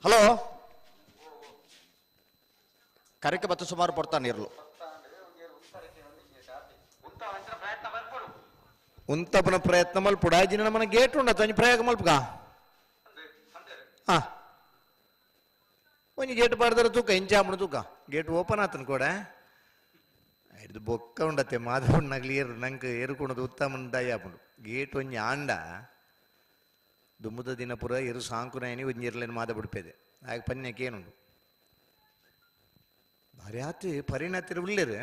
ಹಲೋ ಕರೆಕ್ಕೆ ಬತ್ತು ಸುಮಾರು ಪಡ್ತಾನೆ ಇರಲು ಉಂತಪನ ಪ್ರಯತ್ನ ಮಲ್ಪುಡ ಜಿನ ನಮ್ಮನ ಗೇಟ್ ಉಂಡ ತಂಜಿ ಪ್ರಯೋಗ ಮಲ್ಪುಗ ಒಂಜಿ ಗೇಟ್ ಪಾಡ್ದಾರ ತೂಕ ಇಂಚಾಮಣ ತೂಕ ಗೇಟ್ ಓಪನ್ ಆತನ ಕೂಡ ಇದು ಬೊಕ್ಕ ಉಂಡತ್ತೆ ಮಾಧವಣ್ಣಗ್ಲಿ ನಂಗೆ ಏರುಕೊಣದು ಉತ್ತಮ ದಯಾಪುಂಡು ಗೇಟ್ ಒಂಜಿ ಆಂಡ ದುಮ್ಮದ ದಿನ ಪುರ ಎರು ಸಾಂಕುನಾಯನಿ ಒಂಜಿ ಇರ್ಲೇನು ಮಾದ ಬಿಡ್ಪೇದೆ ಆಗ ಪನ್ಯಕ್ಕೆ ಏನುಂಡು ಭಾರಿ ಆತು ಪರಿಣತಿರ ಉಳ್ಳೇರು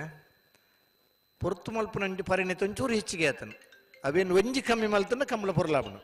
ಪೊರ್ತು ಮಲ್ಪುನಂಟಿ ಪರಿಣತಿ ಒಂಚೂರು ಹೆಚ್ಚಿಗೆ ಆತನು ಅವೇನು ಒಂಜಿ ಕಮ್ಮಿ ಮಲ್ತನ ಕಮ್ಮಲ ಪೊರ್ಲಾಪನು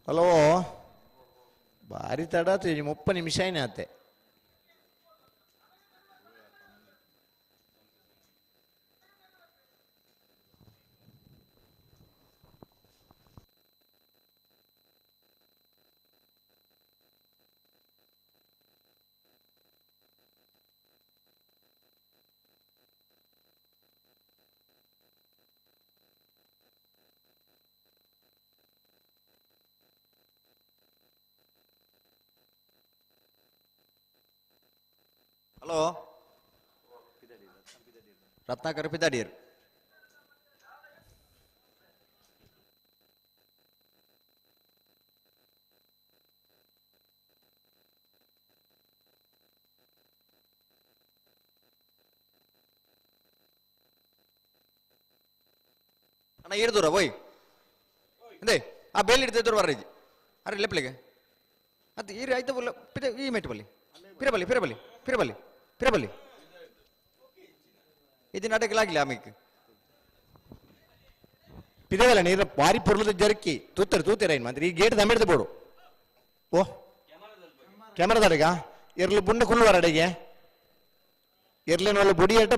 ಹಲೋ ಭಾರಿ ತಡ ಆತು 30 ನಿಮಿಷ ಏನೇ ಆತೆ ಹಲೋ ರತ್ನಾಕರ್ ಪಿದಾಡಿಯರ್ ಅಣ್ಣ ಏರ್ದೂರ ಓಯ್ ಅದೇ ಆ ಬೇಲ್ ಇಡ್ತಿದ್ರು ಬರ್ರಿ ಅರೆ ಲೆಪ್ಲಿಗೆ ಅದು ಈರಿ ಆಯ್ತು ಈ ಮೆಟ್ಟು ಬಲ್ಲಿ ಪಿರಬಲ್ಲಿ ಪಿರಬಲ್ಲಿ ಪಿರಬಲ್ಲಿ ಪಿರಬಲ್ಲಿ ಇದು ನಾಟಕಲಾಗಿಲ್ಲ ಆಮೇಲೆ ಪಿದವಲ್ಲ ನೀರ ಭಾರಿ ಪೊರ್ಲದ ಜರಕಿ ತೂತೀರ ಏನು ಮಾತ್ರ ಈ ಗೇಟ್ ದಮ್ಮಿಡ್ದು ಬೋಡು ಓ ಕ್ಯಾಮರಾದಡಿಗ ಇರ್ಲಿ ಬುಂಡ ಕುಳ್ಳುವಾರ ಅಡಿಗೆ ಇರ್ಲೇನಲ್ಲ ಬುಡಿ